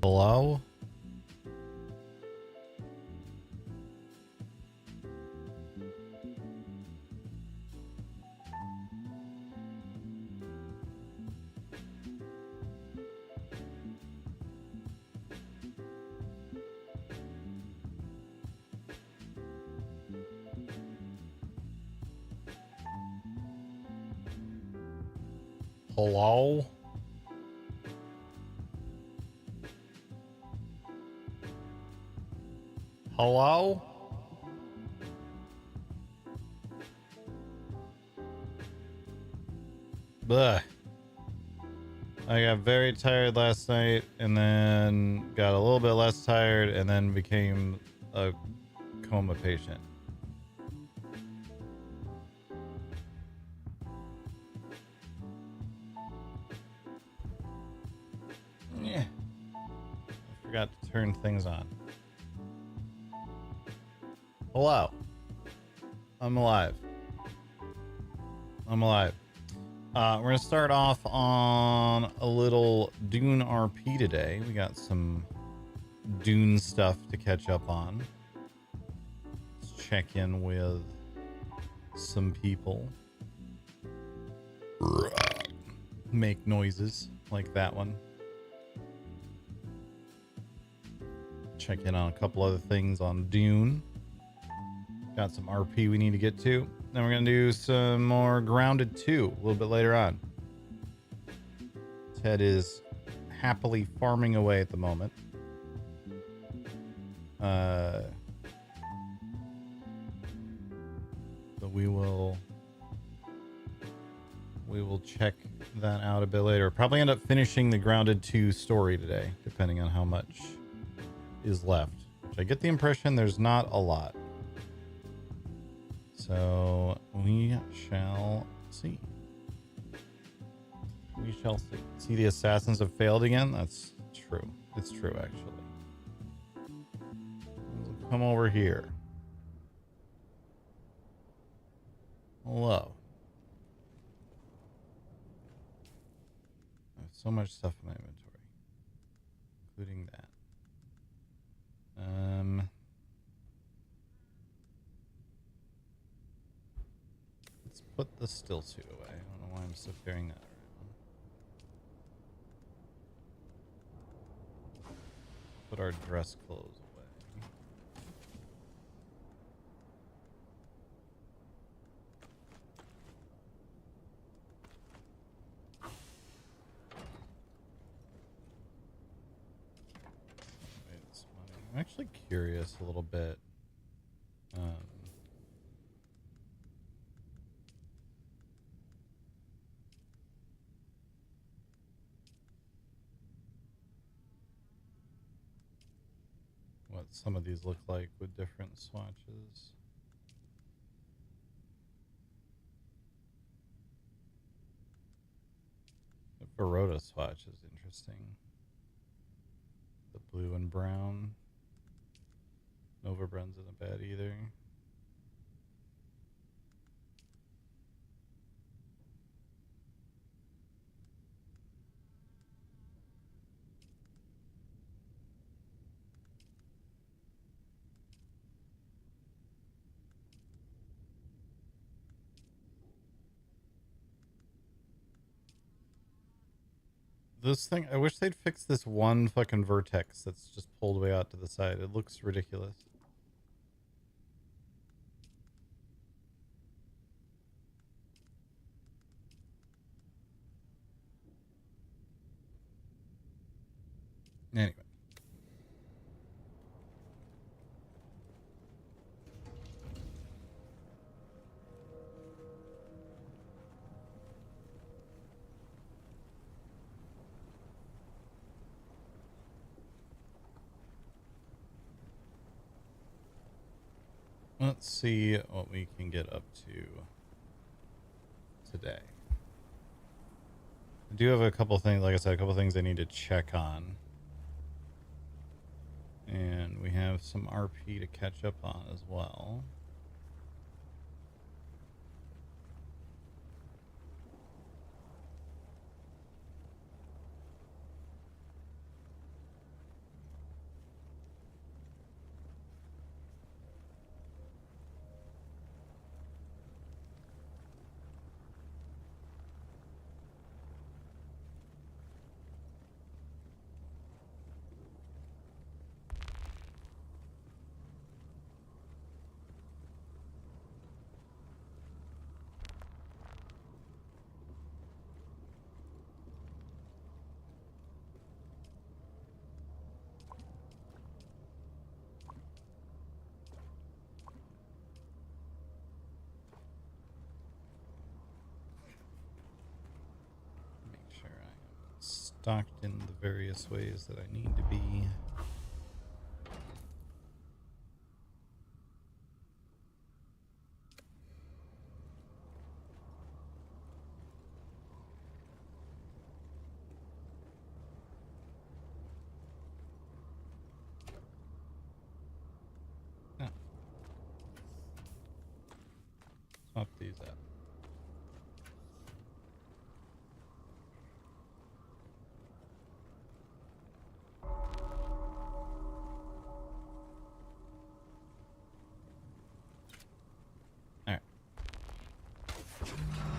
Hello? Hello? Hello? Blech. I got very tired last night and then got a little bit less tired and then became a coma patient. Yeah. I forgot to turn things on. Hello. I'm alive. I'm alive. We're going to start off on a little Dune RP today. We got some Dune stuff to catch up on. Let's check in with some people. Make noises like that one. Check in on a couple other things on Dune. Got some RP we need to get to. Then we're going to do some more Grounded 2 a little bit later on. Ted is happily farming away at the moment. But we will check that out a bit later. Probably end up finishing the Grounded 2 story today, depending on how much is left. Which I get the impression there's not a lot. So we shall see. We shall see. See, the assassins have failed again? That's true. It's true, actually. We'll come over here. Hello. I have so much stuff in my inventory, including that. Let's put the still suit away. I don't know why I'm still carrying that around. Put our dress clothes away. I'm actually curious a little bit. What some of these look like with different swatches. The Baroda swatch is interesting. The blue and brown. Nova Brown's isn't bad either. This thing, I wish they'd fix this one fucking vertex that's just pulled way out to the side. It looks ridiculous. Anyway. Let's see what we can get up to today. I do have a couple things, like I said, a couple things I need to check on. And we have some RP to catch up on as well. stocked in the various ways that I need to be. No. Swap these out.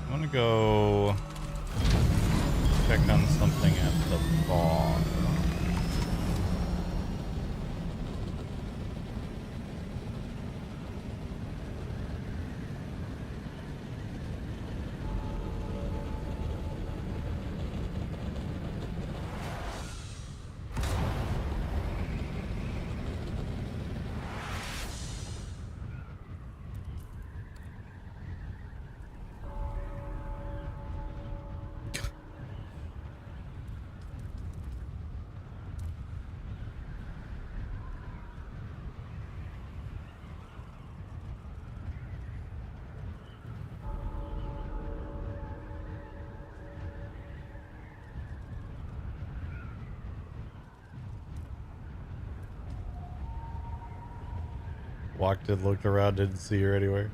I want to go check on something at the bar. Walked in, looked around, didn't see her anywhere.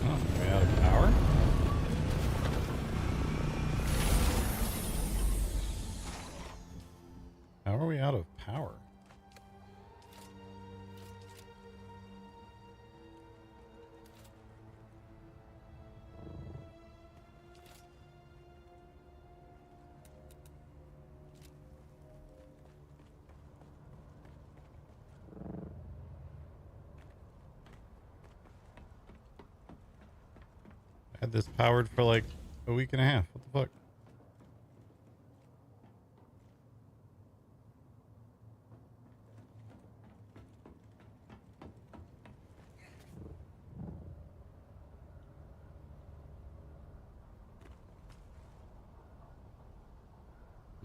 Oh, are we out of power? How are we out of power? I had this powered for like a week and a half. What the fuck?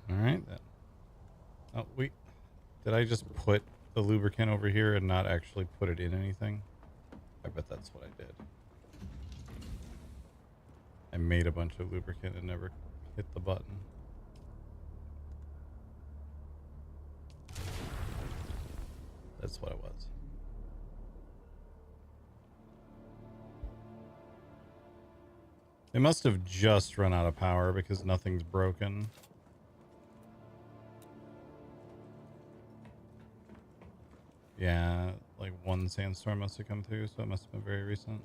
All right then. Oh wait, did I just put the lubricant over here and not actually put it in anything? I bet that's what I did. I made a bunch of lubricant and never hit the button. That's what it was. They must have just run out of power because nothing's broken. Yeah, like one sandstorm must have come through, so it must have been very recent.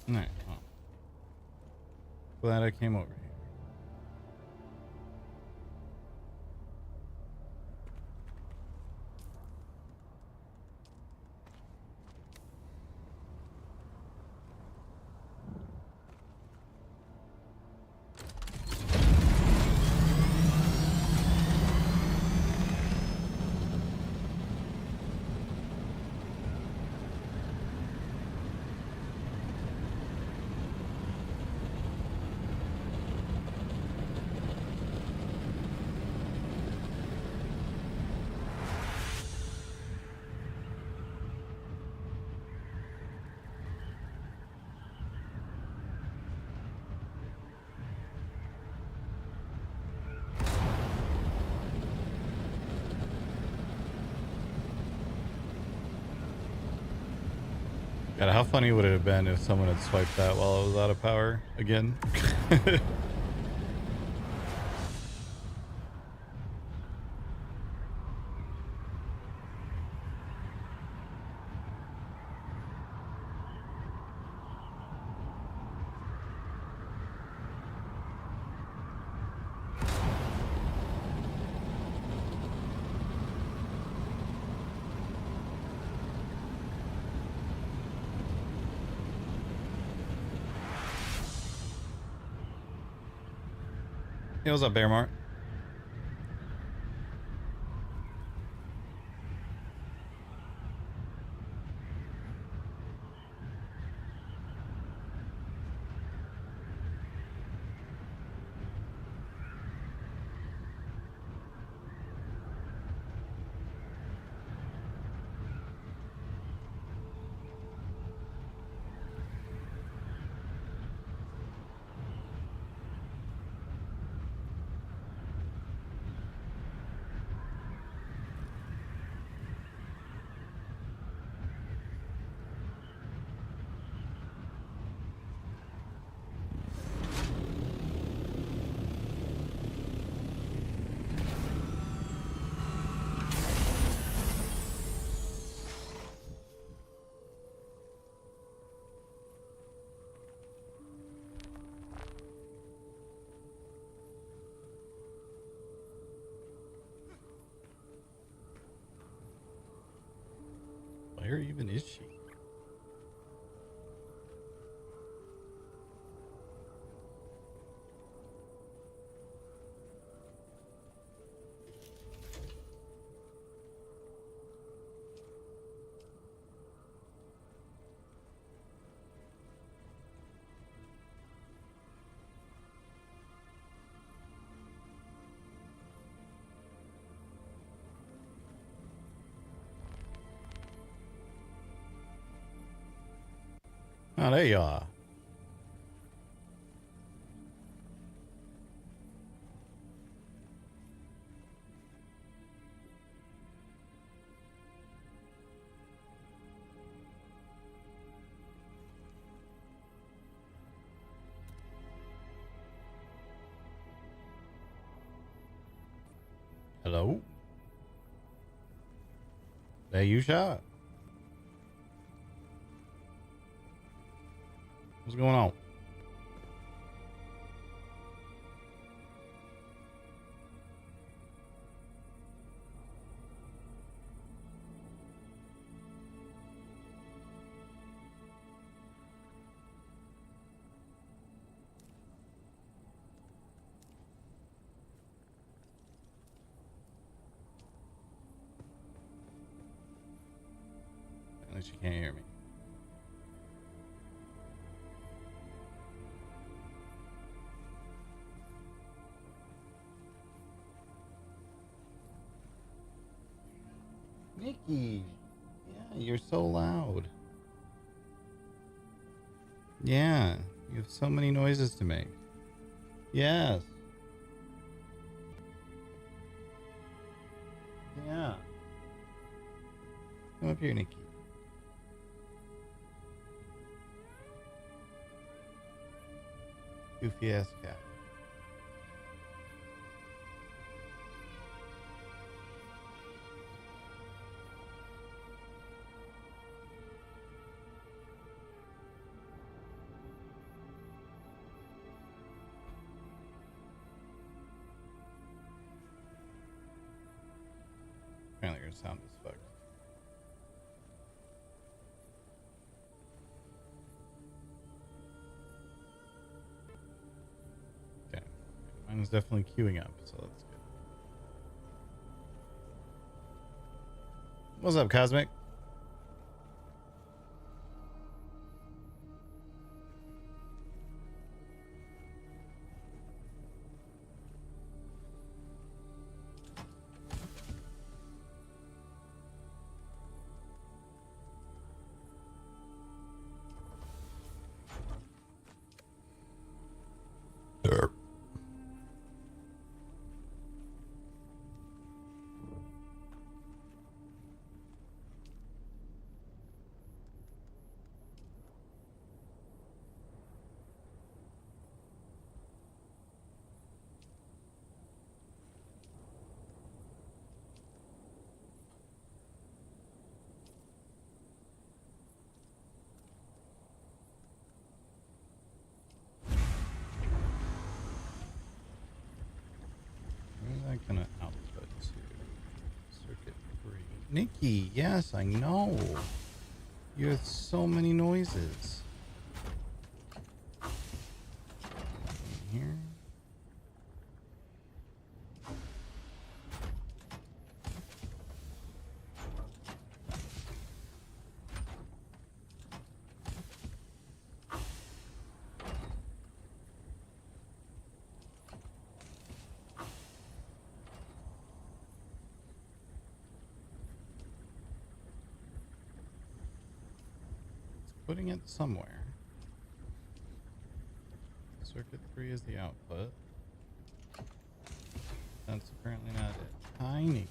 Alright, well. Glad I came over here. God, how funny would it have been if someone had swiped that while I was out of power again? Hey, what's up, Bearmart? Where even is she? Oh, there you are. Hello? There you shot. What's going on? At least you can't hear me. Nikki, yeah, you're so loud. Yeah, you have so many noises to make. Yes. Yeah. Come up here, Nikki. Goofy ass cat. Apparently your sound is fucked. Okay. Mine is definitely queuing up, so that's good. What's up, Cosmic? Nikki, yes, I know. You have so many noises. Here. Putting it somewhere. Circuit 3 is the output. That's apparently not it. Tiny.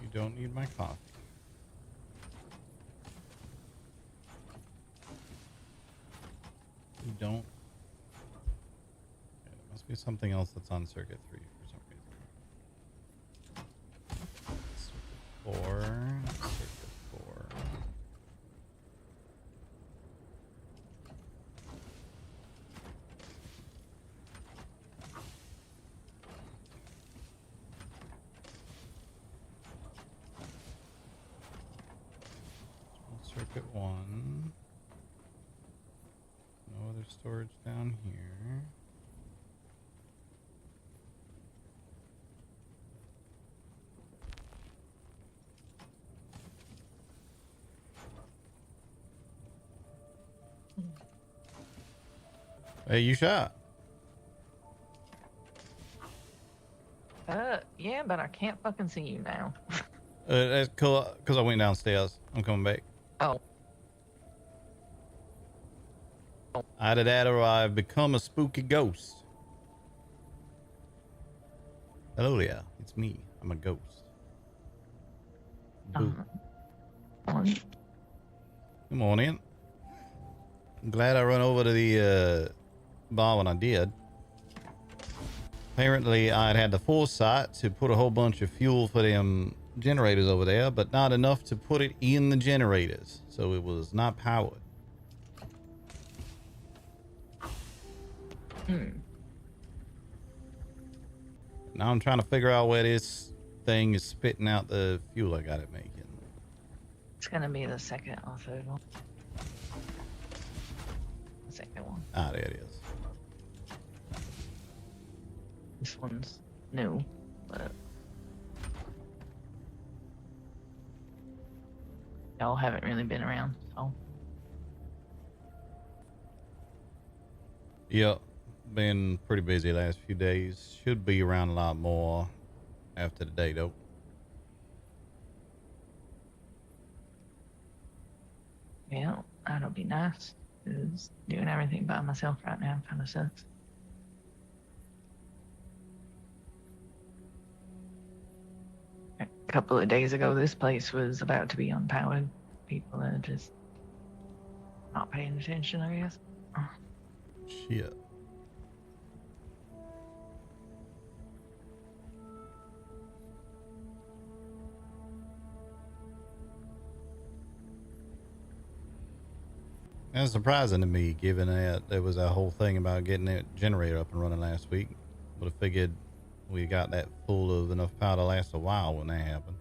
You don't need my coffee. You don't. Okay, there must be something else that's on circuit 3 for some reason. Circuit 4. Circuit 4. Circuit 1. No other storage down here. Hey, you shot. Yeah, but I can't fucking see you now. That's cool, because I went downstairs. I'm coming back. Oh. Either that or I've become a spooky ghost. Hello there, it's me. I'm a ghost. Boo. Morning. Good morning. I'm glad I run over to the bar when I did. Apparently, I'd had the foresight to put a whole bunch of fuel for them generators over there, but not enough to put it in the generators, so it was not powered. Now I'm trying to figure out where this thing is spitting out the fuel I got it making. It's gonna be the second or third one. The second one. Ah, there it is. This one's new, but y'all haven't really been around, so. Yep, been pretty busy last few days. Should be around a lot more after the day though. Yeah, that'll be nice. 'Cause doing everything by myself right now kind of sucks. A couple of days ago, this place was about to be unpowered. People are just not paying attention, I guess. Shit. That's surprising to me, given that there was a whole thing about getting that generator up and running last week. Would have figured we got that full of enough power to last a while when that happened.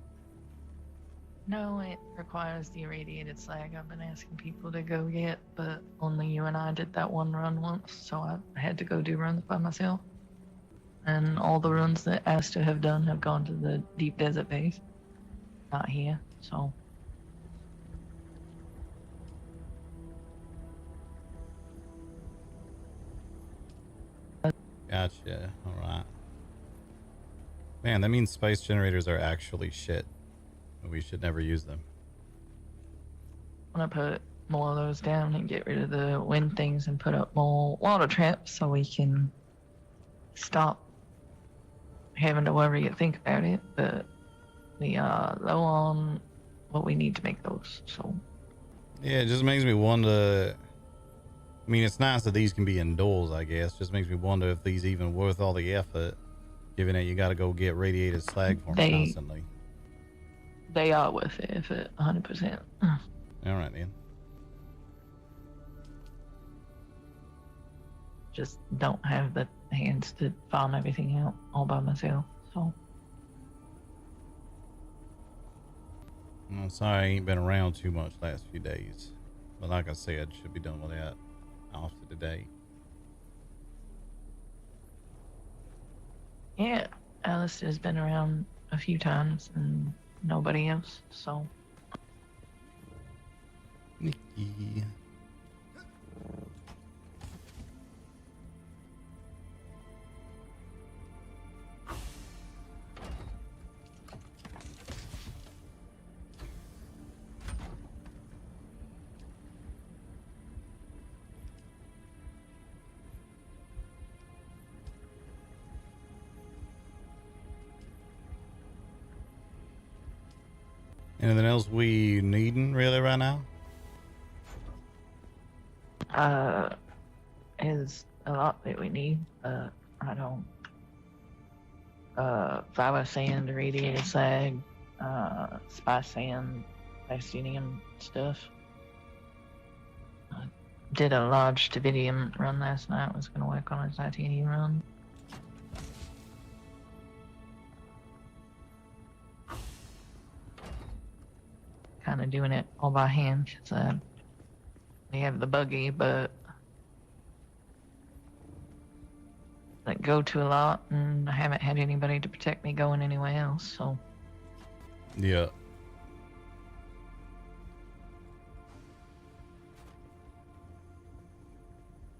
No, it requires the irradiated slag I've been asking people to go get, but only you and I did that one run once, so I had to go do runs by myself. And all the runs that asked to have done have gone to the deep desert base. Not here, so. Gotcha. All right. Man, that means spice generators are actually shit. We should never use them. I'm gonna put more of those down and get rid of the wind things and put up more water traps so we can stop having to worry and think about it. But we are low on what we need to make those, so. Yeah, it just makes me wonder. I mean, it's nice that these can be indoors, I guess. Just makes me wonder if these even worth all the effort, given that you got to go get radiated slag for them constantly. They are worth it, if it 100%. All right, then. Just don't have the hands to find everything out all by myself. So I'm sorry I ain't been around too much last few days. But like I said, should be done with that after today. yeah, Alistair's been around a few times and nobody else. So Nikki. Anything else we needing really right now? is a lot that we need. I don't. Fiber sand, irradiated slag, spice sand, titanium stuff. Did a large Davidium run last night. Was gonna work on a titanium run. Kind of doing it all by hand. So we have the buggy, but like go to a lot, and I haven't had anybody to protect me going anywhere else. So Yeah.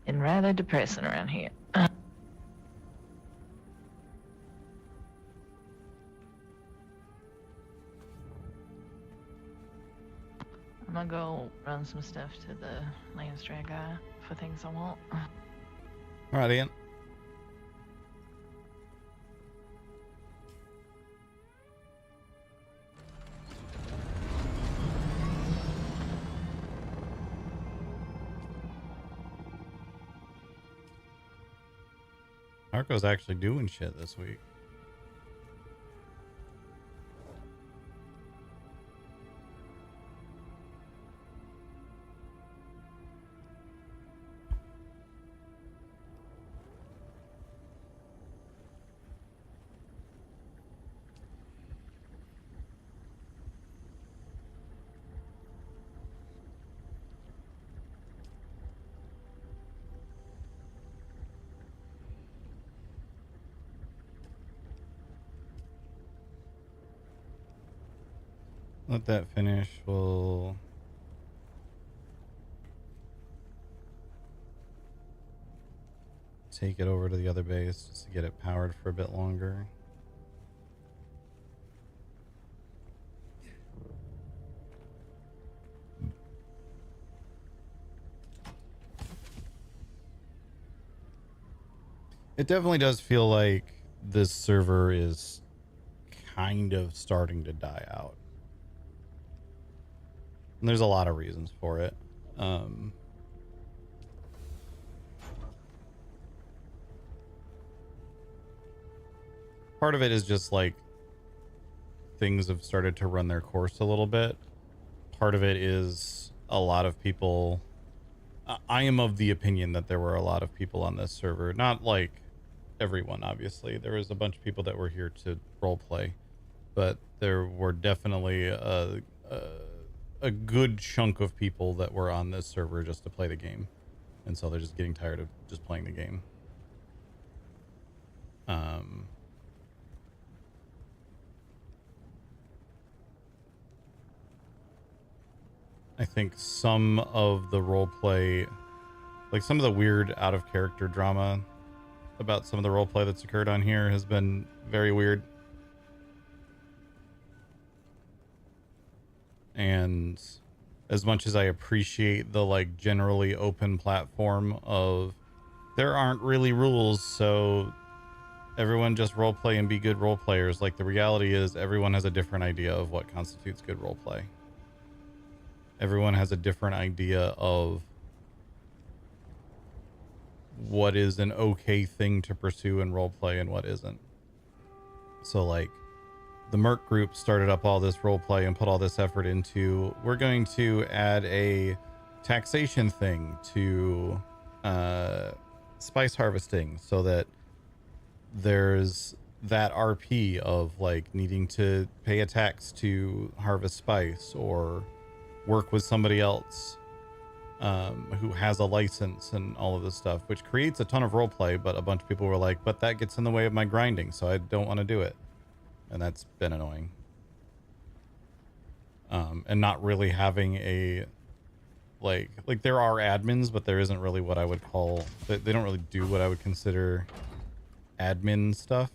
and rather depressing around here. I'm gonna go run some stuff to the Landstrat guy for things I want. All right, Ian. Marco's actually doing shit this week. Let that finish. We'll take it over to the other base just to get it powered for a bit longer. It definitely does feel like this server is kind of starting to die out. And there's a lot of reasons for it. Part of it is just like things have started to run their course a little bit. Part of it is a lot of people. I am of the opinion that there were a lot of people on this server. Not like everyone, obviously. There was a bunch of people that were here to role play. But there were definitely a good chunk of people that were on this server just to play the game, and so they're just getting tired of just playing the game. I think some of the roleplay, like some of the weird out of character drama about some of the roleplay that's occurred on here has been very weird. And as much as I appreciate the like generally open platform of there aren't really rules, so everyone just roleplay and be good role players, like the reality is everyone has a different idea of what constitutes good roleplay. Everyone has a different idea of what is an okay thing to pursue in roleplay and what isn't. So like the Merc group started up all this roleplay and put all this effort into, we're going to add a taxation thing to spice harvesting so that there's that RP of like needing to pay a tax to harvest spice or work with somebody else who has a license and all of this stuff, which creates a ton of roleplay. But a bunch of people were like, but that gets in the way of my grinding, so I don't want to do it. And that's been annoying. And not really having a like there are admins, but there isn't really what I would call, they don't really do what I would consider admin stuff.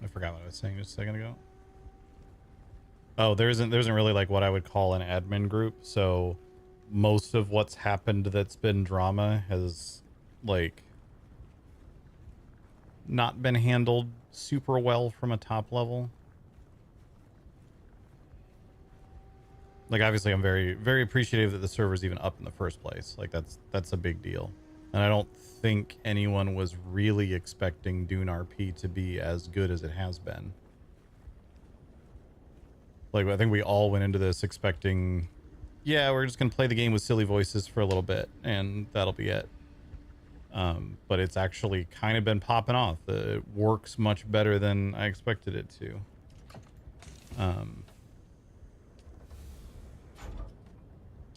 I forgot what I was saying just a second ago. Oh, there isn't really like what I would call an admin group. So most of what's happened that's been drama has like not been handled super well from a top level. Like obviously I'm very, very appreciative that the server's even up in the first place. Like that's a big deal. And I don't think anyone was really expecting Dune RP to be as good as it has been. Like, I think we all went into this expecting, yeah, we're just going to play the game with silly voices for a little bit, and that'll be it. But it's actually kind of been popping off. It works much better than I expected it to.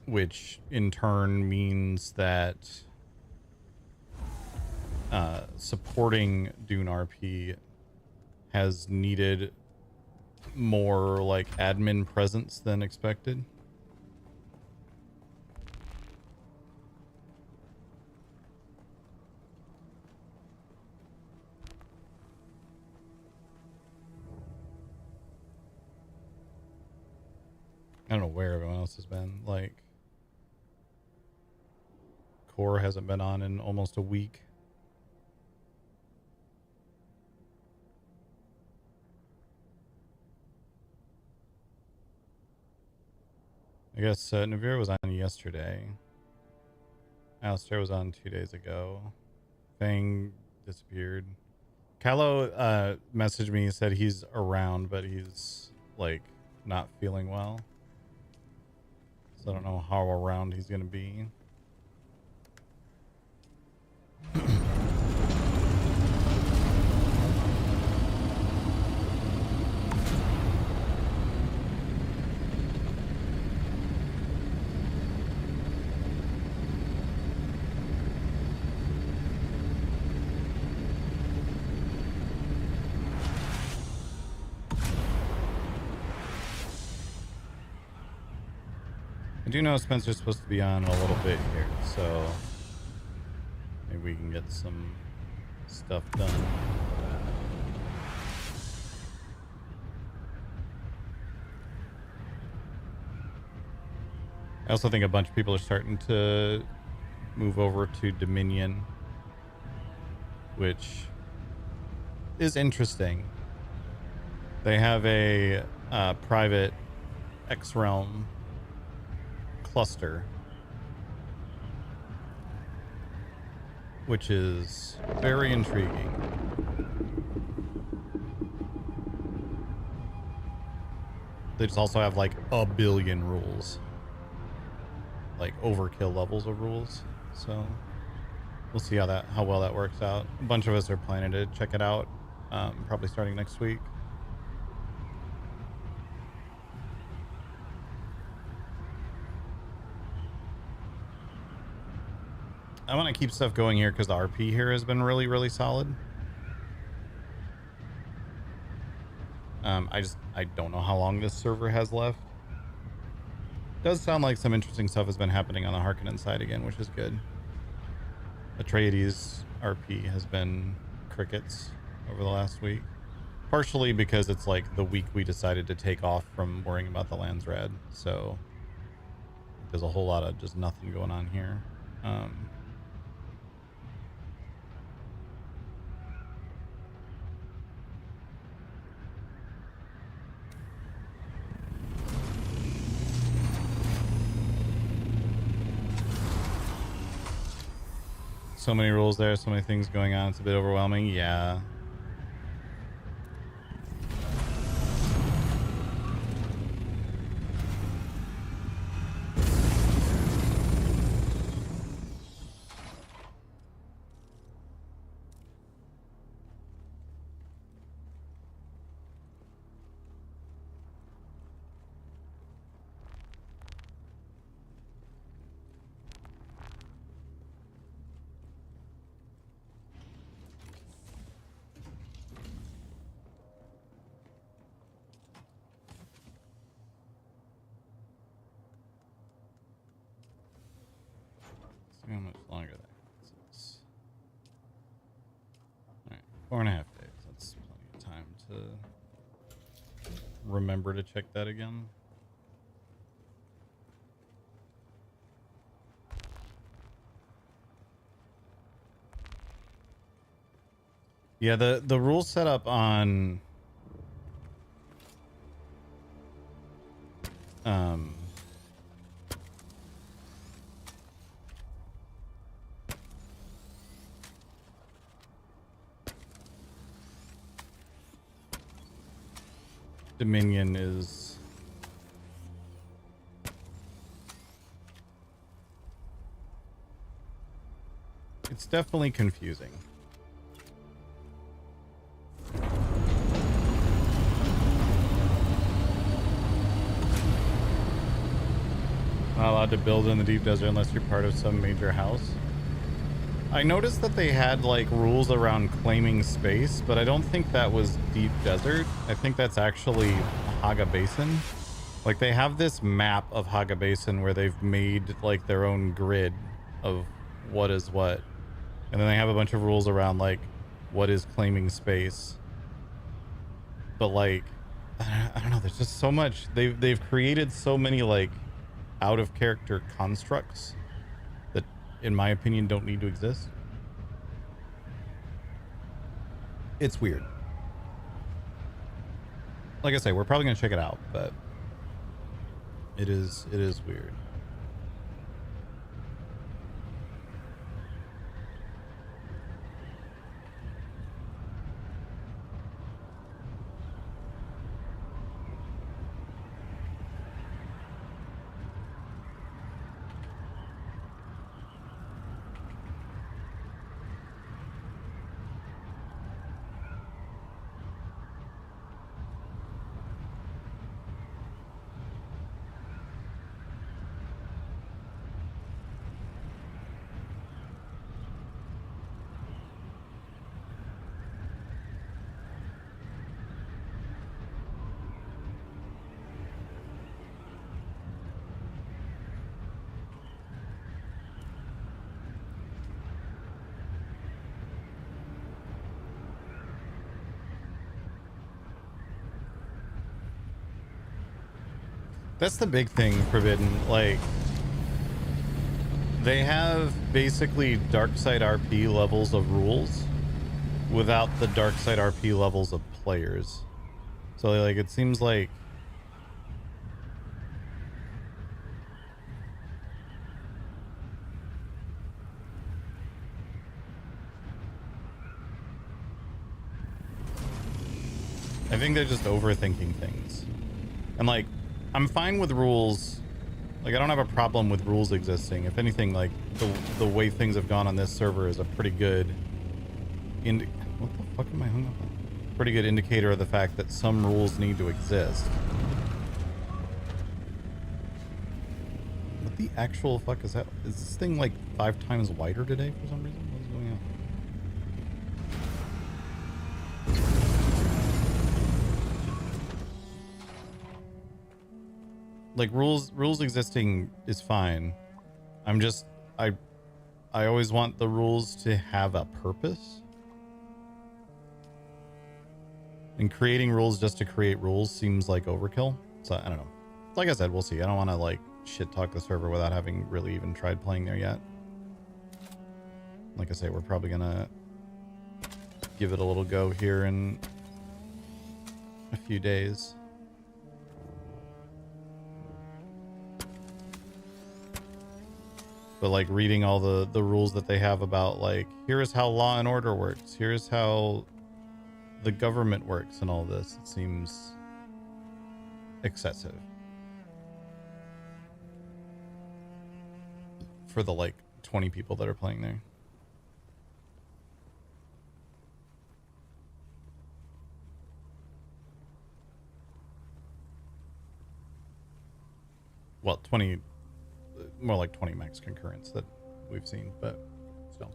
Which in turn means that supporting Dune RP has needed more like admin presence than expected. I don't know where everyone else has been. Like, Core hasn't been on in almost a week. I guess Navira was on yesterday. Alistair was on 2 days ago. Fang disappeared. Callow messaged me, said he's around, but he's like not feeling well. So I don't know how around he's gonna be. I do know Spencer's supposed to be on a little bit here, so maybe we can get some stuff done. I also think a bunch of people are starting to move over to Dominion, which is interesting. They have a private X-Realm cluster, which is very intriguing. They just also have like a billion rules, like overkill levels of rules. So we'll see how well that works out. A bunch of us are planning to check it out, probably starting next week. I want to keep stuff going here because the RP here has been really, really solid. I don't know how long this server has left. Does sound like some interesting stuff has been happening on the Harkonnen side again, which is good. Atreides RP has been crickets over the last week. Partially because it's like the week we decided to take off from worrying about the Landsrad. So there's a whole lot of just nothing going on here. So many rules there, so many things going on. It's a bit overwhelming. Yeah. See how much longer that is. Alright, 4.5 days. That's plenty of time to remember to check that again. Yeah, the rule setup on Dominion is it's definitely confusing. Not allowed to build in the deep desert unless you're part of some major house. I noticed that they had like rules around claiming space, but I don't think that was deep desert. I think that's actually Haga Basin. Like they have this map of Haga Basin where they've made like their own grid of what is what. And then they have a bunch of rules around like what is claiming space. But like, I don't know, there's just so much. They've created so many like out of character constructs that in my opinion don't need to exist. It's weird. Like I say, we're probably gonna check it out, but it is weird. That's the big thing, Forbidden. Like, they have basically dark side RP levels of rules without the dark side RP levels of players. So like, it seems like I think they're just overthinking things. And like, I'm fine with rules. Like, I don't have a problem with rules existing. If anything, like the way things have gone on this server is a pretty good what the fuck am I hung up on? Pretty good indicator of the fact that some rules need to exist. What the actual fuck is that? Is this thing like 5 times wider today for some reason? What is going on? like rules existing is fine. I'm just I always want the rules to have a purpose. And creating rules just to create rules seems like overkill. So I don't know. Like I said, we'll see. I don't want to like shit talk the server without having really even tried playing there yet. Like I say, we're probably gonna give it a little go here in a few days. But like reading all the rules that they have about like, here is how law and order works. Here's how the government works and all this. It seems excessive for the like 20 people that are playing there. Well, 20, more like 20 max concurrence that we've seen, but still.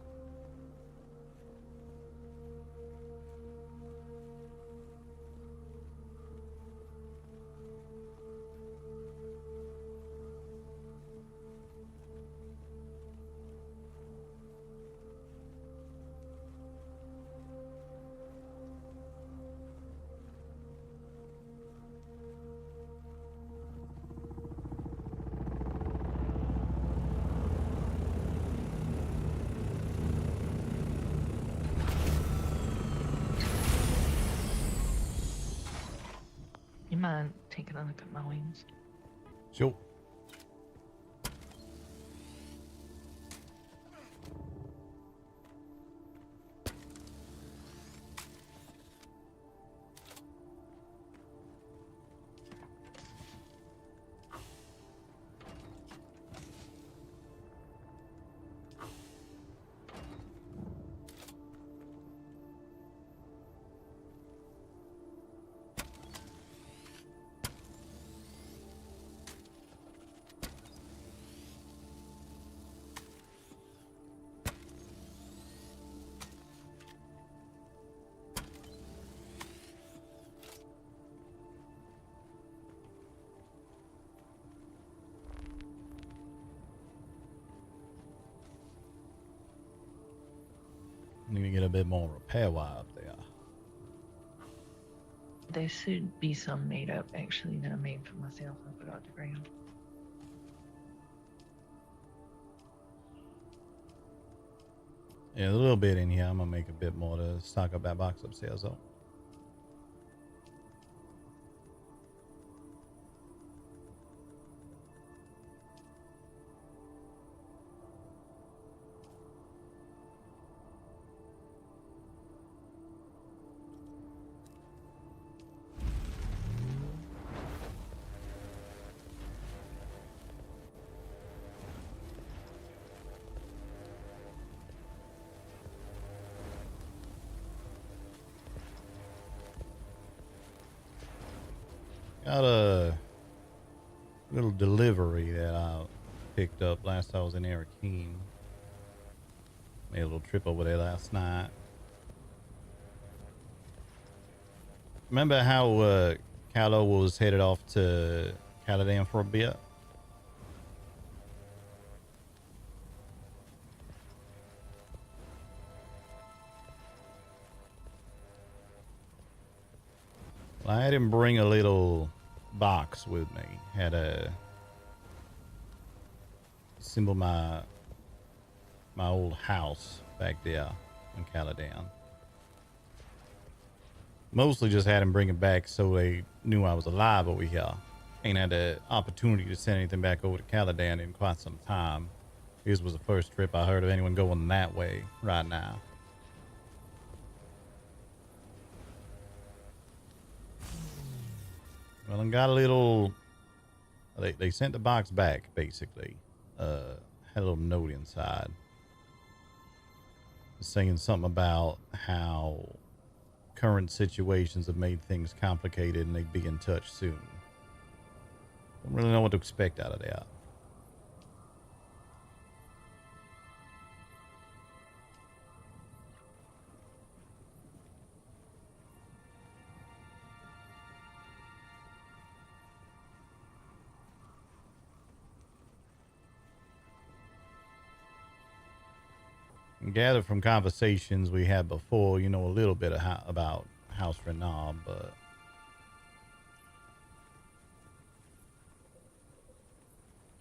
You mind taking a look at my wings? Sure. I need to get a bit more repair wire up there. There should be some made up actually that I made for myself. I forgot to bring them. Yeah, a little bit in here. I'm gonna make a bit more to stock up that box upstairs though. Got a little delivery that I picked up last I was in Arakeen. Made a little trip over there last night. Remember how Callow was headed off to Caladan for a bit? Well, I had him bring a little box with me. Had a symbol my old house back there in Caladan. Mostly just had him bring it back so they knew I was alive over here. Ain't had the opportunity to send anything back over to Caladan in quite some time. This was the first trip I heard of anyone going that way right now. Well, I got a little... They sent the box back, basically. Had a little note inside. Saying something about how current situations have made things complicated and they'd be in touch soon. Don't really know what to expect out of that. Gathered from conversations we had before, you know a little bit of about House Renard, but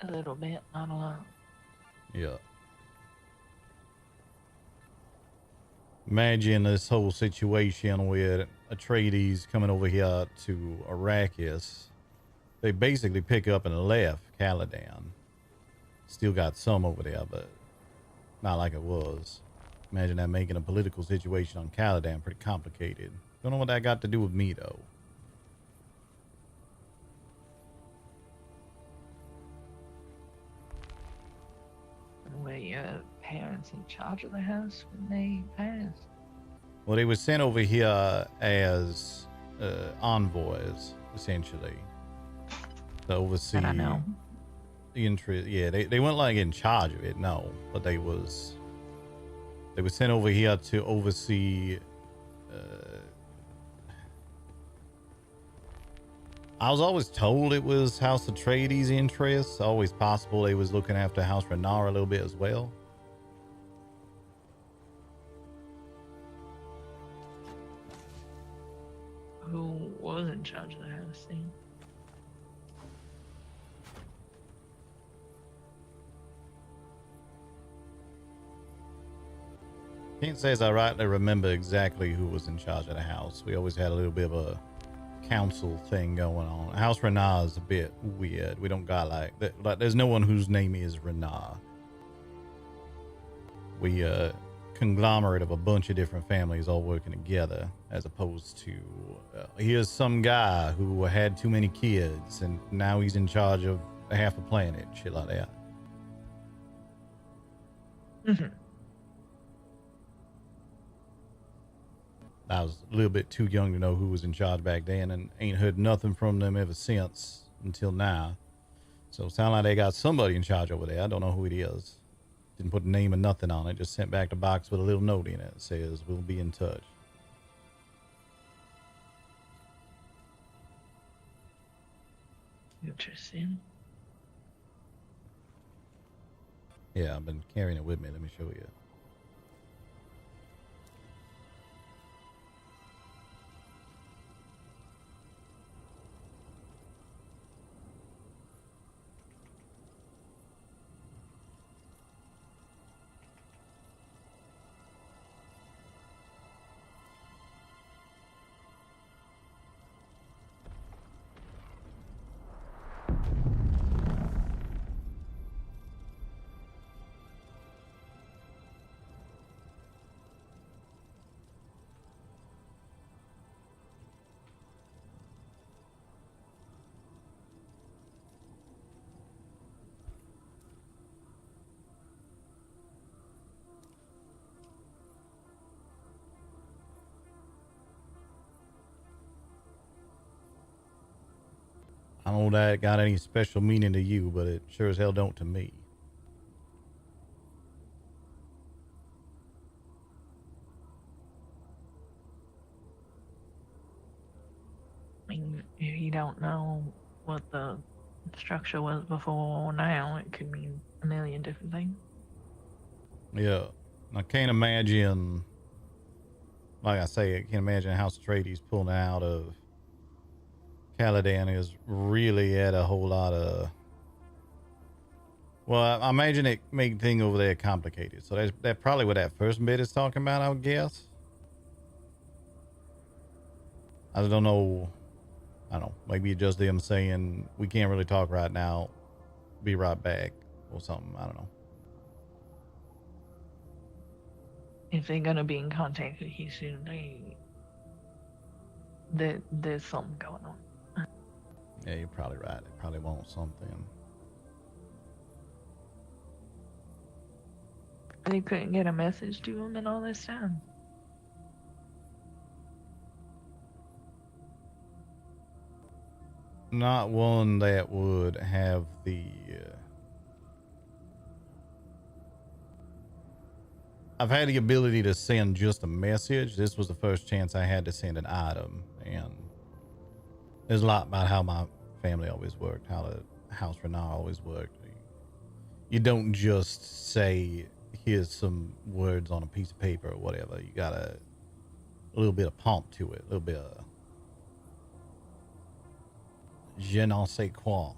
A little bit, not a lot. yeah. Imagine this whole situation with Atreides coming over here to Arrakis. They basically pick up and left Caladan. Still got some over there, but not like it was. Imagine that making a political situation on Caladan pretty complicated. Don't know what that got to do with me, though. Were your parents in charge of the house when they passed? Well, they were sent over here as envoys, essentially, to oversee I know. the interest. Yeah, they weren't like in charge of it, no, but they were sent over here to oversee. I was always told it was House Atreides' interests. Always possible they was looking after House Renard a little bit as well. Who was in charge of the house then? Can't say as I rightly remember exactly who was in charge of the house. We always had a little bit of a council thing going on. House Renard is a bit weird. We don't got like there's no one whose name is Renard. We conglomerate of a bunch of different families all working together, as opposed to here's some guy who had too many kids and now he's in charge of half a planet, shit like that. Mm-hmm. I was a little bit too young to know who was in charge back then, and ain't heard nothing from them ever since until now. So it sounds like they got somebody in charge over there. I don't know who it is. Didn't put a name or nothing on it. Just sent back the box with a little note in it. It says, we'll be in touch. Interesting. Yeah, I've been carrying it with me. Let me show you. I don't know that got any special meaning to you, but it sure as hell don't to me. I mean, if you don't know what the structure was before or now, it could mean a million different things. Yeah. I can't imagine, like I say, I can't imagine House Atreides pulling out of Caladan is really at a whole lot of. Well, I imagine it make things over there complicated. So that's probably what that first bit is talking about, I would guess. I don't know. I don't know. Maybe it's just them saying we can't really talk right now. Be right back or something. I don't know. If they're gonna be in contact with you soon, there's something going on. Yeah, you're probably right. They probably want something. They couldn't get a message to him in all this time. Not one that would have the. I've had the ability to send just a message. This was the first chance I had to send an item, and there's a lot about how my family always worked, how the House Renard always worked. You don't just say, here's some words on a piece of paper or whatever. You got a little bit of pomp to it, a little bit of je ne sais quoi.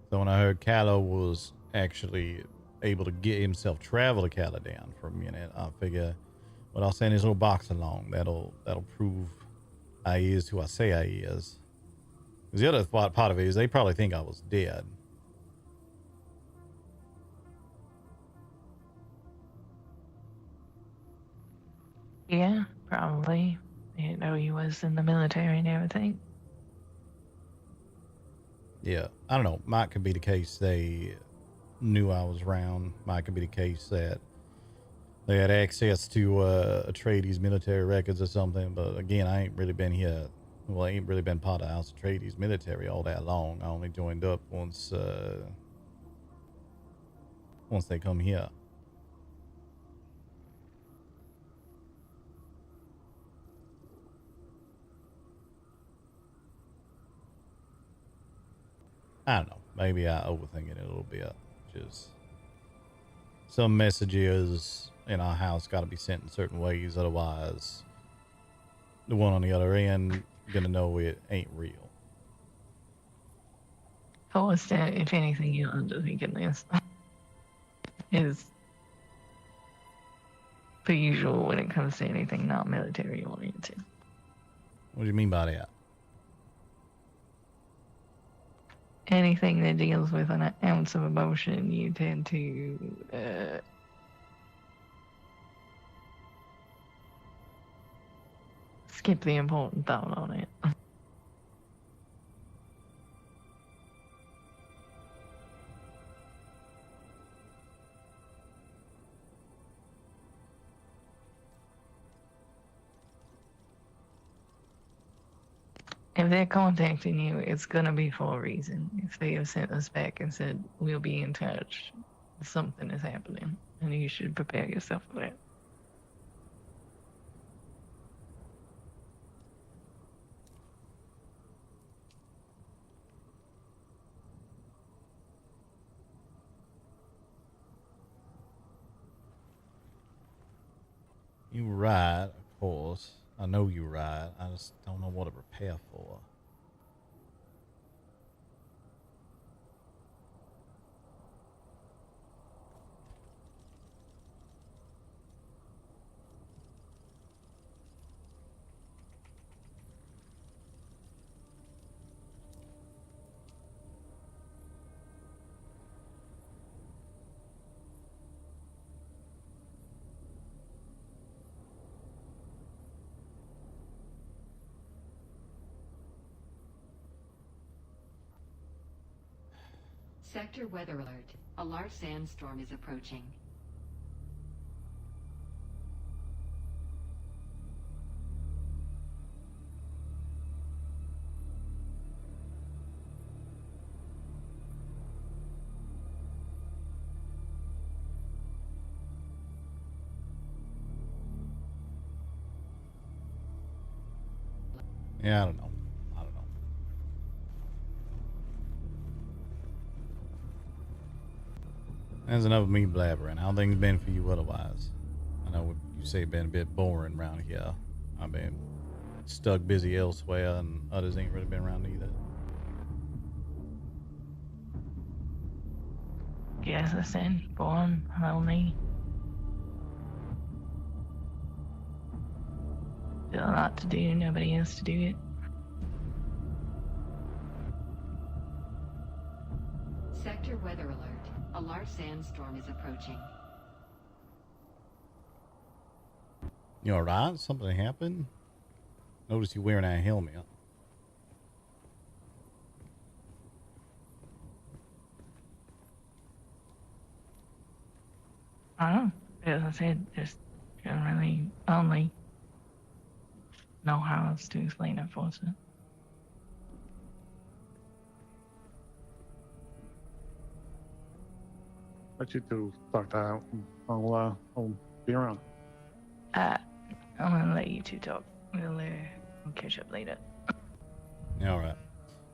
So when I heard Callow was actually able to get himself travel to Caladan for a minute, I figure, well, I'll send his little box along. That'll prove I is who I say I is. Because the other part of it is they probably think I was dead. Yeah, probably. They didn't know he was in the military and everything. Yeah, I don't know. Might could be the case they knew I was around. Might could be the case that they had access to Atreides military records or something. But again, I ain't really been here. Well, I ain't really been part of House Atreides military all that long. I only joined up once they come here. I don't know. Maybe I overthink it a little bit. Just some messages in our house got to be sent in certain ways. Otherwise, the one on the other end gonna know it ain't real. Forrester, if anything, you're underthinking this. Is the usual when it comes to anything not military oriented. What do you mean by that? Anything that deals with an ounce of emotion, you tend to skip the important thought on it. If they're contacting you, it's gonna be for a reason. If they have sent us back and said, we'll be in touch, something is happening, and you should prepare yourself for that. You right, of course. I know you're right. I just don't know what to prepare for. Sector weather alert. A large sandstorm is approaching. Yeah, I don't know. That's enough of me blabbering. How things been for you otherwise? I know you say been a bit boring around here. I've been stuck busy elsewhere, and others ain't really been around either. Yes, I said, born, lonely. Still a lot to do, nobody else to do it. Sector weather alert. A large sandstorm is approaching. You alright? Something happened? Notice you wearing that helmet. I don't know. As I said, just generally only know how else to explain it for us. Let you two talk that out. I'll be around. I'm gonna let you two talk. We'll catch up later. All right.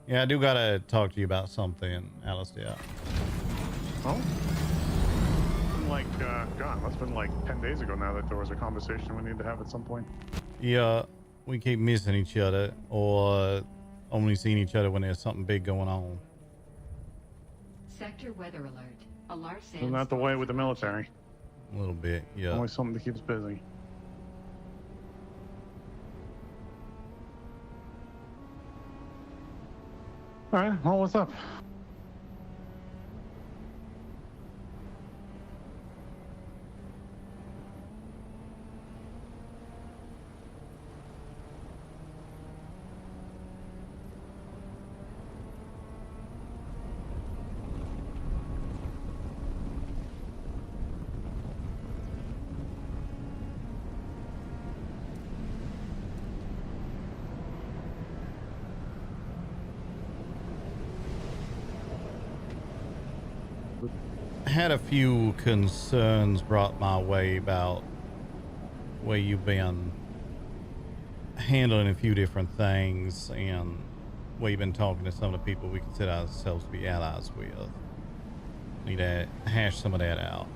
Yeah, I do gotta talk to you about something, Alistair. Oh? Like, God, that's been like 10 days ago now that there was a conversation we need to have at some point. Yeah, we keep missing each other, or only seeing each other when there's something big going on. Sector weather alert. A large Isn't sandstorm. that the way with the military? A little bit, yeah. Always something to keep us busy. All right, well, what's up? Had a few concerns brought my way about where you've been handling a few different things and where you've been talking to some of the people we consider ourselves to be allies with. Need to hash some of that out.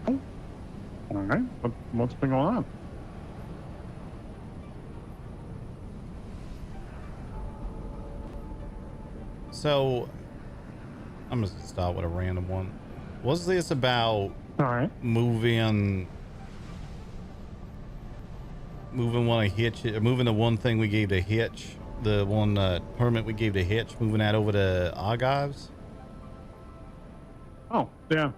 All right, what's been going on? So, I'm just gonna start with a random one. Was this about All right. moving one of Hitch, moving the one thing we gave to Hitch, the one permit we gave to Hitch, moving that over to Argives? Oh, yeah.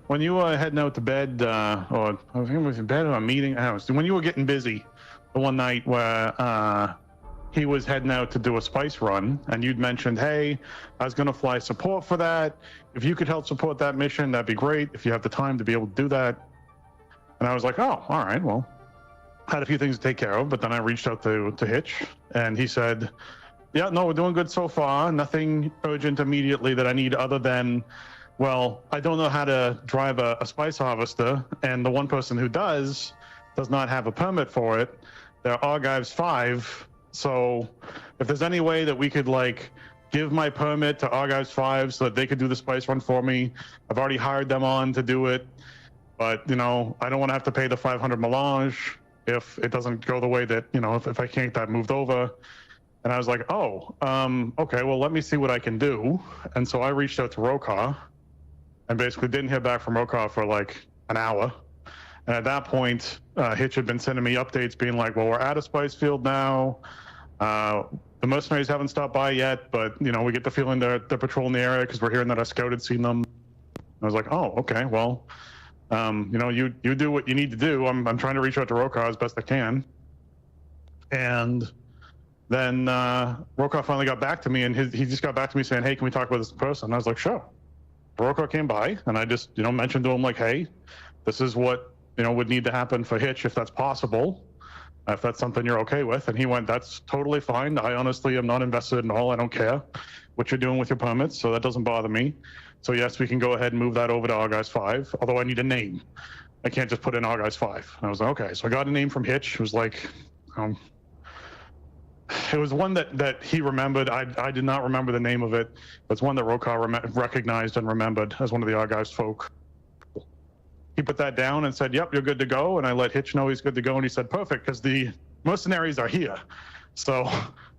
When you were heading out to bed, or I think it was in bed or a meeting, I don't know, when you were getting busy the one night where he was heading out to do a spice run, and you'd mentioned, hey, I was going to fly support for that. If you could help support that mission, that'd be great. If you have the time to be able to do that. And I was like, oh, all right, well, had a few things to take care of, but then I reached out to Hitch, and he said, yeah, no, we're doing good so far. Nothing urgent immediately that I need other than, well, I don't know how to drive a spice harvester, and the one person who does not have a permit for it. They're Argives 5. So if there's any way that we could like give my permit to Argives 5 so that they could do the spice run for me. I've already hired them on to do it, but you know, I don't want to have to pay the 500 melange if it doesn't go the way that, you know, if I can't get that moved over. And I was like, oh, okay, well, let me see what I can do. And so I reached out to Rokar and basically didn't hear back from Rokar for like an hour. And at that point, Hitch had been sending me updates being like, well, we're at a spice field now. The mercenaries haven't stopped by yet, but, you know, we get the feeling they're patrolling the area because we're hearing that a scout had seen them. I was like, oh, okay, well, you know, you do what you need to do. I'm trying to reach out to Rokar as best I can. And then Rokar finally got back to me, and he just got back to me saying, hey, can we talk about this in person? And I was like, sure. Rokar came by, and I just, you know, mentioned to him, like, hey, this is what, you know, would need to happen for Hitch if that's possible, if that's something you're okay with. And he went, that's totally fine. I honestly am not invested in all. I don't care what you're doing with your permits, so that doesn't bother me. So yes, we can go ahead and move that over to Argives 5, although I need a name. I can't just put in Argives 5. And I was like, okay. So I got a name from Hitch. It was like, it was one that he remembered. I did not remember the name of it. It's one that Rokar recognized and remembered as one of the Argives folk. He put that down and said, yep, you're good to go. And I let Hitch know he's good to go. And he said, perfect, because the mercenaries are here. So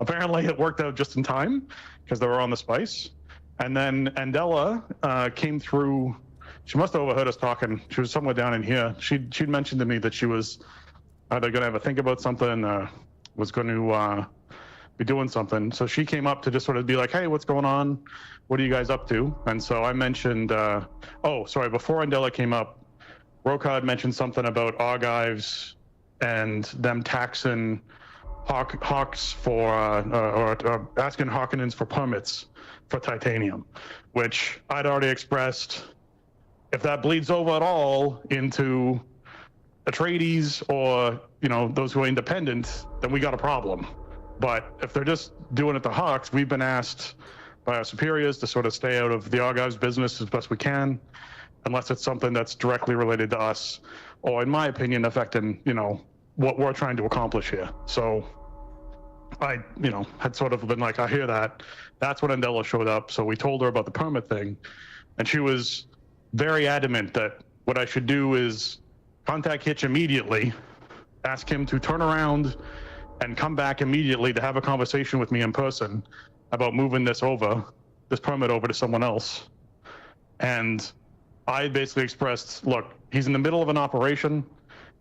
apparently it worked out just in time because they were on the spice. And then Andela came through. She must have overheard us talking. She was somewhere down in here. She'd mentioned to me that she was either going to have a think about something, was going to be doing something. So she came up to just sort of be like, hey, what's going on? What are you guys up to? And so I mentioned, before Andela came up, Rokar mentioned something about Argives and them taxing Hawks for, or asking Harkonnens for permits for titanium, which I'd already expressed. If that bleeds over at all into Atreides or, you know, those who are independent, then we got a problem. But if they're just doing it to Hawks, we've been asked by our superiors to sort of stay out of the Argives business as best we can, unless it's something that's directly related to us, or in my opinion, affecting, you know, what we're trying to accomplish here. So I, had sort of been like, I hear that. That's when Andela showed up. So we told her about the permit thing. And she was very adamant that what I should do is contact Hitch immediately, ask him to turn around and come back immediately to have a conversation with me in person about moving this permit over to someone else. And I basically expressed, look, he's in the middle of an operation.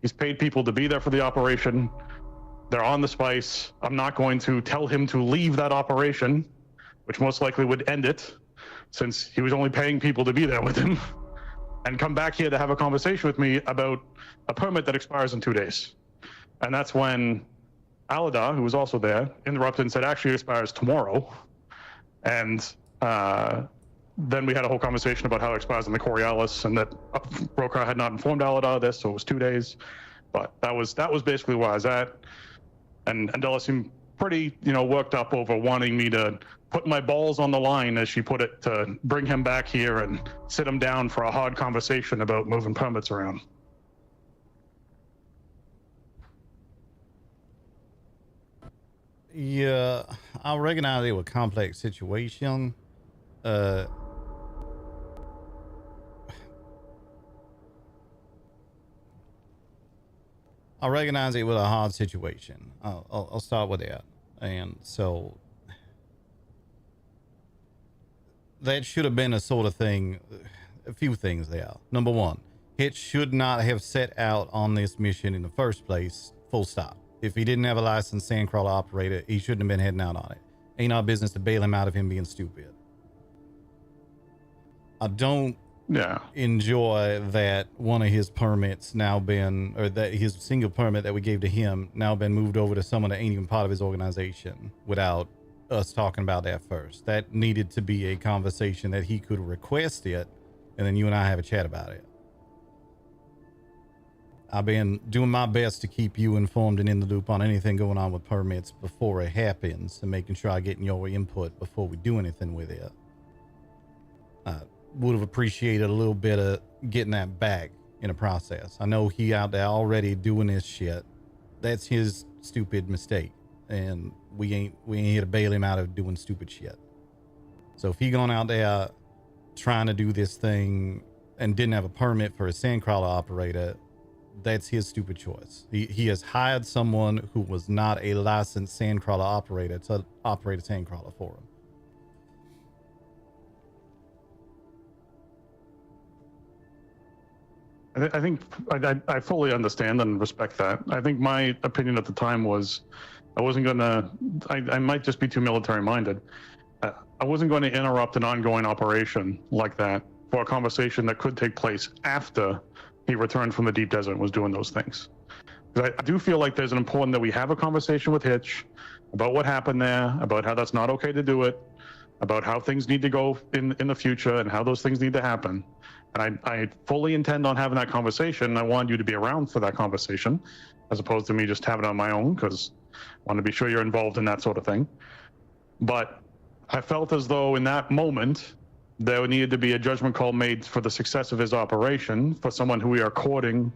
He's paid people to be there for the operation. They're on the spice. I'm not going to tell him to leave that operation, which most likely would end it, since he was only paying people to be there with him, and come back here to have a conversation with me about a permit that expires in 2 days. And that's when Aladar, who was also there, interrupted and said, actually, it expires tomorrow. And then we had a whole conversation about how it expires in the Coriolis, and that Brokar had not informed Aladar of this, so it was 2 days. But that was basically where I was at. And Andela seemed pretty, worked up over wanting me to put my balls on the line, as she put it, to bring him back here and sit him down for a hard conversation about moving permits around. Yeah, I recognize it was a complex situation. I recognize it was a hard situation. I'll start with that. And so that should have been a sort of thing, a few things there. Number one, Hitch should not have set out on this mission in the first place, full stop. If he didn't have a licensed sandcrawler operator, he shouldn't have been heading out on it. Ain't our business to bail him out of him being stupid. I don't enjoy that one of his permits now been, or that his single permit that we gave to him now been moved over to someone that ain't even part of his organization without us talking about that first. That needed to be a conversation that he could request it, and then you and I have a chat about it. I've been doing my best to keep you informed and in the loop on anything going on with permits before it happens, and making sure I get your input before we do anything with it. I would have appreciated a little bit of getting that back in a process. I know he out there already doing this shit. That's his stupid mistake, and we ain't here to bail him out of doing stupid shit. So if he gone out there trying to do this thing and didn't have a permit for a sandcrawler operator, that's his stupid choice. He has hired someone who was not a licensed sandcrawler operator to operate a sandcrawler for him. I think I fully understand and respect that. I think my opinion at the time was I wasn't going to, I might just be too military minded. I wasn't going to interrupt an ongoing operation like that for a conversation that could take place after he returned from the deep desert and was doing those things. Because I do feel like there's an important that we have a conversation with Hitch about what happened there, about how that's not okay to do it, about how things need to go in the future and how those things need to happen. And I fully intend on having that conversation. I want you to be around for that conversation, as opposed to me just having it on my own, because I want to be sure you're involved in that sort of thing. But I felt as though in that moment, there needed to be a judgment call made for the success of his operation for someone who we are courting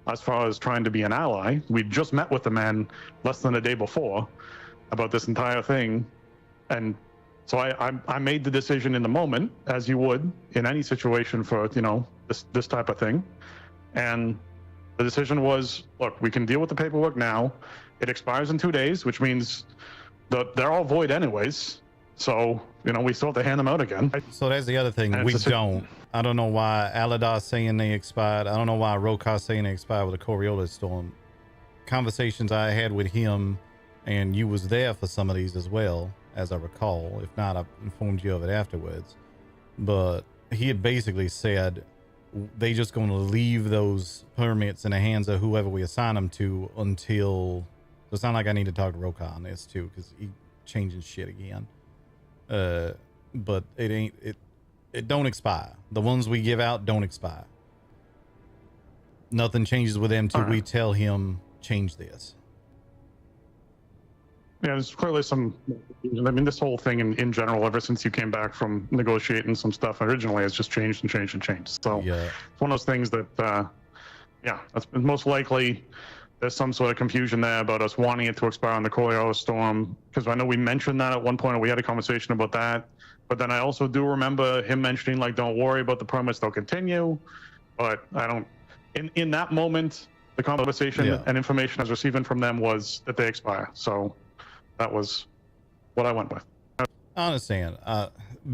as far as trying to be an ally. We just met with the man less than a day before about this entire thing. And so I made the decision in the moment, as you would in any situation for, this type of thing. And the decision was, look, we can deal with the paperwork now. It expires in 2 days, which means they're all void anyways. So, we still have to hand them out again. So that's the other thing. We don't. I don't know why Aladar's saying they expired. I don't know why Rokar's saying they expired with the Coriolis storm. Conversations I had with him, and you was there for some of these as well, as I recall. If not, I informed you of it afterwards. But he had basically said they just going to leave those permits in the hands of whoever we assign them to until... So it's not like I need to talk to Rokar on this too, because he changing shit again. But it don't expire. The ones we give out don't expire. Nothing changes with them till we tell him change this. Yeah, there's clearly some, this whole thing in general, ever since you came back from negotiating some stuff originally, has just changed and changed and changed. So yeah, it's one of those things that, that's most likely there's some sort of confusion there about us wanting it to expire on the Coriolis storm, because I know we mentioned that at one point, and we had a conversation about that. But then I also do remember him mentioning, like, don't worry about the permits, they'll continue. But I don't, in that moment, the conversation and information I was receiving from them was that they expire. So that was what I went with. I understand.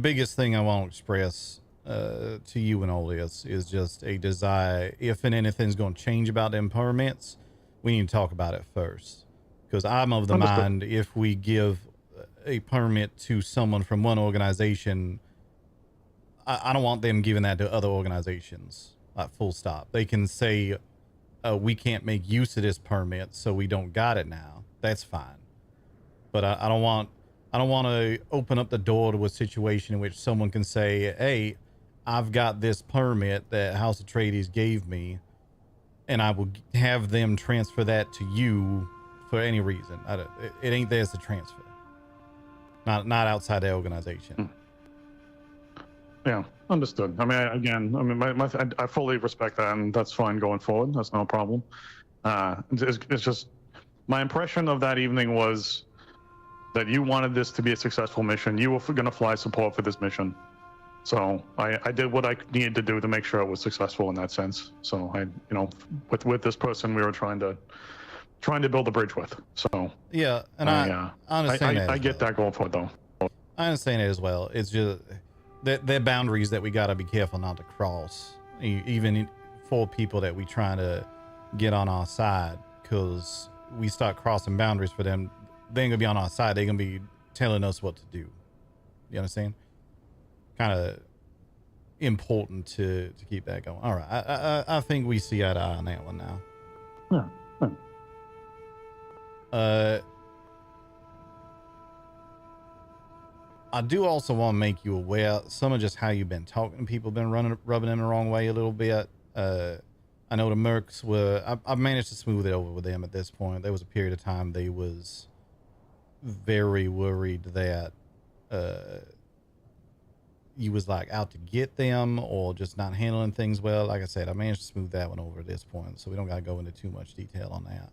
Biggest thing I want to express to you and all this is just a desire, if and anything's going to change about them permits, we need to talk about it first. Because I'm of the mind, if we give a permit to someone from one organization, I don't want them giving that to other organizations. Full stop. They can say, we can't make use of this permit, so we don't got it now. That's fine. But I don't want to open up the door to a situation in which someone can say, hey, I've got this permit that House Atreides gave me, and I will have them transfer that to you for any reason. It ain't theirs to transfer. Not outside the organization. Yeah, understood. I mean, I fully respect that, and that's fine going forward. That's no problem. It's just my impression of that evening was that you wanted this to be a successful mission. You were going to fly support for this mission. So I did what I needed to do to make sure it was successful in that sense. So with this person, we were trying to build a bridge with. So yeah, and I understand that. I get that going forward, though. I understand it as well. It's just they're boundaries that we got to be careful not to cross, even for people that we trying to get on our side, because we start crossing boundaries for them, they ain't gonna be on our side. They're gonna be telling us what to do. You understand? Kind of important to keep that going. All right, I think we see eye to eye on that one now. Yeah. I do also want to make you aware some of just how you've been talking to people, been rubbing them the wrong way a little bit. I know the Mercs were, I've managed to smooth it over with them at this point. There was a period of time they was very worried that you was like out to get them or just not handling things well. Like I said, I managed to smooth that one over at this point, so we don't got to go into too much detail on that.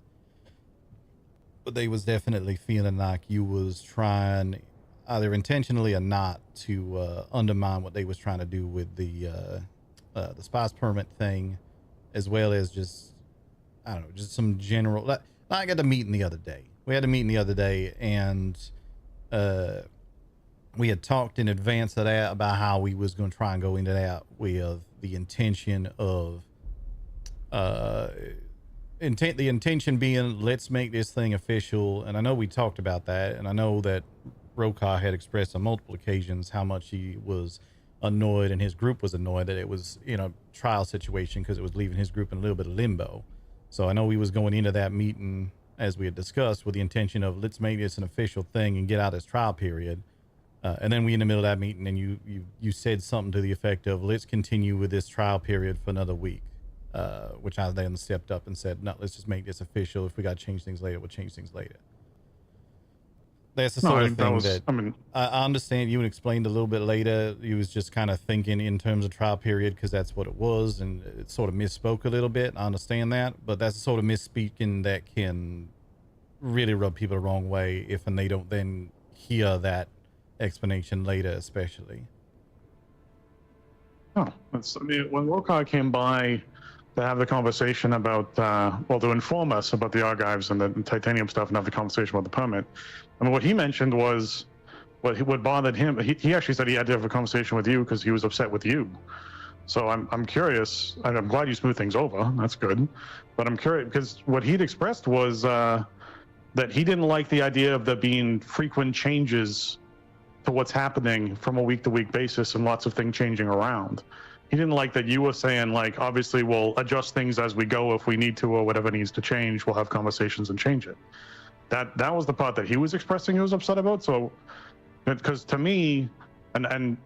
But they was definitely feeling like you was trying, either intentionally or not, to undermine what they was trying to do with the spice permit thing, as well as just, I don't know, just some general, I got a meeting the other day. We had a meeting the other day, and we had talked in advance of that about how we was going to try and go into that with the intention of, the intention being, let's make this thing official. And I know we talked about that, and I know that Rokar had expressed on multiple occasions how much he was annoyed, and his group was annoyed that it was in a trial situation because it was leaving his group in a little bit of limbo. So I know we was going into that meeting, as we had discussed, with the intention of, let's make this an official thing and get out this trial period. And then we in the middle of that meeting, and you said something to the effect of, let's continue with this trial period for another week, which I then stepped up and said, no, let's just make this official. If we got to change things later, we'll change things later. That's the sort of thing that I understand. You explained a little bit later. You was just kind of thinking in terms of trial period because that's what it was, and it sort of misspoke a little bit. I understand that, but that's the sort of misspeaking that can really rub people the wrong way if and they don't then hear that explanation later, especially. Oh, when Rokar came by to have the conversation about, to inform us about the archives and the titanium stuff and have the conversation about the permit. I mean, what he mentioned was what bothered him. He actually said he had to have a conversation with you because he was upset with you. So I'm curious, and I'm glad you smoothed things over. That's good. But I'm curious because what he'd expressed was that he didn't like the idea of there being frequent changes to what's happening from a week-to-week basis and lots of things changing around. He didn't like that you were saying, like, obviously we'll adjust things as we go if we need to, or whatever needs to change, we'll have conversations and change it. That was the part that he was expressing he was upset about. So, because to me, and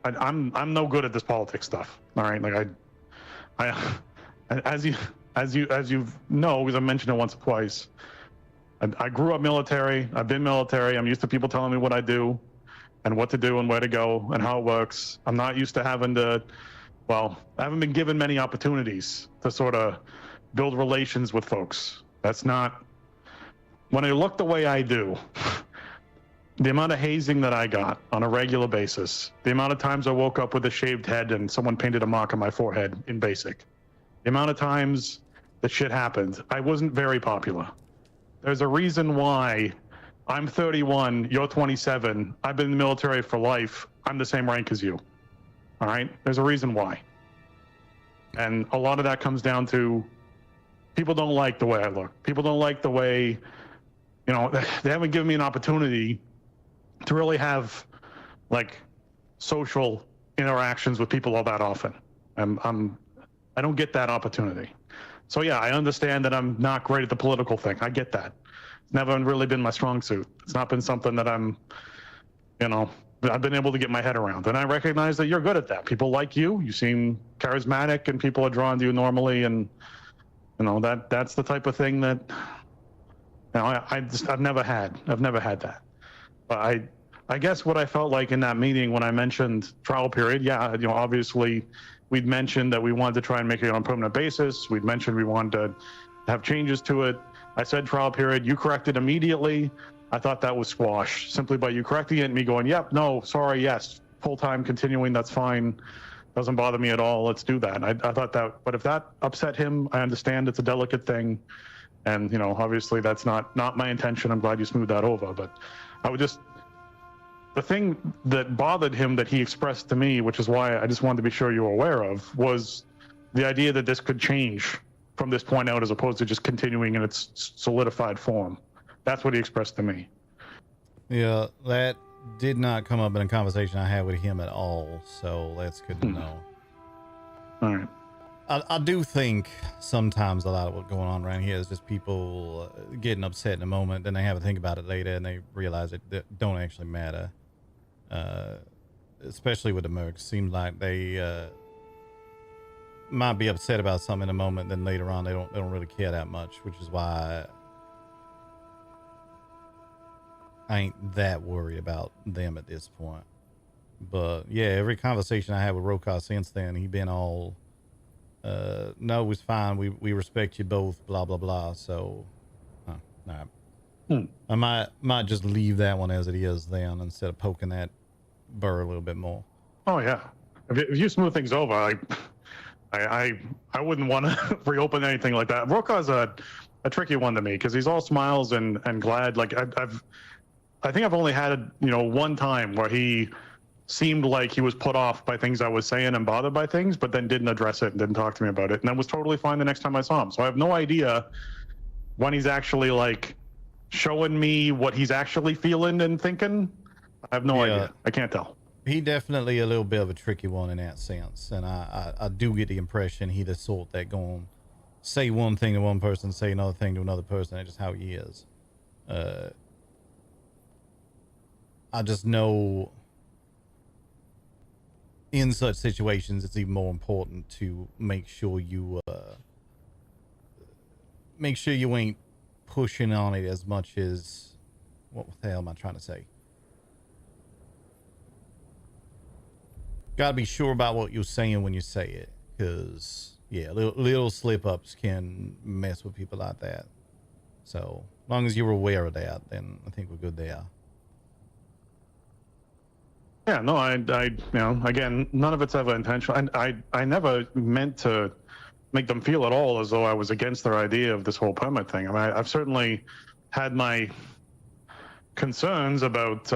I'm no good at this politics stuff. All right, like I as you know, because I mentioned it once or twice. I grew up military. I've been military. I'm used to people telling me what I do and what to do and where to go and how it works. I'm not used to having to, I haven't been given many opportunities to sort of build relations with folks. That's not, when I look the way I do, the amount of hazing that I got on a regular basis, the amount of times I woke up with a shaved head and someone painted a mark on my forehead in basic, the amount of times that shit happened, I wasn't very popular. There's a reason why I'm 31, you're 27, I've been in the military for life, I'm the same rank as you. All right? There's a reason why. And a lot of that comes down to people don't like the way I look. People don't like the way, you know, they haven't given me an opportunity to really have like social interactions with people all that often. I don't get that opportunity. So yeah, I understand that I'm not great at the political thing. I get that. It's never really been my strong suit. It's not been something that I've been able to get my head around. And I recognize that you're good at that. People like you. You seem charismatic, and people are drawn to you normally. And that's the type of thing that I've never had that. But I guess what I felt like in that meeting when I mentioned trial period, yeah, obviously we'd mentioned that we wanted to try and make it on a permanent basis. We'd mentioned we wanted to have changes to it. I said trial period. You corrected immediately. I thought that was squash simply by you correcting it and me going, yep, no, sorry, yes, full-time continuing, that's fine. Doesn't bother me at all. Let's do that. I thought that, but if that upset him, I understand it's a delicate thing. And, obviously that's not my intention. I'm glad you smoothed that over, but the thing that bothered him that he expressed to me, which is why I just wanted to be sure you were aware of, was the idea that this could change from this point out as opposed to just continuing in its solidified form. That's what he expressed to me. Yeah, that did not come up in a conversation I had with him at all, so that's good to know. All right. I do think sometimes a lot of what's going on around here is just people getting upset in a moment, then they have to think about it later, and they realize it don't actually matter. Especially with the mercs, seems like they might be upset about something in a moment, then later on they don't really care that much, which is why I ain't that worried about them at this point. But yeah, every conversation I had with Rokar since then, he been all, no, it's fine. We respect you both, blah, blah, blah. So, I might just leave that one as it is then instead of poking that burr a little bit more. Oh yeah. If you smooth things over, I wouldn't want to reopen anything like that. Rokar's a tricky one to me because he's all smiles and glad. Like I think I've only had one time where he seemed like he was put off by things I was saying and bothered by things, but then didn't address it and didn't talk to me about it, and then was totally fine the next time I saw him. So I have no idea when he's actually like showing me what he's actually feeling and thinking. I have no idea. I can't tell. He definitely a little bit of a tricky one in that sense, and I do get the impression he the sort that going say one thing to one person, say another thing to another person. That's just how he is. I just know in such situations it's even more important to make sure you ain't pushing on it as much as, what the hell am I trying to say? Gotta be sure about what you're saying when you say it, because yeah, little slip-ups can mess with people like that. So as long as you're aware of that, then I think we're good there. Yeah, no, I again, none of it's ever intentional, and I never meant to make them feel at all as though I was against their idea of this whole permit thing. I mean, I've certainly had my concerns about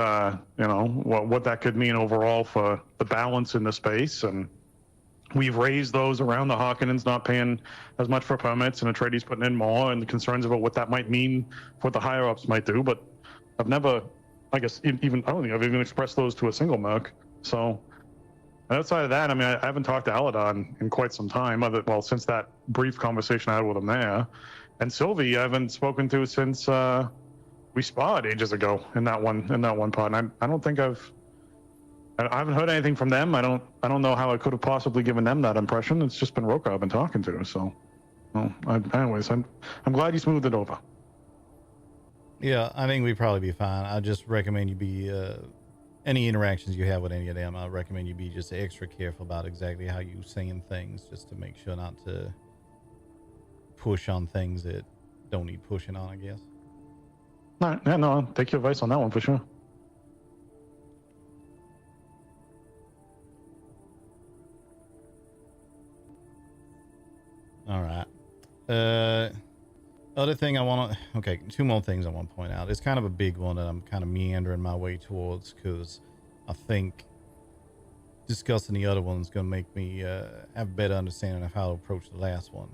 what that could mean overall for the balance in the space, and we've raised those around the Harkonnens not paying as much for permits and Atreides putting in more, and the concerns about what that might mean for what the higher ups might do. But I've never, I guess, I don't think I've even expressed those to a single merc. So outside of that, I mean, I haven't talked to Aladon in quite some time, since that brief conversation I had with him there. And Sylvie, I haven't spoken to since we sparred ages ago in that one part. And I don't think I haven't heard anything from them. I don't know how I could have possibly given them that impression. It's just been Rokar I've been talking to. So, anyways, I'm glad you smoothed it over. Yeah, I think we'd probably be fine. I just recommend you be, any interactions you have with any of them, I recommend you be just extra careful about exactly how you saying things, just to make sure not to push on things that don't need pushing on, I guess. No, yeah, no, I'll take your advice on that one for sure. All right. Other thing I want to, okay, two more things I want to point out. It's kind of a big one that I'm kind of meandering my way towards because I think discussing the other one's going to make me have a better understanding of how to approach the last one.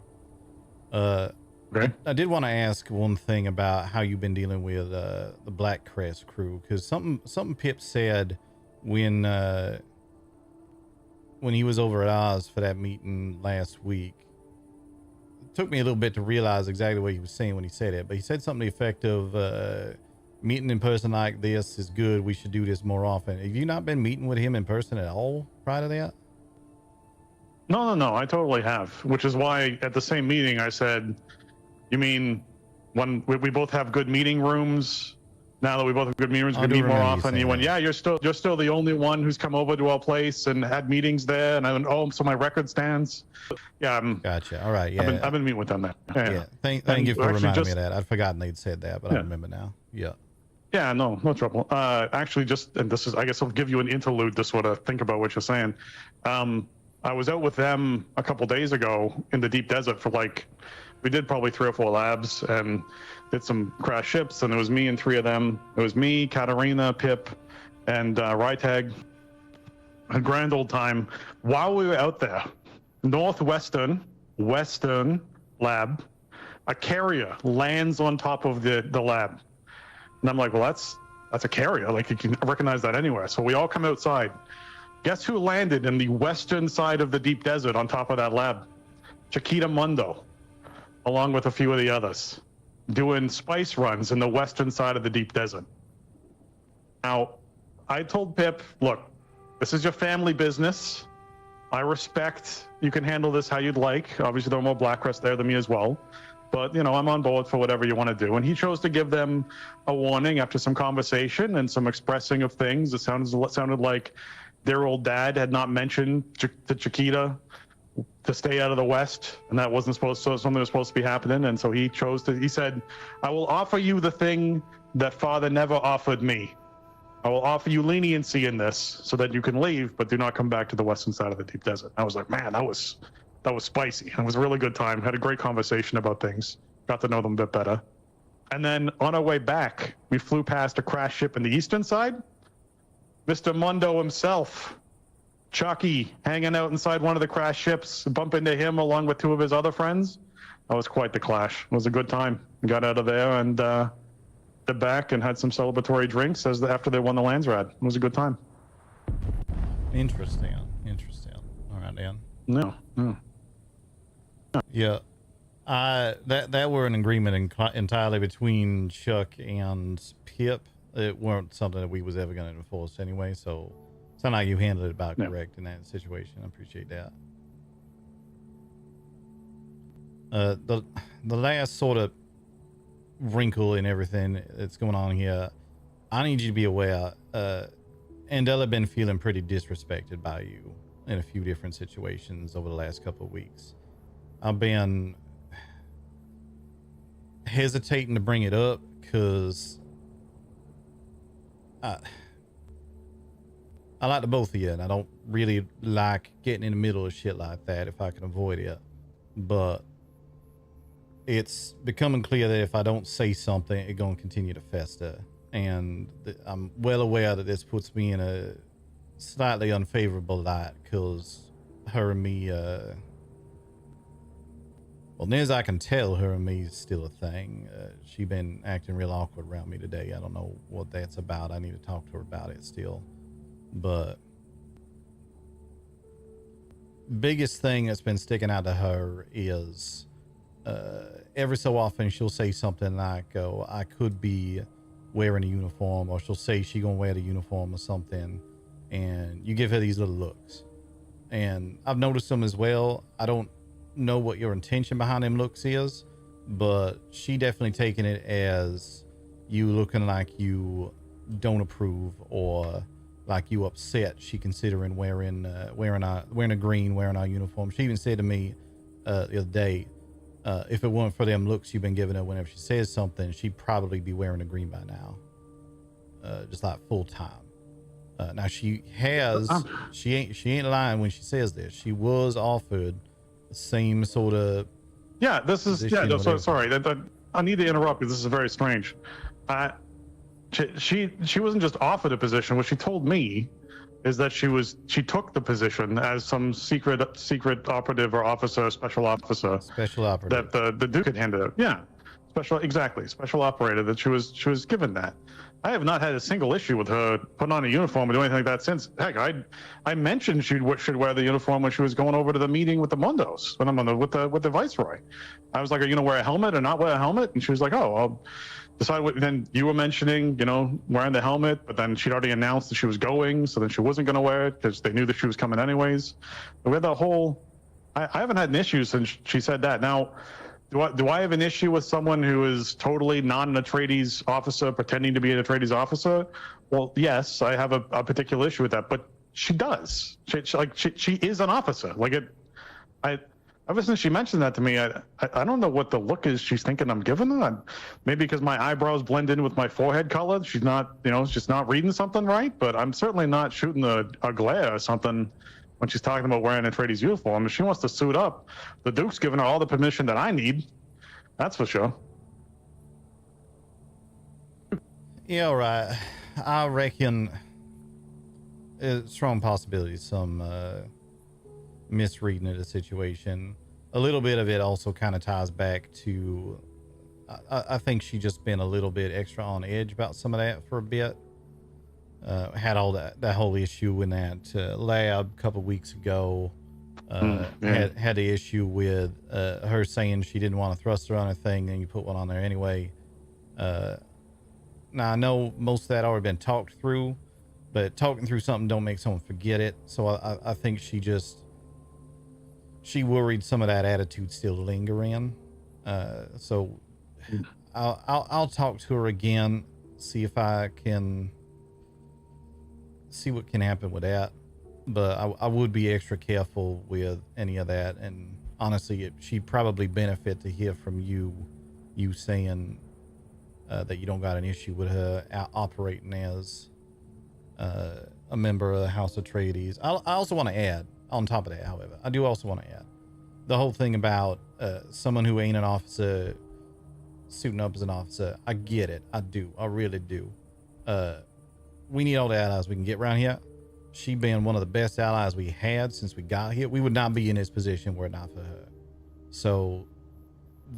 Okay. I did want to ask one thing about how you've been dealing with the Black Crest crew, because something Pip said when he was over at Oz for that meeting last week. Took me a little bit to realize exactly what he was saying when he said it, but he said something to the effect of meeting in person like this is good, we should do this more often. Have you not been meeting with him in person at all prior to that? No, I totally have, which is why at the same meeting I said, you mean when we both have good meeting rooms? Now that we both have good meeting rooms, we I can do meet more remember you often. saying You went, that. yeah, you're still the only one who's come over to our place and had meetings there. And I went, oh, so my record stands. Yeah, Gotcha. All right. Yeah. I've been meeting with them there. Yeah. Thank you for reminding me of that. I'd forgotten they'd said that, but I remember now. Yeah. Yeah, no trouble. Actually, and this is, I guess I'll give you an interlude to sort of think about what you're saying. I was out with them a couple days ago in the deep desert for we did probably 3 or 4 labs and did some crash ships, and it was me and 3 of them. It was me, Katarina, Pip, and Rytag. A grand old time. While we were out there, Western lab, a carrier lands on top of the lab. And I'm like, well, that's a carrier. Like, you can recognize that anywhere. So we all come outside. Guess who landed in the western side of the deep desert on top of that lab? Chiquita Mundo, along with a few of the others, doing spice runs in the western side of the deep desert. Now, I told Pip, look, this is your family business. I respect you can handle this how you'd like. Obviously, there are more Black Crest there than me as well. But, I'm on board for whatever you want to do. And he chose to give them a warning after some conversation and some expressing of things. It sounded like their old dad had not mentioned to Chiquita to stay out of the West, and that wasn't something that was supposed to be happening. And so he said, I will offer you the thing that father never offered me. I will offer you leniency in this so that you can leave, but do not come back to the western side of the deep desert. I was like, man, that was spicy. It was a really good time. Had a great conversation about things. Got to know them a bit better. And then on our way back, we flew past a crash ship in the eastern side. Mr. Mundo himself, Chucky, hanging out inside one of the crash ships, bump into him along with 2 of his other friends. That was quite the clash. It was a good time. We got out of there and got back and had some celebratory drinks after they won the Landsrad. It was a good time. Interesting. All right, Dan. No. Yeah. That were an agreement entirely between Chuck and Pip. It weren't something that we was ever going to enforce anyway, so somehow you handled it about correct in that situation. I appreciate that. The last sort of wrinkle in everything that's going on here, I need you to be aware, Andela been feeling pretty disrespected by you in a few different situations over the last couple of weeks. I've been hesitating to bring it up because I like the both of you, and I don't really like getting in the middle of shit like that if I can avoid it. But it's becoming clear that if I don't say something, it's going to continue to fester. And I'm well aware that this puts me in a slightly unfavorable light because her and me, well, near as I can tell, her and me is still a thing. She been acting real awkward around me today. I don't know what that's about. I need to talk to her about it still. But biggest thing that's been sticking out to her is every so often she'll say something like, oh, I could be wearing a uniform, or she'll say she gonna wear the uniform or something, and you give her these little looks. And I've noticed them as well. I don't know what your intention behind them looks is, but she definitely taking it as you looking like you don't approve or like you upset she considering wearing a green, wearing our uniform. She even said to me the other day, if it weren't for them looks you've been giving her whenever she says something, she'd probably be wearing a green by now, just like full time. Now she ain't lying when she says this. She was offered the same sort of sorry. I need to interrupt because this is very strange. She wasn't just offered a position. What she told me is that she took the position as some secret operative or officer, special operative. That the Duke had handed out. Yeah, special operator. That she was given that. I have not had a single issue with her putting on a uniform or doing anything like that since. Heck, I mentioned she should wear the uniform when she was going over to the meeting with the Mundos when I'm with the Viceroy. I was like, are you gonna wear a helmet or not wear a helmet? And she was like, oh, I'll decide what. Then you were mentioning, wearing the helmet, but then she'd already announced that she was going, so then she wasn't gonna wear it because they knew that she was coming anyways. But we had the whole. I haven't had an issue since she said that. Now. Do I have an issue with someone who is totally not an Atreides officer pretending to be an Atreides officer? Well, yes, I have a particular issue with that, but she does. She is an officer. Ever since she mentioned that to me, I don't know what the look is she's thinking I'm giving her. Maybe because my eyebrows blend in with my forehead color, she's not, just not reading something right. But I'm certainly not shooting a glare or something. When she's talking about wearing a Atreides uniform, if she wants to suit up, the Duke's giving her all the permission that I need. That's for sure. Yeah, right. I reckon it's strong possibility some misreading of the situation. A little bit of it also kind of ties back to I think she just been a little bit extra on edge about some of that for a bit. Had all that whole issue in that lab a couple weeks ago. Had the issue with her saying she didn't want a thruster on her thing, and you put one on there anyway. Now I know most of that already been talked through, but talking through something don't make someone forget it. So I think she worried some of that attitude still lingering. So I'll talk to her again, see if I can see what can happen with that. But I would be extra careful with any of that. And honestly, she'd probably benefit to hear from you saying that you don't got an issue with her operating as a member of the House Atreides. I also want to add, on top of that, however, I do also want to add the whole thing about someone who ain't an officer suiting up as an officer. I get it. I do. I really do. We need all the allies we can get around here. She being one of the best allies we had since we got here, we would not be in this position were it not for her. So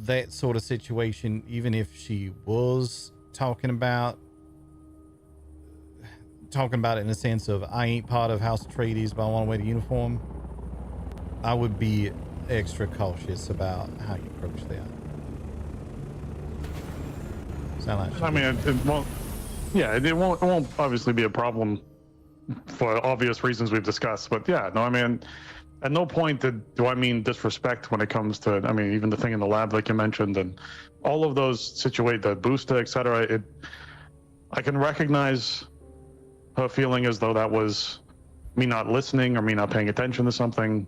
that sort of situation, even if she was talking about it in the sense of I ain't part of House Atreides, but I want to wear the uniform, I would be extra cautious about how you approach that. Sound like it won't obviously be a problem for obvious reasons we've discussed. But yeah, no, I mean, at no point do I mean disrespect when it comes to, I mean, even the thing in the lab like you mentioned and all of those the booster, etc. I can recognize her feeling as though that was me not listening or me not paying attention to something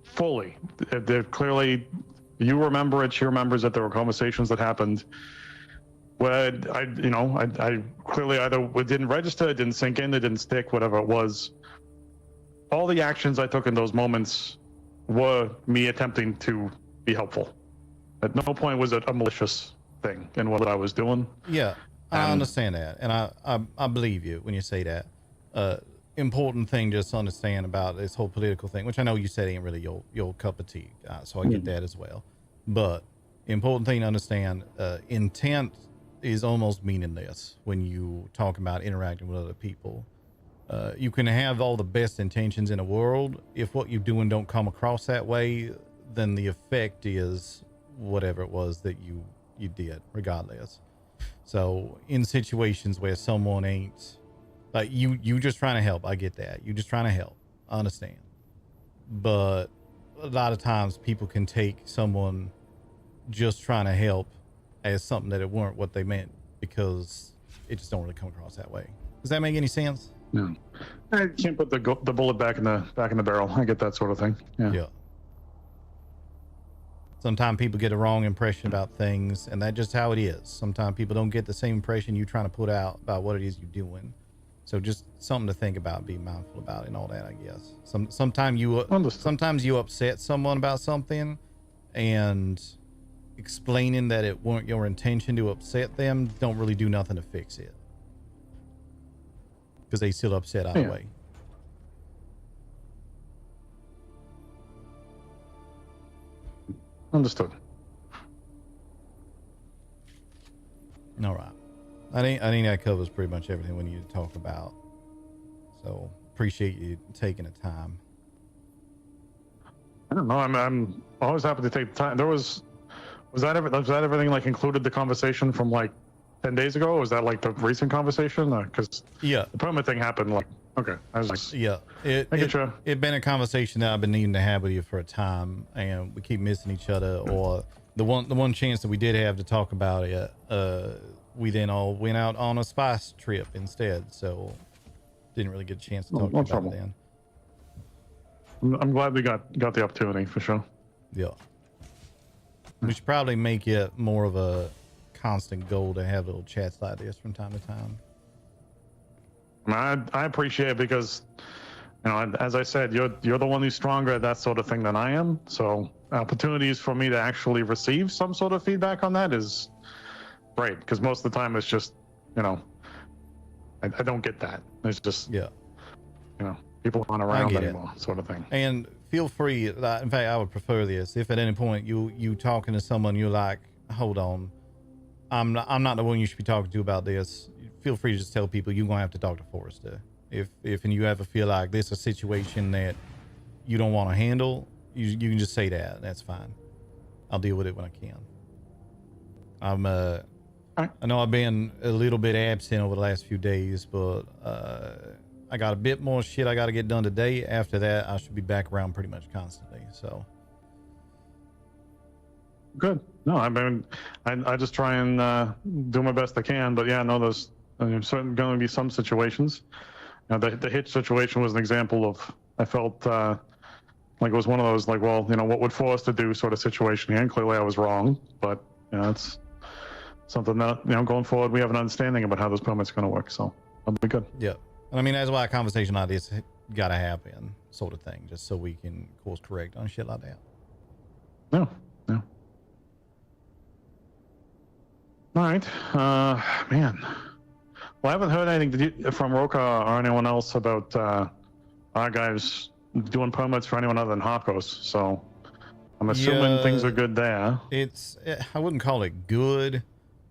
fully. They're clearly, you remember it, she remembers that there were conversations that happened where I clearly either didn't register, it didn't sink in, it didn't stick, whatever it was. All the actions I took in those moments were me attempting to be helpful. At no point was it a malicious thing in what I was doing. Yeah, I understand that, and I believe you when you say that. Important thing just to understand about this whole political thing, which I know you said ain't really your cup of tea, so I get that as well. But important thing to understand, intent is almost meaningless when you talk about interacting with other people. You can have all the best intentions in the world. If what you're doing don't come across that way, then the effect is whatever it was that you did, regardless. So in situations where someone ain't like you just trying to help, I get that. You just trying to help, I understand. But a lot of times people can take someone just trying to help as something that it weren't what they meant, because it just don't really come across that way. Does that make any sense? No, I can't put the bullet back in the barrel. I get that sort of thing. Yeah. Sometimes people get a wrong impression about things, and that's just how it is. Sometimes people don't get the same impression you're trying to put out about what it is you're doing. So just something to think about, be mindful about, and all that, I guess. Sometimes you upset someone about something, and explaining that it weren't your intention to upset them don't really do nothing to fix it, because they still upset either way. Understood. All right. I think that covers pretty much everything we need to talk about. So appreciate you taking the time. I don't know. I'm always happy to take the time. Was that everything like included the conversation from like 10 days ago? Or was that like the recent conversation? Because the permit thing happened like, okay. I was just It's been a conversation that I've been needing to have with you for a time, and we keep missing each other. Or the one chance that we did have to talk about it, we then all went out on a spice trip instead, so didn't really get a chance to talk about it then. I'm glad we got the opportunity for sure. Yeah. We should probably make it more of a constant goal to have little chats like this from time to time. I appreciate it because, you know, as I said, you're the one who's stronger at that sort of thing than I am. So opportunities for me to actually receive some sort of feedback on that is great, because most of the time it's just, you know, I don't get that. It's just, you know, people aren't around anymore, sort of thing. And feel free. In fact, I would prefer this. If at any point you talking to someone, you're like, hold on, I'm not the one you should be talking to about this. Feel free to just tell people you're gonna have to talk to Forrester. If and you ever feel like this is a situation that you don't want to handle, you can just say that. That's fine. I'll deal with it when I can. I know I've been a little bit absent over the last few days, but I got a bit more shit I got to get done today. After that, I should be back around pretty much constantly. So good. No, I mean, I just try and do my best I can. But yeah, no, there's certainly going to be some situations. You know, the hitch situation was an example of, I felt like it was one of those like, well, you know, what would Forrester do sort of situation here? And clearly I was wrong, but you know, it's something that, you know, going forward, we have an understanding about how those permits are going to work. So that'll be good. Yeah. I mean, that's why a conversation like this got to happen, sort of thing, just so we can course correct on shit like that. No. All right, man. Well, I haven't heard anything from Roka or anyone else about our guys doing permits for anyone other than Harkos. So I'm assuming things are good there. I wouldn't call it good.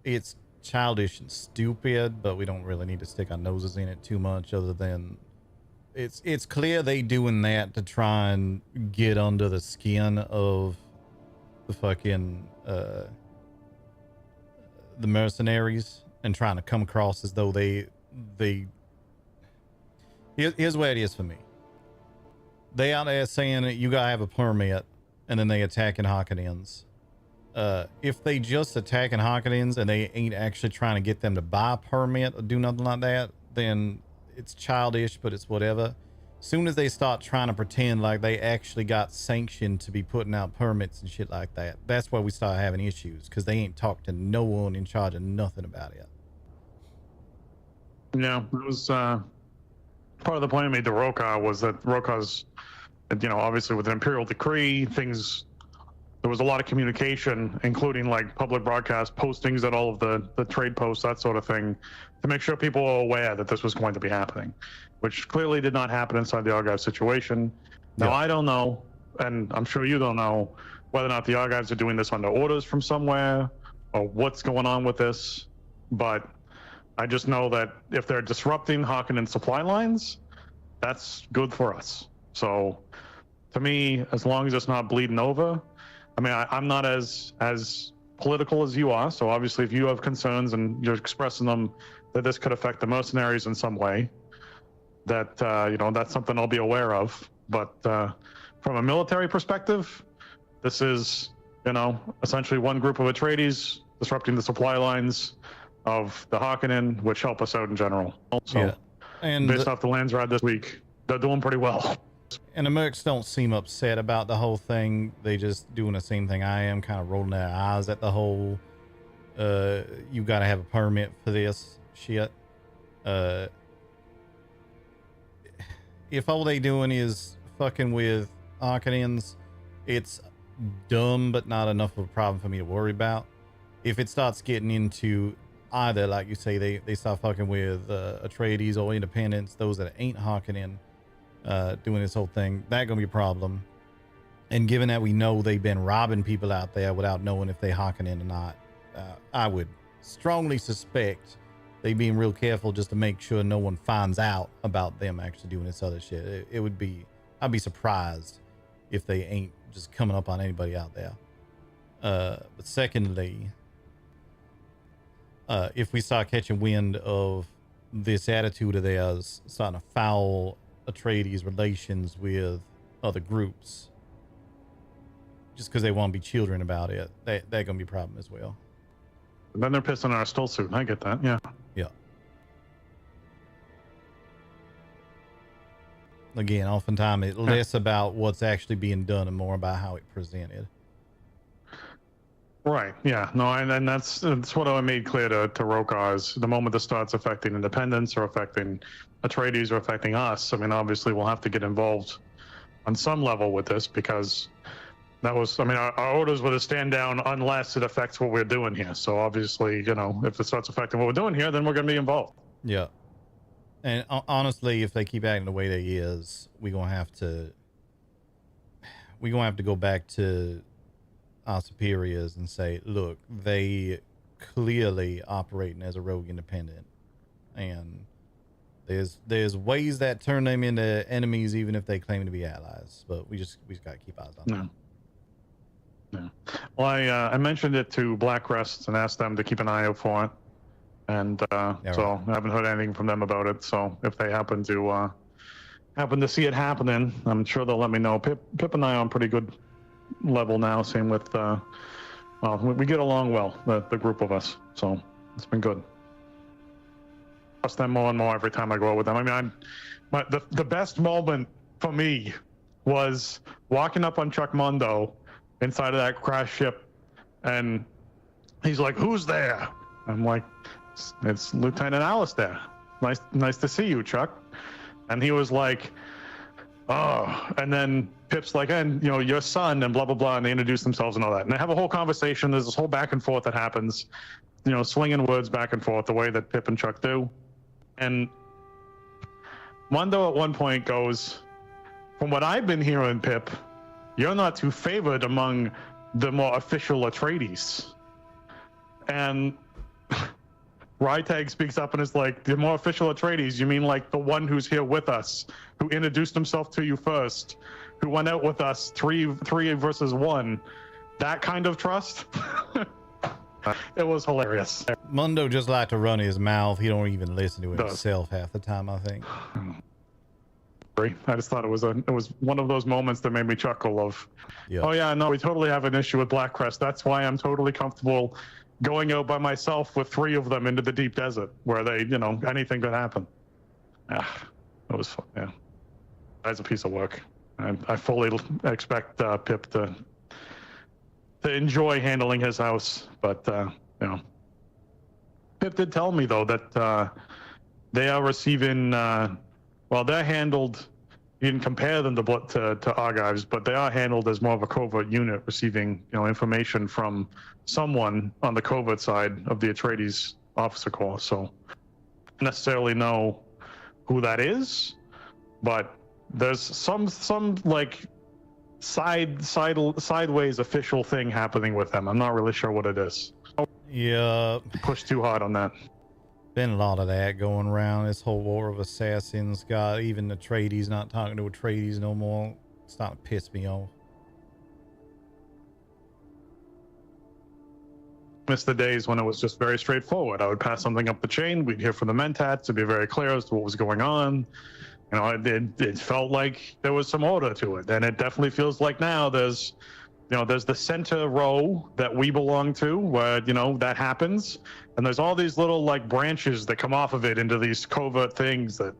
It's childish and stupid, but we don't really need to stick our noses in it too much, other than it's clear they doing that to try and get under the skin of the fucking the mercenaries, and trying to come across as though they here's what it is for me. They out there saying that you gotta have a permit, and then they attacking Harkonnens. If they just attacking Harkonnens and they ain't actually trying to get them to buy a permit or do nothing like that, then it's childish, but it's whatever. Soon as they start trying to pretend like they actually got sanctioned to be putting out permits and shit like that, that's where we start having issues, because they ain't talked to no one in charge of nothing about it. Yeah, it was part of the point I made to Roka was that Roka's, you know, obviously with an Imperial decree, there was a lot of communication, including like public broadcast postings at all of the trade posts, that sort of thing, to make sure people were aware that this was going to be happening, which clearly did not happen inside the Argive situation. Now, I don't know, and I'm sure you don't know, whether or not the Argives are doing this under orders from somewhere or what's going on with this, but I just know that if they're disrupting Harkonnen supply lines, that's good for us. So to me, as long as it's not bleeding over, I mean, I'm not as political as you are, so obviously if you have concerns and you're expressing them that this could affect the mercenaries in some way, that, you know, that's something I'll be aware of. But from a military perspective, this is, you know, essentially one group of Atreides disrupting the supply lines of the Harkonnen, which help us out in general. So, and based off the lands ride this week, they're doing pretty well. And the mercs don't seem upset about the whole thing. They just doing the same thing I am, kind of rolling their eyes at the whole, you got to have a permit for this shit. If all they doing is fucking with Arcanins, it's dumb, but not enough of a problem for me to worry about. If it starts getting into either, like you say, they start fucking with Atreides or Independents, those that ain't Harkonnen, doing this whole thing, that gonna be a problem. And given that we know they've been robbing people out there without knowing if they Harkonnen or not, I would strongly suspect they being real careful just to make sure no one finds out about them actually doing this other shit. It would be, I'd be surprised if they ain't just coming up on anybody out there. But secondly, if we start catching wind of this attitude of theirs starting to foul Atreides' relations with other groups, just because they want to be children about it, they're gonna be a problem as well. And then they're pissing on our still suit. I get that. Yeah. Yeah. Again, oftentimes it's less about what's actually being done and more about how it presented. Right. Yeah. No. And that's what I made clear to Rokar is the moment this starts affecting independents or affecting Atreides or affecting us. I mean, obviously we'll have to get involved on some level with this because that was, I mean, our orders were to stand down unless it affects what we're doing here. So obviously, you know, if it starts affecting what we're doing here, then we're going to be involved. Yeah. And honestly, if they keep acting the way they is, we're going to have to go back to our superiors and say, look, they clearly operating as a rogue independent. And there's ways that turn them into enemies, even if they claim to be allies. But we just got to keep eyes on them. Yeah. Well, I mentioned it to Blackrest and asked them to keep an eye out for it, and so I haven't heard anything from them about it. So if they happen to see it happening, I'm sure they'll let me know. Pip and I are on pretty good level now. Same with well, we get along well, the group of us. So it's been good. Trust them more and more every time I go out with them. I mean, the best moment for me was walking up on Chuck Mondo inside of that crash ship, and he's like, "Who's there?" I'm like, "It's Lieutenant Alistair. Nice to see you, Chuck." And he was like, "Oh," and then Pip's like, "And you know, your son," and blah blah blah, and they introduce themselves and all that, and they have a whole conversation. There's this whole back and forth that happens, you know, slinging words back and forth the way that Pip and Chuck do. And Mondo at one point goes, "From what I've been hearing, Pip, you're not too favored among the more official Atreides." And Rytag speaks up and is like, "The more official Atreides, you mean like the one who's here with us, who introduced himself to you first, who went out with us three versus one, that kind of trust?" It was hilarious. Mundo just like to run his mouth. He don't even listen to himself half the time, I think. I just thought it was one of those moments that made me chuckle of, Yep. Oh yeah, no, we totally have an issue with Blackcrest. That's why I'm totally comfortable going out by myself with 3 of them into the deep desert where they, you know, anything could happen. It was fun. Yeah, that's a piece of work. I fully expect Pip to enjoy handling his house, but you know, Pip did tell me though that they are receiving. Well, they're handled. You can compare them to archives, but they are handled as more of a covert unit, receiving, you know, information from someone on the covert side of the Atreides officer corps. So, don't necessarily know who that is, but there's some like sideways official thing happening with them. I'm not really sure what it is. Yeah, Push too hard on that. Been a lot of that going around. This whole war of assassins got even Atreides not talking to Atreides no more. It's starting to piss me off. Miss the days when it was just very straightforward. I would pass something up the chain. We'd hear from the Mentats to be very clear as to what was going on. You know, it felt like there was some order to it, and it definitely feels like now there's the center row that we belong to, where, you know, that happens, and there's all these little like branches that come off of it into these covert things that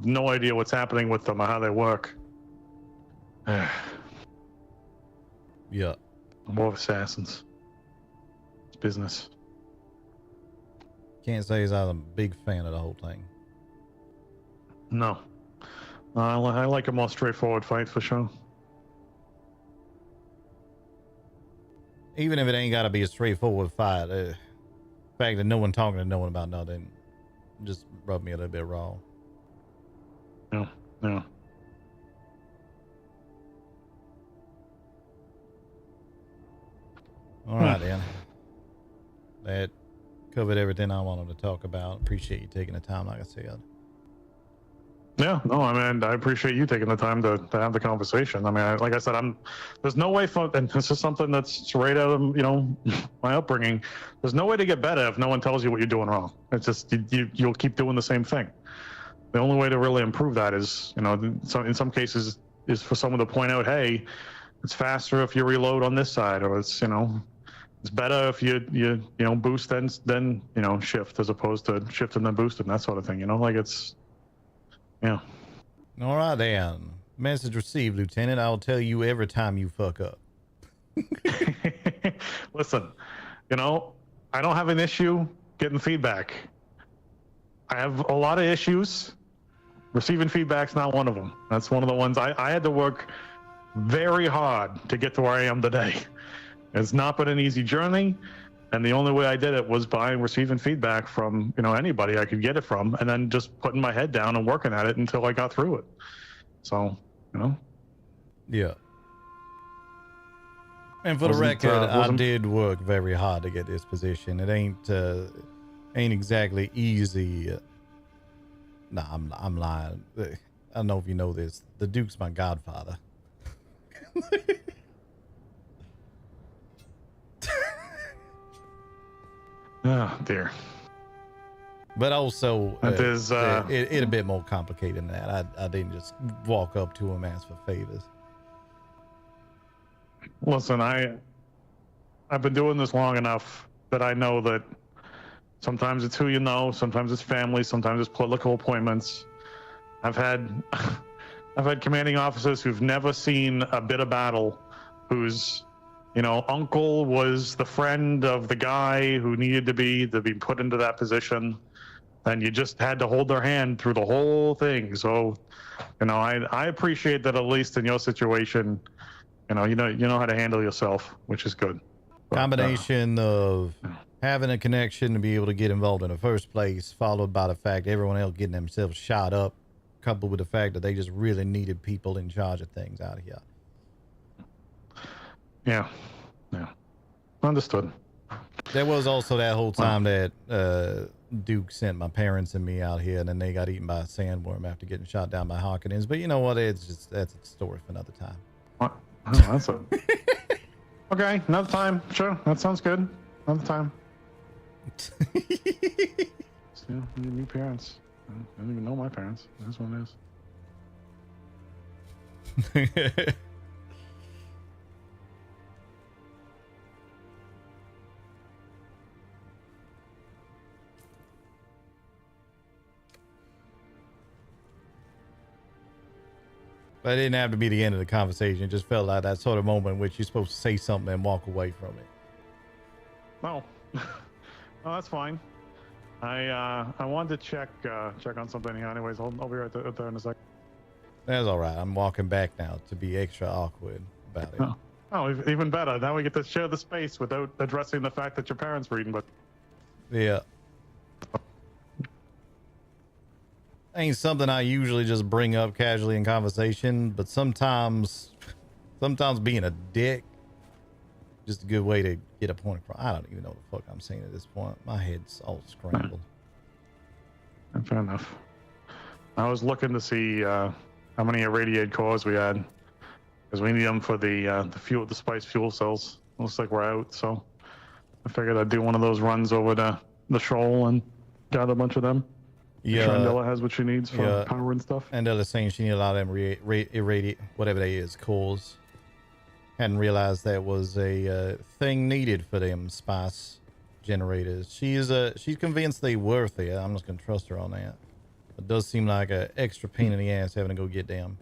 no idea what's happening with them or how they work. Yeah. War of Assassins. It's business. Can't say as I'm a big fan of the whole thing. No. I like a more straightforward fight for sure. Even if it ain't got to be a straightforward fight, the fact that no one talking to no one about nothing just rubbed me a little bit raw. Yeah, yeah. All right, then. That covered everything I wanted to talk about. Appreciate you taking the time, like I said. Yeah, no, I mean, I appreciate you taking the time to have the conversation. I mean, like I said, there's no way and this is something that's straight out of, my upbringing. There's no way to get better if no one tells you what you're doing wrong. It's just, you'll keep doing the same thing. The only way to really improve that is, in some cases is for someone to point out, hey, it's faster if you reload on this side, or it's, it's better if you boost then shift as opposed to shift and then boost and that sort of thing, like it's, yeah. All right, then. Message received, Lieutenant. I'll tell you every time you fuck up. Listen, I don't have an issue getting feedback. I have a lot of issues. Receiving feedback's not one of them. That's one of the ones I had to work very hard to get to where I am today. It's not been an easy journey. And the only way I did it was by receiving feedback from, anybody I could get it from, and then just putting my head down and working at it until I got through it. So, Yeah. And for the record, I did work very hard to get this position. It ain't exactly easy. Nah, I'm lying. I don't know if you know this. The Duke's my godfather. Oh dear. But also, it's a bit more complicated than that. I didn't just walk up to him and ask for favors. Listen, I've been doing this long enough that I know that sometimes it's who you know, sometimes it's family, sometimes it's political appointments. I've had commanding officers who've never seen a bit of battle, whose uncle was the friend of the guy who needed to be put into that position, and you just had to hold their hand through the whole thing. So, I appreciate that, at least in your situation, you know how to handle yourself, which is good. But, combination of having a connection to be able to get involved in the first place, followed by the fact everyone else getting themselves shot up, coupled with the fact that they just really needed people in charge of things out here. Yeah. Understood. There was also that whole time that Duke sent my parents and me out here, and then they got eaten by a sandworm after getting shot down by Hawkins. But you know what? That's a story for another time. What? Oh, that's okay. Another time. Sure. That sounds good. Another time. Still, new parents. I don't even know my parents. That's what it is. But it didn't have to be the end of the conversation. It just felt like that sort of moment in which you're supposed to say something and walk away from it. No, that's fine. I wanted to check on something here. Anyways, I'll be right there in a second. That's all right. I'm walking back now to be extra awkward about it. Oh, even better. Now we get to share the space without addressing the fact that your parents reading. But yeah. Ain't something I usually just bring up casually in conversation, but sometimes being a dick, just a good way to get a point across. I don't even know what the fuck I'm saying at this point. My head's all scrambled. Fair enough. I was looking to see how many irradiated cores we had, because we need them for the spice fuel cells. Looks like we're out, so I figured I'd do one of those runs over to the shoal and gather a bunch of them. Yeah, sure Andela has what she needs for power and stuff. Andela's saying she needs a lot of them irradiate whatever they is cores. Hadn't realized that was a thing needed for them spice generators. She's convinced they worth it. I'm just gonna trust her on that. It does seem like an extra pain in the ass having to go get them.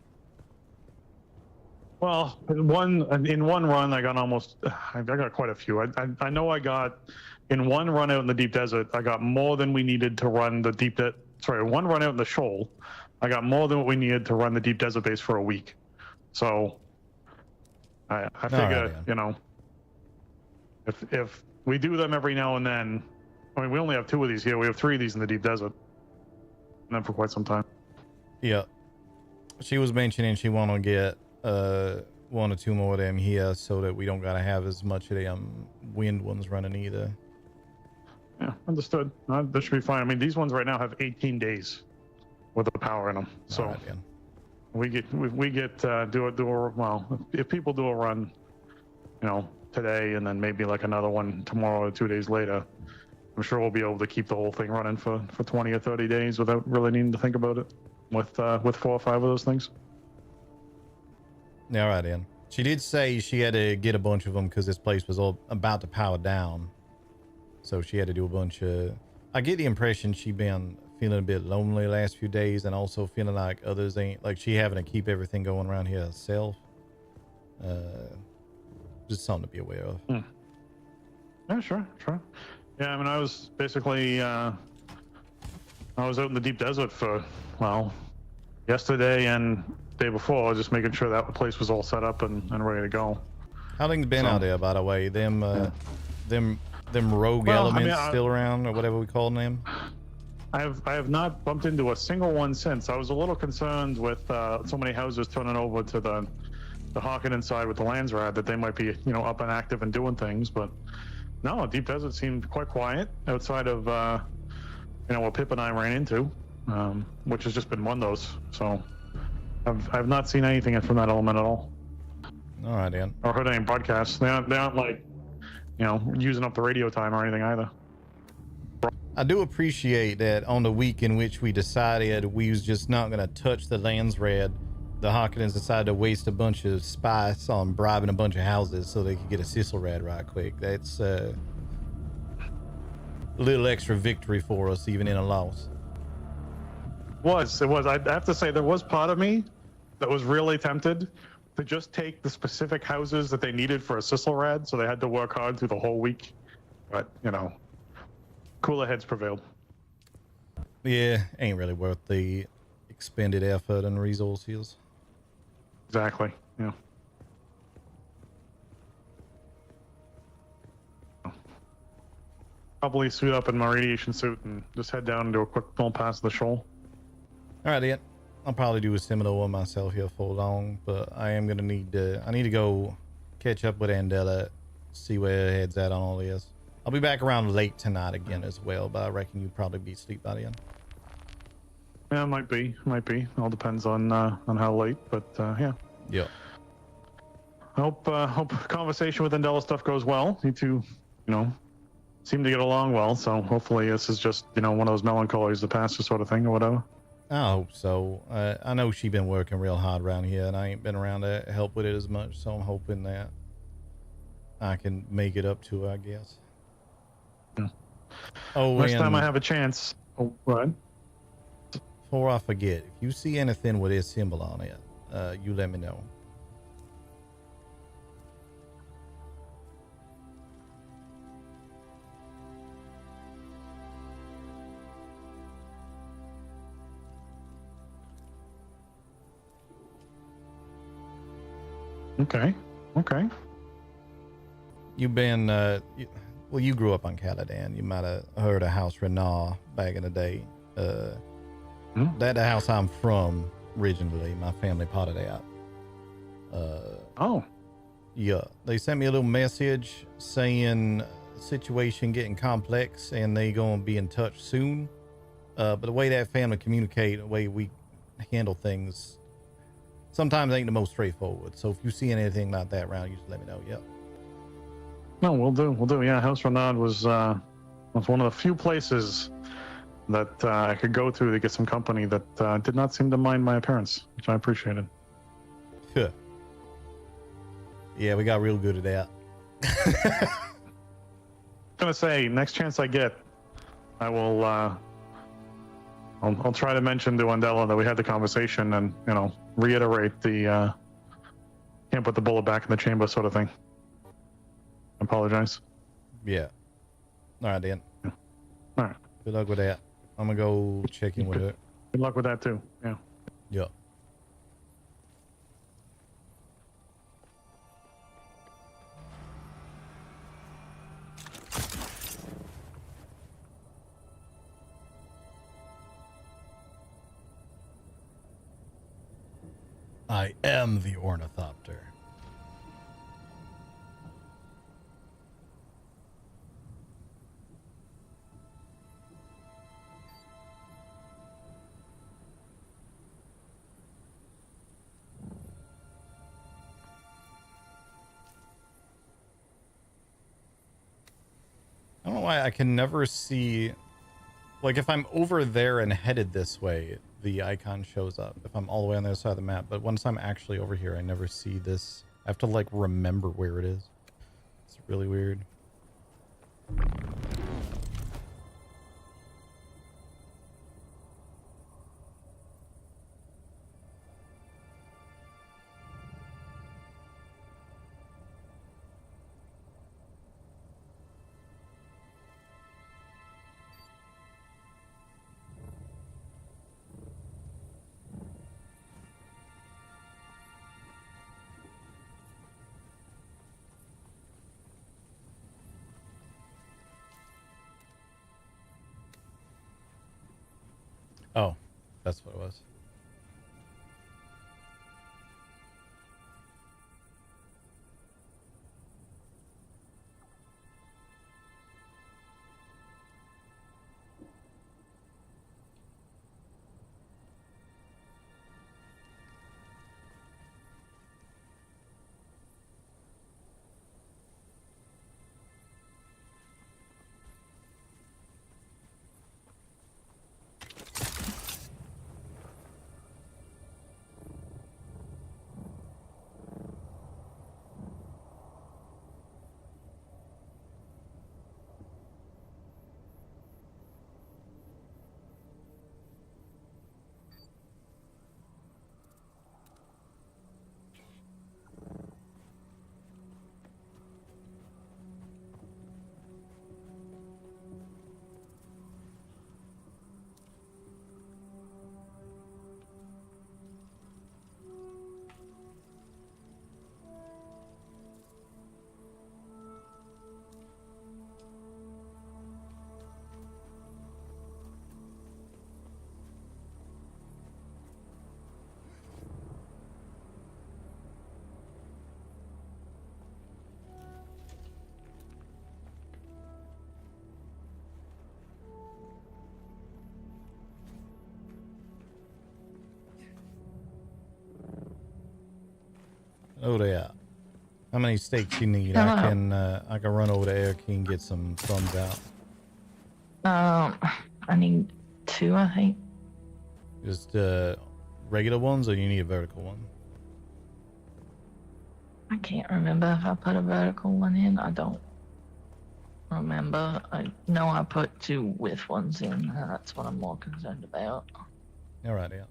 Well, in one run, I got almost. I got quite a few. I know I got in one run out in the deep desert. I got more than we needed to run the deep. Sorry, one run out in the shoal. I got more than what we needed to run the deep desert base for a week. So I figure, right, you know, if we do them every now and then, I mean, we only have 2 of these here. We have 3 of these in the deep desert, and then for quite some time. Yeah. She was mentioning she want to get 1 or 2 more of them here so that we don't gotta have as much of them wind ones running either. Yeah, understood. That should be fine. I mean, these ones right now have 18 days with the power in them. So All right, then. we get do a well, if people do a run, you know, today and then maybe like another one tomorrow or 2 days later, I'm sure we'll be able to keep the whole thing running for 20 or 30 days without really needing to think about it with 4 or 5 of those things. Yeah, all right, then. She did say she had to get a bunch of them because this place was all about to power down. So she had to do a bunch of... I get the impression she been feeling a bit lonely the last few days and also feeling like others ain't... Like she having to keep everything going around here herself. Just something to be aware of. Yeah, sure. Yeah, I mean, I was basically... I was out in the deep desert for, well, yesterday and day before, just making sure that the place was all set up and ready to go. How things been out there, by the way? Them rogue elements still around, or whatever we call them? I have not bumped into a single one since. I was a little concerned with so many houses turning over to the Harkonnen side with the Landsrad that they might be, you know, up and active and doing things, but no, Deep Desert seemed quite quiet outside of you know, what Pip and I ran into, which has just been one of those. So I've not seen anything from that element at all. All right, Dan. Or heard any broadcasts. They aren't like, you know, using up the radio time or anything either. I do appreciate that on the week in which we decided we was just not going to touch the Landsrad, the Harkonnens decided to waste a bunch of spice on bribing a bunch of houses so they could get a Sisselrad right quick. That's a little extra victory for us, even in a loss. It was. I have to say, there was part of me that was really tempted to just take the specific houses that they needed for a Sisselrad, so they had to work hard through the whole week. But, you know, cooler heads prevailed. Yeah, ain't really worth the expended effort and resources. Exactly. Yeah. Probably suit up in my radiation suit and just head down and do a quick pull past the shoal. All right, Ian. I'll probably do a similar one myself here for long, but I am gonna need to. I need to go catch up with Andela, see where her head's at on all this. I'll be back around late tonight again as well, but I reckon you'll probably be asleep by then. Yeah, might be. All depends on how late, but yeah. Yeah. Hope conversation with Andela stuff goes well. You two, you know, seem to get along well, so hopefully this is just, you know, one of those melancholies that passes sort of thing or whatever. I hope so. I know she's been working real hard around here, and I ain't been around to help with it as much, so I'm hoping that I can make it up to her, I guess. Yeah. Oh, next time I have a chance. Oh, right. Before I forget, if you see anything with this symbol on it, you let me know. Okay. You've been, well, you grew up on Caladan. You might have heard of House Renaud back in the day. That the house I'm from originally. My family potted out. Oh. Yeah. They sent me a little message saying situation getting complex and they gonna be in touch soon. But the way that family communicate, the way we handle things, sometimes ain't the most straightforward. So if you see anything like that around, you just let me know. Yep. No, we'll do. Yeah, House Renaud was one of the few places that I could go to get some company that did not seem to mind my appearance, which I appreciated. Huh. Yeah, we got real good at that. I'm gonna say, next chance I get, I will. I'll try to mention to Andela that we had the conversation and, you know, reiterate the can't put the bullet back in the chamber, sort of thing. I apologize. Yeah. All right, Dan. Yeah. All right. Good luck with that. I'm gonna go check in with it. Good luck with that too. Yeah. Yeah. I am the ornithopter. I don't know why I can never see, like if I'm over there and headed this way, the icon shows up if I'm all the way on the other side of the map. But once I'm actually over here, I never see this. I have to like remember where it is. It's really weird. Oh, that's what it was. Oh yeah. How many steaks you need? Hello. I can run over to Eric and get some thumbs out. I need 2, I think. Just regular ones, or you need a vertical one? I can't remember if I put a vertical one in. I don't remember. I know I put 2 with ones in. That's what I'm more concerned about. All right, yeah.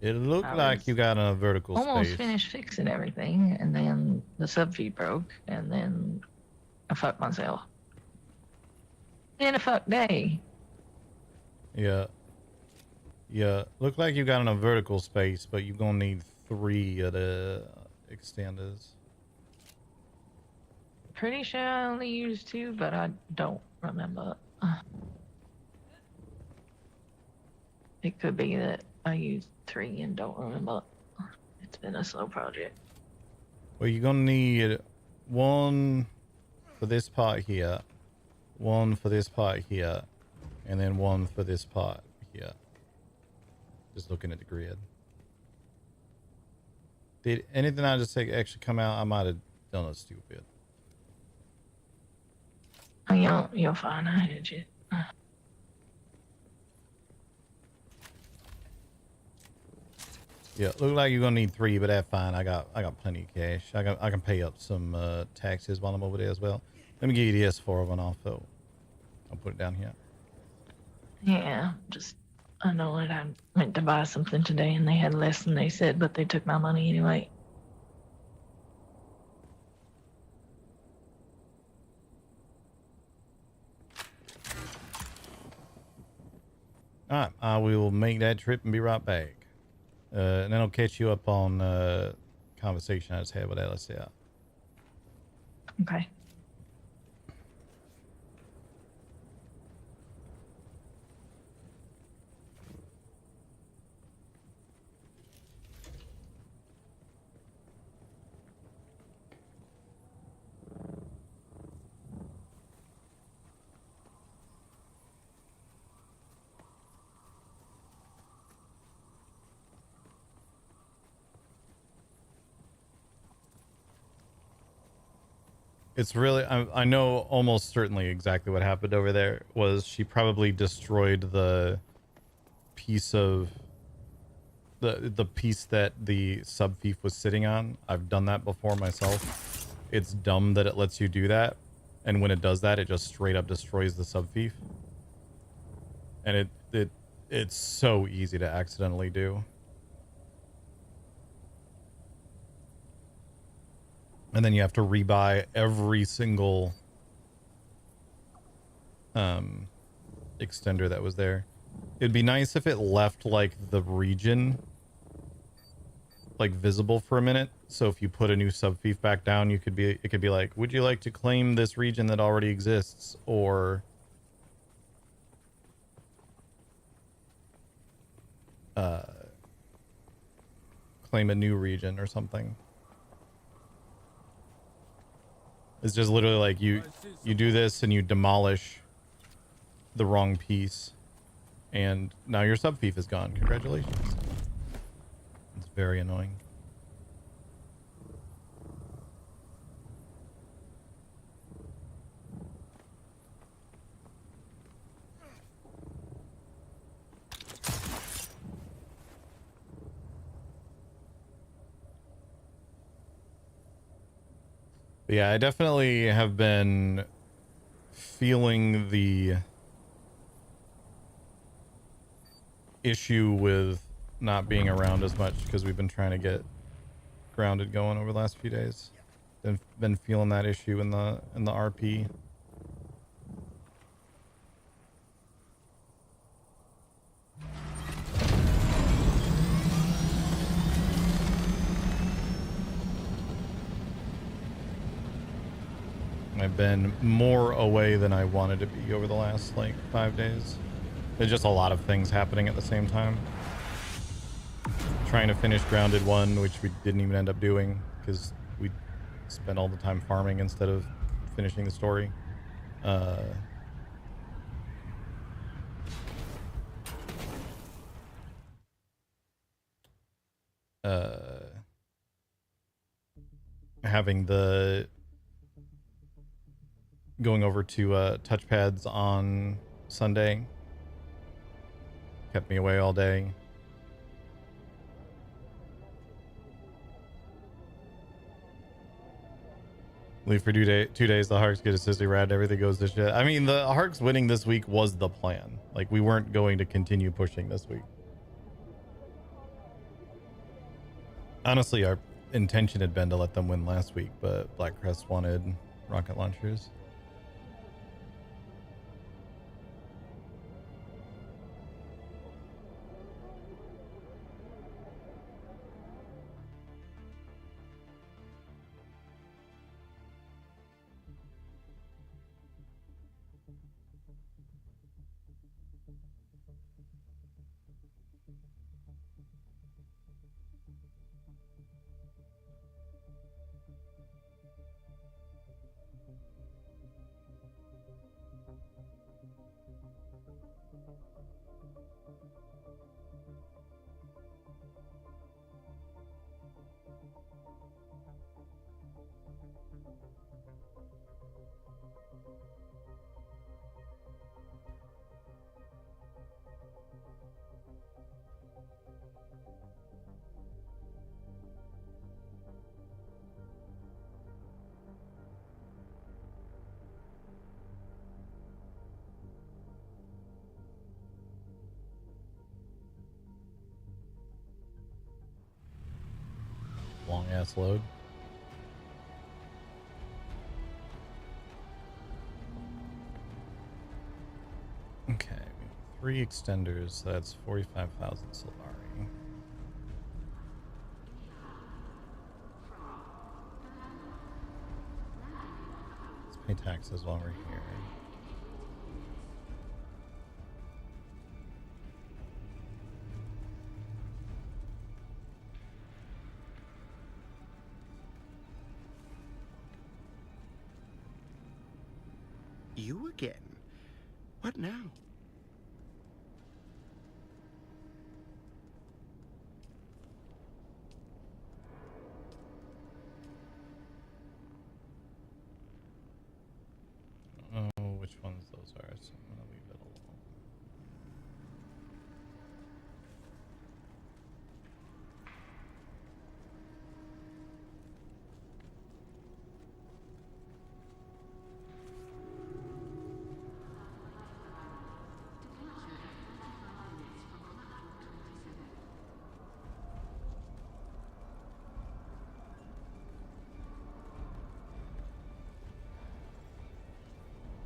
It looked I like was you got a vertical almost space. finished fixing everything, and then the sub-feed broke, and then I fucked myself. In a fuck day. Yeah. Yeah. Looked like you got in a vertical space, but you're gonna need 3 of the extenders. Pretty sure I only used 2, but I don't remember. It could be that I used 3 and don't remember. It's been a slow project. Well, you're gonna need 1 for this part here, 1 for this part here, and then 1 for this part here. Just looking at the grid. Did anything I just say actually come out? I might have done it stupid. Oh, you're fine. I heard you. Yeah, look like you're gonna need 3, but that's fine. I got plenty of cash. I can pay up some taxes while I'm over there as well. Let me give you the S4 one off though. I'll put it down here. Yeah, just I know that I meant to buy something today and they had less than they said, but they took my money anyway. All right, I will make that trip and be right back. And then I'll catch you up on conversation I just had with Alicia. Okay. It's really, I know almost certainly exactly what happened over there was she probably destroyed the piece of the piece that the sub thief was sitting on. I've done that before myself. It's dumb that it lets you do that, and when it does that, it just straight up destroys the sub thief. And it's so easy to accidentally do. And then you have to rebuy every single extender that was there. It'd be nice if it left like the region like visible for a minute. So if you put a new sub thief back down, it could be like, would you like to claim this region that already exists, or claim a new region or something. It's just literally like you do this and you demolish the wrong piece, and now your sub thief is gone. Congratulations. It's very annoying. But yeah, I definitely have been feeling the issue with not being around as much because we've been trying to get grounded going over the last few days. Been feeling that issue in the RP. I've been more away than I wanted to be over the last like 5 days. There's just a lot of things happening at the same time. Trying to finish Grounded 1, which we didn't even end up doing because we spent all the time farming instead of finishing the story. Having the going over to touchpads on Sunday kept me away all day. Leave for 2 days. The Harks get a sissy rad. Everything goes to shit. I mean, the Harks winning this week was the plan. Like, we weren't going to continue pushing this week. Honestly, our intention had been to let them win last week, but Blackcrest wanted rocket launchers. Long ass load. Okay, 3 3 extenders. That's 45,000 Solari. Let's pay taxes while we're here. You again? What now? Oh, which ones those are, so I'm gonna leave it alone.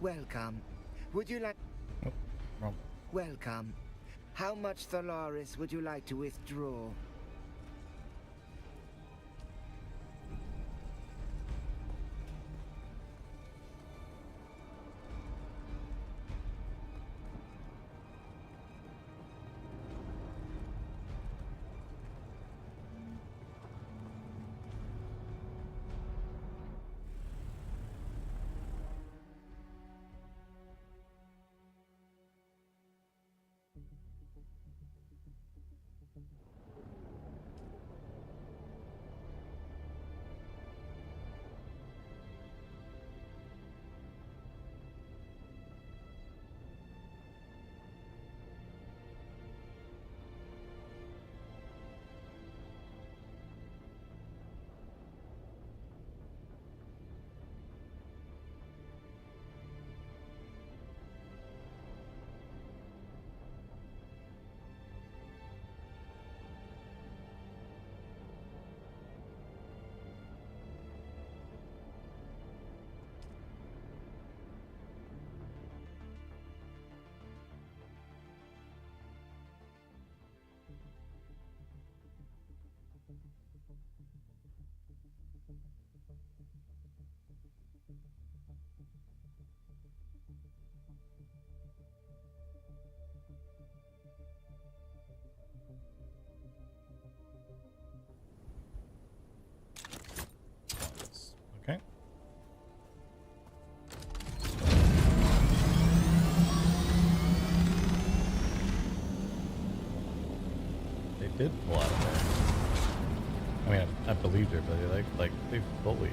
Welcome. Would you like... Oh, wrong. Welcome. How much Thalaris would you like to withdraw? Okay. They did pull out of there. I mean, I believed her, but they fully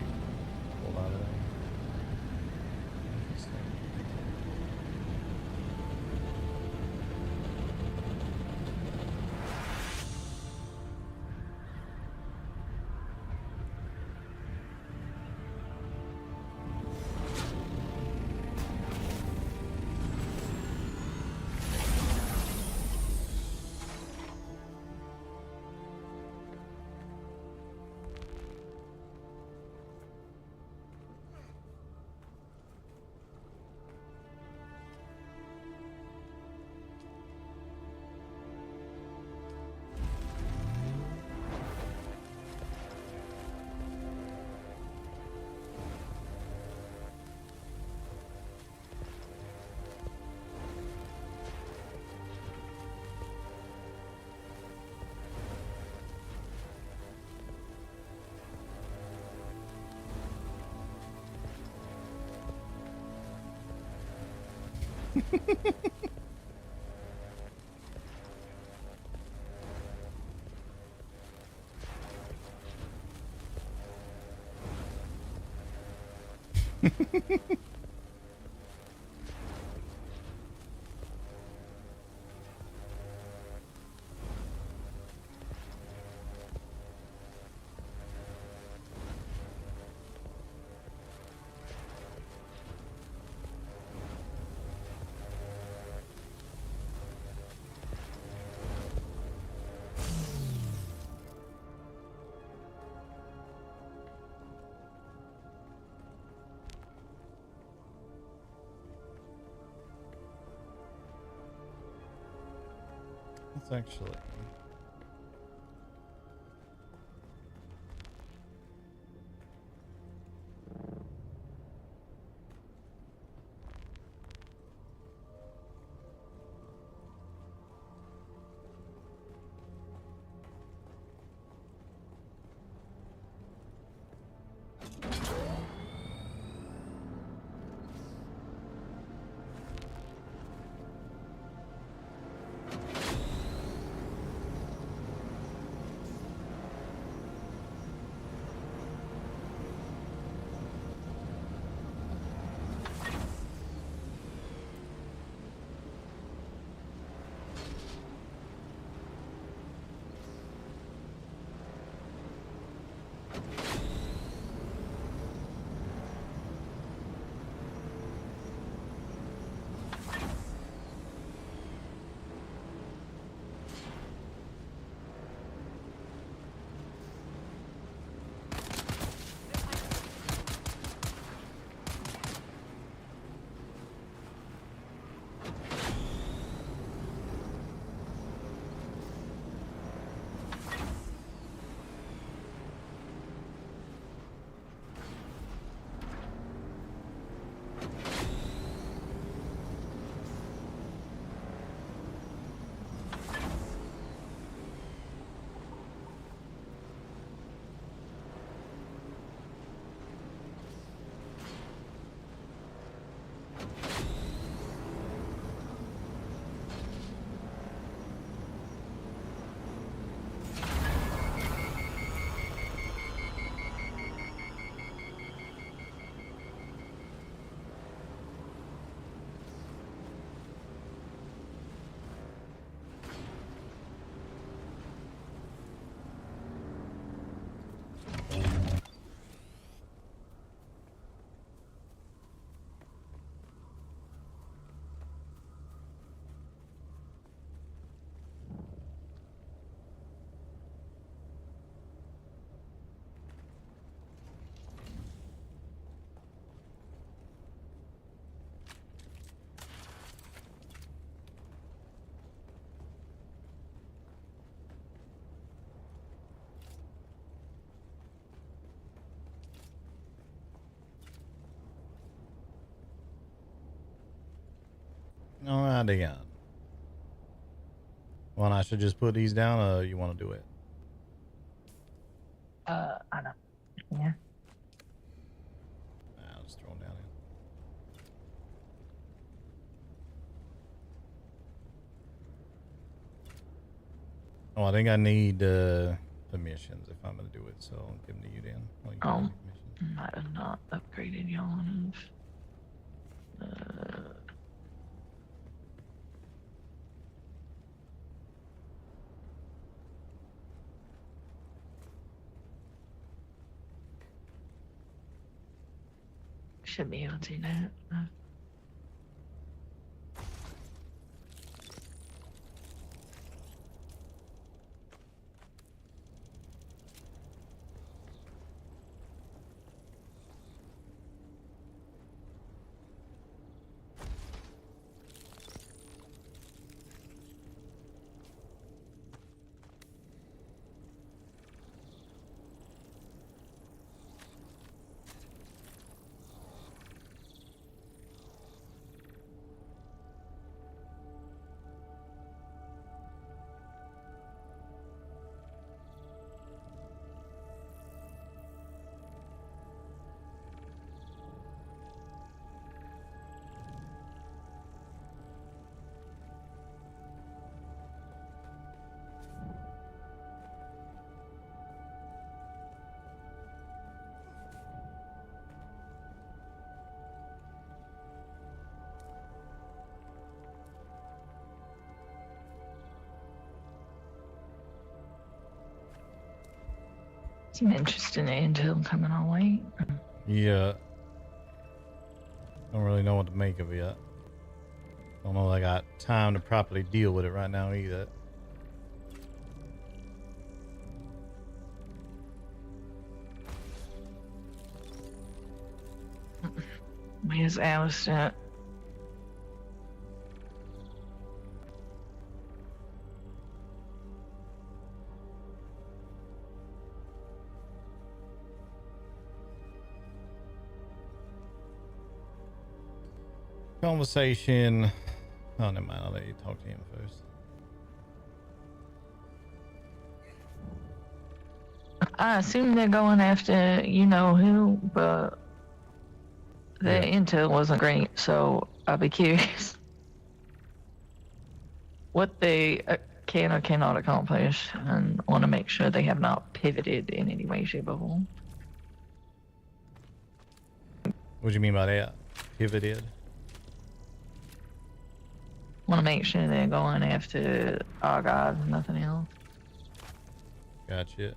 pulled out of there. Interesting. Let's actually. Alright again. Well, I should just put these down, or you want to do it? I don't. Yeah. I'll just throw them down here. Oh, I think I need permissions if I'm going to do it, so I'll give them to you then. I'll give you permissions. Might have not upgraded y'all enough. Should be able to do that. Some interesting intel coming our way. Yeah. Don't really know what to make of it yet. Don't know if I got time to properly deal with it right now either. Where's Alistair? Conversation. Oh, never mind. I'll let you talk to him first. I assume they're going after you know who, but their intel wasn't great, so I'll be curious what they can or cannot accomplish, and want to make sure they have not pivoted in any way, shape, or form. What do you mean by that? Pivoted? Want to make sure they're going after our God, nothing else. Gotcha.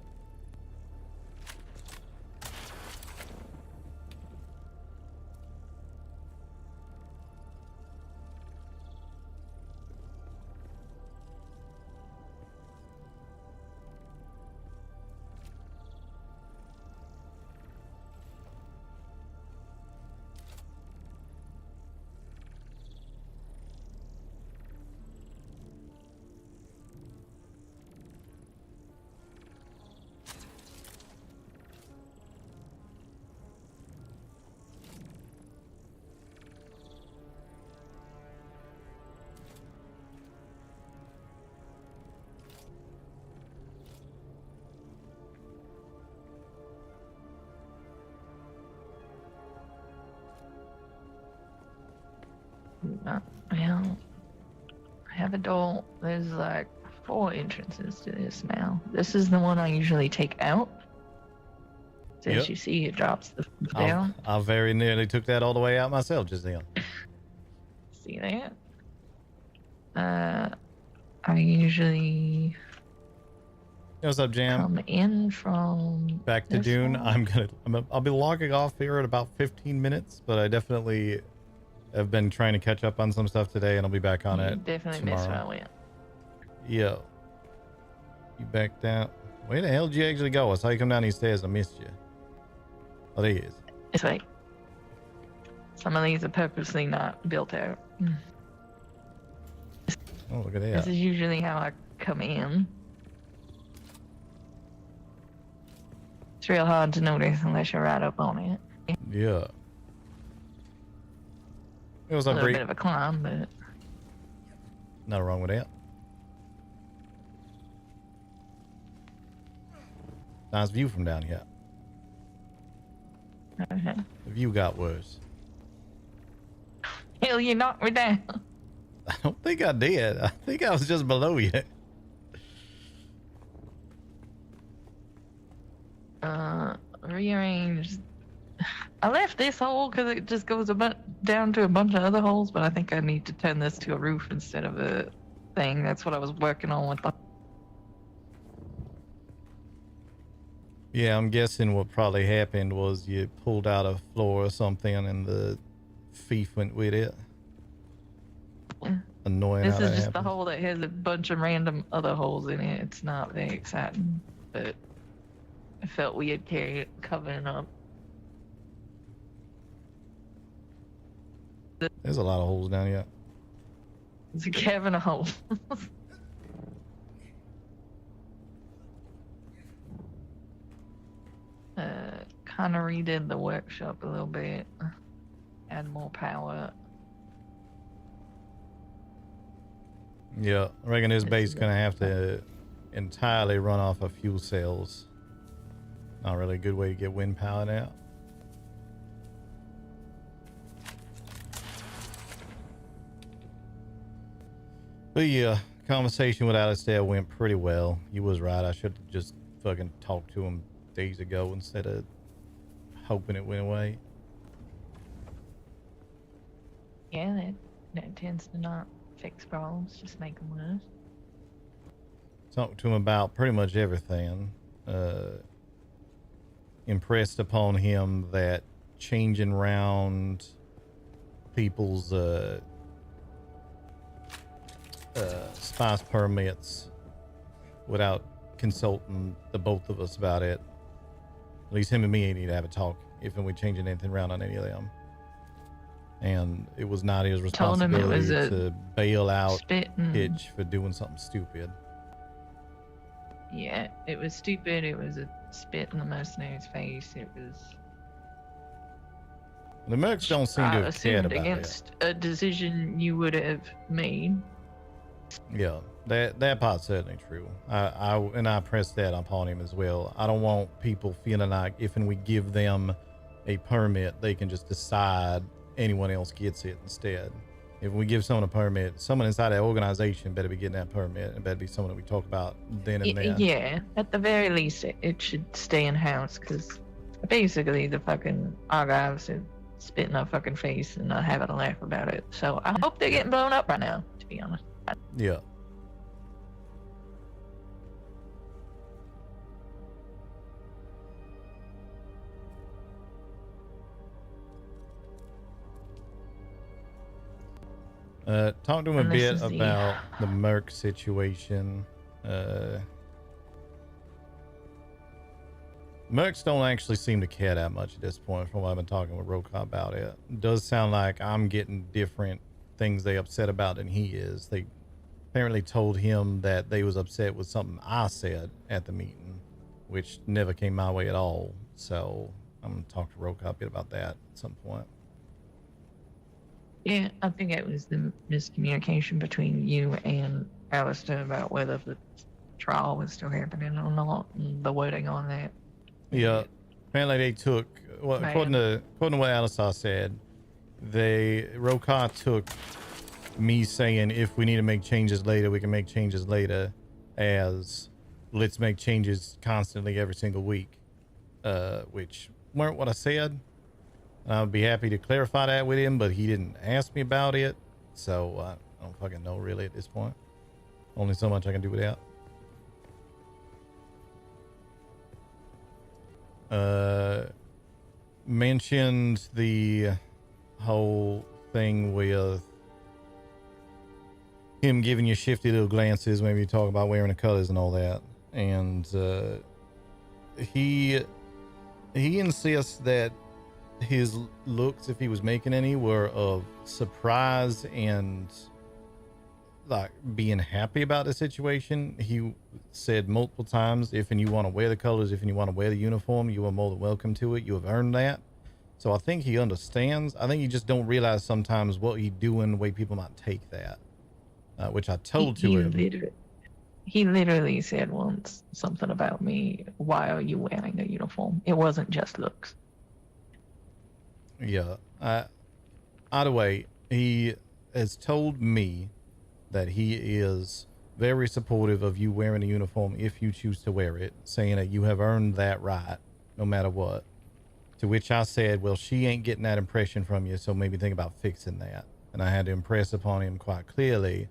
Well, I have a door. There's like 4 entrances to this now. This is the one I usually take out. So Yep. as you see, it drops the down. I very nearly took that all the way out myself just then. See that? I usually Hey, what's up, Jam? come in from Back to this Dune. one. I'll be logging off here in about 15 minutes, but I definitely have been trying to catch up on some stuff today, and I'll be back on You it definitely missed where I tomorrow. went. Yo, you backed out. Where the hell did you actually go? I saw you come down these stairs. I missed you. Oh, there he is. It's like some of these are purposely not built out. Oh, look at This that. is usually how I come in. It's real hard to notice unless you're right up on it. Yeah. It was A a little break. bit of a climb, but Nothing wrong with that. Nice view from down here. okay. The view got worse. Hell, you knocked me down. I don't think I did. I think I was just below you. Rearranged. I left this hole because it just goes down to a bunch of other holes, but I think I need to turn this to a roof instead of a thing. That's what I was working on with the... Yeah, I'm guessing what probably happened was you pulled out a floor or something and the thief went with it. Yeah. Annoying This how is that just the happened. hole that has a bunch of random other holes in it. It's not very exciting, but I felt weird covering up. There's a lot of holes down here. It's a cavern of holes. Kind of redid the workshop a little bit. Add more power. Yeah, I reckon this This base is gonna have to entirely run off of fuel cells. Not really a good way to get wind power out. But yeah, conversation with Alistair went pretty well. He was right. I should have just fucking talked to him days ago instead of hoping it went away. Yeah, that tends to not fix problems, just make them worse. Talked to him about pretty much everything. Impressed upon him that changing around people's spice permits without consulting the both of us about it. At least him and me need to have a talk if we changing anything around on any of them. And it was not his Told him it was responsibility to bail out Spitting. Hitch for doing something stupid. Yeah, it was stupid. It was a spit in the mercenary's face. It was The Mercs don't seem to I have cared assumed about it. against a decision you would have made. Yeah, that part's certainly true. I pressed that upon him as well. I don't want people feeling like if and we give them a permit, they can just decide anyone else gets it instead. If we give someone a permit, someone inside that organization better be getting that permit. It better be someone that we talk about then and there. Yeah, at the very least, it should stay in house because basically the fucking archives are spitting in our fucking face and not having a laugh about it. So I hope they're getting blown up right now, to be honest. Yeah. Talk to him a And this bit is the- about the Merc situation. Mercs don't actually seem to care that much at this point from what I've been talking with Roka about it. It does sound like I'm getting different things they upset about than he is. They apparently told him that they was upset with something I said at the meeting, which never came my way at all. So I'm going to talk to Roka a bit about that at some point. Yeah, I think it was the miscommunication between you and Alistair about whether the trial was still happening or not, and the wording on that. Yeah, apparently they took, well, Man. according to what Alistair said, Roka took me saying if we need to make changes later, we can make changes later, as let's make changes constantly every single week, which weren't what I said. I'd be happy to clarify that with him, but he didn't ask me about it, so I don't fucking know really at this point. Only so much I can do without. Mentioned the whole thing with him giving you shifty little glances when you talk about wearing the colors and all that, and he insists that his looks, if he was making any, were of surprise and like being happy about the situation. He said multiple times, if and you want to wear the colors, if and you want to wear the uniform, you are more than welcome to it. You have earned that. So I think he understands. I think you just don't realize sometimes what he's doing, the way people might take that, which I told to him. He literally said once something about me, why are you wearing a uniform? It wasn't just looks. Yeah. Either way, he has told me that he is very supportive of you wearing a uniform if you choose to wear it, saying that you have earned that right no matter what. To which I said, well, she ain't getting that impression from you, so maybe think about fixing that. And I had to impress upon him quite clearly,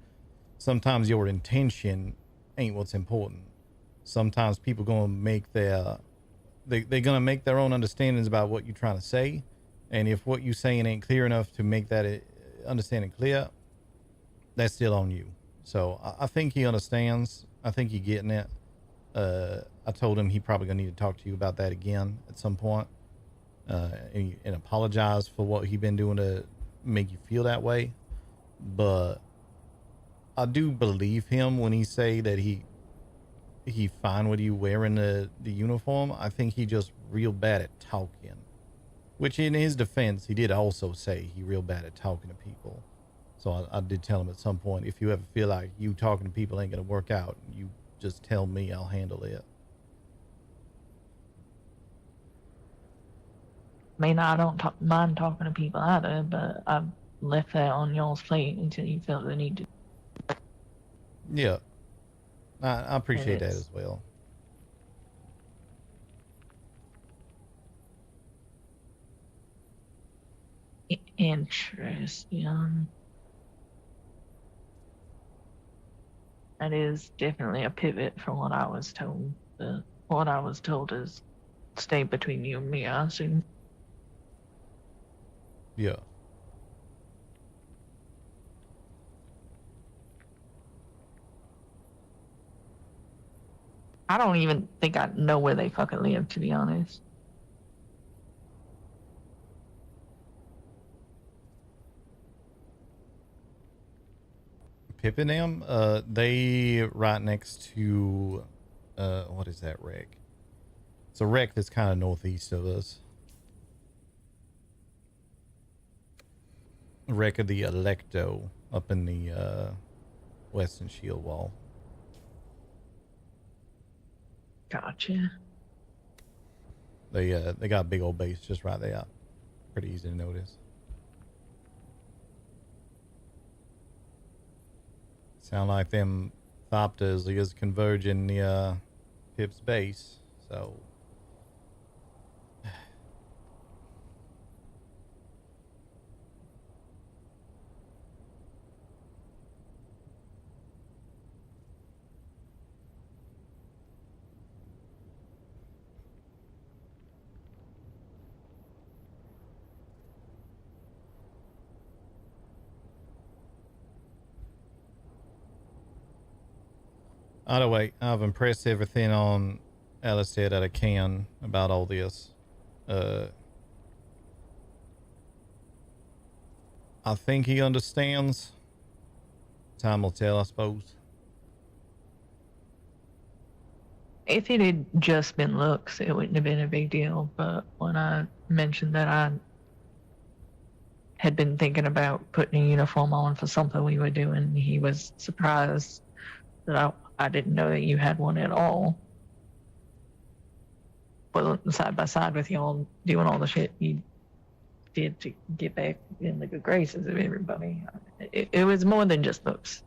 sometimes your intention ain't what's important. Sometimes people gonna make they're gonna make their own understandings about what you're trying to say. And if what you're saying ain't clear enough to make that understanding clear, that's still on you. So I think he understands. I think he's getting it. I told him he probably gonna need to talk to you about that again at some point, and apologize for what he been doing to make you feel that way. But I do believe him when he say that he fine with you wearing the uniform. I think he just real bad at talking. Which, in his defense, he did also say he real bad at talking to people. So I did tell him at some point, if you ever feel like you talking to people ain't going to work out, you just tell me, I'll handle it. I mean, I don't mind talking to people either, but I've left that on y'all's plate until you felt the need to. Yeah. I appreciate that Yes. as well. Interesting. That is definitely a pivot from what I was told. What I was told is stay between you and me, I assume. Yeah. I don't even think I know where they fucking live, to be honest. Pippin them, they right next to, what is that wreck? It's a wreck that's kind of northeast of us. wreck of the Electo up in the western shield wall. Gotcha. They got a big old base just right there. Pretty easy to notice. Sound like them Thopters is converging the Pip's base, so either way, I've impressed everything on Alistair that I can about all this. I think he understands. Time will tell, I suppose. If it had just been looks, it wouldn't have been a big deal. But when I mentioned that I had been thinking about putting a uniform on for something we were doing, he was surprised that I didn't know that you had one at all. Well, side by side with y'all doing all the shit you did to get back in the good graces of everybody. It was more than just looks.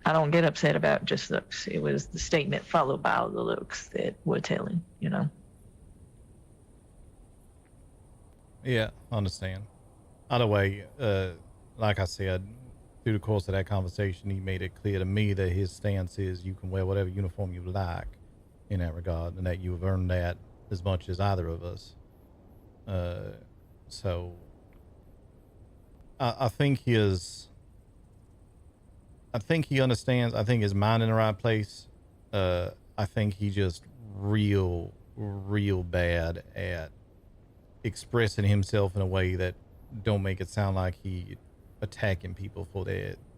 I don't get upset about just looks. It was the statement followed by the looks that were telling, you know? Yeah, I understand. Either way, like I said, through the course of that conversation, he made it clear to me that his stance is you can wear whatever uniform you like in that regard, and that you have earned that as much as either of us. So I think he understands. I think his mind in the right place. I think he just real bad at expressing himself in a way that don't make it sound like he attacking people for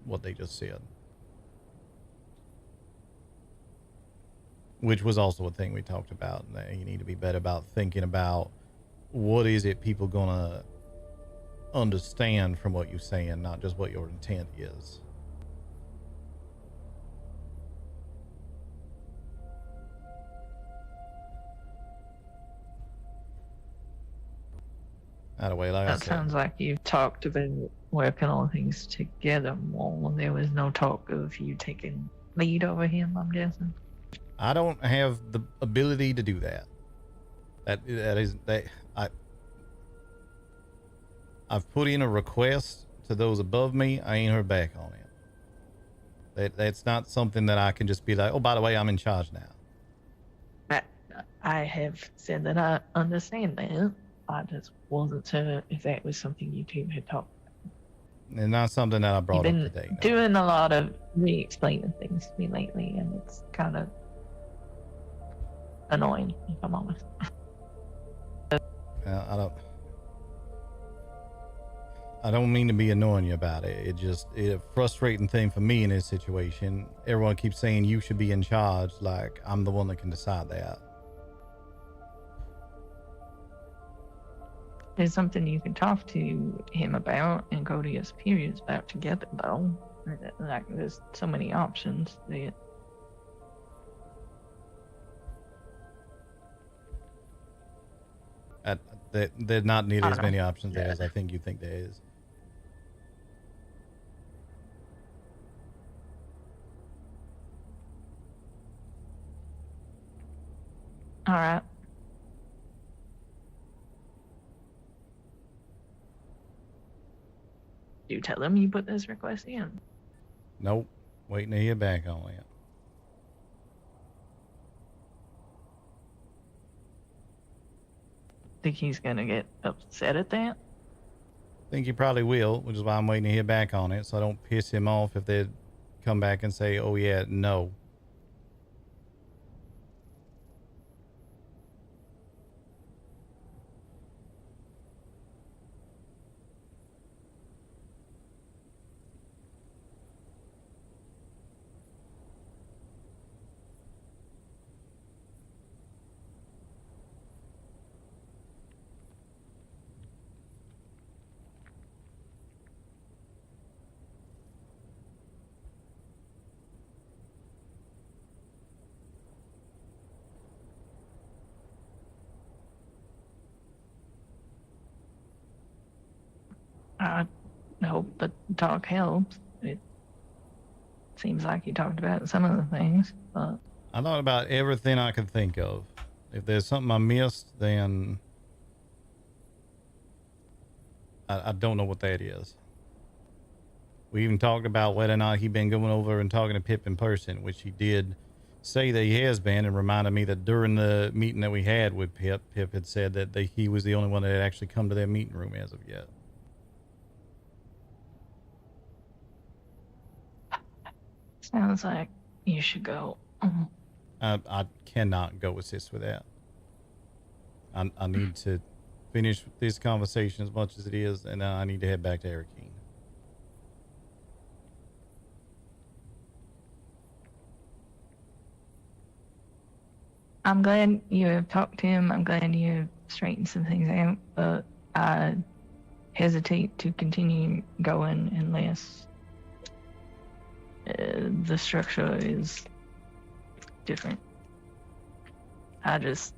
what they just said. Which was also a thing we talked about, that you need to be better about thinking about what is it people gonna understand from what you're saying, not just what your intent is. Either way, like I That said, sounds like you've talked about working on things together more. There was no talk of you taking lead over him, I'm guessing. I don't have the ability to do that. I've put in a request to those above me. I ain't heard back on it. That's not something that I can just be like, oh, by the way, I'm in charge now. I have said that I understand that. I just wasn't sure if that was something you two had talked about. And not something that I brought You've up been today. No. doing a lot of re-explaining things to me lately, and it's kind of annoying, if I'm honest. I don't mean to be annoying you about it. It's a frustrating thing for me in this situation. Everyone keeps saying you should be in charge, like I'm the one that can decide that. There's something you can talk to him about and go to your superiors about together, though. Like, there's so many options that There's not nearly as many know. options there as I think you think there is. All right. You tell him you put this request in. Nope. Waiting to hear back on it. Think he's gonna get upset at that? Think he probably will, which is why I'm waiting to hear back on it, so I don't piss him off if they come back and say, oh yeah, no. I hope the talk helps. It seems like you talked about some of the things, but I thought about everything I could think of. If there's something I missed, then I don't know what that is. We even talked about whether or not he'd been going over and talking to Pip in person, which he did say that he has been, and reminded me that during the meeting that we had with Pip, Pip had said that he was the only one that had actually come to their meeting room as of yet. sounds like you should go. I cannot go assist with that. I need to finish this conversation as much as it is, and then I need to head back to Arakeen. I'm glad you have talked to him. I'm glad you have straightened some things out, but I hesitate to continue going unless the structure is different. I just...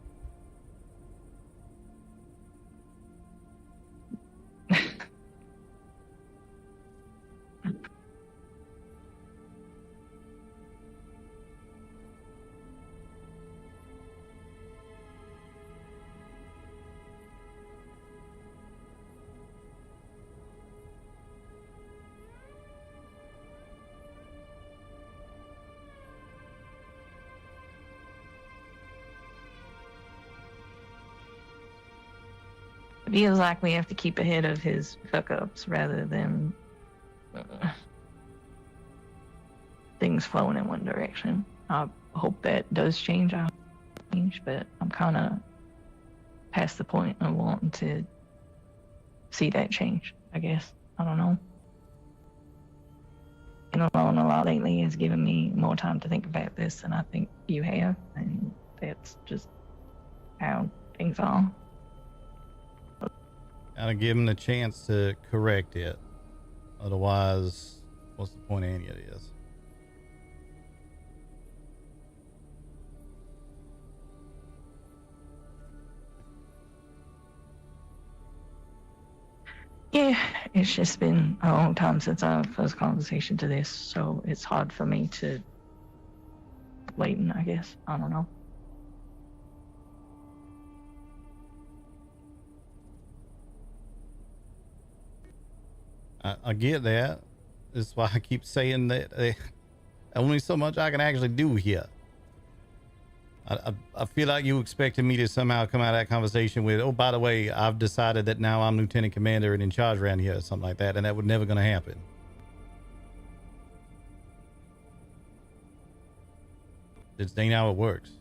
It feels like we have to keep ahead of his fuck-ups rather than things flowing in one direction. I hope that does change. I hope it change, but I'm kind of past the point of wanting to see that change, I guess. I don't know. Being alone a lot lately has given me more time to think about this than I think you have, and that's just how things are. Gotta give him the chance to correct it. Otherwise, what's the point of any of this? Yeah, it's just been a long time since our first conversation to this, so it's hard for me to waiting, I guess. I don't know. I get that. This is why I keep saying that only so much I can actually do here. I feel like you expected me to somehow come out of that conversation with, oh, by the way, I've decided that now I'm lieutenant commander and in charge around here or something like that, and that would never going to happen. This ain't how it works.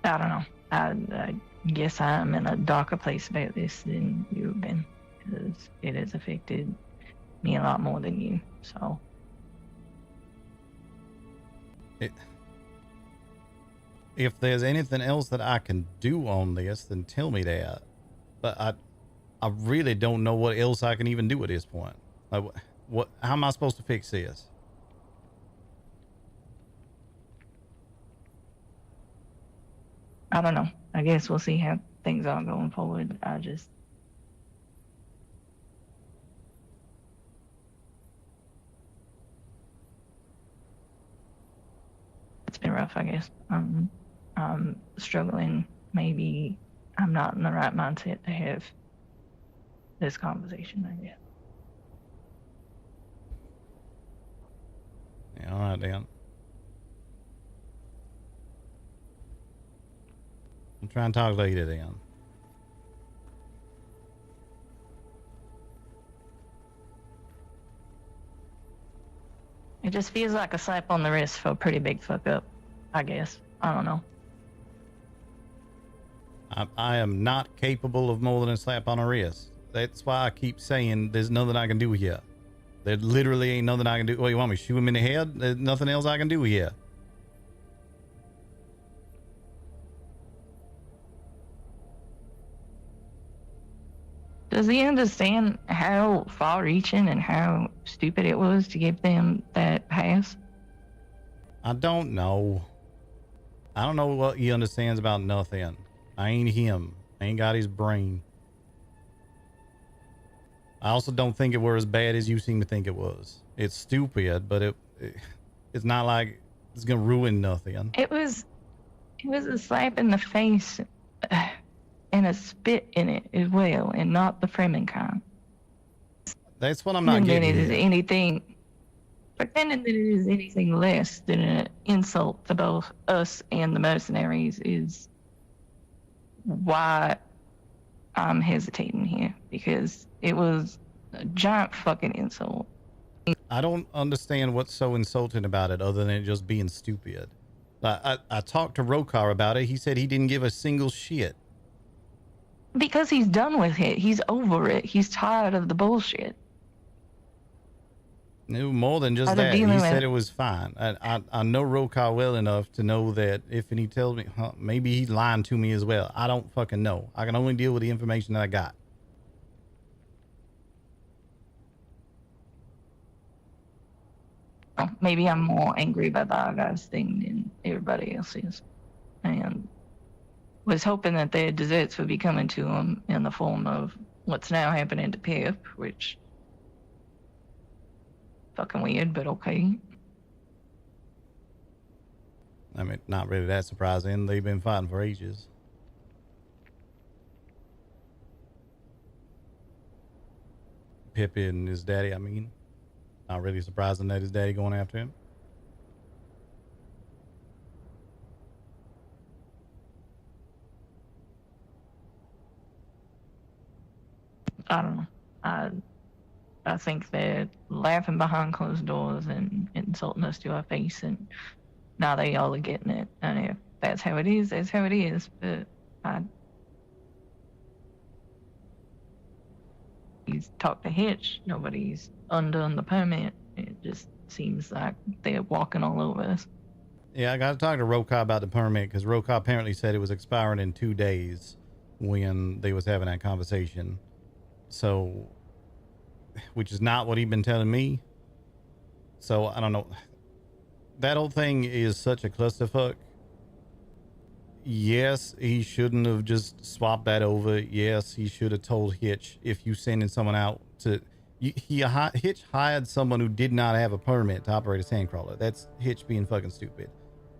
I don't know. I guess I'm in a darker place about this than you've been, because it has affected me a lot more than you, so. If there's anything else that I can do on this, then tell me that. But I really don't know what else I can even do at this point. Like, how am I supposed to fix this? I don't know. I guess we'll see how things are going forward. It's been rough, I guess. I'm struggling. Maybe I'm not in the right mindset to have this conversation, I guess. Yeah, all right, Dan. I'm trying to talk later, Dan. It just feels like a slap on the wrist for a pretty big fuck up, I guess. I don't know. I am not capable of more than a slap on a wrist. That's why I keep saying there's nothing I can do here. There literally ain't nothing I can do. What, you want me to shoot him in the head? There's nothing else I can do here. Does he understand how far-reaching and how stupid it was to give them that pass? I don't know. I don't know what he understands about nothing. I ain't him. I ain't got his brain. I also don't think it were as bad as you seem to think it was. It's stupid, but it's not like it's gonna ruin nothing. It was a slap in the face and a spit in it as well, and not the Fremen kind. That's what I'm not getting. Pretending that it is anything less than an insult to both us and the mercenaries is why I'm hesitating here, because it was a giant fucking insult. I don't understand what's so insulting about it other than it just being stupid. I talked to Rokar about it. He said he didn't give a single shit. Because he's done with it. He's over it. He's tired of the bullshit. No, more than just that. He said it was fine. I know Rokar well enough to know that if he tells me, maybe he's lying to me as well. I don't fucking know. I can only deal with the information that I got. Maybe I'm more angry about the Argos thing than everybody else is. And was hoping that their desserts would be coming to them in the form of what's now happening to Pip, which fucking weird, but okay. I mean, not really that surprising. They've been fighting for ages. Pip and his daddy, I mean. Not really surprising that his daddy going after him. I don't know. I think they're laughing behind closed doors and insulting us to our face, and now they all are getting it. And if that's how it is, that's how it is. But he's talked to Hitch. Nobody's undone the permit. It just seems like they're walking all over us. Yeah, I got to talk to Rokar about the permit, because Rokar apparently said it was expiring in 2 days when they was having that conversation. So, which is not what he'd been telling me. So, I don't know. That whole thing is such a clusterfuck. Yes, he shouldn't have just swapped that over. Yes, he should have told Hitch, if you sending someone out to... Hitch hired someone who did not have a permit to operate a sandcrawler. That's Hitch being fucking stupid.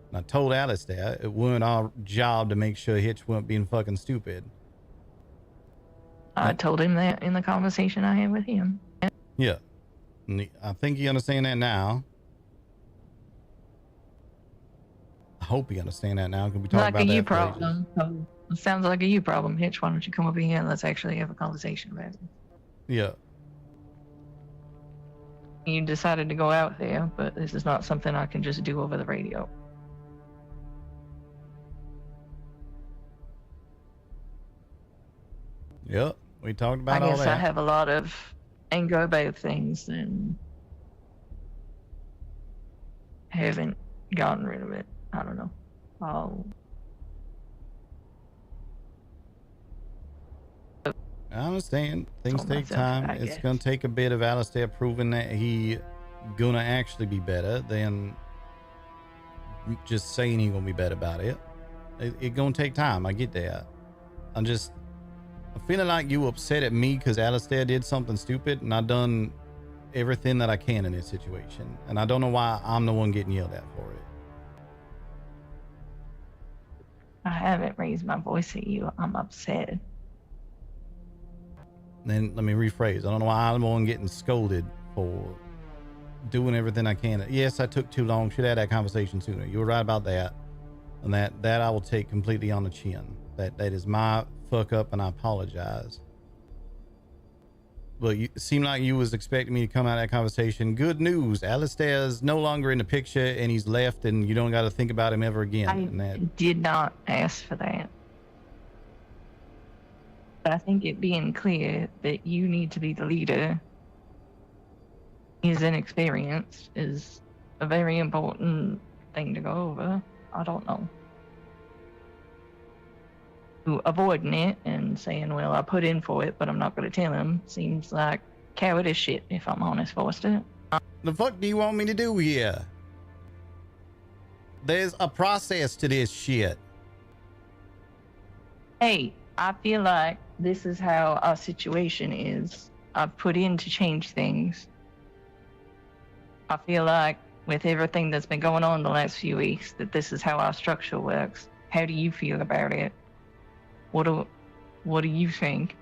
And I told Alistair it wasn't our job to make sure Hitch wasn't being fucking stupid. I told him that in the conversation I had with him. Yeah. I think you understand that now. I hope you understand that now. Can we talk about that? Like a you problem. It sounds like a you problem, Hitch. Why don't you come over here and let's actually have a conversation about it? Yeah. You decided to go out there, but this is not something I can just do over the radio. Yep, we talked about all that. I guess I have a lot of anger about things and haven't gotten rid of it. I don't know. I understand. Things take time. It's going to take a bit of Alistair proving that he going to actually be better than just saying he going to be better about it. It going to take time. I get that. I'm feeling like you upset at me because Alistair did something stupid, and I done everything that I can in this situation. And I don't know why I'm the one getting yelled at for it. I haven't raised my voice at you. I'm upset. Then let me rephrase. I don't know why I'm the one getting scolded for doing everything I can. Yes, I took too long. Should have had that conversation sooner. You were right about that. And that I will take completely on the chin. That is my fuck up, and I apologize. Well, you seem like you was expecting me to come out of that conversation. Good news. Alistair's no longer in the picture, and he's left, and you don't got to think about him ever again. I did not ask for that. But I think it being clear that you need to be the leader he's inexperienced is a very important thing to go over. I don't know. Avoiding it and saying, well, I put in for it, but I'm not going to tell him, seems like cowardice shit, if I'm honest, Forrester. The fuck do you want me to do here? There's a process to this shit. Hey, I feel like this is how our situation is. I've put in to change things. I feel like with everything that's been going on the last few weeks, that this is how our structure works. How do you feel about it? What do you think?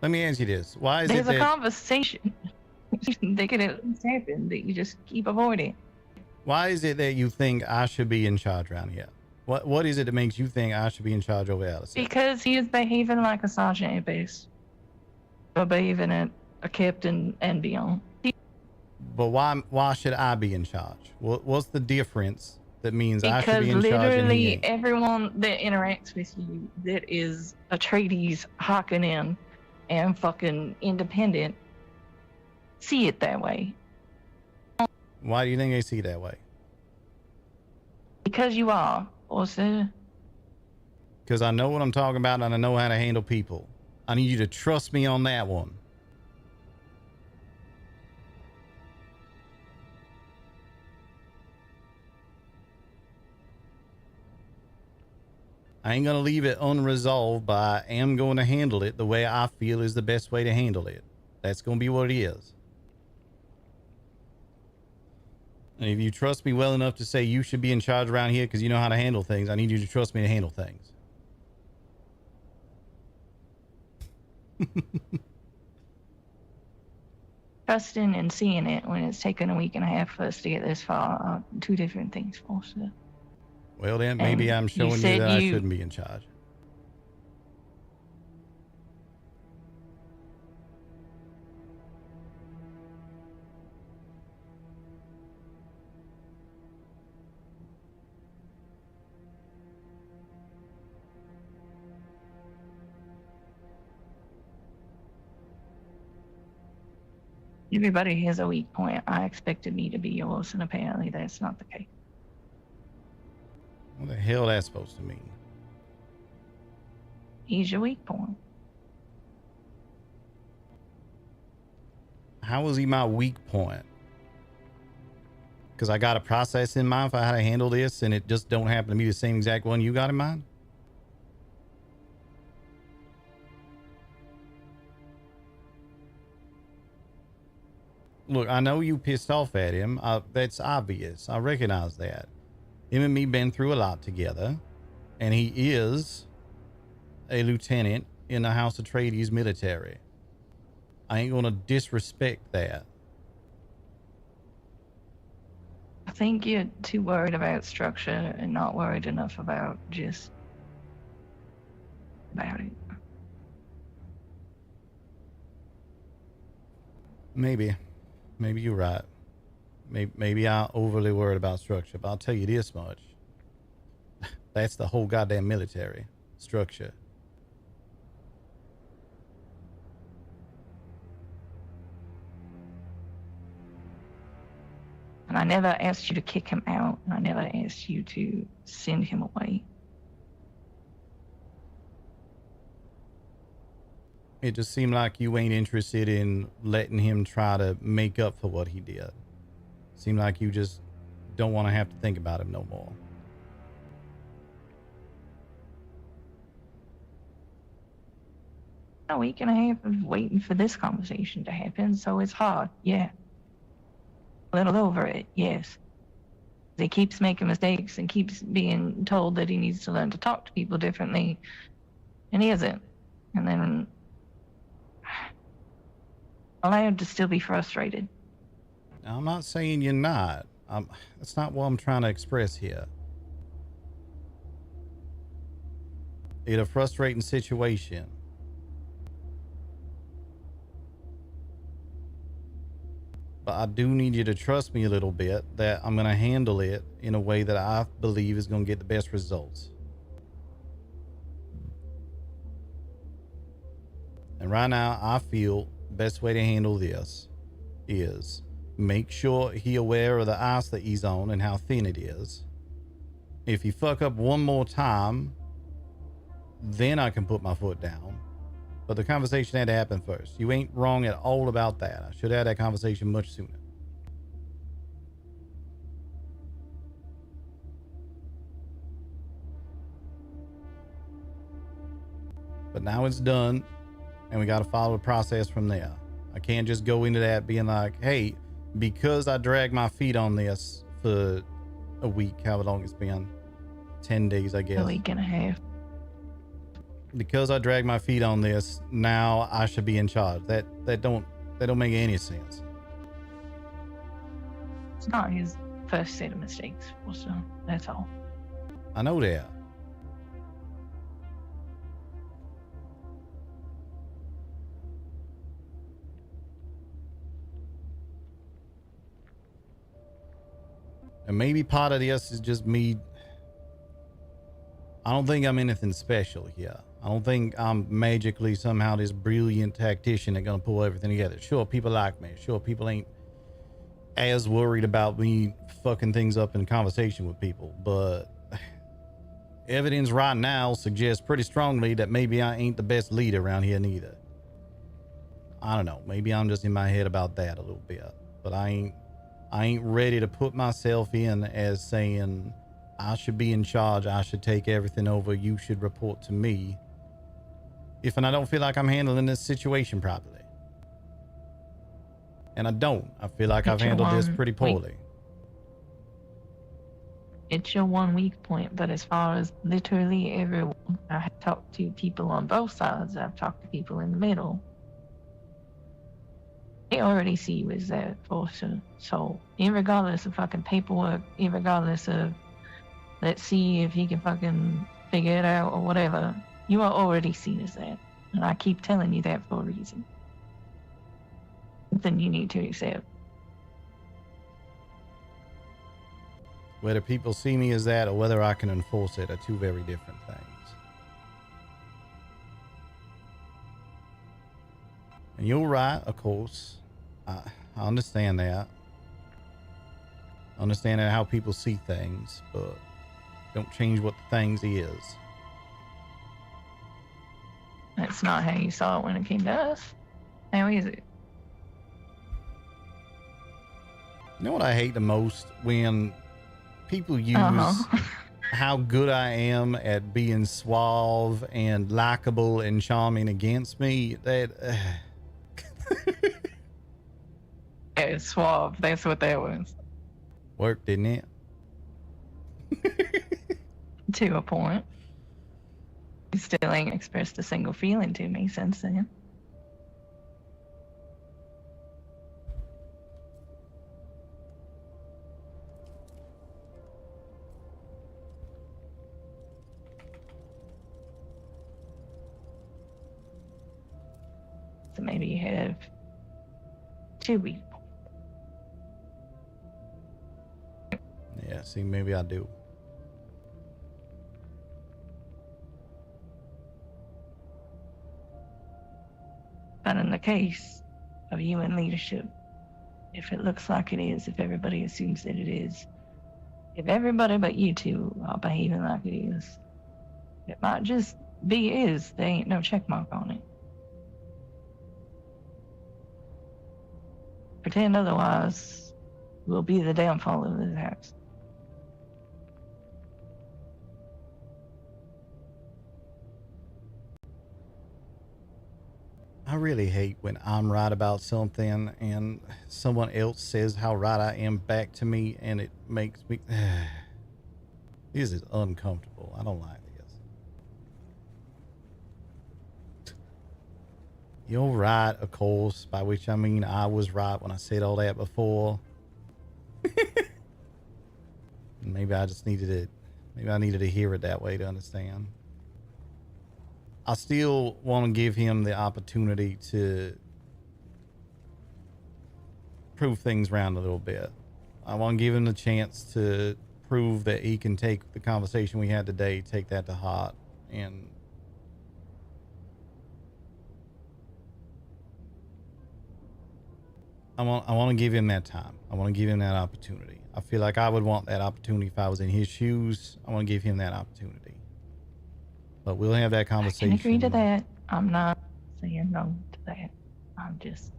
Let me ask you this. Why is There's it a that... conversation that could at least happen that you just keep avoiding. Why is it that you think I should be in charge around here? What is it that makes you think I should be in charge over Alice? Because he is behaving like a sergeant at base. Or behaving at a captain and beyond. But why should I be in charge? What's the difference that means I should be in Because charge and he literally ain't? everyone that interacts with you that is Atreides hocking in and fucking independent see it that way. Why do you think they see it that way? Because you are, also. Because I know what I'm talking about and I know how to handle people. I need you to trust me on that one. I ain't going to leave it unresolved, but I am going to handle it the way I feel is the best way to handle it. That's going to be what it is. And if you trust me well enough to say you should be in charge around here because you know how to handle things, I need you to trust me to handle things. Trusting and seeing it when it's taken a week and a half for us to get this far are two different things, also. Well, then maybe I'm showing you that I shouldn't be in charge. Everybody has a weak point. I expected me to be yours, and apparently that's not the case. What the hell that's supposed to mean? He's your weak point. How is he my weak point? Because I got a process in mind for how to handle this and it just don't happen to be the same exact one you got in mind? Look, I know you pissed off at him. That's obvious. I recognize that. Him and me been through a lot together. And he is a lieutenant in the House Atreides military. I ain't gonna disrespect that. I think you're too worried about structure and not worried enough about just about it. Maybe you're right. Maybe I'm overly worried about structure, but I'll tell you this much. That's the whole goddamn military structure. And I never asked you to kick him out, and I never asked you to send him away. It just seemed like you ain't interested in letting him try to make up for what he did. Seemed like you just don't want to have to think about him no more. A week and a half of waiting for this conversation to happen, so it's hard, yeah. A little over it, yes. He keeps making mistakes and keeps being told that he needs to learn to talk to people differently, and he isn't. And then allowed to still be frustrated. Now, I'm not saying you're not. That's not what I'm trying to express here. It's a frustrating situation. But I do need you to trust me a little bit that I'm going to handle it in a way that I believe is going to get the best results. And right now, I feel best way to handle this is make sure he aware of the ice that he's on and how thin it is. If he fuck up one more time, then I can put my foot down. But the conversation had to happen first. You ain't wrong at all about that. I should have had that conversation much sooner. But now it's done, and we got to follow the process from there. I can't just go into that being like, hey, because I dragged my feet on this for a week, however long it's been, 10 days, I guess. A week and a half. Because I dragged my feet on this, now I should be in charge. That don't make any sense. It's not his first set of mistakes, so that's all. I know that. And maybe part of this is just me. I don't think I'm anything special here. I don't think I'm magically somehow this brilliant tactician that's gonna pull everything together. Sure, people like me. Sure, people ain't as worried about me fucking things up in conversation with people. But evidence right now suggests pretty strongly that maybe I ain't the best leader around here neither. I don't know. Maybe I'm just in my head about that a little bit. But I ain't ready to put myself in as saying I should be in charge. I should take everything over. You should report to me. If I don't feel like I'm handling this situation properly. And I don't. I feel like I've handled this pretty poorly. It's your 1 weak point, but as far as literally everyone, I have talked to people on both sides. I've talked to people in the middle. They already see you as that Forrester. So, irregardless of fucking paperwork, irregardless of let's see if he can fucking figure it out or whatever, you are already seen as that. And I keep telling you that for a reason. Then you need to accept. Whether people see me as that or whether I can enforce it are two very different things. And you're right, of course. I understand that. I understand how people see things, but don't change what the things is. That's not how you saw it when it came to us. How is it? You know what I hate the most? When people use how good I am at being suave and likable and charming against me. That Yeah, suave. That's what that was. worked, didn't it? To a point. You still ain't expressed a single feeling to me since then. So maybe you have 2 weeks. Yeah, see, maybe I do. But in the case of you in leadership, if it looks like it is, if everybody assumes that it is, if everybody but you two are behaving like it is, it might just be is. There ain't no check mark on it. Pretend otherwise will be the downfall of this house. I really hate when I'm right about something and someone else says how right I am back to me, and it makes me... This is uncomfortable. I don't like this. You're right, of course, by which I mean I was right when I said all that before. Maybe I just needed it. Maybe I needed to hear it that way to understand. I still want to give him the opportunity to prove things around a little bit. I want to give him the chance to prove that he can take the conversation we had today, take that to heart, and I want to give him that time. I want to give him that opportunity. I feel like I would want that opportunity if I was in his shoes. I want to give him that opportunity. But we'll have that I can conversation. agree to that. I'm not saying no to that. I'm just.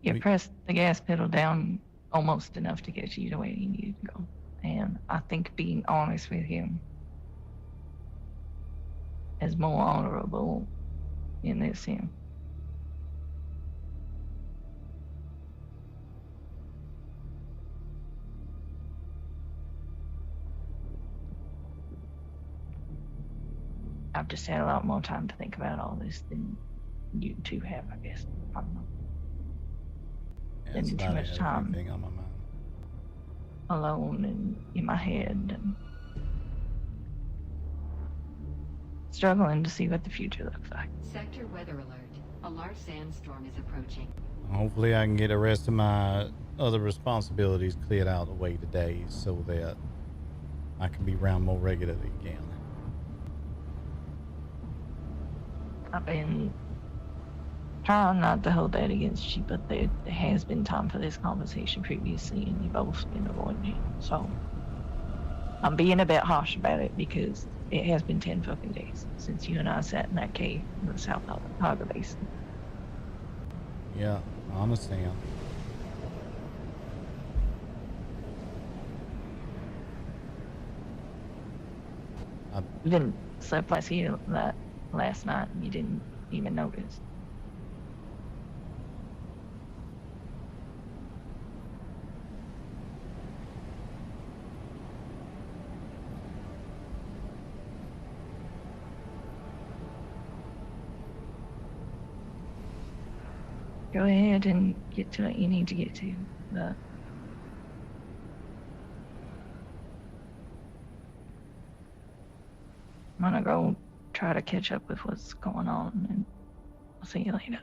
You pressed the gas pedal down almost enough to get you to where you needed to go. And I think being honest with him is more honorable in this sense. I've just had a lot more time to think about all this than you two have, I guess. I don't know. Yeah, it's Spending too about much time everything on my mind. alone and in my head and struggling to see what the future looks like. Sector weather alert. A large sandstorm is approaching. Hopefully I can get the rest of my other responsibilities cleared out of the way today so that I can be around more regularly again. I've been trying not to hold that against you, but there has been time for this conversation previously, and you've both been avoiding it. So I'm being a bit harsh about it because it has been 10 fucking days since you and I sat in that cave in the South Harbor Basin. Yeah, I understand. You didn't sleep last here that last night, and you didn't even notice. Go ahead and get to what you need to get to, but I'm gonna go try to catch up with what's going on, and I'll see you later.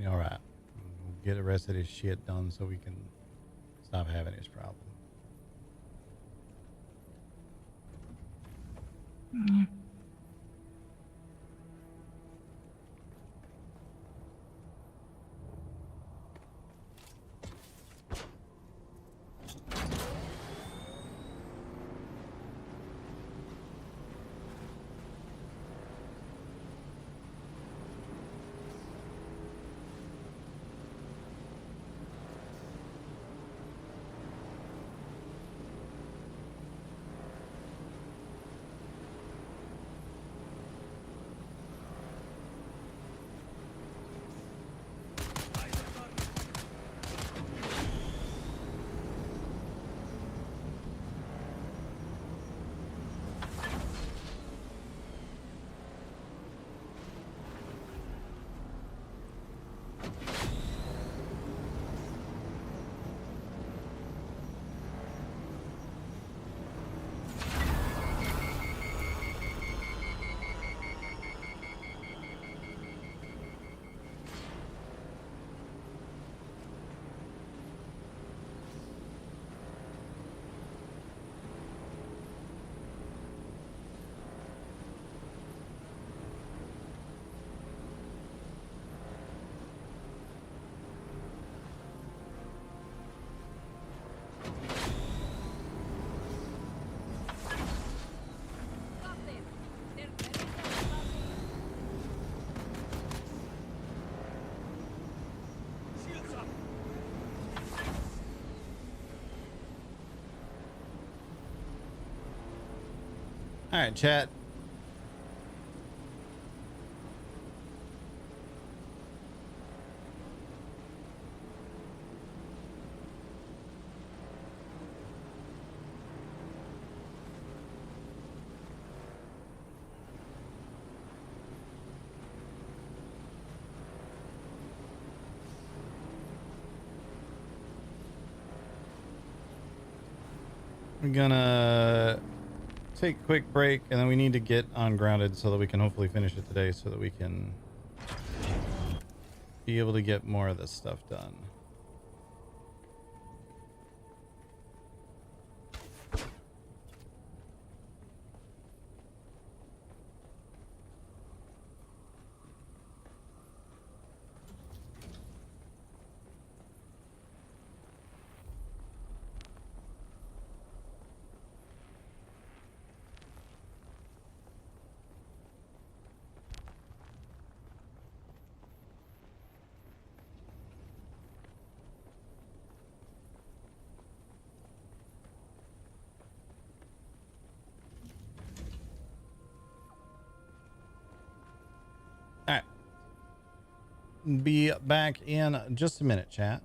All right. We'll get the rest of this shit done so we can stop having this problem. Mm. All right, chat. We're gonna take a quick break, and then we need to get ungrounded so that we can hopefully finish it today so that we can be able to get more of this stuff done. be back in just a minute, chat.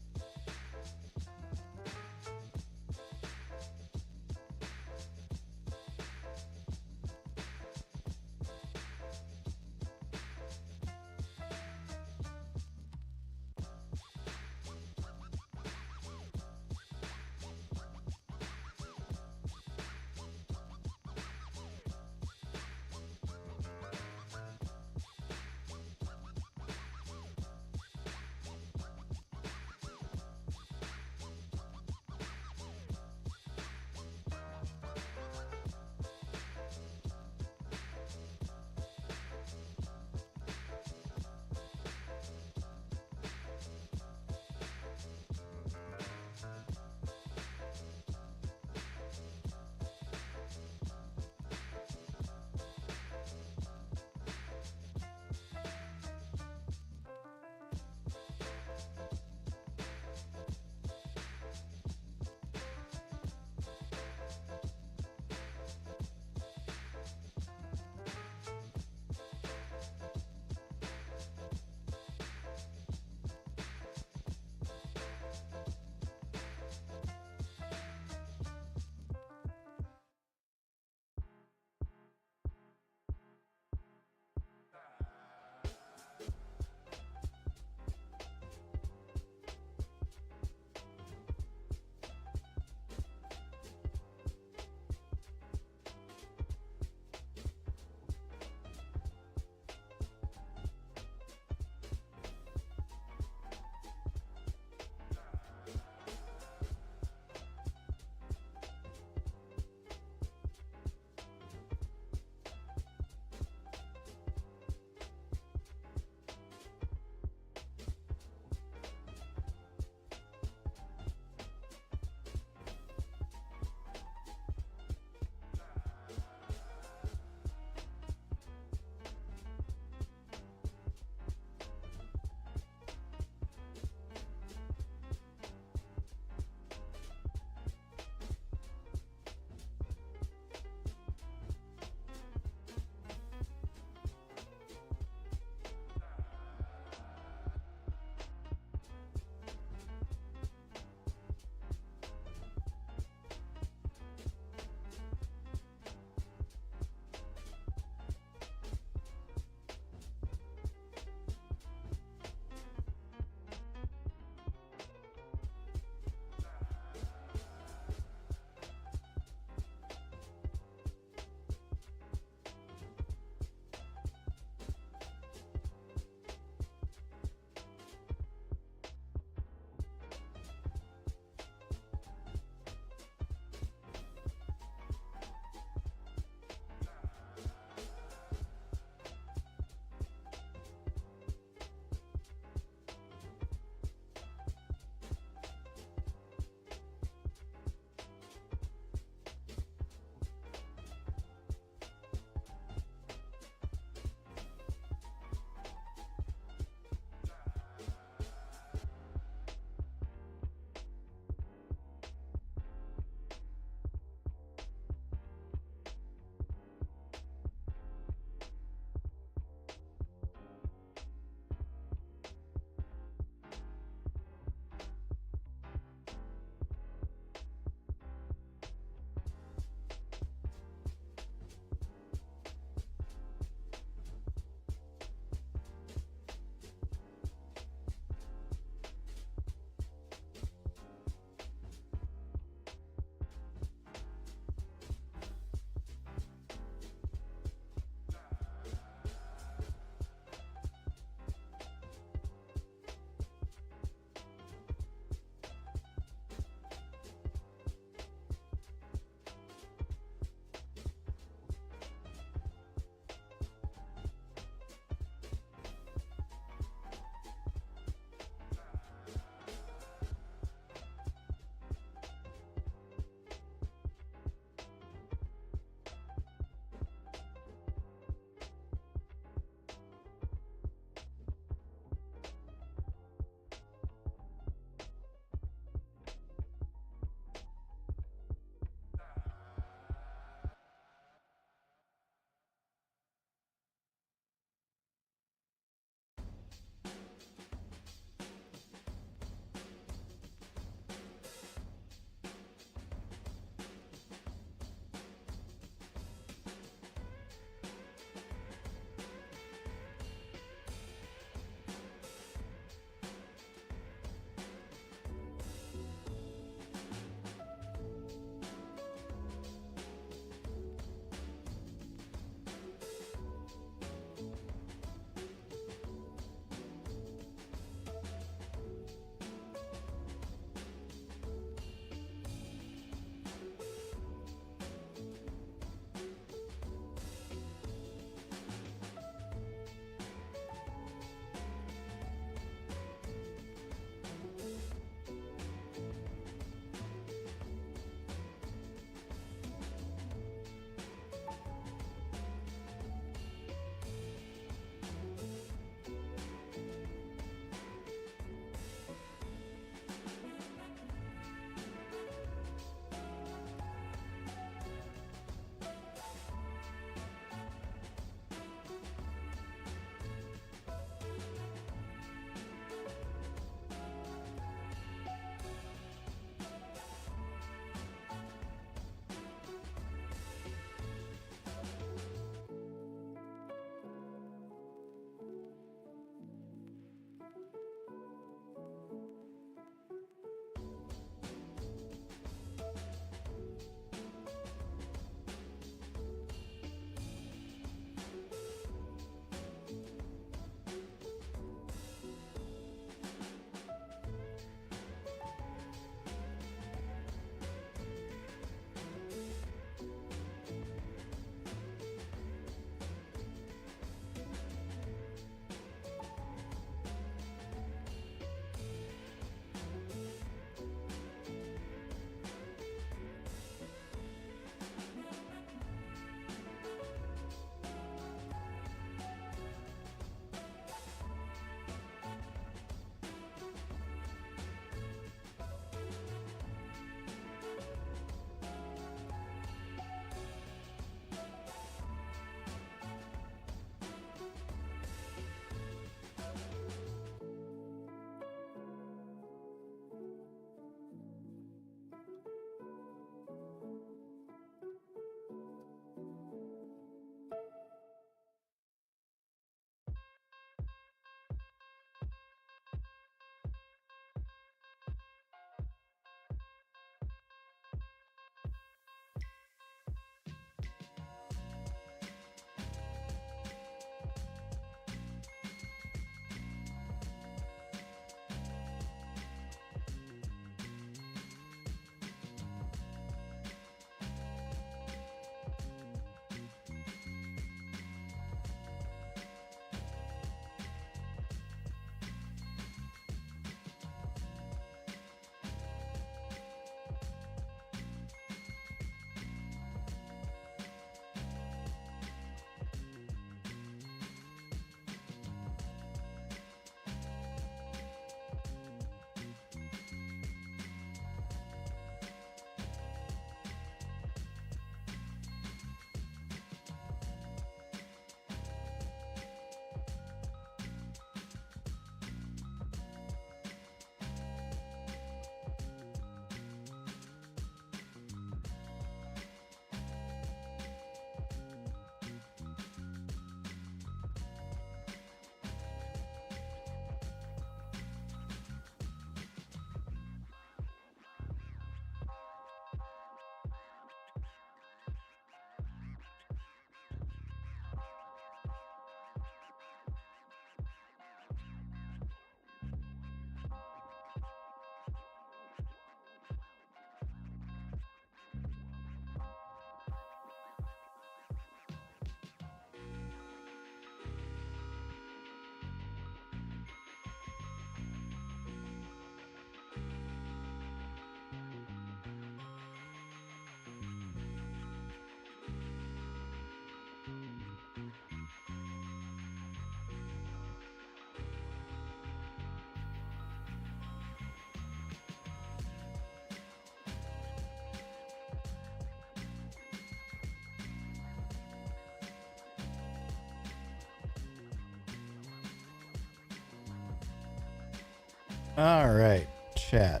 All right, chat.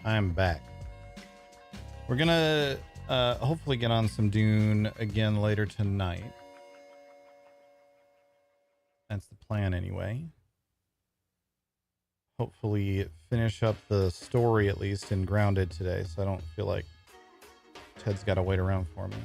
I'm back. We're gonna hopefully get on some Dune again later tonight. That's the plan anyway. Hopefully finish up the story at least in Grounded today, so I don't feel like Ted's got to wait around for me.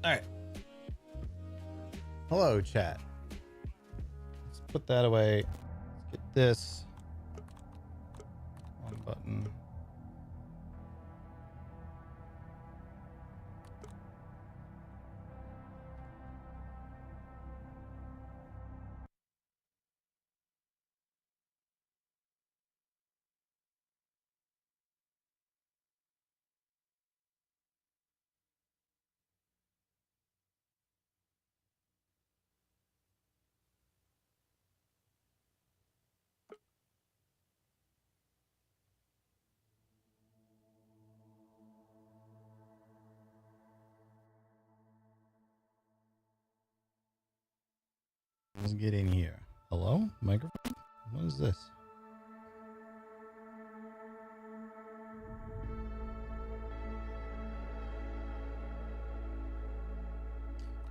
All right. Hello, chat. Let's put that away. Let's get this. One button. Let's get in here. Hello? Microphone? What is this?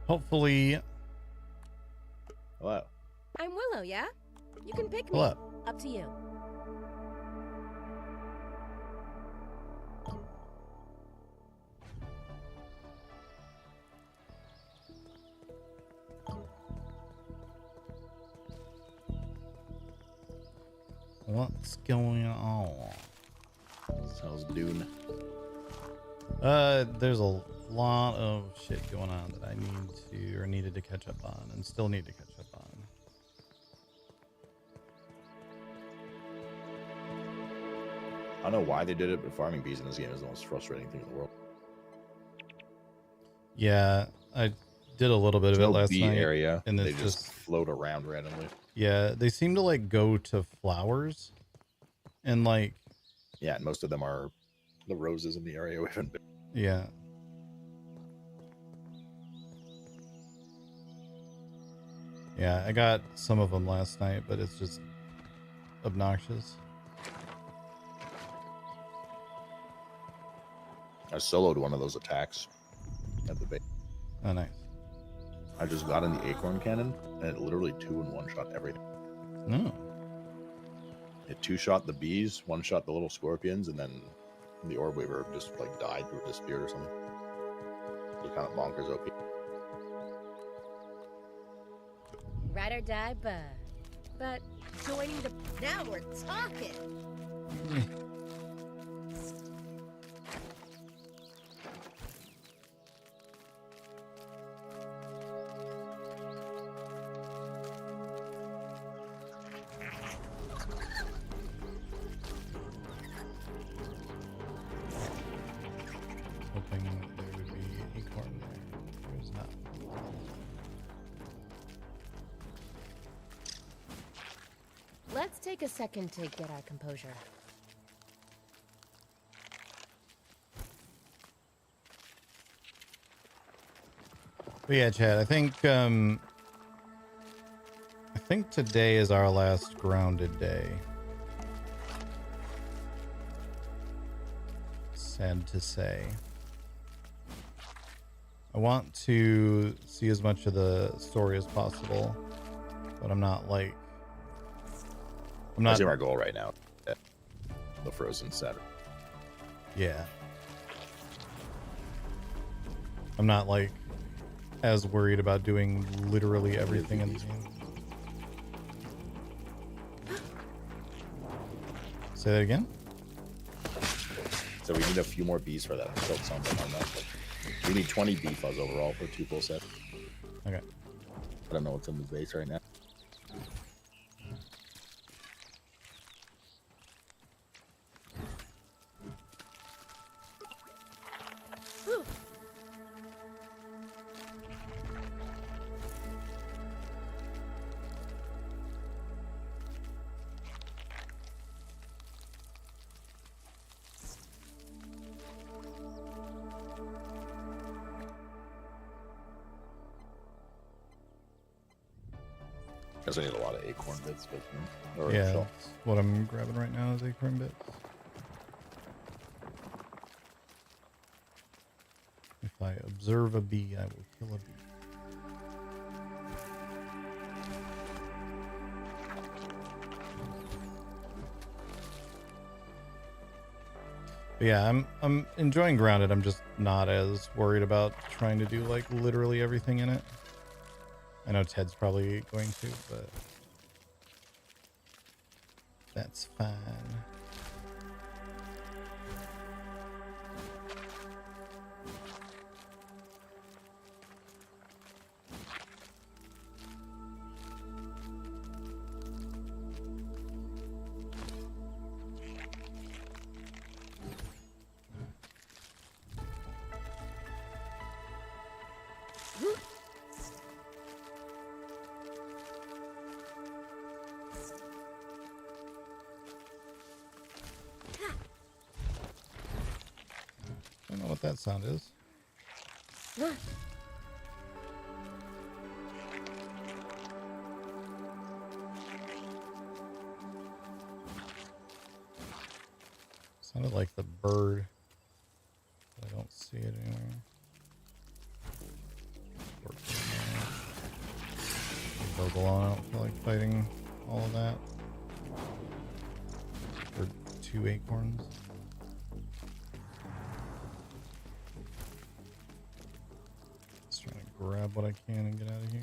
Hopefully. Hello. I'm Willow, yeah? You can pick me. Hello. Up to you. What's going on? Sounds Dune. There's a lot of shit going on that I needed to catch up on and still need to catch up on. I don't know why they did it, but farming bees in this game is the most frustrating thing in the world. Yeah, I did a little bit of it last bee night. area, and they it's just float around randomly. Yeah, they seem to like go to flowers and like. Yeah, and most of them are the roses in the area we haven't been. Yeah. Yeah, I got some of them last night, but it's just obnoxious. I soloed one of those attacks at the base. Oh, nice. I just got in the acorn cannon, and it literally 2-in-1 shot everything. No. It 2-shot the bees, 1-shot the little scorpions, and then the orb weaver just like died or disappeared or something. It kind of bonkers OP. Ride or die, bud. But joining the... Now we're talking! Hoping there would be acorn there. There's not. Let's take a second to get our composure. But yeah, Chad, I think today is our last grounded day. Sad to say. I want to see as much of the story as possible, but I'm not like... That's our goal right now. The Frozen Saturn. Yeah. I'm not like as worried about doing literally everything in the game. Say that again? So we need a few more bees for that. I built something on that. We need 20 bee fuzz overall for 2 full sets. Okay. I don't know what's in the base right now. Because I need a lot of acorn bits with me. Or Yeah, shell. that's what I'm grabbing right now is acorn bits. If I observe a bee, I will kill a bee. But yeah, I'm enjoying Grounded. I'm just not as worried about trying to do like literally everything in it. I know Ted's probably going to, but that's fine. I don't know what that sound is. Sounded like the bird, but I don't see it anywhere. Go along. I don't feel like fighting all of that. For 2 acorns. Just trying to grab what I can and get out of here.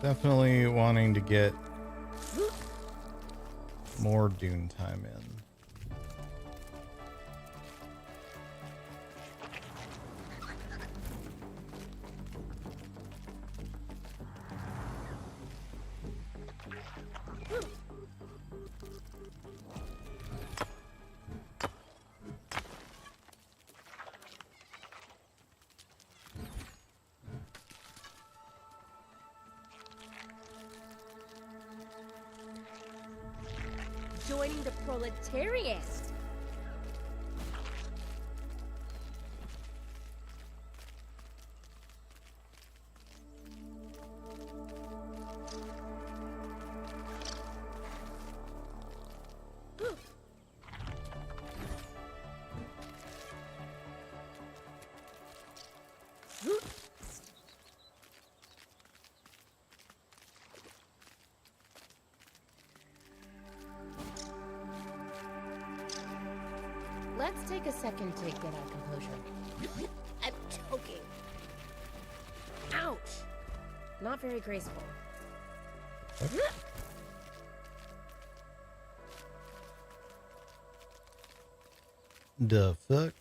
Definitely wanting to get more Dune time in. Joining the proletariat. Let's take a second to get our composure. I'm choking. Ouch! Not very graceful. The fuck?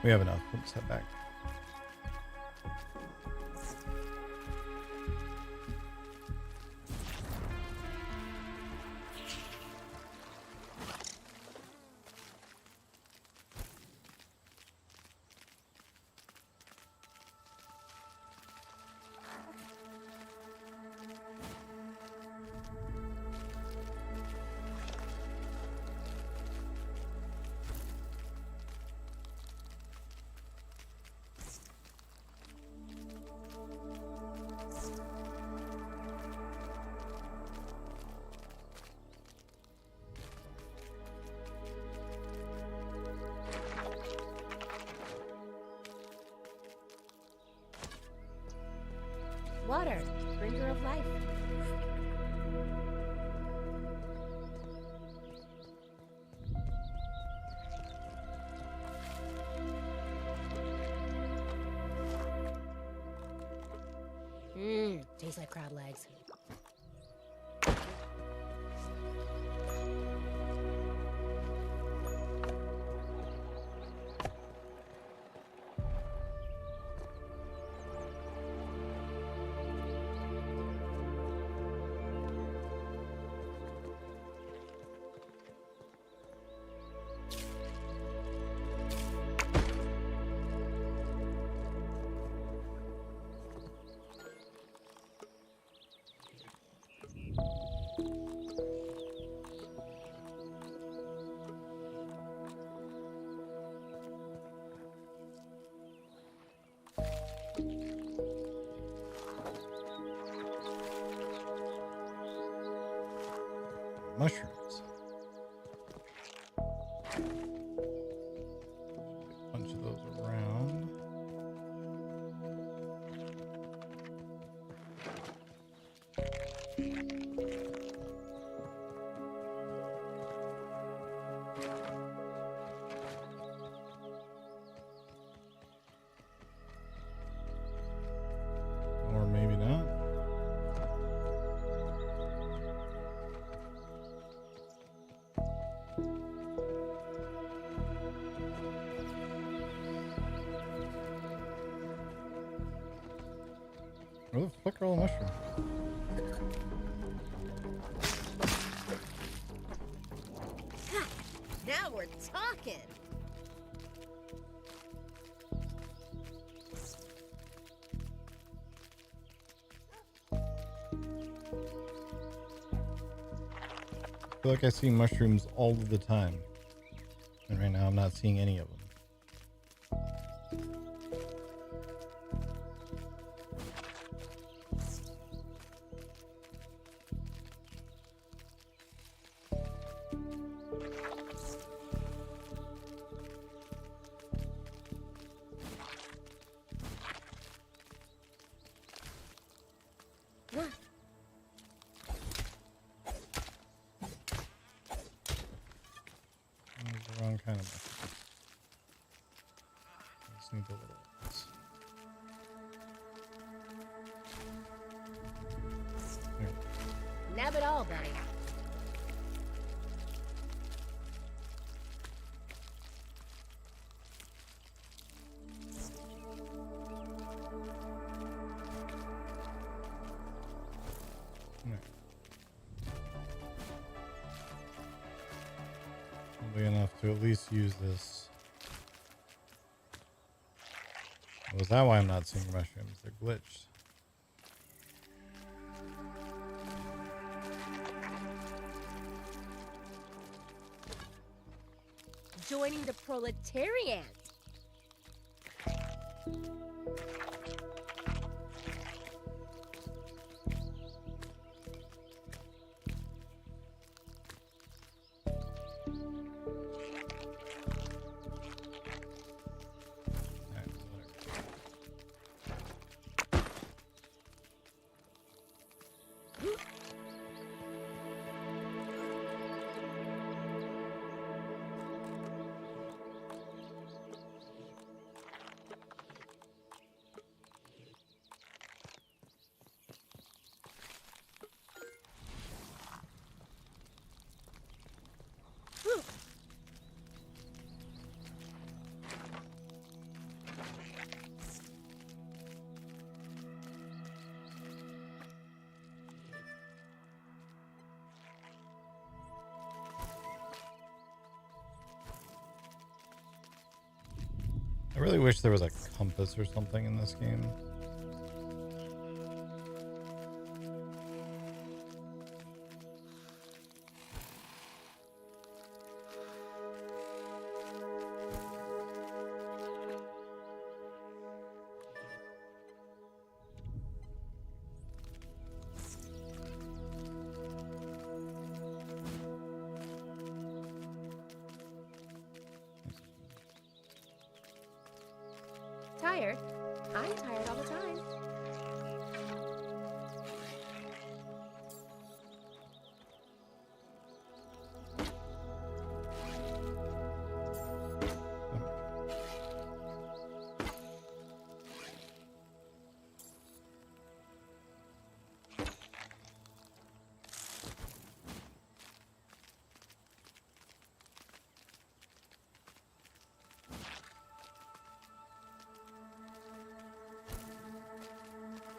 We have enough. Let's head back. Water, bringer of life. Sunnyside crab legs. Mushrooms. Bunch of those around. Or maybe not. Where the fuck are all the mushrooms? Ha! Now we're talking. I feel like I see mushrooms all of the time. And right now I'm not seeing any of them. That's the wrong kind of mushroom. I just need the little ones. There. Nab it all, buddy. There. Will be enough to at least use this. Was that why I'm not seeing mushrooms? They're glitched. Joining the proletariat. Alright, whatever. I really wish there was a compass or something in this game. Tired? I'm tired all the time.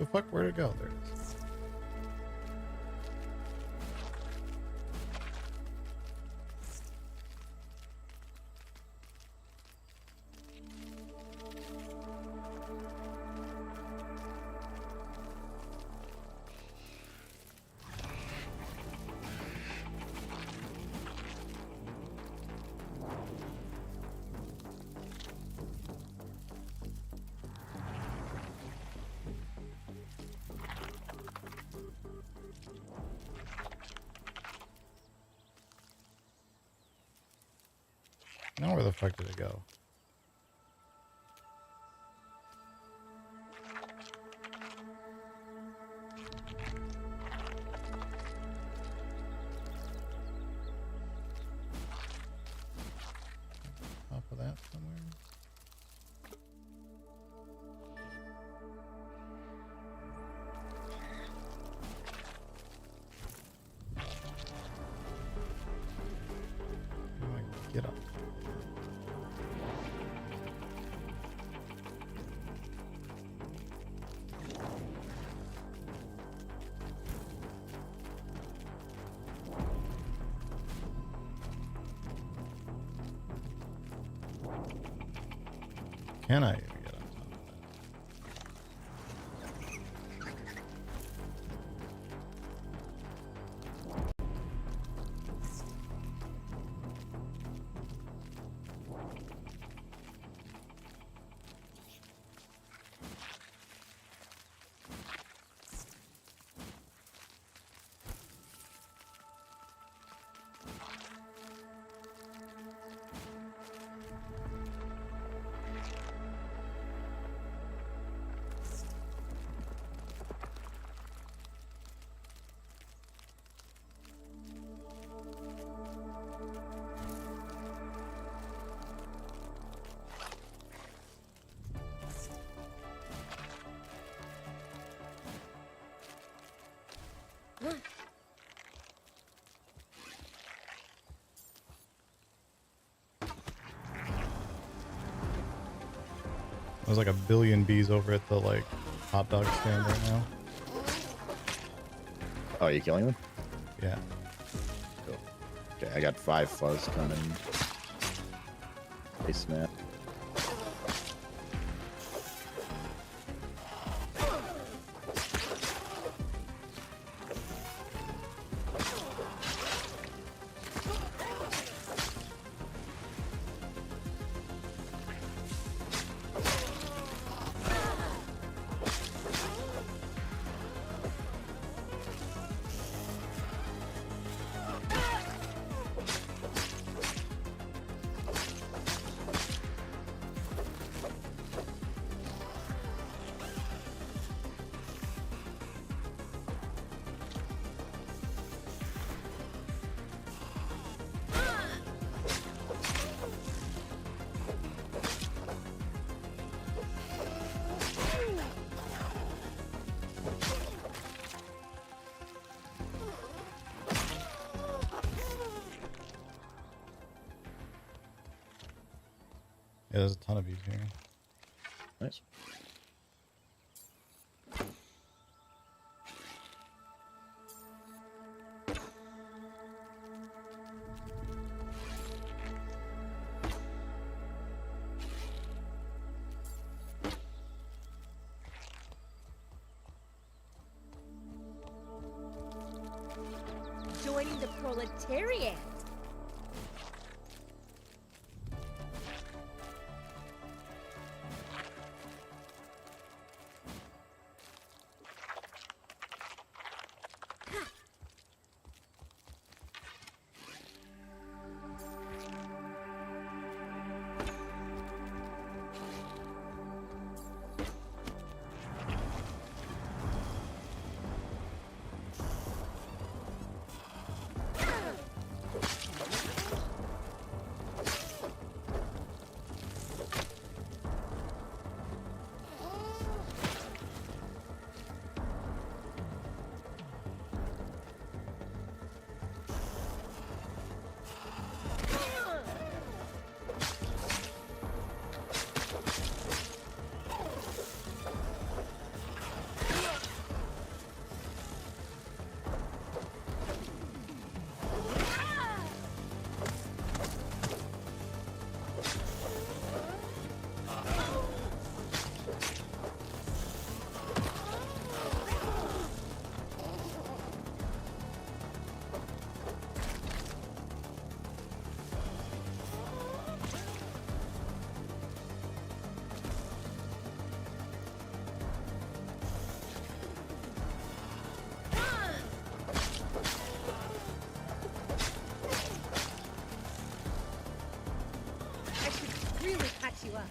The fuck? Where'd it go? There it is. Now where the fuck did it go? Top of that somewhere? Get up. Can I even get on top of There's like a billion bees over at the like hot dog stand right now. Oh, are you killing them? Yeah. Cool. Okay, I got 5 fuzz coming. They snap. Yeah, there's a ton of bees here. Nice. Joining the proletariat. fix you up.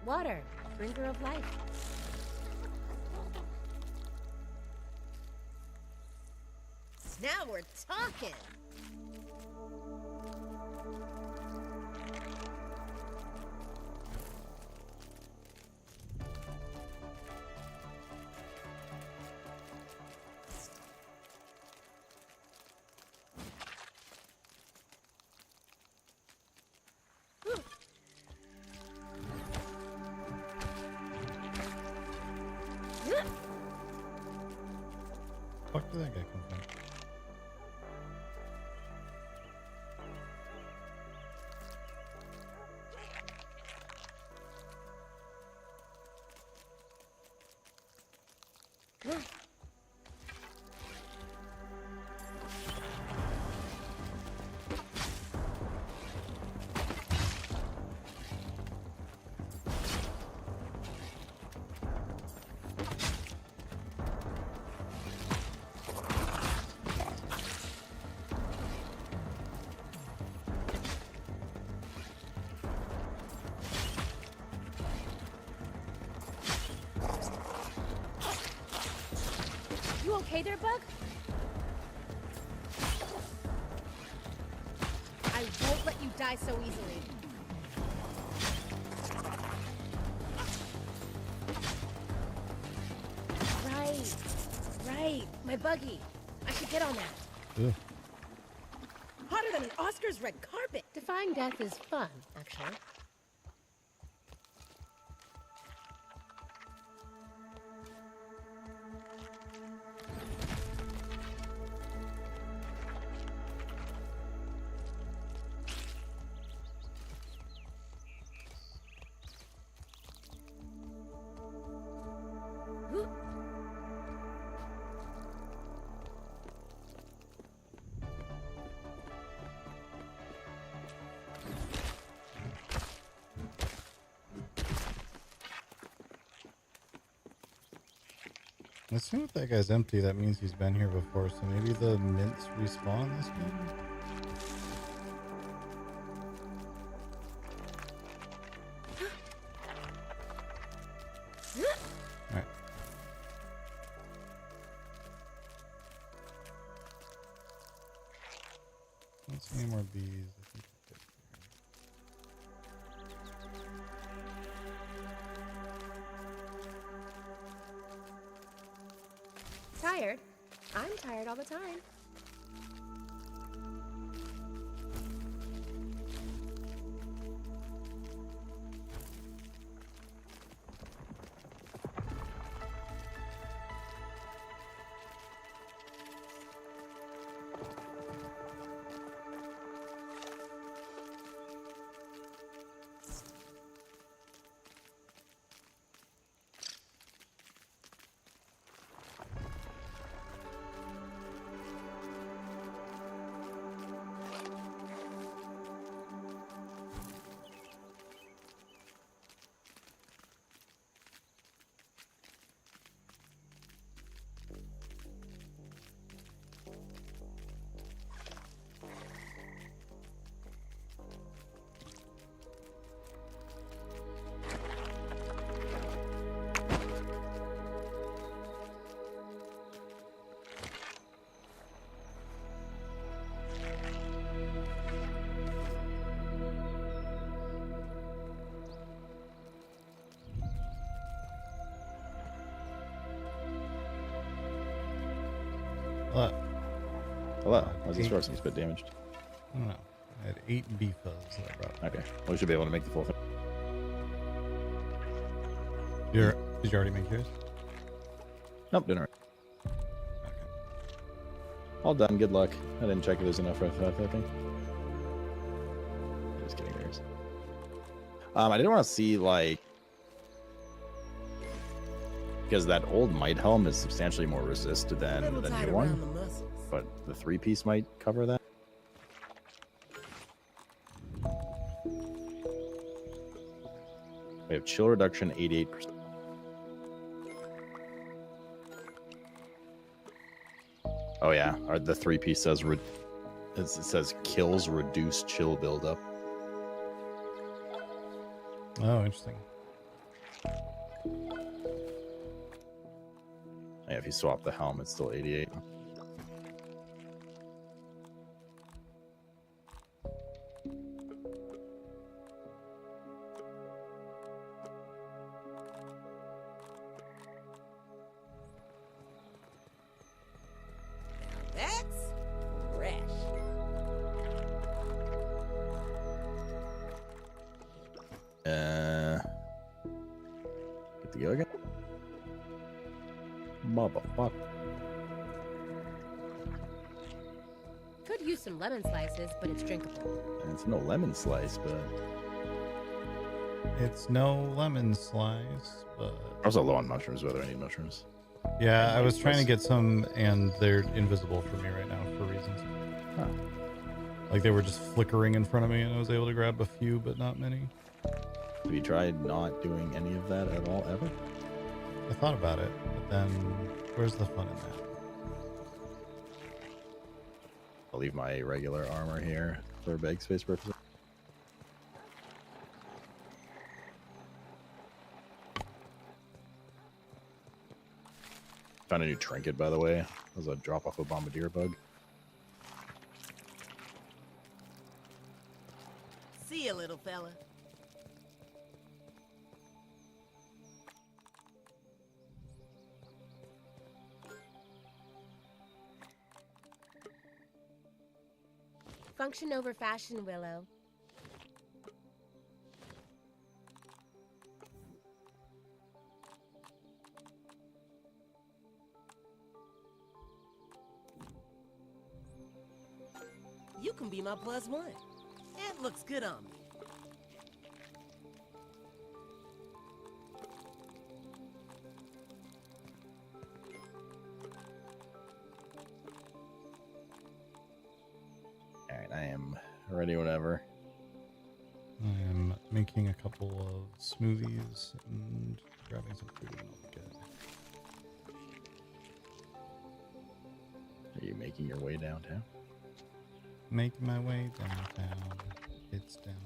Water, bringer of life. Now we're talking! Fuck did that guy come from? You okay there, Bug? I won't let you die so easily. Right. My buggy. I should get on that. Ugh. Hotter than an Oscars red carpet. Defying death is fun, actually. Let's see if that guy's empty. That means he's been here before. So maybe the mints respawn this game. Alright. Don't see any more bees. I think we're good here. Tired? I'm tired all the time. Hello. Why is this horse a bit damaged? I don't know. I had 8 beef fuzz that I brought. Okay. Well, we should be able to make the full thing. Did you already make yours? Nope, didn't. Okay. All done. Good luck. I didn't check if there's enough for that thing. Just kidding. There's. I didn't want to see like Because that old might helm is substantially more resist than Little the tight new around one, the muscles. but the 3-piece might cover that. We have chill reduction 88%. Oh yeah, the 3-piece says it says kills reduce chill buildup. Oh, interesting. Yeah, if you swap the helm, it's still 88. That's fresh. Get to go again. Motherfucker. Could use some lemon slices, but it's drinkable. And it's no lemon slice, but It's no lemon slice, but also low on mushrooms. Whether I need mushrooms. yeah, I was trying to Slice. get some, and they're invisible for me right now for reasons. Huh. Like they were just flickering in front of me, and I was able to grab a few, but not many. Have you tried not doing any of that at all ever? I thought about it, but then where's the fun in that? I'll leave my regular armor here for bag space purposes. Found a new trinket, by the way. It was a drop off a bombardier bug. See you, little fella. Function over fashion, Willow. You can be my +1. That looks good on me. Alright, I am ready whenever. I'm making a couple of smoothies and grabbing some food. And I'll get Are you making your way downtown? making my way downtown. It's downtown.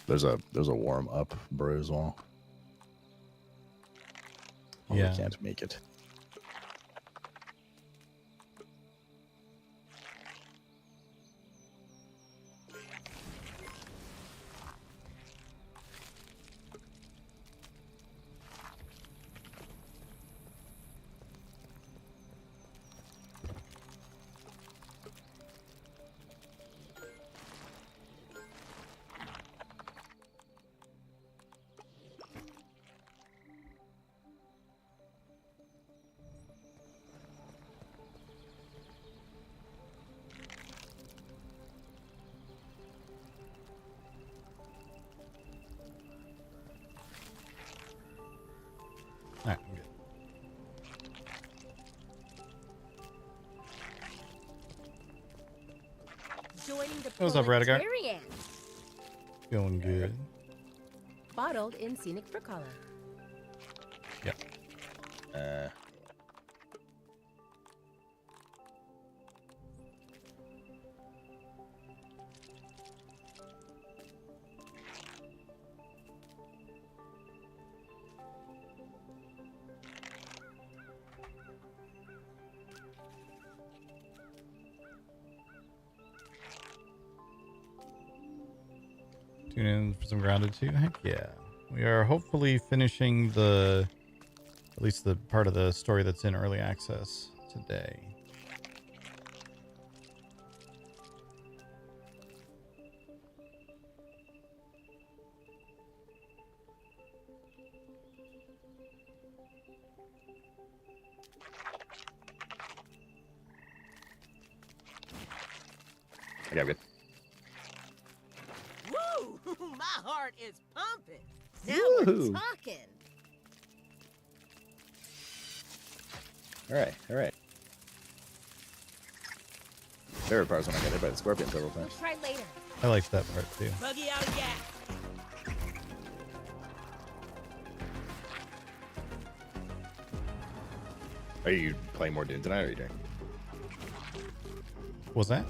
There's a warm up brew as well. Oh, Yeah. we can't make it. Alright, I'm good. Joining the What's up, Radigar? proletariat. Feeling good. Bottled in scenic Fricola. Yep. Tune in for some grounded too. Heck yeah. We are hopefully finishing the At least the part of the story that's in early access today. Okay, I'm good. Woo! My heart is pumping. Now Woo-hoo. we're talking. All right, all right. Favorite part is when I got hit by the scorpion several We'll times. try later. I liked that part too. Buggy out of gas. Are you playing more Dune tonight, or are you doing? What was that?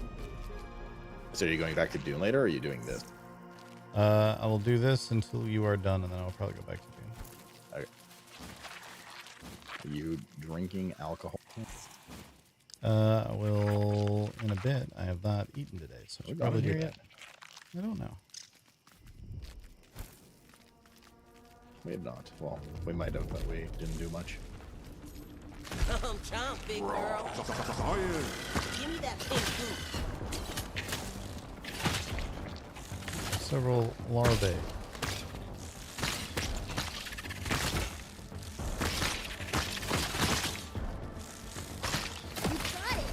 So are you going back to Dune later, or are you doing this? I will do this until you are done, and then I'll probably go back to Dune. Okay. Are you drinking alcohol? I will in a bit. I have not eaten today, so I We're should not probably here do yet. that. I don't know. We have not. Well, we might have, but we didn't do much. Chomp, chomp, big girl. Give me that pink boot. Several larvae. You got it.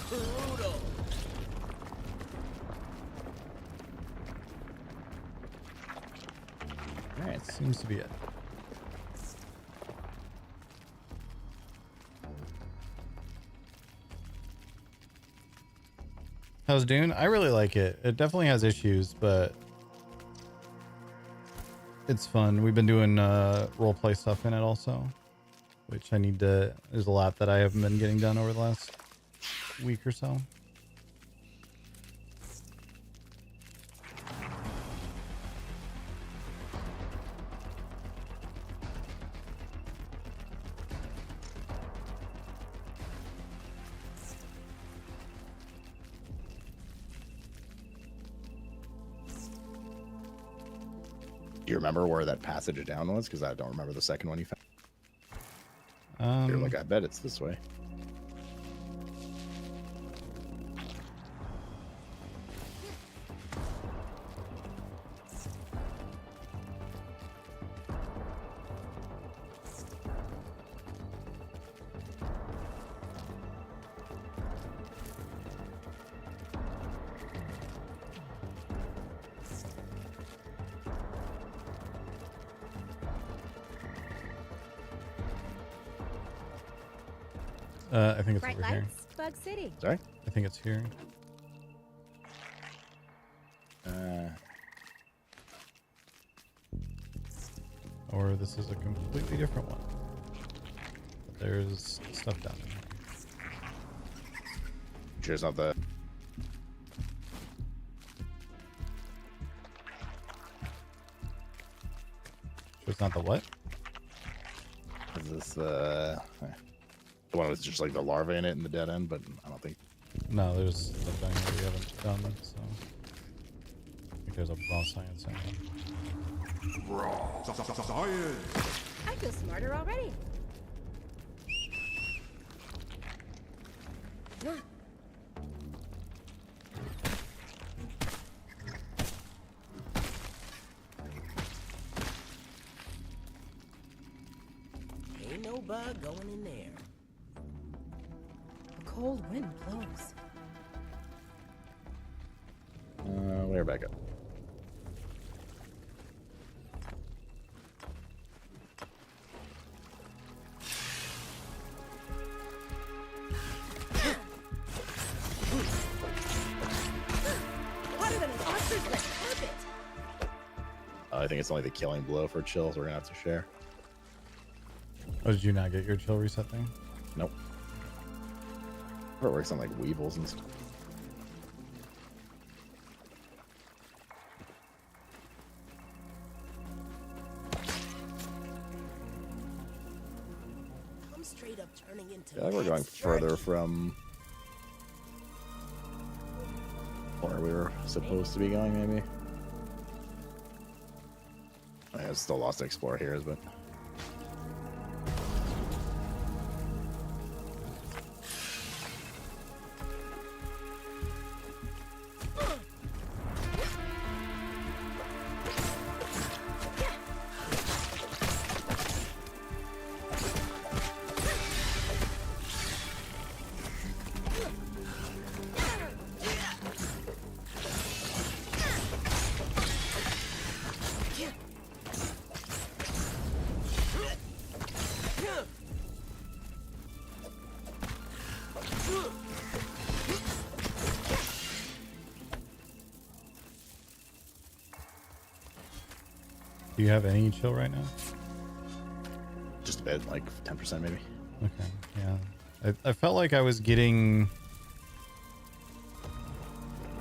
Brutal. All right, seems to be it. How's Dune? I really like it. It definitely has issues, but it's fun. We've been doing roleplay stuff in it also, which I need to. There's a lot that I haven't been getting done over the last week or so. Do you remember where that passage down was? Because I don't remember the second one you found. You're like, I bet it's this way. I think it's Bright over here. lights, Bug City. Sorry? I think it's here. Or this is a completely different one. But there's stuff down there. Sure it's not the... So it's not the what? Is this the one with just like the larvae in it in the dead end? But I don't think... No, there's stuff down here we haven't done, so... I think there's a raw science in there. I feel smarter already. Ain't no bug going in there. A cold wind blows. We're back up. Hotter than an ostrich red carpet. I think it's only the killing blow for chill, so we're gonna have to share. Oh, did you not get your chill reset thing? Nope. It works on like weevils and stuff. I'm straight up turning into. Yeah, we're going Max further Jerky. from where we were supposed to be going, maybe. I still lost to explore here, but Do you have any chill right now? Just a bit, like 10% maybe. Okay, yeah. I felt like I was getting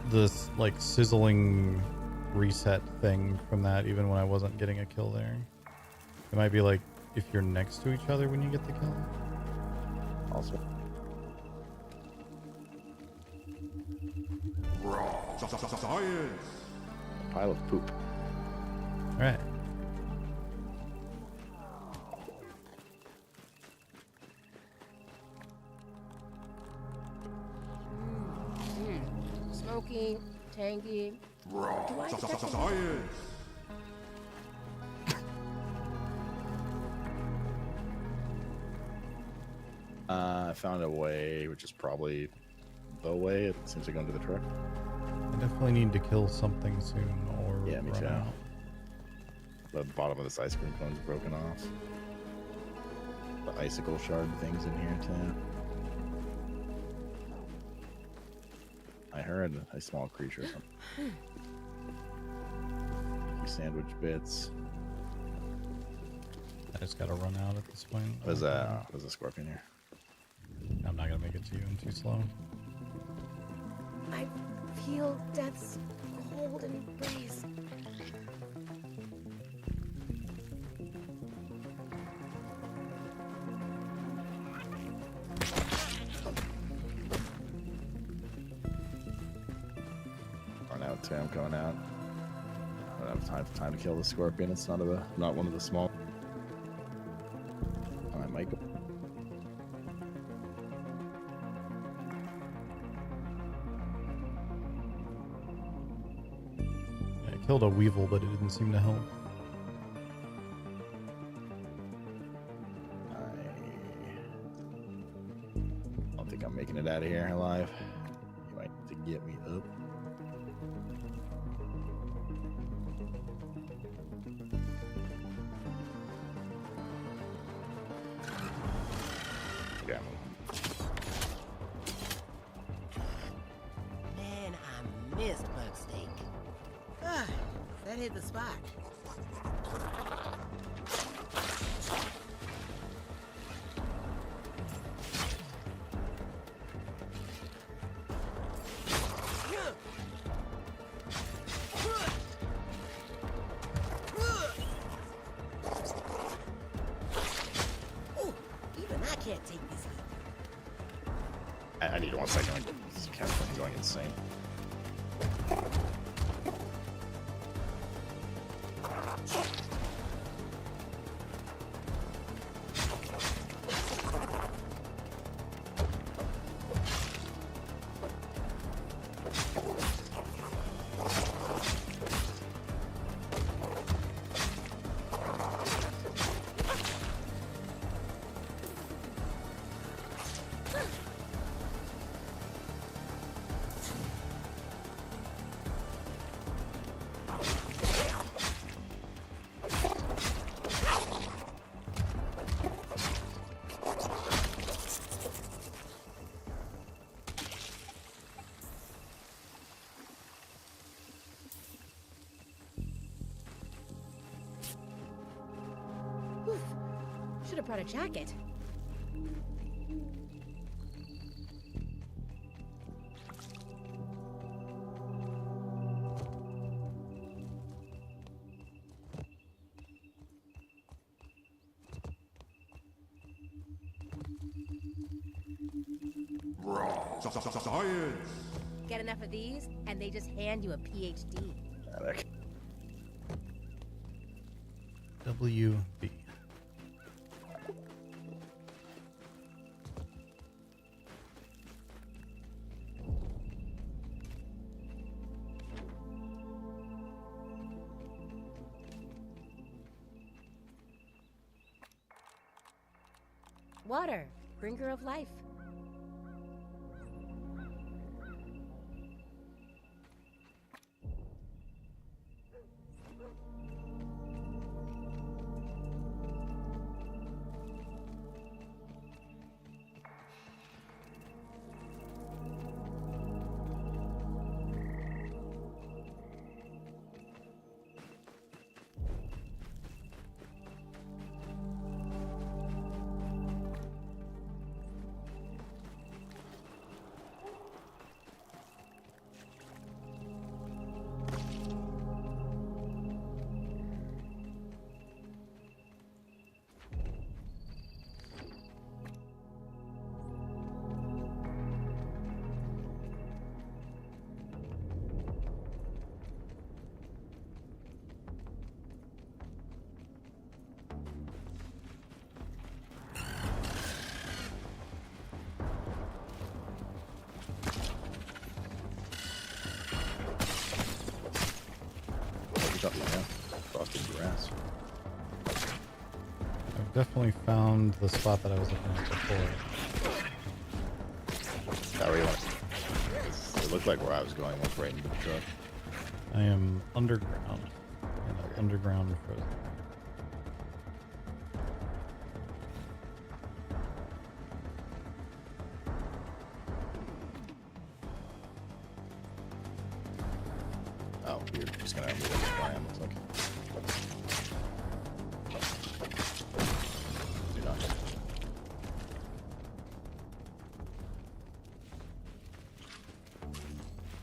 this like sizzling reset thing from that even when I wasn't getting a kill there. It might be like if you're next to each other when you get the kill. Also. Science. A pile of poop. All right. Smoky, tangy. Do I detect it? Science. I found a way, which is probably the way. It seems to go into the truck. I definitely need to kill something soon or Yeah, me run too. out. The bottom of this ice cream cone's broken off. The icicle shard things in here too. I heard a small creature or something. Sandwich bits. I just gotta run out at this point. There's a scorpion here. I'm not gonna make it to you. I'm too slow. I feel death's cold embrace. Run out too. I'm going out. I don't have time to kill the scorpion. It's not one of the small. I might go. I killed a weevil, but it didn't seem to help. I don't think I'm making it out of here alive. You might have to get me up. Yeah. Man, I missed bug steak. Ah, that hit the spot. Ooh, even I can't take this heat. I need 1 second. This cat's going insane. Should have brought a jacket. Science. Get enough of these, and they just hand you a PhD. WB. Water, bringer of life. ass. I've definitely found the spot that I was looking at before. Is that where you want? It looked like where I was going was right into the truck. I am underground. In an underground frozen. Oh, you're just gonna move this by him, looks like. Do not.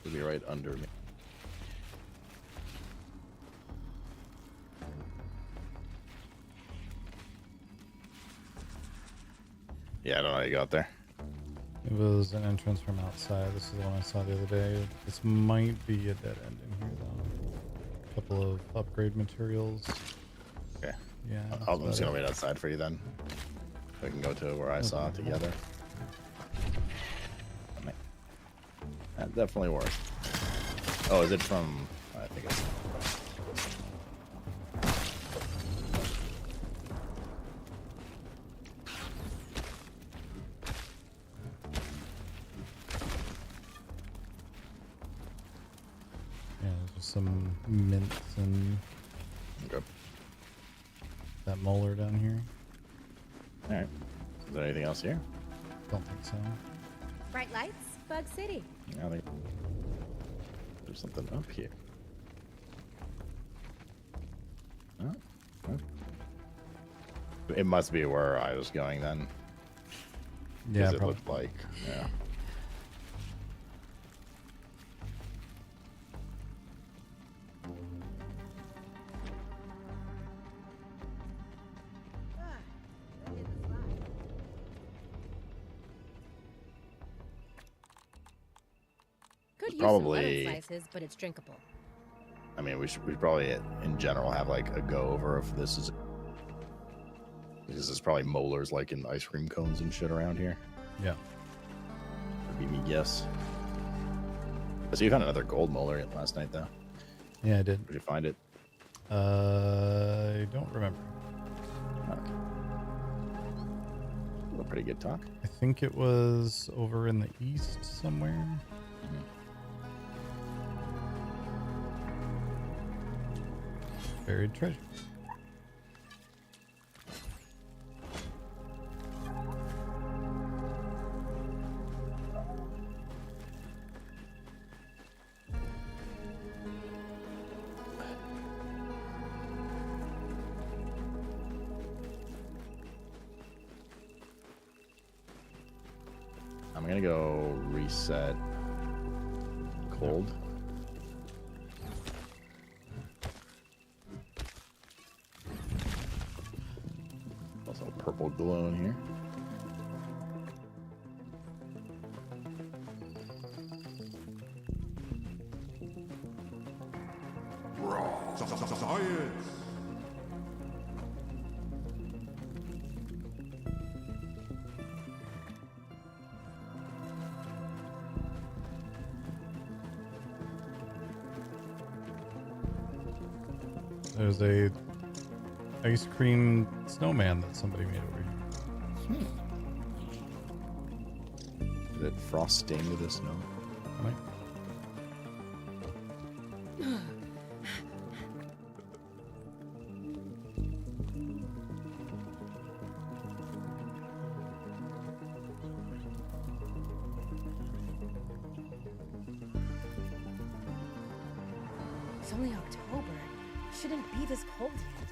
He'll be right under me. Yeah, I don't know how you got there. It was an entrance from outside. This is the one I saw the other day. This might be a dead end in here, though. A couple of upgrade materials. Okay. Yeah. I'm just gonna wait outside for you then. We can go to where I saw it together. That definitely worked. Oh, is it from? I think it's. Yeah, there's just some mints and Okay. that molar down here. All right. Is there anything else here? Don't think so. Bright lights, Bug City. I think there's something up here. Oh, oh. It must be where I was going then. Yeah, It probably. looked like, yeah. Could use Probably- some lemon slices, but it's drinkable. I mean, we should probably in general have like a go over if this is because there's probably molars like in ice cream cones and shit around here. Yeah. Would be me guess. So you found another gold molar last night though. Yeah, I did. Where'd you find it? I don't remember. Okay. A pretty good talk. I think it was over in the east somewhere. Buried treasure. I'm gonna go reset cold. Also purple glow in here. Science! There's a ice cream snowman that somebody made over here. Is it frosting the snow? Might. It's only October. It shouldn't be this cold yet.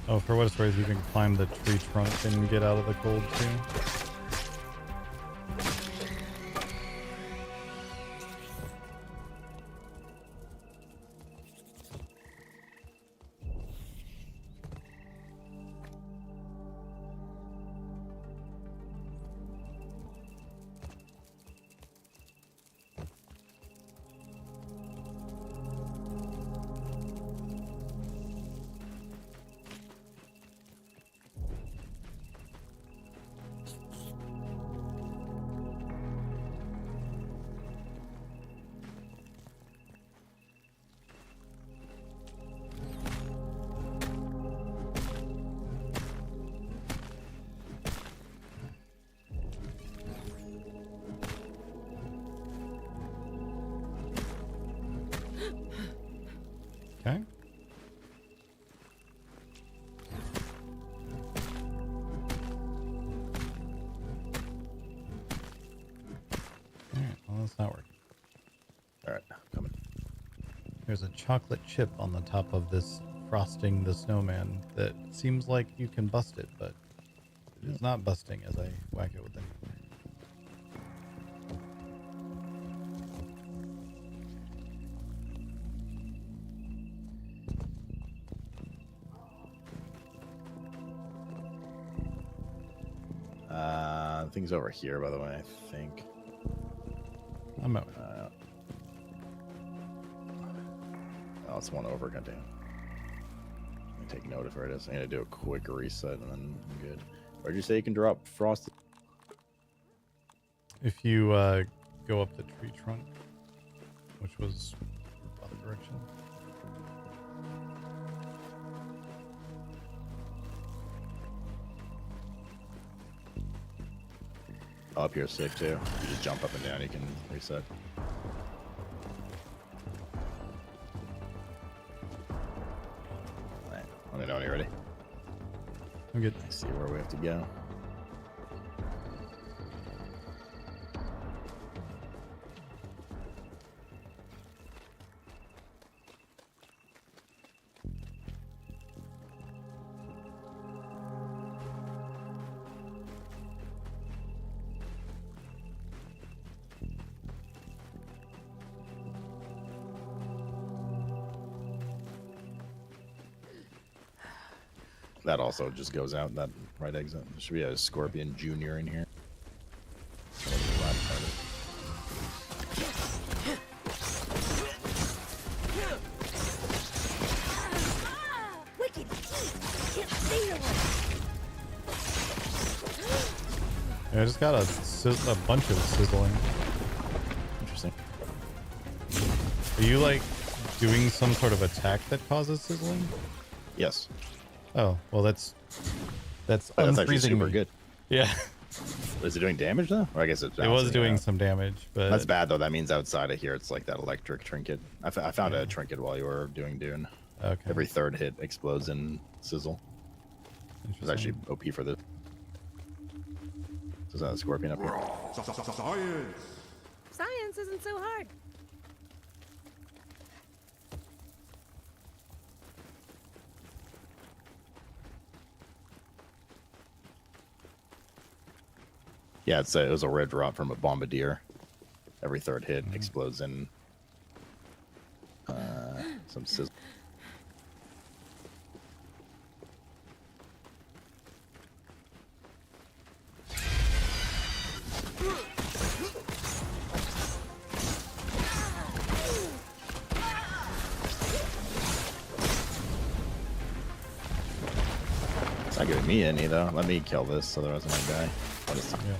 Oh, for what it's worth, you can climb the tree trunk and get out of the cold too. Okay. Alright, well, that's not working. All right, coming. There's a chocolate chip on the top of this frosting the snowman that seems like you can bust it, but it is not busting as I whack it with it. Things over here, by the way, I think. I'm out. Oh, it's one over. Goddamn. Let me take note of where it is. I need to do a quick reset and then I'm good. Where'd you say you can drop frosted? If you go up the tree trunk, which was other direction. Oh, up here is safe too. You just jump up and down, you can reset. Alright, let me know when you're ready. I'm good. Let's see where we have to go. That also just goes out that right exit. There should be a Scorpion Junior in here. Wicked! Can't stay away. Yeah, I just got a bunch of sizzling. Interesting. Are you like doing some sort of attack that causes sizzling? Yes. Oh, well that's That's actually unfreezing super me. good. Yeah. Is it doing damage though? Or I guess It was doing some damage, but That's bad though. That means outside of here, it's like that electric trinket. I found a trinket while you were doing Dune. Okay. Every third hit explodes in sizzle. It's actually OP for this. Is that a Scorpion up here? Science! Science isn't so hard. Yeah, it was a red drop from a bombardier. Every third hit explodes in some sizzle. It's not giving me any though. Let me kill this, otherwise I'm gonna die. What is yeah.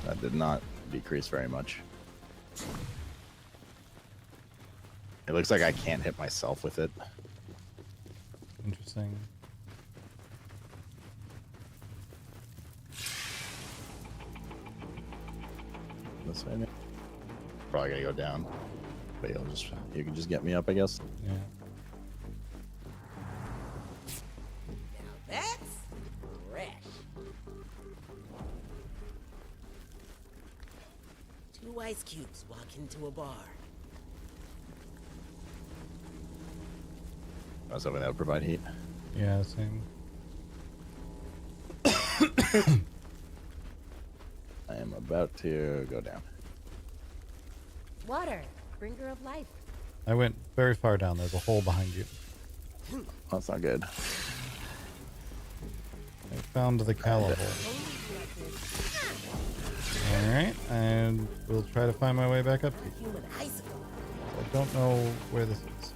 That did not decrease very much. It looks like I can't hit myself with it. Interesting. This way, maybe. Probably gonna go down, but you can just get me up, I guess. Yeah. Now that's fresh. 2 ice cubes walk into a bar. I was hoping that would provide heat. Yeah, same. I am about to go down. Water, bringer of life. I went very far down. There's a hole behind you. Oh, that's not good. I found the caliber. Alright, and we'll try to find my way back up to you. Human icicle. I don't know where this is.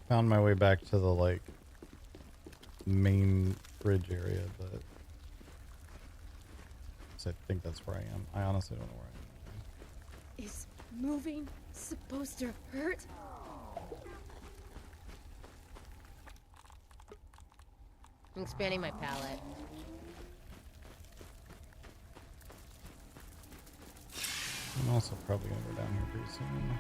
found my way back to the like main fridge area, but I think that's where I am. I honestly don't know where I am. Is moving supposed to hurt? I'm expanding my palette. I'm also probably gonna go down here pretty soon.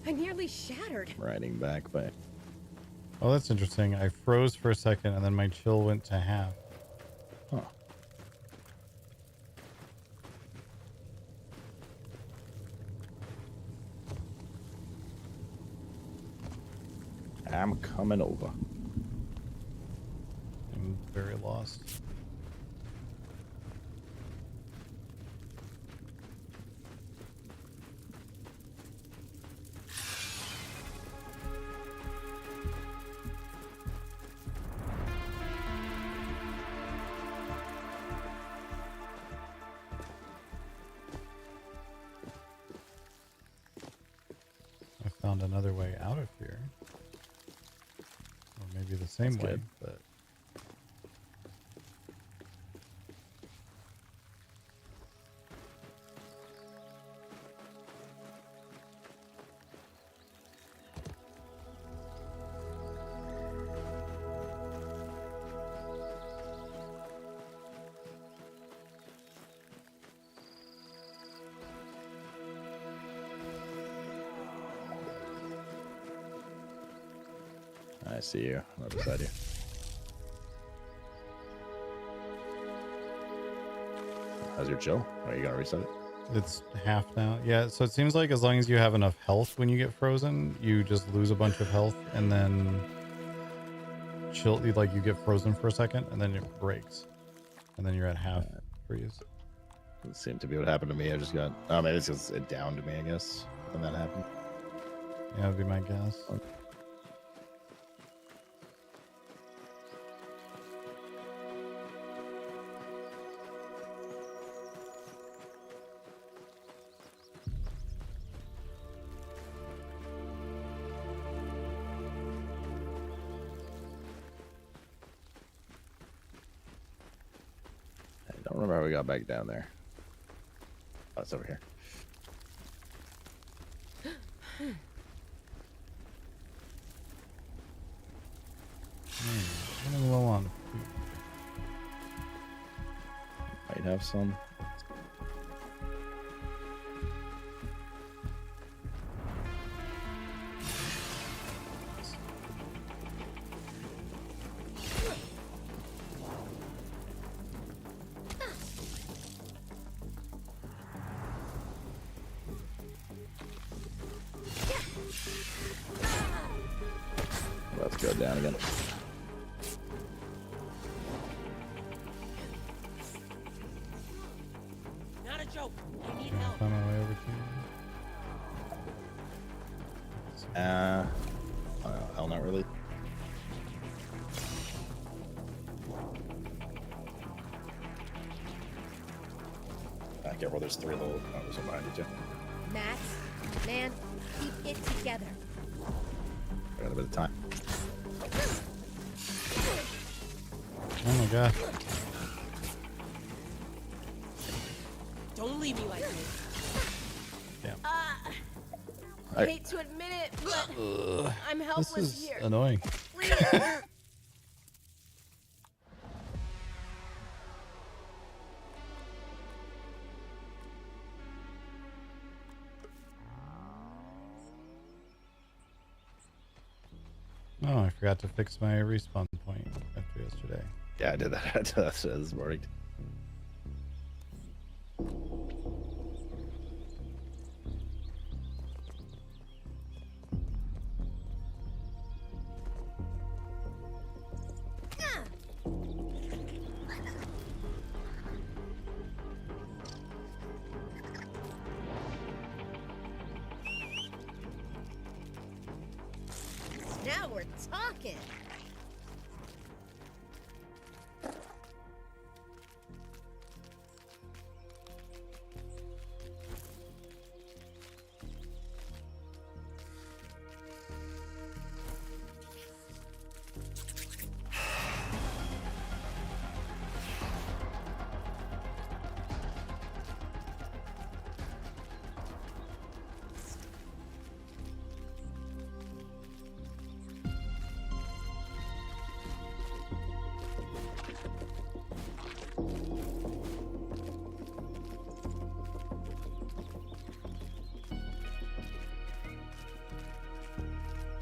I nearly shattered. Riding back by. Oh, that's interesting. I froze for a second and then my chill went to half. Huh. I'm coming over. I'm very lost. I found another way out of here. Or maybe the same That's way, good. but I see you. Right beside you. How's your chill? Are you gonna reset it? it's half now. Yeah, so it seems like as long as you have enough health when you get frozen, you just lose a bunch of health and then chill, like you get frozen for a second and then it breaks. And then you're at half freeze. Doesn't seem to be what happened to me. I just got. Oh, maybe it's because it downed me, I guess, when that happened. Yeah, that'd be my guess. I don't remember how we got back down there. Oh, it's over here. Running low on food. Might have some. Let's go down again. Not a joke. I need Can I help. find my way over to you? Hell, not really. Careful, there's three little. Oh, there's one behind you too. Matt, man, keep it together. I got a bit of time. Oh my god. Don't leave me like this. Damn. I hate to admit it, but I'm This helpless is here. annoying. Please. Oh, I forgot to fix my respawn point after yesterday. Yeah, I did that. I did that this morning. Now we're talking.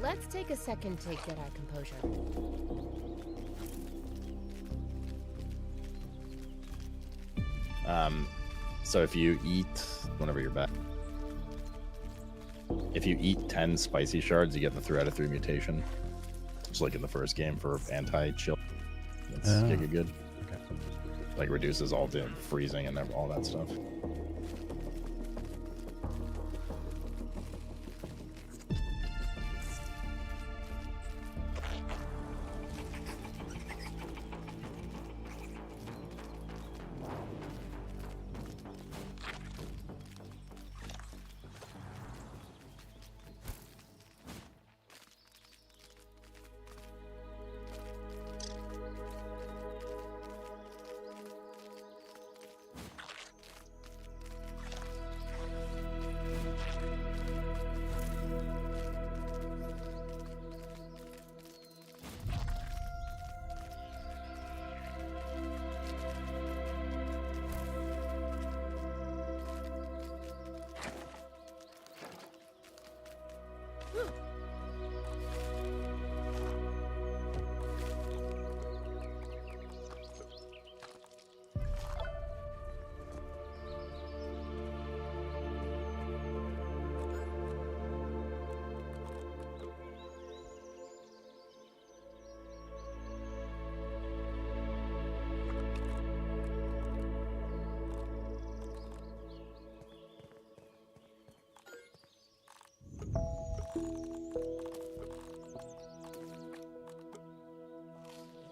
Let's take a second to get our composure. So if you eat whenever you're back, if you eat 10 spicy shards, you get the 3 out of 3 mutation. Just like in the first game for anti-chill. That's giga good. Okay. Like reduces all the freezing and all that stuff.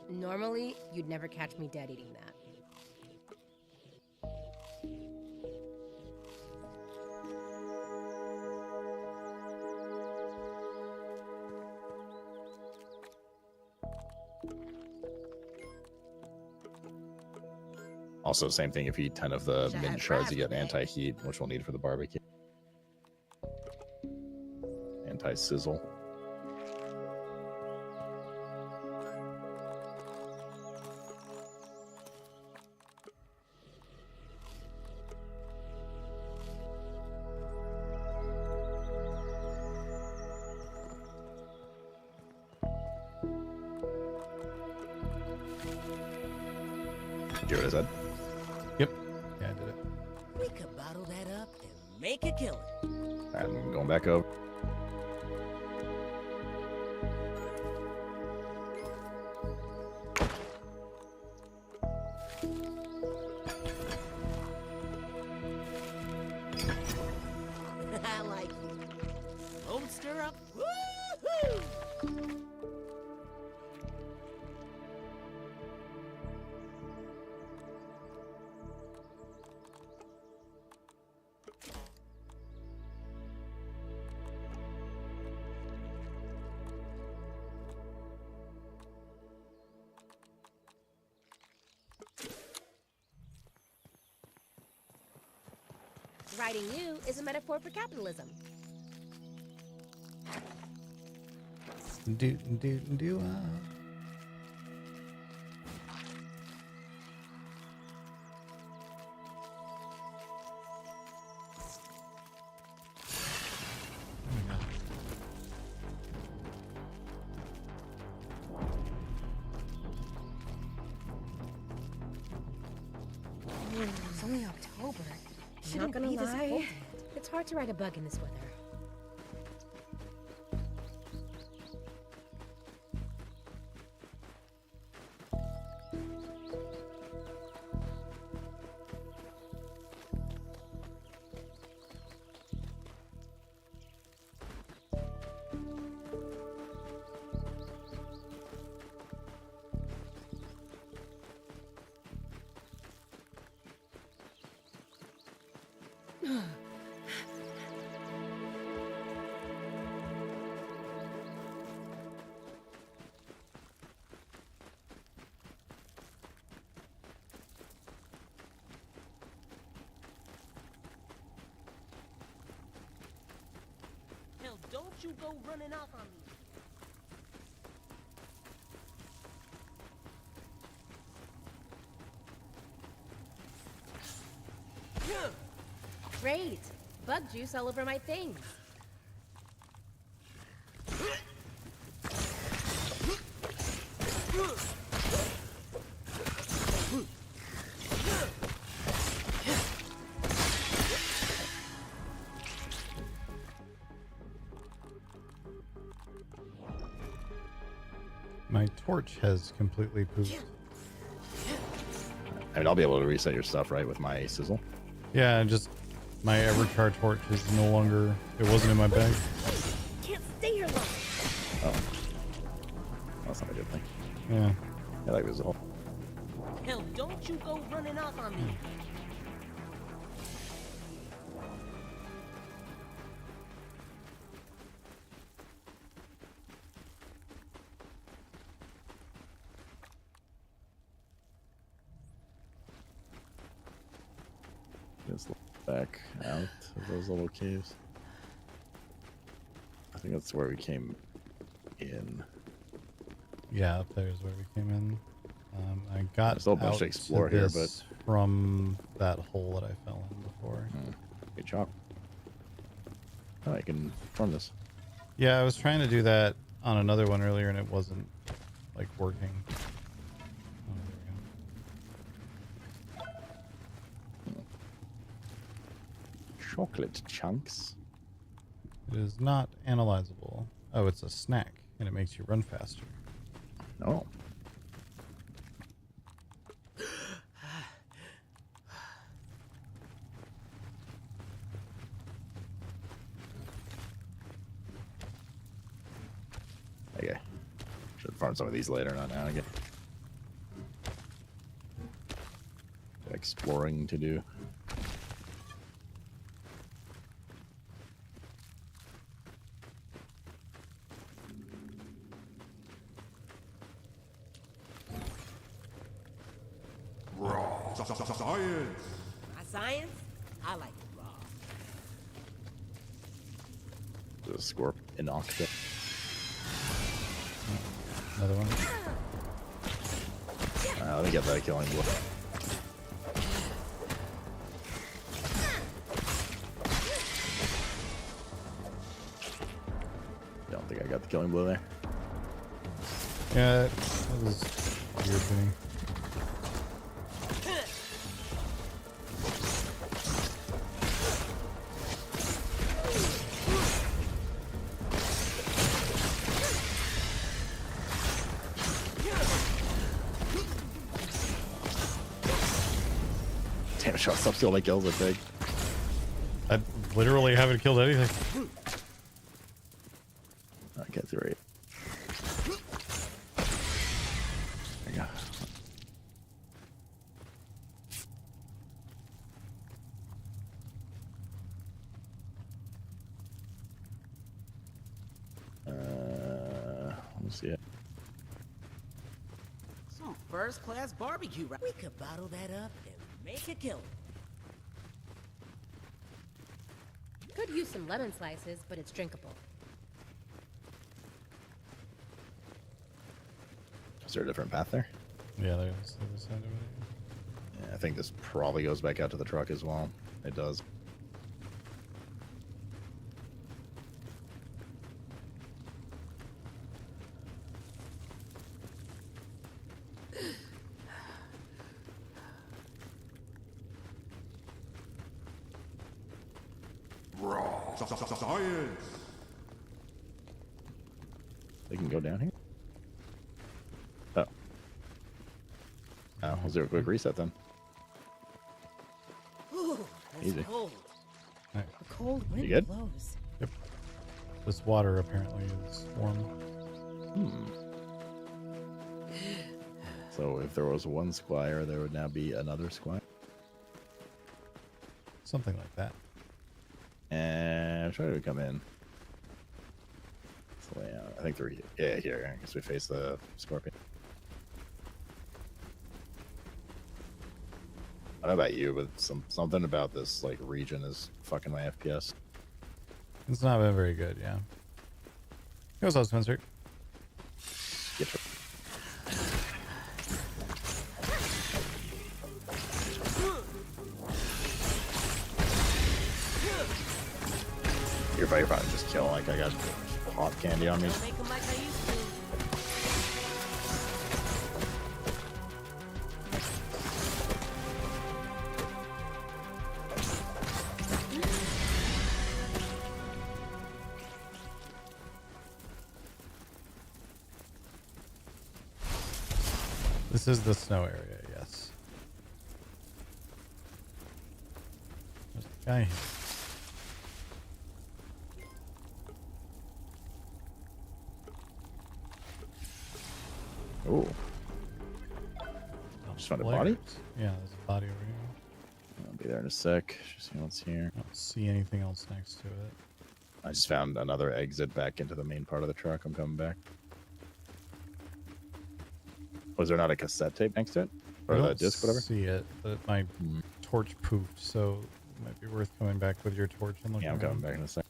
Normally, you'd never catch me dead eating that. Also, same thing if you eat 10 of the mint shards, you get anti-heat, which we'll need for the barbecue. Anti-sizzle. Did you hear what I said? Yep. Yeah, I did it. We could bottle that up and make a killing. I'm going back over. I like you. Sloot stir up. Woohoo! Writing you is a metaphor for capitalism. Do. It's only October. Not gonna lie, it's hard to ride a bug in this weather. Hell, don't you go running off on me. Great! Bug juice all over my things. torch has completely pooped. I mean, I'll be able to reset your stuff, right, with my sizzle. Yeah, just my Everchar torch is no longer. It wasn't in my bag. Can't stay here long. Oh, that's not a good thing. Yeah. Yeah, that was the whole. Hell, don't you go running off on me. Just back out of those little caves. I think that's where we came in. Yeah, up there is where we came in. I got There's still a bunch out to explore here, this from that hole that I fell in before. Good job. Oh, I can farm this. Yeah, I was trying to do that on another one earlier, and it wasn't like working. Oh, there we go. Chocolate chunks. It is not analyzable. Oh, it's a snack, and it makes you run faster. No. Okay. Should farm some of these later, not now. Again. Exploring to do. Science! My science? I like it raw. The scorpion in octa. Another one. Let me get that killing blow. Don't think I got the killing blow there. Yeah, that was weird to me. Damn it, stop stealing my kills, I think. I literally haven't killed anything. Okay, 3. There you go. Let me see it. Some first-class barbecue. We could bottle that up and make a killing. Could use some lemon slices, but it's drinkable. Is there a different path there? Yeah, there's the other side of it. Yeah, I think this probably goes back out to the truck as well. It does. Science! They can go down here? Oh. Oh, we'll do a quick reset then. Ooh, that's Easy. cold. Right. The cold wind You good? blows. Yep. This water apparently is warm. So if there was one squire, there would now be another squire. Something like that. And try to come in. So, yeah, I think they're here. I guess we face the scorpion. I don't know about you, but something about this like region is fucking my FPS. It's not been very good, yeah. What's up, Spencer? Get your You're probably just killing like I got hot candy on me. Make 'em like I used to. This is the snow area, yes. There's a guy here. Ooh. Just found a body? Yeah, there's a body over here. I'll be there in a sec. Just see what's here. I don't see anything else next to it. I just found another exit back into the main part of the truck. I'm coming back. Was there not a cassette tape next to it? Or I the don't disc, whatever? see it, but my torch poofed, so it might be worth coming back with your torch and looking. Yeah, I'm coming around. back in a sec.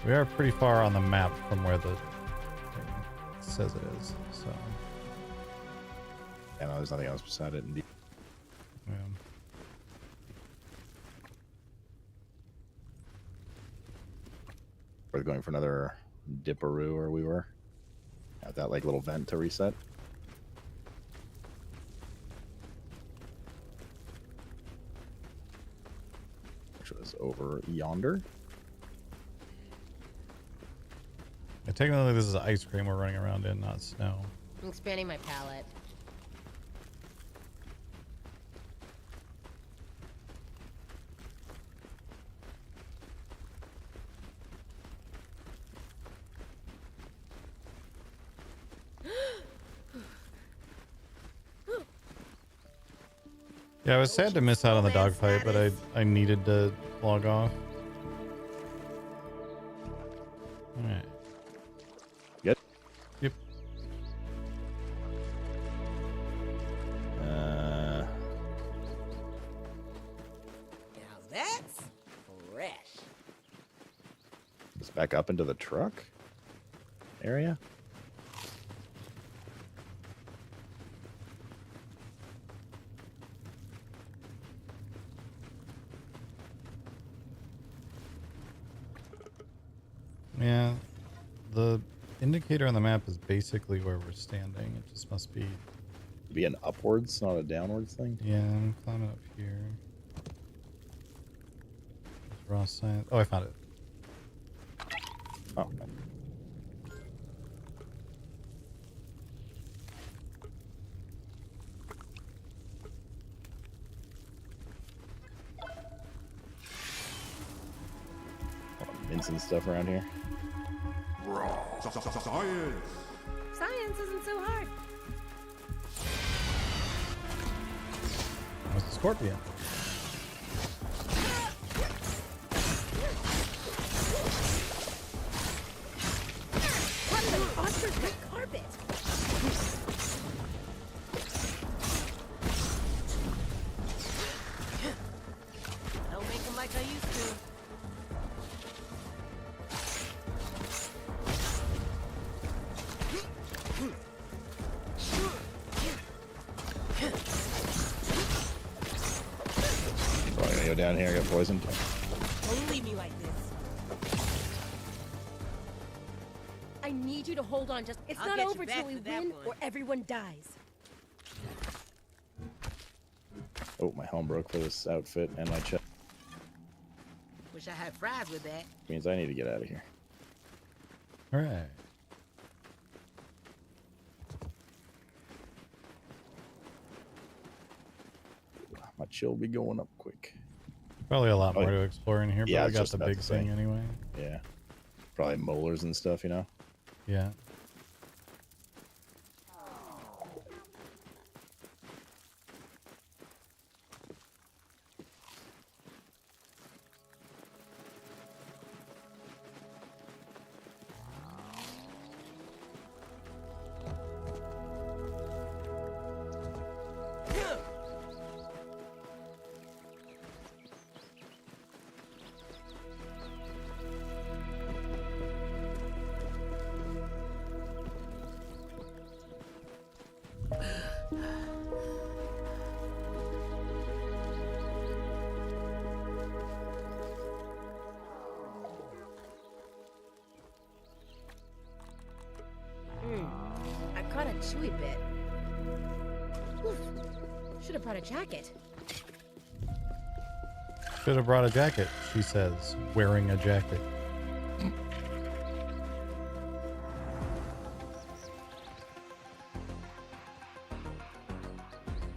We are pretty far on the map from where the thing says it is, so. Yeah, no, there's nothing else beside it. Indeed. Yeah. We're going for another dipperoo where we were. Got that like little vent to reset. Which was over yonder. Yeah, technically, this is ice cream we're running around in, not snow. I'm expanding my palette. Yeah, I was sad to miss out on the dogfight, but I needed to log off. Alright. Good? Yep. Now that's fresh. Just back up into the truck area. Yeah, the indicator on the map is basically where we're standing. It just must be... Be an upwards, not a downwards thing. Yeah, I'm climbing up here. There's raw science. Oh, I found it. Oh. Mincing stuff around here. Science! Science isn't so hard. That was the scorpion. What the Foster's red carpet? Don't make them like I used to. So I'm gonna go down here, get poisoned. Don't leave me like this. I need you to hold on. Just it's I'll not get you over back till we to that win one. or everyone dies. Oh, my helm broke for this outfit and my chest. Wish I had fries with that. Means I need to get out of here. Alright. My chill be going up quick. Probably a lot Oh, more to explore in here, but yeah, I we was got just the about big to say. thing anyway. Yeah. Probably molars and stuff, you know? Yeah. I caught a chewy bit. Oof. Should have brought a jacket. Should have brought a jacket, she says, wearing a jacket.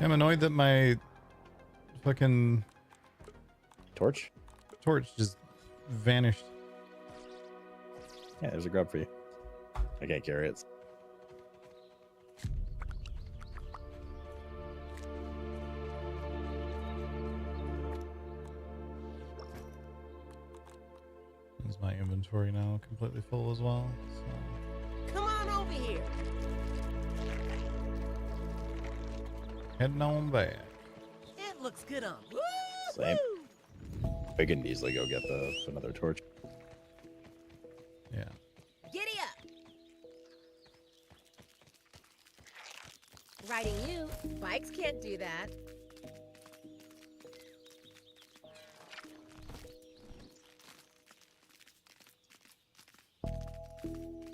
I'm annoyed that my fucking Torch? torch just vanished. Yeah, there's a grub for you. I can't carry it. Is my inventory now completely full as well? So. Come on over here. Heading on back. It looks good on. Same. We can easily go get another torch. Yeah. Giddy up! Riding you. Bikes can't do that.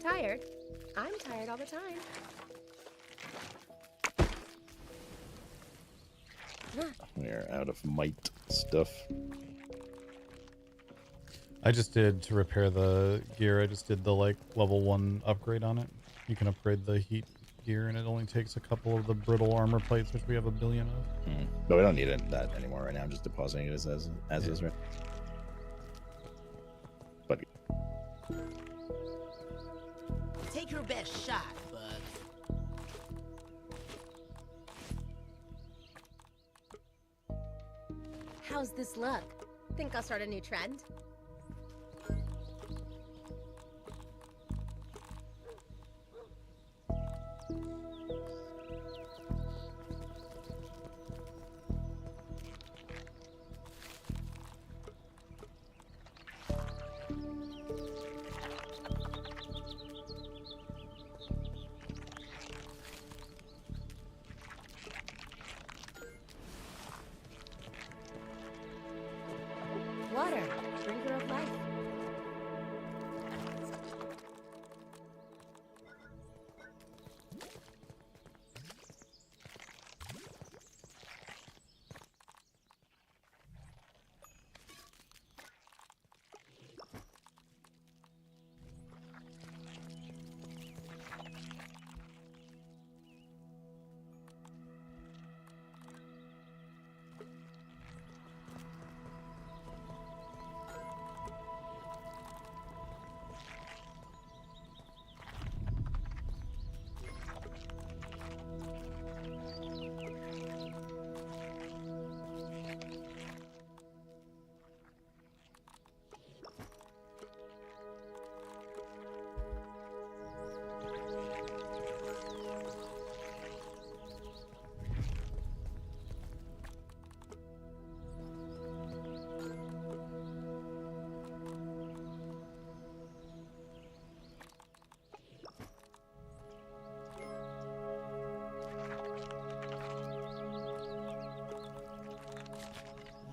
Tired? I'm tired all the time. We're out of might stuff. I just did to repair the gear. I just did the like level 1 upgrade on it. You can upgrade the heat gear, and it only takes a couple of the brittle armor plates, which we have a billion of. But we don't need that anymore right now. I'm just depositing it as is, right? But Take your best shot, bud. How's this look? Think I'll start a new trend? Water, drinker of life.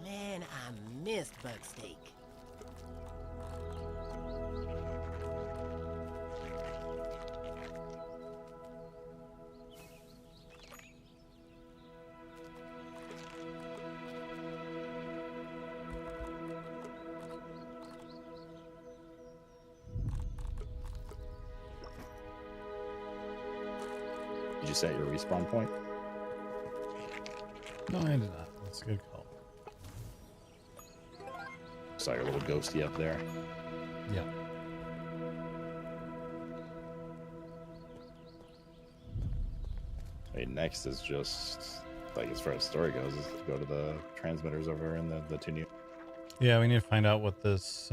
Man, I missed bug steak. did you set your respawn point? No, I did not. That's a good call. It's like a little ghosty up there. Yeah. Okay, next is just like as far as story goes, is to go to the transmitters over in the two new. Yeah, we need to find out what this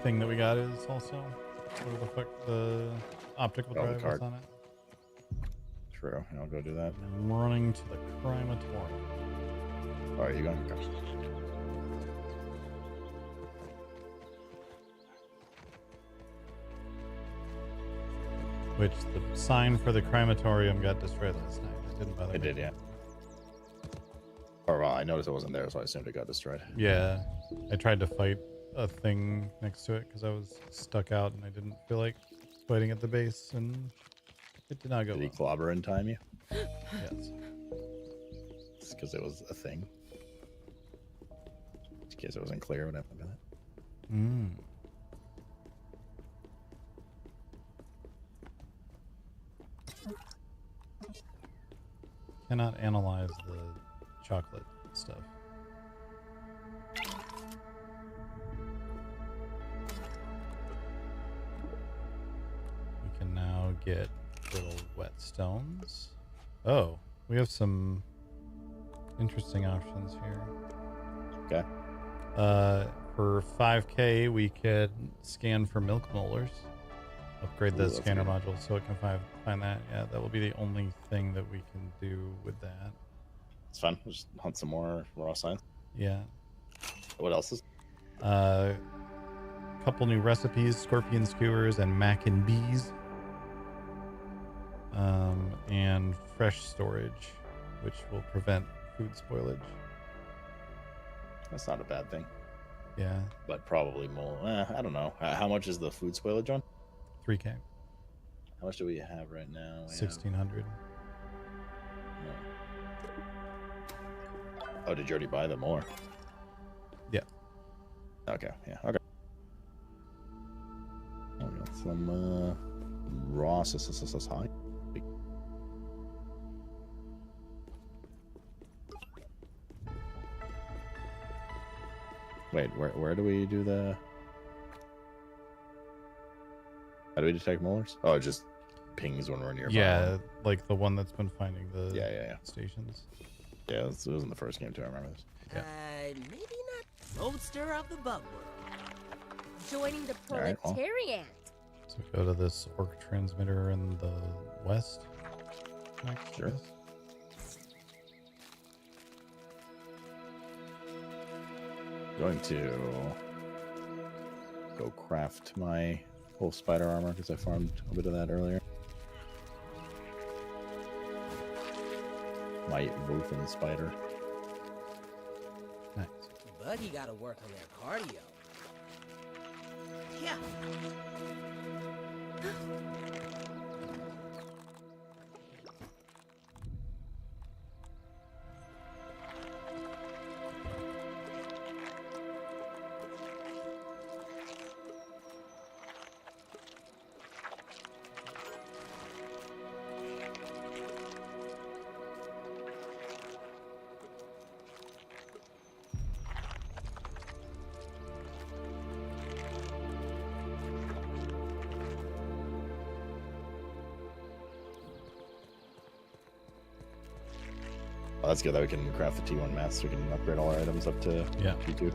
thing that we got is also. What the fuck the optical Oh, the drive card. is on it. True, I'll go do that. I'm running to the crematorium. All right, you going? Okay. Which the sign for the crematorium got destroyed last night. It didn't bother me. It did, yeah. Or well, I noticed it wasn't there, so I assumed it got destroyed. Yeah, I tried to fight a thing next to it because I was stuck out and I didn't feel like fighting at the base, and It did not go Did he well. clobber in time you? Yes. It's because it was a thing. In case it wasn't clear, what happened to that? Mm. Cannot analyze the chocolate stuff. We can now get little whetstones. Oh, we have some interesting options here. Okay. For 5K, we could scan for milk molars. Upgrade the Ooh, that's scanner good. module so it can find that. Yeah, that will be the only thing that we can do with that. It's fun. We'll just hunt some more raw science. Yeah. What else is? Couple new recipes: scorpion skewers and mac and bees. And fresh storage, which will prevent food spoilage. That's not a bad thing. Yeah. But probably more. I don't know. How much is the food spoilage on? 3K. How much do we have right now? We have- 1,600. Oh, did you already buy the more? Yeah. Okay. Yeah. Okay. I got some raw high. Wait, where do we do the? How do we detect molars? Oh, it just pings when we're nearby. Yeah, like the one that's been finding the Yeah. stations. Yeah, it was in the first game too. I remember this. Yeah. Maybe not roadster of the bug world. Joining the All right, well. proletariat. So go to this orc transmitter in the west. Next, Sure. yes. Going to go craft my wolf spider armor because I farmed a bit of that earlier. My wolf and spider. Nice. But you gotta work on that cardio. Yeah. Oh, that's good that we can craft the T1 mask so we can upgrade all our items up to Yeah. T2.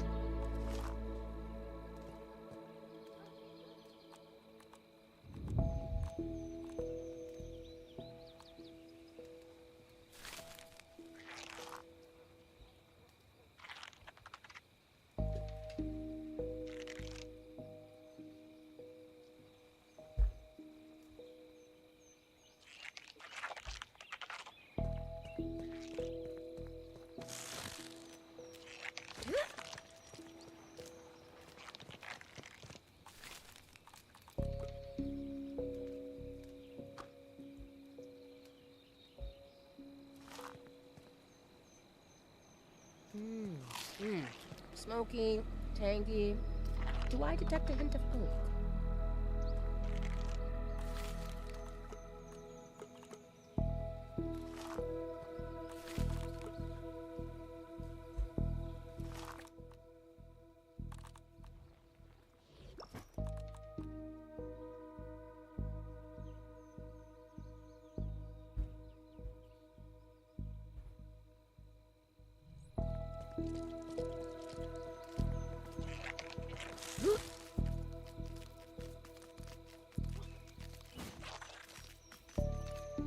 Smoky, tangy. Do I detect a hint of oak?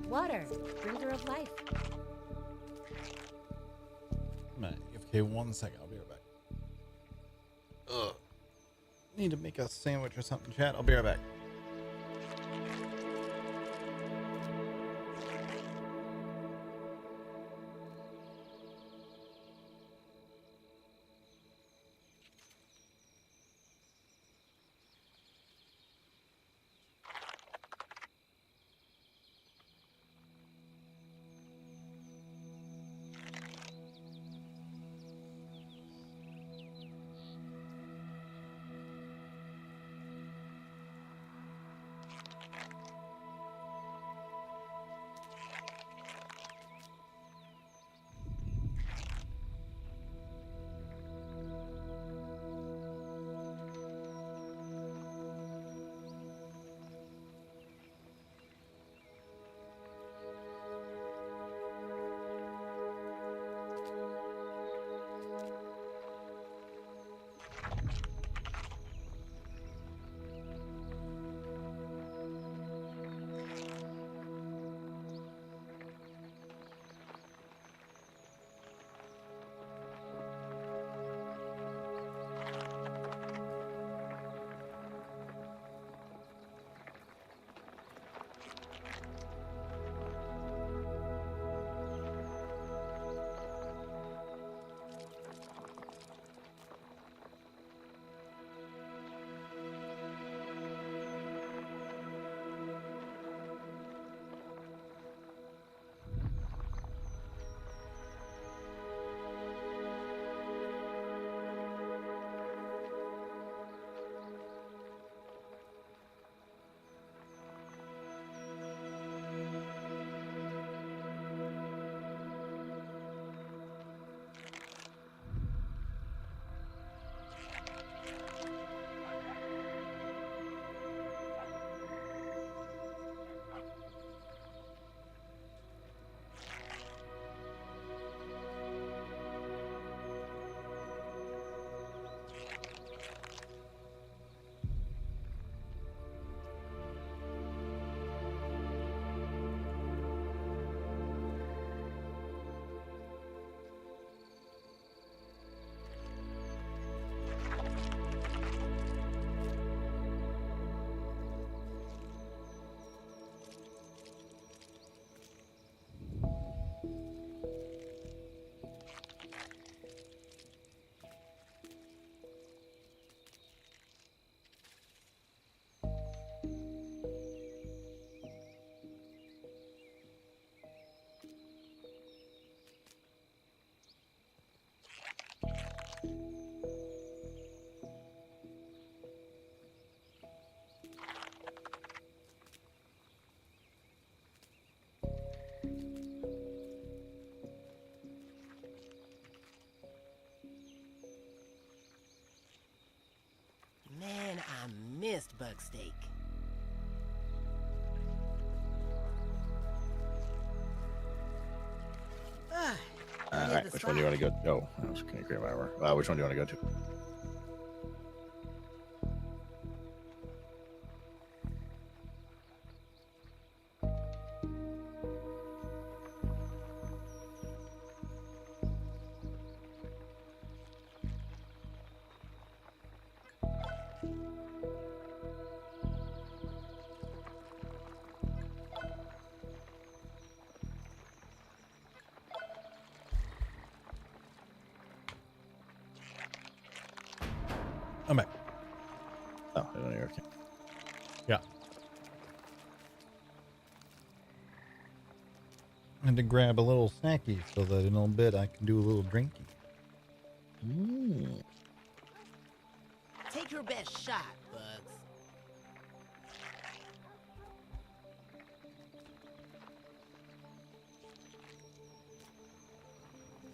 Water, bringer of life. Okay, 1 second. I'll be right back. Ugh. Need to make a sandwich or something, chat. I'll be right back. Man, I missed bug steak. All right, which one do you want to go? Oh, I was going to grab my armor. Which one do you want to go to? I'm back. Oh, I don't know. Okay. Yeah. I had to grab a little snacky so that in a little bit I can do a little drinky. Take your best shot, Bugs.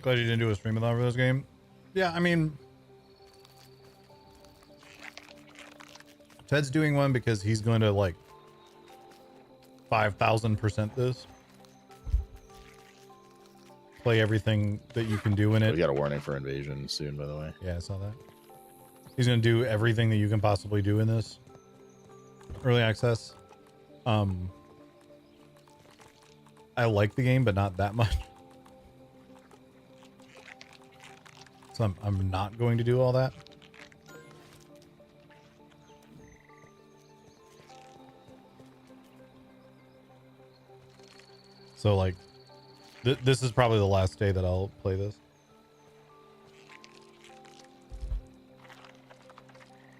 Glad you didn't do a stream-a-thon for this game. Yeah, I mean, Ted's doing one because he's going to like 5,000% this. Play everything that you can do in it. We got a warning for invasion soon, by the way. Yeah, I saw that. He's going to do everything that you can possibly do in this early access. I like the game, but not that much. So I'm not going to do all that. So like, this is probably the last day that I'll play this.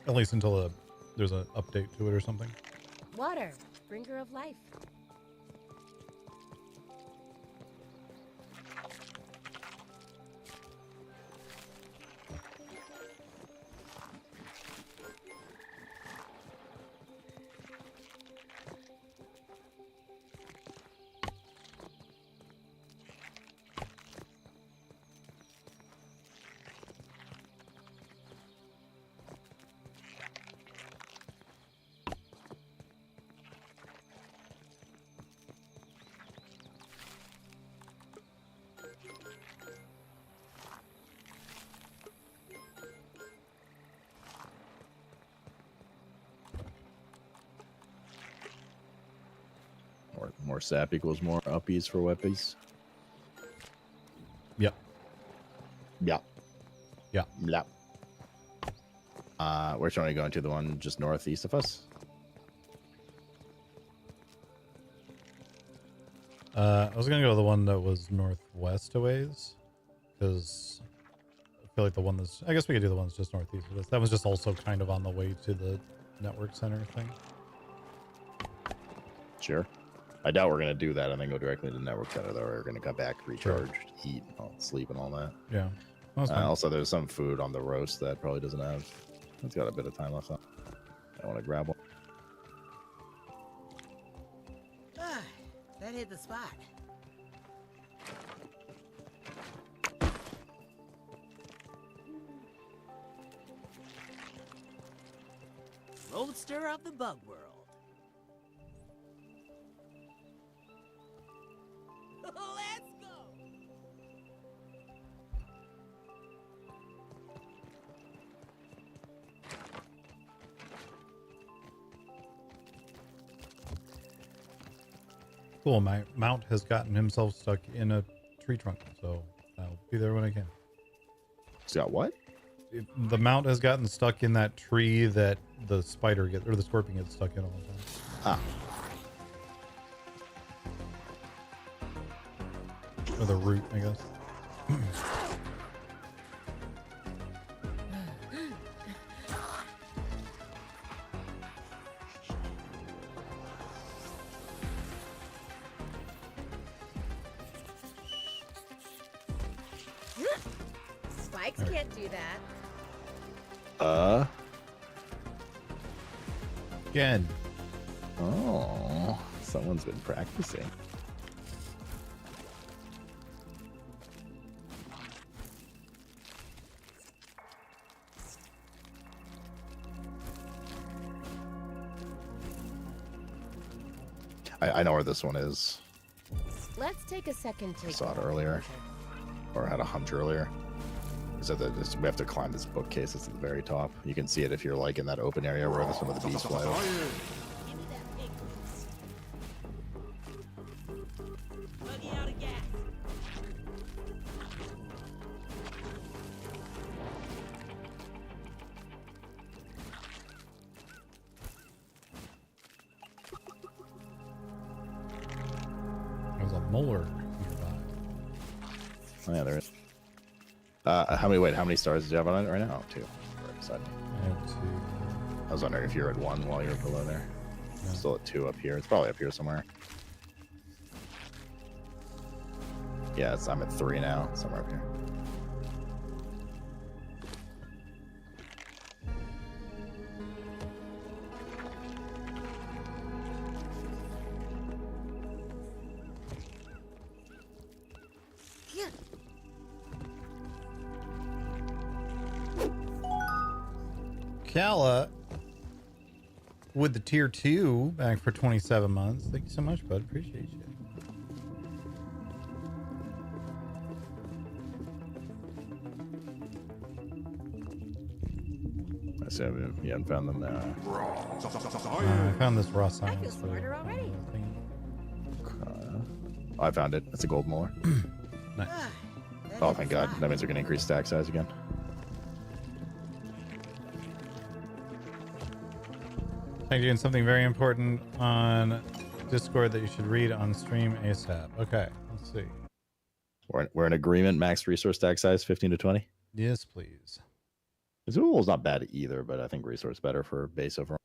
At least until there's an update to it or something. Water, bringer of life. More sap equals more uppies for weppies. Yep. Yeah. Yeah. Yeah. Which one are you going to? The one just northeast of us? I was gonna go to the one that was northwest a ways, because I feel like the one that's, I guess we could do the ones just northeast of us. That was just also kind of on the way to the network center thing. Sure. I doubt we're going to do that and then go directly to the network center, though. We're going to come back, recharge, eat, sleep, and all that. Yeah. That's fine. Also, there's some food on the roast that probably doesn't have. It's got a bit of time left on. I want to grab one. That hit the spot. Roadster of the bug world. Let's go. Cool. My mount has gotten himself stuck in a tree trunk, so I'll be there when I can. It's got what? The mount has gotten stuck in that tree that the spider gets, or the scorpion gets stuck in all the time. Ah. Or the root, I guess. Bikes can't do that. Good. Oh, someone's been practicing. I know where this one is. Let's take a second to I saw it get our earlier, composure. or had a hunch earlier. So that we have to climb this bookcase. It's at the very top. You can see it if you're like in that open area where some of the bees fly over. Science. Give me that pig. Buggy out of gas. There's a molar nearby. Oh yeah, there is. How many stars did you have on it right now? 2. Right beside me. I have 2. I was wondering if you're at 1 while you're below there. Yeah. I'm still at 2 up here. It's probably up here somewhere. Yeah, I'm at 3 now, somewhere up here. Yeah. Kala with the tier 2 back for 27 months. Thank you so much, bud. Appreciate you. I see you haven't found them. I found this raw I science. feel smarter already. I found it. It's a gold molar. Nice. That Oh, is thank God. fine. That means we're going to increase stack size again. I'm doing something very important on Discord that you should read on stream ASAP. Okay, let's see. We're in agreement. Max resource stack size 15 to 20. Yes, please. Azul is not bad either, but I think resource better for base overall.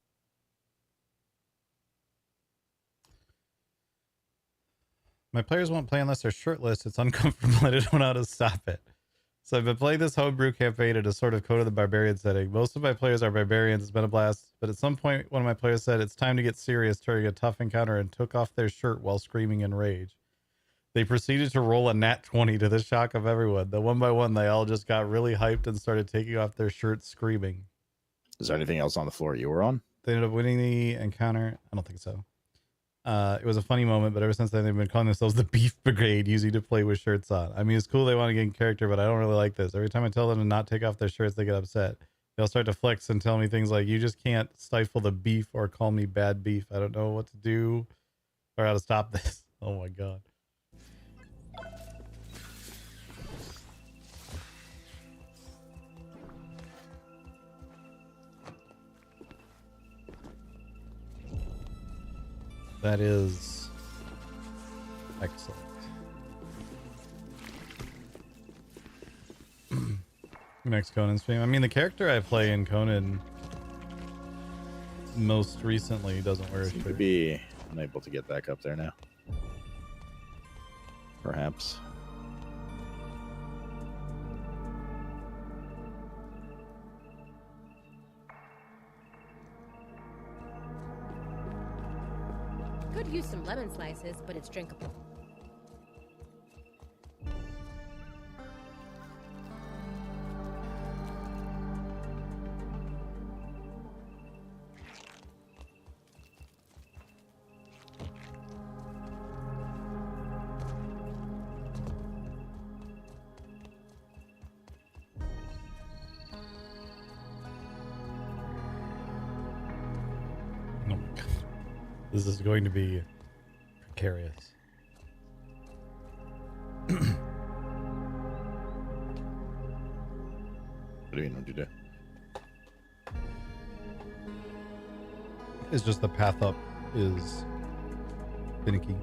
My players won't play unless they're shirtless. It's uncomfortable. I don't know how to stop it. So I've been playing this homebrew campaign in a sort of Code of the Barbarian setting. Most of my players are barbarians. It's been a blast. But at some point, one of my players said, it's time to get serious during a tough encounter and took off their shirt while screaming in rage. They proceeded to roll a nat 20 to the shock of everyone. Then one by one, they all just got really hyped and started taking off their shirts screaming. Is there anything else on the floor you were on? They ended up winning the encounter. I don't think so. It was a funny moment, but ever since then, they've been calling themselves the Beef Brigade, using to play with shirts on. I mean, it's cool they want to get in character, but I don't really like this. Every time I tell them to not take off their shirts, they get upset. They'll start to flex and tell me things like, you just can't stifle the beef or call me bad beef. I don't know what to do or how to stop this. Oh my God. That is excellent. Next Conan stream. I mean, the character I play in Conan most recently doesn't wear a Seem to shirt. be unable to get back up there now. Perhaps. Could use some lemon slices, but it's drinkable. Oh my God. This is going to be precarious. What do you mean? What'd you do? It's just the path up is finicky.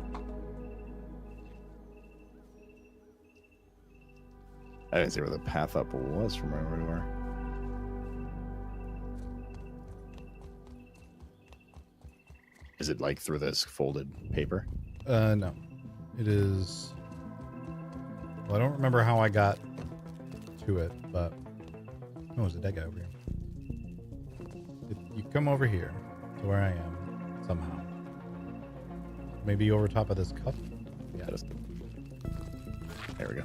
I didn't see where the path up was from where we were. Is it like through this folded paper? No. It is... Well, I don't remember how I got to it, but oh, there's a dead guy over here. You come over here to where I am somehow. Maybe over top of this cup. Yeah, there we go.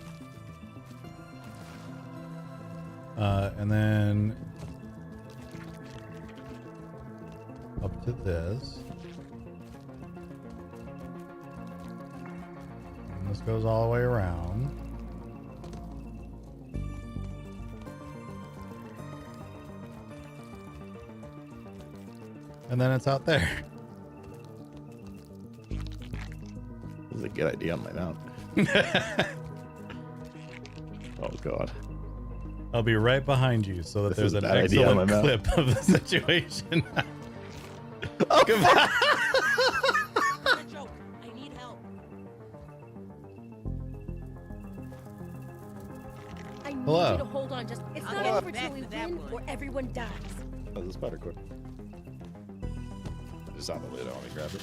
And then up to this. And this goes all the way around. And then it's out there. This is a good idea on my mount. Oh god. I'll be right behind you so that This there's is a an bad idea on my excellent mount. clip of the situation. Oh, Joke. I need help. I need Hello. you to hold on. Just it's not I'll over get till back we to that win one. or everyone dies. Oh, there's a spider quick. I just saw the lid. I want to grab it.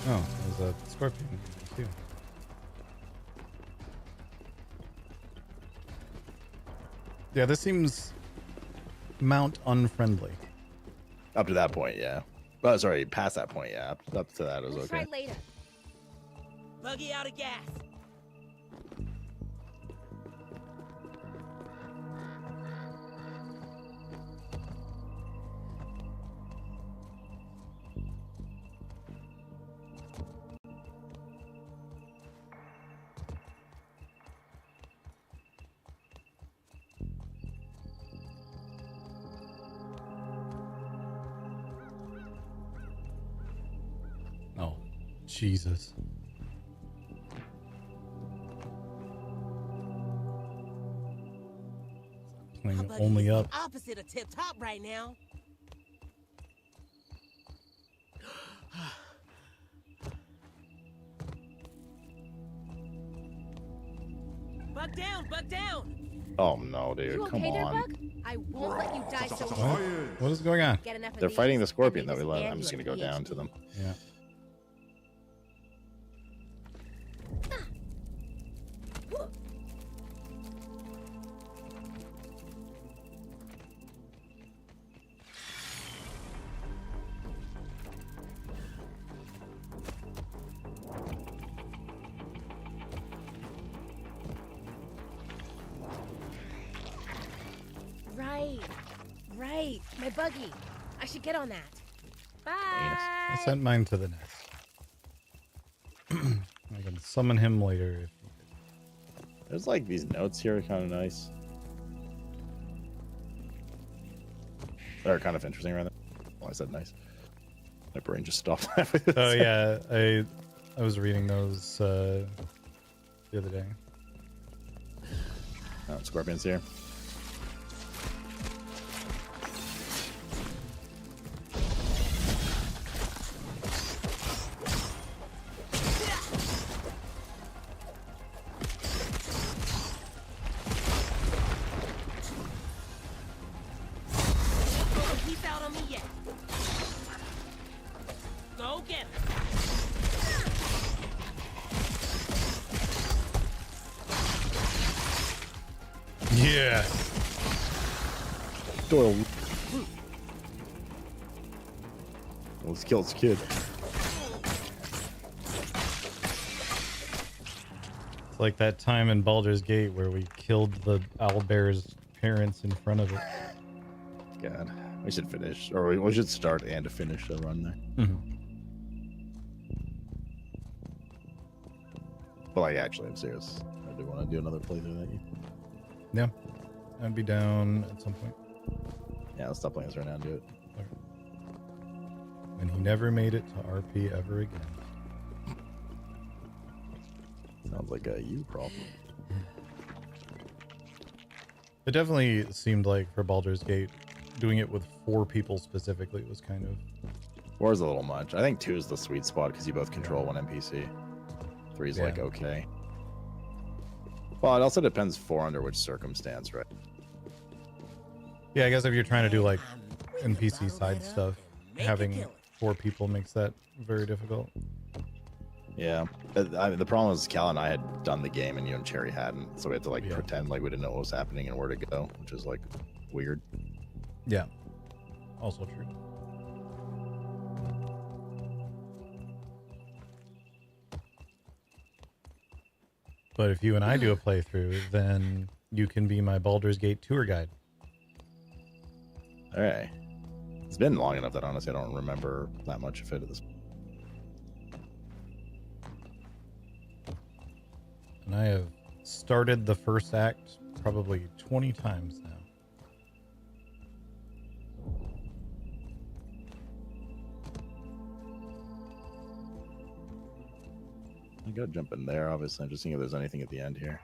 Oh, there's a scorpion too. Yeah, this seems mount unfriendly. Up to that point, yeah. Oh, sorry, past that point, yeah. Up to that, it was We'll okay. try later. Buggy out of gas. Oh, Jesus. My Playing buggy only is up. the opposite of tip top right now. Bug down, bug down. Oh no, dude, You come okay there, on. Bug? I won't let you die so What? easy. What is going on? Get enough of They're these, fighting the and scorpion we that we let. disband I'm just you gonna at go down to PhD. them. Yeah. Right, right. My buggy. I should get on that. Bye. I sent mine to the nest. I can summon him later if There's like these notes here are kind of nice. They're kind of interesting right now. Oh, I said nice. My brain just stopped. Oh yeah, I was reading those the other day. Oh, scorpions here. Oh, he's out on me yet. Go get him. Yeah. Doyle. Let's kill this kid. It's like that time in Baldur's Gate where we killed the owlbear's parents in front of it. God, we should finish, or we should start and finish the run there. But like, actually, I'm serious. I do want to do another playthrough that year. Yeah, I'd be down at some point. Yeah, let's stop playing this right now and do it. And he never made it to RP ever again. Sounds like a you problem. It definitely seemed like for Baldur's Gate, doing it with 4 people specifically was kind of... 4 is a little much. I think 2 is the sweet spot because you both control one NPC. 3 is like Yeah. okay. Well, it also depends 4 under which circumstance, right? Yeah, I guess if you're trying to do like We can NPC bottle side that up stuff, and make a having killing. 4 people makes that very difficult. Yeah. The problem is Cal and I had done the game and you and Cherry hadn't, so we had to like pretend like we didn't know what was happening and where to go, which is like weird. Yeah. Also true. But if you and I do a playthrough, then you can be my Baldur's Gate tour guide. All right. It's been long enough that honestly I don't remember that much of it at this point. And I have started the first act probably 20 times now. I gotta jump in there, obviously. I'm just seeing if there's anything at the end here.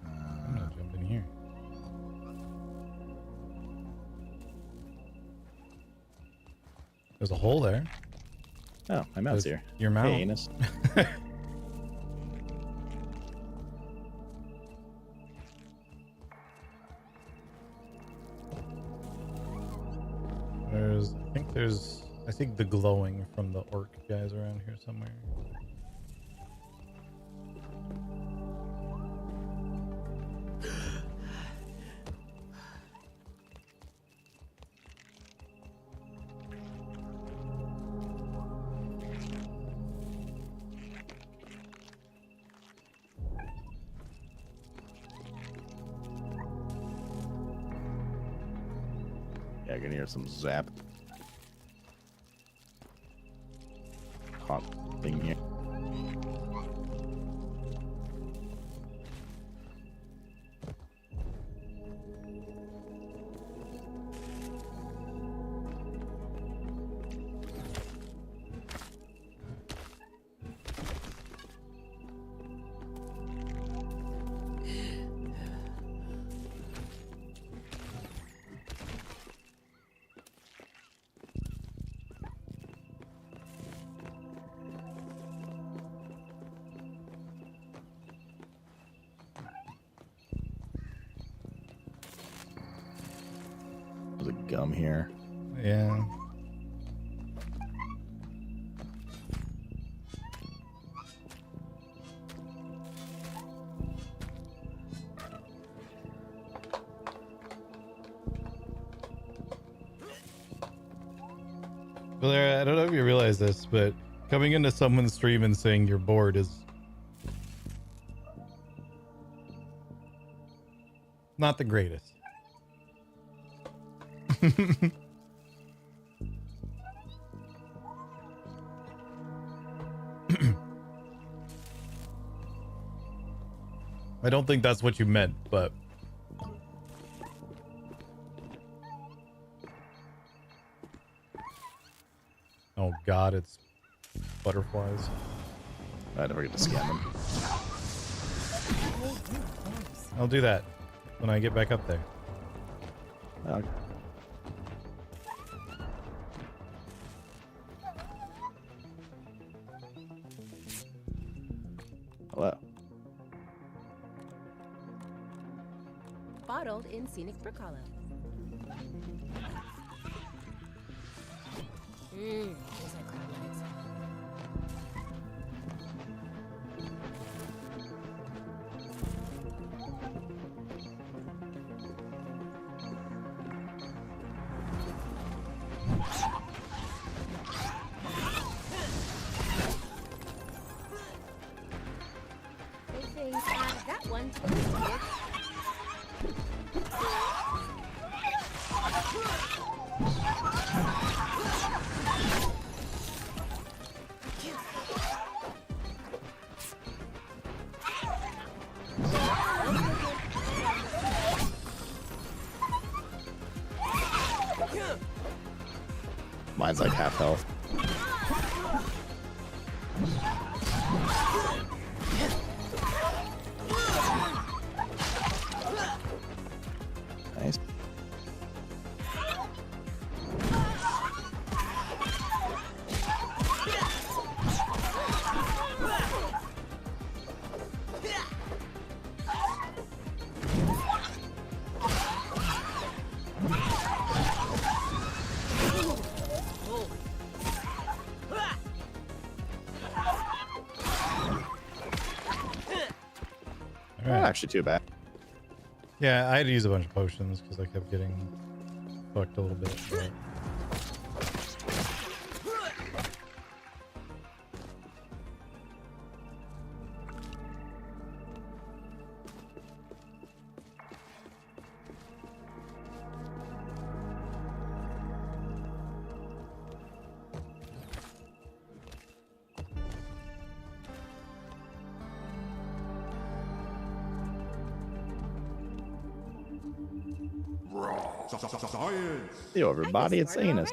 I'm gonna jump in here. There's a hole there. Oh, my mouse here. Your mouth. Hey, anus. I think the glowing from the orc guys around here somewhere. Yeah, I can hear some zap. Hot thing here. There's a gum here. Yeah. Well, I don't know if you realize this, but coming into someone's stream and saying you're bored is not the greatest. I don't think that's what you meant, but oh god, it's butterflies. I never get to scan them. I'll do that when I get back up there. Hello. Bottled in Scenic Brook Hollow. Those are crab legs. Good thing add that one to the list, kids. Mine's like half health. Nice. actually too bad. Yeah, I had to use a bunch of potions because I kept getting fucked a little bit. But... Science! Yo, everybody, it's Anus.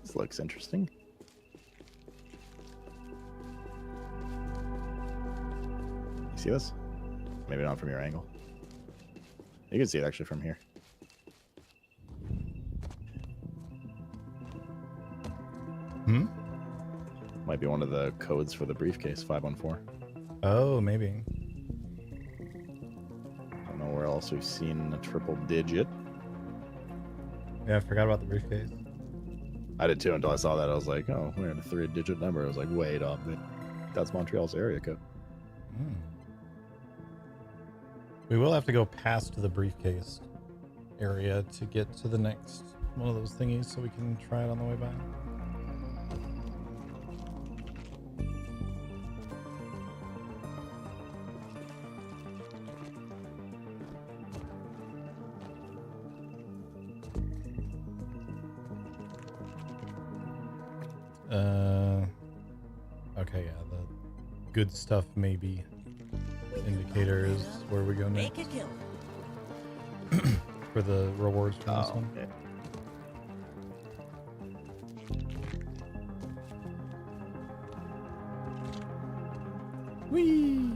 This looks interesting. You see this? Maybe not from your angle. You can see it actually from here. Hmm? Might be one of the codes for the briefcase, 514. Oh, maybe. I don't know where else we've seen a triple digit. Yeah, I forgot about the briefcase. I did too until I saw that. I was like, oh, we had a 3-digit number. I was like, wait up. That's Montreal's area code. Hmm. We will have to go past the briefcase area to get to the next one of those thingies so we can try it on the way back. Okay, yeah, the good stuff maybe indicator is where we go next. For the rewards from this one. Yeah. Whee!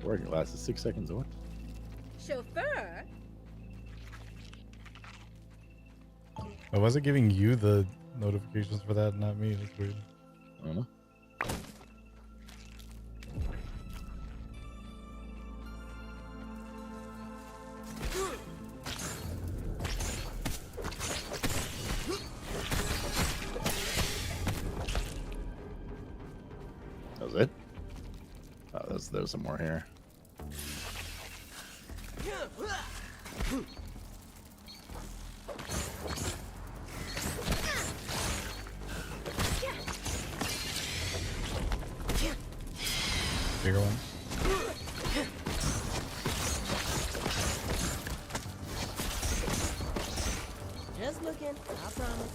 Working lasted 6 seconds. What? Chauffeur? Oh, was it giving you the notifications for that, not me? That's weird. I don't know. That was it? Oh, there's some more here. Bigger one. Just looking, I promise.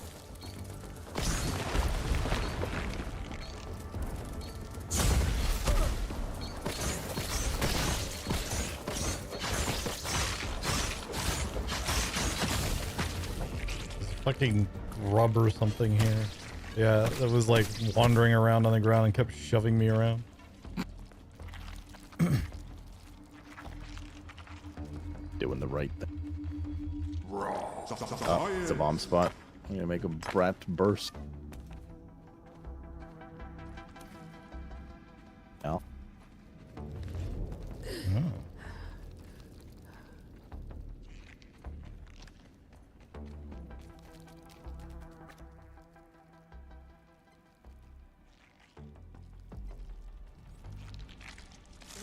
Fucking grub or something here. Yeah, that was like wandering around on the ground and kept shoving me around. Doing the right thing. Oh, it's a bomb spot. I'm gonna make a brat burst. Now. Oh.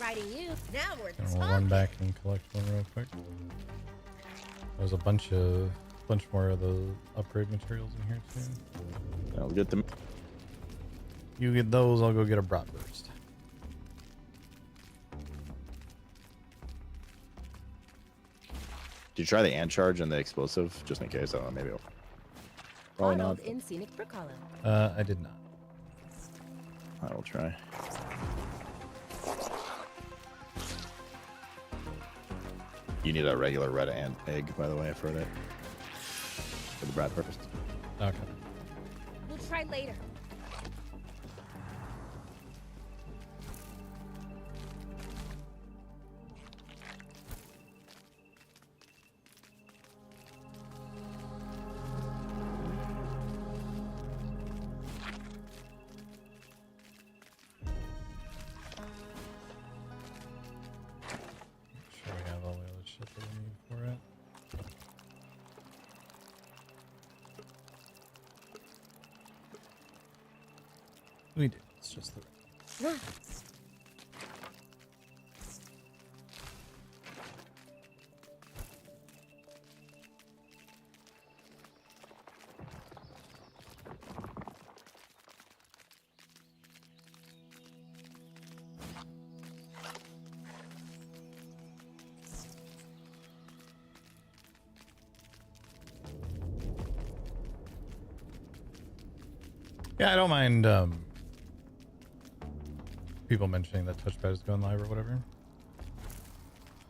Writing you. Now we're And we'll talking. run back and collect one real quick. There's a bunch more of the upgrade materials in here too. I'll get them. You get those, I'll go get a bratwurst. Did you try the ant charge and the explosive? Just in case. I don't know, maybe. Probably not. Modeled in scenic Brook Hollow. I did not. I will try. You need a regular red ant egg, by the way. I've heard it. For the brat purpose. Okay. We'll try later. Sure we have all the other shit that we need for it. We do. It's just the Yeah, I don't mind people mentioning that touchpad is going live or whatever.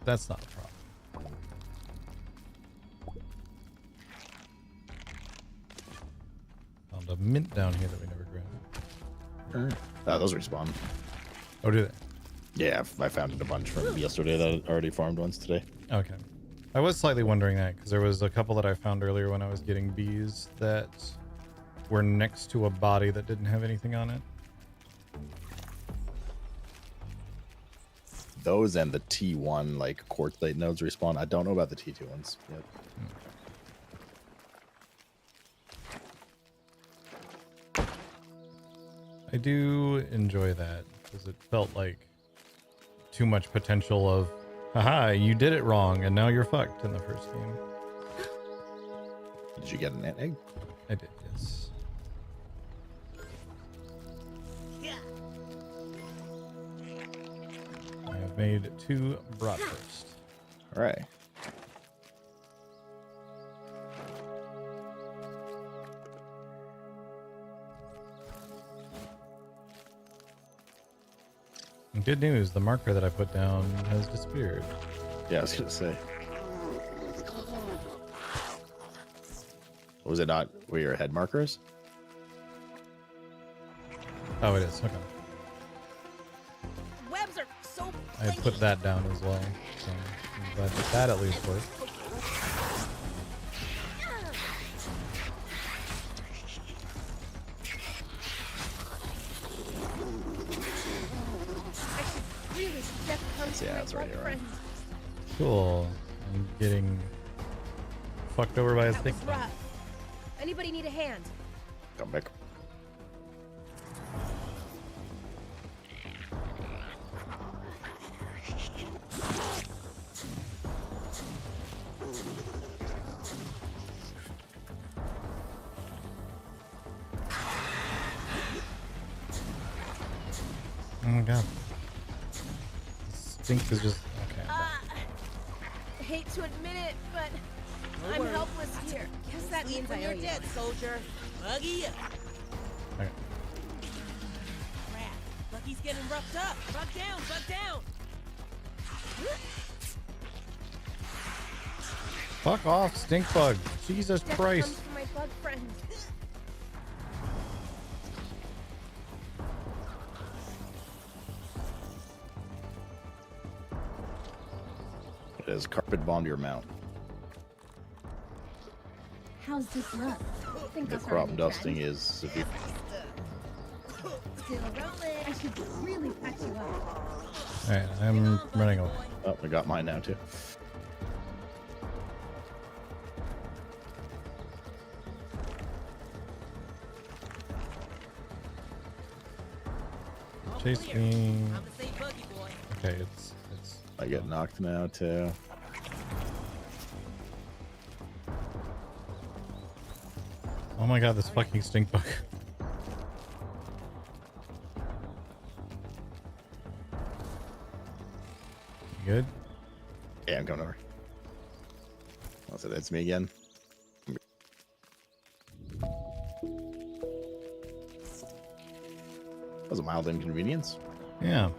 That's not a problem. Found a mint down here that we never grabbed. Those respawn. Oh, do they? Yeah, I found it a bunch from yesterday that I already farmed once today. Okay. I was slightly wondering that because there was a couple that I found earlier when I was getting bees that were next to a body that didn't have anything on it. Those and the T1 like quartzite nodes respawn. I don't know about the T2 ones yet. I do enjoy that because it felt like too much potential of, haha, you did it wrong and now you're fucked in the first game. Did you get an ant egg? I did, yes. I have made 2 bratwurst. All right. And good news, the marker that I put down has disappeared. Yeah, I was gonna say. Was it not where your head markers? Oh, it is. Okay. Webs are so I put that down as well. So I'm glad that that at least worked. Yeah, that's right here. Cool. I'm getting fucked over by a stick. Anybody need a hand? Come back. Oh my god. Stink is just okay. I hate to admit it, but I'm helpless here. Guess that means I owe you. Dead, soldier. Buggy up. Okay. Crap. Bucky's getting roughed up. Bug down, bug down. Fuck off, stink bug. Jesus Death Christ. comes for my bug friend. It is carpet bomb your mount. How's this look? Think The I'll start crop a new dusting trend? is severe. Still rolling. I should really patch you up. Alright, I'm running away. Oh, I got mine now too. Chase me. I'm the same buggy boy. Okay, it's I get knocked now too. oh my god, this fucking stink bug. You good? Yeah, I'm coming over. Oh, so that's me again. That was a mild inconvenience. Yeah.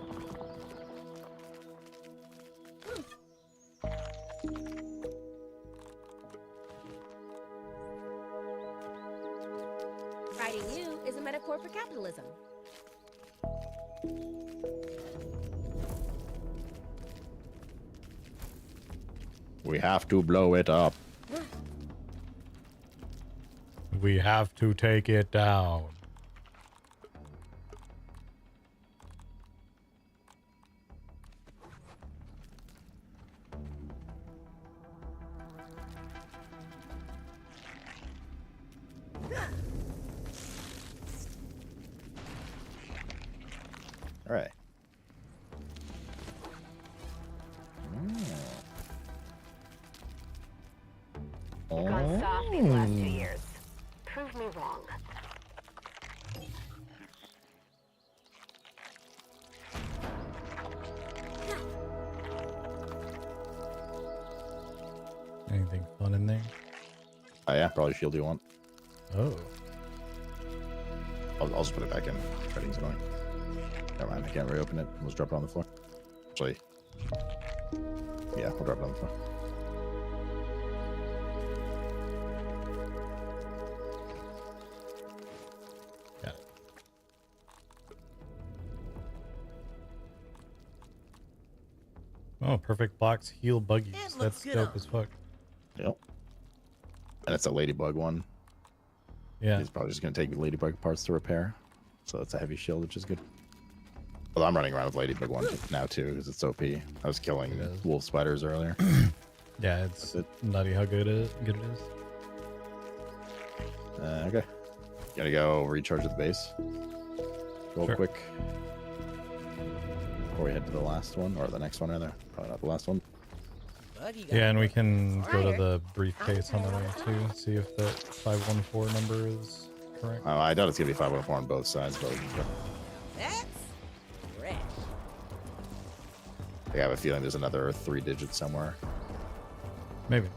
Fighting you is a metaphor for capitalism. We have to blow it up. We have to take it down. All right. We've gone soft these last 2 years. Prove me wrong. Anything fun in there? Oh yeah, probably shield you want. Oh. I'll just put it back in. Trading's annoying. Never mind, I can't reopen it. We'll just drop it on the floor. Actually, yeah, we'll drop it on the floor. Got it. Oh, perfect blocks heal buggies. It looks That's good dope on. as fuck. Yep. And it's a ladybug one. Yeah. He's probably just gonna take ladybug parts to repair. So it's a heavy shield, which is good. Well, I'm running around with ladybug one now too because it's OP. I was killing It is. wolf spiders earlier. Yeah, it's That's nutty how good it is. Okay. Gotta go recharge at the base. Real Sure. quick. Before we head to the last one, or the next one rather. Probably not the last one. Buddy got Yeah, and we can go to Fire. the briefcase on the way too. See if that 514 number is correct. I doubt it's gonna be 514 on both sides, but That's fresh. I have a feeling there's another 3 digits somewhere. Maybe.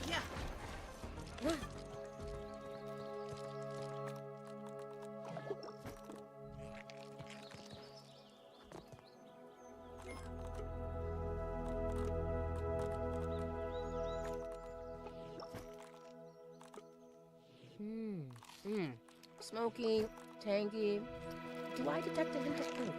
Yeah. Smoky, tangy. Do I detect a hint of oak?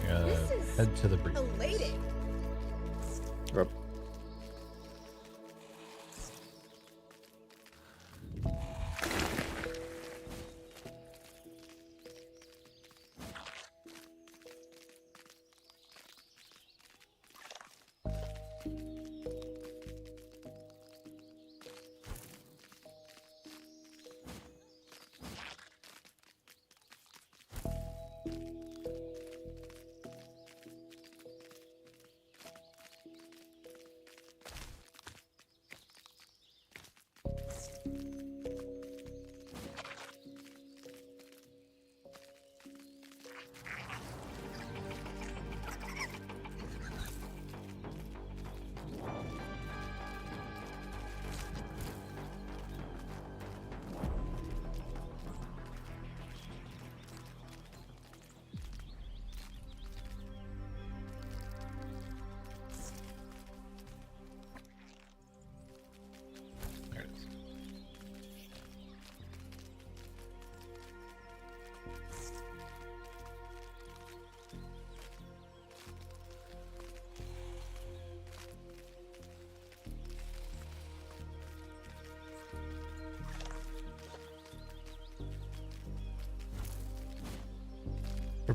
We gotta This is head to the brief. elating. Yep.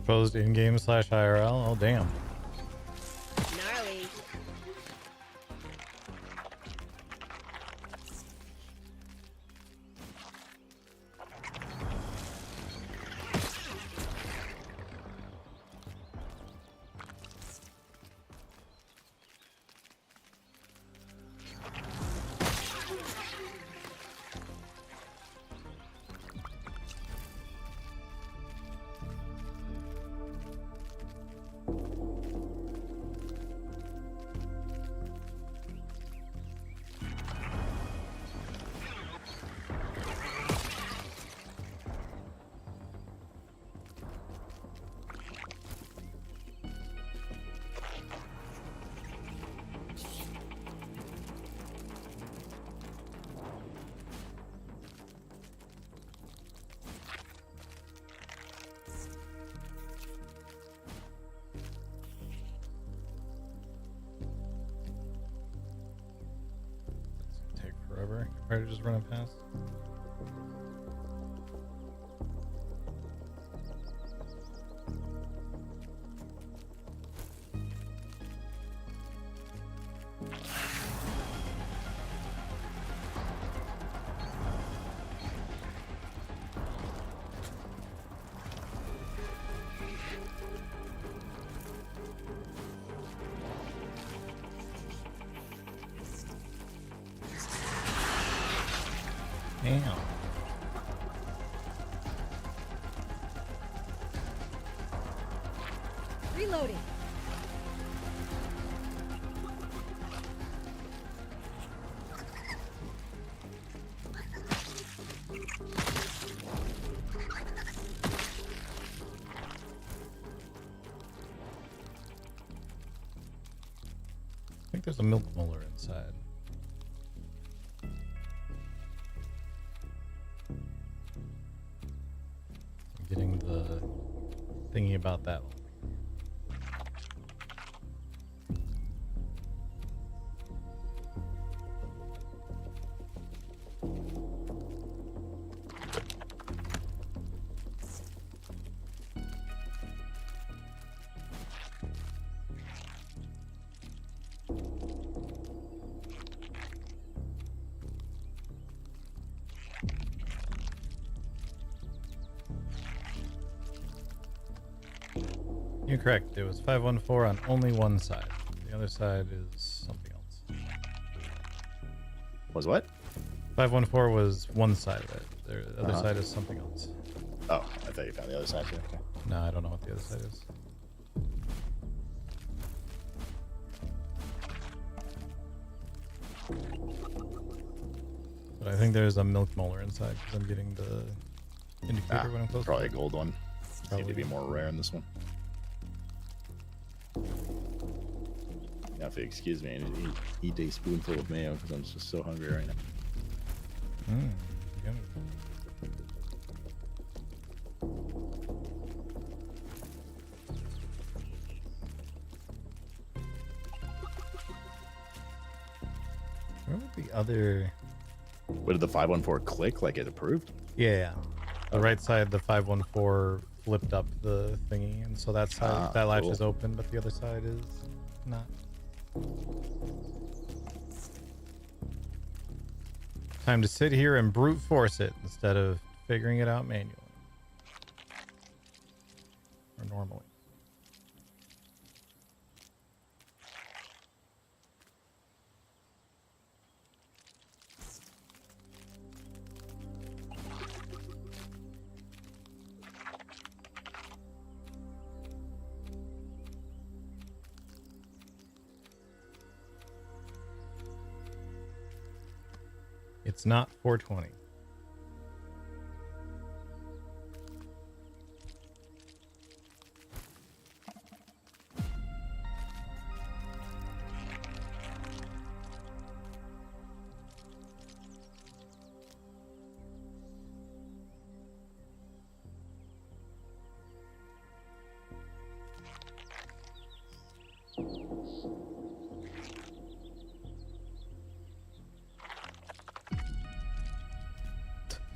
Proposed in-game / IRL. Oh damn. Gnarly. Take forever. Probably just run it past. Damn. Reloading. I think there's a milk molar inside. I'm getting the thingy about that one. You're correct. It was 514 on only one side. The other side is something else. Was what? 514 was one side of it. The other Uh-huh. side is something else. Oh, I thought you found the other side too. Okay. No, I don't know what the other side is. But I think there's a milk molar inside because I'm getting the indicator when I'm close. Probably a gold one. Probably. Seem to be more rare in this one. Now, if you excuse me, I need to eat a spoonful of mayo because I'm just so hungry right now. Yummy. Where would the other? What did the 514 click? Like it approved? Yeah. The right side, the 514 flipped up the thingy, and so that side, that latch cool. is open, but the other side is not. Time to sit here and brute force it instead of figuring it out manually. Or normally. It's not 420.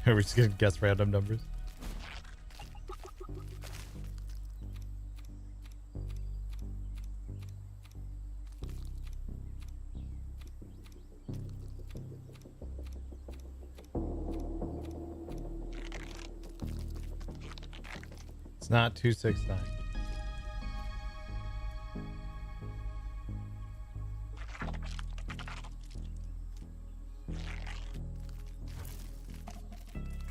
We're just gonna guess random numbers. not 269.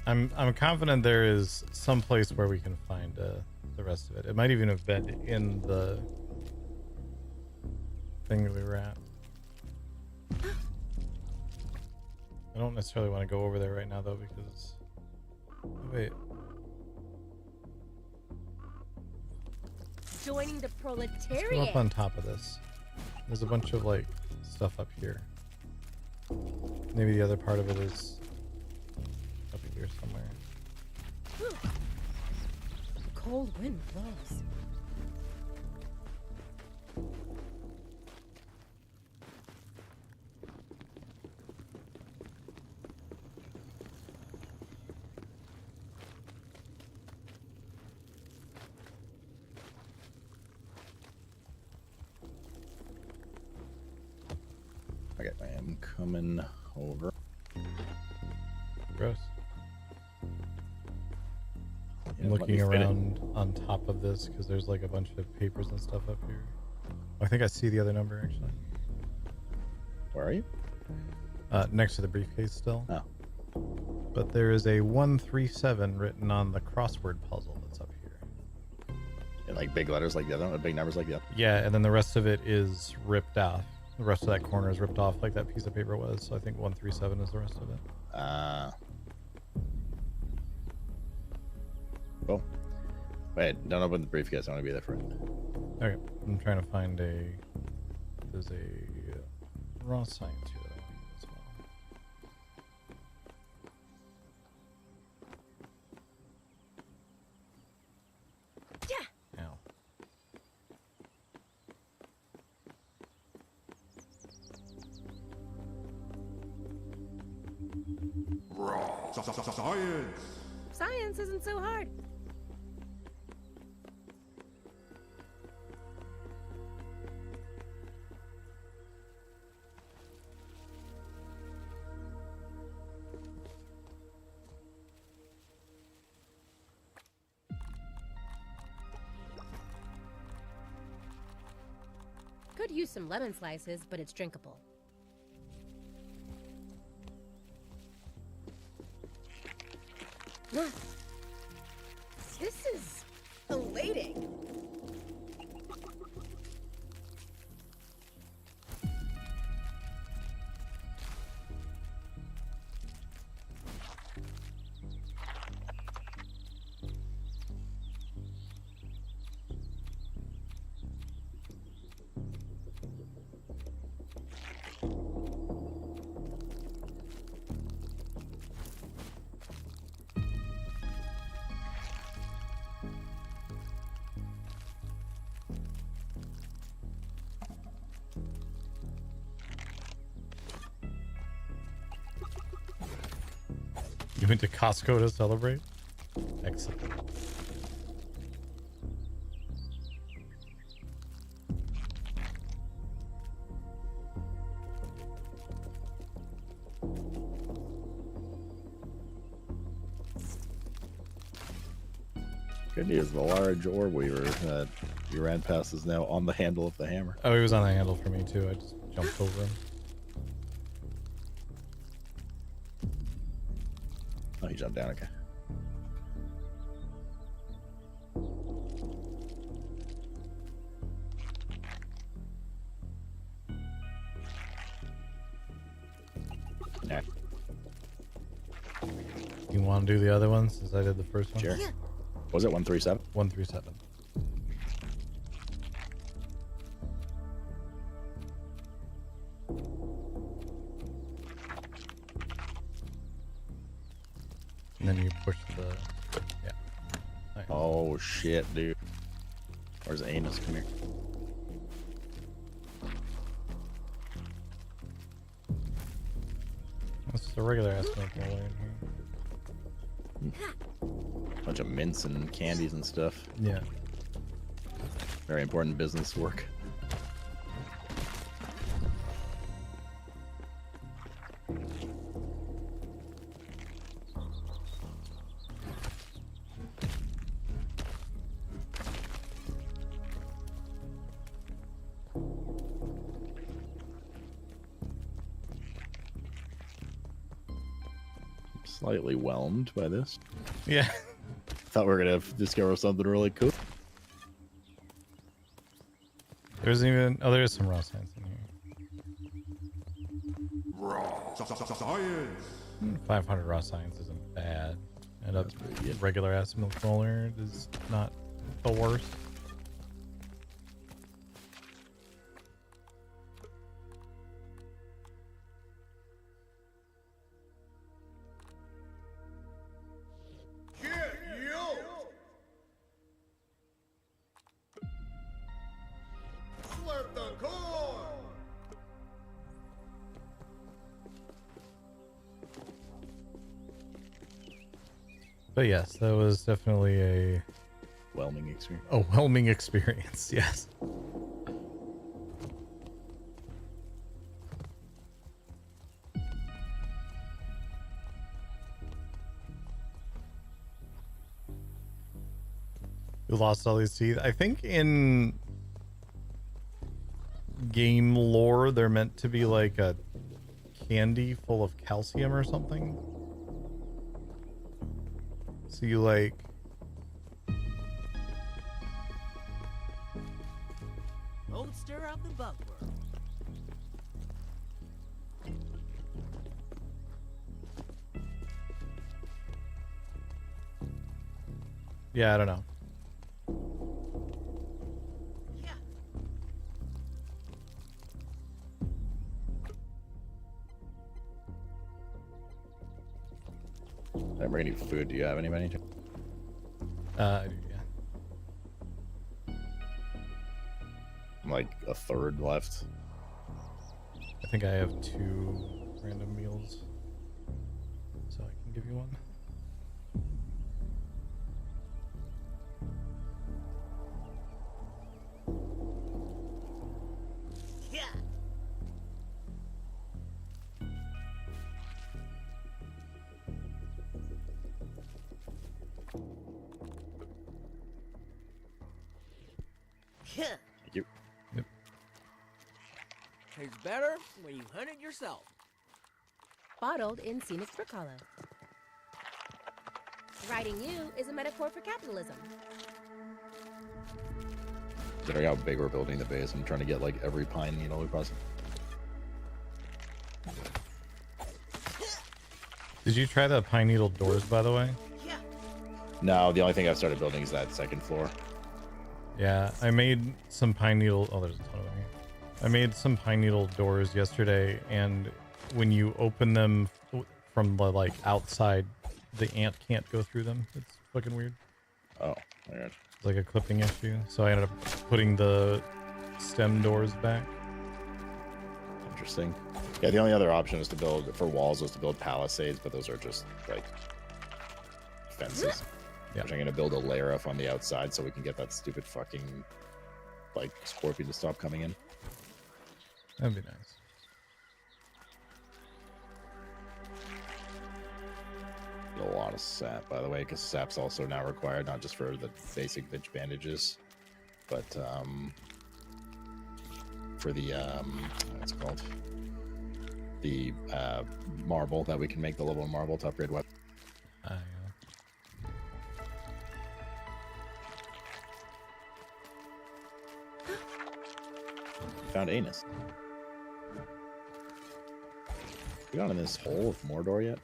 I'm confident there is some place where we can find the rest of it. It might even have been in the thing that we were at. I don't necessarily want to go over there right now though because wait. Joining the Let's go proletariat. up on top of this. There's a bunch of like stuff up here. Maybe the other part of it is up here somewhere. Cold wind blows. Okay, I am coming over. Gross. Yeah, I'm let looking me fit it. around on top of this because there's like a bunch of papers and stuff up here. I think I see the other number actually. Where are you? Next to the briefcase still. Oh. But there is a 137 written on the crossword puzzle that's up here. In like big letters like the other one, big numbers like the other. Yeah, and then the rest of it is ripped off. The rest of that corner is ripped off like that piece of paper was. So I think 137 is the rest of it. Cool. Wait, don't open the briefcase. I want to be there for it. Okay, I'm trying to find there's a raw science here that I want to use as well. Ow. Science! Science isn't so hard. Could use some lemon slices, but it's drinkable. This is elating. You went to Costco to celebrate? Excellent. Good news, the large orb weaver that you ran past is now on the handle of the hammer. Oh, he was on the handle for me too. I just jumped over him. Oh, he jumped down, okay. Yeah. You want to do the other one since I did the first one? Sure. Was it 137? 137. And then you push the... Yeah. Nice. Oh, shit, dude. Where's Anus? Come here. That's just a regular ass maple in here. Bunch of mints and candies and stuff. Yeah. Very important business work. Slightly whelmed by this. Yeah. Thought we were gonna discover something really cool. There's even there is some raw science in here. Science. 500 raw science isn't bad. And a pretty good. regular acid milk roller is not the worst. But yes, that was definitely a Whelming experience. whelming experience. Yes. You lost all these teeth. I think in game lore, they're meant to be like a candy full of calcium or something. So you like Don't stir up the bug world. yeah, I don't know. Yeah. I bring any food. Do you have anybody? Yeah. I'm like a third left. I think I have 2 random meals. So I can give you one. Yeah. Yeah. Thank you. Tastes better when you hunt it yourself. Bottled in scenic Brook Hollow. Riding you is a metaphor for capitalism. Considering how big we're building the base, I'm trying to get like every pine needle we possibly. Did you try the pine needle doors, by the way? Yeah. No, the only thing I've started building is that second floor. Yeah, I made some pine needle. Oh, there's a ton of them here. I made some pine needle doors yesterday, and when you open them from the like outside, the ant can't go through them. It's fucking weird. Oh, weird. It's like a clipping issue. So I ended up putting the stem doors back. Interesting. Yeah, the only other option is to build for walls was to build palisades, but those are just like fences. Yeah. Which I'm gonna build a layer up on the outside so we can get that stupid fucking like scorpion to stop coming in. That'd be nice. A lot of sap, by the way, because sap's also now required, not just for the basic bitch bandages, but for the what's it called? The marble that we can make the level 1 marble to upgrade weapon. Yeah. Found anus. We got in this hole of Mordor yet?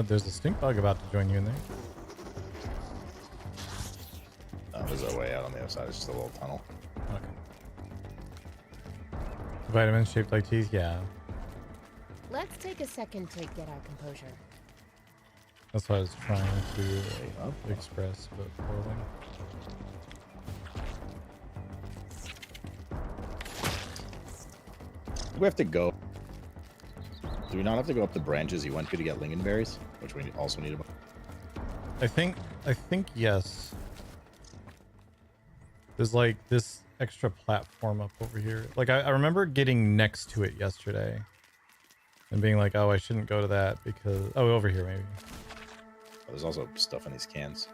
There's a stink bug about to join you in there. There's a way out on the other side. It's just a little tunnel. Okay. Vitamins shaped like teeth, yeah. Let's take a second to get our composure. That's what I was trying to express, but poorly. We have to go. Do we not have to go up the branches he went to get lingonberries? Which we also need. I think yes. There's like this extra platform up over here. Like I remember getting next to it yesterday and being like, oh, I shouldn't go to that because over here maybe. There's also stuff in these cans.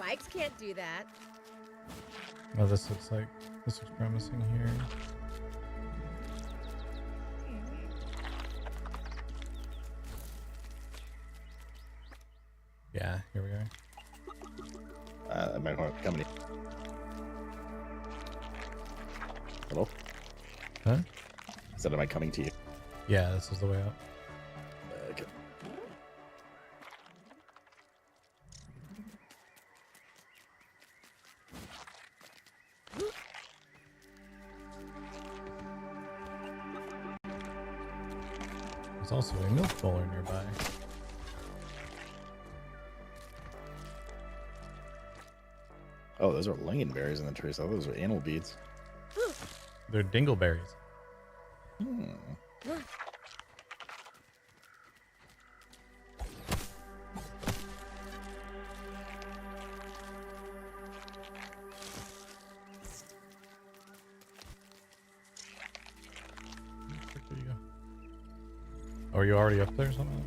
Bikes can't do that. Oh, this looks promising here. Yeah, here we go. I might want to come in. Hello? Huh? Said, am I coming to you? Yeah, this is the way out. Okay. There's also a milk bowler nearby. Oh, those are lingonberries in the tree. So those are anal beads. They're dingleberries. Hmm. Where you go? Oh, are you already up there or something?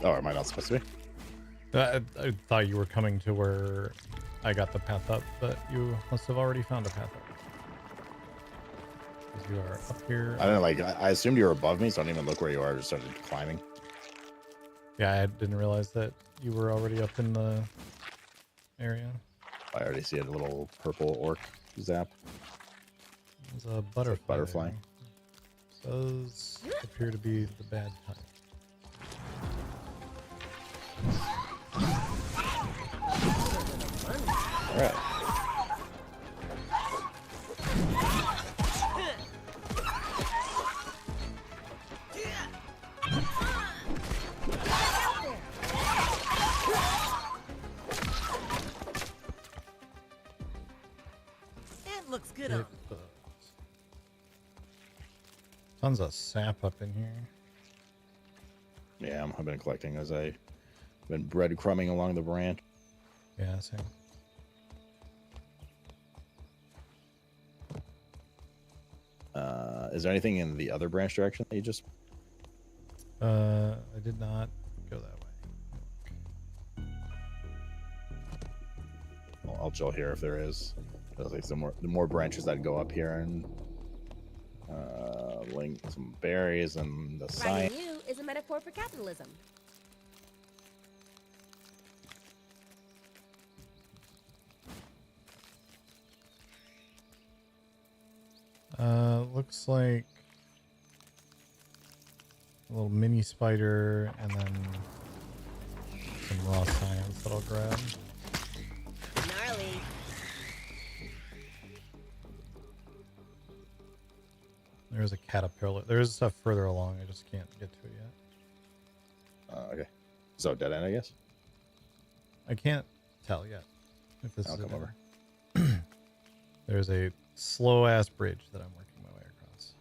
Oh, am I not supposed to be? I thought you were coming to where I got the path up, but you must have already found a path up. Because you are up here. I don't know, like, I assumed you were above me, so I didn't even look where you are. I just started climbing. Yeah, I didn't realize that you were already up in the area. I already see a little purple orc zap. There's a butterfly. Like butterfly. There. Does appear to be the bad type. All right. That looks good on. Tons of sap up in here. Yeah, I've been collecting as I've been breadcrumbing along the branch. Yeah, same. Is there anything in the other branch direction that you just... I did not go that way. Well, I'll chill here if there is. There's like the more branches that go up here and link some berries and the sign. Writing you is a metaphor for capitalism. Looks like a little mini spider and then some raw science that I'll grab. Gnarly. There's a caterpillar. There's stuff further along. I just can't get to it yet. Okay. So dead end, I guess. I can't tell yet if this I'll is come over. There's a slow ass bridge that I'm working my way across.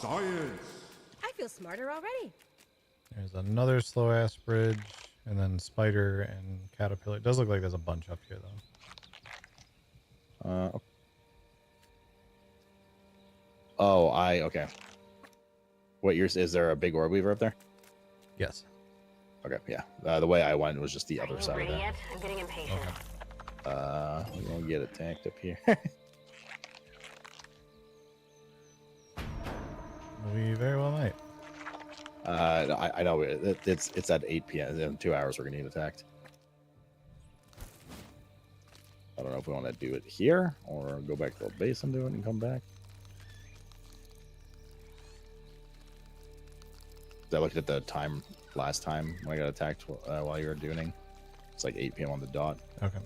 Science! I feel smarter already. There's another slow ass bridge, and then spider and caterpillar. It does look like there's a bunch up here though. Oh, okay. What is there a big orb weaver up there? Yes. Okay, yeah. The way I went was just the other Are you side of ready that. yet? I'm getting impatient. We're gonna get attacked up here. We very well might. I know it's at 8 p.m. In 2 hours we're gonna get attacked. I don't know if we want to do it here or go back to the base and do it and come back. I looked at the time last time when I got attacked while you were Duning. It's like 8 p.m. on the dot. Okay.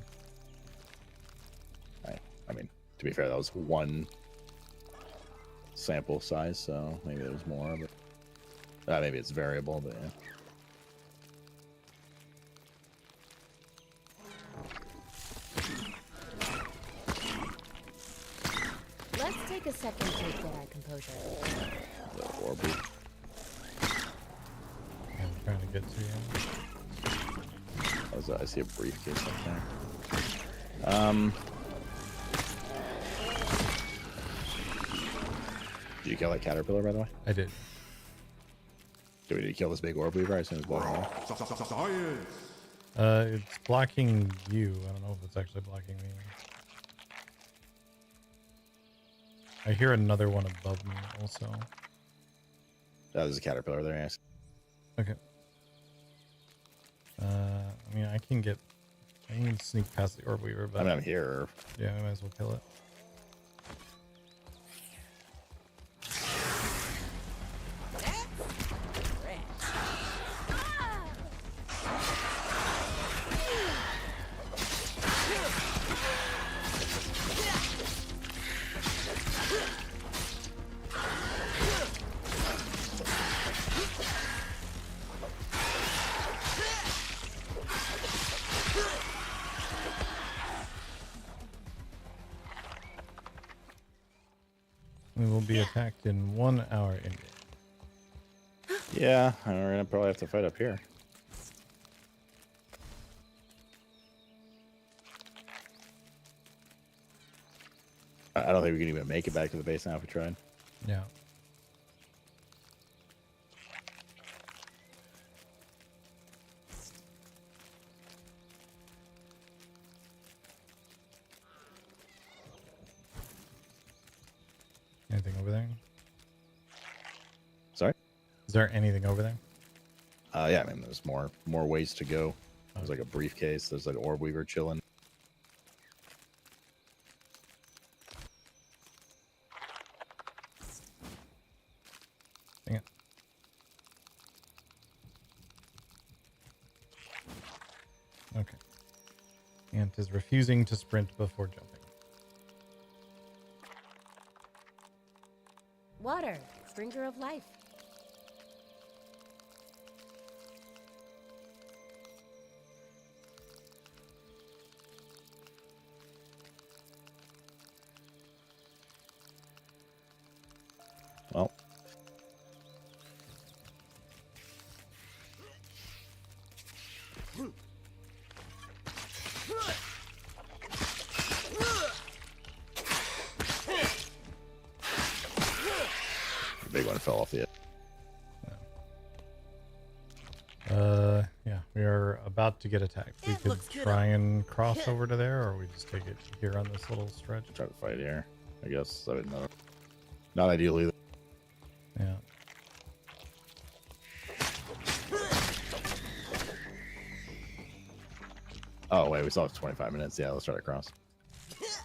I mean, to be fair, that was one sample size, so maybe there's more, but maybe it's variable, but yeah. Let's take a second to get our composure. The orb. I'm trying to get to you. I see a briefcase up there. Did you kill that caterpillar, by the way? I did. Do we need to kill this big orb weaver as soon as possible? Science. It's blocking you. I don't know if it's actually blocking me. I hear another one above me also. Oh, there's a caterpillar there, yes. Okay. I mean, I can sneak past the orb weaver, but I mean, I'm here. yeah, I might as well kill it. We will be attacked in 1 hour in game. Yeah, and we're gonna probably have to fight up here. I don't think we can even make it back to the base now if we tried. Yeah. Anything over there? Sorry? Is there anything over there? Yeah, I mean, there's more ways to go. There's like a briefcase. There's like orb weaver chilling. Dang it. Okay. Ant is refusing to sprint before jumping. Water, bringer of life. Well. The big one fell off the edge. Yeah, we are about to get attacked. We could try and cross over to there, or we just take it here on this little stretch. Try to fight here, I guess. I mean, not ideal either. Yeah. Oh wait, we still have 25 minutes. Yeah, let's try to cross.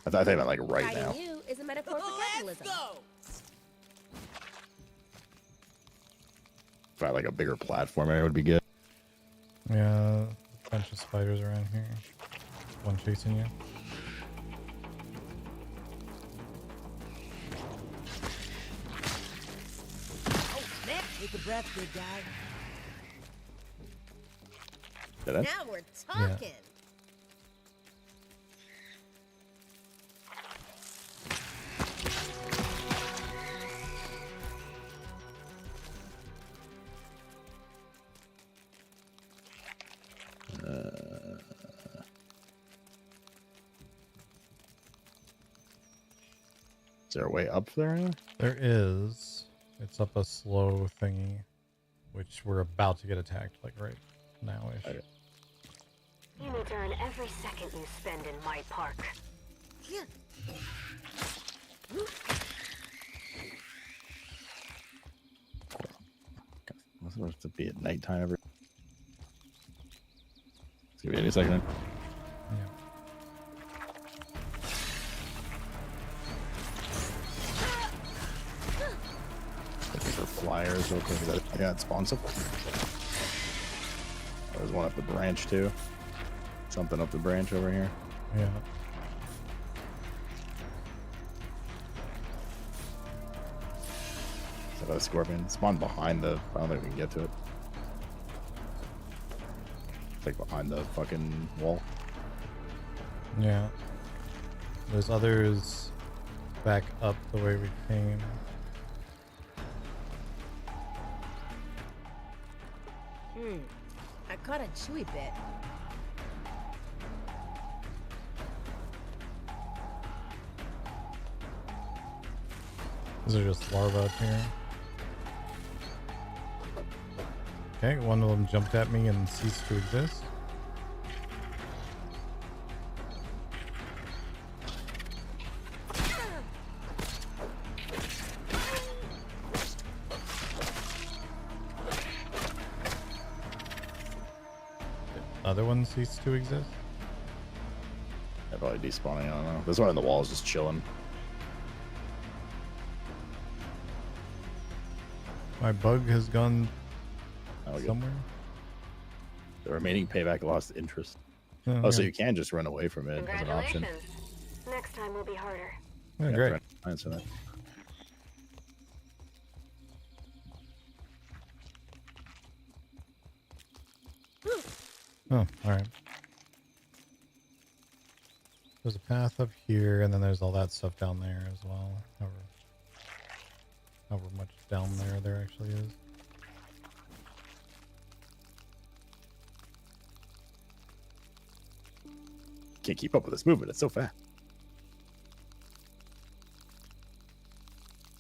I thought they meant like right now. Fighting you is a metaphor for capitalism. If I had like a bigger platform area would be good. Yeah, a bunch of spiders around here. One chasing you. Oh, snap! Take a breath, big guy. Did I? Now we're talking. Is there a way up there? Anyway? There is. It's up a slow thingy, which we're about to get attacked, like right now-ish. Okay. You need to earn every second you spend in my park. It's supposed to be at nighttime every. It's gonna be any second. Looking for flyers real quick. Yeah, it spawns up. There's one up the branch too. Something up the branch over here. Yeah. Is that a scorpion? Spawn behind the. I don't think we can get to it. It's like behind the fucking wall. Yeah. There's others back up the way we came. I caught a chewy bit. These are just larvae up here. Okay, one of them jumped at me and ceased to exist. Other one ceased to exist. They're probably despawning. I don't know. This one on the wall is just chilling. My bug has gone Oh, somewhere. The remaining payback lost interest. Oh, Oh, so okay. you can just run away from it as an option. Congratulations. Next time will be harder. Yeah, Yeah, great. answer that. Oh, alright. There's a path up here, and then there's all that stuff down there as well. However much down there actually is. Can't keep up with this movement. It's so fast.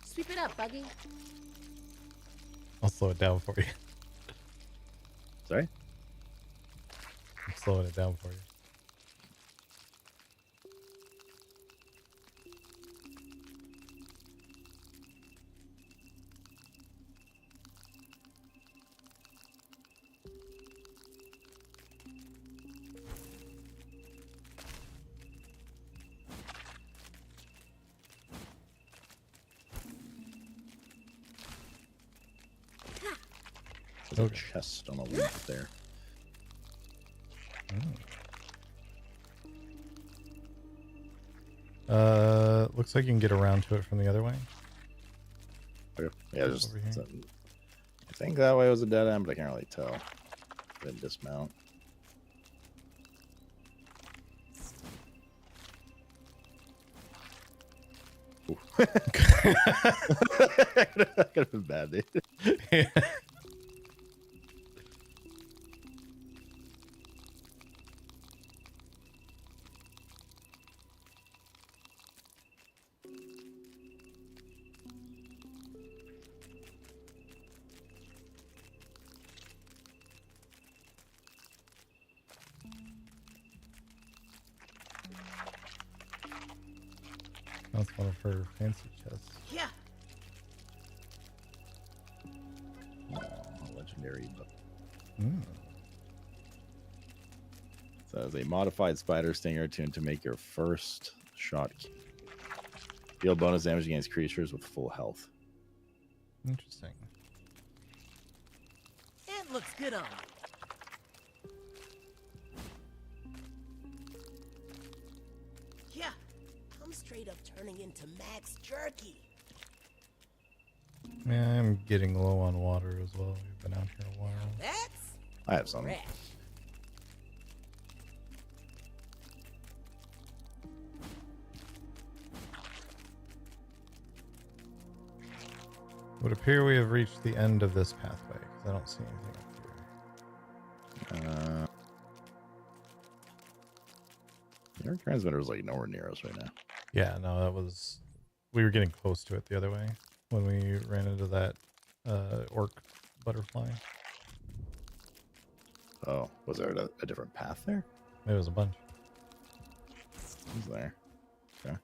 Sweep it up, Buggy. I'll slow it down for you. Sorry? I'm slowing it down for you. There's a chest on a leaf there. Looks like you can get around to it from the other way. Okay. Yeah, just Over here. I think that way was a dead end, but I can't really tell. Didn't dismount. Ooh. That could have been bad, dude. Yeah. That's one of her fancy chests. Yeah. Oh, legendary book. Mm. So it's a modified spider stinger tuned to make your first shot. Deal bonus damage against creatures with full health. Interesting. It looks good on me. Yeah. I'm straight up turning into Max Jerky. Yeah, I'm getting low on water as well. We've been out here a while. That's I have some. fresh. It would appear we have reached the end of this pathway because I don't see anything up here. Your transmitter is like nowhere near us right now. Yeah, no, that was. We were getting close to it the other way when we ran into that orc butterfly. Oh, was there a different path there? There was a bunch. Who's there? Okay.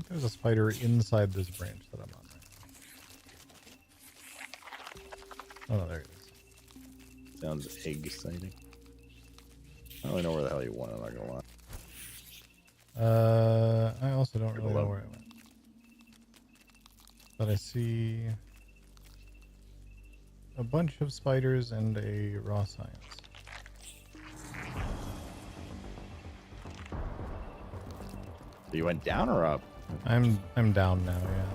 think there's a spider inside this branch that I'm on right now. Oh, no, there it is. Sounds exciting. I don't really know where the hell you went, I'm not gonna lie. I also don't really know where I went. But I see a bunch of spiders and a raw science. You went down or up? I'm down now, yeah.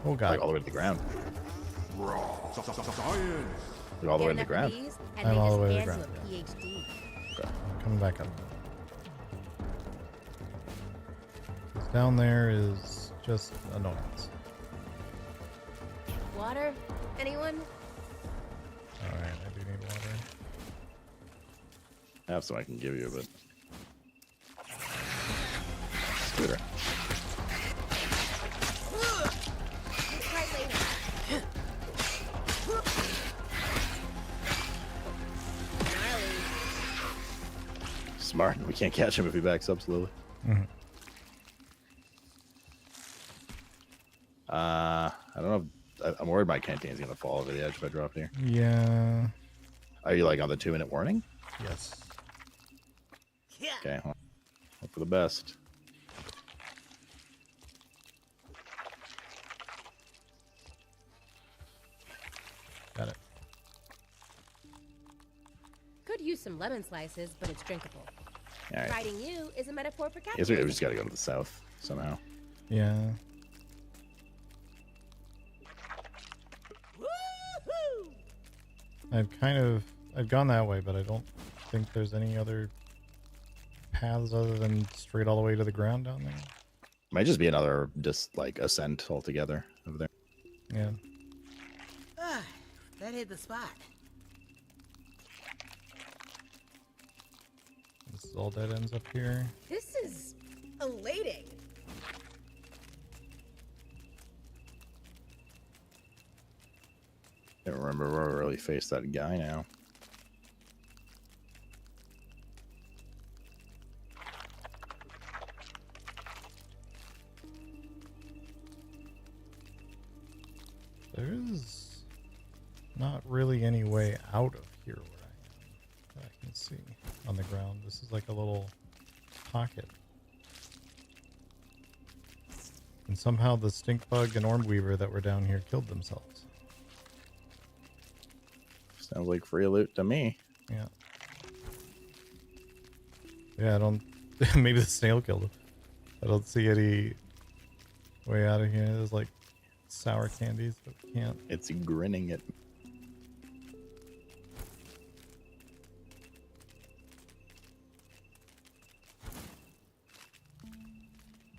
Oh god. Like all the way to the ground. Science. Like all the way to the ground. I'm all the way to the ground. ground. A PhD. Okay. I'm coming back up. Because down there is just annoyance. Water? Anyone? Alright, I do need water. I have some I can give you, but scooter. Right later. Smart. We can't catch him if he backs up slowly. Mm-hmm. I don't know. I'm worried my canteen's gonna fall over the edge if I drop here. Yeah. Are you like on the 2-minute warning? Yes. Yeah. Okay. Well, hope for the best. Got it. Could use some lemon slices, but it's drinkable. All right. Riding you is a metaphor for Guess we capitalism. just gotta go to the south somehow. Yeah. Woohoo! I've gone that way, but I don't think there's any other paths other than straight all the way to the ground down there. Might just be another just like ascent altogether over there. Yeah. Ah, that hit the spot. This is all dead ends up here. This is elating. I don't remember where we really faced that guy now. There's not really any way out of here where I am that I can see on the ground. This is like a little pocket. And somehow the stink bug and orb weaver that were down here killed themselves. Sounds like free loot to me. Yeah. Yeah, I don't... Maybe the snail killed him. I don't see any way out of here. There's like sour candies, but we can't. It's grinning at me.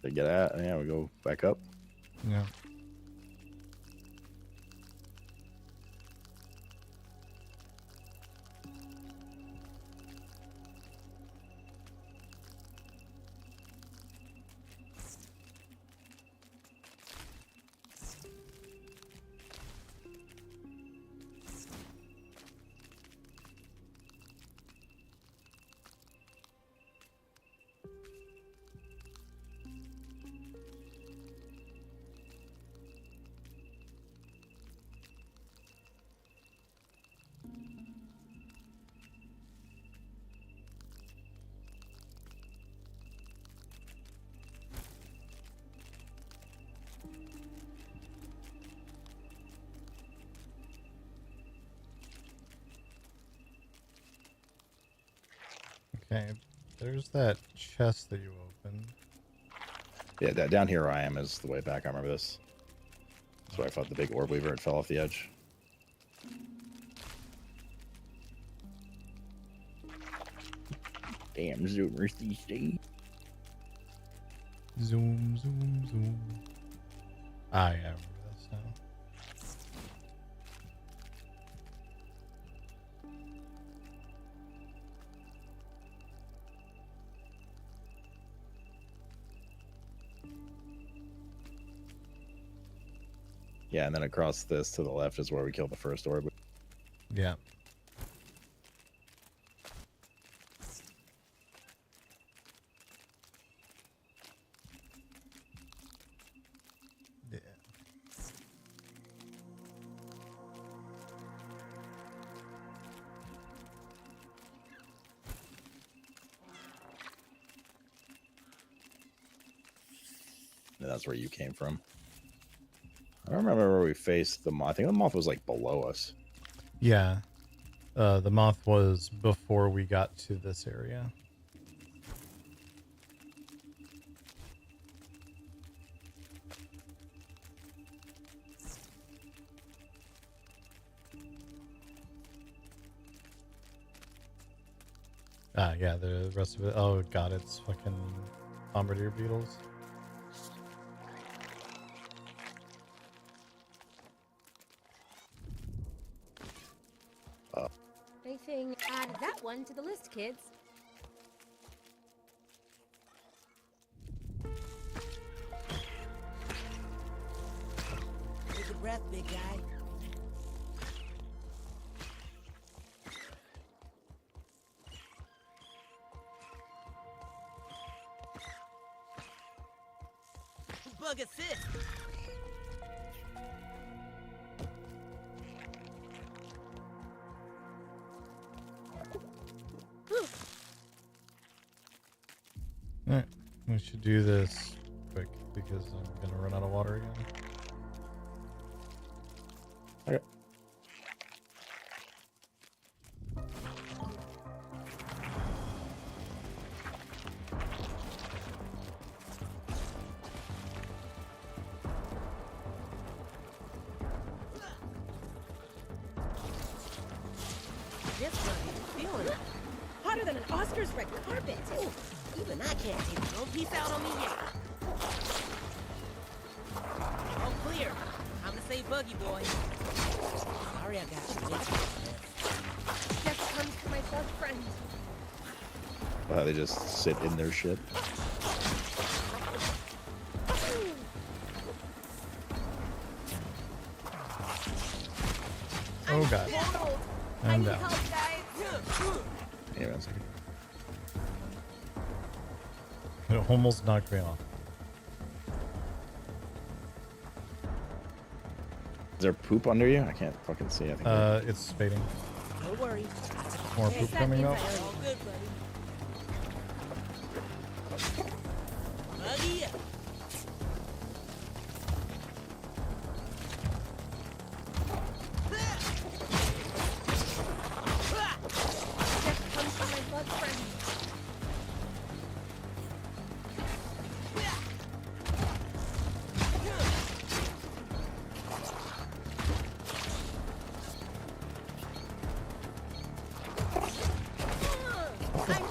To get out, yeah, we go back up. Yeah. Okay, there's that chest that you opened. Yeah, down here where I am is the way back. I remember this. That's where I fought the big orb weaver and fell off the edge. Damn, zoomers these days. Zoom, zoom, zoom. Ah, yeah, I remember this now. Yeah, and then across this to the left is where we killed the first orb. Yeah. And that's where you came from. I don't remember where we faced the moth. I think the moth was like below us. Yeah. The moth was before we got to this area. Yeah, the rest of it. Oh god, it's fucking bombardier beetles. I think add that one to the list, kids. Take a breath, big guy. Bug assist. Alright, we should do this quick because I'm gonna run out of water again. Okay. This one is feeling it. Hotter than an Oscar's red carpet. Ooh, even I can't take it. Don't peace out on me yet. All clear. I'm to say buggy boy. Sorry I got you. Just comes to my bug friend. Wow, they just sit in their shit. Oh god. I'm down. Yeah, one second. It almost knocked me off. Is there poop under you? I can't fucking see. I think It's fading. Don't worry. More poop coming up. All good, buddy. Buggy up. Just comes to my bug friend.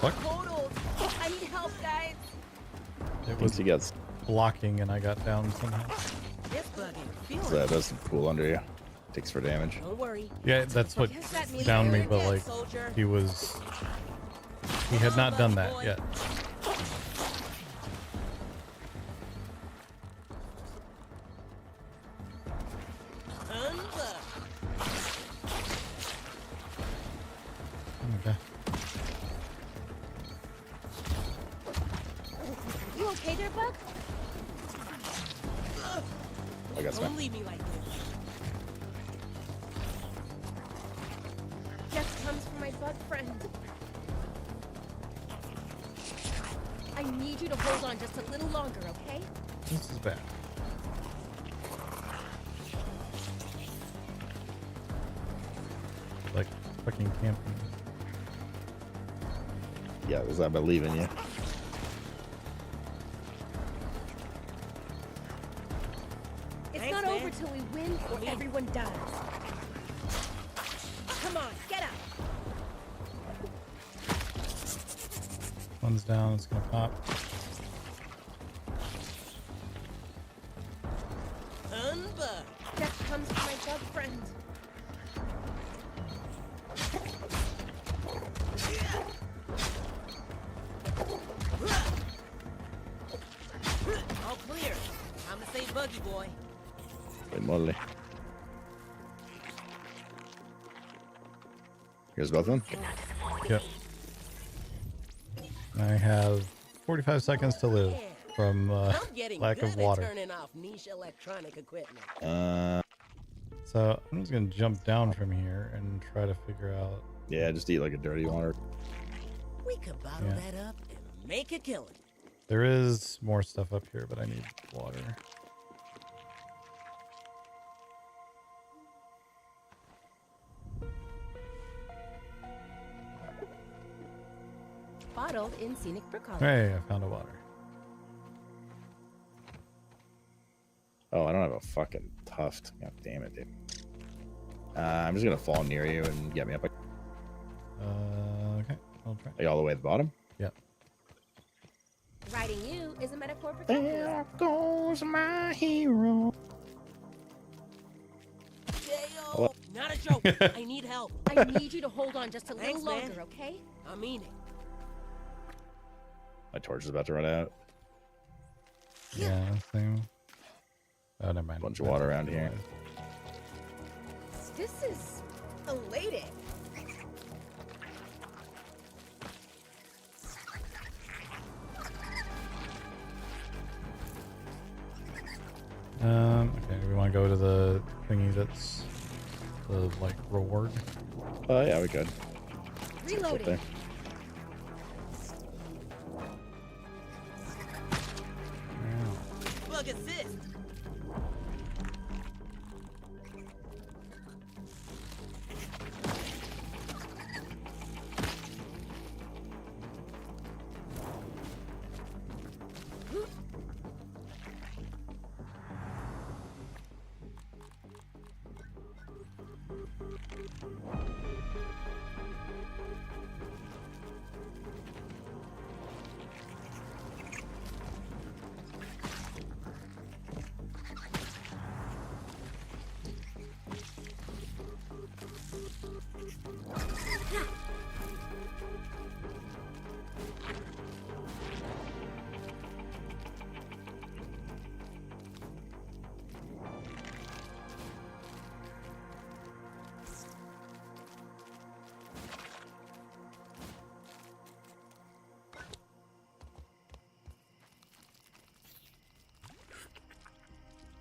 Fuck. Total. I need help, guys. It once was he gets blocking and I got down somehow. This buggy feeling. so that does pool under you. Takes for damage. Don't worry. Yeah, that's what Guess that means downed me, you're but dead, like soldier. he had not done that yet. Unbug. Okay. You okay there, bug? I got Don't some. leave me like this. Just comes from my bug friend. I need you to hold on just a little longer, okay? This is bad. Like fucking camping. Yeah, because I believe in you. It's Thanks, not man. over till we win or everyone dies. Come on, get up. One's down, it's gonna pop. Unbug. Just comes from my bug friend. All clear. I'm to say buggy boy. Wait, Molly. Here's both of them. Yep. I have 45 seconds to live from I'm getting lack good of water. at turning off niche electronic equipment. So I'm just gonna jump down from here and try to figure out. Yeah, just eat like a dirty water. We could bottle Yeah. that up and make a killing. There is more stuff up here, but I need water. Bottled in scenic Brookhollow. Hey, I found a water. Oh, I don't have a fucking tuft. God damn it, dude. I'm just gonna fall near you and get me up. Okay, I'll try. Are you all the way at the bottom? Yep. Riding you is a metaphor for There goes my hero. Dale, not a joke. I need help. I need you to hold on just a Thanks, little man. longer, okay? I mean it. My torch is about to run out. Yeah, same. Oh, never mind. Bunch of water around here. This is elating. Okay, we want to go to the thingy that's the, like, reward. Oh, yeah, we could. Reloading. There. Bug assist.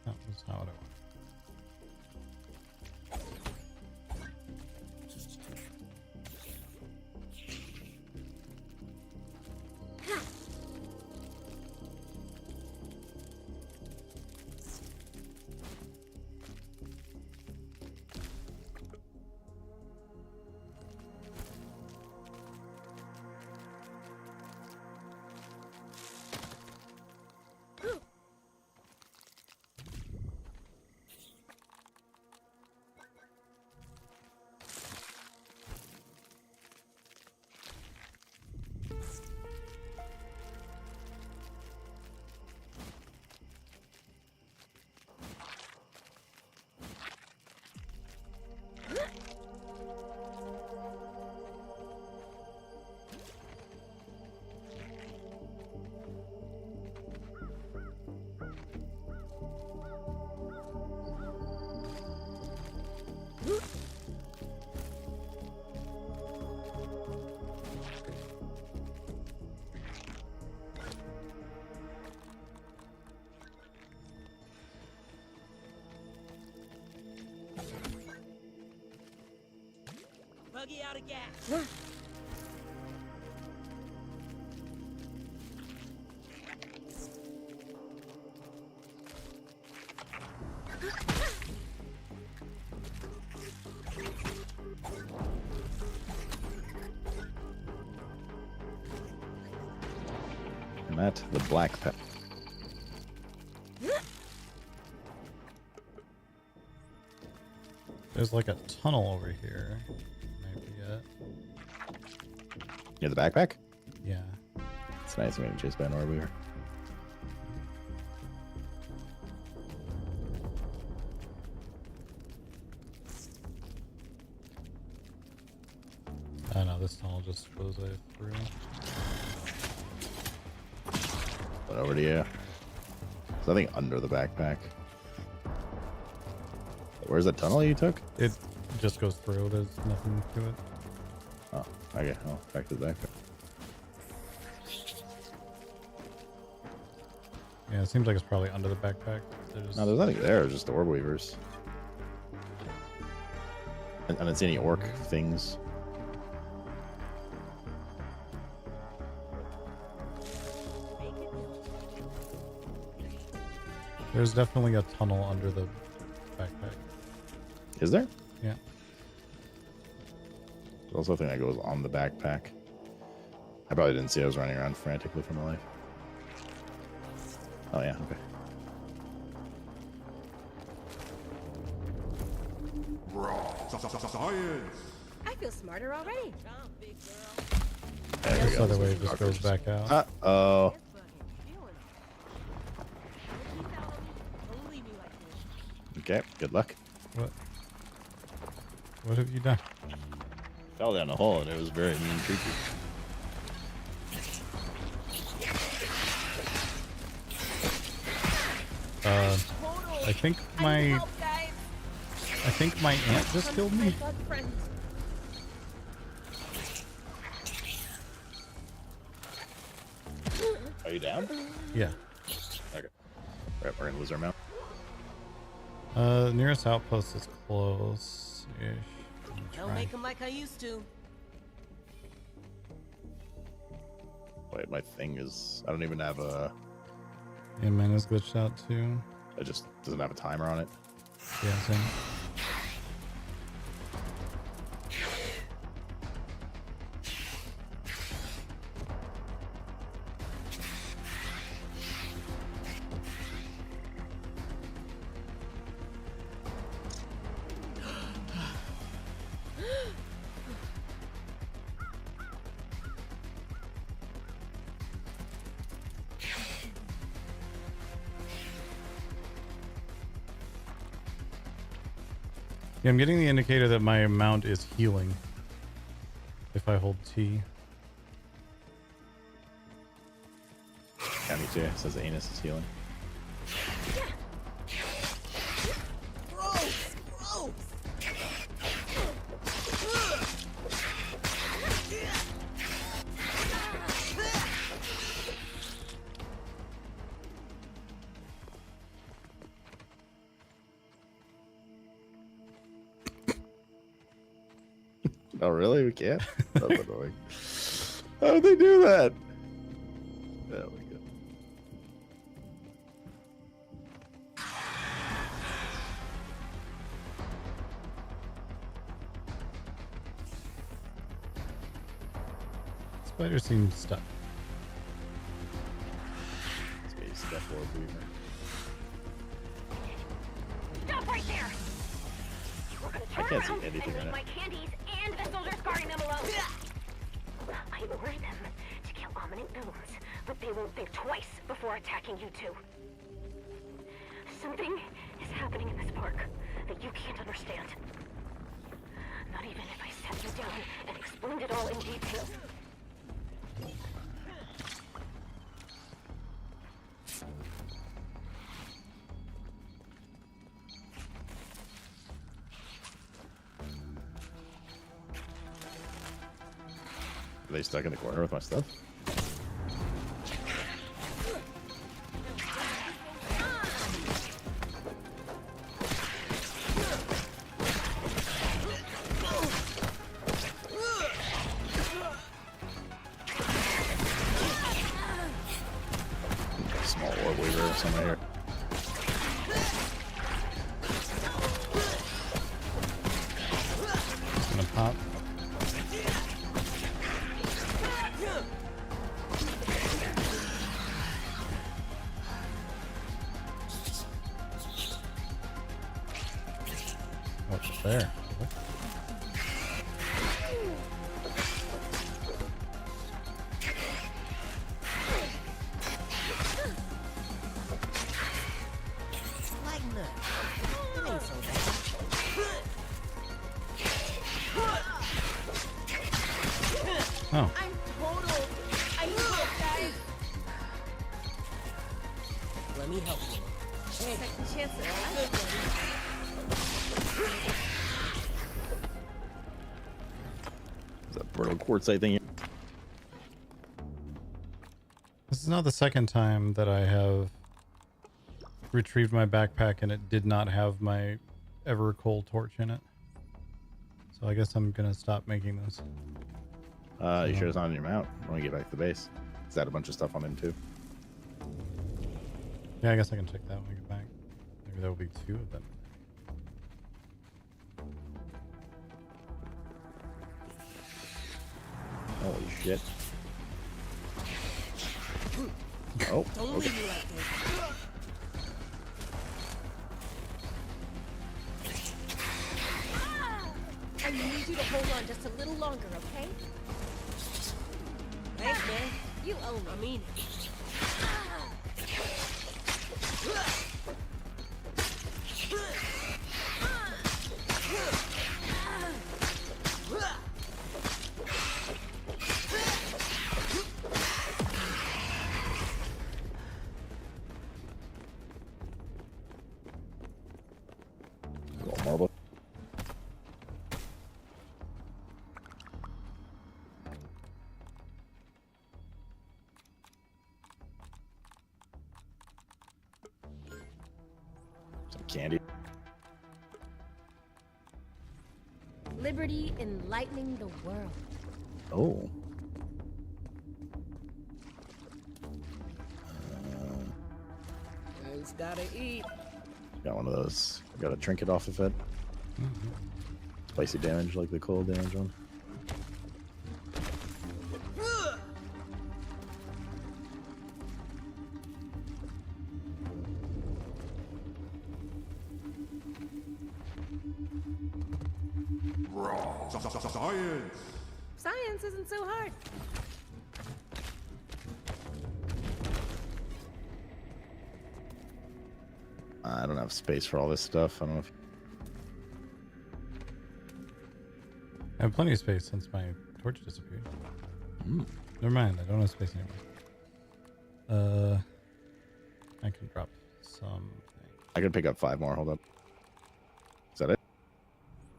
No, that's not what I want. Buggy out of gas. I'm at the black pet. There's like a tunnel over here. Might be it. Near the backpack? Yeah. It's nice when you chase by an orb. I know this tunnel just goes right through. But over to you. There's nothing under the backpack. Where's the tunnel you took? It just goes through. There's nothing to it. Oh, okay. Well, back to the backpack. Yeah, it seems like it's probably under the backpack. No, there's nothing there. It's just orb weavers. I didn't see any orc things. Make it There's definitely a tunnel under the backpack. Is there? Yeah. There's also a thing that goes on the backpack. I probably didn't see. I was running around frantically for my life. Oh yeah, okay. Science. I feel smarter already. There we This go. other way just goes back out. Uh-oh. Okay, good luck. What have you done? Fell down a hole and it was very mean creepy. I think my aunt just killed me. Are you down? Yeah. Okay. Right, we're gonna lose our mount. Nearest outpost is close-ish. Don't make them like I used to. Wait, my thing is... I don't even have a... Yeah, mine is glitched out too. It just doesn't have a timer on it. Yeah, same. Yeah, I'm getting the indicator that my mount is healing if I hold T. Yeah, me too. It says anus is healing. Gross! Gross! Oh, really? We can't? That's annoying. How would they do that? There we go. Spider seems stuck. It's me, Step Lord Weaver. Stop right there! You were gonna turn can't see around anything and in leave it. my candies and the soldiers guarding them alone. I ordered them to kill ominous villains, but they won't think twice before attacking you two. Something is happening in this park that you can't understand. Not even if I sat you down and explained it all in detail. Are they stuck in the corner with my stuff? Small orb weaver somewhere here. Just gonna pop. What's there? What? Like nuts. It ain't so bad. Oh. I'm total. I need help, guys. Let me help you. Hey, second chance at good, buddy. Is that brittle quartzite thing? This is not the second time that I have retrieved my backpack and it did not have my ever coal torch in it. So I guess I'm gonna stop making those. You sure it's not on your mount? When we get back to the base. Is that a bunch of stuff on him too? Yeah, I guess I can check that when we get back. Maybe there will be 2 of them. Holy shit. Oh, Don't okay. leave me like this. I need you to hold on just a little longer, okay? Thanks, man. You owe me. I mean it. Little marble. Some candy. Liberty enlightening the world. Oh. Guys gotta eat. Got one of those. Got a trinket off of it. Spicy damage like the cold damage one. Science! Science isn't so hard. I don't have space for all this stuff. I don't know if I have plenty of space since my torch disappeared. Never mind, I don't have space anymore. I can drop something. I could pick up 5 more. Hold up. Is that it?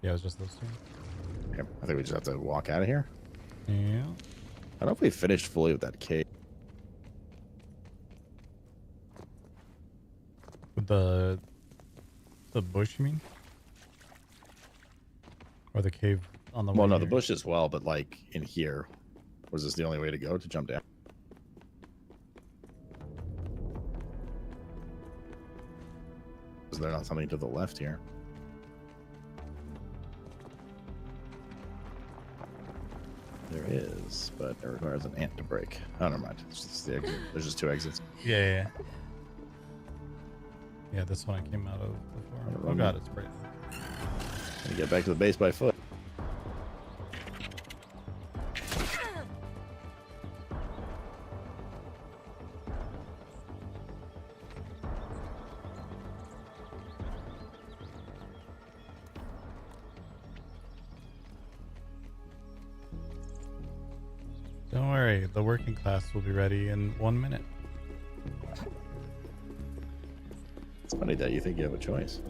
Yeah, it was just those 2. Okay. I think we just have to walk out of here. Yeah. I don't know if we finished fully with that cave. With the bush, you mean? Or the cave on the Well, way no, the here? bush as well, but like in here. Was this the only way to go to jump down? Is there not something to the left here? There is, but it requires an ant to break. Oh, never mind. It's just the exit. There's just 2 exits. Yeah. Yeah, this one I came out of before. Oh god, it's brave. Gonna get back to the base by foot. Don't worry, the working class will be ready in 1 minute. It's funny that you think you have a choice.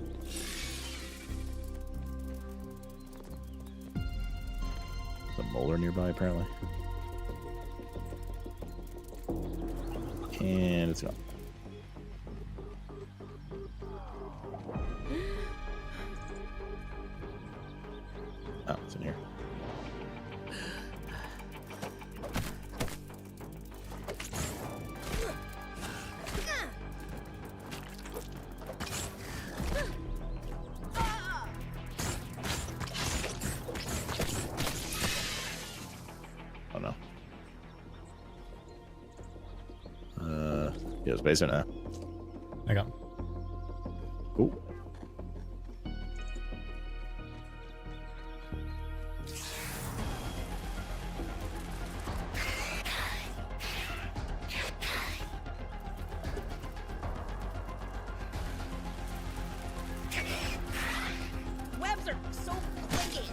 There's a molar nearby, apparently. And it's gone. Oh, it's in here. Oh no. Yeah, it's base now. I got him. Cool. Webs are so clicky.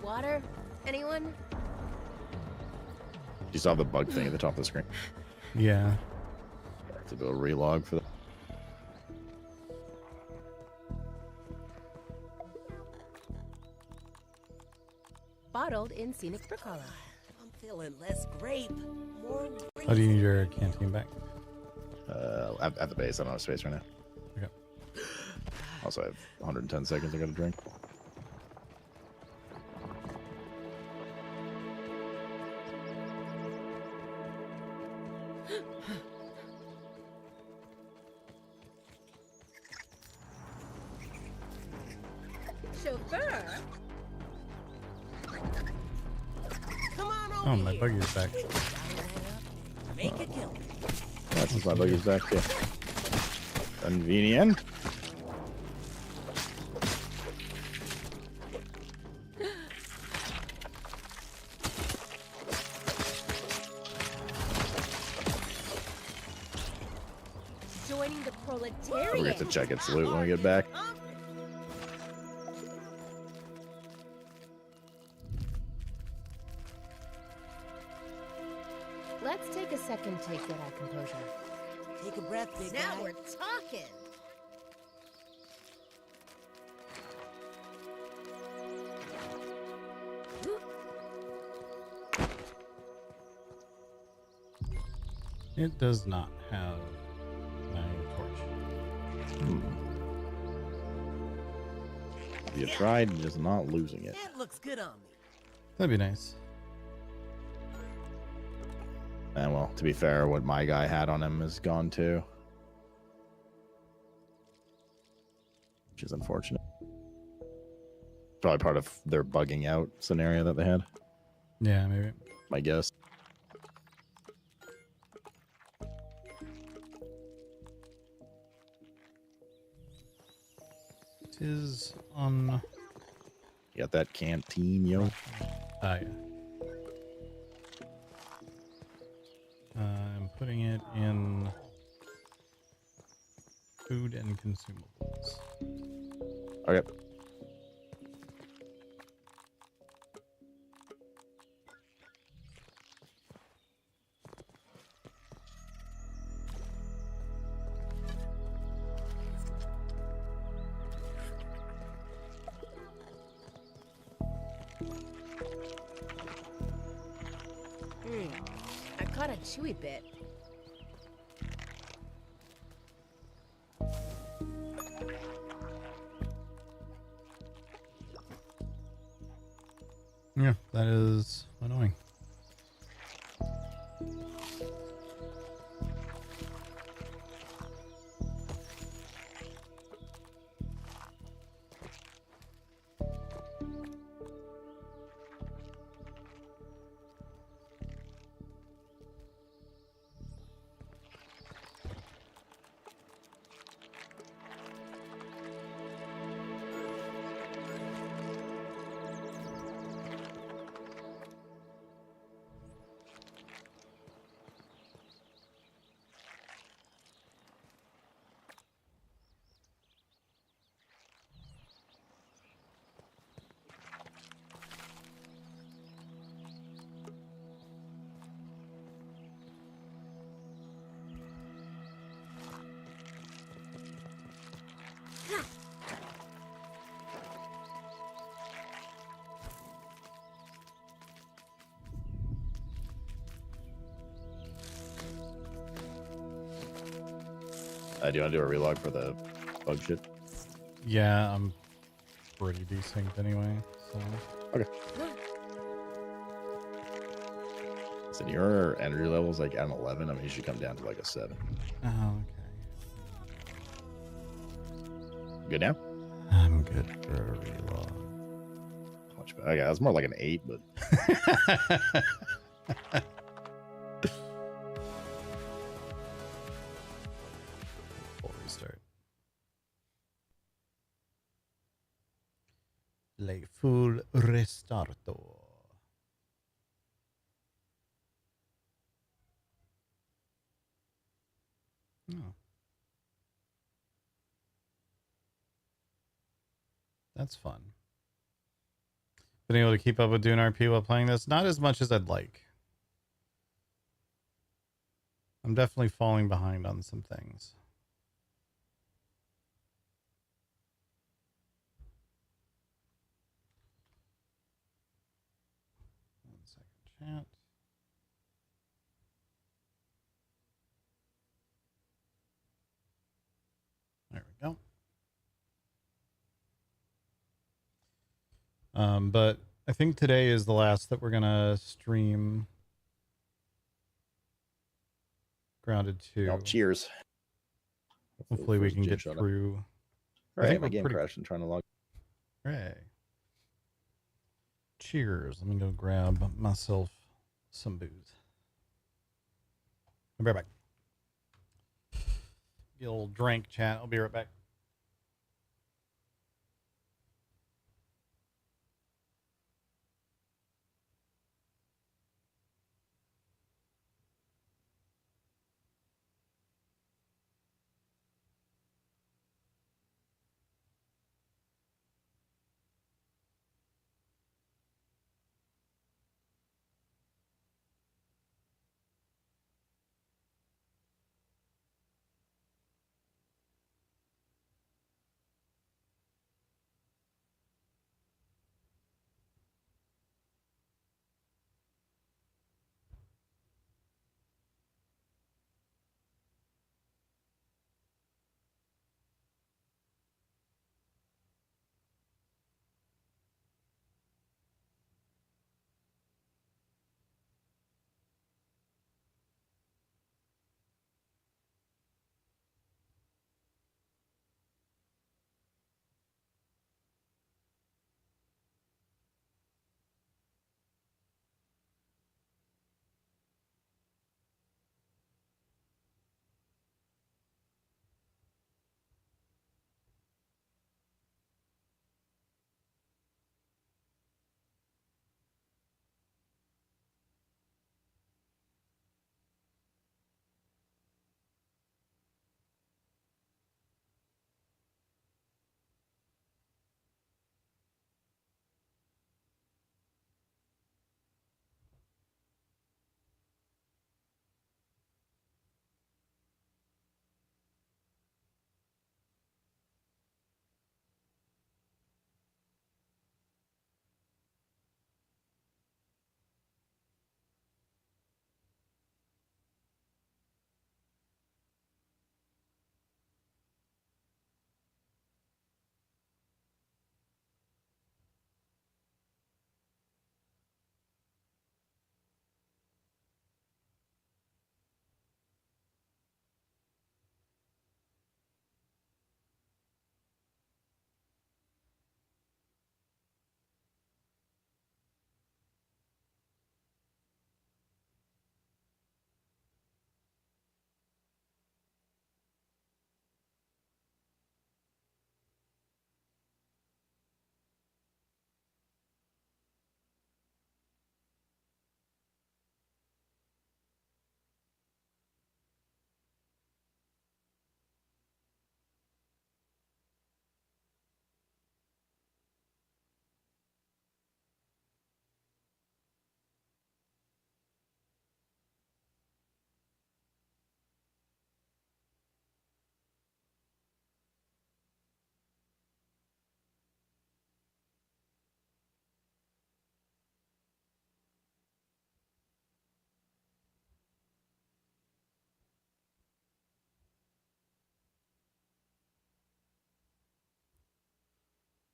Water? Anyone? You saw the bug thing at the top of the screen. Yeah. To do a relog for that. Bottled in scenic Bricala. I'm feeling less grape, more. Oh, do you need your canteen back? At the base, I don't have space right now. Okay. Also, I have 110 seconds I gotta drink. Chauffeur? Come on over Oh, my here. buggy's back. Make a kill. That's just my buggy's back too. Convenient. Joining the We'll proletariat. get to check its loot when we get back. Let's take a second to get our composure. Take a breath, big Now guy. we're talking. It does not have my torch. You tried, just not losing it. That looks good on me. That'd be nice. And well, to be fair, what my guy had on him is gone too. Which is unfortunate. Probably part of their bugging out scenario that they had, Yeah, maybe. my guess. It is on. You got that canteen, yo? Yeah. I'm putting it in food and consumables. Okay. I caught a chewy bit. Yeah, that is annoying. Do you want to do a relog for the bug shit? Yeah, I'm pretty desynced anyway. So Okay. So your energy level's like at an 11. I mean, you should come down to like a 7. oh, Good now? okay. I'm good for a relog. Much better. Okay, that's more like an 8, but Full restart. Like full restarto. Oh. That's fun. Been able to keep up with Dune RP while playing this? Not as much as I'd like. I'm definitely falling behind on some things. One second, chat. There we go. But I think today is the last that we're gonna stream Grounded 2. Well, cheers. Hopefully we First can gin get shot up. through. All I right, think my we're game pretty... crashed and trying to log. Hooray. Cheers. Let me go grab myself some booze. I'll be right back. Get a little drink, chat. I'll be right back.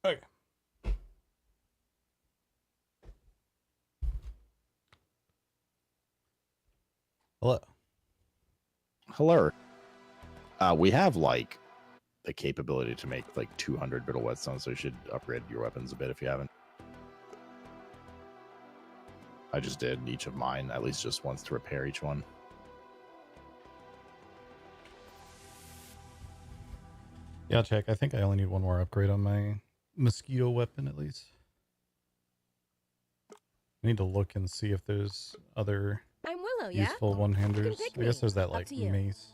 Okay. Hello. Hello. We have like the capability to make like 200 brittle whetstone, so you should upgrade your weapons a bit if you haven't. I just did each of mine at least just once to repair each one. Yeah, I'll check. I think I only need one more upgrade on my mosquito weapon at least. I need to look and see if there's other I'm Willow, useful one-handers. pick I guess me. there's that Up like to you. mace.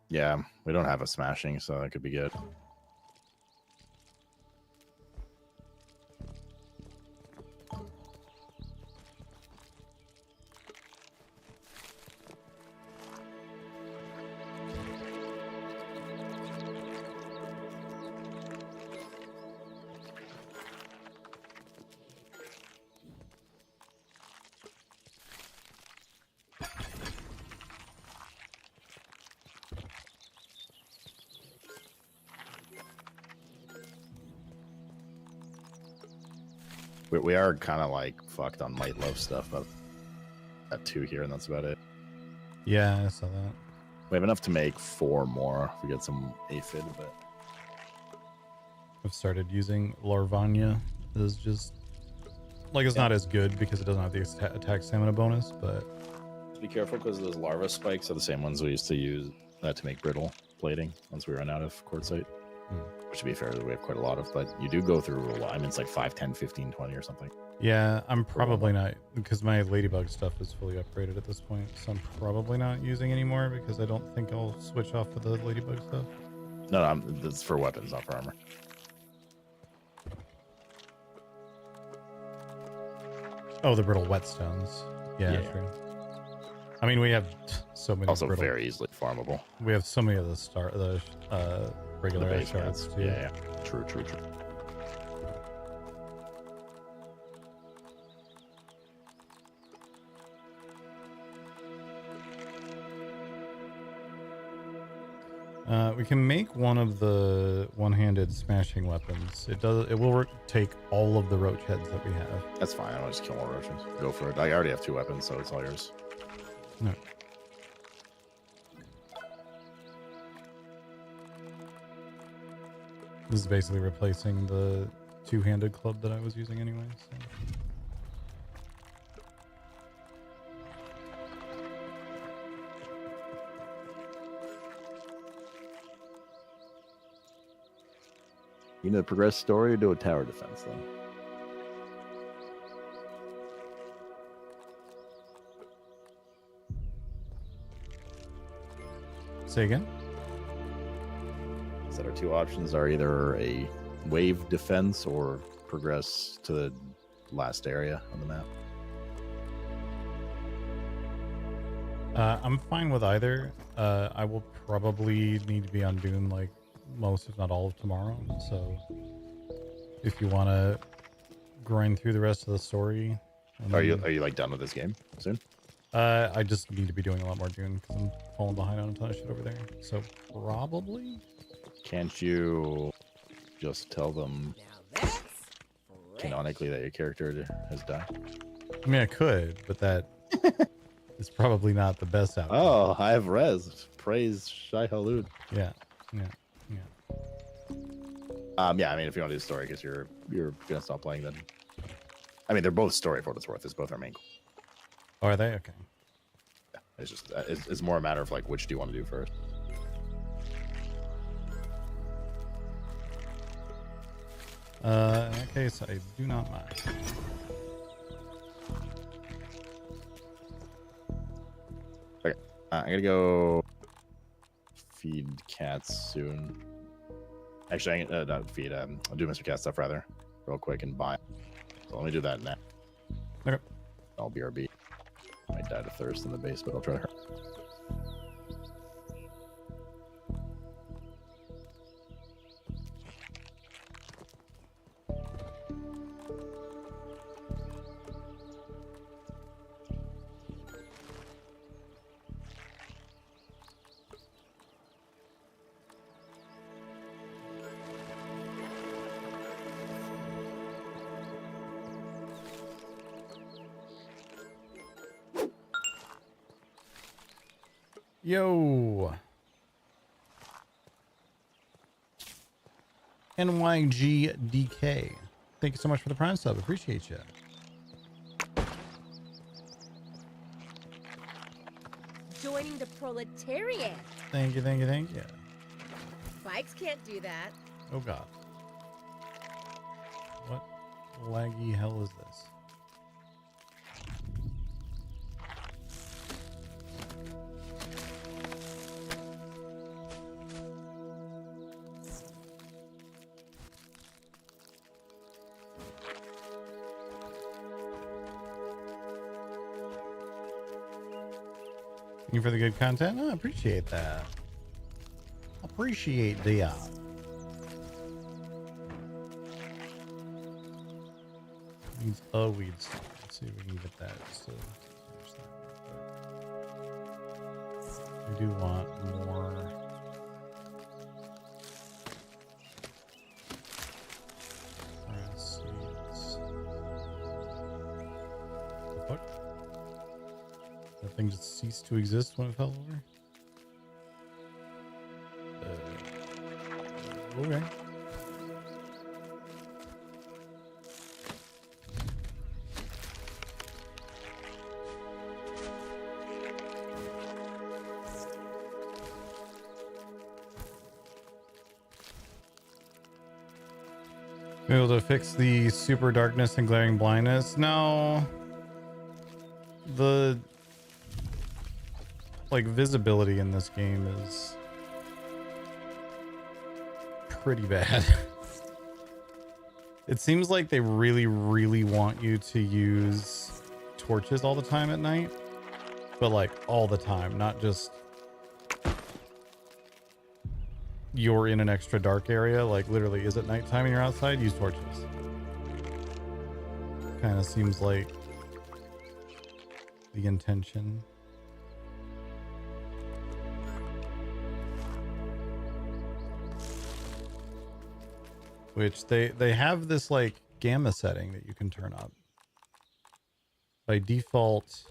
Yeah, we don't have a smashing, so that could be good. We are kind of like fucked on might love stuff, but got 2 here, and that's about it. Yeah, I saw that. We have enough to make 4 more if we get some aphid, but I've started using Larvania. It's just like it's not as good because it doesn't have the attack stamina bonus, but just be careful because those larva spikes are the same ones we used to use to make brittle plating once we run out of quartzite. Which, to be fair, we have quite a lot of, but you do go through a lot. I mean, it's like 5, 10, 15, 20 or something. yeah, I'm probably not, because my ladybug stuff is fully upgraded at this point, so I'm probably not using anymore because I don't think I'll switch off of the ladybug stuff. No, that's for weapons, not for armor. Oh, the brittle whetstones. Yeah, true. I mean, we have so many. Also, brittle, very easily farmable. We have so many of the regular base shards too. Yeah. True. We can make one of the one-handed smashing weapons. It will take all of the roach heads that we have. That's fine. I'll just kill more roaches. Go for it. I already have 2 weapons, so it's all yours. No. This is basically replacing the two-handed club that I was using anyway. So. You know, progress story or do a tower defense though. Say again? So our 2 options are either a wave defense or progress to the last area on the map. I'm fine with either. I will probably need to be on Dune like most, if not all, of tomorrow. So if you want to grind through the rest of the story, Are you like done with this game soon? I just need to be doing a lot more Dune because I'm falling behind on a ton of shit over there. So probably. Can't you just tell them canonically that your character has died? I mean, I could, but that is probably not the best outcome. Oh, I have res. Praise Shai Halud. Yeah. Yeah, I mean, if you want to do the story, because you're gonna stop playing, then. I mean, they're both story for what it's worth. It's both our main. Oh, are they? Okay. Yeah, it's just it's more a matter of like which do you want to do first. In that case, I do not mind. Okay, I'm gonna go feed cats soon. Actually, I'm gonna not feed. I'll do Mr. Cat stuff rather, real quick and buy. So let me do that now. Okay. I'll BRB. Might die of thirst in the base, but I'll try to hurt. Yo. NYGDK. Thank you so much for the Prime sub. Appreciate you. Joining the proletariat. Thank you. Bikes can't do that. Oh god. What laggy hell is this? Thank you for the good content. I appreciate that. Appreciate that. Needs a weed store. Let's see if we can get that. So we do want more. Grass seeds. thing just ceased to exist when it fell over? Okay. Be able to fix the super darkness and glaring blindness? No. The like visibility in this game is pretty bad. It seems like they really want you to use torches all the time at night, but like all the time, not just you're in an extra dark area. Like literally, is it nighttime and you're outside? Use torches. Kind of seems like the intention. Which they have this like gamma setting that you can turn up. By default,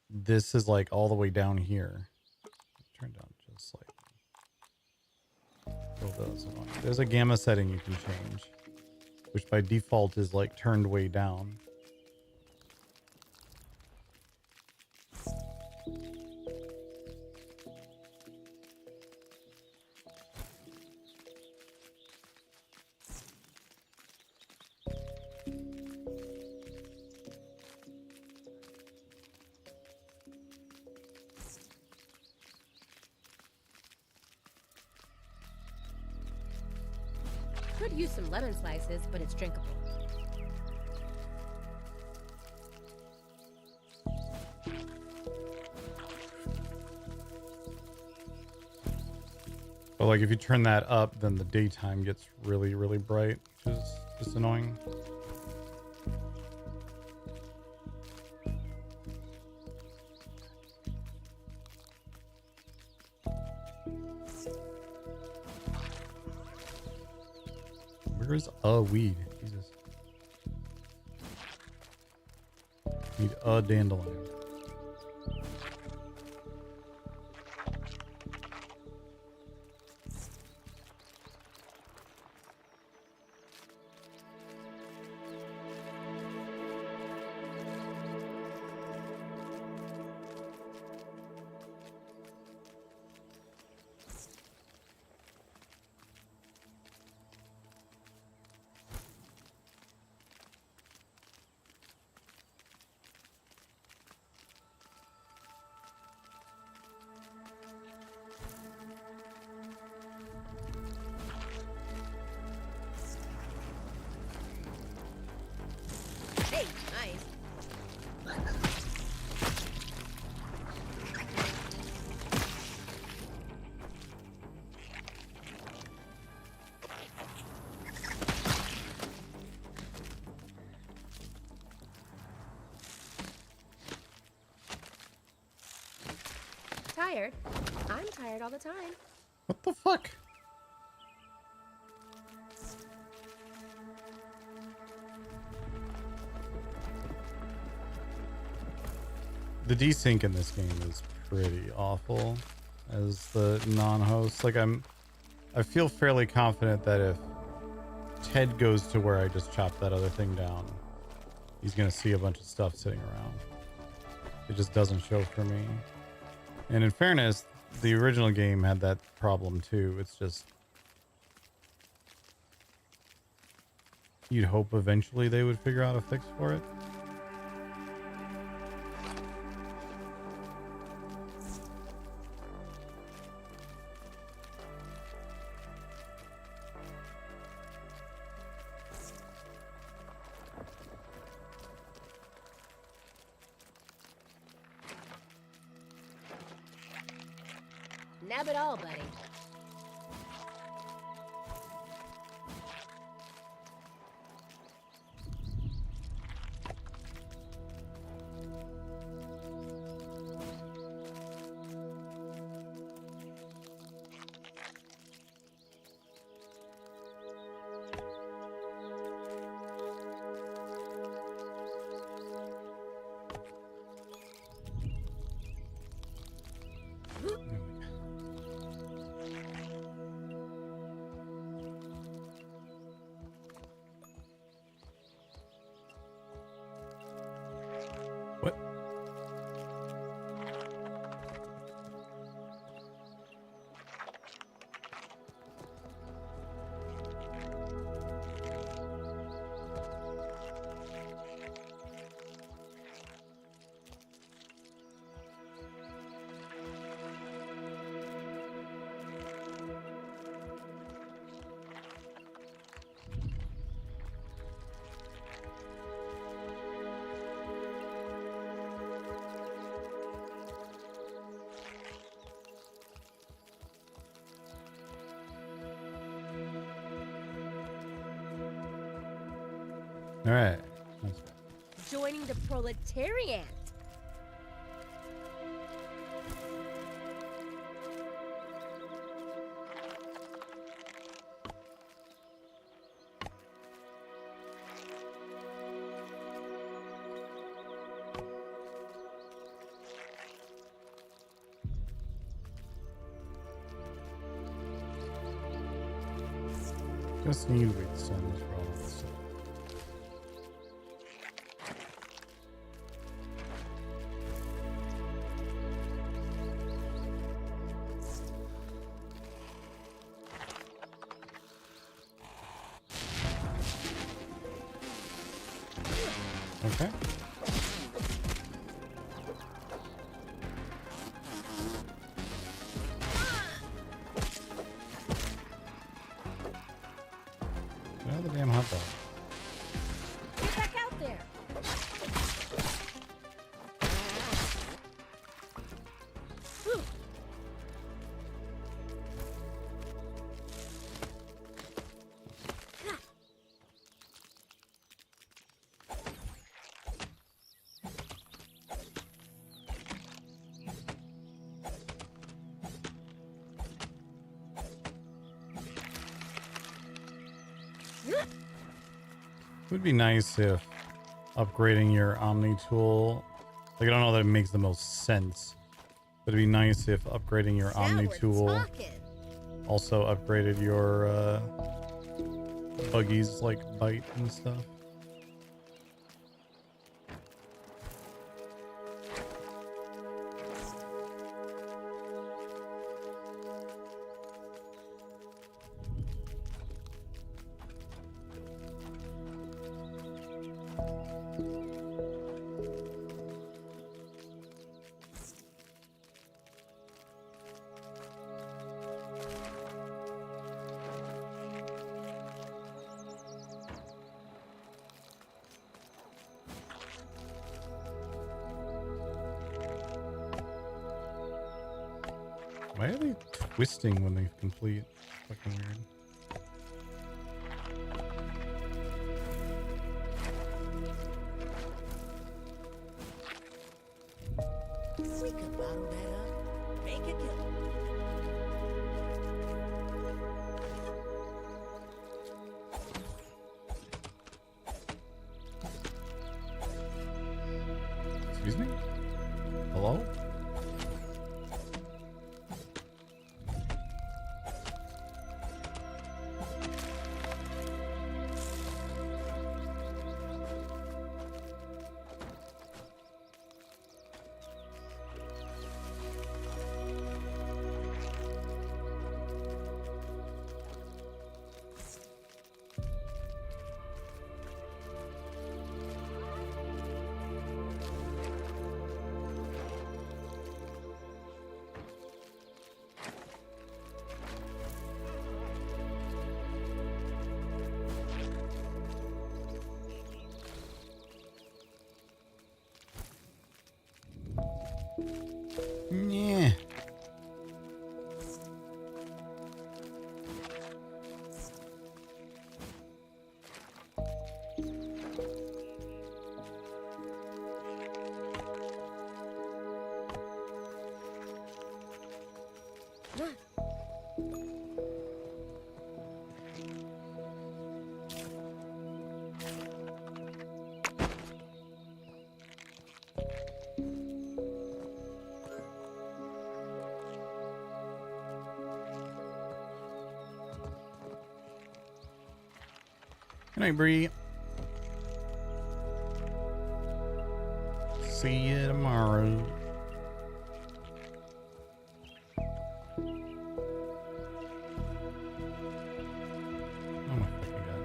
this is like all the way down here. Turn down just like. Oh, that's annoying. There's a gamma setting you can change, which by default is like turned way down. Could use some lemon slices, but it's drinkable. But like if you turn that up, then the daytime gets really bright, which is just annoying. Where's a weed? Jesus. Need a dandelion. Hey, nice. Tired? I'm tired all the time. What the fuck? The desync in this game is pretty awful as the non-host. Like I feel fairly confident that if Ted goes to where I just chopped that other thing down, he's gonna see a bunch of stuff sitting around. It just doesn't show for me. And in fairness, the original game had that problem too. It's just you'd hope eventually they would figure out a fix for it. Nab it all, buddy. What? All right. Joining the proletariat. Just need weight sends for all of this stuff. Okay. Get out of the damn hot dog. Get back out there. Whew. It would be nice if upgrading your Omni tool, like I don't know that it makes the most sense, but it'd be nice if upgrading your Omni we're tool talking. also upgraded your buggies like bite and stuff. Why are they twisting when they complete? Fucking weird. We could bottle that up. Make it good. Excuse me? Hello? Yeah. Good night, Bree. See you tomorrow. Oh my fucking god.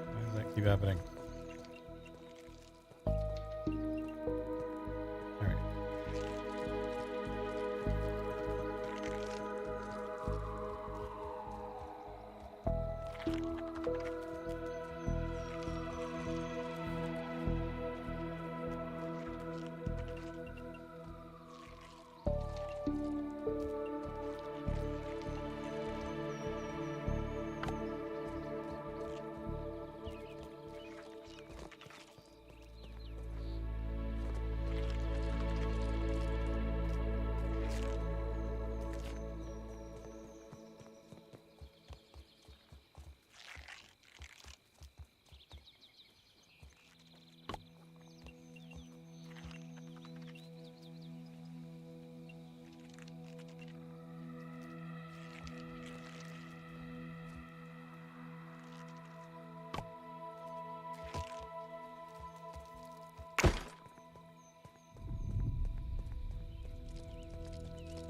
Why does that keep happening?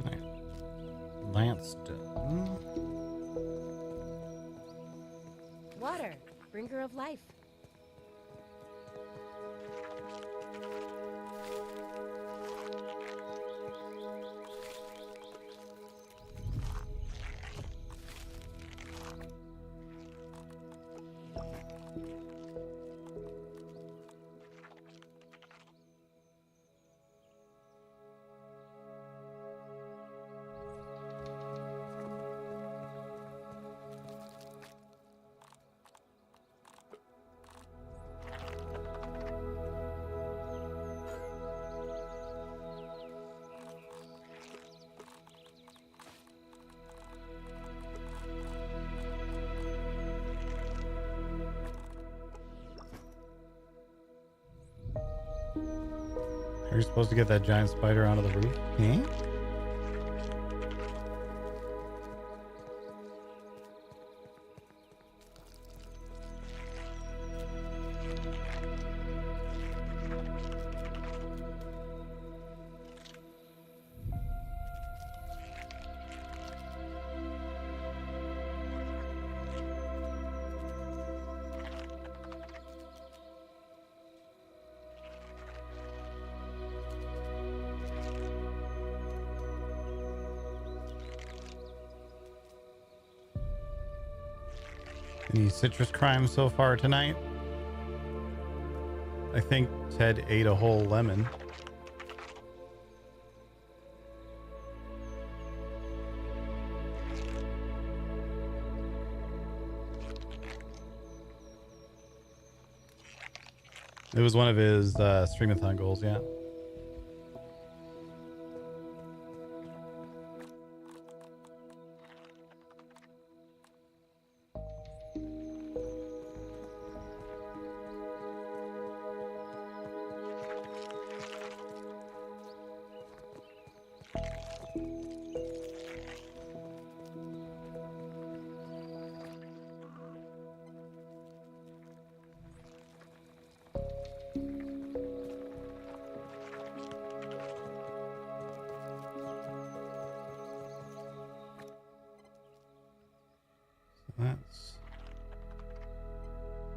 Alright. Lansdowne. Water, bringer of life. Are you supposed to get that giant spider onto the roof? Hmm? Any citrus crimes so far tonight? I think Ted ate a whole lemon. It was one of his streamathon goals, yeah. That's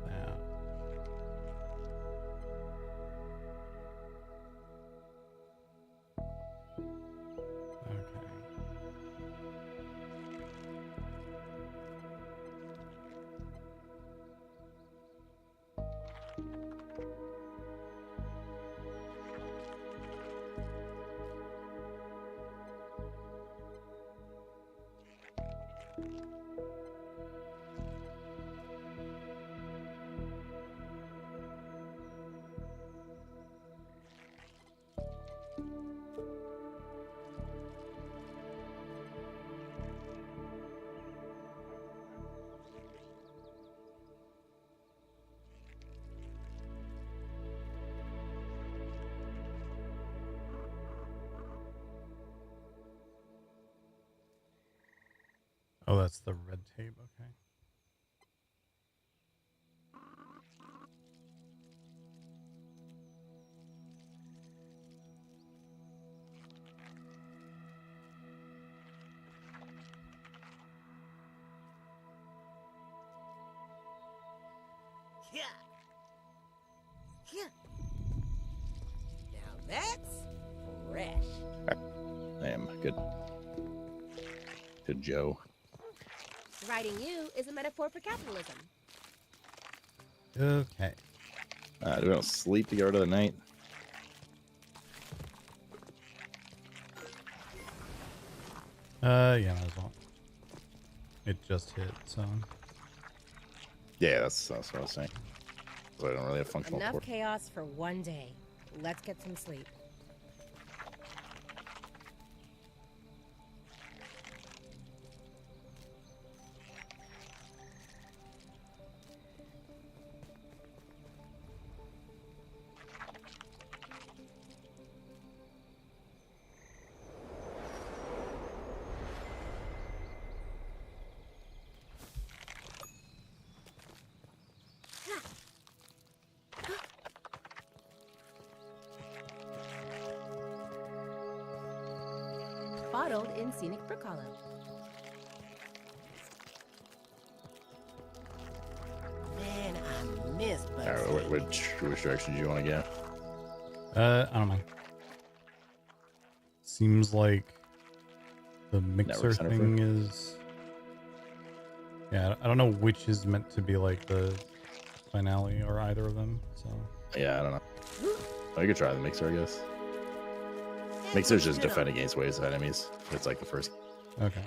that. Okay. Oh, that's the red tape. Okay. Now that's fresh. Damn, good. Good Joe. Writing you is a metaphor for capitalism. Okay. Do we want to sleep to get rid of the night? Yeah, might as well. It just hit, so. Yeah, that's what I was saying. So I don't really have functional Enough port. chaos for one day. Let's get some sleep. Bottled in scenic Brook Hollow. Man, I miss Bugsy. Alright, which direction do you want to go? I don't know. Seems like the mixer Network center thing is. Yeah, I don't know which is meant to be like the finale or either of them. So. Yeah, I don't know. Oh, you could try the mixer, I guess. Mixer's just defend against waves of enemies. It's like the first. Okay.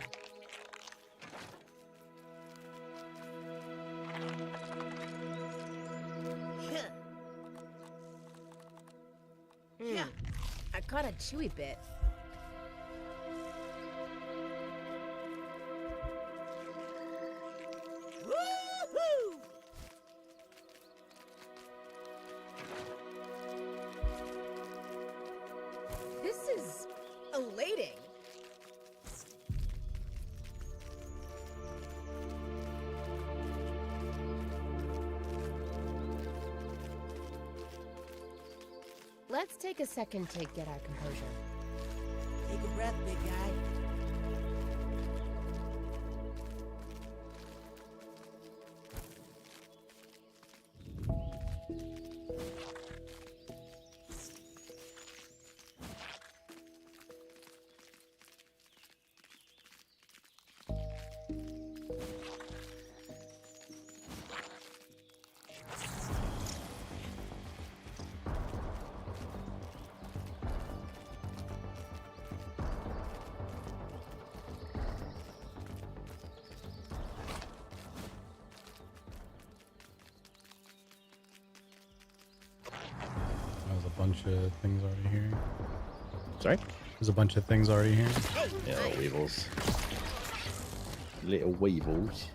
I caught a chewy bit. Woohoo! This is elating. Let's take a second to get our composure. Take a breath, big guy. There's a bunch of things already here. Sorry? There's a bunch of things already here. Yeah, little weevils. Little weevils.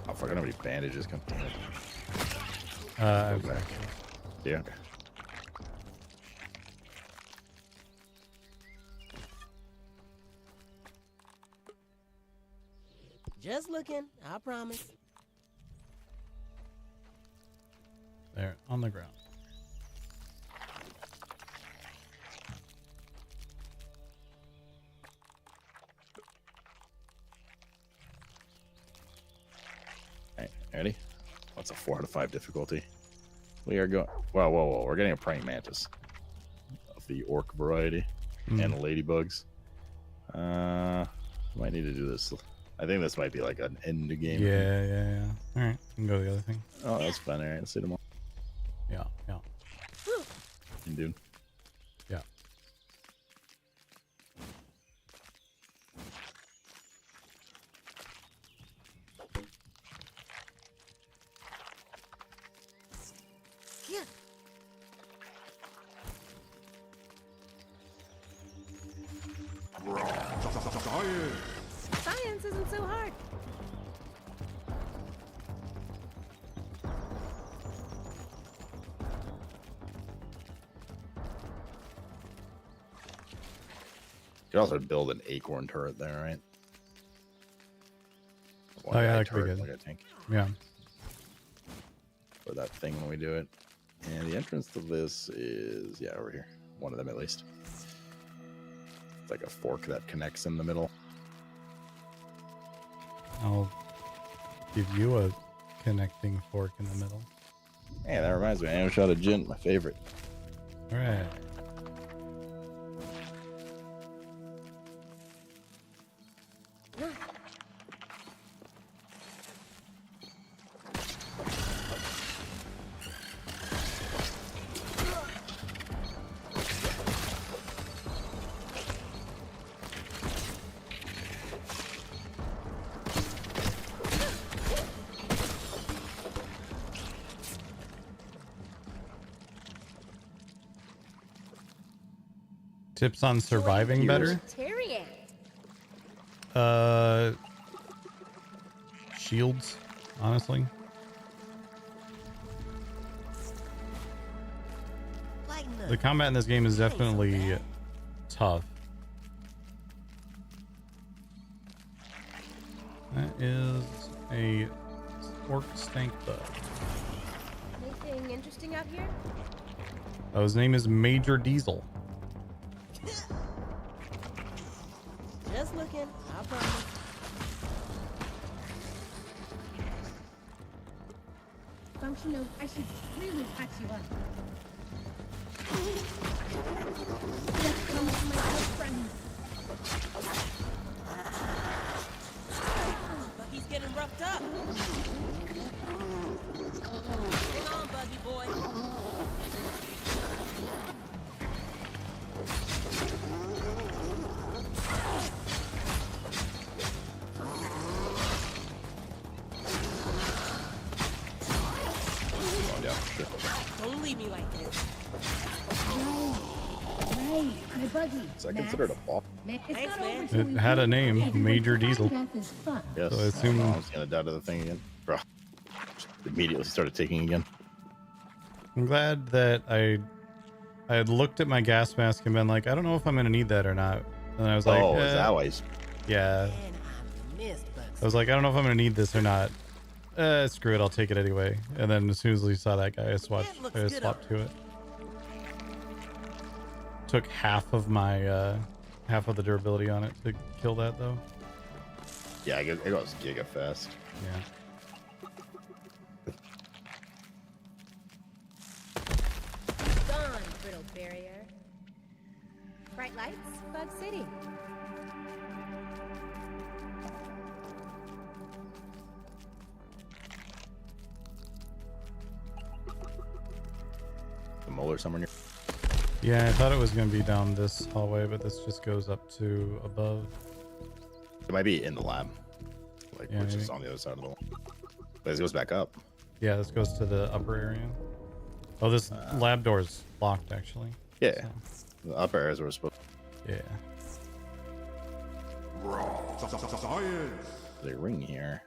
Oh, fuck, I don't have any bandages. Come damn it. Okay. Yeah, okay. Just looking, I promise. There, on the ground. Alright, ready? What's a 4 out of 5 difficulty? We are going. Whoa, whoa, whoa. We're getting a praying mantis of the orc variety and the ladybugs. Might need to do this. I think this might be like an end game. Yeah. All right, we can go to the other thing. Oh, that's fun. All right, let's see them all. Yeah. In Dune. Yeah. Yeah. Science isn't so hard. You could also build an acorn turret there, right? Oh, yeah, that could be turret, good. like, I think. Yeah. For that thing when we do it. And the entrance to this is, yeah, over here. One of them at least. It's like a fork that connects in the middle. I'll give you a connecting fork in the middle. Hey, that reminds me. I am shot of gin, my favorite. All right. Tips on surviving better? Shields, honestly. The combat in this game is definitely tough. That is a orc stank bug. Anything interesting out here? Oh, his name is Major Diesel. Just looking, I promise. Functional, I should really patch you up. Death comes to my good friends. But he's getting roughed up. Hang on, buggy boy. Don't leave me like this. Ray, my buggy. Is that considered a ball? It's not over It till we had a win. name, Major Diesel. Death is fun. Yes. So I assume- I was gonna die to the thing again. Bro. Just immediately started taking again. I'm glad that I had looked at my gas mask and been like, I don't know if I'm gonna need that or not. And I was like, Oh, is that why he's... yeah. I was like, I don't know if I'm gonna need this or not. Screw it, I'll take it anyway. And then as soon as we saw that guy, I swapped to it. Took half of my half of the durability on it to kill that though. Yeah, it goes giga fast. Yeah. Gone, brittle barrier. Bright lights, Bug City. The molar somewhere near. Yeah, I thought it was gonna be down this hallway, but this just goes up to above. It might be in the lab. Like, Yeah, which maybe. is on the other side of the wall. But it goes back up. Yeah, this goes to the upper area. Oh, this lab door's locked actually. Yeah. So, The upper areas were supposed yeah. Science. There's a ring here.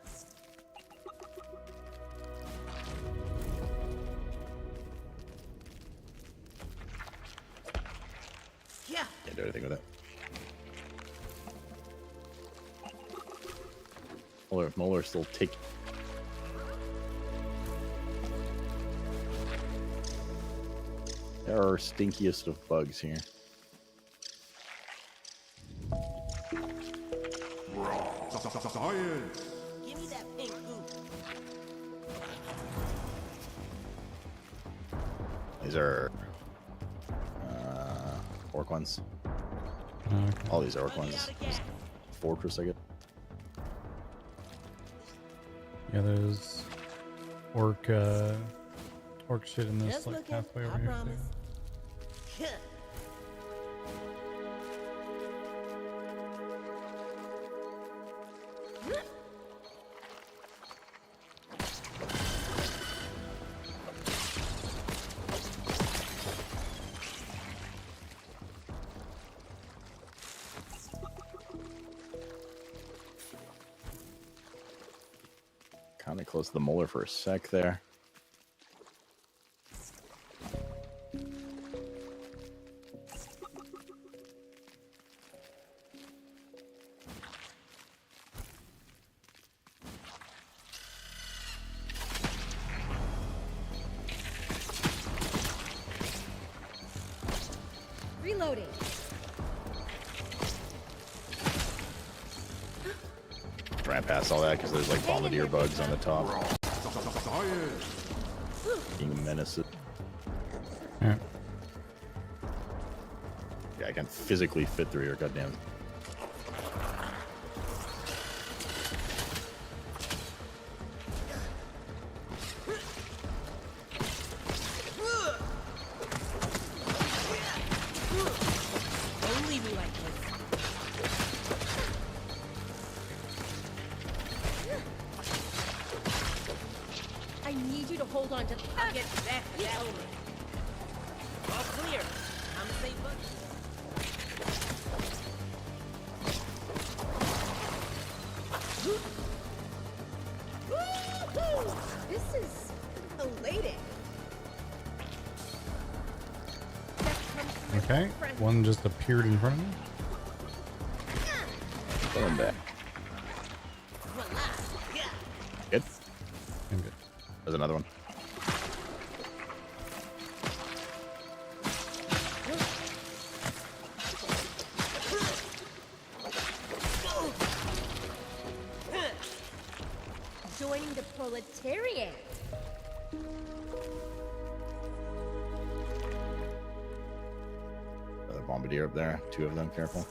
Yeah. Can't do anything with it. Molar still take. There are stinkiest of bugs here. Science. Give me that pink goo. These are orc ones. Okay. All these are orc ones. Fortress, I guess. Yeah, there's orc shit in this Just like looking, halfway over I here promise. too. Yeah. Kind of close to the molar for a sec there. Reloading. past all that because there's like bombardier bugs on the top. Being menaces. Yeah. Yeah, I can't physically fit through here, goddamn. Don't leave me like this. I need you to hold on to. I'll get back to that element. All clear. I'm a safe button. Woo-hoo! This is elating. Okay, one just appeared in front of me. Going back. Good. I'm good. There's another one. Joining the proletariat. Another bombardier up there. Two of them, careful.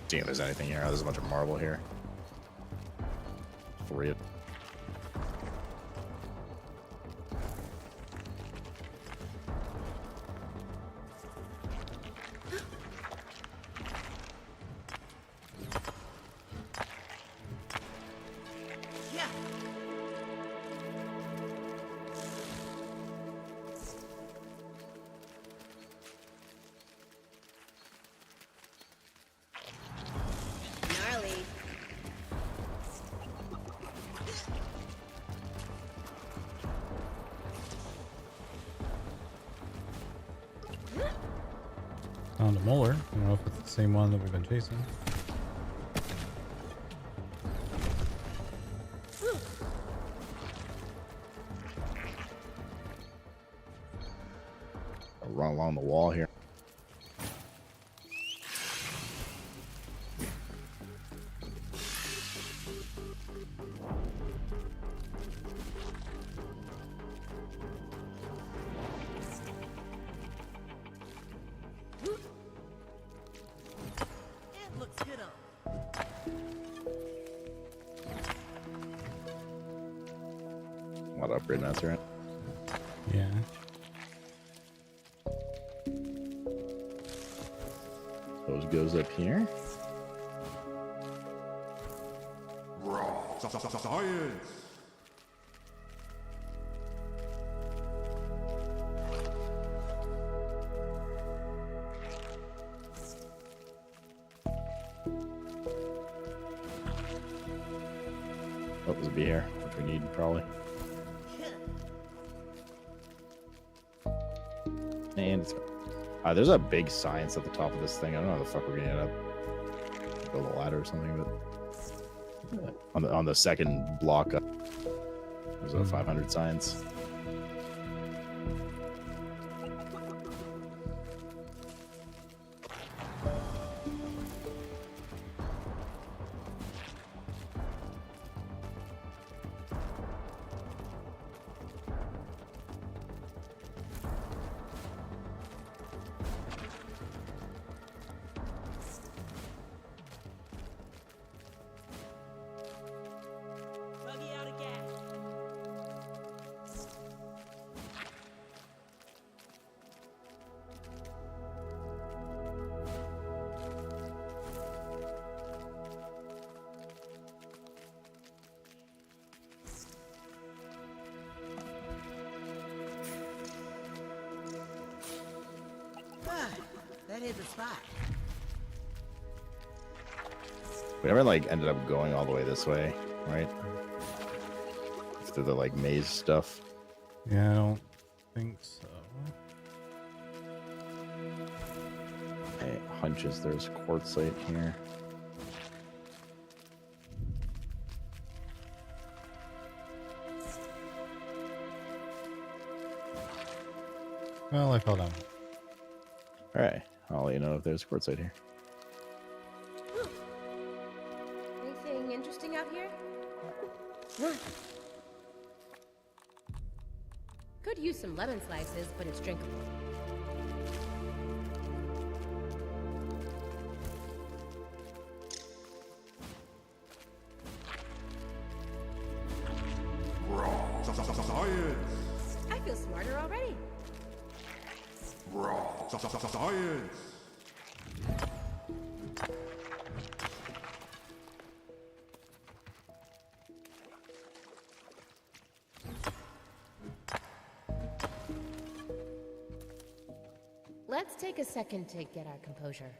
Seeing if there's anything here. There's a bunch of marble here. For it. Gnarly. Found a molar. I don't know if it's the same one that we've been chasing. I'll run along the wall here. It looks good on. A lot of upgrade mats around. Yeah. Those goes up here. Science! What was it be here? Which we need probably. And it's there's a big science at the top of this thing. I don't know how the fuck we're gonna end up. Build a ladder or something, but on the second block up, there's a 500 science. Buggy out of gas. That is a spot. We never like ended up going all the way this way, right? Through the like maze stuff. Yeah, I don't think so. hunch is there's quartzite here. Well, I fell down. All right, I'll let you know if there's quartzite here. Anything interesting out here? Could use some lemon slices, but it's drinkable. Science! I feel smarter already. Science! Let's take a second to get our composure.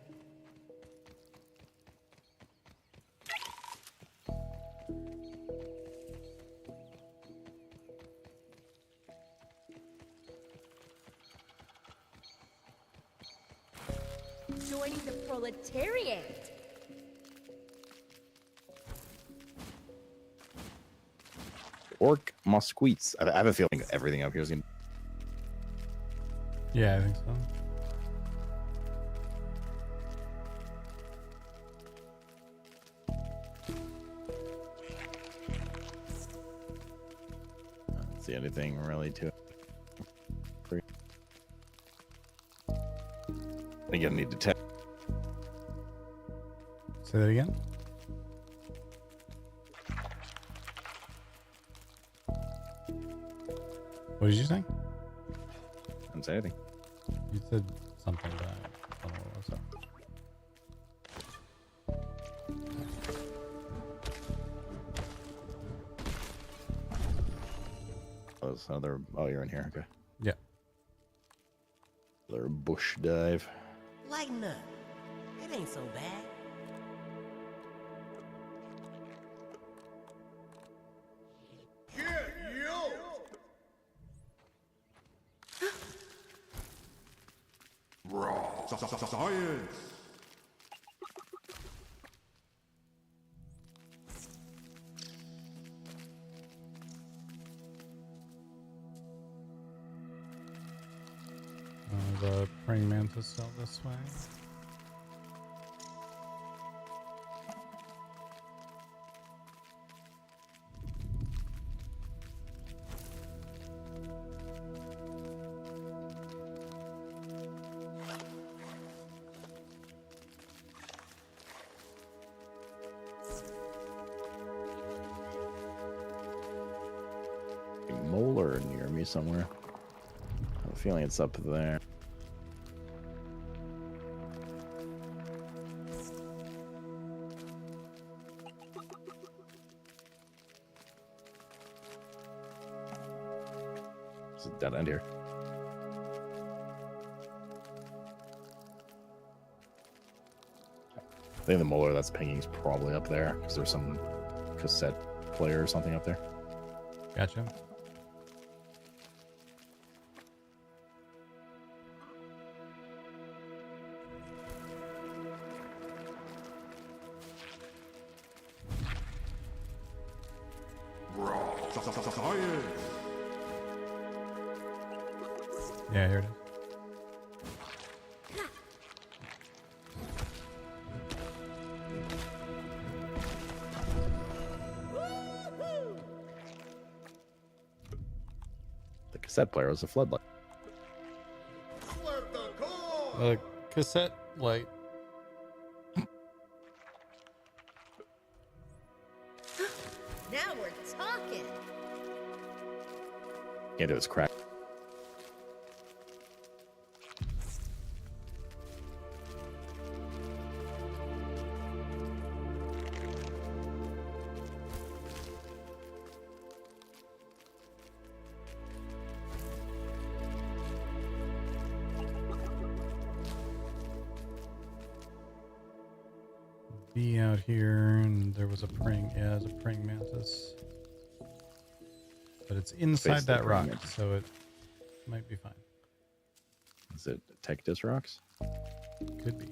Joining the proletariat. Orc musqueets. I have a feeling everything up here is gonna. Yeah, I think so. I don't see anything really to it. Again, need to test. Say that again. What did you say? I didn't say anything. You said something, but I don't know what was up. Oh, there's another. Oh, you're in here. Okay. Yeah. Another bush dive. Lighten up. It ain't so bad. Science! The praying mantis cell this way. A molar near me somewhere. I have a feeling it's up there. There's a dead end here. I think the molar that's pinging is probably up there because there's some cassette player or something up there. Gotcha. Science! Yeah, here it is. The cassette player was a floodlight. A cassette light. Now we're talking. And it was cracked. Be out here, and there was a praying. Yeah, there's a praying mantis, but it's inside Face the that rock, praying mantis. so it might be fine. Is it Tectus rocks? Could be.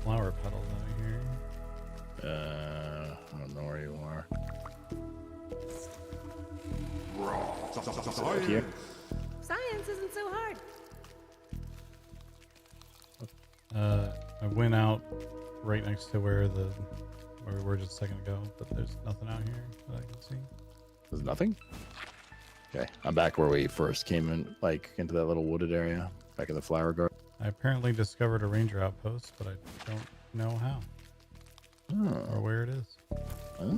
Flower petals out here. I don't know where you are. Science. Here. Science isn't so hard. I went out right next to where we were just a second ago, but there's nothing out here that I can see. There's nothing? Okay, I'm back where we first came in, like, into that little wooded area, back in the flower garden. I apparently discovered a ranger outpost, but I don't know how or where it is. Huh?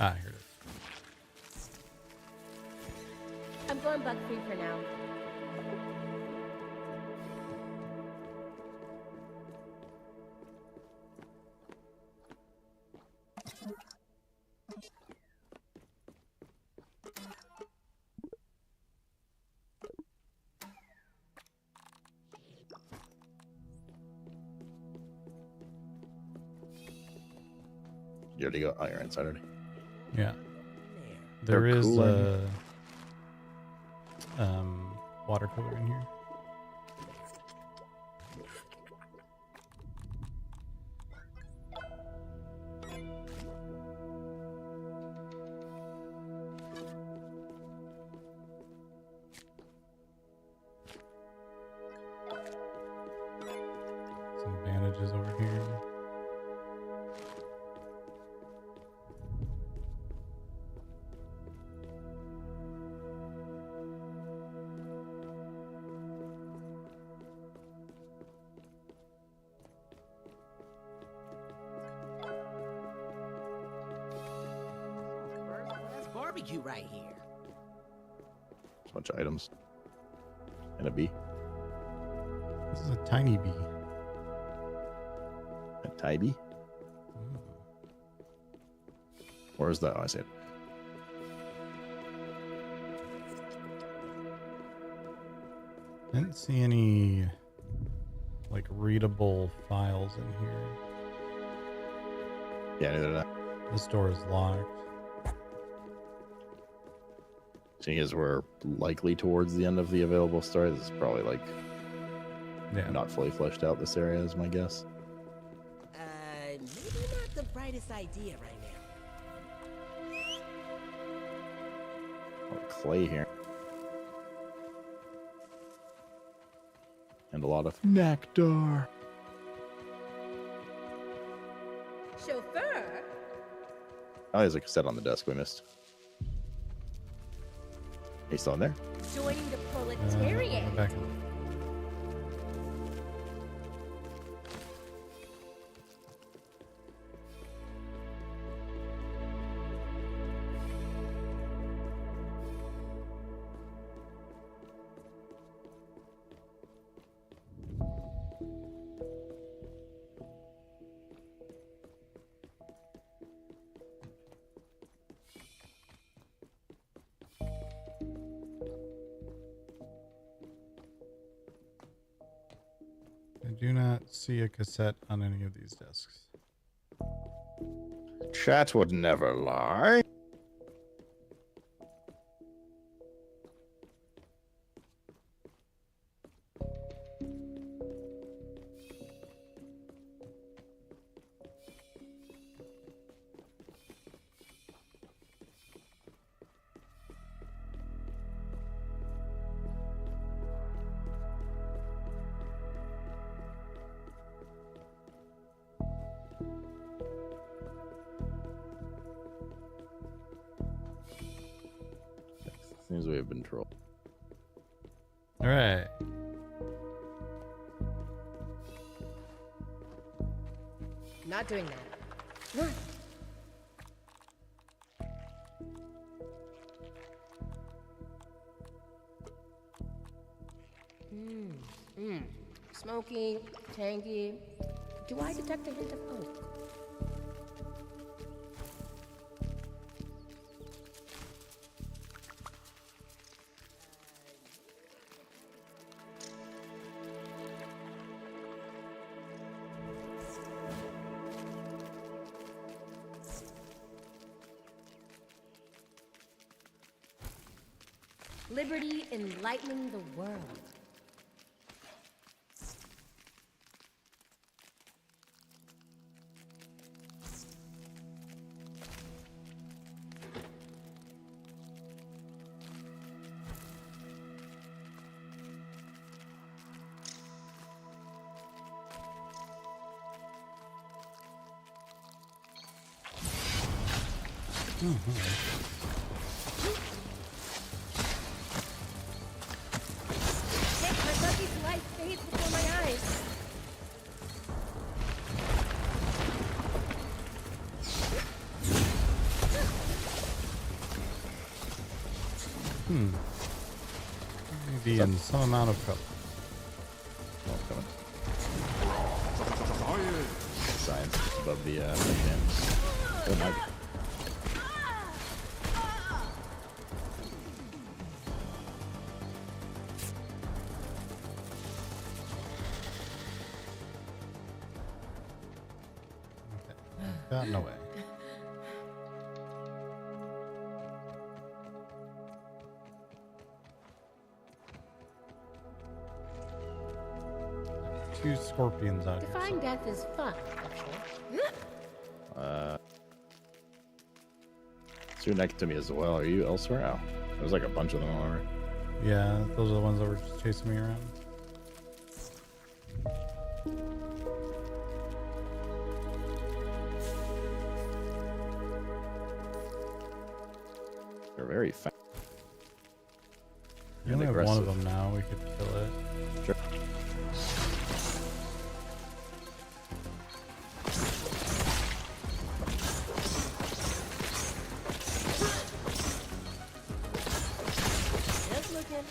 Ah, here it is. I'm going bug free for now. You already go. Oh, you're inside already. Yeah. They're There is cool, water cooler in here. Some bandages over here. That's barbecue right here. A bunch of items. And a bee. This is a tiny bee. A tie bee? Where is that? Oh, I see it. I didn't see any like readable files in here. Yeah, neither did I. This door is locked. Seeing as we're likely towards the end of the available story, this is probably like not fully fleshed out. This area is my guess. Maybe not the brightest idea right now. Oh, clay here. And a lot of nectar. Chauffeur? Oh, there's a cassette on the desk we missed. He's still in there? Joining the proletariat. Back. I do not see a cassette on any of these desks. Chat would never lie. Seems we have been trolled. All right. Not doing that. Smoky, tangy. Do I detect a hint of oak? Liberty enlightening the world. My puppy's life fades before my eyes. Maybe in some amount of trouble. Science above the jams. Oh my. Gotten away. Two scorpions out Defying here. death is fun, actually. So you're next to me as well. Are you elsewhere? Oh, there's like a bunch of them all over. Yeah, those are the ones that were just chasing me around. They're very fast. You only have one of them now. We could kill it. Sure. Just looking.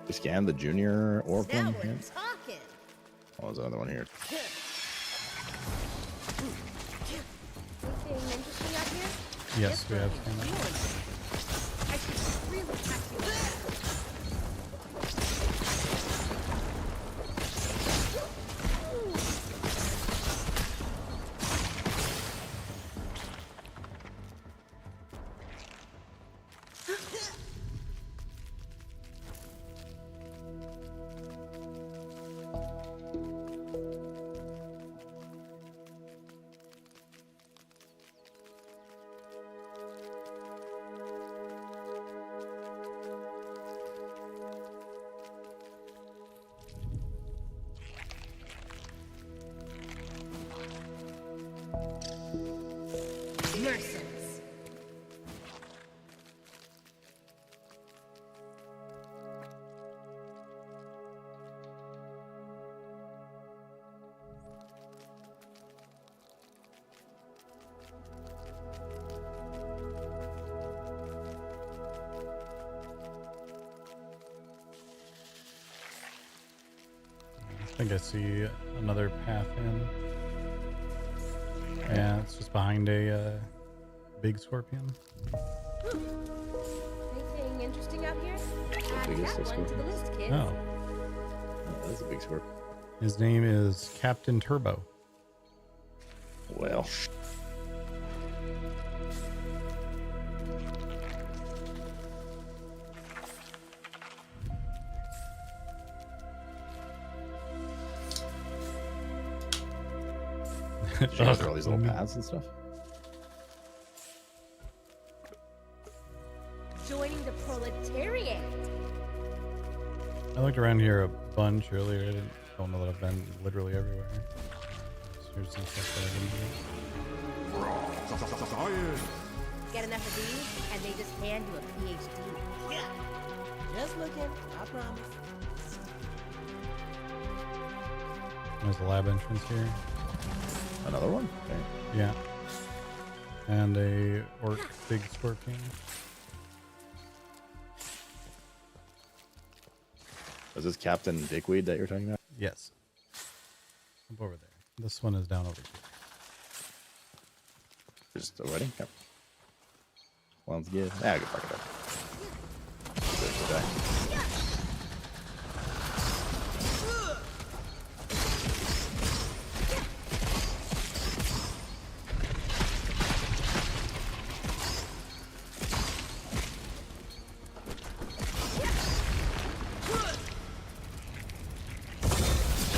You scan the junior orb Now one we're here. talking. Oh, there's another one here. Anything interesting out here? Yes, we have seen that. I should really catch you. Merciless. I think I see another path in. Yeah, it's just behind a big scorpion. Anything interesting out here? Add big is that this one to the scorpion? list, kids. Oh, Oh, that's a big scorpion. his name is Captain Turbo. Well. Did you guys all these little paths and stuff? Joining the proletariat. I looked around here a bunch earlier. Don't know that I've been literally everywhere. So here's some stuff that I didn't do. Science. Get enough of these, and they just hand you a PhD. Yeah. Just looking, I promise. There's a lab entrance here. Another one? Okay. Yeah. And a orc big scorpion. Is this Captain Dickweed that you're talking about? Yes. Up over there. This one is down over here. Just a wedding? Yep. Sounds good. Yeah, I can fuck it up. There's the guy.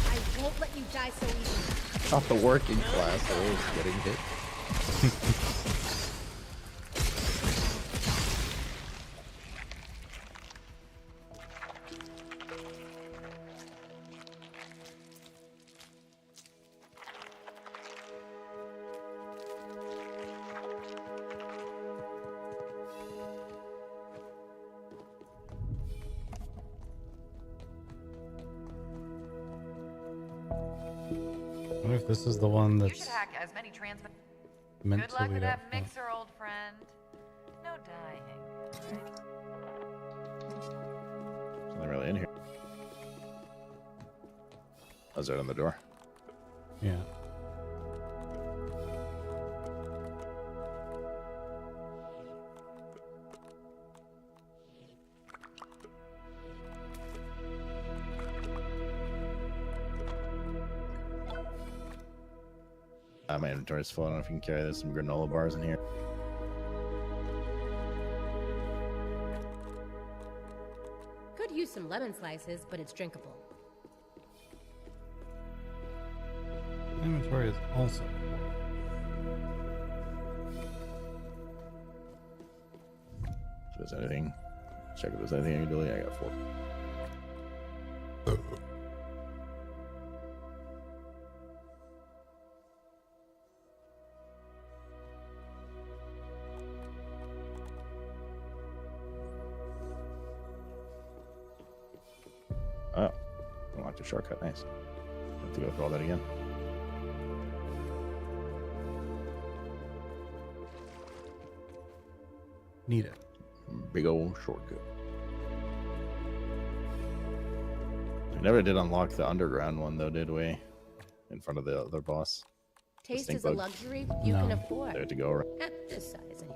I won't let you die so easily. Not the working class, always getting hit. I wonder if this is the one You that's should hack as many transmit. meant Good to luck lead with that up front. mixer, old friend. No dying. Nothing really in here. Oh, is that on the door? Yeah. My inventory's full. I don't know if you can carry this. Some granola bars in here. Could use some lemon slices, but it's drinkable. Inventory is also. If there's anything, check if there's anything I can delete. I got 4. Oh, unlocked a shortcut. Nice. Have to go through all that again. Need it. Big old shortcut. We never did unlock the underground one though, did we? In front of the other boss. The Taste stink is a bug. luxury you No. can afford. There to go around. At this size, anyway.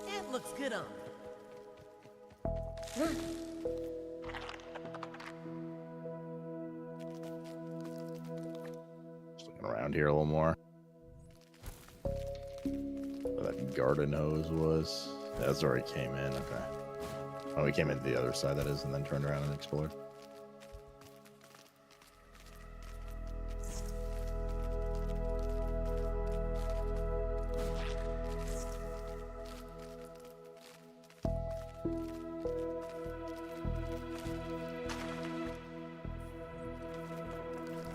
That looks good on me. Just looking around here a little more. Where that garden hose was. That's where he came in. Okay. Oh, we came in the other side, that is, and then turned around and explored.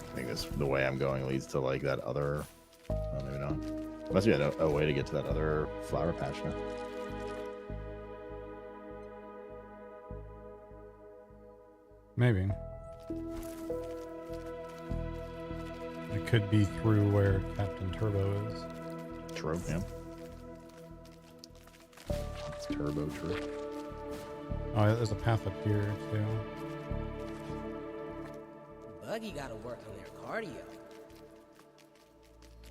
I think this the way I'm going leads to like that other. Oh, maybe not. Must be a way to get to that other flower patch now. Maybe. It could be through where Captain Turbo is. True, yeah. It's turbo true. Oh, there's a path up here too. Buggy gotta work on their cardio.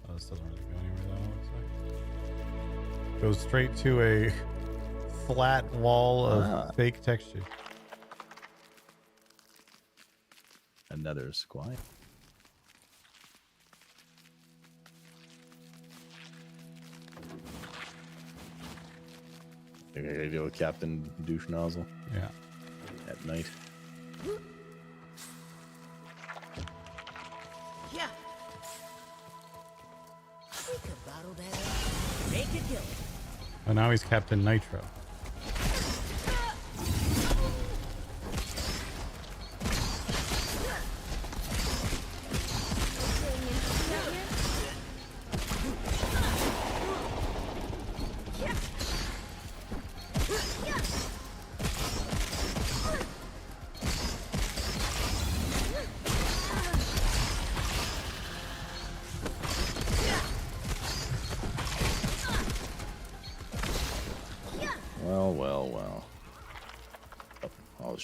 Oh, this doesn't really go anywhere though. Looks like. Goes straight to a flat wall of fake texture. Another squat. Maybe I gotta deal with Captain Douche Nozzle. Yeah. At night. Yeah. We could bottle that up. Make it kill. Oh, now he's Captain Nitro.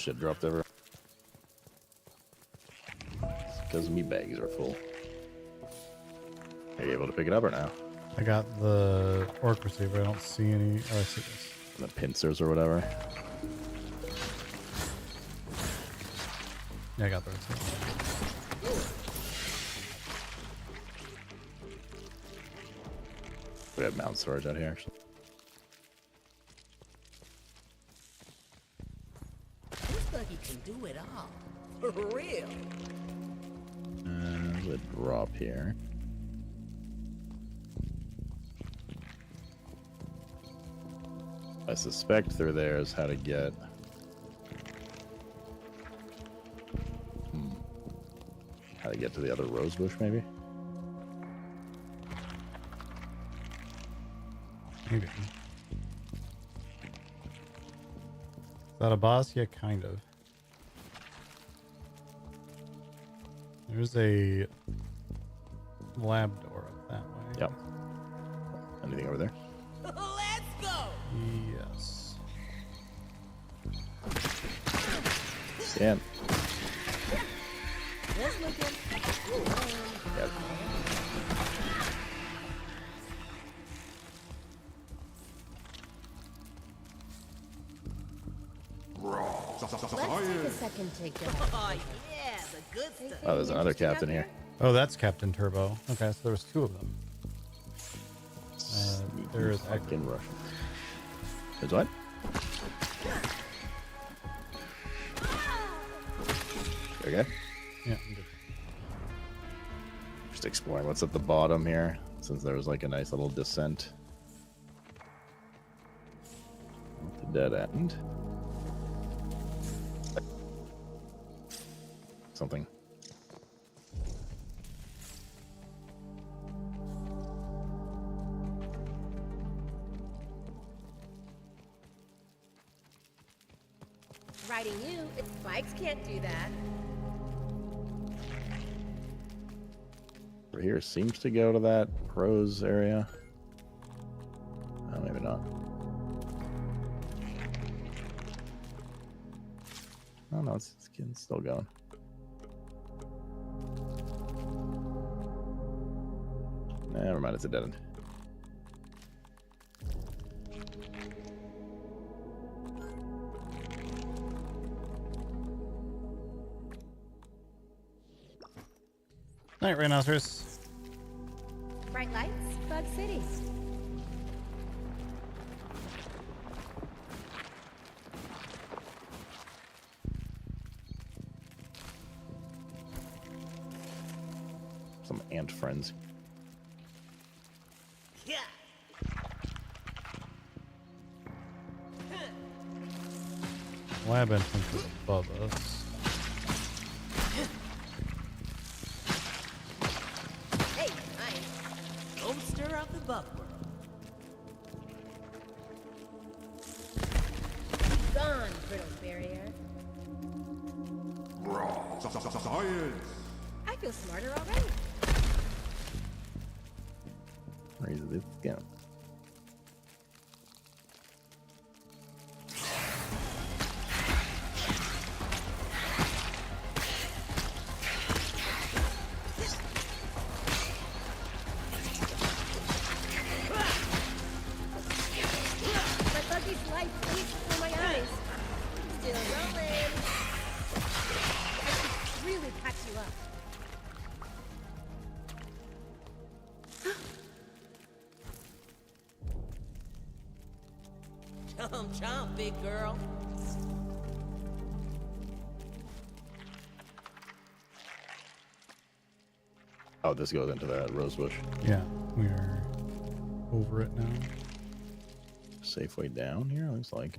shit dropped over. Because meat bags are full. Are you able to pick it up or no? I got the orc receiver. I don't see any. Oh, I see this. The pincers or whatever. Yeah, I got the receiver. We have mount storage out here, actually. Looks like you can do it all. For real. There's a drop here. I suspect through there is how to get... How to get to the other rose bush, maybe? Maybe. Is that a boss? Yeah, kind of. There's a lab door up that way. Yep. Anything over there? Let's go! Yes. Scan. Let's look in. Yep. Let's take a second to get our Oh, yeah, the good stuff. Oh, there's another captain here. Oh, that's Captain Turbo. Okay, so there was two of them. There is fucking Russian. There's what? Okay. Yeah, I'm good. Just exploring what's at the bottom here, since there was like a nice little descent. The dead end. Something. riding you. Bikes can't do that. Over here seems to go to that rose area. Oh, maybe not. Oh no, it's still going. Never mind, it's a dead end. Night, Rhinoceros. Bright lights, Bug City. Some ant friends. Yeah. Lab entrance is above us. Hey, nice. Don't stir up the buckworm. Gone, brittle barrier. Science! I feel smarter already. Raise this again. My buggy's light bleeds before my eyes. Still rolling. I should really patch you up. Chomp chomp, big girl. Oh, this goes into that rose bush. Yeah, we are over it now. Safe way down here, looks like.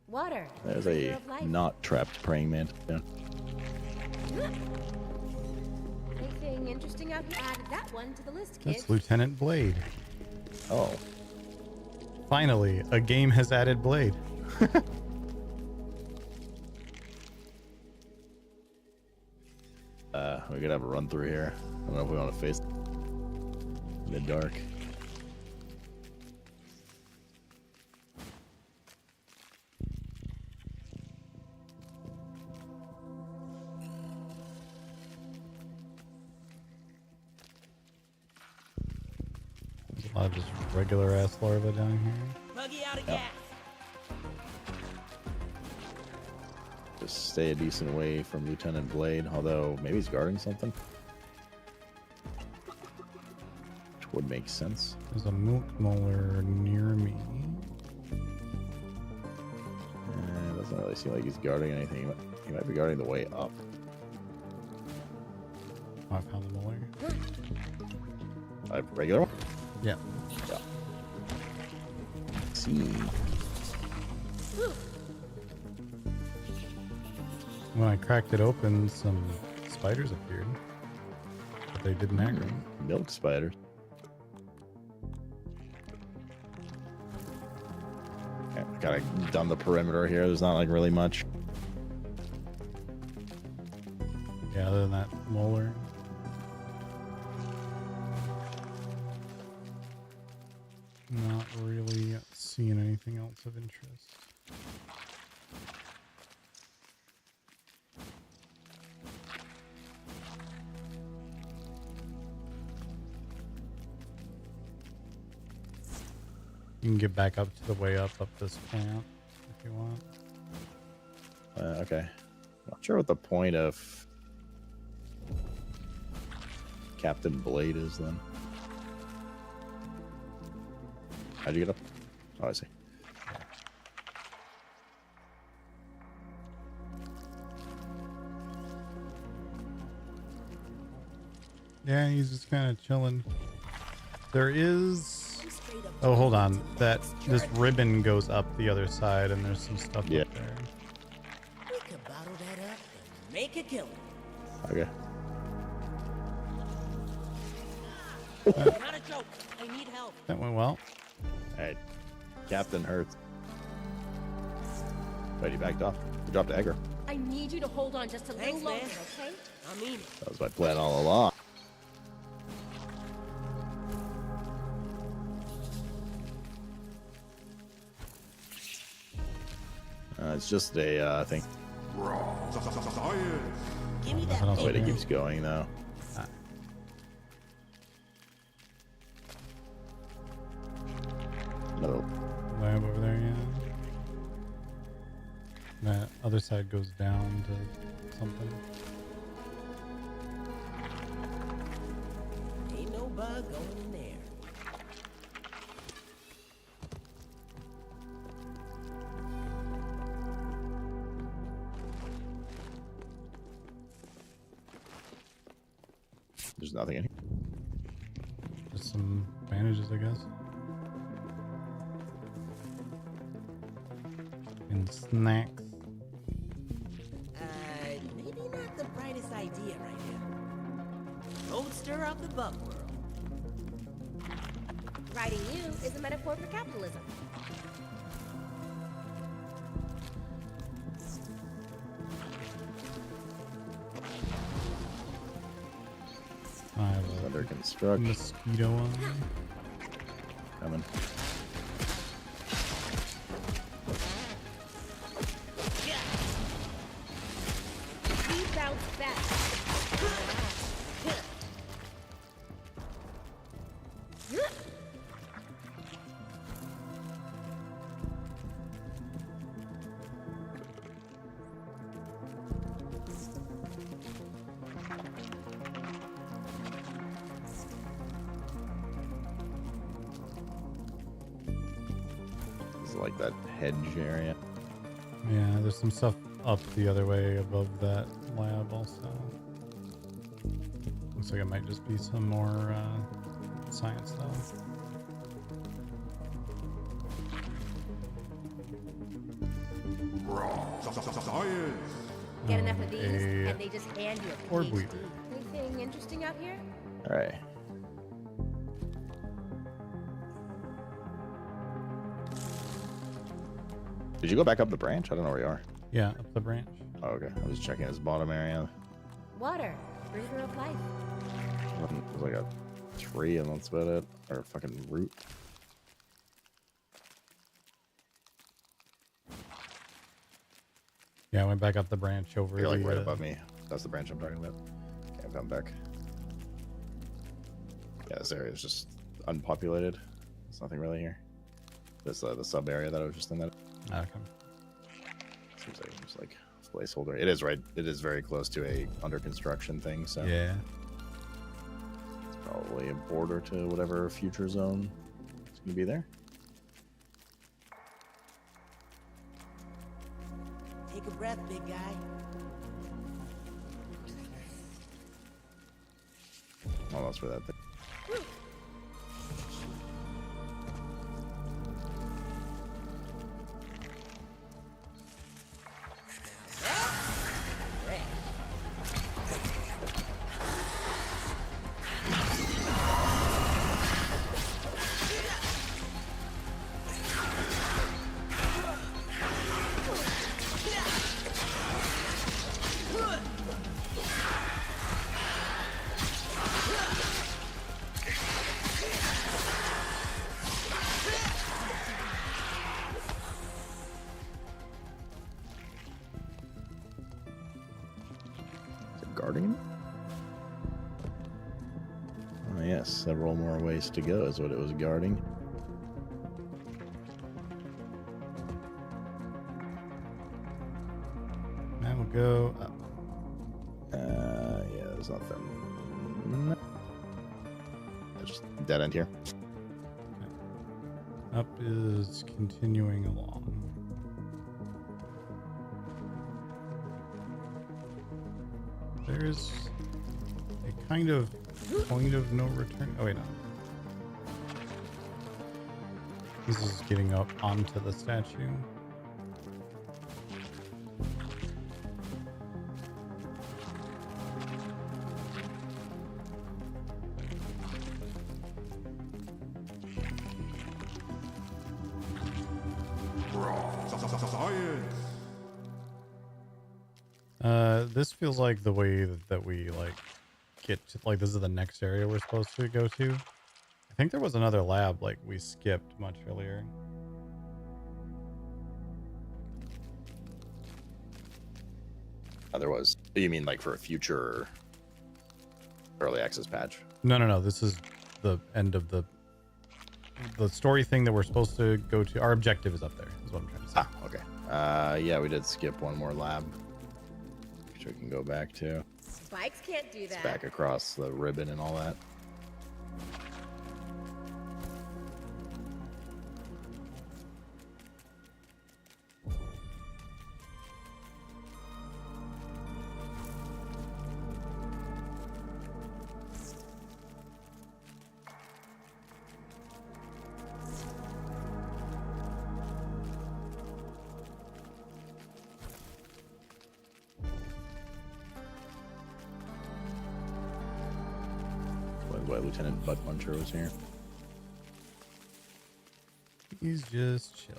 Water. There's bringer a of life. not trapped praying mantis. down. Anything interesting out here? Add that one to the list, kid. That's Lieutenant Blade. Oh, Finally, a game has added Blade. we could have a run through here. I don't know if we want to face. Mid-dark. There's a lot of just regular ass larvae down here. Buggy out of gas. Just stay a decent way from Lieutenant Blade, although maybe he's guarding something. Which would make sense. There's a milk molar near me. It doesn't really seem like he's guarding anything. He might be guarding the way up. Oh, I found the molar. A regular one? Yeah. Yeah. See. When I cracked it open, some spiders appeared. But they didn't aggro. Milk spiders. Okay, gotta done the perimeter here. There's not like really much. Yeah, other than that molar. Not really seeing anything else of interest. You can get back up to the way up this plant if you want. Okay. Not sure what the point of Captain Blade is then. How'd you get up? Oh, I see. Yeah, he's just kind of chilling. There is... Oh, hold on. This ribbon goes up the other side, and there's some stuff up there. We could bottle that up and make a killing. Okay. Not a joke. I need help. That went well. Alright. Captain hurts. Wait, he backed off. He dropped aggro. I need you to hold on just a little Thanks, longer, man. okay? I mean it. That was my plan all along. It's just a thing. Give me that. Wait, it keeps going though. No. Lab over there, yeah. That other side goes down to something. Ain't no bug going in there. There's nothing in here. Just some bandages, I guess. And snacks. Maybe not the brightest idea right now. Don't stir up the bug world. Riding you is a metaphor for capitalism. I have a Under construction. mosquito on me. Coming. We bounce back. This is like that hedge area. Yeah, there's some stuff up the other way above that lab also. Looks like it might just be some more science stuff. Get enough of these, a and they just hand you a orb PhD. weaver. Anything interesting out here? All right. Did you go back up the branch? I don't know where you are. Yeah, up the branch. Oh, okay. I was checking this bottom area. Water, breather of life. It was like a tree and that's about it. Or fucking root. Yeah, I went back up the branch over. You're like the, right above me. That's the branch I'm talking about. Okay, I'm coming back. Yeah, this area is just unpopulated. There's nothing really here. This the sub area that I was just in. That Okay. seems like just like a placeholder. It is right. It is very close to a under construction thing. So Yeah. it's probably a border to whatever future zone is gonna be there. Take a breath, big guy. Almost for that thing. Guarding? Oh yes, several more ways to go is what it was guarding. Now we'll go up. Yeah, there's nothing. No. Just dead end here. Up is continuing along. There's a kind of point of no return. Oh wait, no. This is getting up onto the statue. Science. This feels like the way that we like get to, like, this is the next area we're supposed to go to. I think there was another lab like we skipped much earlier. There was. You mean like for a future early access patch? No. This is the end of the story thing that we're supposed to go to. Our objective is up there, is what I'm trying to say. Ah, okay. Yeah, we did skip one more lab, which we can go back to. Spikes can't do It's that. back across the ribbon and all that. Why Lieutenant Butt Muncher was here. He's just chill.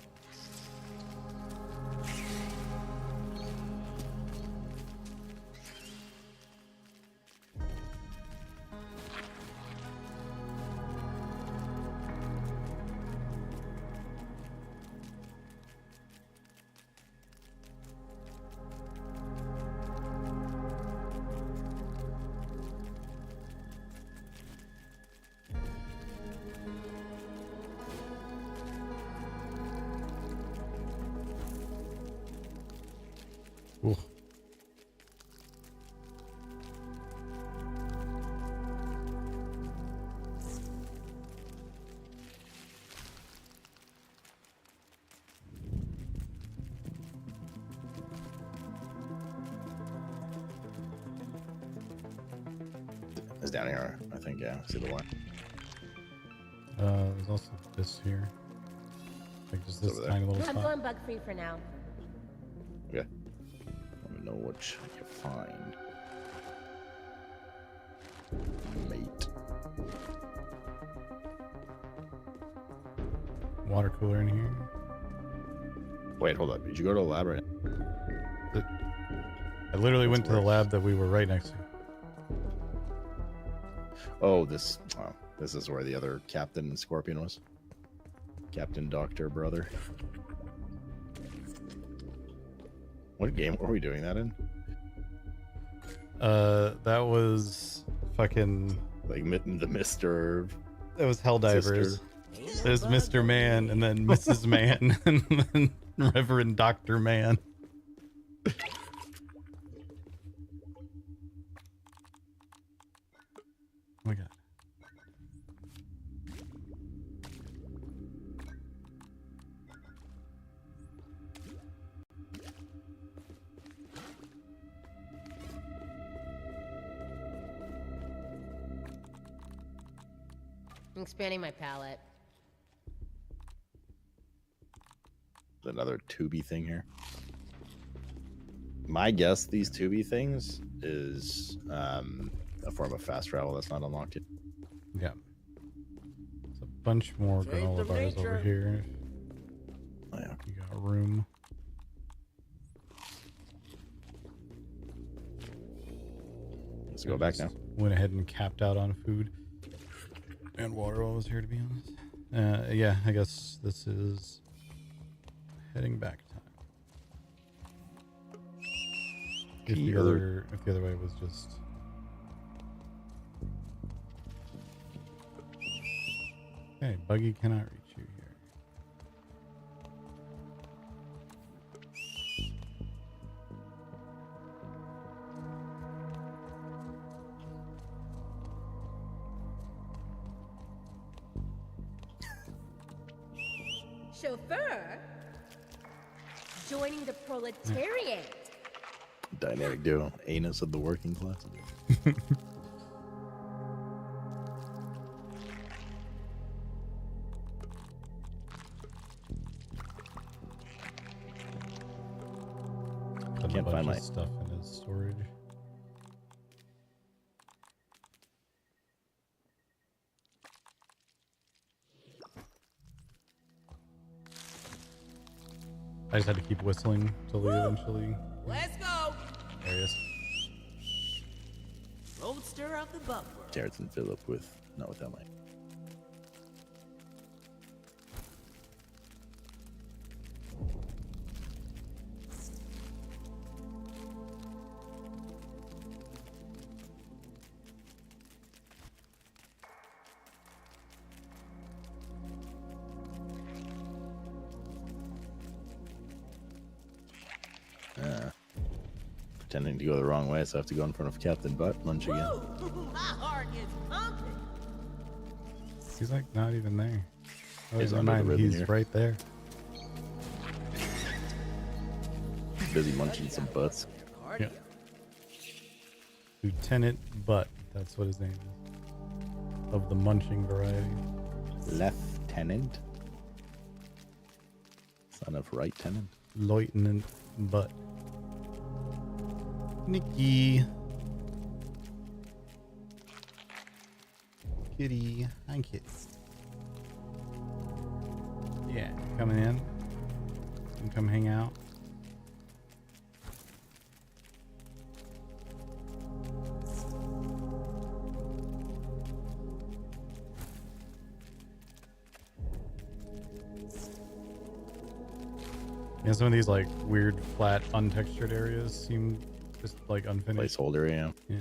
Ooh. It's down here, I think. Yeah, see the one. There's also this here. Like just this Over there. tiny little I'm spot. going bug free for now. Okay. Let me know what you find. Mate. Water cooler in here. Wait, hold up. Did you go to the lab right now? I literally went to the worse. lab that we were right next to. Oh, this. Oh, This is where the other Captain Scorpion was. Captain Doctor Brother. What game were we doing that in? That was fucking like the Mr. That was Helldivers. There's Mr. Man and then Mrs. Man and then Reverend Dr. Man. Oh my god. I'm expanding my palette. Another tubey thing here. My guess, these tubey things is a form of fast travel that's not unlocked yet. Yeah. There's a bunch more granola bars over here. Oh, yeah. You got room. Let's go back now. Went ahead and capped out on food and water while I was here, to be honest. Yeah, I guess this is heading back time. If the other way was just okay, buggy cannot reach you here. Chauffeur? Joining the proletariat. Dynamic duo, anus of the working class. Can't find my stuff in his storage. I just had to keep whistling till we eventually. Let's go. There he is. Roadster of the bumper. Terrence and Phillip with not with that mic. Pretending to go the wrong way, so I have to go in front of Captain Butt lunch again. My heart is pumping. He's like not even there. Oh, He's never under the mind, ribbon he's here. right there. Busy munching some butts. Yeah. Lieutenant Butt, that's what his name is. Of the munching variety. Lieutenant. Son of right tenant. Lieutenant Butt. Nikki. Kitty. Hi, kitty. Yeah, coming in. You can come hang out. Yeah, some of these like weird, flat, untextured areas seem just like unfinished. Placeholder, yeah. Yeah.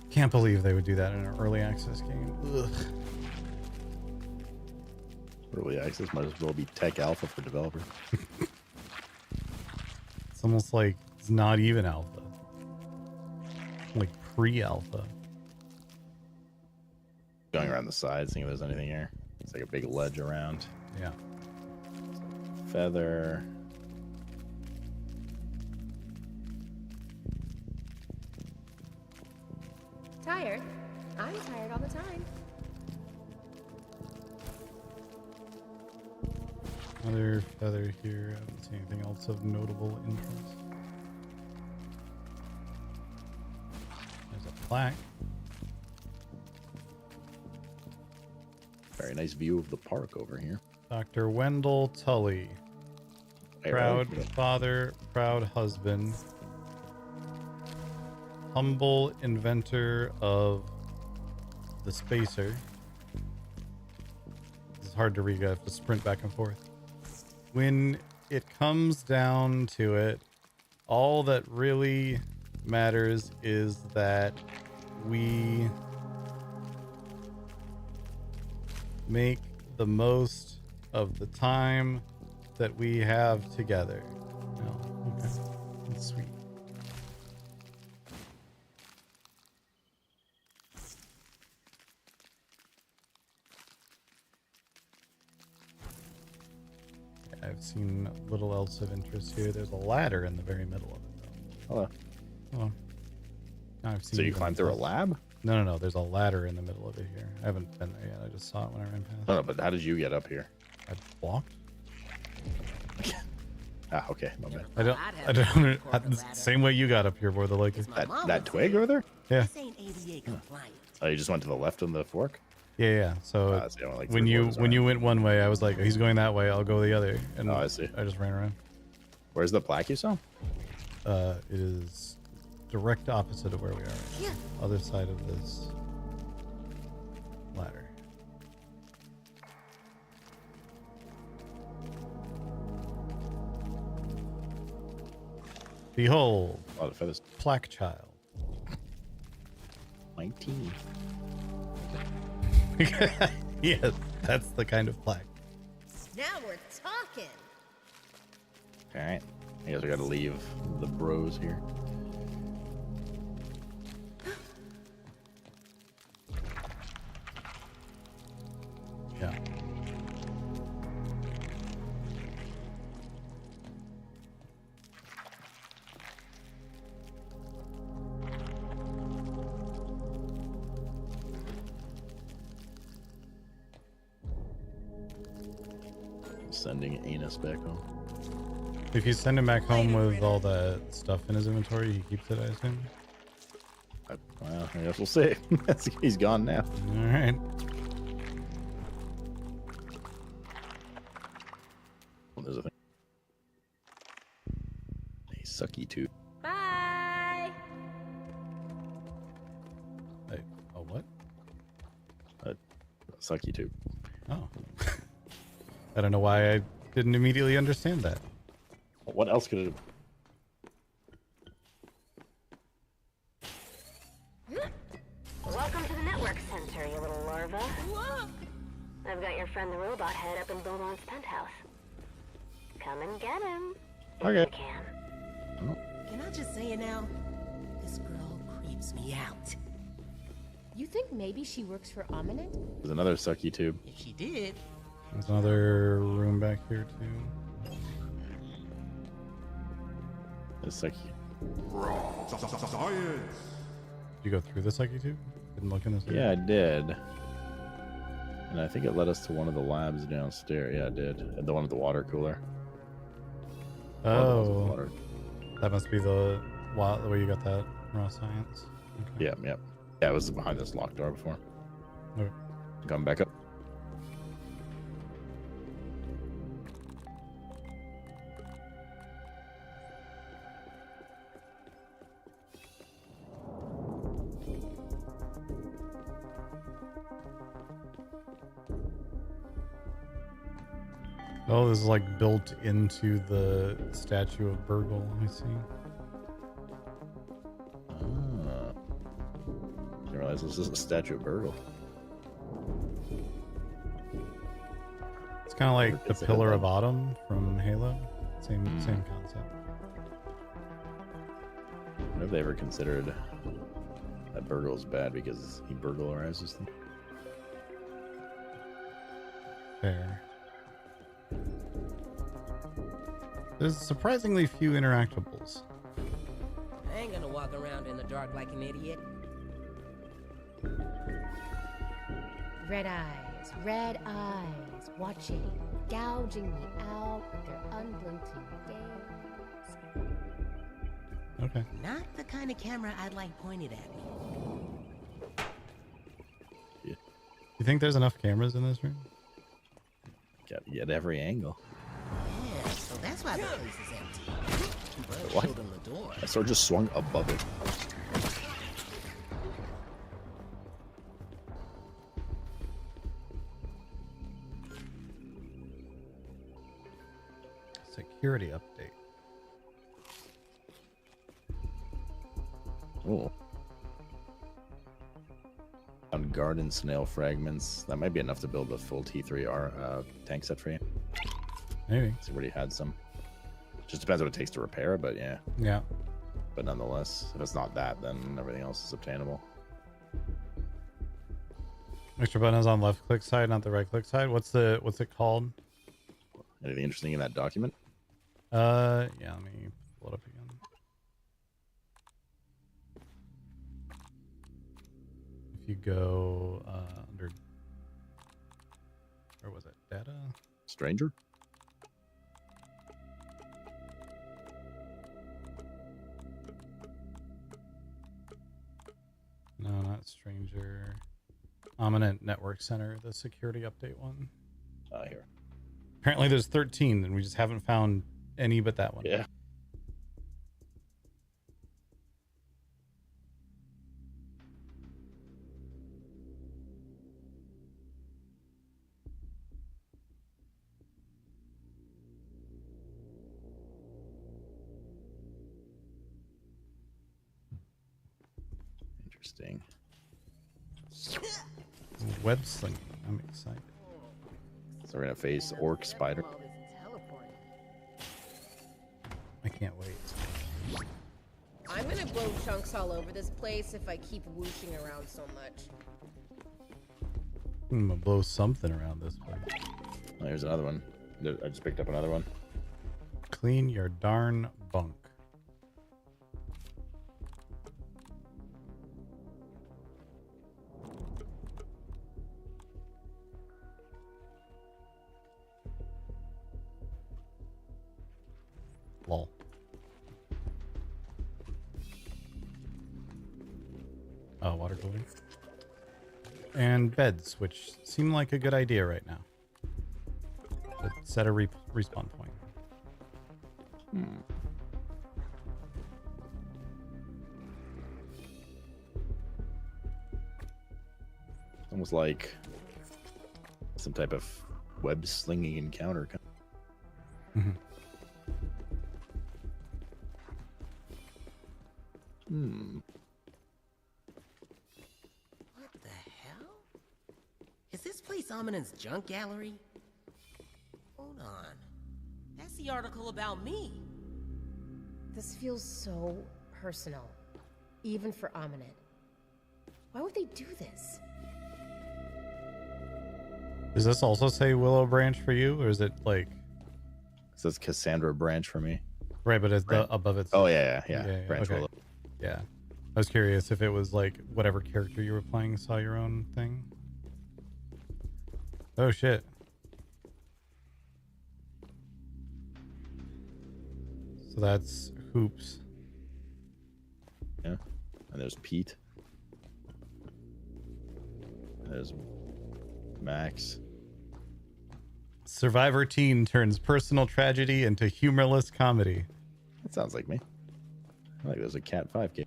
Can't believe they would do that in an early access game. Ugh. Early access might as well be tech alpha for developers. It's almost like it's not even alpha. Like pre-alpha. Going around the sides, seeing if there's anything here. It's like a big ledge around. Yeah. Feather. Tired? I'm tired all the time. Another feather here. I haven't seen anything else of notable interest. There's a plaque. Very nice view of the park over here. Dr. Wendell Tully. Proud Hey, right? father, proud husband. Humble inventor of the spacer. It's hard to read. I have to sprint back and forth. When it comes down to it, all that really matters is that we make the most of the time that we have together. Oh, okay. That's sweet. I've seen little else of interest here. There's a ladder in the very middle of it, though. Hello. Oh. I've seen So you climbed through a lab? No. There's a ladder in the middle of it here. I haven't been there yet. I just saw it when I ran past. No, but how did you get up here? I walked. Ah, okay. My bad. I don't. Same way you got up here, boy. The lake. That twig over there? Yeah. Oh, you just went to the left on the fork? Yeah. So see, like when you went one way, I was like, he's going that way. I'll go the other. And I see. I just ran around. Where's the plaque you saw? It is direct opposite of where we are right now. Other side of this ladder. Behold, a lot of feathers. Plaque child. 19. Yes, that's the kind of plaque. Now we're talking. All right. I guess we got to leave the bros here. Yeah. Sending Anus back home. If you send him back home with all that stuff in his inventory, he keeps it, I assume? Well, I guess we'll see. He's gone now. All right. Well, there's a thing. A sucky tube. Bye. A what? A sucky tube. Oh. I don't know why I didn't immediately understand that. What else could it have? Welcome to the network center, you little larva. I've got your friend the robot head up in Beaumont's penthouse. Come and get him. If Okay. you can. Can I just say it now? This girl creeps me out. You think maybe she works for Ominent? There's another sucky tube. If she did. There's another room back here, too. A sucky. Science. Did you go through the psyche tube? Didn't look in this room? Yeah, I did. And I think it led us to one of the labs downstairs. Yeah, it did. And the one with the water cooler. Oh. That must be the way you got that raw science. Okay. Yeah. Yeah, it was behind this locked door before. Okay. Come back up. Oh, this is like built into the statue of Burgle, I see. Didn't realize this is a statue of Burgle. It's kind of like the Pillar of Autumn from Halo. Same concept. Have they ever considered that Burgle's bad because he burglarizes them? Fair. There's surprisingly few interactables. I ain't gonna walk around in the dark like an idiot. Red eyes, watching, gouging me out with their unblinking gaze. Okay. Not the kind of camera I'd like pointed at me. You think there's enough cameras in this room? Got to get every angle. Yeah, so that's why the place is empty. But What? open the door. My sword just swung above it. Security update. Oh. On garden snail fragments. That might be enough to build a full T3R tank set for you. Maybe. So already had some. Just depends what it takes to repair, but yeah. Yeah. But nonetheless, if it's not that, then everything else is obtainable. Extra button is on left click side, not the right click side. What's it called? Anything interesting in that document? Yeah, let me pull it up again. If you go under, where was it? Data? Stranger? No, not Stranger. Ominent Network Center, the security update one. Here. Apparently there's 13 and we just haven't found any but that one. Yeah. Interesting. Web slinging. I'm excited. So we're gonna face orc spider. I can't wait. I'm gonna blow chunks all over this place if I keep whooshing around so much. I'm gonna blow something around this place. Oh, here's another one. I just picked up another one. Clean your darn bunk. Lol. Oh, water cooling. And beds, which seem like a good idea right now. To set a respawn point. Almost like some type of web slinging encounter. Mm-hmm. What the hell? Is this place Ominent's junk gallery? Hold on. That's the article about me. This feels so personal, even for Ominent. Why would they do this? Does this also say Willow Branch for you, or is it like? It says Cassandra Branch for me. Right, but it's the above it. Oh yeah. Branch okay. Willow. Yeah, I was curious if it was like whatever character you were playing saw your own thing. Oh shit. So that's Hoops. Yeah, and there's Pete. There's Max. Survivor teen turns personal tragedy into humorless comedy. That sounds like me. I like there's a Cat 5 game.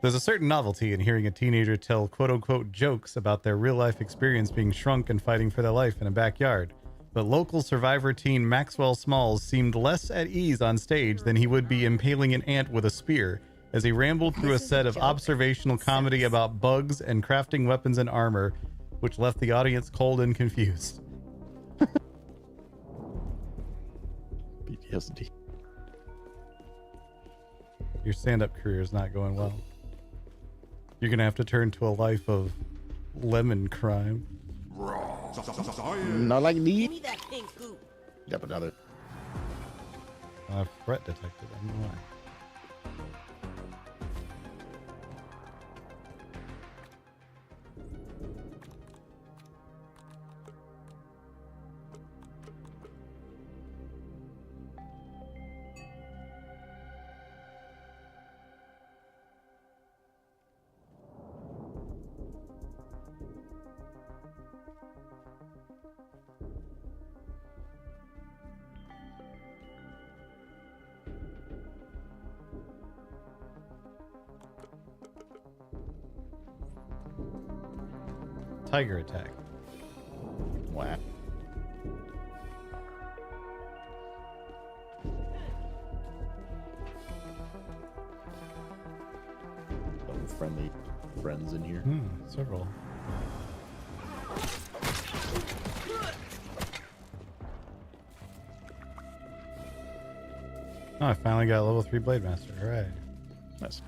There's a certain novelty in hearing a teenager tell quote-unquote jokes about their real-life experience being shrunk and fighting for their life in a backyard. But local Survivor teen Maxwell Smalls seemed less at ease on stage than he would be impaling an ant with a spear, as he rambled through a set of observational comedy about bugs and crafting weapons and armor, which left the audience cold and confused. PTSD. Your stand-up career is not going well. You're gonna have to turn to a life of lemon crime. Not like me. Give me that pink goop. Yep, another. Threat detected. I don't know why. Tiger attack. Wow. ones in here. Several. Oh, I finally got a level 3 Blade Master. All right. Nice.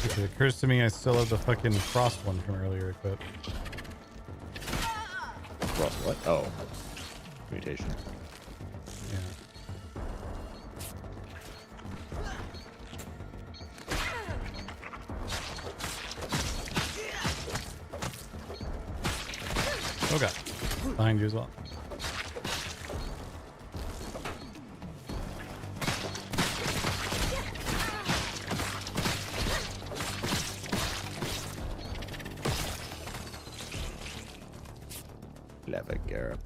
It occurs to me I still have the fucking frost one from earlier equipped. Frost what? Oh. Mutation. Yeah. Okay. Behind you as well. Clever girl.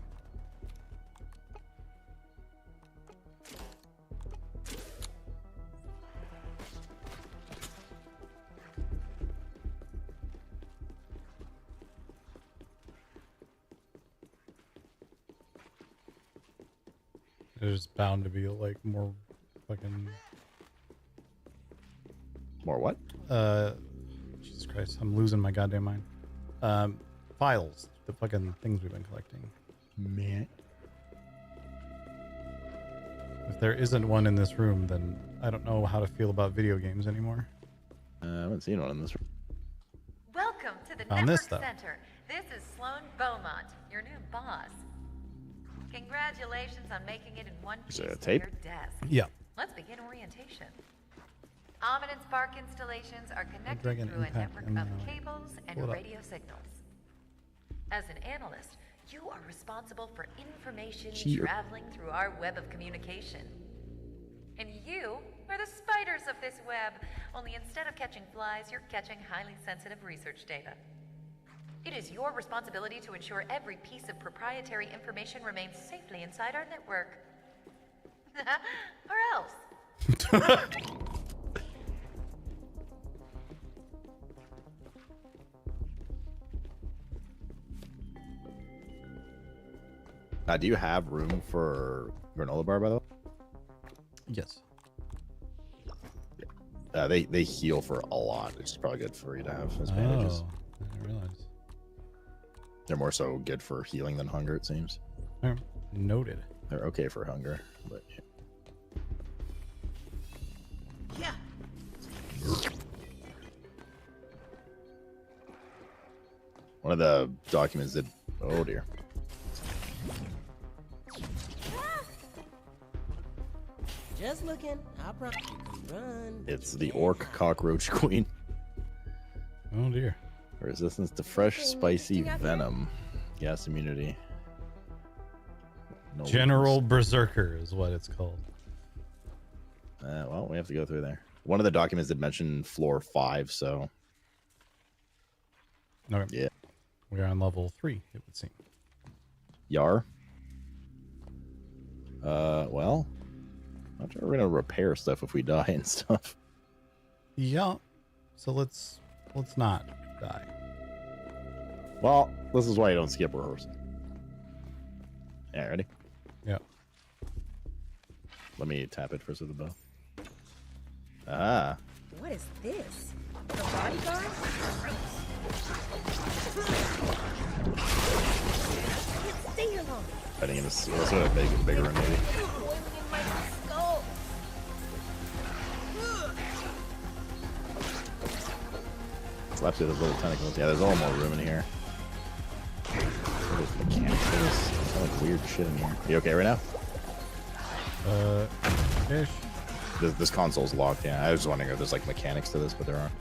There's bound to be like more fucking. More what? Jesus Christ, I'm losing my goddamn mind. Files, the fucking things we've been collecting. Man. If there isn't one in this room, then I don't know how to feel about video games anymore. I haven't seen one in this room. Welcome to the Found Network this, though. Center. This is Sloan Beaumont, your new boss. Congratulations on making it in one Is piece there a to tape? your desk. Yeah. Let's begin orientation. Almond and Spark installations are connected Dragon through a Impact network and, of cables and pull it up. radio signals. As an analyst, you are responsible for information Cheater. traveling through our web of communication. And you are the spiders of this web, only instead of catching flies, you're catching highly sensitive research data. It is your responsibility to ensure every piece of proprietary information remains safely inside our network. Or else. Do you have room for granola bar, by the way? Yes. They heal for a lot, which is probably good for you to have as bandages. Oh, I didn't realize. They're more so good for healing than hunger, it seems. Noted. They're okay for hunger, but Yeah. one of the documents that. Oh dear. Just looking. I promise you can run. It's the orc cockroach queen. Oh dear. Resistance to fresh, spicy venom. Gas immunity. No General Berserker is what it's called. Well, we have to go through there. One of the documents did mention floor 5, so. Okay. Yeah. We're on level 3, it would seem. Yar. Well. I'm sure we're gonna repair stuff if we die and stuff. Yeah. So let's not die. Well, this is why you don't skip rehearsal. Yeah, ready? Yeah. Let me tap it first with the bow. Ah. What is this? The bodyguard? Can't stay here long. I think it's sort of bigger one, maybe. Boiling in my skull. Slaps you with those little tentacles. Yeah, there's a little more room in here. There's mechanics for this. There's like weird shit in here. You okay right now? Ish. This console's locked. Yeah, I was wondering if there's like mechanics to this, but there aren't.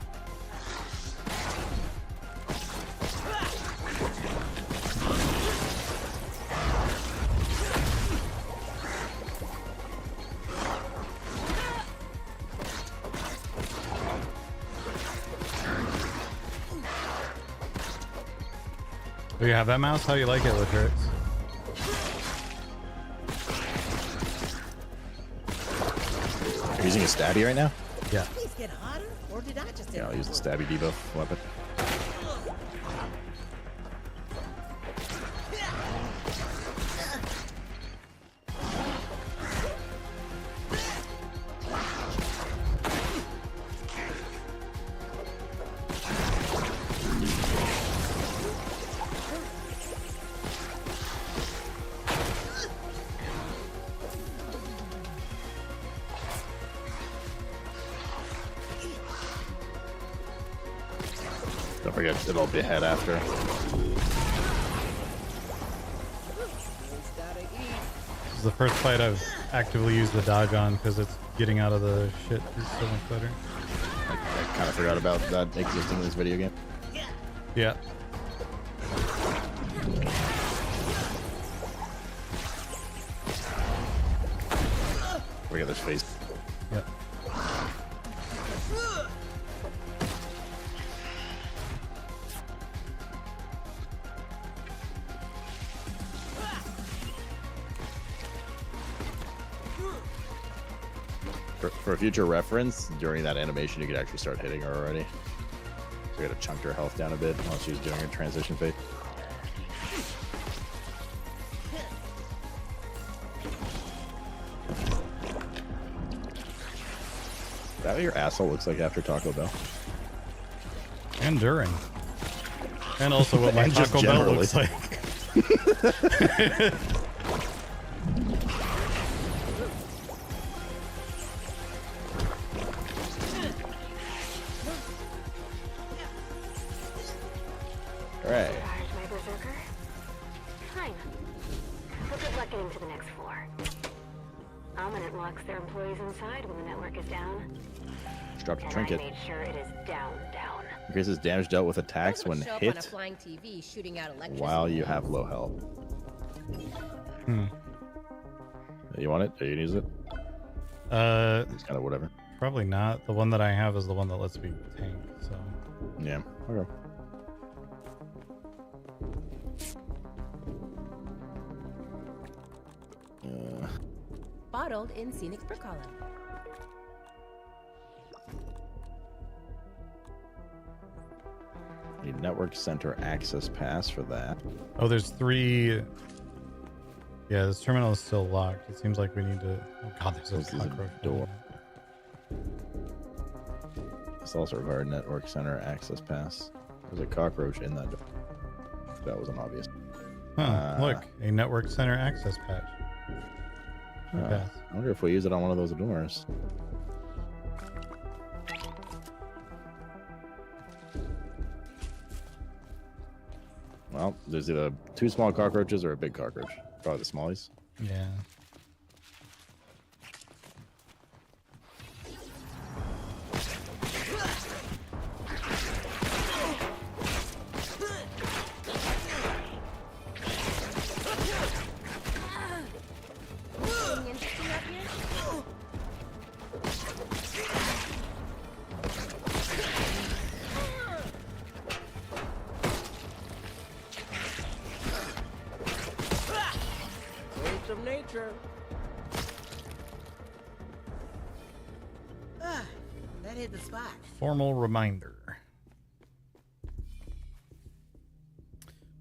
Do you have that mouse? How you like it, Latrix? You're using a stabby right now? Yeah. Please get hotter, or did I just? Yeah, I'll use the stabby debuff weapon. Don't forget, it'll be ahead after. This is the first fight I've actively used the dodge on because it's getting out of the shit is so much better. I kind of forgot about that existing in this video game. Yeah. Look at this face. Yep. For future reference, during that animation, you could actually start hitting her already. So you gotta chunk her health down a bit while she's doing her transition phase. Is that what your asshole looks like after Taco Bell? And during. And also what my And just Taco Bell generally. looks like. Alright. Charge my berserker? Fine. But good luck getting to the next floor. Ominent locks their employees inside when the network is down. Just dropped a And trinket. I made sure it is down. Increases damage dealt with attacks when Show up on a hit flying TV shooting out electricity. while you have low health. You want it? Are you gonna use it? It's kind of whatever. Probably not. The one that I have is the one that lets me tank, so. Yeah. Okay. Bottled in scenic Brook Hollow. Need network center access pass for that. Oh, there's 3. Yeah, this terminal is still locked. It seems like we need to. Oh god, there's a cockroach door. This also required network center access pass. There's a cockroach in that door. That wasn't obvious. Look, a network center access patch. Okay. I wonder if we use it on one of those doors. Well, there's either 2 small cockroaches or a big cockroach. Probably the smallies. Yeah. Of nature. That hit the spot. Formal reminder.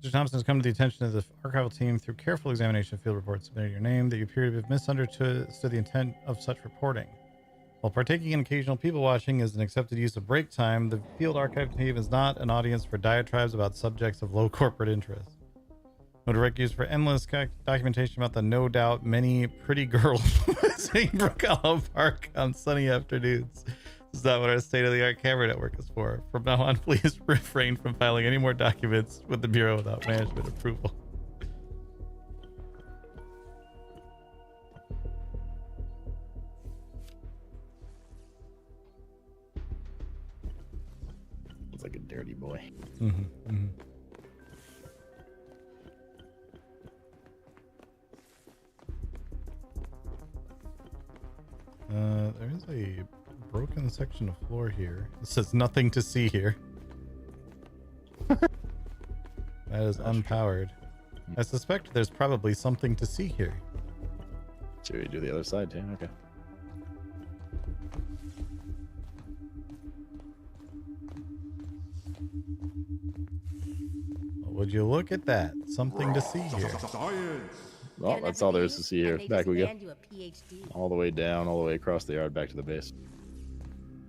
Mr. Thompson has come to the attention of the archival team through careful examination of field reports submitted your name that you appear to have misunderstood the intent of such reporting. While partaking in occasional people watching is an accepted use of break time, the field archive team is not an audience for diatribes about subjects of low corporate interest. No direct use for endless documentation about the no doubt many pretty girls visiting Brook Hollow Park on sunny afternoons. This is not what our state-of-the-art camera network is for. From now on, please refrain from filing any more documents with the Bureau without management approval. It's like a dirty boy. There is a broken section of floor here. It says nothing to see here. That is unpowered. I suspect there's probably something to see here. Should we do the other side too? Okay. Would you look at that? Something to see here. Well, that's all there is to see here. Back we go. All the way down, all the way across the yard, back to the base.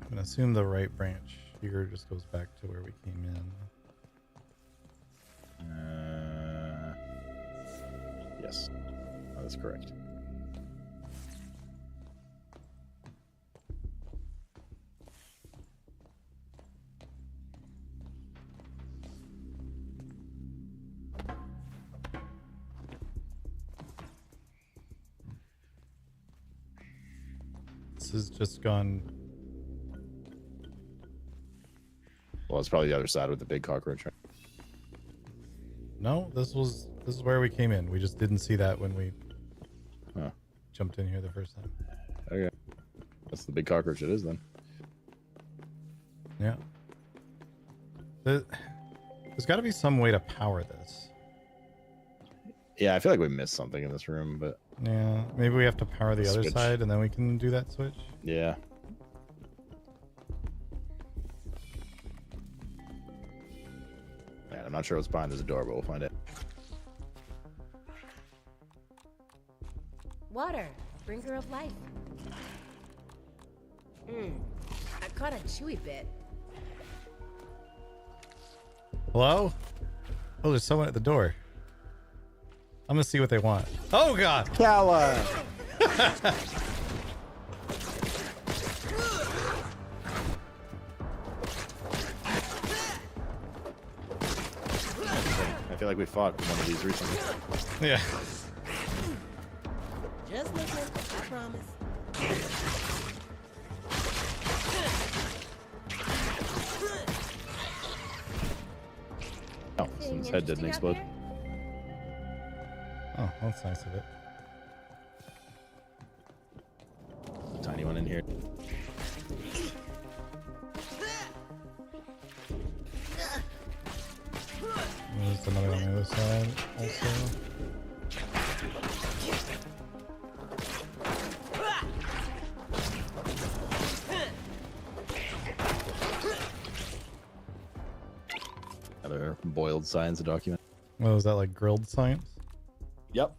I'm gonna assume the right branch here just goes back to where we came in. Yes, that is correct. else has just gone. Well, it's probably the other side with the big cockroach. Right? No, this is where we came in. We just didn't see that when we jumped in here the first time. Okay. That's the big cockroach it is then. Yeah. There's got to be some way to power this. Yeah, I feel like we missed something in this room, but... Yeah, maybe we have to power the other Switch. side and then we can do that switch. Yeah. Man, I'm not sure what's behind this door, but we'll find it. Water, bringer of life. I caught a chewy bit. Hello? Oh, there's someone at the door. I'm gonna see what they want. Oh god! Kala! I feel like we fought one of these recently. Yeah. Just listen, I promise. Oh, his head didn't explode. Oh, that's nice of it. Tiny one in here. There's another one on the other side also. Other boiled science document. Oh, is that like grilled science? Yep.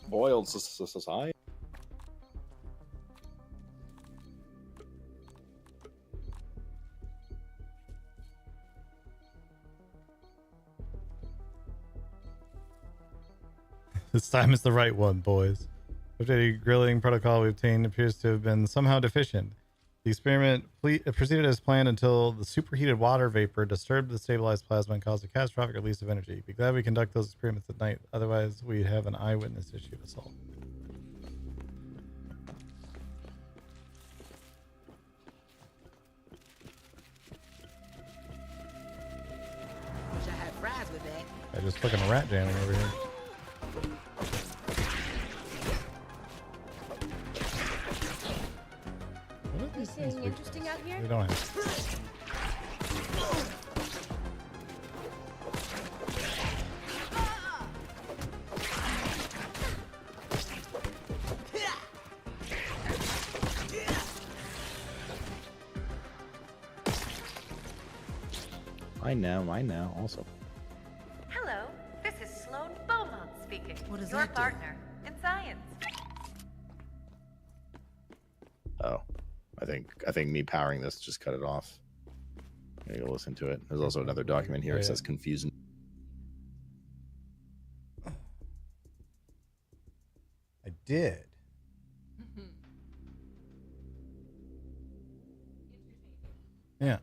Boiled society. This time is the right one, boys. The grilling protocol we obtained appears to have been somehow deficient. The experiment proceeded as planned until the superheated water vapor disturbed the stabilized plasma and caused a catastrophic release of energy. Be glad we conduct those experiments at night, otherwise we'd have an eyewitness issue to solve. Wish I had fries with that. I just fucking rat jamming over here. Anything interesting out here? We don't have. I know, also. Hello, this is Sloan Beaumont speaking. What does your that do? partner in science. Oh. I think me powering this just cut it off. I'm gonna go listen to it. There's also another document here. It says confusing. I did. Yeah.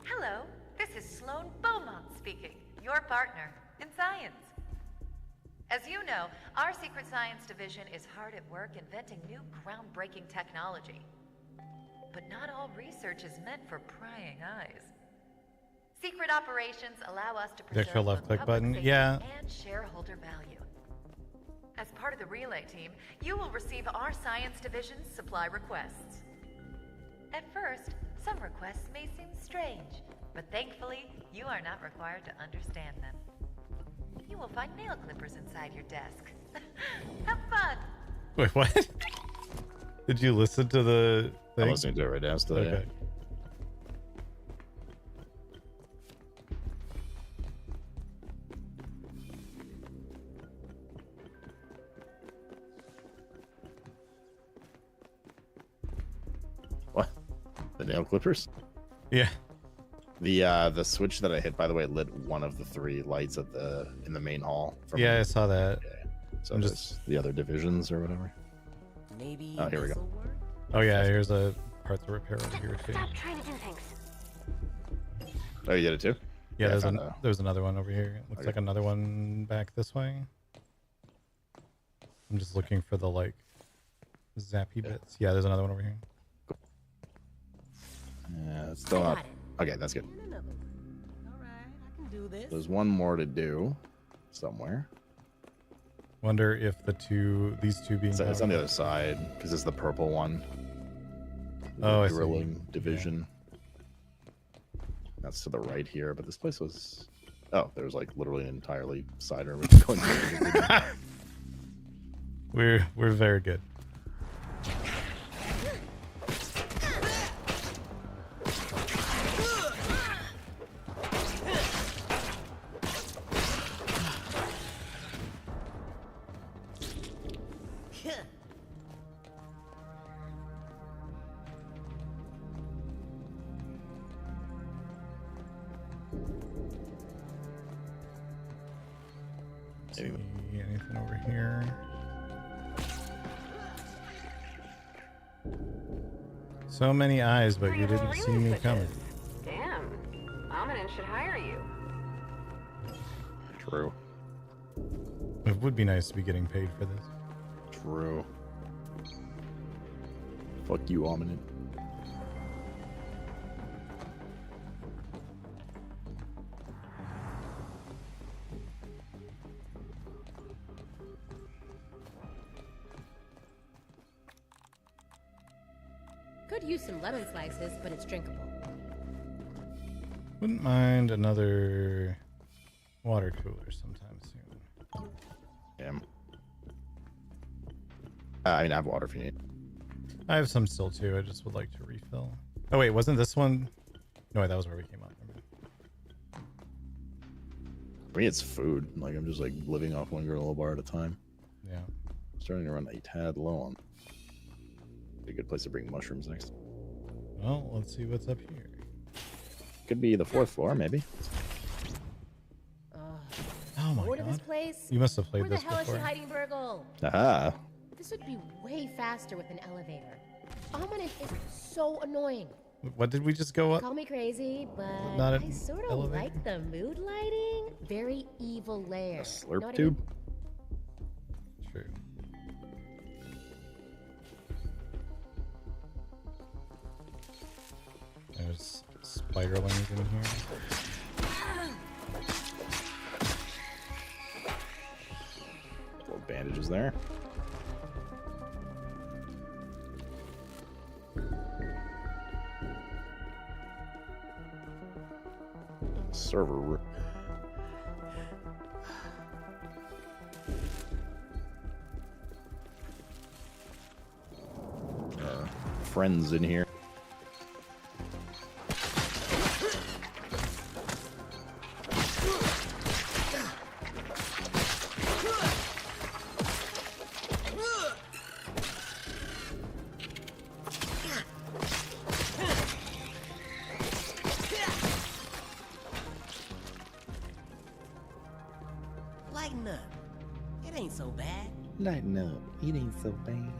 Hello, this is Sloan Beaumont speaking, your partner in science. As you know, our secret science division is hard at work inventing new groundbreaking technology. But not all research is meant for prying eyes. Secret operations allow us to The extra preserve left the click public button. safety Yeah. and shareholder value. As part of the relay team, you will receive our science division's supply requests. At first, some requests may seem strange, but thankfully, you are not required to understand them. You will find nail clippers inside your desk. Have fun! Wait, what? Did you listen to the thing? I'm listening to it right now still. Okay. What? The nail clippers? Yeah. The switch that I hit, by the way, lit one of the 3 lights at in the main hall. Yeah, I saw that. Yeah. So there's the other divisions or whatever. Maybe. Oh, here we go. Oh yeah, here's a parts of repair over here too. Stop trying to do things. Oh, you did it too? Yeah, I found there's another one over here. It looks like another one back this way. I'm just looking for the like zappy bits. Yeah, there's another one over here. Yeah, it's still not. Okay, that's good. Do this. There's one more to do somewhere. Wonder if these two being. It's on the other side because it's the purple one. Oh, I see. Drilling division. That's to the right here, but this place was. Oh, there was like literally an entirely side room. We're very good. See anything over here? So many eyes, but you didn't see me coming. Damn. Ominin should hire you. True. It would be nice to be getting paid for this. True. Fuck you, Ominin. Could use some lemon slices, but it's drinkable. Wouldn't mind another water cooler sometime soon. Damn. I mean, I have water if you need. I have some still too. I just would like to refill. Oh wait, wasn't this one? No, wait, that was where we came up. For me, it's food. Like I'm just like living off one granola bar at a time. Yeah. I'm starting to run a tad low on. Be a good place to bring mushrooms next. Well, let's see what's up here. Could be the 4th floor, maybe. Oh my Bored god. of this place? You must have played this Where the hell before. is she hiding, Burgle? Aha. This would be way faster with an elevator. Ominin is so annoying. What did we just go up? Call me crazy, but Not I an sort of elevator? like the mood lighting. Very evil layer. A slurp Know what I mean? tube. True. There's spiderlings in here. Little bandages there. Server room. Friends in here. Lighten up. It ain't so bad. Lighten up. It ain't so bad.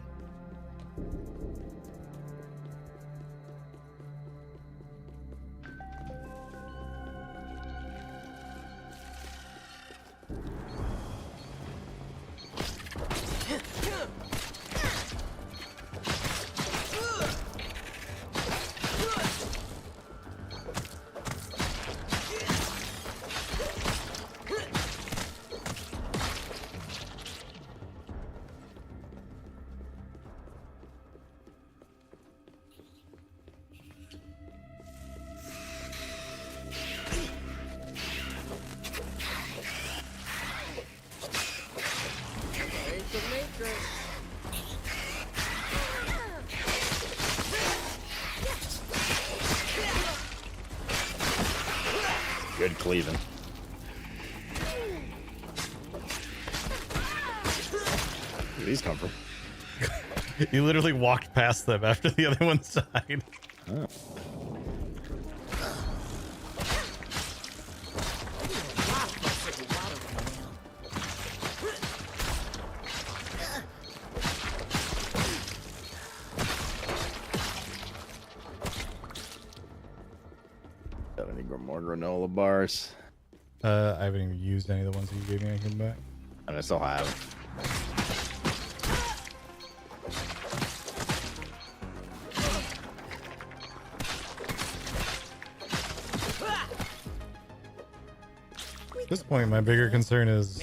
Good cleaving. Where these come from? You literally walked past them after the other one died. Oh. Got any more granola bars? I haven't even used any of the ones that you gave me. I came back. And I still have. this point, my bigger concern is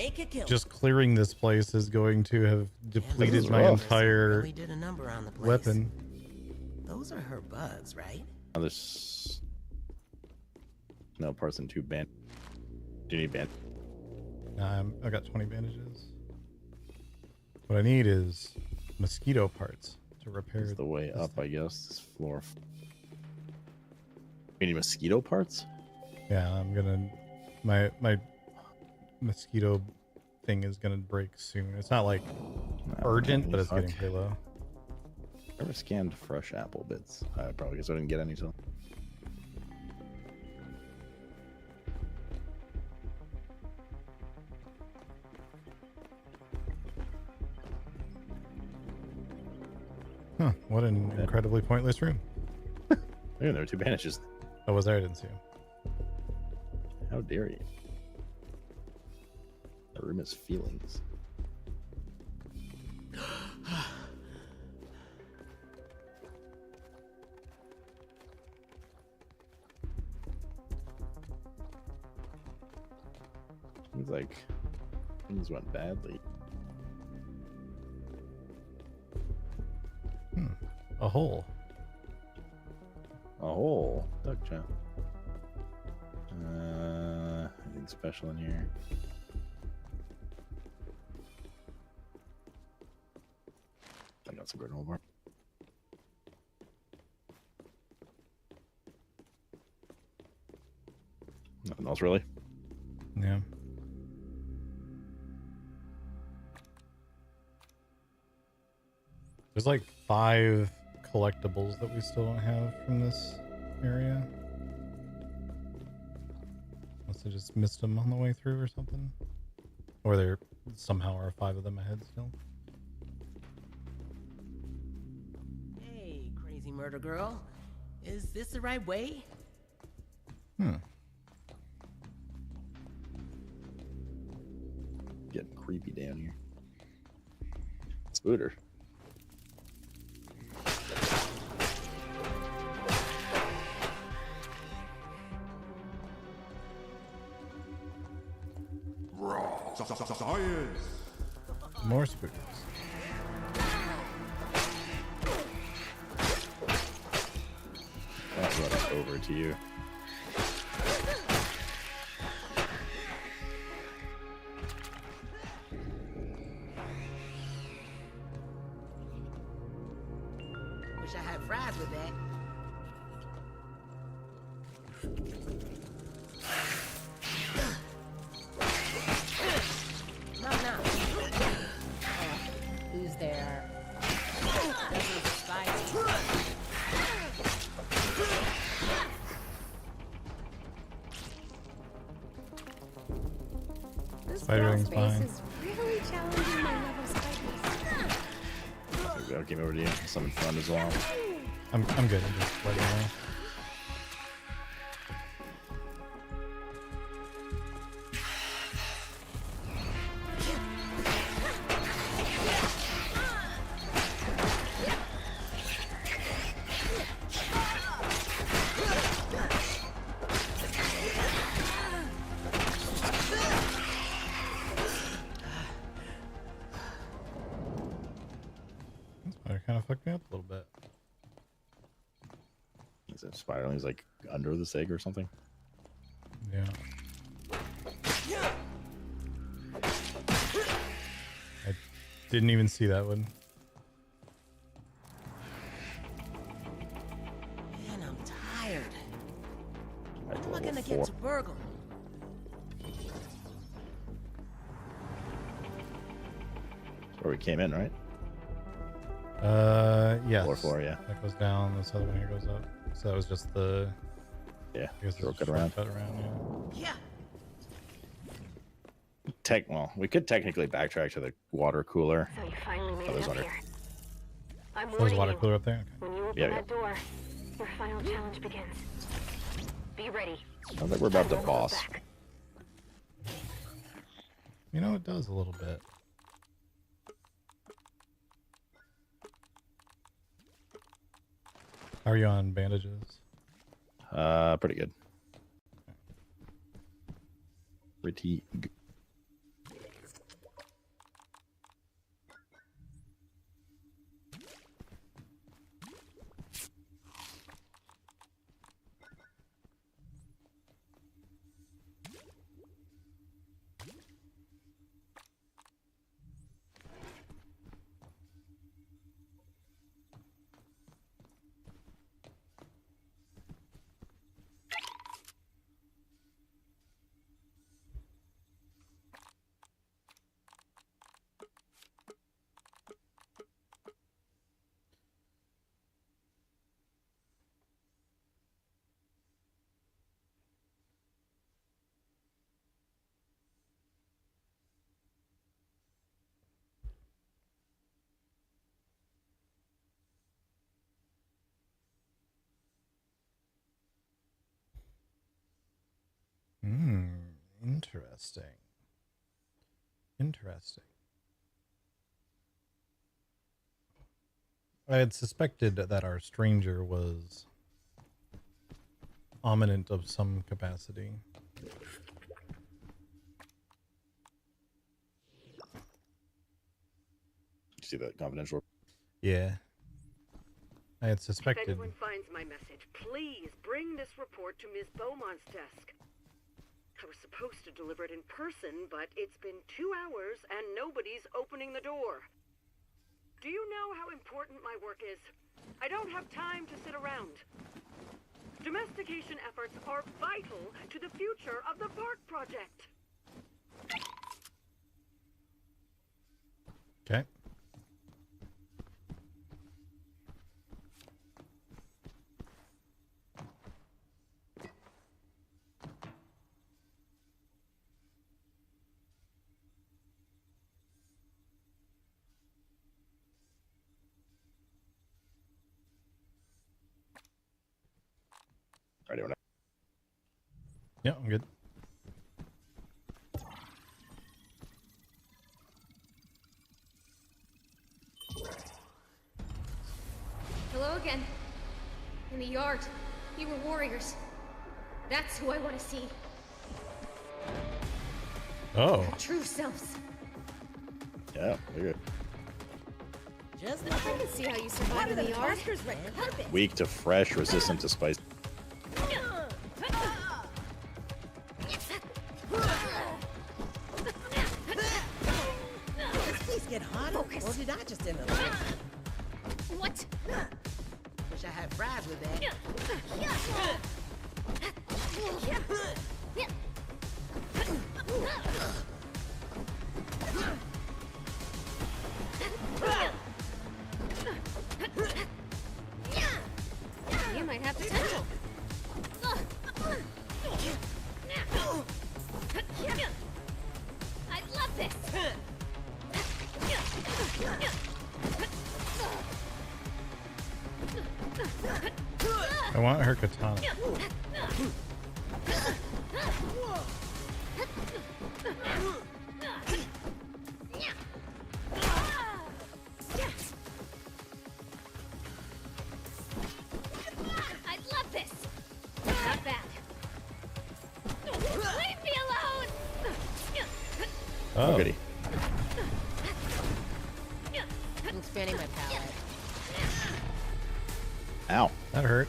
just clearing this place is going to have depleted my entire Really did a number on the place. weapon. Those are her bugs, right? Oh, there's no parts in 2 band. Do you need band? Nah, I got 20 bandages. What I need is mosquito parts to repair. Is the way up, I guess. This floor. You need mosquito parts? Yeah, I'm gonna. My mosquito thing is gonna break soon. It's not like urgent, but it's getting pretty low. Never scanned fresh apple bits. I probably guess I didn't get any till. Huh, what an incredibly pointless room. There were 2 bandages. Oh, was there? I didn't see him. How dare you? The room is feelings. Seems like things went badly. A hole. A hole. Duck jump. Anything special in here? I got some granola bar. Nothing else really? Yeah. There's like 5 collectibles that we still don't have from this area. Unless I just missed them on the way through or something. Or there somehow are 5 of them ahead still. Hey, crazy murder girl. Is this the right way? Getting creepy down here. Spooter. Science. More spookers. That's what over to you. Wish I had fries with that. Who's there? This Spiderling's space fine. is really challenging my level spiders. I came over to you. Something fun as well. I'm good. I'm just letting you know. Spider kind of fucked me up a little bit. Is it Spiderling's like under this egg or something? Yeah. I didn't even see that one. Man, I'm tired. Right, When am I level gonna 4. get to Burgle? That's where we came in, right? Yes. Floor 4, yeah. That goes down. This other one here goes up. So that was just the. Yeah. I guess Shortcut it's a around. shortcut around. Yeah. Yeah. Well, we could technically backtrack to the water cooler. So you finally made Oh, it there's up water. here. I'm There's warning water you. cooler up there. Okay. When you open Yeah, that door, your final challenge begins. Be ready. Sounds like we're about to I won't hold boss. back. You know, it does a little bit. How are you on bandages? Pretty good. pretty good. Interesting. Interesting. I had suspected that our stranger was ominent of some capacity. You see that confidential? Yeah. I had If suspected. anyone finds my message, please bring this report to Ms. Beaumont's desk. I was supposed to deliver it in person, but it's been 2 hours and nobody's opening the door. Do you know how important my work is? I don't have time to sit around. Domestication efforts are vital to the future of the park project. Okay. Ready or not? Yeah, I'm good. Hello again. In the yard. You were warriors. That's who I want to see. Oh. Their true selves. Yeah, they're good. Just I can see how you survived in the yard. Weak to fresh, resistant to spice. Please get hot. Focus. Or did I just end up? What? Wish I had fries with that. You might have potential. I love this. I want her katana. I love this. Not bad. Leave me alone. Oh, goody. I'm expanding my palette. Ow. That hurt.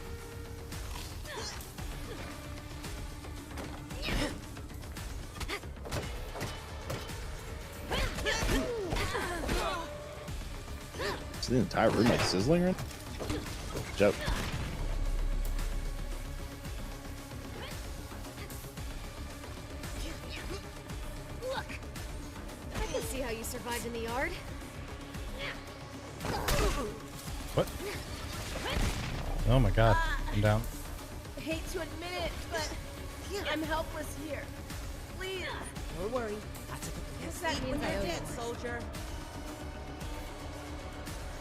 Is the entire room like sizzling right now? Joke. Look. I can see how you survived in the yard. What? Oh my god. I'm down. I hate to admit it, but I'm helpless here. Please. Don't worry. I took a Guess that means I owe you. soldier.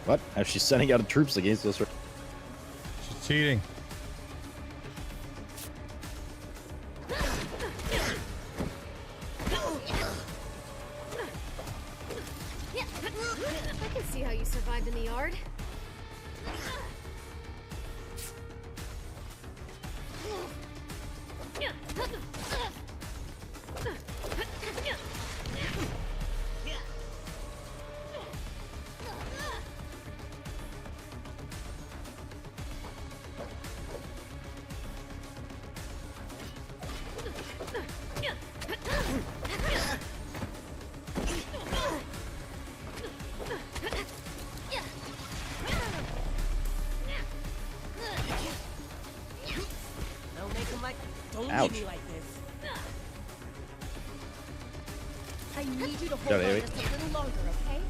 What? How's she sending out troops against us? She's cheating. I can see how you survived in the yard. leave me like this. I need you to hold Yeah, on baby. just a little longer, okay?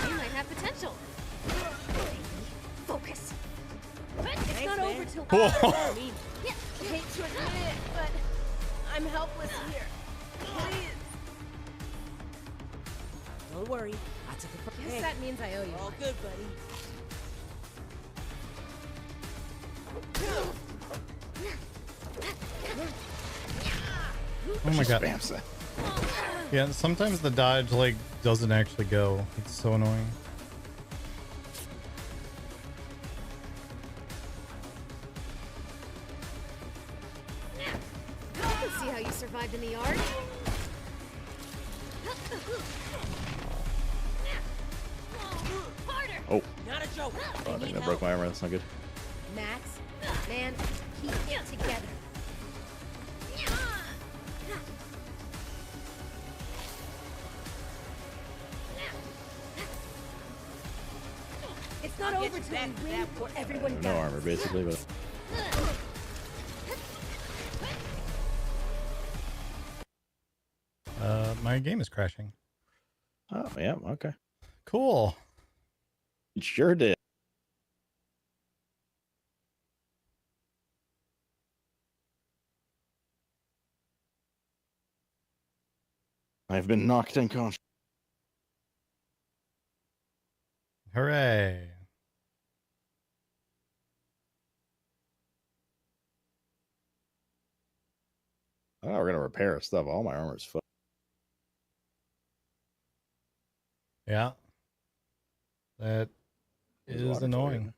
You might have potential. Focus. It's not over till. Whoa. Yeah, I hate to admit it, but I'm helpless here. Please. Don't worry. I took it from Guess that means I owe you. All good, buddy. Oh my god. Spams that. Yeah, sometimes the dodge like doesn't actually go. It's so annoying. I can see how you survived in the yard. Oh. Not a joke. Oh, I think that broke my armor. That's not good. Max, man, keep it together. It's not I'll over get you till back we to win that or everyone No dies. armor, basically, but My game is crashing. oh yeah, okay. Cool. It sure did. I've been knocked unconscious. Hooray. Oh, we're gonna repair stuff. All my armor's fucked. Yeah. That There's is water for you. annoying.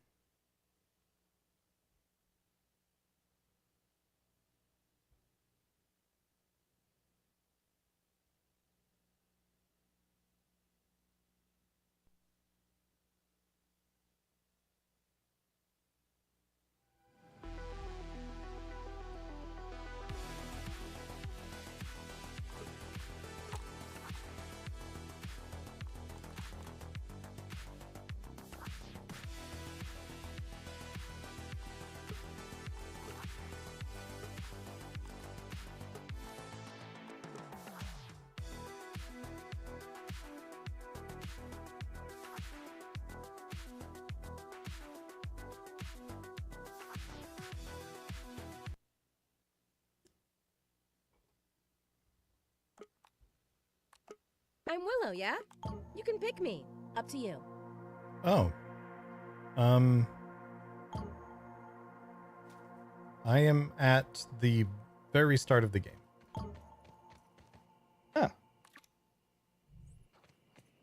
I'm Willow, yeah? You can pick me. Up to you. Oh. I am at the very start of the game. Huh.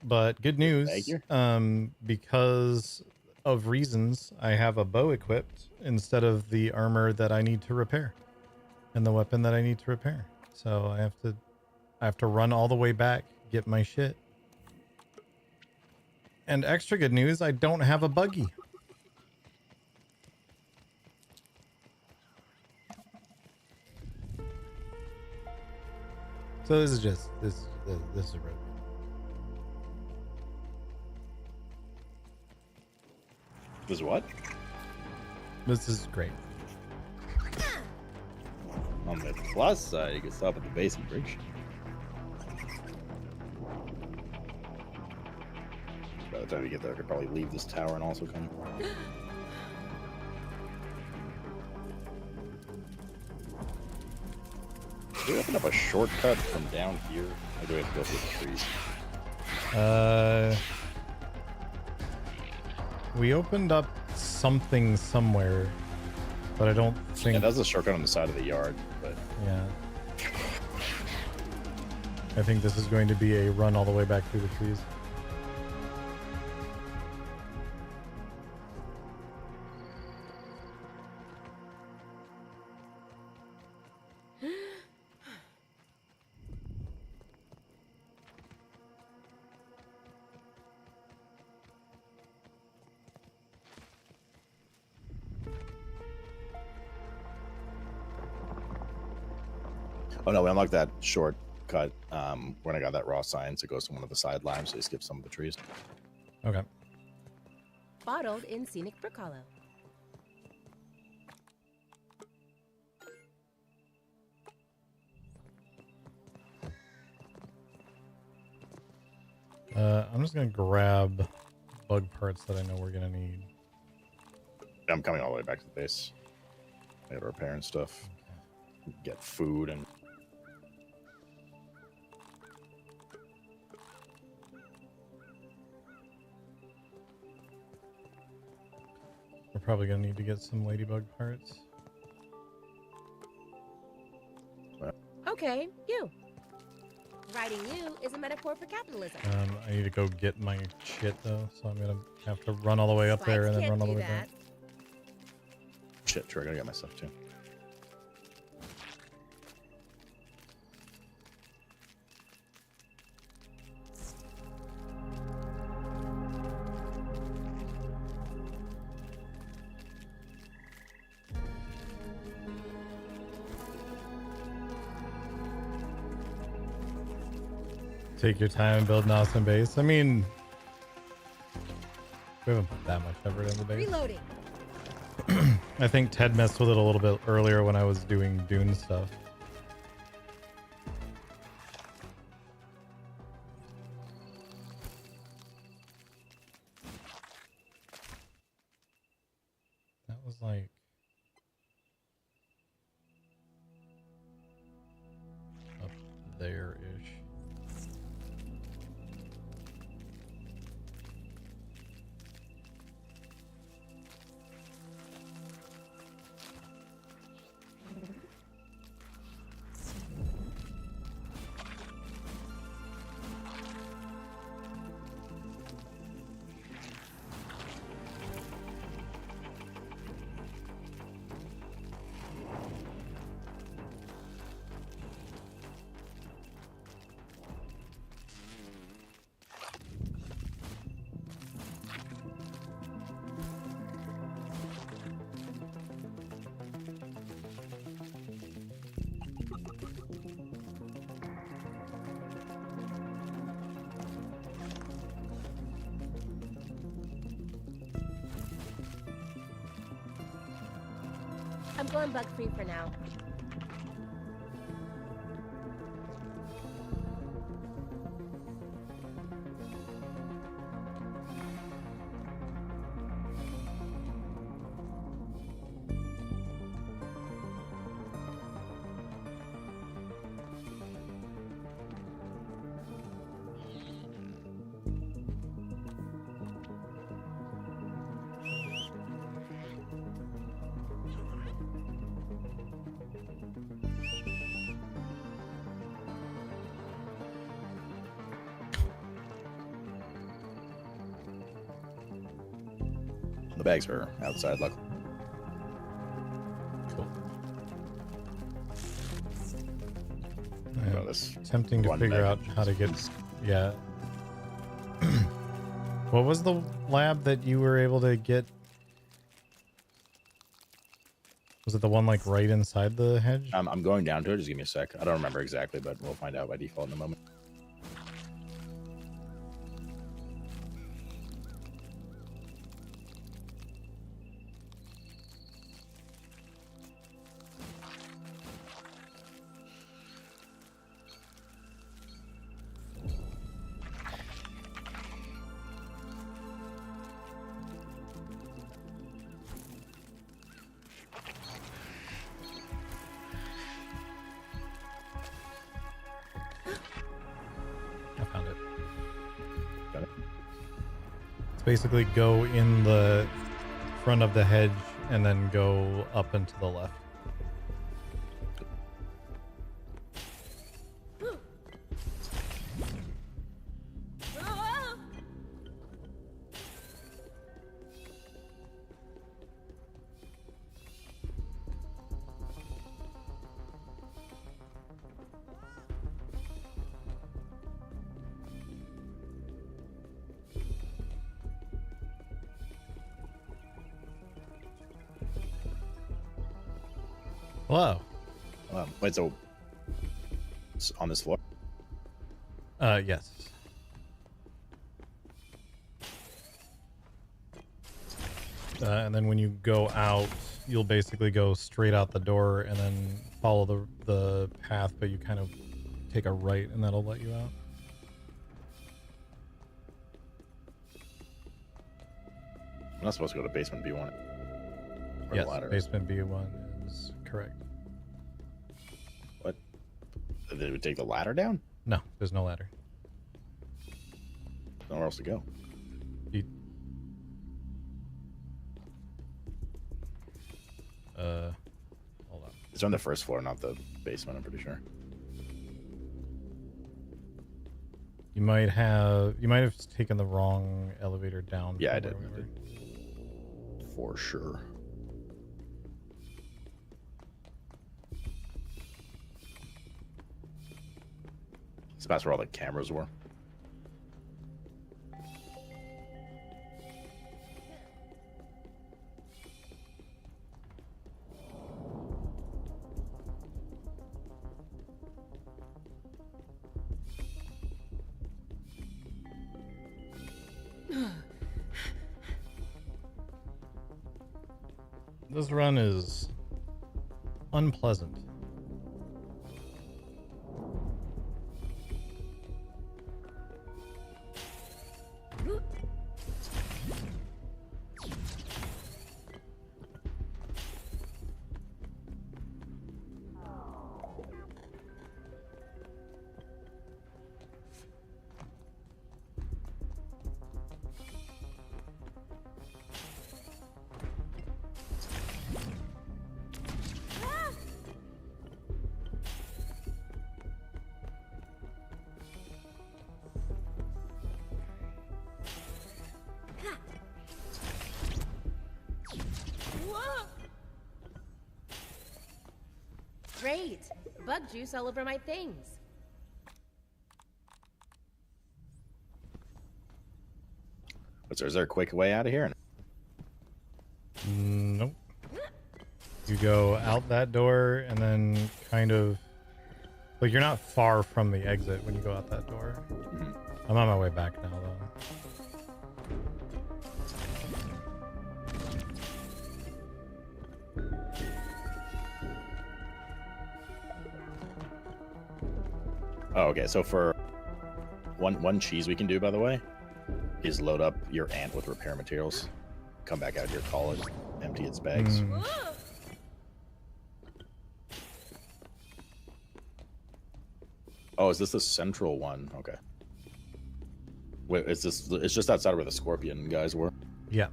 But good news, Thank you. because of reasons, I have a bow equipped instead of the armor that I need to repair and the weapon that I need to repair. So I have to run all the way back, get my shit. And extra good news, I don't have a buggy. So this is just this is really good. This what? This is great. On the plus side, you can stop at the base and bridge. By the time you get there, I could probably leave this tower and also come. Do we open up a shortcut from down here? Or do we have to go through the trees? We opened up something somewhere, but I don't think. Yeah, that's a shortcut on the side of the yard, but Yeah. I think this is going to be a run all the way back through the trees. oh no, we unlocked that shortcut when I got that raw science. It goes to one of the side lines, so you skip some of the trees. Okay. Bottled in Scenic Brook Hollow. I'm just gonna grab bug parts that I know we're gonna need. I'm coming all the way back to the base. I gotta repair and stuff. Get food and. We're probably gonna need to get some ladybug parts. Okay, you. Writing you is a metaphor for capitalism. I need to go get my shit though, so I'm gonna have to run all the way up there and then run all the way back. Shit, sure, I gotta get my stuff too. Take your time and build an awesome base. I mean, we haven't put that much effort in the base. Reloading. I think Ted messed with it a little bit earlier when I was doing Dune stuff. That was like... up there-ish. I'm going bug free for now. The bags are outside, luckily. Cool. Well, this Tempting to figure out how to get... Yeah. What was the lab that you were able to get? Was it the one like right inside the hedge? I'm going down to it. Just give me a sec. I don't remember exactly, but we'll find out by default in a moment. Basically go in the front of the hedge and then go up and to the left. Hello. Wait, so it's on this floor? Yes. And then when you go out, you'll basically go straight out the door and then follow the path, but you kind of take a right and that'll let you out. not supposed to go to basement B1. Where Yes, the ladder is. basement B1 is correct. What? Did we take the ladder down? No, there's no ladder. Nowhere else to go. Hold on. It's on the first floor, not the basement, I'm pretty sure. You might have taken the wrong elevator down. Yeah, I from did. where we were. For sure. So that's where all the cameras were. This run is unpleasant. Great! Bug juice all over my things. Is there a quick way out of here? Nope. You go out that door and then kind of like you're not far from the exit when you go out that door. I'm on my way back now though. Oh, okay. So for one cheese we can do, by the way, is load up your ant with repair materials. Come back out here, call it, empty its bags. Oh, is this the central one? Okay. Wait, is this? It's just outside where the scorpion guys were. Yeah.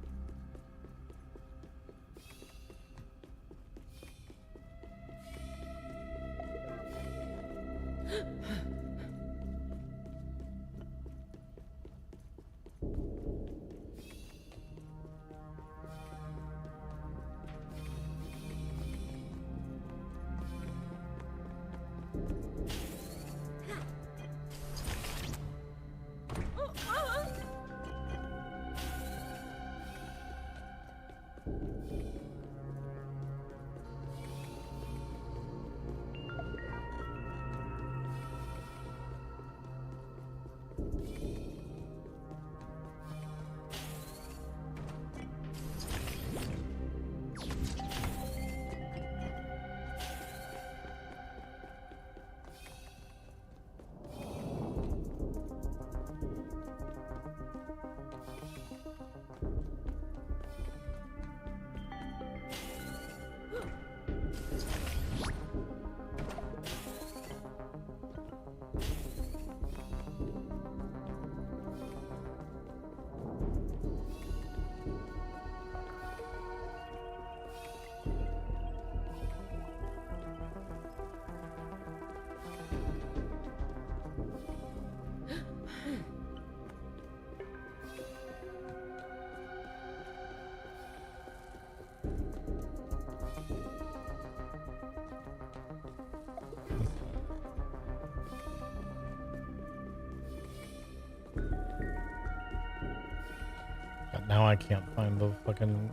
Now I can't find the fucking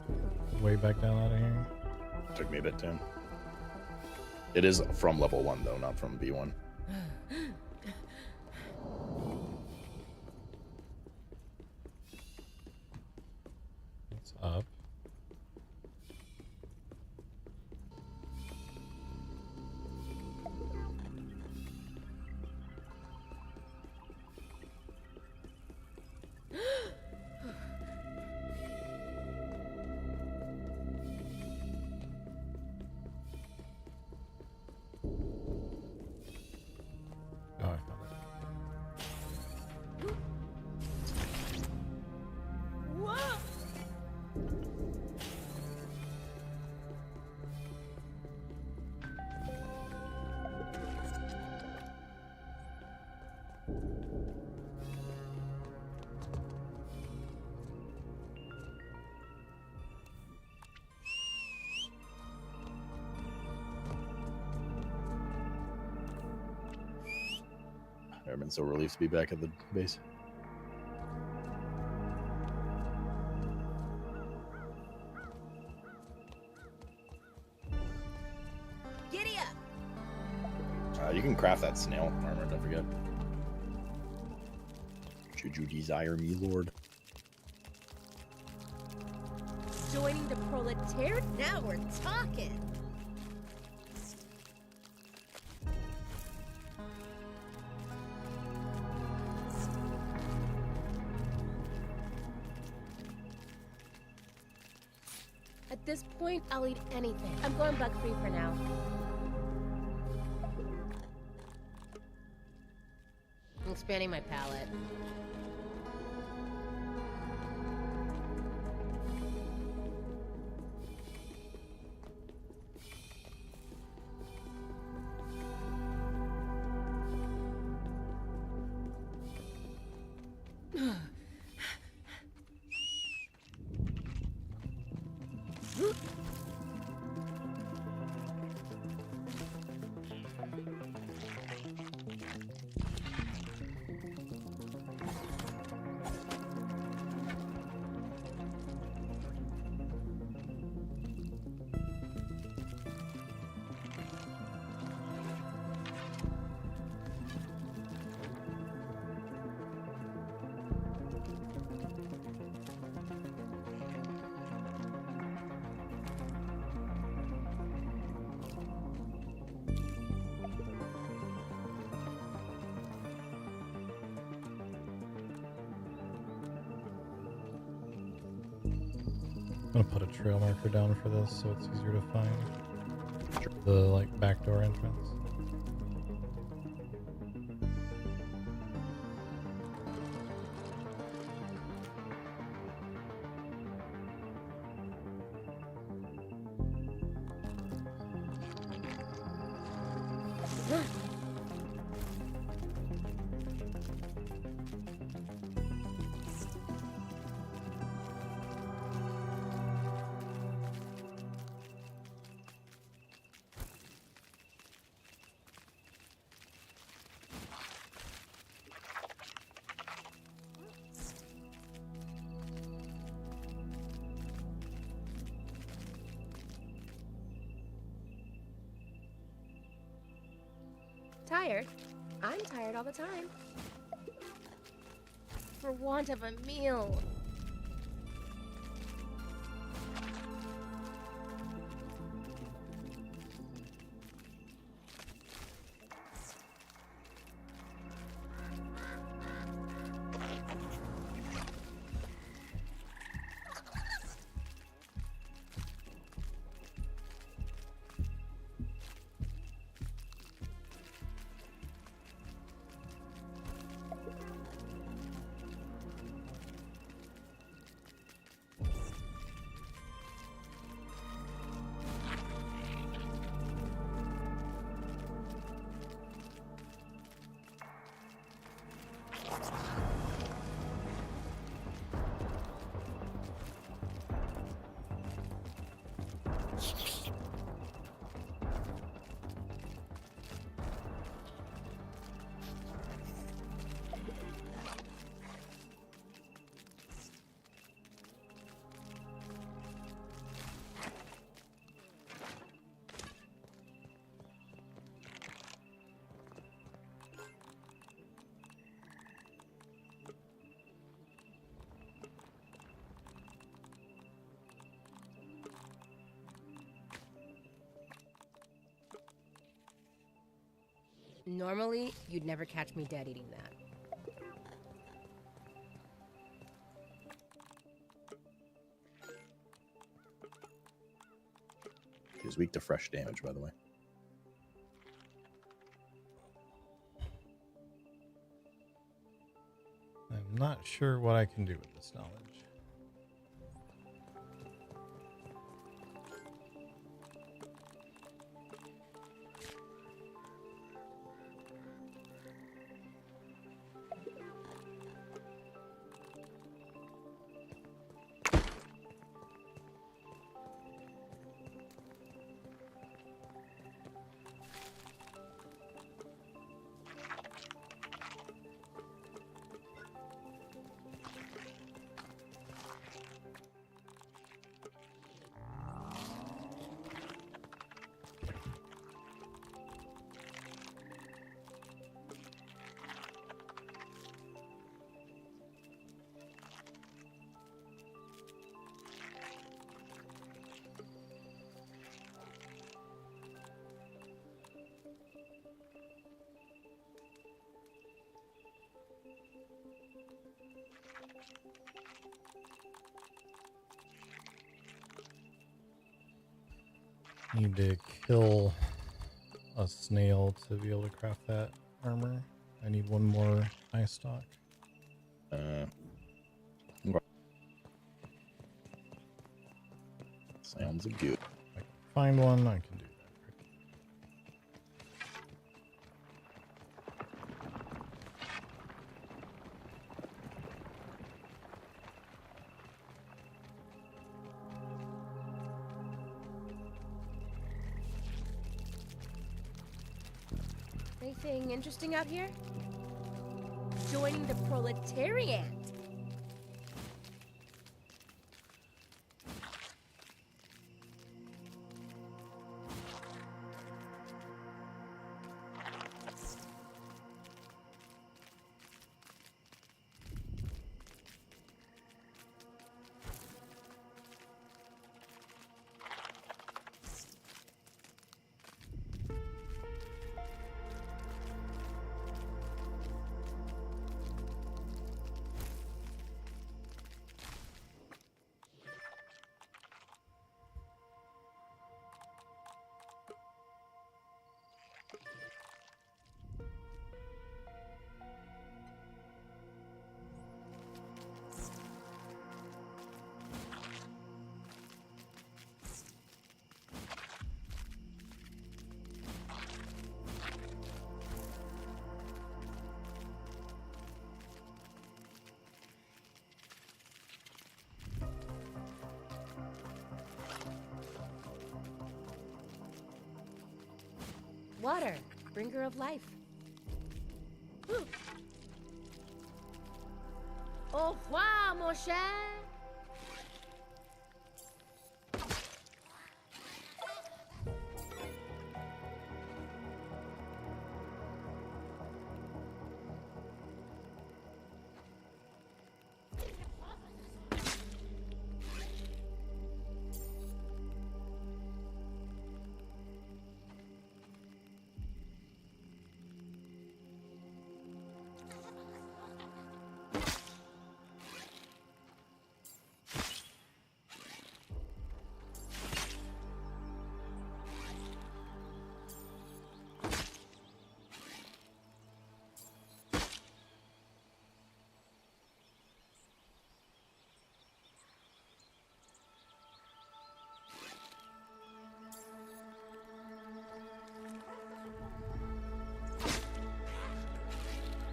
way back down out of here. Took me a bit, too. It is from level 1, though, not from B1. It's up. and so relieved to be back at the base. Giddy up! You can craft that snail armor, don't forget. Should you desire me, Lord? Joining the proletariat? Now we're talking! At this point, I'll eat anything. I'm going bug-free for now. I'm expanding my palate. I'm gonna put a trail marker down for this so it's easier to find the like backdoor entrance. Tired? I'm tired all the time. For want of a meal. Normally, you'd never catch me dead eating that. He's weak to fresh damage, by the way. I'm not sure what I can do with this knowledge. Need to kill a snail to be able to craft that armor. I need one more eye stock. Sounds good. If I can find one, I can do that. Anything interesting out here? Joining the proletariat. Water, bringer of life. Whew. Au revoir, mon cher.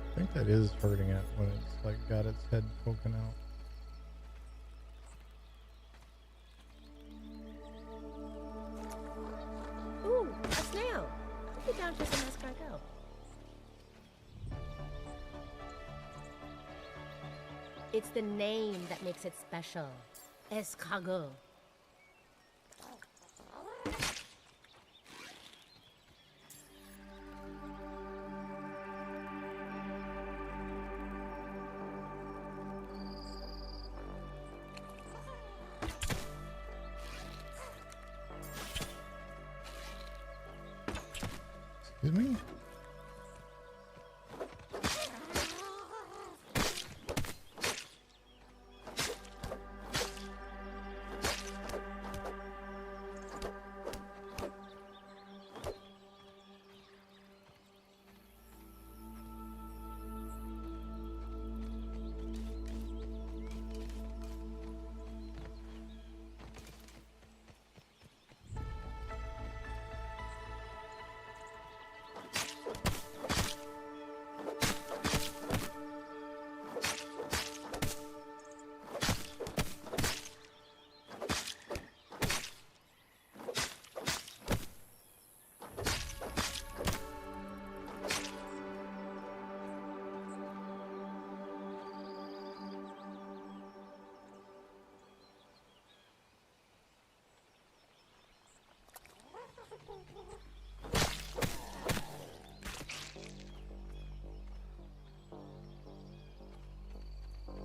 I think that is hurting it when it's like got its head poking out. Ooh, a snail. I'll get down to the nest I go. It's the name that makes it special. Escargot. Excuse me?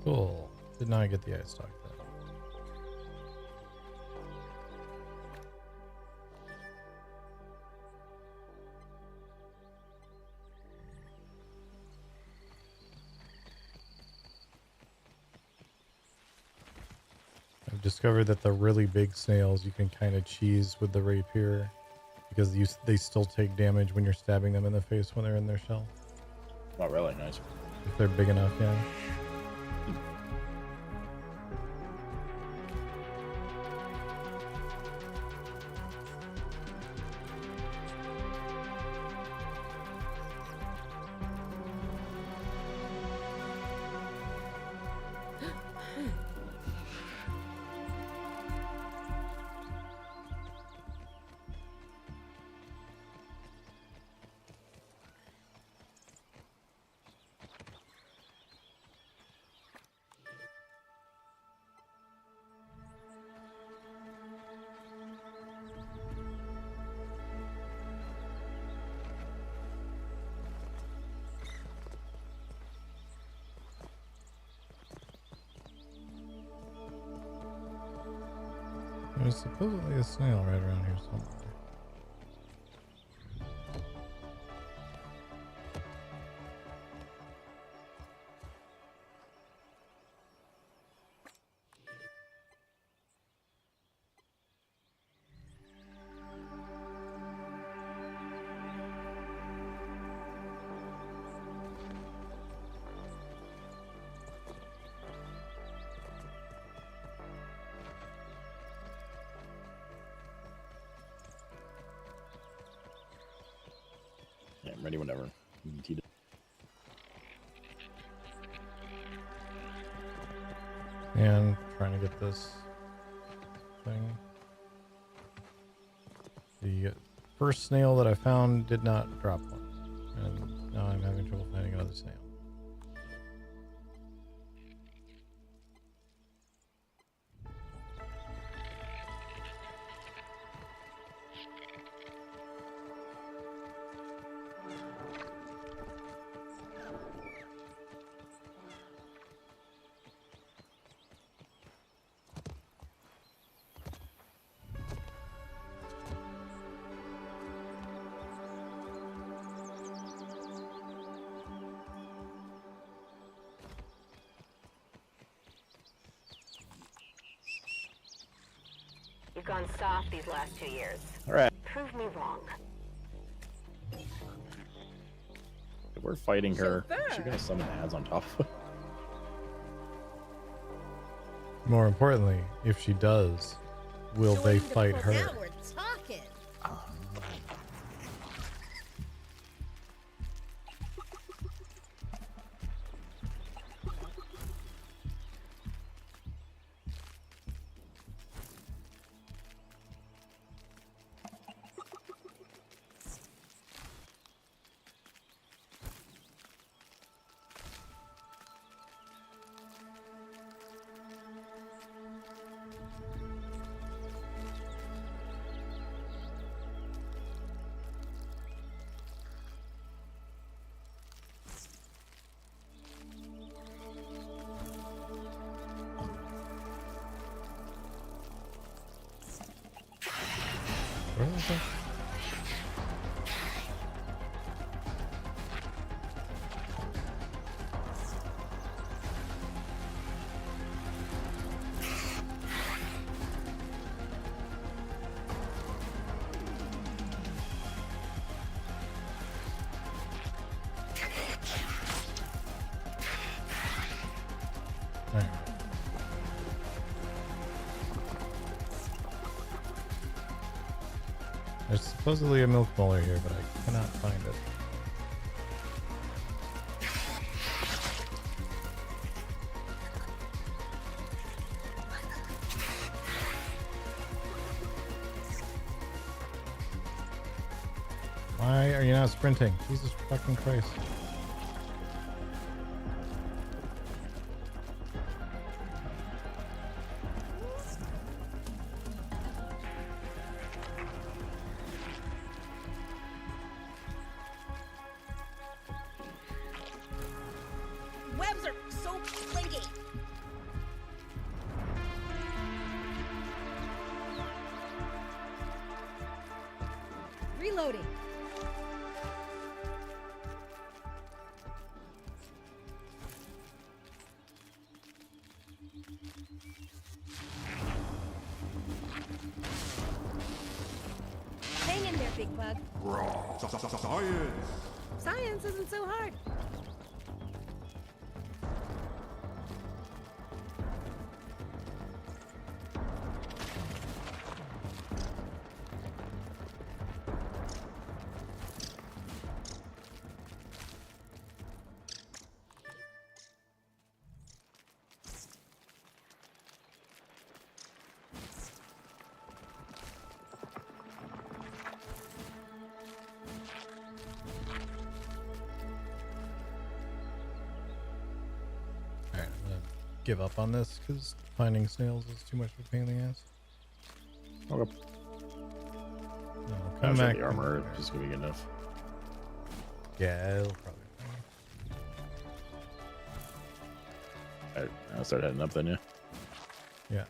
Cool. Did not get the ice stock though. discovered that the really big snails you can kind of cheese with the rapier because they still take damage when you're stabbing them in the face when they're in their shell. Oh, really? Nice. If they're big enough, yeah. There's supposedly a snail right around here somewhere. Yeah, I'm ready whenever. And trying to get this thing. The first snail that I found did not drop one. And now I'm having trouble finding another snail. You've gone soft these last 2 years. All right. Prove me wrong. If we're fighting her, is she gonna summon ads on top? More importantly, if she does, will they fight her? Now we're talking. Where was it? Alright. There's supposedly a milk molar here, but I cannot find it. Why are you not sprinting? Jesus fucking Christ. Webs are so clingy. Reloading. Hang in there, big bug. Science! Science isn't so hard. Give up on this because finding snails is too much of a pain in the ass. Okay. No, I'm come sure back. the armor is gonna be good enough. Yeah, it'll probably. Alright, I'll start heading up then, yeah. Yeah.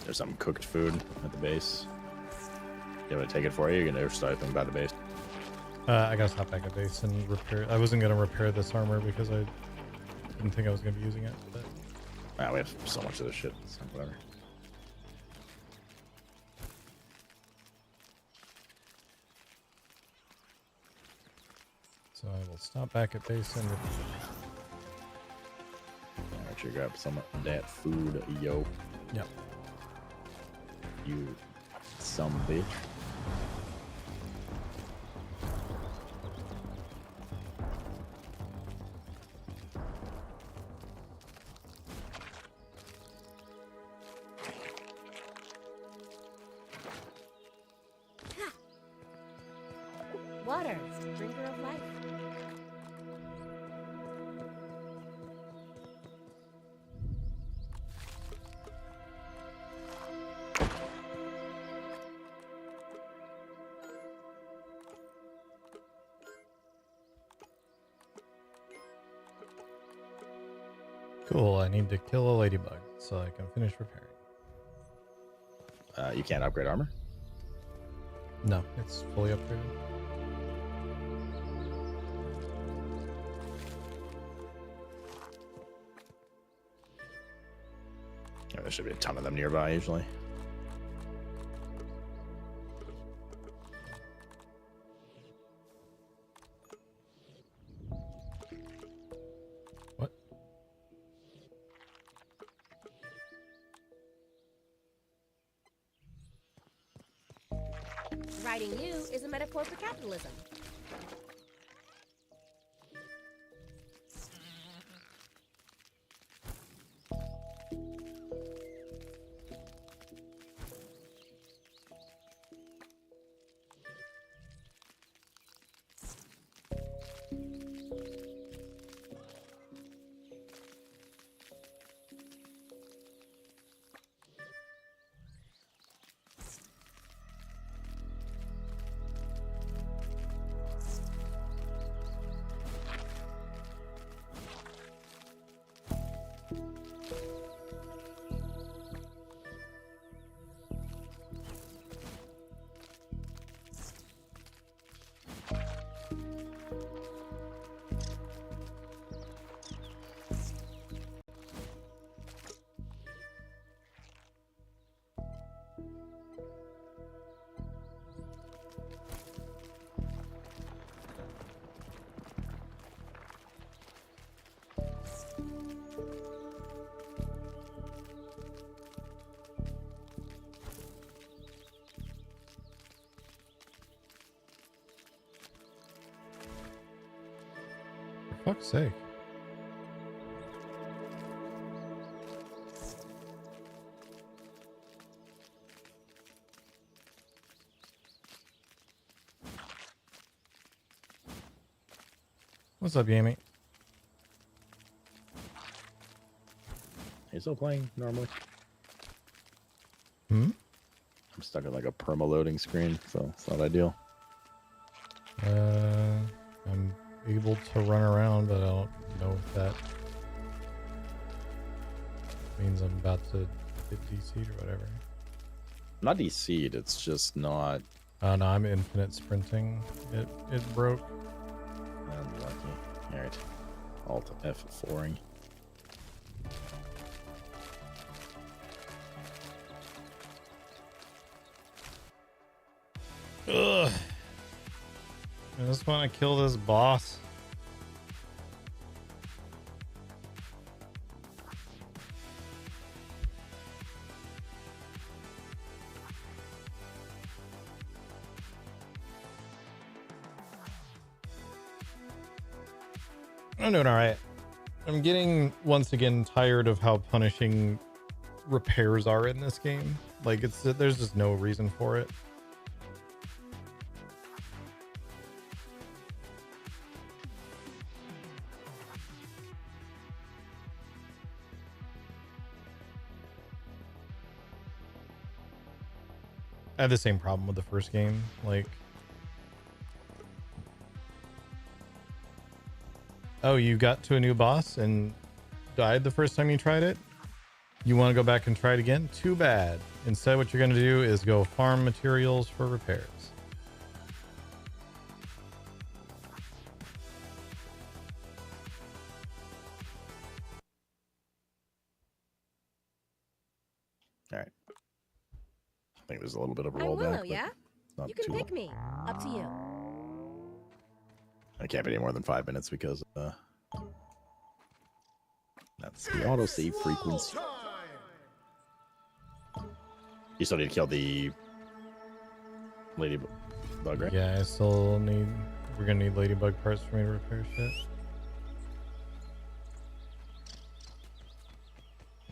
There's some cooked food at the base. You want to take it for you? You're gonna start thinking about the base. I gotta stop back at base and repair. I wasn't gonna repair this armor because I didn't think I was gonna be using it. But We have so much of this shit. So whatever. so I will stop back at base and repair. Alright, you grab some of that food, yo. Yep. You some bitch. Water, drinker of life. Cool. I need to kill a ladybug so I can finish repairing. You can't upgrade armor? No, it's fully upgraded. Yeah, there should be a ton of them nearby usually. What? Writing you is a metaphor for capitalism. For fuck's sake. What's up, Yami? Are you still playing normally? Hmm? I'm stuck in like a perma loading screen, so it's not ideal. I'm able to run around, but I don't know if that means I'm about to get DC'd or whatever. Not DC'd, it's just not. Oh no, I'm infinite sprinting. It broke. Unlucky. Alright. Alt F4ing. Ugh. I just want to kill this boss. I'm doing all right. I'm getting once again tired of how punishing repairs are in this game. Like there's just no reason for it. I had the same problem with the first game. Like, oh, you got to a new boss and died the first time you tried it? You want to go back and try it again? Too bad. Instead, what you're going to do is go farm materials for repairs. All right. I think there's a little bit of a I will, rollback. yeah? Not You can too pick long. me. Up to you. I can't be any more than 5 minutes because that's the autosave frequency. You still need to kill the ladybug, right? Yeah, I still need... We're going to need ladybug parts for me to repair shit.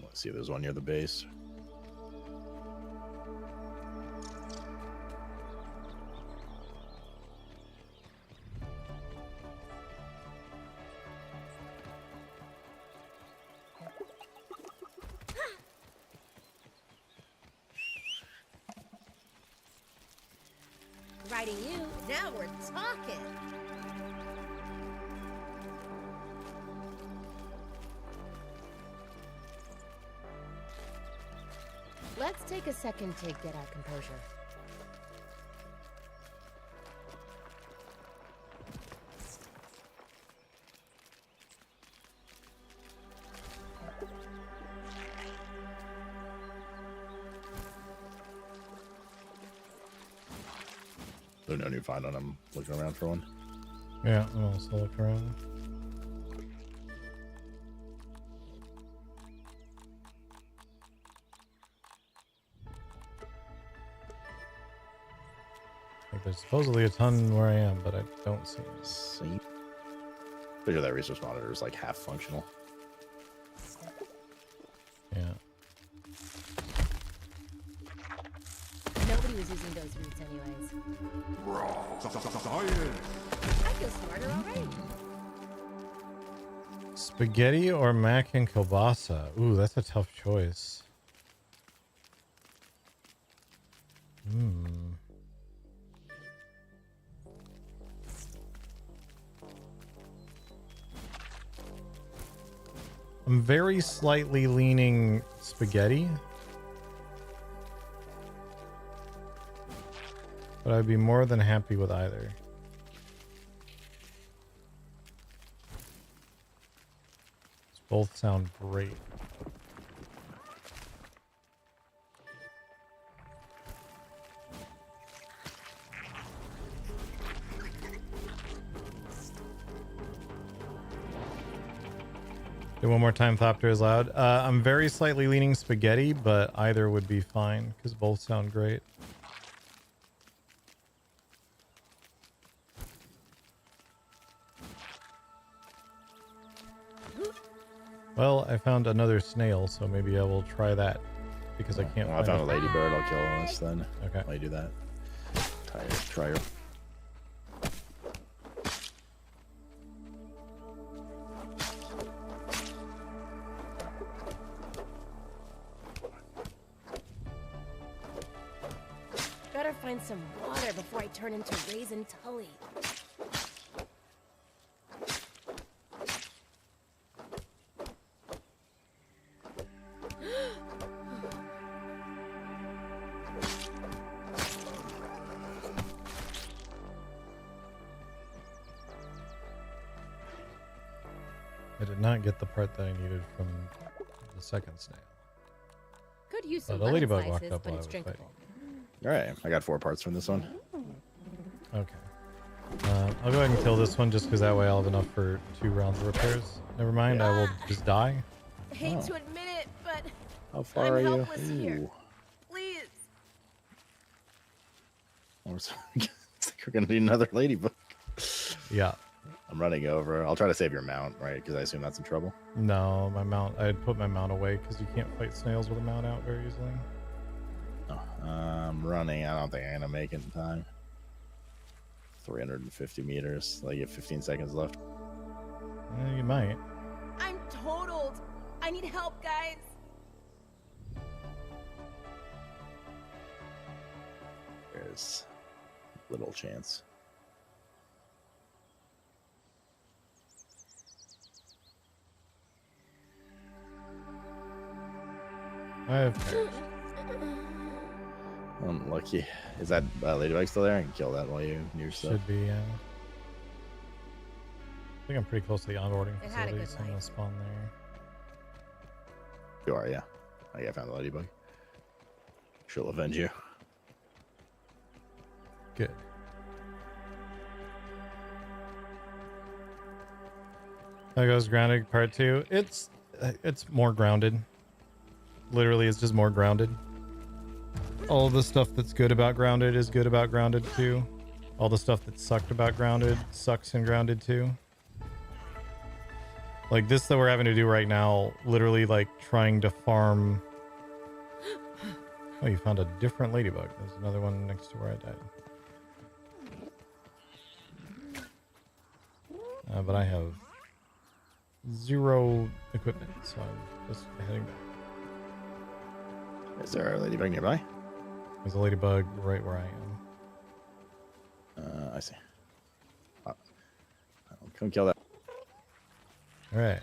Let's see, there's one near the base. Riding you, now we're talking. Let's take a second to get our composure. There's no new find on. I'm looking around for one. Yeah, I'm also looking around. Like there's supposedly a ton where I am, but I don't see it. See? Pretty sure that resource monitor is like half functional. Yeah. Nobody was using those routes anyways. I feel smarter already. Spaghetti or mac and kielbasa? Ooh, that's a tough choice. I'm very slightly leaning spaghetti. But I'd be more than happy with either. Both sound great. Do one more time, Thopter is loud. I'm very slightly leaning spaghetti, but either would be fine because both sound great. Well, I found another snail, so maybe I will try that because I can't. I found a ladybird. I'll kill this then. Okay. While you do that. Try her. Better find some water before I turn into Raisin Tully. I did not get the part that I needed from the second snail. Could use Oh, some the lemon ladybug slices, walked up but while I it's was drinkable. All right, I got 4 parts from this one. Okay. I'll go ahead and kill this one just because that way I'll have enough for 2 rounds of repairs. Never mind, I will just die. I hate to admit it, but How far I'm are you? helpless here. Ooh. Please. Looks like we're gonna need another ladybug. Yeah. I'm running over. I'll try to save your mount, right? Because I assume that's in trouble. No, my mount. I'd put my mount away because you can't fight snails with a mount out very easily. Oh, I'm running. I don't think I'm gonna make it in time. 350 meters. Like, you have 15 seconds left. You might. I'm totaled. I need help, guys. There's little chance. I have. Unlucky. Is that ladybug still there? I can kill that while you near stuff. Should be, yeah. I think I'm pretty close to the onboarding It had a facility, good so I'm gonna spawn there. You are, yeah. I found the ladybug. She'll avenge you. Good. There goes Grounded Part 2. It's more grounded. Literally, it's just more grounded. All the stuff that's good about Grounded is good about Grounded 2. All the stuff that sucked about Grounded sucks in Grounded 2. Like this that we're having to do right now, literally like trying to farm. Oh, you found a different ladybug. There's another one next to where I died. But I have 0 equipment, so I'm just heading back. Is there a ladybug nearby? There's a ladybug right where I am. I see. I'll come kill that. All right.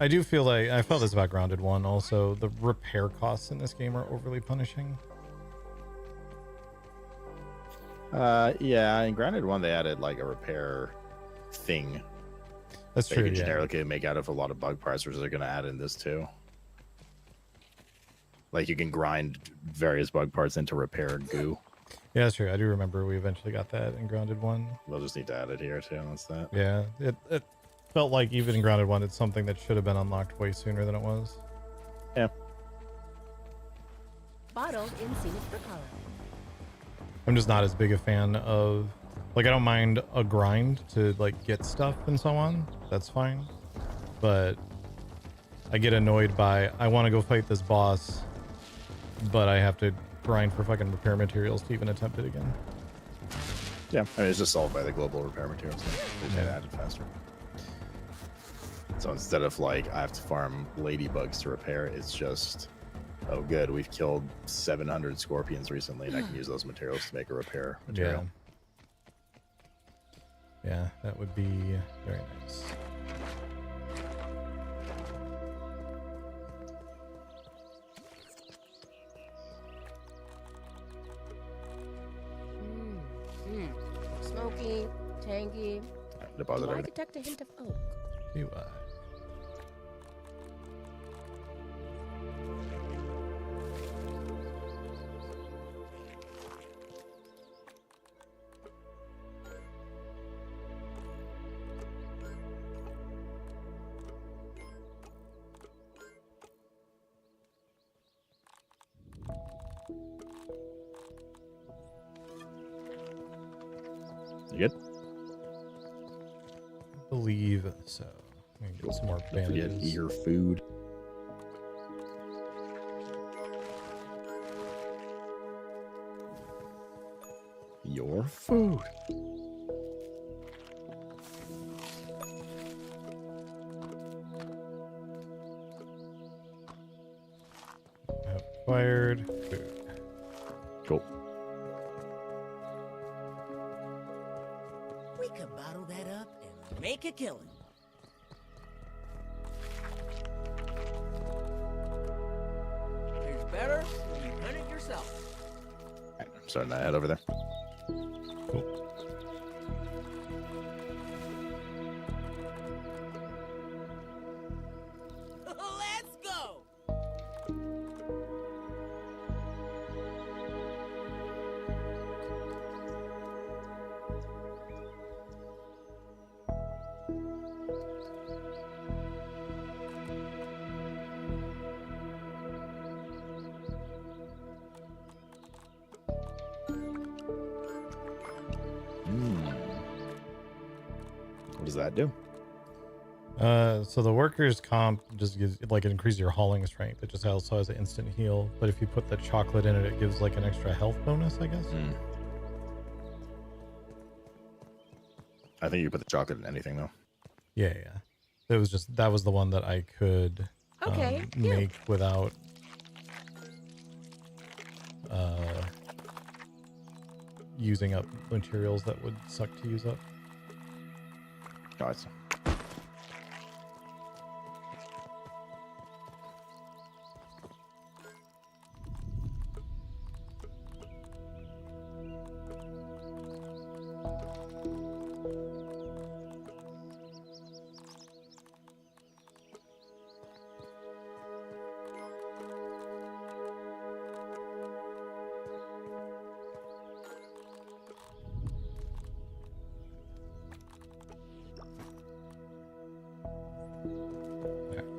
I do feel like I felt this about Grounded 1 also. The repair costs in this game are overly punishing. Yeah, in Grounded 1 they added like a repair thing. That's true. You can Yeah. generically make out of a lot of bug parts, which they're going to add in this too. Like you can grind various bug parts into repair goo. Yeah, that's true. I do remember we eventually got that in Grounded 1. We'll just need to add it here too. That's that. Yeah, it felt like even in Grounded 1, it's something that should have been unlocked way sooner than it was. Yeah. Bottled in scenic for color. I'm just not as big a fan of, like, I don't mind a grind to like get stuff and so on. That's fine. But I get annoyed by, I want to go fight this boss, but I have to grind for fucking repair materials to even attempt it again. Yeah, I mean, it's just solved by the global repair materials. They just added faster. So instead of like I have to farm ladybugs to repair, it's just, oh good, we've killed 700 scorpions recently, and I can use those materials to make a repair material. Yeah, that would be very nice. Smoky, tangy. Deposit Do I everything. detect a hint of oak? Do I? You good? I believe so. Let me get some more Don't forget bandages. your food. Your food. Acquired food. Cool. We could bottle that up and make a killing. It's better when you hunt it yourself. Right, I'm starting to head over there. Cool. Let's go! What does that do? So the workers comp just gives, like, it increases your hauling strength. It just also has an instant heal. But if you put the chocolate in it, it gives like an extra health bonus, I guess. I think you put the chocolate in anything though. Yeah. It was just, that was the one that I could make without using up materials that would suck to use up. Guys.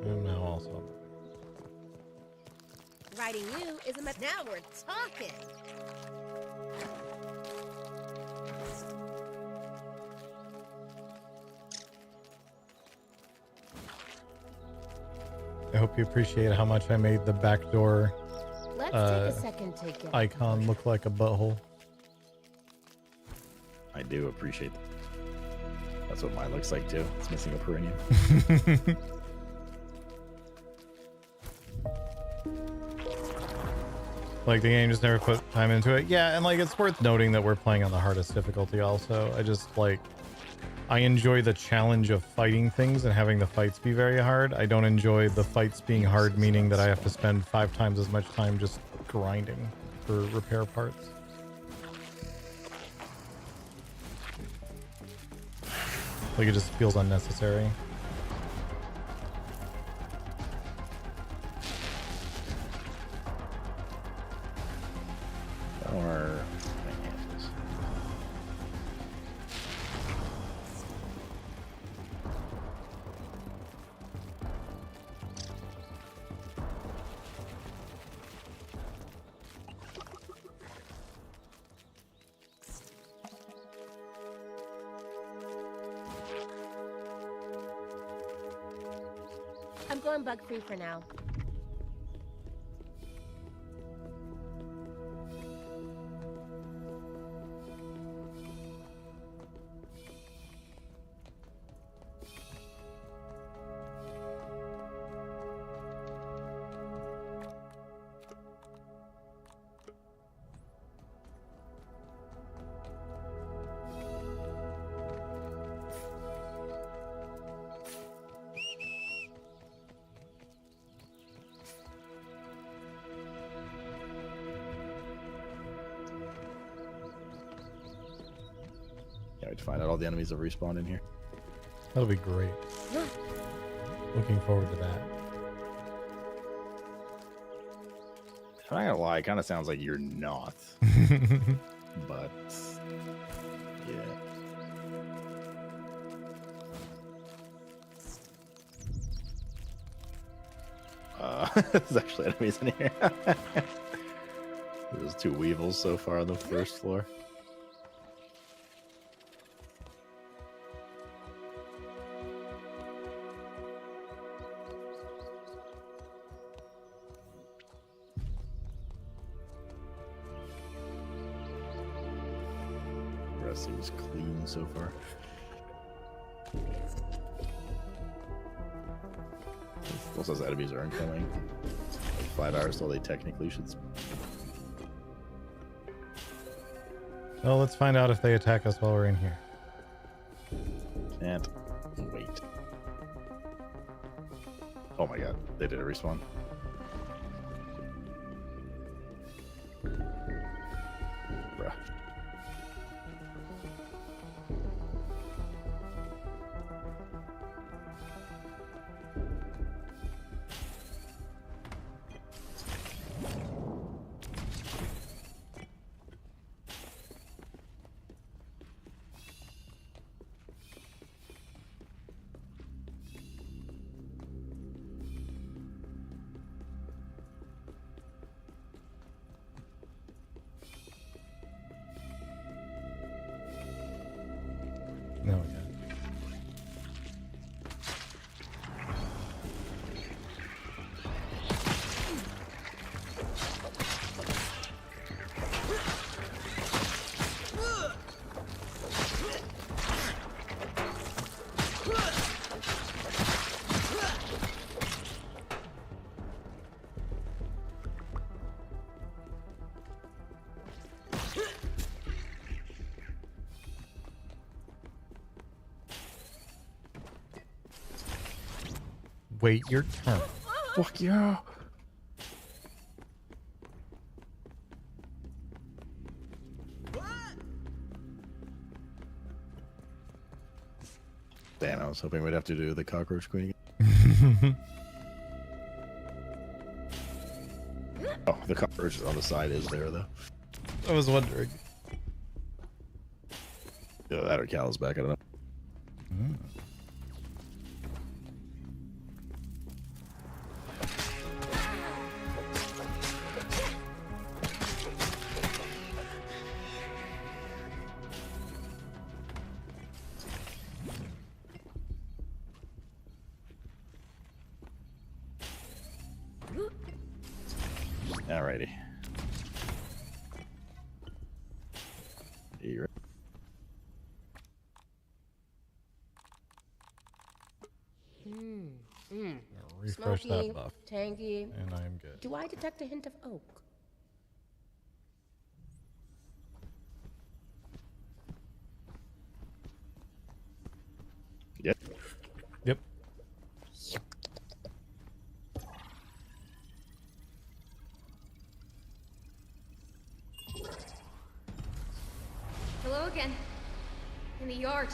I'm now also. Writing you is a now we're talking. I hope you appreciate how much I made the backdoor Let's take a second to get icon look like a butthole. I do appreciate that. That's what mine looks like too. It's missing a perineum. Like, the game just never put time into it. Yeah, and like, it's worth noting that we're playing on the hardest difficulty also. I just like, I enjoy the challenge of fighting things and having the fights be very hard. I don't enjoy the fights being hard, meaning that I have to spend 5 times as much time just grinding for repair parts. Like, it just feels unnecessary. Or I'm going bug free for now. yeah, to find out all the enemies that respawn in here. That'll be great. Looking forward to that. I'm not gonna lie, it kind of sounds like you're not. But yeah. There's actually enemies in here. There's 2 weevils so far on the first floor. The rest seems clean so far. Also, those enemies are incoming. Like 5 hours till they technically should. Well, let's find out if they attack us while we're in here. Can't wait. Oh my god, they did a respawn. Bruh. No, yeah. Wait your turn. Fuck yeah. Damn, I was hoping we'd have to do the cockroach queen again. Oh, the cockroach on the side is there, though. I was wondering. Yeah, that or Cal's back, I don't know. Alrighty. You ready? Refresh Smoky, that buff. tangy. And I am good. Do I detect a hint of oak? Yep. Yep. Hello again. In the yard.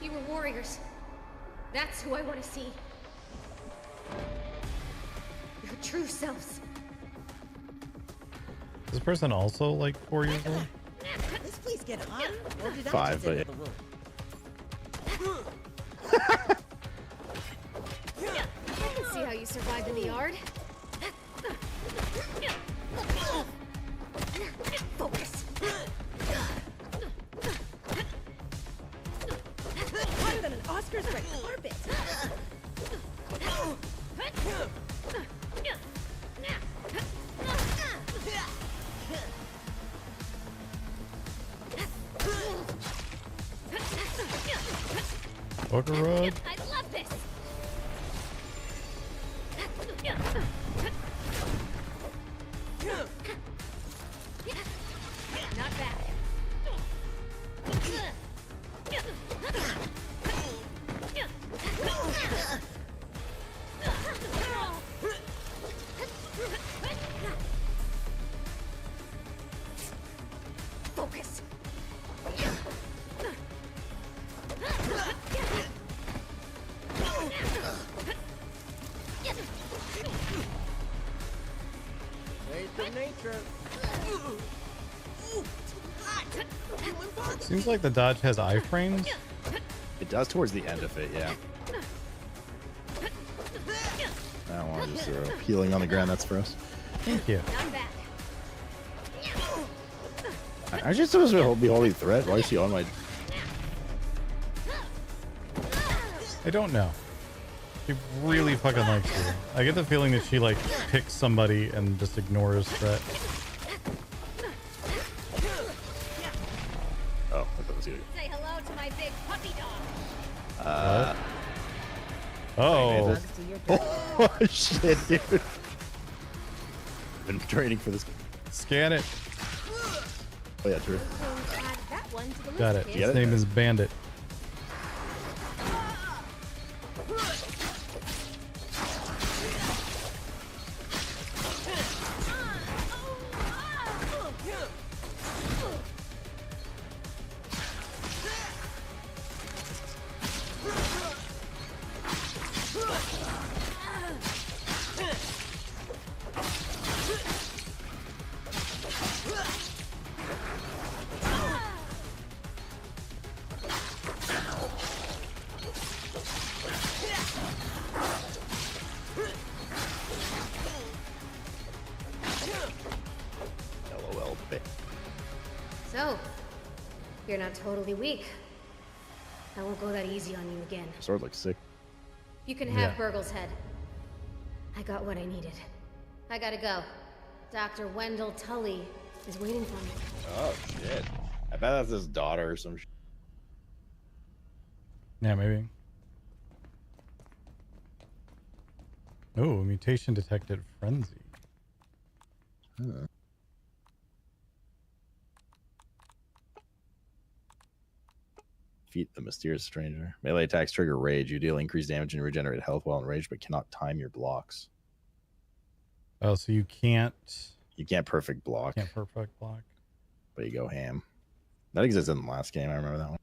You were warriors. That's who I want to see. Your true selves. Is this person also like 4 years old? This place get hot? Or did I 5, just but enter the room? I can see how you survived in the yard. Focus. Hotter than an Oscars red carpet. Poker rug. I love this. Not bad. Focus. Waste of nature. Seems like the dodge has iframes. It does towards the end of it, yeah. That one just healing on the ground, that's for us. Thank you. I'm back. Aren't you supposed to be holding threat? Why is she on my... I don't know. She really fucking likes you. I get the feeling that she like picks somebody and just ignores threat. Oh, I thought it was you. Say hello to my big puppy dog. Oh. Oh, shit, dude. Been training for this. Scan it. Oh, yeah, true. Add that one to the list, Got it. kid. His name is Bandit. LOL, bit. So, you're not totally weak. I won't go that easy on you again. Sword looks sick. You can have Yeah. Burgle's head. I got what I needed. I gotta go. Dr. Wendell Tully is waiting for me. Oh, shit. I bet that's his daughter or some shit. Yeah, maybe. Oh, mutation detected. Frenzy. Huh. Defeat the mysterious stranger. Melee attacks trigger rage. You deal increased damage and regenerate health while enraged, but cannot time your blocks. Oh, so you can't. You can't perfect block. Can't perfect block. But you go ham. That existed in the last game. I remember that one.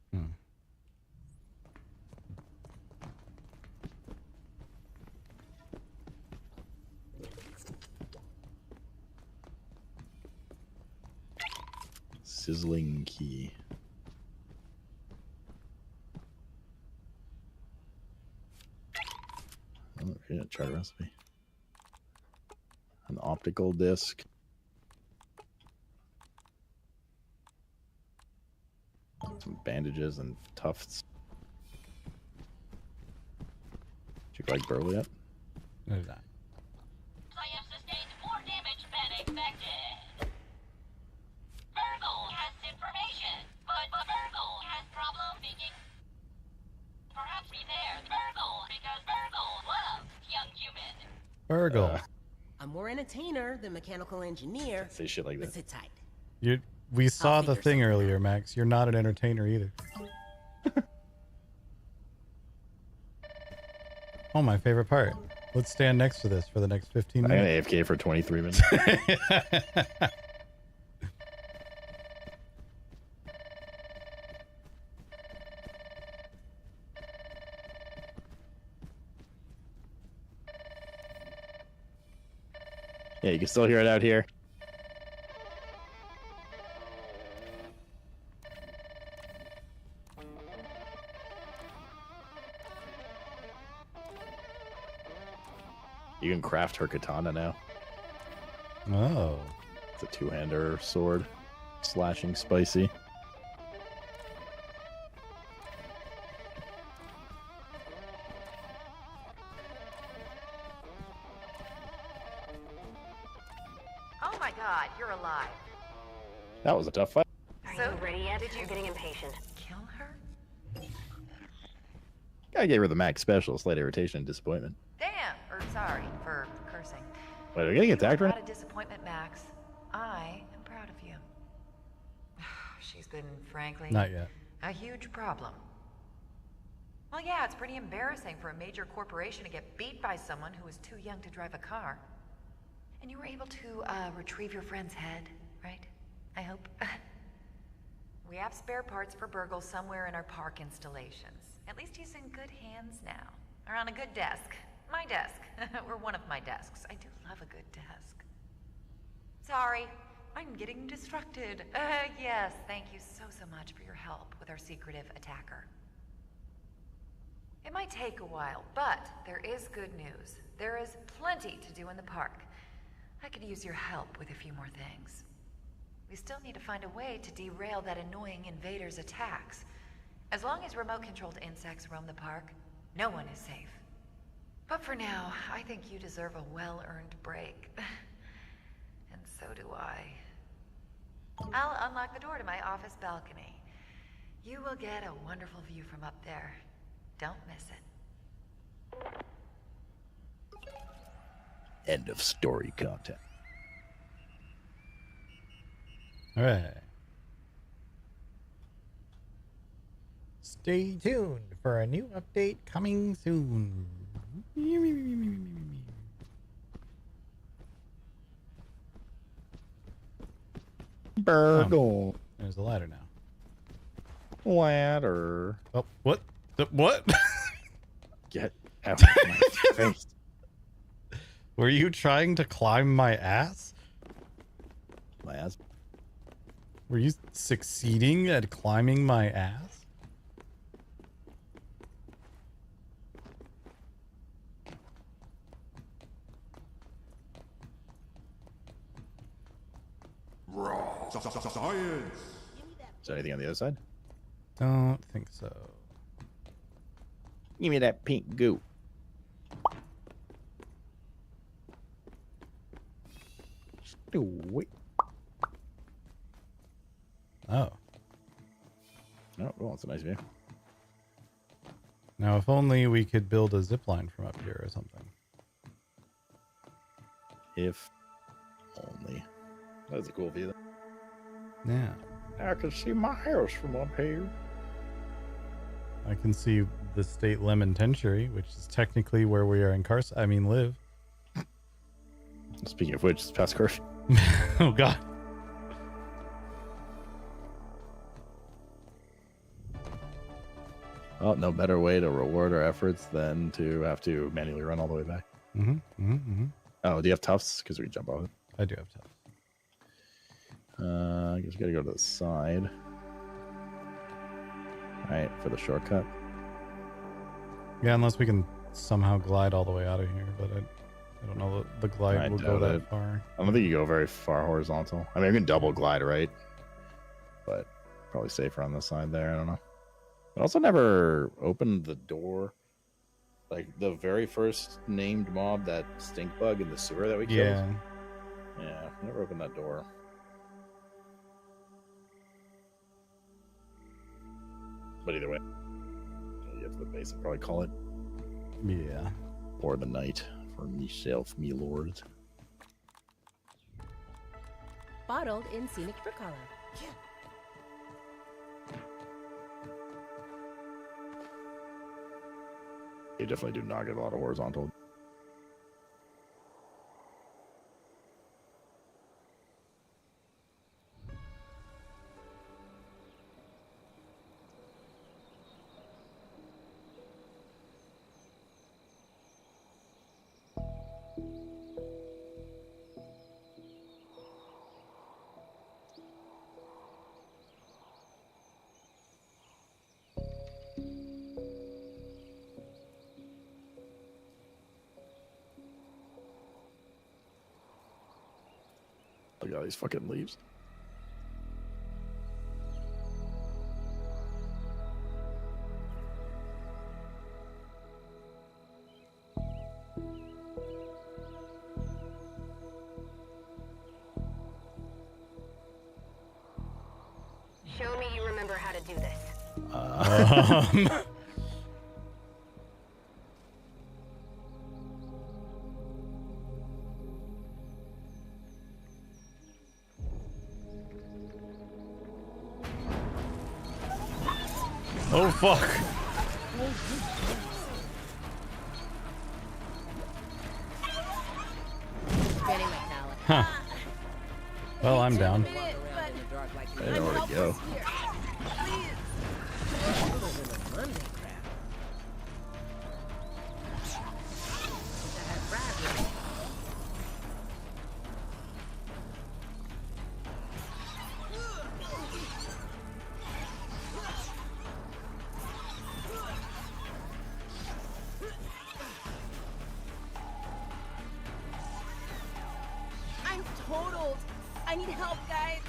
Sizzling key. Oh, yeah, chart recipe. An optical disc. Some bandages and tufts. Did you like Burl yet? No, not. I have sustained more damage than expected. Virgil has information, but Virgil has problem making. Perhaps repair Virgil because Virgil loves young humans. Virgil. I'm more entertainer than mechanical engineer. Say shit like But that. sit tight. We saw the thing earlier, Max. You're not an entertainer either. Oh, my favorite part. Let's stand next to this for the next 15 I'm minutes. AFK for 23 minutes. Yeah, you can still hear it out here. You can craft her katana now. Oh. It's a two-hander sword. Slashing spicy. Oh my god, you're alive. That was a tough fight. Are you ready yet? You're getting impatient. Kill her? I gave her the max special, slight irritation and disappointment. Damn, or sorry for cursing. Wait, are we getting attacked You are right not a disappointment, Max. I am proud of you. She's been, frankly, Not yet. a huge problem. Well, yeah, it's pretty embarrassing for a major corporation to get beat by someone who was too young to drive a car. And you were able to retrieve your friend's head, right? I hope. We have spare parts for Burgle somewhere in our park installations. At least he's in good hands now. Or on a good desk. My desk. Or one of my desks. I do love a good desk. Sorry, I'm getting distracted. Yes, thank you so much for your help with our secretive attacker. It might take a while, but there is good news. There is plenty to do in the park. I could use your help with a few more things. We still need to find a way to derail that annoying invader's attacks. As long as remote-controlled insects roam the park, no one is safe. But for now, I think you deserve a well-earned break. And so do I. I'll unlock the door to my office balcony. You will get a wonderful view from up there. Don't miss it. End of story content. All right. Stay tuned for a new update coming soon. Burgle. There's a ladder now. Ladder. Oh, what? What? Get out of my face. Were you trying to climb my ass? My ass? Were you succeeding at climbing my ass? Science. Is there anything on the other side? Don't think so. Give me that pink goo. Wait. Oh. Oh, well, it's a nice view. Now, if only we could build a zip line from up here or something. If only. That's a cool view. Yeah. I can see my house from up here. I can see the state lemon tentury, which is technically where we are live. Speaking of which, it's past curfew. Oh God. Well, no better way to reward our efforts than to have to manually run all the way back. Oh, do you have tufts? Because we can jump off it. I do have tufts. I guess we gotta go to the side. Alright, for the shortcut. Yeah, unless we can somehow glide all the way out of here, but I don't know that the glide will go that far. I don't think you go very far horizontal. I mean, you can double glide, right? But probably safer on this side there. I don't know. But also never opened the door. Like the very first named mob, that stink bug in the sewer that we killed. Yeah, never opened that door. But either way, you have to the base, I'd probably call it. Yeah. Or the night for myself, me lord. Bottled in scenic Brookhollow. You definitely do not get a lot of horizontal. Look at all these fucking leaves. Show me you remember how to do this. Oh fuck. Huh. Well, I'm down. I didn't know where to go. I'm totaled. I need help, guys.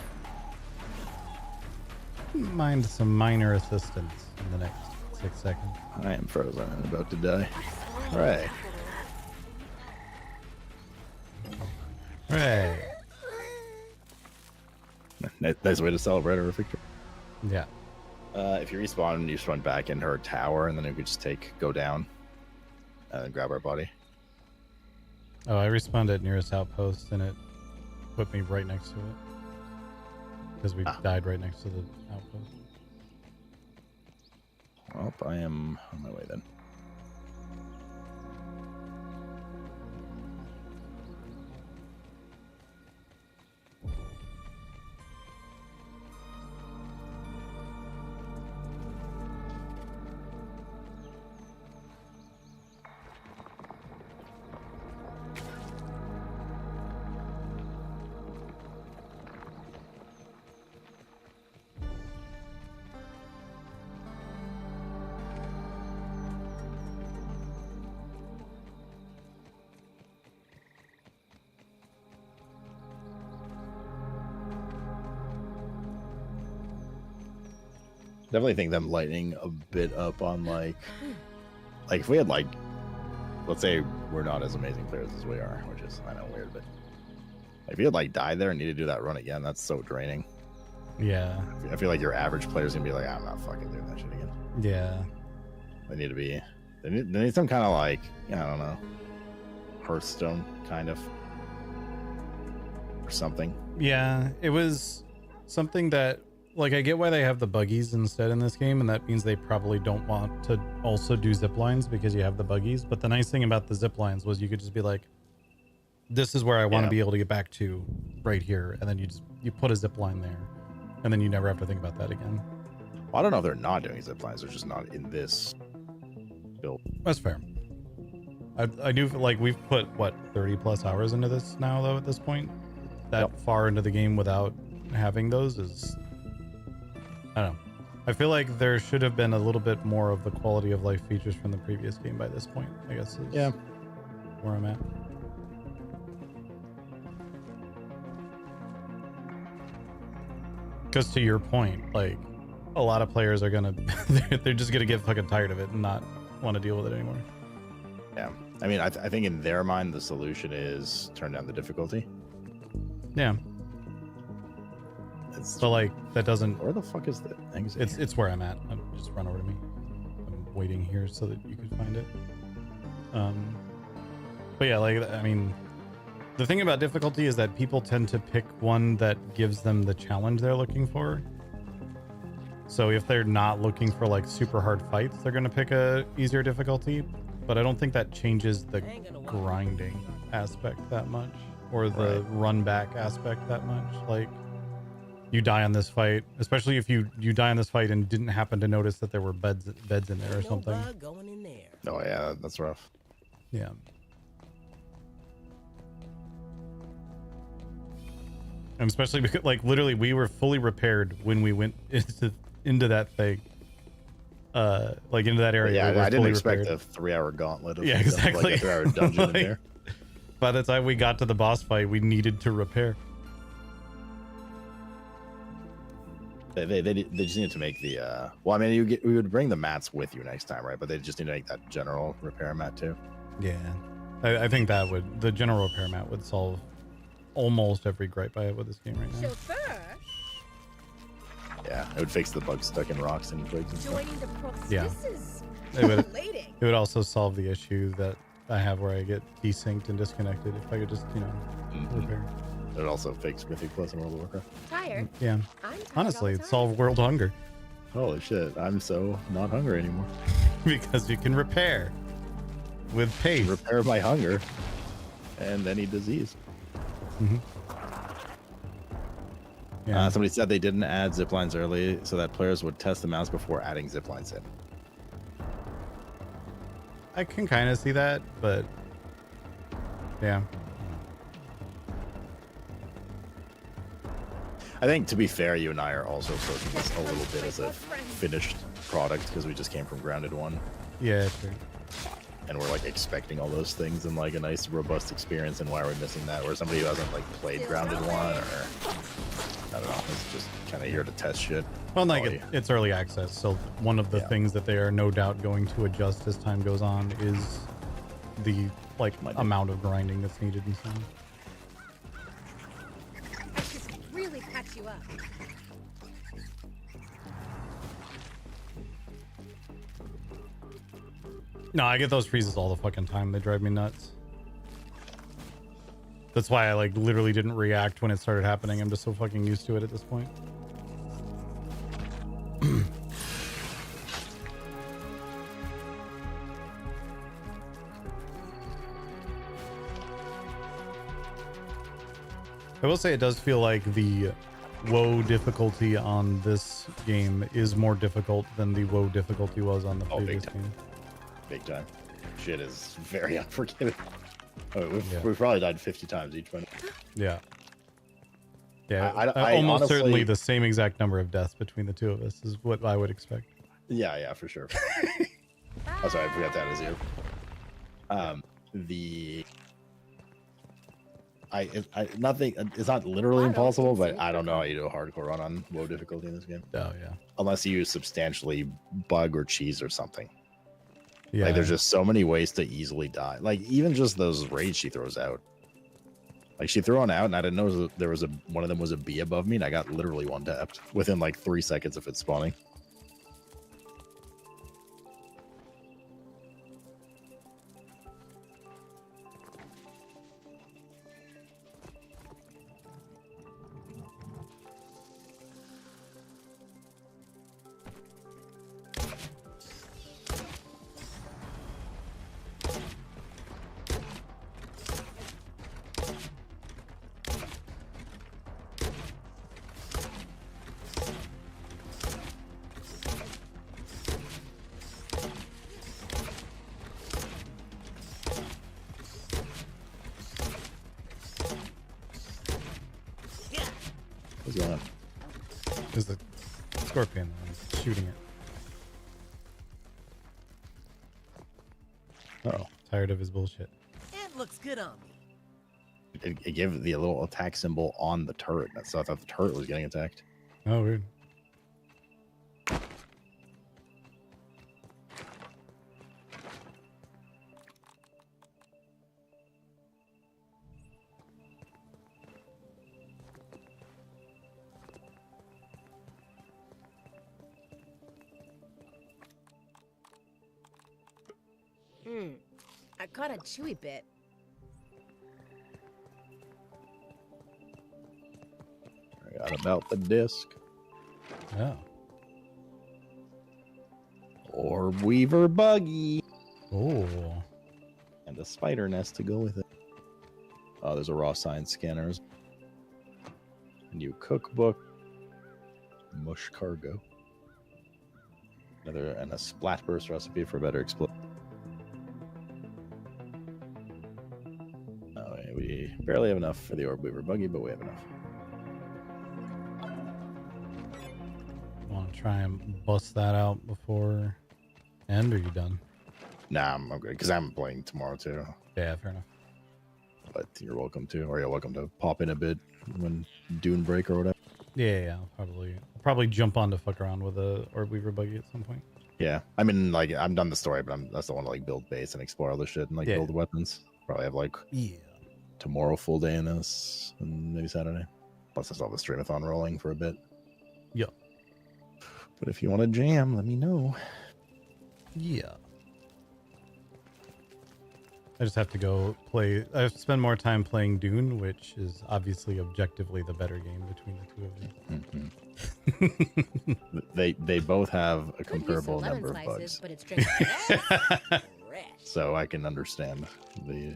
Mind some minor assistance in the next 6 seconds. I am frozen and about to die. Hooray. Hooray. Nice way to celebrate our victory. Yeah. If you respawn, you just run back into her tower, and then you could just go down and grab our body. Oh, I respawned at nearest outpost, and it put me right next to it. Because we died right next to the outpost. Well, I am on my way then. Definitely think them lightening a bit up on like if we had let's say we're not as amazing players as we are, which is I know weird, but if you had died there and need to do that run again, that's so draining. Yeah. I feel like your average player's gonna be like, I'm not fucking doing that shit again. Yeah. They need to be. They need some kind of I don't know, Hearthstone kind of or something. Yeah, it was something that like, I get why they have the buggies instead in this game, and that means they probably don't want to also do zip lines because you have the buggies. But the nice thing about the zip lines was you could just be like, this is where I want to be able to get back to right here. And then you put a zip line there, and then you never have to think about that again. Well, I don't know if they're not doing zip lines. They're just not in this build. That's fair. I do feel like we've put, what, 30 plus hours into this now, though, at this point? That far into the game without having those is... I don't know. I feel like there should have been a little bit more of the quality of life features from the previous game by this point, I guess is where I'm at. Because to your point, like, a lot of players are gonna... they're just gonna get fucking tired of it and not want to deal with it anymore. Yeah. I mean, I think in their mind, the solution is turn down the difficulty. Yeah. So, like, that doesn't... Where the fuck is the thing? It's where I'm at. Just run over to me. I'm waiting here so that you can find it. But yeah, like, I mean, the thing about difficulty is that people tend to pick one that gives them the challenge they're looking for. So if they're not looking for, like, super hard fights, they're going to pick a easier difficulty. But I don't think that changes the grinding aspect that much, or the run back aspect that much. Like, you die on this fight, especially if you die on this fight and didn't happen to notice that there were beds in there or something. Oh yeah, that's rough. Yeah. And especially because, like, literally we were fully repaired when we went into that thing. Like, into that area. Yeah, I didn't expect repaired. a 3-hour gauntlet of exactly. like a 3-hour dungeon like, in there. By the time we got to the boss fight, we needed to repair. They just need to make the well, I mean, we would bring the mats with you next time, right? But they just need to make that general repair mat too. Yeah, I think that the general repair mat would solve almost every gripe I have with this game right now. Chauffeur? Yeah, it would fix the bugs stuck in rocks and twigs and Joining the Yeah. prosthesis. It would also solve the issue that I have where I get desynced and disconnected if I could just, repair. It would also fix Mythic Plus in World of Warcraft. Tired? Yeah. Honestly, it solved world hunger. Holy shit, I'm so not hungry anymore. Because you can repair with pace. Repair my hunger and any disease. Mm-hmm. Yeah. Somebody said they didn't add zip lines early so that players would test the mouse before adding zip lines in. I can kind of see that, but yeah. I think, to be fair, you and I are also approaching this a little bit as a finished product because we just came from Grounded 1. Yeah, true. And we're like expecting all those things and like a nice robust experience, and why are we missing that? Where somebody who hasn't like played Grounded 1, or I don't know, it's just kind of here to test shit. Well, like it's early access, so one of the things that they are no doubt going to adjust as time goes on is the amount of grinding that's needed and so on. I should really patch you up. No, I get those freezes all the fucking time. They drive me nuts. That's why I like literally didn't react when it started happening. I'm just so fucking used to it at this point. I will say it does feel like the WoW difficulty on this game is more difficult than the WoW difficulty was on the previous game. Big time. Shit is very unforgiving. Oh, we've probably died 50 times each one. Yeah. Yeah, I almost honestly, certainly the same exact number of deaths between the two of us is what I would expect. Yeah, for sure. Oh, sorry, I forgot that as you. Nothing. It's not literally impossible, but I don't know how you do a hardcore run on WoW difficulty in this game. Oh yeah. Unless you use substantially bug or cheese or something. Yeah. Like there's just so many ways to easily die. Like even just those raids she throws out. Like she threw one out and I didn't know there was one of them was a bee above me and I got literally one tapped within like 3 seconds of it spawning. What's going on? There's the scorpion that's shooting it. Oh. Tired of his bullshit. It looks good on me. It gave the little attack symbol on the turret. So I thought the turret was getting attacked. Oh, weird. I caught a chewy bit. Forgot about the disc. Oh. Orb Weaver Buggy. Oh. And a spider nest to go with it. Oh, there's a raw science scanners. A new cookbook. Mush cargo. Another and a splatburst recipe for better explosion. Oh, we barely have enough for the Orb Weaver Buggy, but we have enough. Want to try and bust that out before end? Or are you done? Nah, I'm good because I'm playing tomorrow too. Yeah, fair enough. But you're welcome to, or you're welcome to pop in a bit when Dune break or whatever. Yeah, I'll probably jump on to fuck around with a Orb Weaver Buggy at some point. Yeah, I mean, like I'm done the story, but I still want to like build base and explore other shit and like build weapons. Probably have like tomorrow full day in this, and maybe Saturday. Plus, I still have the streamathon rolling for a bit. Yep. But if you want to jam, let me know. Yeah. I just have to go play. I have to spend more time playing Dune, which is obviously objectively the better game between the two of you. They both have a comparable number of bugs. But it's So I can understand the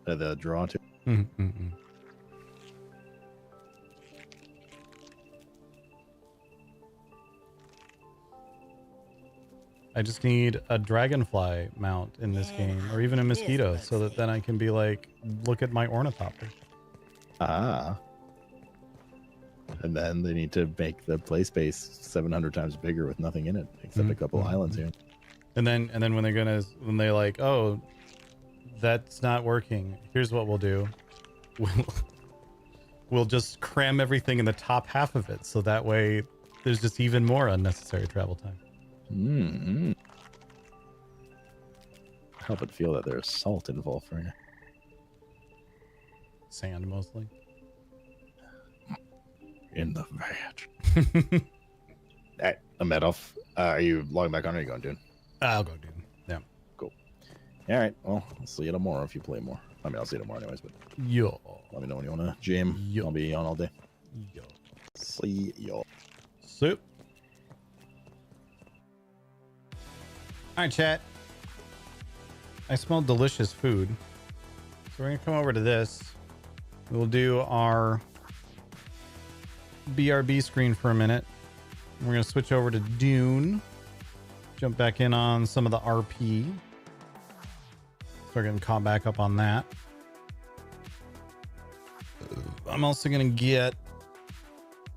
the draw to. I just need a dragonfly mount in this game, or even a mosquito, so that then I can be like, look at my ornithopter. Ah. And then they need to make the play space 700 times bigger with nothing in it, except a couple islands here. And then when they're like, oh, that's not working. Here's what we'll do. We'll just cram everything in the top half of it, so that way there's just even more unnecessary travel time. Mm-hmm. I help it feel that there's salt involved for you. Sand, mostly. In the vat. Hey, Amedov, are you logging back on or are you going, Dune? I'll go, Dune. Yeah. Cool. All right. Well, I'll see you tomorrow if you play more. I mean, I'll see you tomorrow anyways, but yo, let me know when you want to jam. Yo. I'll be on all day. Yo. See y'all. Soup. All right, chat. I smell delicious food. So we're going to come over to this. We'll do our BRB screen for a minute. We're going to switch over to Dune. Jump back in on some of the RP. Start getting caught back up on that. I'm also going to get a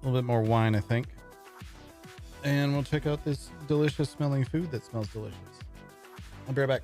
little bit more wine, I think. And we'll check out this delicious smelling food that smells delicious. I'll be right back.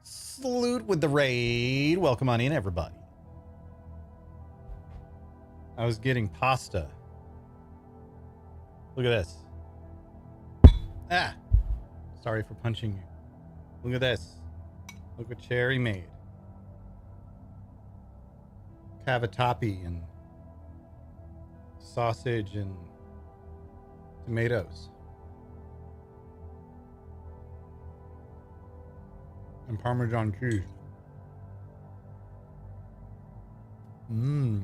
Sloot with the raid. Welcome on in, everybody. I was getting pasta. Look at this. Ah! Sorry for punching you. Look at this. Look what Cherry made. Cavatappi and sausage and tomatoes. And Parmesan cheese. Mmm.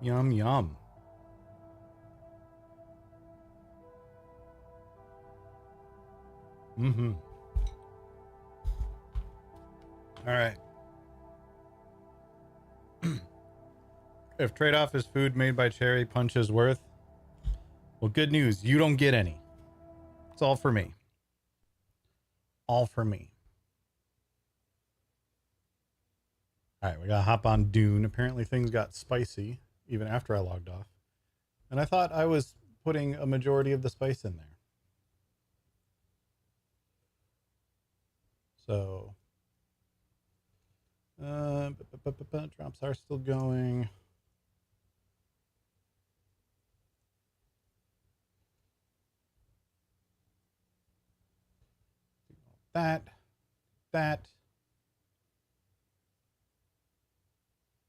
Yum, yum. Mm-hmm. All right. If trade-off is food made by Cherry Punch's worth, well, good news. You don't get any. It's all for me. All for me. All right, we got to hop on Dune. Apparently things got spicy even after I logged off. And I thought I was putting a majority of the spice in there. So, drops are still going. That.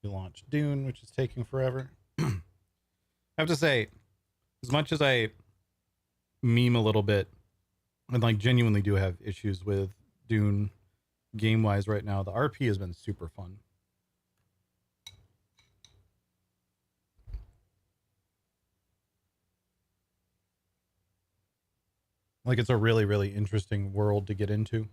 We launched Dune, which is taking forever. I have to say, as much as I meme a little bit, and like genuinely do have issues with Dune game-wise right now, the RP has been super fun. Like, it's a really, really interesting world to get into.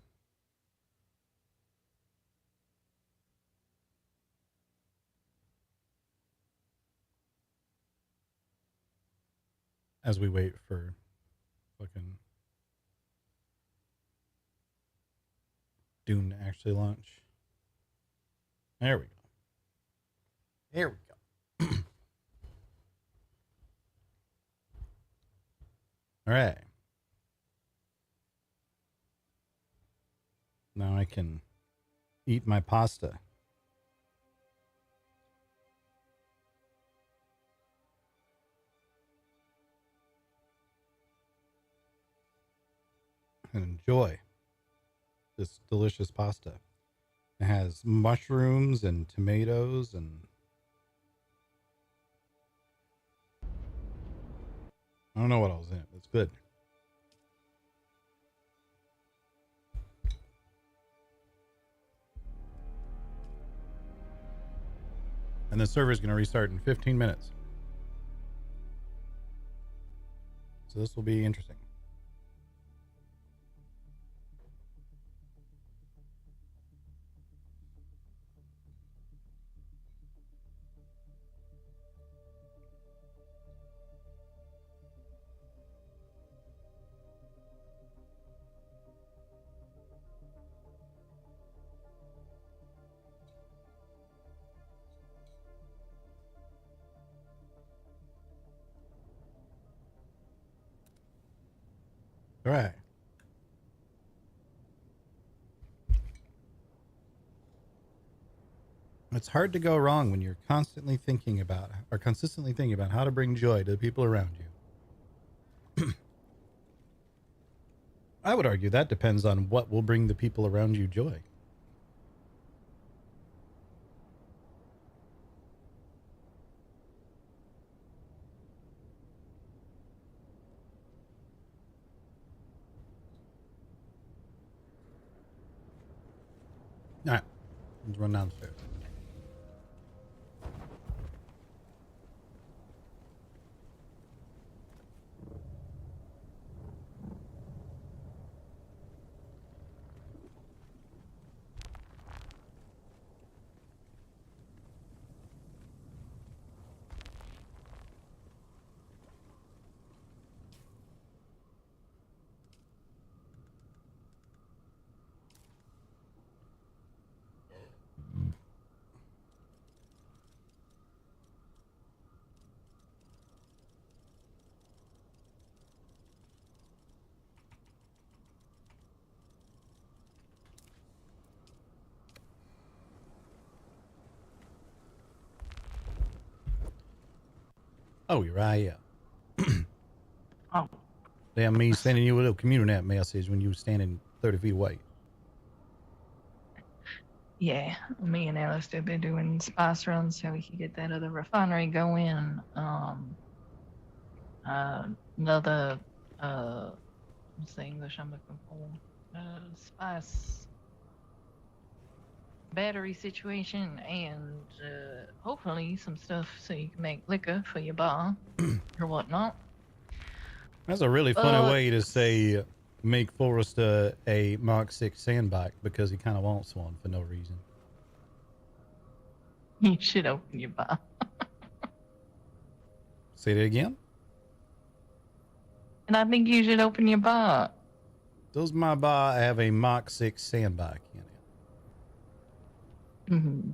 As we wait for fucking Dune to actually launch. There we go. There we go. All right. Now I can eat my pasta. And enjoy this delicious pasta. It has mushrooms and tomatoes and I don't know what else in it. It's good. And the server is going to restart in 15 minutes. So this will be interesting. All right. It's hard to go wrong when you're consistently thinking about how to bring joy to the people around you. I would argue that depends on what will bring the people around you joy. All right, let's run downstairs. Oh, you're right. Yeah. Oh. Damn me sending you a little community message when you were standing 30 feet away. Yeah, me and Alistair have been doing spice runs so we can get that other refinery going. Another what's the English I'm looking for? Spice battery situation, and hopefully some stuff so you can make liquor for your bar or whatnot. That's a really funny way to say make Forrester a Mark 6 sandbag because he kind of wants one for no reason. You should open your bar. Say that again? And I think you should open your bar. Does my bar have a Mark 6 sandbag in it? Mm-hmm.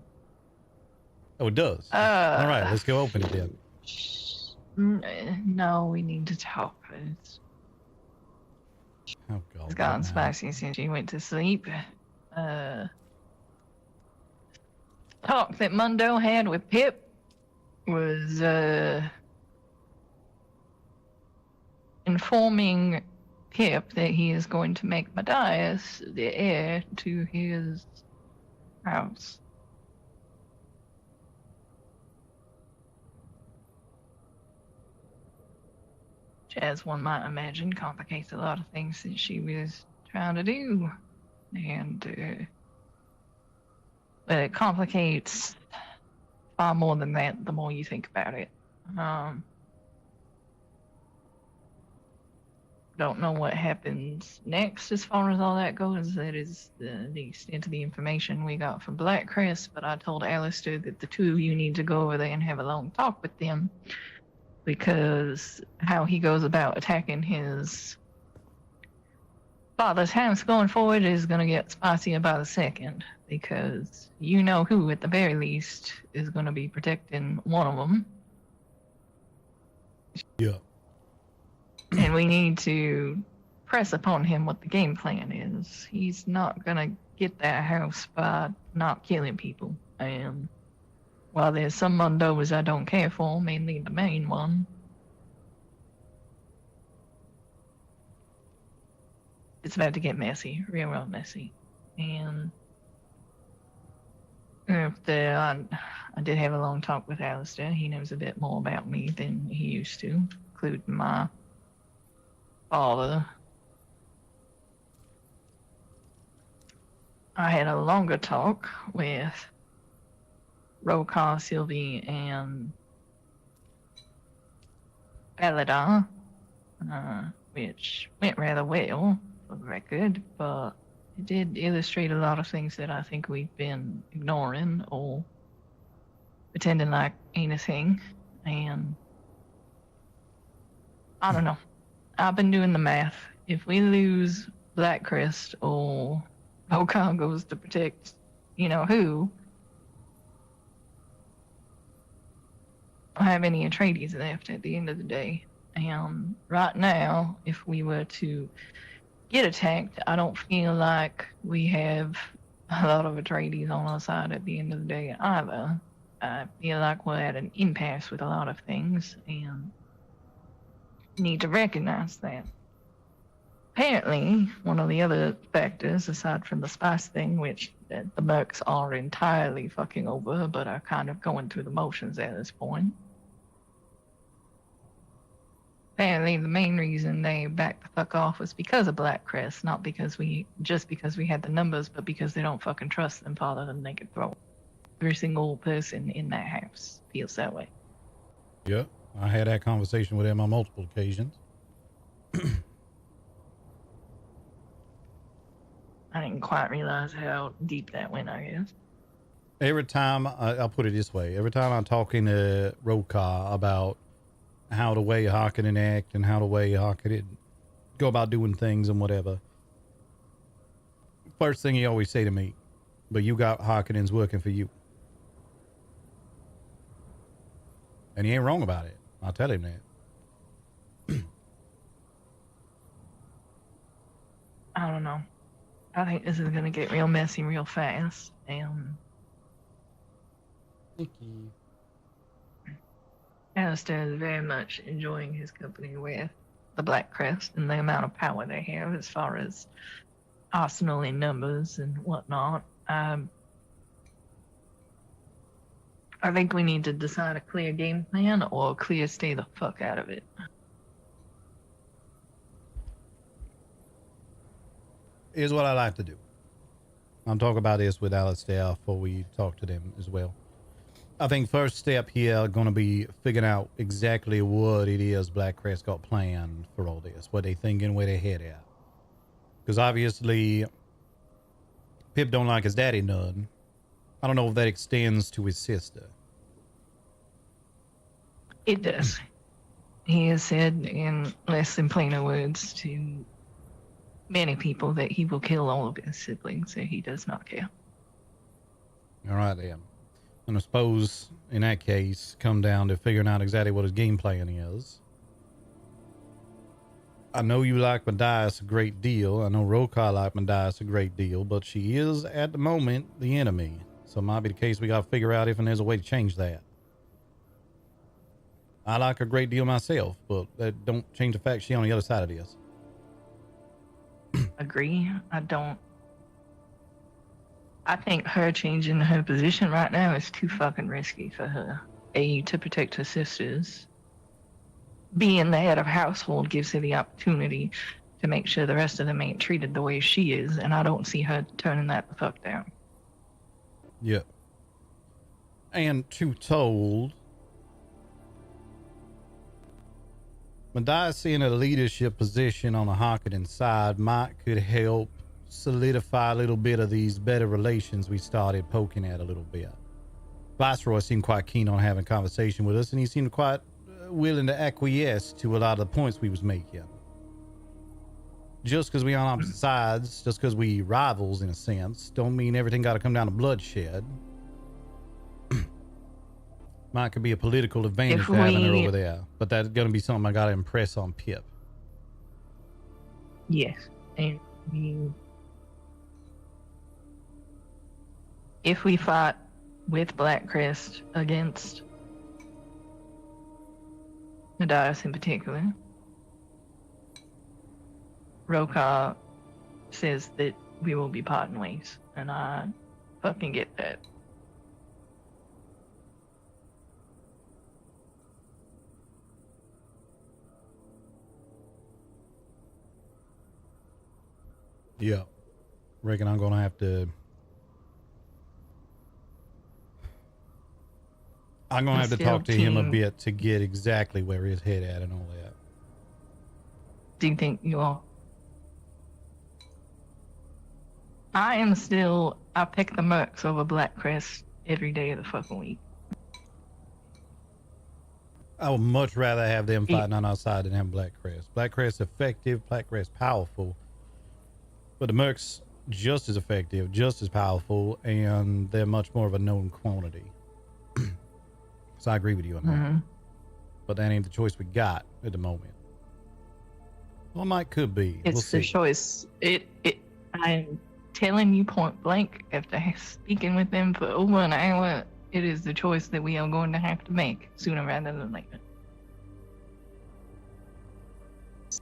Oh, it does? All right, let's go open it then. No, we need to talk. Oh, God. It's gotten spicy since you went to sleep. Talk that Mundo had with Pip was informing Pip that he is going to make Matthias the heir to his house. Which, as one might imagine, complicates a lot of things that she was trying to do. And but it complicates far more than that the more you think about it. Don't know what happens next as far as all that goes. That is the extent of the information we got from Blackcrest, but I told Alistair that the two of you need to go over there and have a long talk with them, because how he goes about attacking his father's house going forward is going to get spicier by the second, because you know who, at the very least, is going to be protecting one of them. Yeah. And we need to press upon him what the game plan is. He's not going to get that house by not killing people. And while there's some Mundos I don't care for, mainly the main one, it's about to get messy, real messy. And I did have a long talk with Alistair. He knows a bit more about me than he used to, including my father. I had a longer talk with Rokar, Sylvie, and Baladar, which went rather well, for the record, but it did illustrate a lot of things that I think we've been ignoring or pretending like ain't a thing. And I don't know. I've been doing the math. If we lose Blackcrest or Rokar goes to protect, you know who, I don't have any Atreides left at the end of the day. And right now, if we were to get attacked, I don't feel like we have a lot of Atreides on our side at the end of the day either. I feel like we're at an impasse with a lot of things, and need to recognize that. Apparently, one of the other factors, aside from the spice thing, which the mercs are entirely fucking over, but are kind of going through the motions at this point. Apparently, the main reason they backed the fuck off was because of Blackcrest, not because we had the numbers, but because they don't fucking trust them farther than they could throw. Every single person in that house feels that way. Yeah, I had that conversation with him on multiple occasions. I didn't quite realize how deep that went, I guess. Every time, I'll put it this way, every time I'm talking to Rokar about how the way Harkonnen act and how the way Harkonnen go about doing things and whatever, first thing he always say to me, but you got Harkonnens working for you. And he ain't wrong about it. I'll tell him that. I don't know. I think this is going to get real messy real fast. And Forrester is very much enjoying his company with the Black Crest and the amount of power they have as far as arsenal in numbers and whatnot. I think we need to decide a clear game plan or a clear stay the fuck out of it. Here's what I like to do. I'll talk about this with Alistair before we talk to them as well. I think first step here going to be figuring out exactly what it is Black Crest got planned for all this, what they thinking, where they head at. Because obviously, Pip don't like his daddy none. I don't know if that extends to his sister. It does. He has said in less than plainer words to many people that he will kill all of his siblings, so he does not care. All right, then. And I suppose, in that case, come down to figuring out exactly what his game plan is. I know you like Matthias a great deal. I know Rokar like Matthias a great deal, but she is, at the moment, the enemy. So it might be the case we got to figure out if and there's a way to change that. I like her a great deal myself, but that don't change the fact she's on the other side of this. Agree. I think her changing her position right now is too fucking risky for her. A, to protect her sisters. Being the head of household gives her the opportunity to make sure the rest of them ain't treated the way she is, and I don't see her turning that the fuck down. Yeah. And truth told, Matthias in a leadership position on the Harkonnen side could help solidify a little bit of these better relations we started poking at a little bit. Viceroy seemed quite keen on having a conversation with us, and he seemed quite willing to acquiesce to a lot of the points we was making. Just because we on opposite sides, just because we rivals in a sense, don't mean everything got to come down to bloodshed. Might could be a political advantage to having her over there, but that's going to be something I got to impress on Pip. Yes, and if we fought with Black Crest against Matthias in particular, Rokar says that we will be parting ways, and I fucking get that. Yeah. Reckon I'm going to have to... I'm going to have to talk to him a bit to get exactly where his head at and all that. Do you think you are? I pick the Mercs over Black Crest every day of the fucking week. I would much rather have them fighting on our side than have Black Crest. Black Crest effective, Black Crest powerful. But the Mercs just as effective, just as powerful, and they're much more of a known quantity. So I agree with you on that. But that ain't the choice we got at the moment. Well, it might could be. It's the choice. I'm telling you point blank, after speaking with them for over an hour, it is the choice that we are going to have to make sooner rather than later.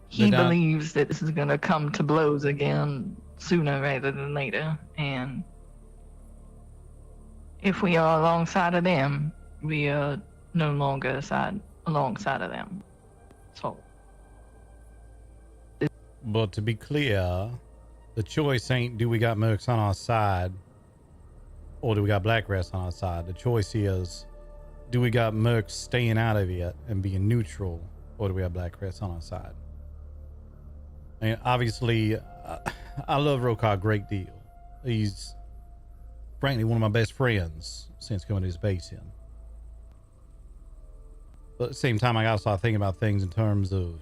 He believes that this is going to come to blows again sooner rather than later, and if we are alongside of them, we are no longer alongside of them. So, but to be clear, the choice ain't do we got Mercs on our side or do we got Black Crest on our side. The choice is do we got Mercs staying out of it and being neutral, or do we have Black Crest on our side? And obviously, I love Rokar a great deal. He's frankly one of my best friends since coming to this base in. But at the same time, I gotta start thinking about things in terms of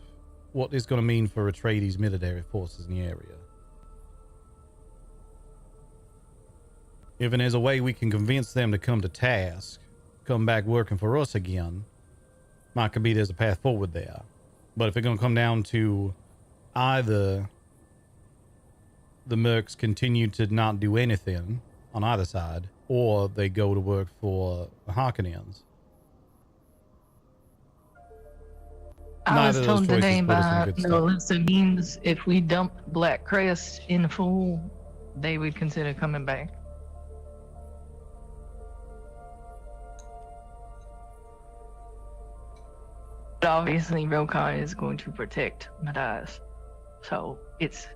what it's going to mean for Atreides military forces in the area. If there's a way we can convince them to come to task, come back working for us again, might could be there's a path forward there. But if it's going to come down to either the Mercs continue to not do anything on either side, or they go to work for the Harkonnens, I was Neither of those told today choices put us in a by good spot. Melissa Beans if we dump Black Crest in full, they would consider coming back. But obviously, Rokai is going to protect Matthias, so it's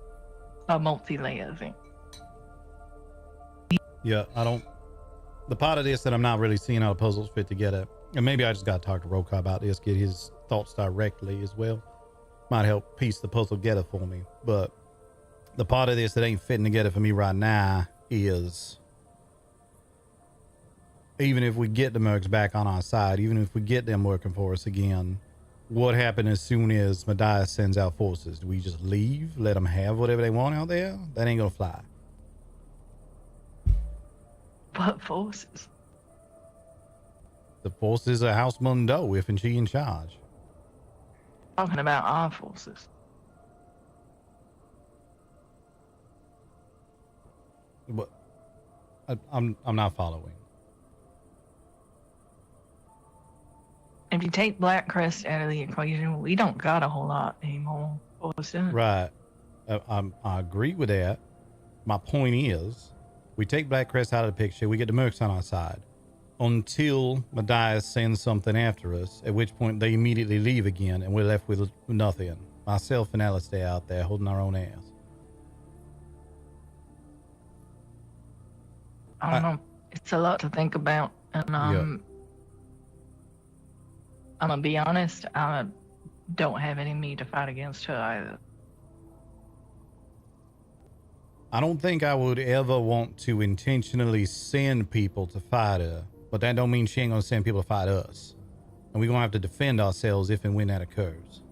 a multi-layer thing. Yeah, I don't. The part of this that I'm not really seeing how the puzzles fit together, and maybe I just got to talk to Rokai about this, get his thoughts directly as well. Might help piece the puzzle together for me. But the part of this that ain't fitting together for me right now is, even if we get the mercs back on our side, even if we get them working for us again, what happened as soon as Matthias sends out forces? Do we just leave, let them have whatever they want out there? That ain't gonna fly. What forces? The forces are House Mundo, if and she in charge. Talking about our forces. But I'm not following. If you take Black Crest out of the equation, we don't got a whole lot anymore. Right. I agree with that. My point is, we take Black Crest out of the picture, we get the mercs on our side. Until Matthias sends something after us, at which point they immediately leave again, and we're left with nothing. Myself and Alistair out there holding our own ass. I don't know. It's a lot to think about, and I'm gonna be honest. I don't have any me to fight against her either. I don't think I would ever want to intentionally send people to fight her, but that don't mean she ain't gonna send people to fight us. And we're gonna have to defend ourselves if and when that occurs.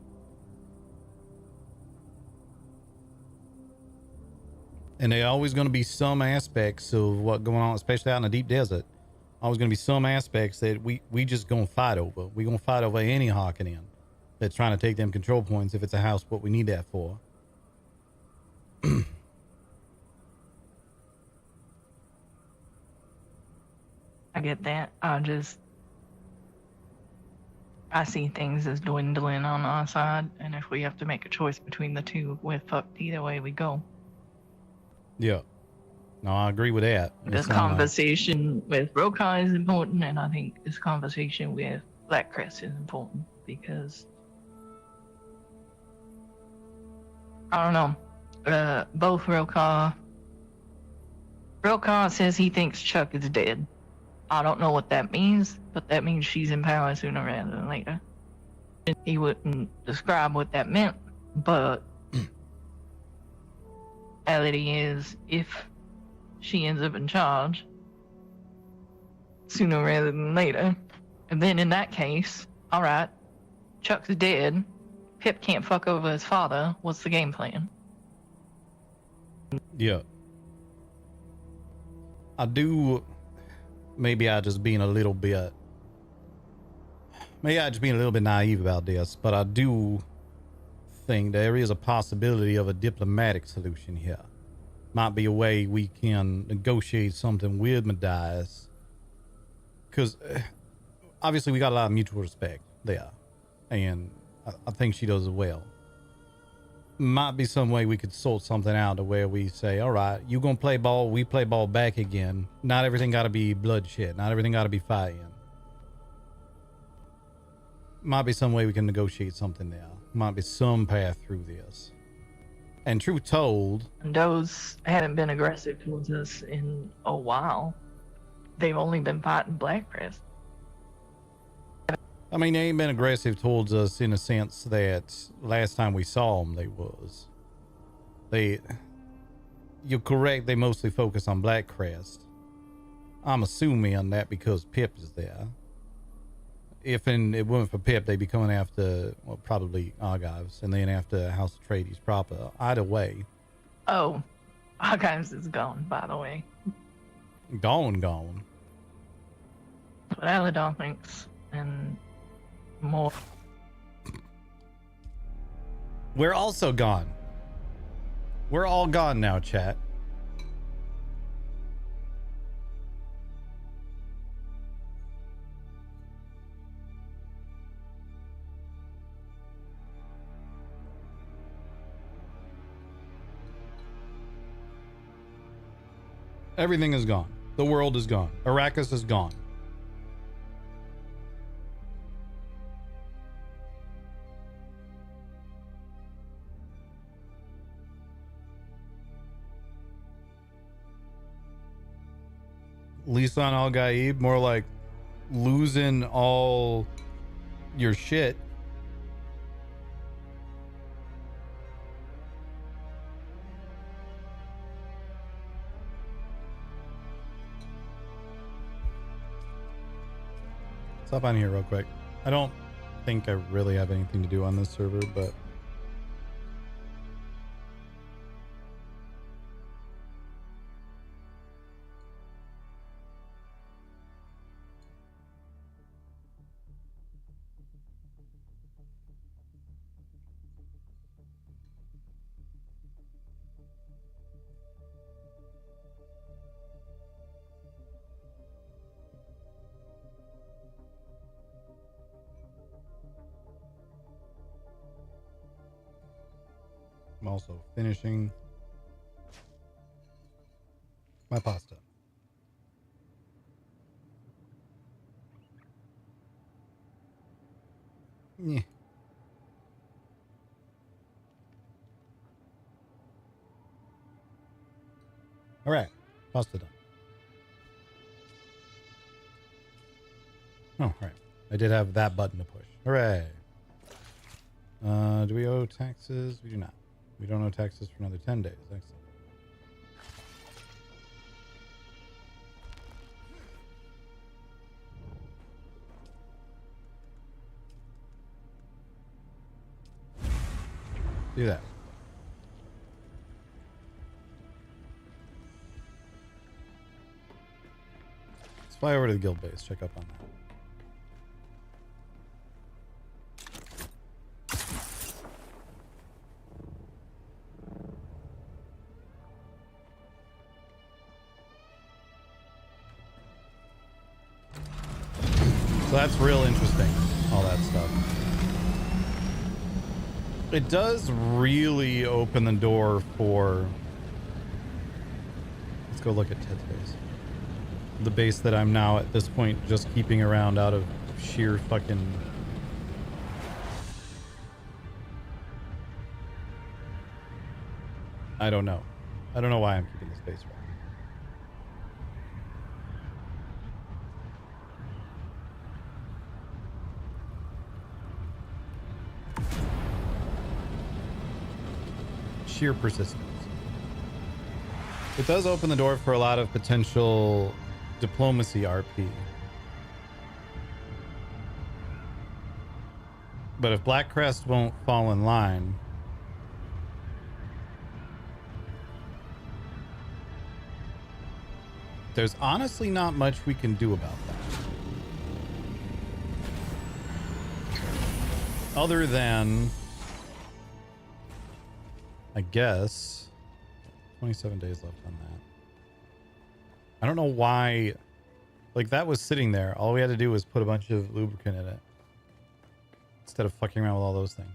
And there always gonna be some aspects of what going on, especially out in the deep desert. Always gonna be some aspects that we just gonna fight over. We gonna fight over any Harkonnen that's trying to take them control points if it's a house what we need that for. I get that. I see things as dwindling on our side, and if we have to make a choice between the two, we're fucked either way we go. Yeah. No, I agree with that. This conversation with Rokai is important, and I think this conversation with Black Crest is important because I don't know. Both Rokai says he thinks Chuck is dead. I don't know what that means, but that means she's in power sooner rather than later. He wouldn't describe what that meant, but reality is, if she ends up in charge sooner rather than later, and then in that case, all right, Chuck's dead. Pip can't fuck over his father. What's the game plan? Yeah. Maybe I just being a little bit naive about this, but I do think there is a possibility of a diplomatic solution here. Might be a way we can negotiate something with Matthias, because obviously we got a lot of mutual respect there, and I think she does as well. Might be some way we could sort something out to where we say, all right, you gonna play ball, we play ball back again. Not everything gotta be bloodshed. Not everything gotta be fighting. Might be some way we can negotiate something there. Might be some path through this. And truth told, those haven't been aggressive towards us in a while. They've only been fighting Black Crest. I mean, they ain't been aggressive towards us in a sense that last time we saw them, you're correct, they mostly focus on Black Crest. I'm assuming that because Pip is there. If it weren't for Pip, they'd be coming after, well, probably Argives, and then after House Atreides proper. Either way. Oh, Argives is gone, by the way. Gone. But Aladar thinks, and more. We're also gone. We're all gone now, chat. Everything is gone. The world is gone. Arrakis is gone. Lisan Al Gaib, more like losing all your shit. Let's hop on here real quick. I don't think I really have anything to do on this server, but I'm also finishing my pasta. Yeah. All right, pasta done. Oh, right. I did have that button to push. Hooray. Do we owe taxes? We do not. We don't owe taxes for another 10 days. Excellent. Do that. Let's fly over to the guild base. Check up on that. So that's real interesting, all that stuff. It does really open the door for... Let's go look at Ted's base. The base that I'm now at this point just keeping around out of sheer fucking... I don't know. I don't know why I'm keeping this base around. Sheer persistence. It does open the door for a lot of potential diplomacy RP. But if Blackcrest won't fall in line, there's honestly not much we can do about that. Other than, I guess, 27 days left on that. I don't know why, like, that was sitting there. All we had to do was put a bunch of lubricant in it instead of fucking around with all those things.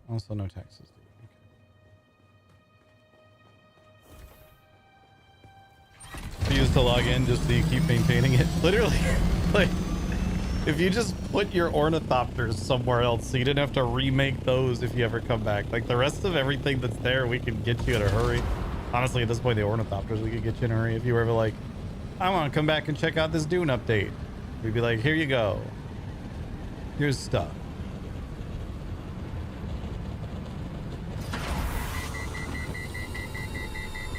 Also, no taxes due. Okay. Used to log in just so you keep maintaining it. Literally, like, if you just put your ornithopters somewhere else so you didn't have to remake those if you ever come back. Like, the rest of everything that's there, we can get you in a hurry. Honestly, at this point, the ornithopters, we could get you in a hurry. If you were ever like, I want to come back and check out this Dune update, we'd be like, here you go. Here's stuff.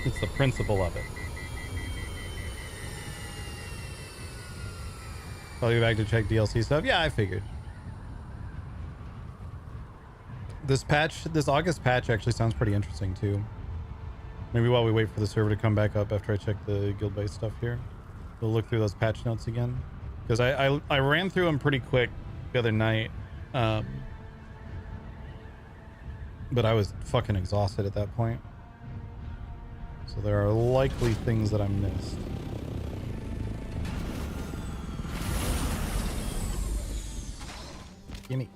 It's the principle of it. I'll be back to check DLC stuff. Yeah, I figured. This patch, this August patch actually sounds pretty interesting too. Maybe while we wait for the server to come back up after I check the guild base stuff here, we'll look through those patch notes again. Because I ran through them pretty quick the other night. But I was fucking exhausted at that point. So there are likely things that I missed. Gimme.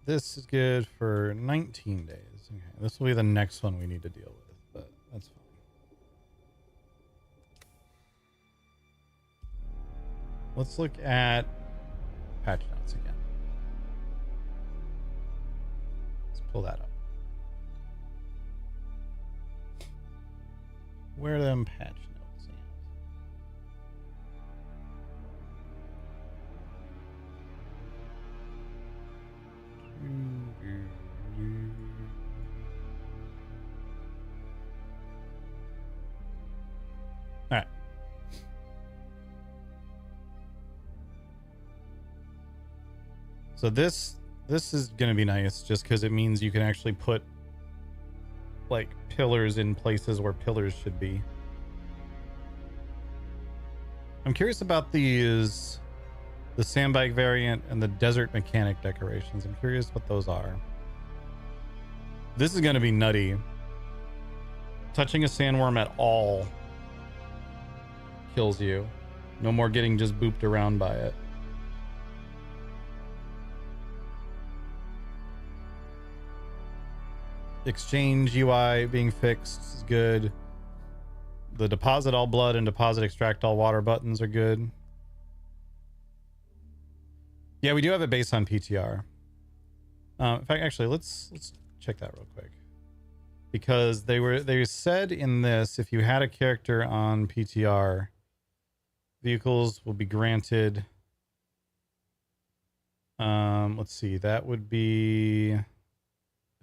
This is good for 19 days. Okay, this will be the next one we need to deal with, but that's fine. Let's look at patch notes again. Let's pull that up. Where are them patch notes at? All right. So this is going to be nice just because it means you can actually put like pillars in places where pillars should be. I'm curious about the sandbike variant and the desert mechanic decorations. I'm curious what those are. This is going to be nutty. Touching a sandworm at all kills you. No more getting just booped around by it. Exchange UI being fixed is good. The deposit all blood and deposit extract all water buttons are good. Yeah, we do have it based on PTR. In fact, actually, let's check that real quick, because they said in this, if you had a character on PTR, vehicles will be granted. Let's see, that would be a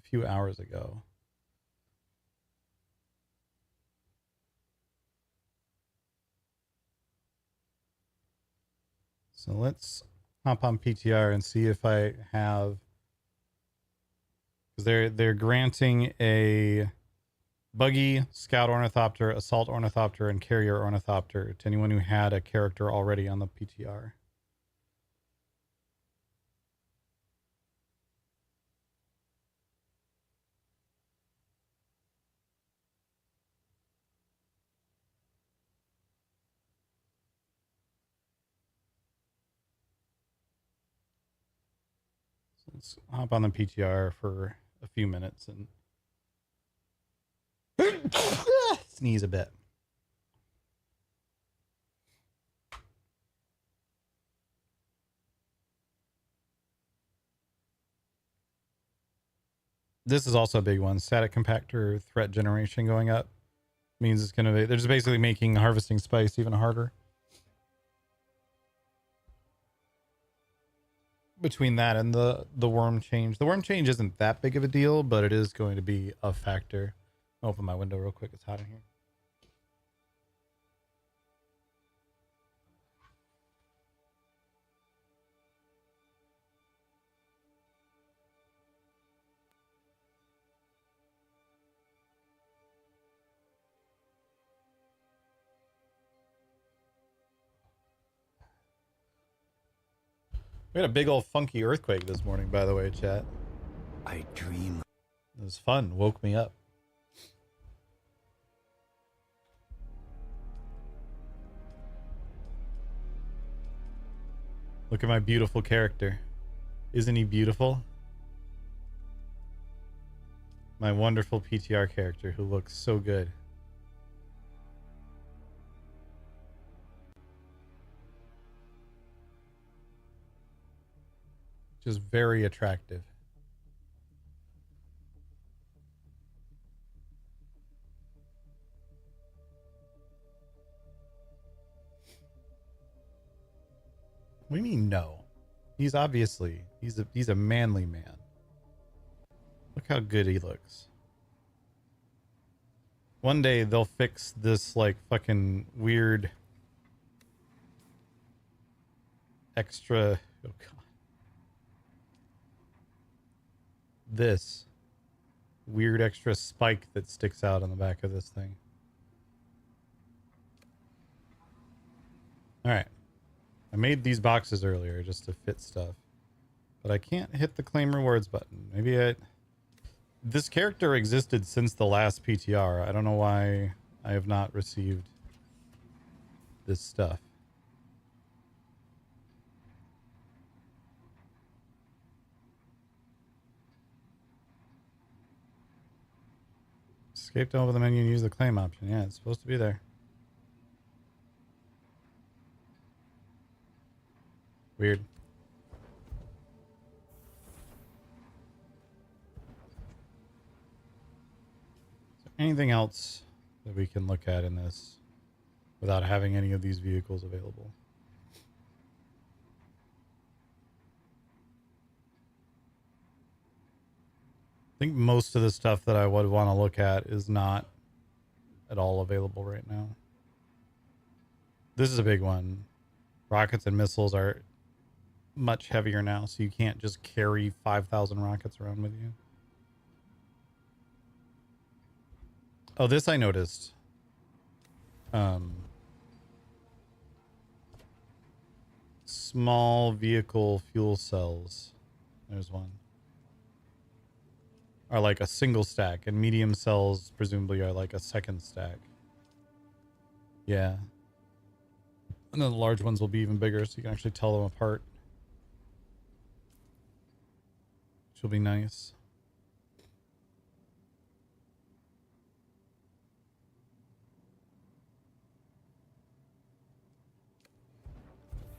few hours ago. So let's hop on PTR and see if I have, because they're granting a buggy, scout ornithopter, assault ornithopter, and carrier ornithopter to anyone who had a character already on the PTR. Let's hop on the PTR for a few minutes and sneeze a bit. This is also a big one. Static compactor threat generation going up means it's going to be, they're just basically making harvesting spice even harder. Between that and the worm change. The worm change isn't that big of a deal, but it is going to be a factor. I'll open my window real quick. It's hot in here. We had a big old funky earthquake this morning, by the way, chat. I dream. It was fun. Woke me up. Look at my beautiful character. Isn't he beautiful? My wonderful PTR character who looks so good. Just very attractive. What do you mean no? He's obviously he's a manly man. Look how good he looks. One day they'll fix this like fucking weird extra, oh god. This weird extra spike that sticks out on the back of this thing. All right. I made these boxes earlier just to fit stuff, but I can't hit the claim rewards button. Maybe this character existed since the last PTR. I don't know why I have not received this stuff. Escape to open the menu and use the claim option. Yeah, it's supposed to be there. Weird. Is there anything else that we can look at in this without having any of these vehicles available? I think most of the stuff that I would want to look at is not at all available right now. This is a big one. Rockets and missiles are much heavier now, so you can't just carry 5,000 rockets around with you. Oh, this I noticed. Small vehicle fuel cells. There's one. Are like a single stack, and medium cells presumably are like a second stack. Yeah. And then the large ones will be even bigger, so you can actually tell them apart. Which will be nice.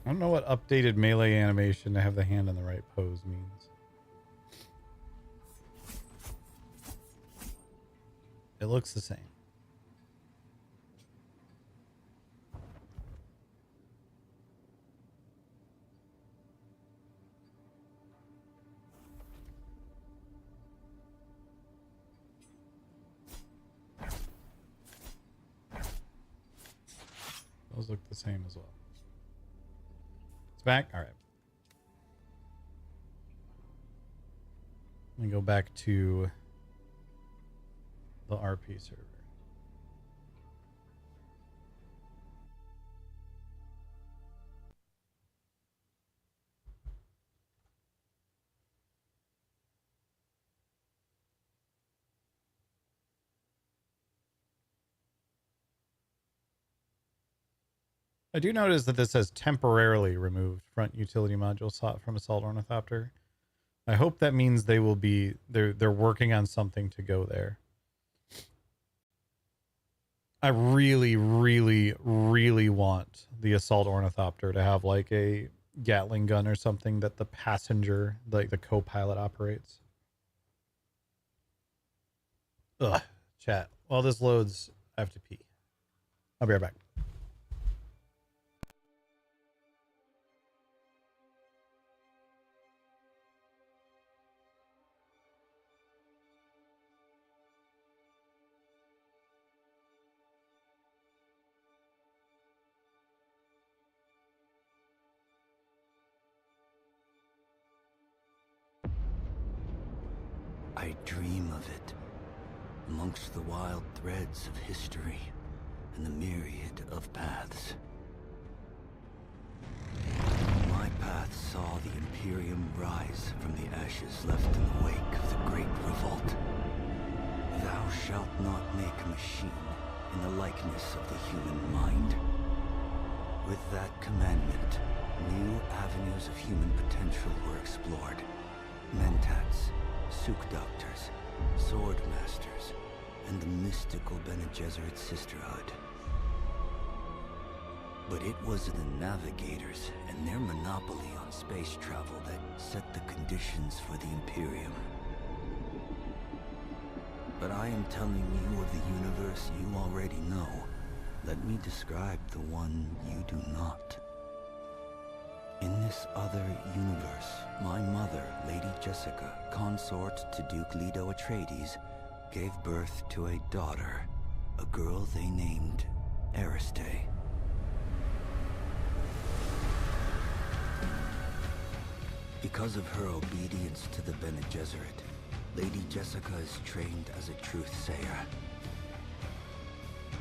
I don't know what updated melee animation to have the hand in the right pose means. It looks the same. Those look the same as well. It's back? All right. Let me go back to the RP server. I do notice that this says temporarily removed front utility module slot from Assault Ornithopter. I hope that means they will be they're working on something to go there. I really, really, really want the Assault Ornithopter to have like a Gatling gun or something that the passenger, like the co-pilot, operates. Ugh, chat. While this loads, I have to pee. I'll be right back. I dream of it, amongst the wild threads of history and the myriad of paths. My path saw the Imperium rise from the ashes left in the wake of the Great Revolt. Thou shalt not make a machine in the likeness of the human mind. With that commandment, new avenues of human potential were explored. Mentats, Sook Doctors, Sword Masters, and the mystical Bene Gesserit Sisterhood. But it was the Navigators and their monopoly on space travel that set the conditions for the Imperium. But I am telling you of the universe you already know. Let me describe the one you do not. In this other universe, my mother, Lady Jessica, consort to Duke Leto Atreides, gave birth to a daughter, a girl they named Ariste. Because of her obedience to the Bene Gesserit, Lady Jessica is trained as a truth-sayer.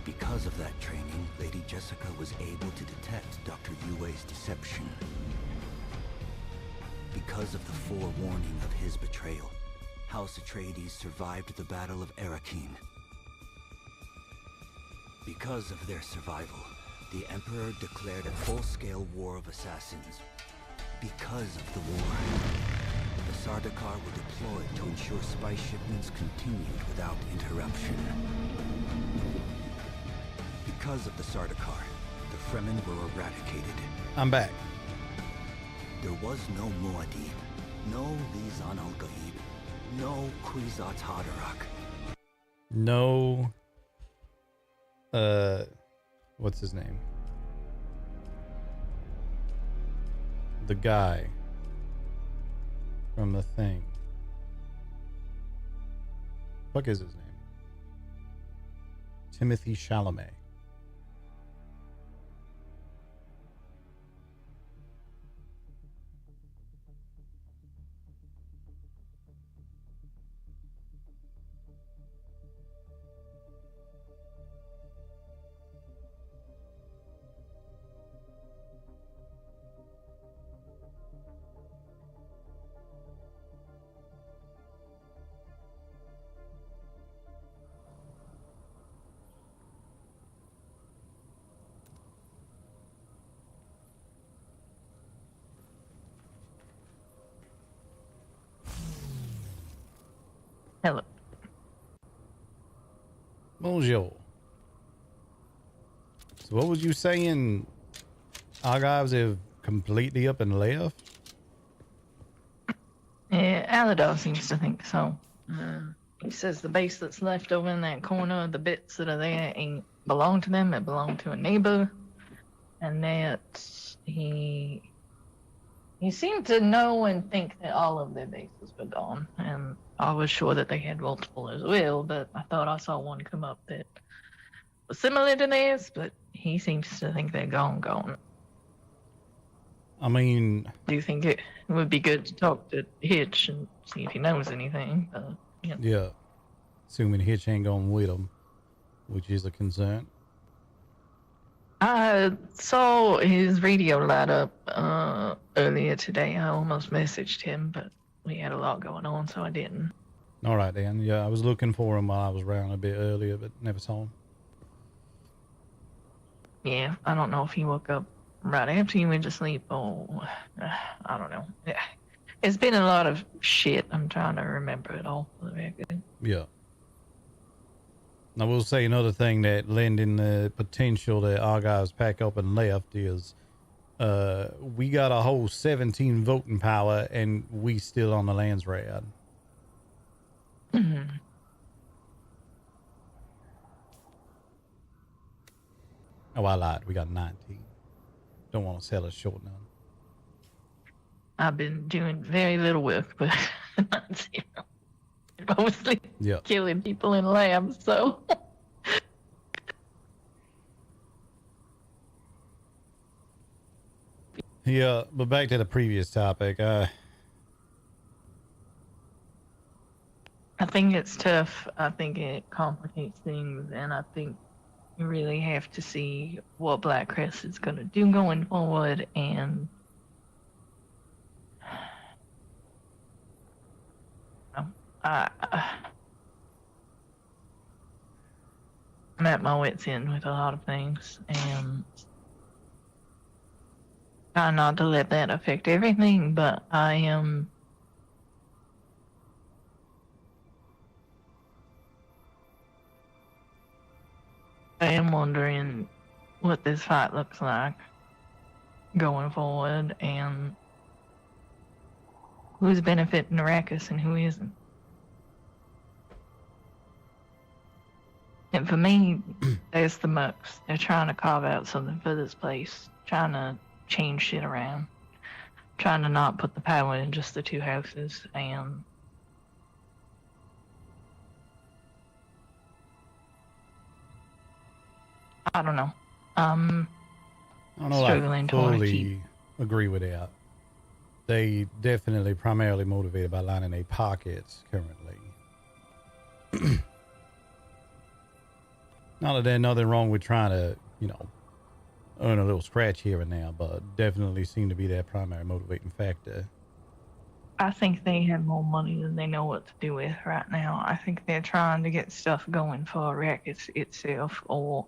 Because of that training, Lady Jessica was able to detect Dr. Yue's deception. Because of the forewarning of his betrayal, House Atreides survived the Battle of Arrakeen. Because of their survival, the Emperor declared a full-scale war of assassins. Because of the war, the Sardaukar were deployed to ensure spice shipments continued without interruption. Because of the Sardaukar, the Fremen were eradicated. I'm back. There was no Muad'Dib, no Lizan al-Gaib, no Kwisatz Haderach. No. What's his name? The guy from the thing. What is his name? Timothy Chalamet. Hello. Bonjour. So what was you saying? Our guys have completely up and left? Yeah, Aladar seems to think so. He says the base that's left over in that corner, the bits that are there, ain't belong to them. It belonged to a neighbor, and that he seemed to know and think that all of their bases were gone. And I was sure that they had multiple as well, but I thought I saw one come up that was similar to theirs. But he seems to think they're gone. I mean, Do you think it would be good to talk to Hitch and see if he knows anything? Yeah. yeah. Assuming Hitch ain't going with them, which is a concern. I saw his radio light up earlier today. I almost messaged him, but we had a lot going on, so I didn't. All right, then. Yeah, I was looking for him while I was around a bit earlier, but never saw him. Yeah, I don't know if he woke up right after you went to sleep or I don't know. Yeah. It's been a lot of shit. I'm trying to remember it all for the record. Yeah. I will say another thing that lending the potential that our guys pack up and left is we got a whole 17 voting power and we still on the lands rad. Mm-hmm. Oh, I lied. We got 19. Don't want to sell us short none. I've been doing very little work, but not zero. Mostly killing people in labs, so. Yeah, but back to the previous topic. I think it's tough. I think it complicates things, and I think you really have to see what Black Crest is going to do going forward, and I'm at my wit's end with a lot of things, and try not to let that affect everything, but I am wondering what this fight looks like going forward, and who's benefiting Arrakis and who isn't. And for me, there's the Mucks. They're trying to carve out something for this place, trying to change shit around, trying to not put the power in just the two houses, and I don't know. I don't know. Struggling I to want to fully keep. agree with that. They definitely primarily motivated by lining their pockets currently. Not that there's nothing wrong with trying to, earn a little scratch here and there, but definitely seem to be their primary motivating factor. I think they have more money than they know what to do with right now. I think they're trying to get stuff going for Arrakis itself, or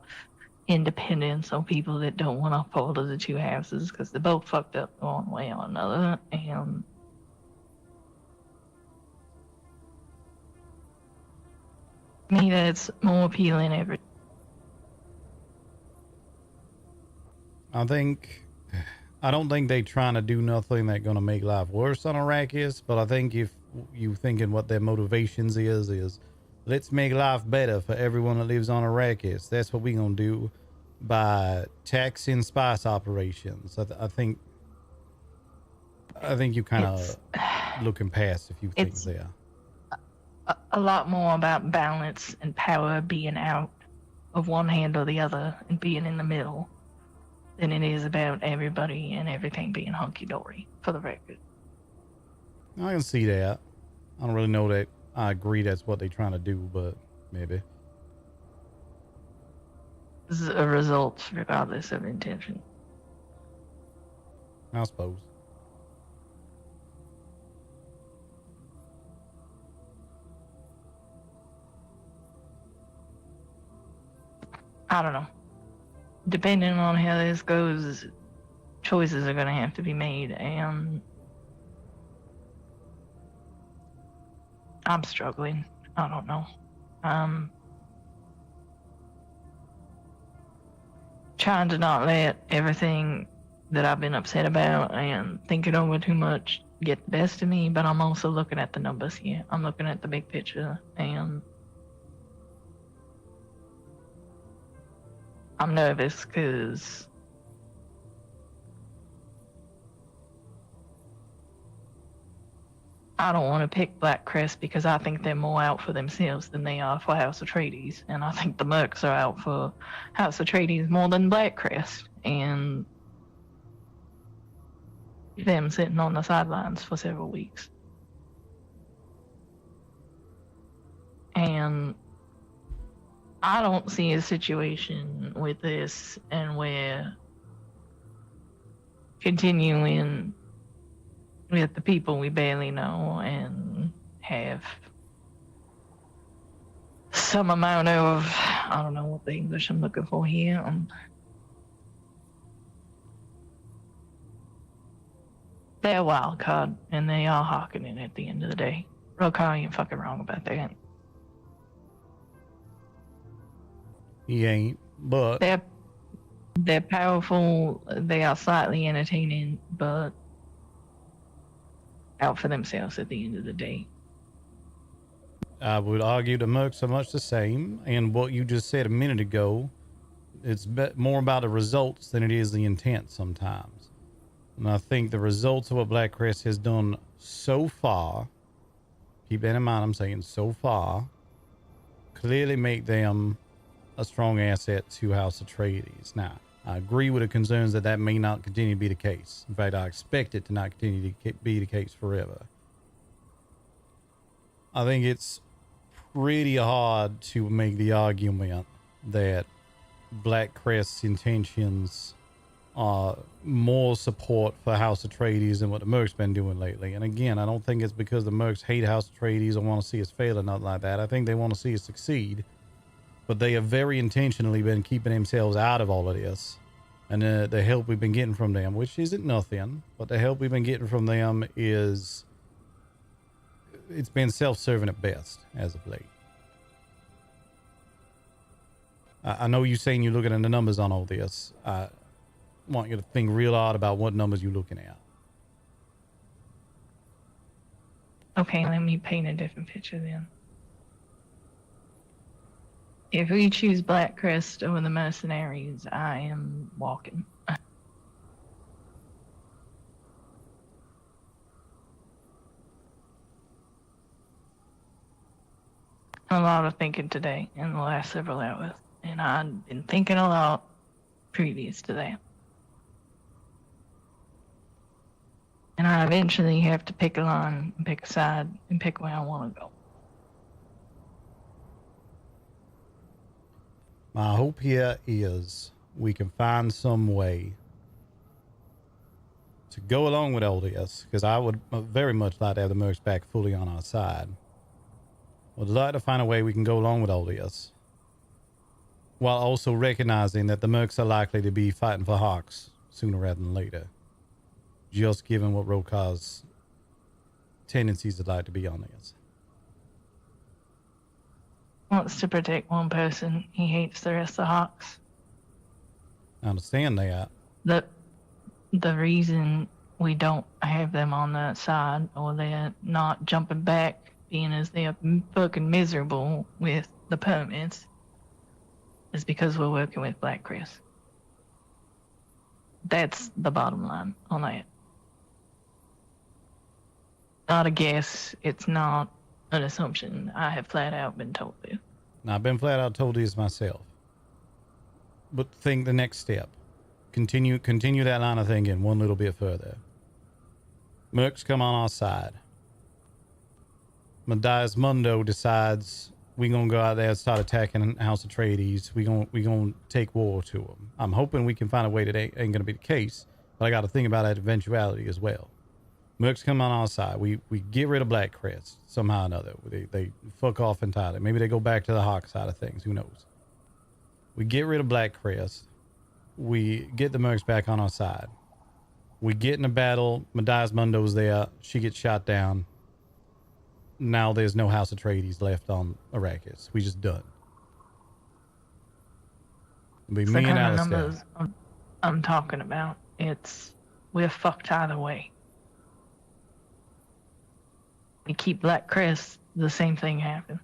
independence, or people that don't want to fall to the two houses, because they're both fucked up one way or another. And To me, that's more appealing every. I don't think they trying to do nothing that's gonna make life worse on Arrakis, but I think if you thinking what their motivations is let's make life better for everyone that lives on Arrakis. That's what we gonna do by taxing spice operations. I think you kind of looking past a few things there. A lot more about balance and power being out of one hand or the other and being in the middle than it is about everybody and everything being hunky-dory, for the record. I can see that. I don't really know that I agree that's what they're trying to do, but maybe. This is a result regardless of intention. I suppose. I don't know. Depending on how this goes, choices are going to have to be made, and I'm struggling. I don't know. Trying to not let everything that I've been upset about and thinking over too much get the best of me, but I'm also looking at the numbers here. I'm looking at the big picture, and I'm nervous because I don't want to pick Black Crest because I think they're more out for themselves than they are for House Atreides. And I think the Mercs are out for House Atreides more than Black Crest. And them sitting on the sidelines for several weeks. And I don't see a situation with this and where continuing with the people we barely know and have some amount of, I don't know what the English I'm looking for here. They're a wild card, and they are Harkonnen at the end of the day. Rokar ain't fucking wrong about that. He ain't, but they're powerful. They are slightly entertaining, but out for themselves at the end of the day. I would argue the Mercs are much the same, and what you just said a minute ago, it's more about the results than it is the intent sometimes. And I think the results of what Black Crest has done so far, keep that in mind, I'm saying so far, clearly make them a strong asset to House Atreides. Now, I agree with the concerns that may not continue to be the case. In fact, I expect it to not continue to be the case forever. I think it's pretty hard to make the argument that Black Crest's intentions are more support for House Atreides than what the Mercs been doing lately. And again, I don't think it's because the Mercs hate House Atreides or want to see us fail or nothing like that. I think they want to see us succeed. But they have very intentionally been keeping themselves out of all of this. And the help we've been getting from them, which isn't nothing, but the help we've been getting from them is, it's been self-serving at best as of late. I know you're saying you're looking at the numbers on all this. I want you to think real hard about what numbers you're looking at. Okay, let me paint a different picture then. If we choose Black Crest over the mercenaries, I am walking. A lot of thinking today in the last several hours, and I've been thinking a lot previous to that. And I eventually have to pick a line and pick a side and pick where I want to go. My hope here is we can find some way to go along with all this, because I would very much like to have the Mercs back fully on our side. Would like to find a way we can go along with all this, while also recognizing that the Mercs are likely to be fighting for Hawks sooner rather than later, just given what Rokar's tendencies would like to be on this. Well, wants to protect one person. He hates the rest of the Hawks. I understand that. The reason we don't have them on that side, or they're not jumping back, being as they're fucking miserable with the permits, is because we're working with Black Chris. That's the bottom line on that. Not a guess. It's not an assumption. I have flat out been told this. Now, I've been flat out told this myself. But think the next step. Continue that line of thinking one little bit further. Mercs come on our side. Madias Mundo decides we're going to go out there and start attacking House Atreides. We're going to take war to them. I'm hoping we can find a way that ain't going to be the case, but I got to think about that eventuality as well. Mercs come on our side. We get rid of Black Crest somehow or another. They fuck off entirely. Maybe they go back to the Hawk side of things. Who knows? We get rid of Black Crest. We get the Mercs back on our side. We get in a battle. Madias Mundo's there. She gets shot down. Now there's no House Atreides left on Arrakis. We just done. It'll be It's me the and kind of Alistair. numbers I'm talking about. We're fucked either way. We keep Black Crest, the same thing happens.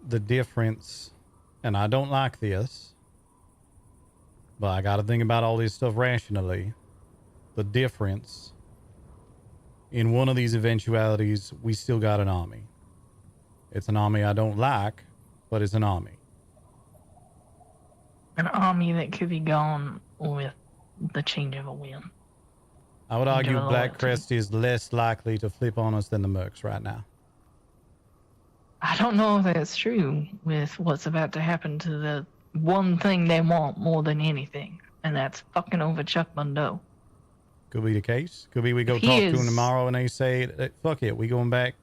The difference, and I don't like this, but I got to think about all this stuff rationally. The difference in one of these eventualities, we still got an army. It's an army I don't like, but it's an army. An army that could be gone with the change of a wind. I would argue Give it a Black lot Crest is less likely to flip on us than the Mercs right now. I don't know if that's true with what's about to happen to the one thing they want more than anything, and that's fucking over Chuck Mundo. Could be the case. Could be we go If he talk to him is- tomorrow and they say, fuck it, we going back.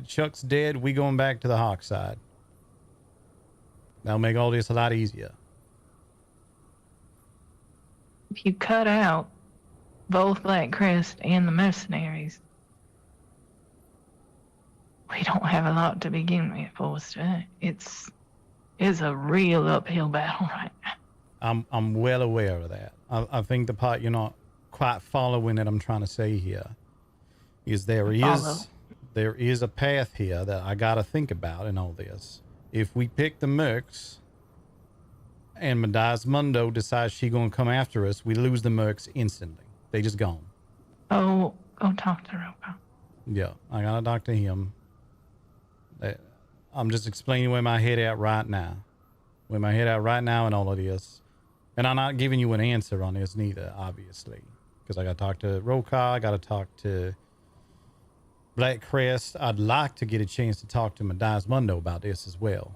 Chuck's dead, we going back to the Hawk side. That'll make all this a lot easier. If you cut out both Black Crest and the mercenaries, we don't have a lot to begin with, Forrester. It's a real uphill battle right now. I'm well aware of that. I think the part you're not quite following that I'm trying to say here is there is a path here that I got to think about in all this. If we pick the Mercs and Madias Mundo decides she gonna come after us, we lose the Mercs instantly. They just gone. Oh, go talk to Rocco. Yeah, I gotta talk to him. I'm just explaining where my head at right now. Where my head at right now in all of this. And I'm not giving you an answer on this neither, obviously. Because I gotta talk to Roka, I gotta talk to Black Crest. I'd like to get a chance to talk to Madias Mundo about this as well.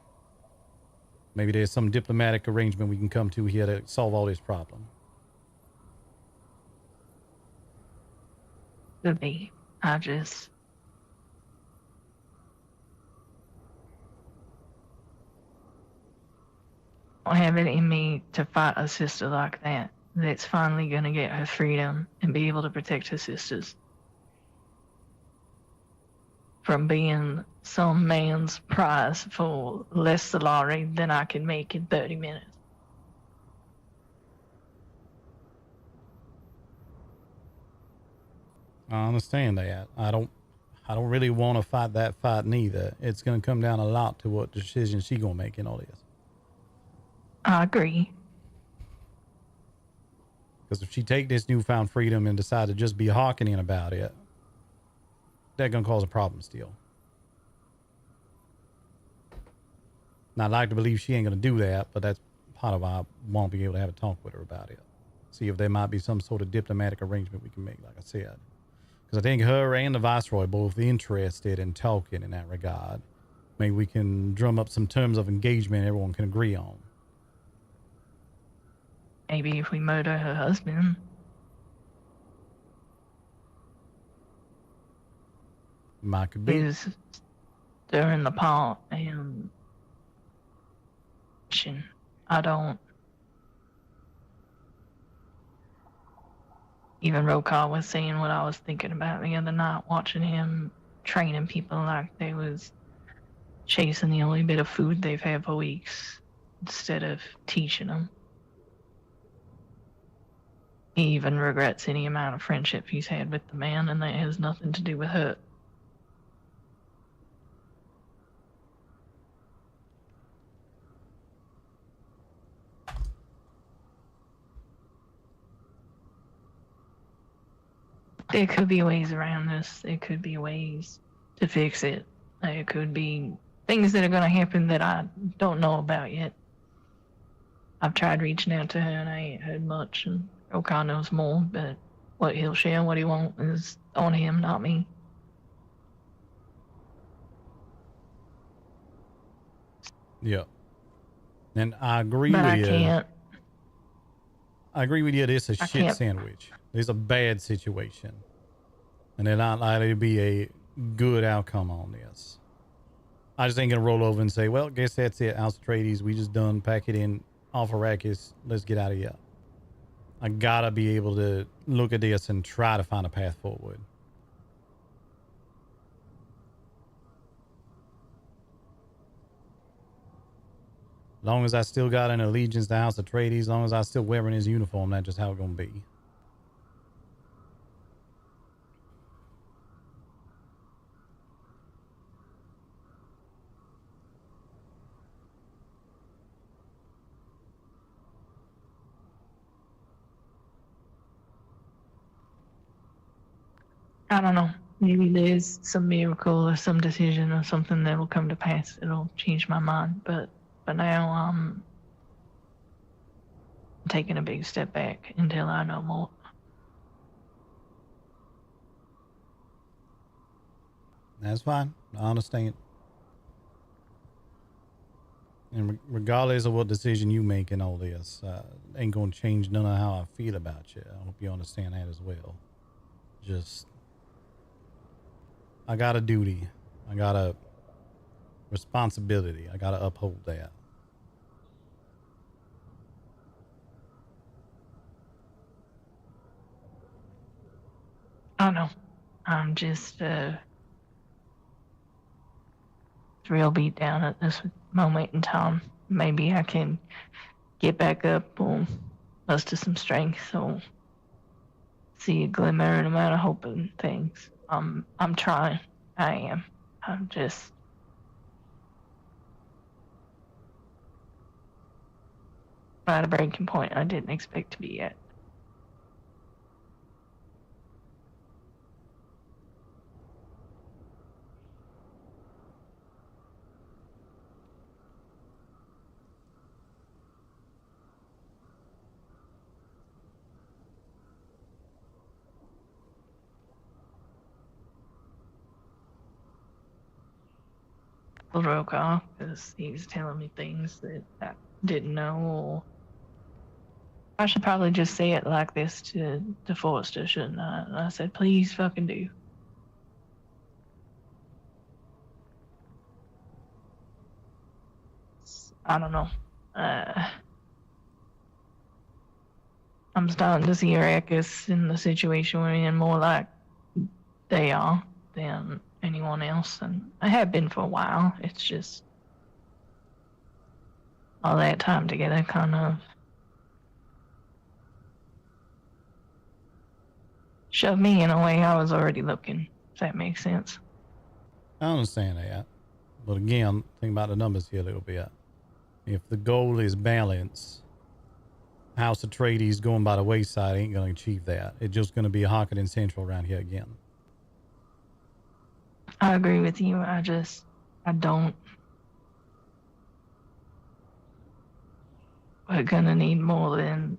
Maybe there's some diplomatic arrangement we can come to here to solve all this problem. Could be. I just... don't have it in me to fight a sister like that. That's finally gonna get her freedom and be able to protect her sisters from being some man's prize for less salary than I can make in 30 minutes. I understand that. I don't really want to fight that fight neither. It's going to come down a lot to what decision she going to make in all this. I agree. Because if she take this newfound freedom and decide to just be hawking in about it, that's going to cause a problem still. Now, I'd like to believe she ain't going to do that, but that's part of why I want to be able to have a talk with her about it. See if there might be some sort of diplomatic arrangement we can make, like I said. Because I think her and the Viceroy both interested in talking in that regard. Maybe we can drum up some terms of engagement everyone can agree on. Maybe if we murder her husband. Might could be. He's stirring the pot and I don't. Even Rokar was saying what I was thinking about the other night, watching him training people like they was chasing the only bit of food they've had for weeks instead of teaching them. He even regrets any amount of friendship he's had with the man, and that has nothing to do with her. There could be ways around this. There could be ways to fix it. There could be things that are going to happen that I don't know about yet. I've tried reaching out to her and I ain't heard much, and Okan knows more, but what he'll share and what he won't is on him, not me. Yeah. And I agree But with I you. can't. I agree with you. This is a I shit can't. sandwich. It's a bad situation. And they're not likely to be a good outcome on this. I just ain't going to roll over and say, well, guess that's it. House Atreides, we just done. Pack it in off Arrakis. Let's get out of here. I got to be able to look at this and try to find a path forward. As long as I still got an allegiance to House Atreides, as long as I still wearing his uniform, that's just how it's going to be. I don't know. Maybe there's some miracle or some decision or something that will come to pass that'll change my mind. But now I'm taking a big step back until I know more. That's fine. I understand. And regardless of what decision you make in all this, ain't going to change none of how I feel about you. I hope you understand that as well. Just, I got a duty. I got a responsibility. I got to uphold that. I don't know. I'm just real beat down at this moment in time. Maybe I can get back up on muster some strength or see a glimmer in amount of hope and things. I'm trying. I am. I'm just at a breaking point I didn't expect to be at. Broke off because he was telling me things that I didn't know, or I should probably just say it like this to Forrester, shouldn't I? And I said, please fucking do. I don't know. I'm starting to see Arrakis in the situation we're in more like they are than anyone else, and I have been for a while. It's just all that time together kind of shoved me in a way I was already looking, if that makes sense. I understand that. But again, think about the numbers here a little bit. If the goal is balance, House Atreides going by the wayside ain't going to achieve that. It's just going to be a Hawkins Central around here again. I agree with you. I don't. We're gonna need more than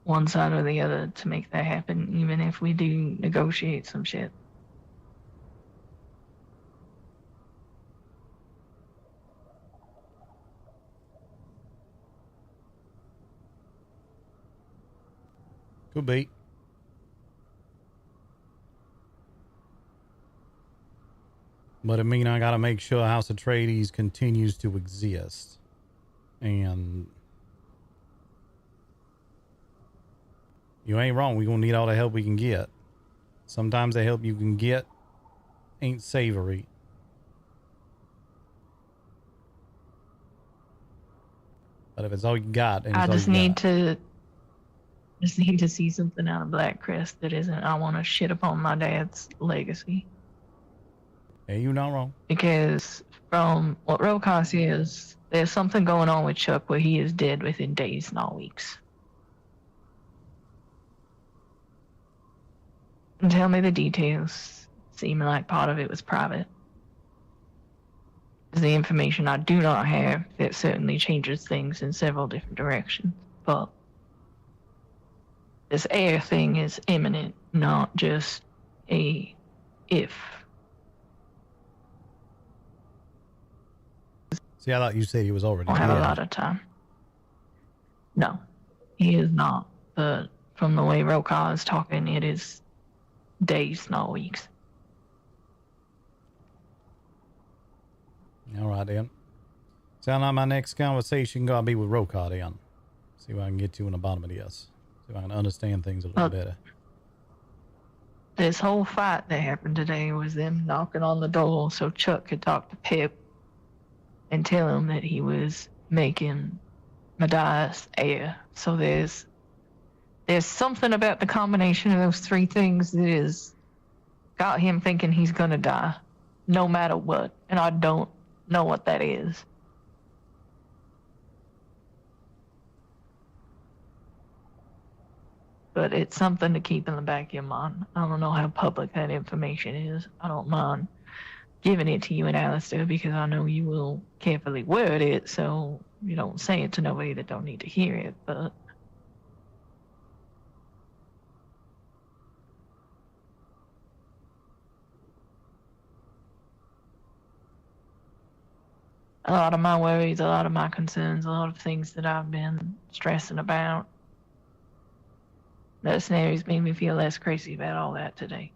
one side or the other to make that happen, even if we do negotiate some shit. Could be. But I mean, I got to make sure House Atreides continues to exist. And you ain't wrong. We're going to need all the help we can get. Sometimes the help you can get ain't savory. But if it's all you got, then I it's all just you need got. to see something out of Black Crest that isn't I want to shit upon my dad's legacy. Hey, you're not wrong. Because from what Rokar says, there's something going on with Chuck where he is dead within days, not weeks. And tell me the details. Seeming like part of it was private. The information I do not have, that certainly changes things in several different directions. But this air thing is imminent, not just a if. See, I thought you said he was already I don't have dead. a lot of time. No, he is not. But from the way Rokar is talking, it is days, not weeks. All right, then. Sound like my next conversation gonna be with Rokar, then. See if I can get you in the bottom of this. See if I can understand things a little better. This whole fight that happened today was them knocking on the door so Chuck could talk to Pip and tell him that he was making Matthias air. So there's something about the combination of those three things that is got him thinking he's gonna die, no matter what. And I don't know what that is. But it's something to keep in the back of your mind. I don't know how public that information is. I don't mind giving it to you and Alistair because I know you will carefully word it so you don't say it to nobody that don't need to hear it, but a lot of my worries, a lot of my concerns, a lot of things that I've been stressing about, mercenaries made me feel less crazy about all that today.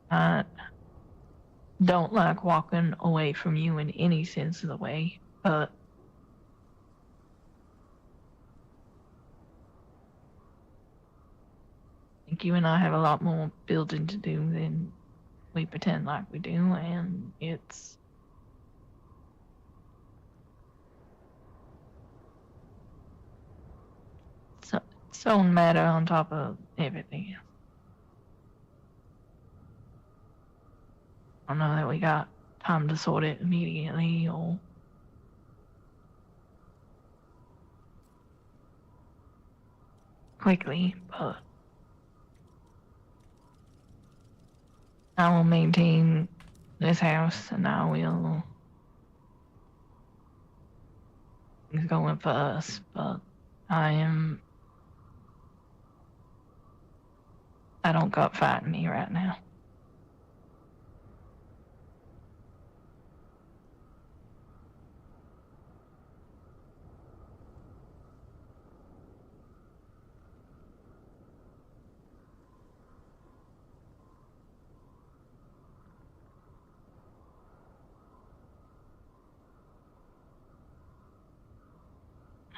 I don't like walking away from you in any sense of the way, but I think you and I have a lot more building to do than we pretend like we do, and it's its own matter on top of everything else. I don't know that we got time to sort it immediately or quickly, but I will maintain this house and I will things going for us, but I don't got fighting me right now.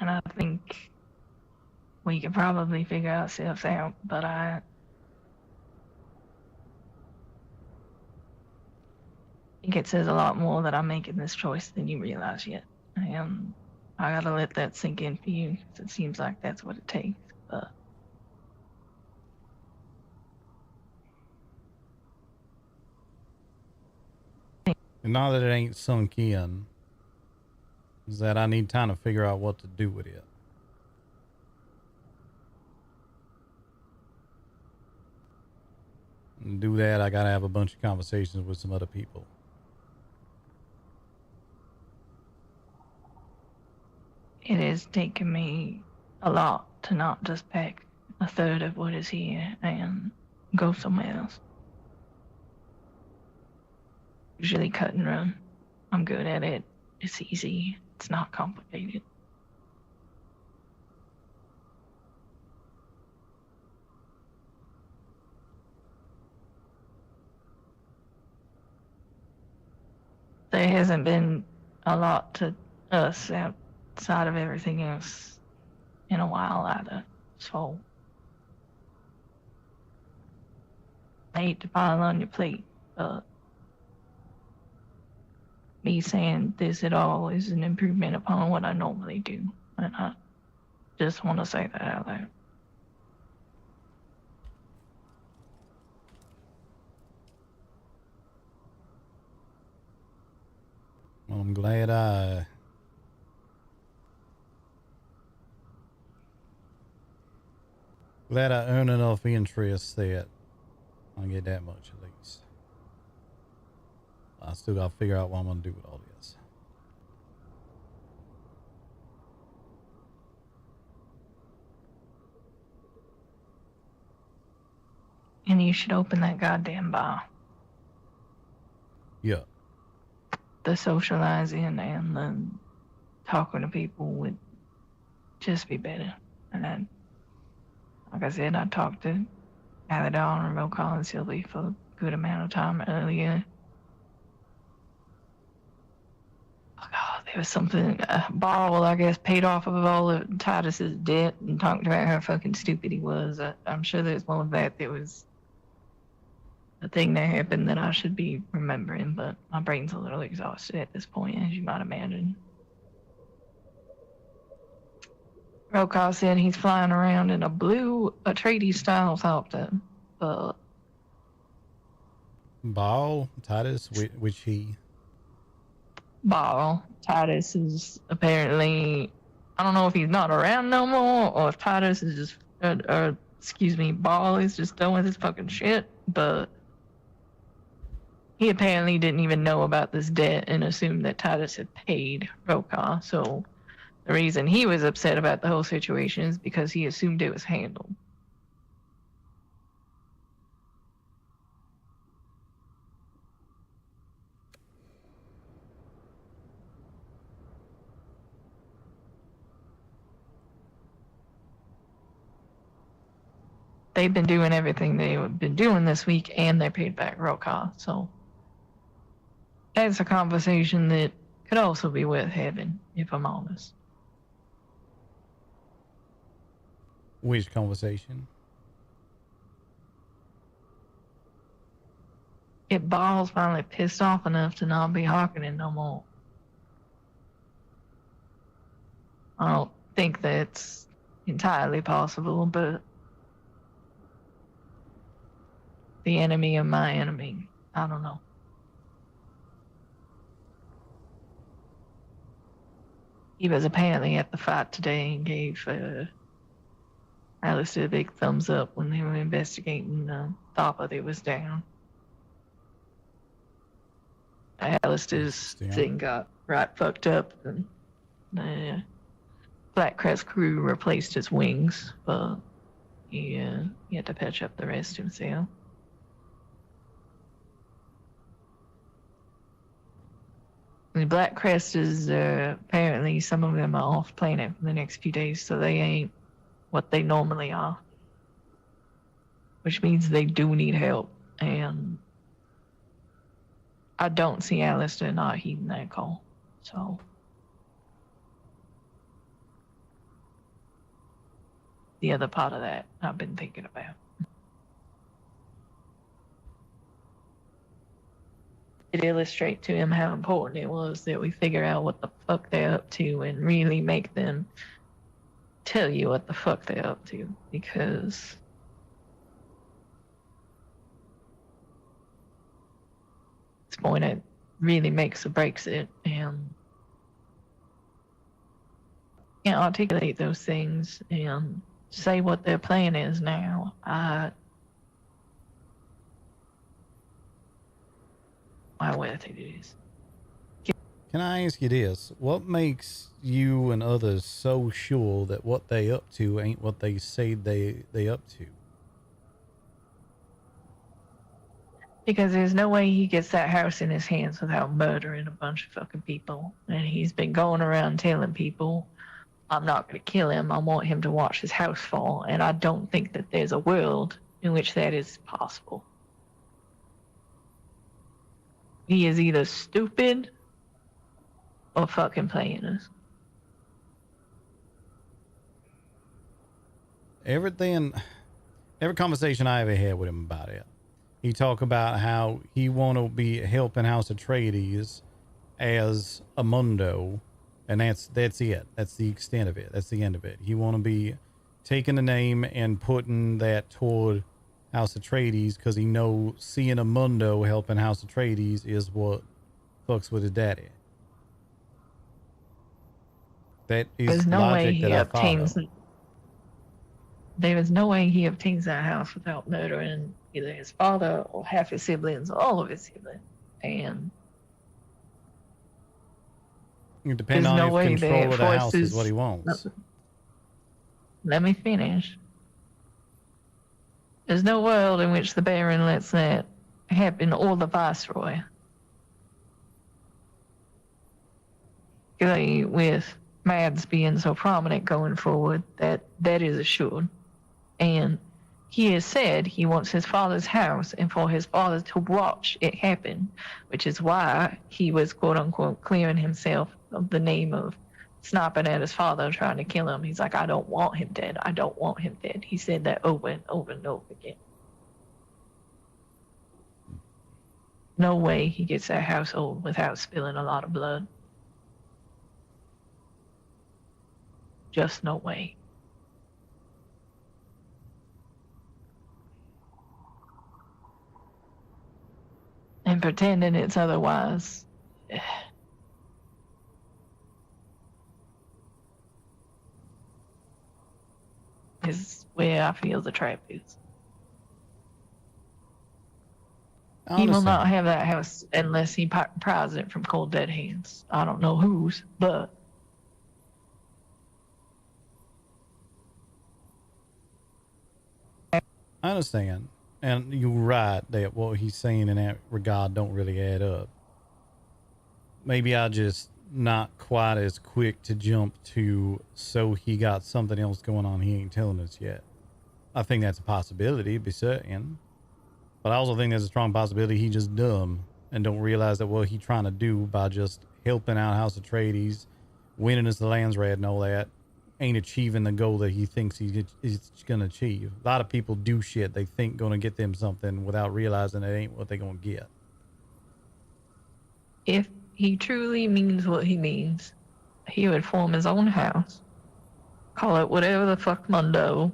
And I think we could probably figure ourselves out, but I think it says a lot more that I'm making this choice than you realize yet. And I gotta let that sink in for you, because it seems like that's what it takes, but And now that it ain't sunk in, is that I need time to figure out what to do with it. And to do that, I gotta have a bunch of conversations with some other people. it has taken me a lot to not just pack a third of what is here and go somewhere else. Usually cut and run. I'm good at it. It's easy. It's not complicated. There hasn't been a lot to us outside of everything else in a while either. So I hate to pile on your plate, but me saying this at all is an improvement upon what I normally do. And I just want to say that out loud. Well, I'm glad I earn enough interest that I get that much at least. I still gotta figure out what I'm gonna do with all this. And you should open that goddamn bar. Yeah. The socializing and the talking to people would just be better. And then, like I said, I talked to Aladar and Real Call and Sylvie for a good amount of time earlier. Oh, there was something, Barl, I guess, paid off of all of Titus's debt and talked about how fucking stupid he was. I'm sure there's more of that. There was a thing that happened that I should be remembering, but my brain's a little exhausted at this point, as you might imagine. Rokar said he's flying around in a blue Atreides style Falcon, but Baal, Titus, which he? Baal. Titus is apparently, I don't know if he's not around no more, or if Titus is just, Baal is just done with his fucking shit, but he apparently didn't even know about this debt and assumed that Titus had paid Rokar, so the reason he was upset about the whole situation is because he assumed it was handled. They've been doing everything they've been doing this week, and they paid back Rokar, so that's a conversation that could also be worth having, if I'm honest. Which conversation? If Ball's finally pissed off enough to not be Harkonnen no more. I don't think that's entirely possible, but the enemy of my enemy, I don't know. He was apparently at the fight today and gave Alistair a big thumbs up when they were investigating the Thopper that was down. Alistair's thing got right fucked up, and the Black Crest crew replaced his wings, but he had to patch up the rest himself. The Black Crest is apparently some of them are off planet for the next few days, so they ain't what they normally are. Which means they do need help, and I don't see Alistair not heeding that call, so. The other part of that I've been thinking about. It illustrates to him how important it was that we figure out what the fuck they're up to and really make them tell you what the fuck they're up to, because this point it really makes or breaks it, and can't articulate those things and say what their plan is now. How worth it is. Can I ask you this? What makes you and others so sure that what they up to ain't what they say they up to? Because there's no way he gets that house in his hands without murdering a bunch of fucking people. And he's been going around telling people, I'm not going to kill him. I want him to watch his house fall. And I don't think that there's a world in which that is possible. He is either stupid or fucking playing us. Every conversation I ever had with him about it, he talked about how he want to be helping House Atreides as a Mundo, and that's it. That's the extent of it. That's the end of it. He want to be taking the name and putting that toward House Atreides because he know seeing a Mundo helping House Atreides is what fucks with his daddy. That is There's no way logic he that I obtains. follow. There is no way he obtains that house without murdering either his father or half his siblings or all of his siblings. And It depends there's no on if way control that of the house is forces- what he wants. let me finish. There's no world in which the Baron lets that happen, or the Viceroy. With Mads being so prominent going forward, that is assured. And he has said he wants his father's house and for his father to watch it happen, which is why he was quote-unquote clearing himself of the name of sniping at his father, trying to kill him. He's like, I don't want him dead. I don't want him dead. He said that over and over and over again. No way he gets that household without spilling a lot of blood. Just no way. And pretending it's otherwise is where I feel the trap is. He will not have that house unless he pries it from cold dead hands. I don't know whose, but I understand. And you're right that what he's saying in that regard don't really add up. Maybe I just not quite as quick to jump to, so he got something else going on he ain't telling us yet. I think that's a possibility, be certain. But I also think there's a strong possibility he just dumb and don't realize that what he trying to do by just helping out House Atreides, winning us the Landsraad and all that, ain't achieving the goal that he thinks he's going to achieve. A lot of people do shit they think going to get them something without realizing it ain't what they're going to get. if he truly means what he means, he would form his own house, call it whatever the fuck Mundo.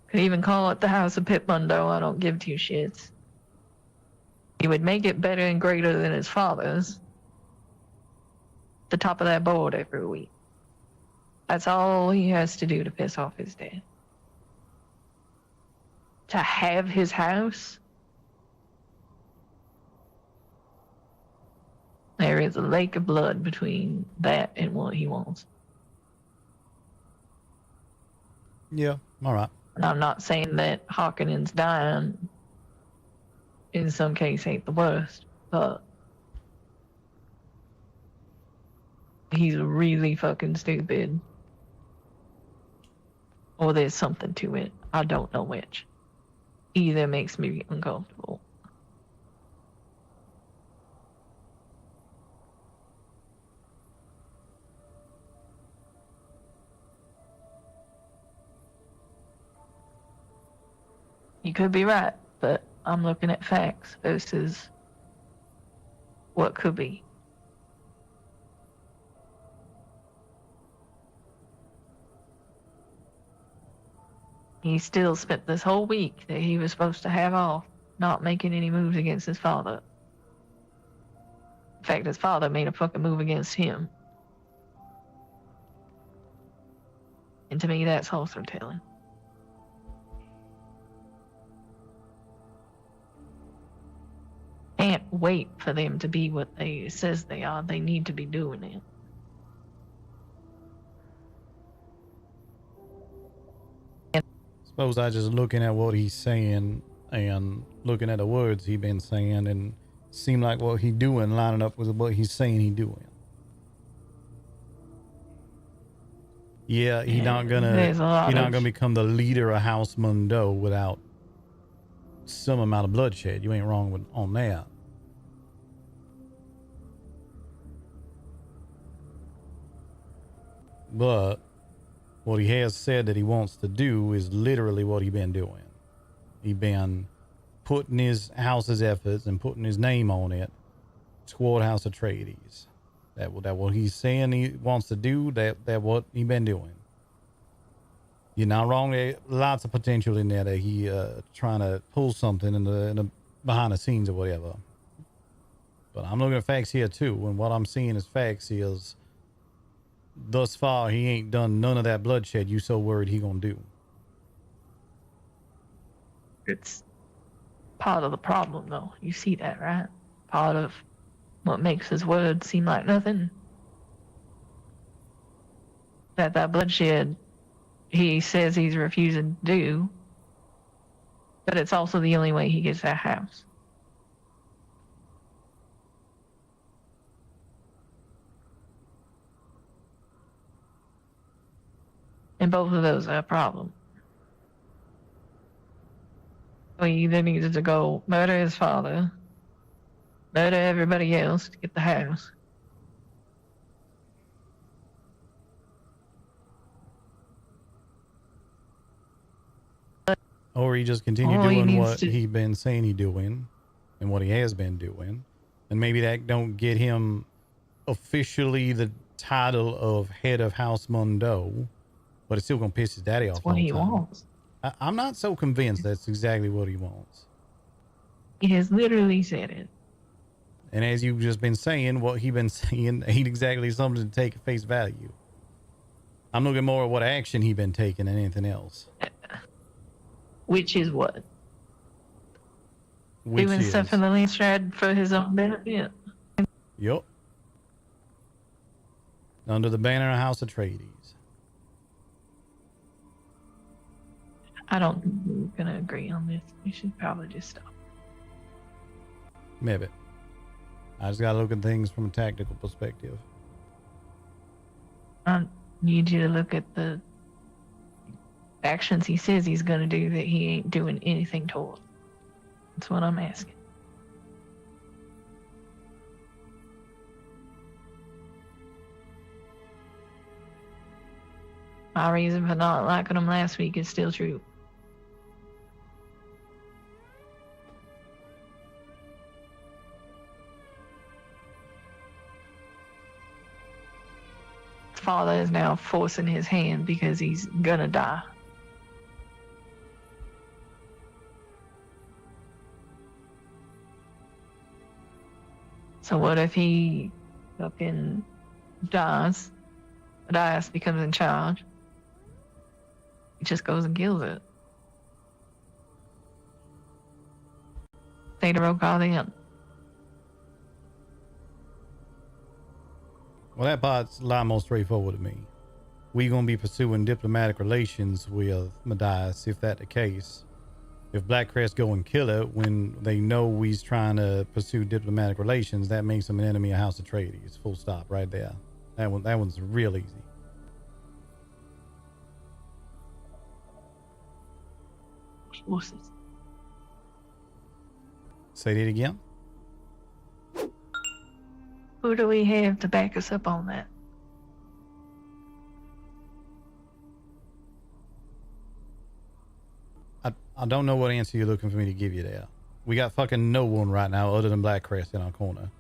Could even call it the House of Pip Mundo. I don't give two shits. He would make it better and greater than his father's. The top of that board every week. That's all he has to do to piss off his dad. To have his house, there is a lake of blood between that and what he wants. Yeah, all right. And I'm not saying that Harkonnen's dying in some case ain't the worst, but he's really fucking stupid. Or there's something to it. I don't know which. Either makes me uncomfortable. You could be right, but I'm looking at facts versus what could be. He still spent this whole week that he was supposed to have off, not making any moves against his father. In fact, his father made a fucking move against him. And to me, that's also telling. Can't wait for them to be what they says they are. They need to be doing it. Suppose I just looking at what he's saying and looking at the words he been saying and seem like what he doing lining up with what he's saying he doing. Yeah, he not gonna become the leader of House Mundo without some amount of bloodshed. You ain't wrong on that. But what he has said that he wants to do is literally what he been doing. He been putting his house's efforts and putting his name on it toward House Atreides. That what he's saying he wants to do. That what he been doing. You're not wrong. There lots of potential in there that he trying to pull something in the behind the scenes or whatever. But I'm looking at facts here too, and what I'm seeing as facts is thus far he ain't done none of that bloodshed you so worried he gonna do. It's part of the problem, though. You see that, right? Part of what makes his words seem like nothing. That bloodshed he says he's refusing to do, but it's also the only way he gets that house. And both of those are a problem. So he either needs to go murder his father, murder everybody else to get the house. Or he just continue doing what he been saying he doing and what he has been doing. And maybe that don't get him officially the title of head of House Mundo, but it's still going to piss his daddy off. That's what he wants. I'm not so convinced that's exactly what he wants. He has literally said it. And as you've just been saying, what he been saying ain't exactly something to take at face value. I'm looking more at what action he been taking than anything else. Which is what? Doing stuff in the land stride for his own benefit. Yup. Under the banner of House Atreides. I don't think we're going to agree on this. We should probably just stop. Maybe. I just got to look at things from a tactical perspective. I need you to look at the actions he says he's going to do that he ain't doing anything toward. That's what I'm asking. My reason for not liking him last week is still true. His father is now forcing his hand because he's gonna die. So what if he fucking dies? Dias becomes in charge. He just goes and kills it. Say the roll call then. Well, that part's a lot more straightforward to me. We gonna be pursuing diplomatic relations with Madias if that the case. If Blackcrest go and kill it when they know we's trying to pursue diplomatic relations, that makes him an enemy of House Atreides. Full stop right there. That one's real easy. Forces. Say that again. Who do we have to back us up on that? I don't know what answer you're looking for me to give you there. We got fucking no one right now other than Blackcrest in our corner.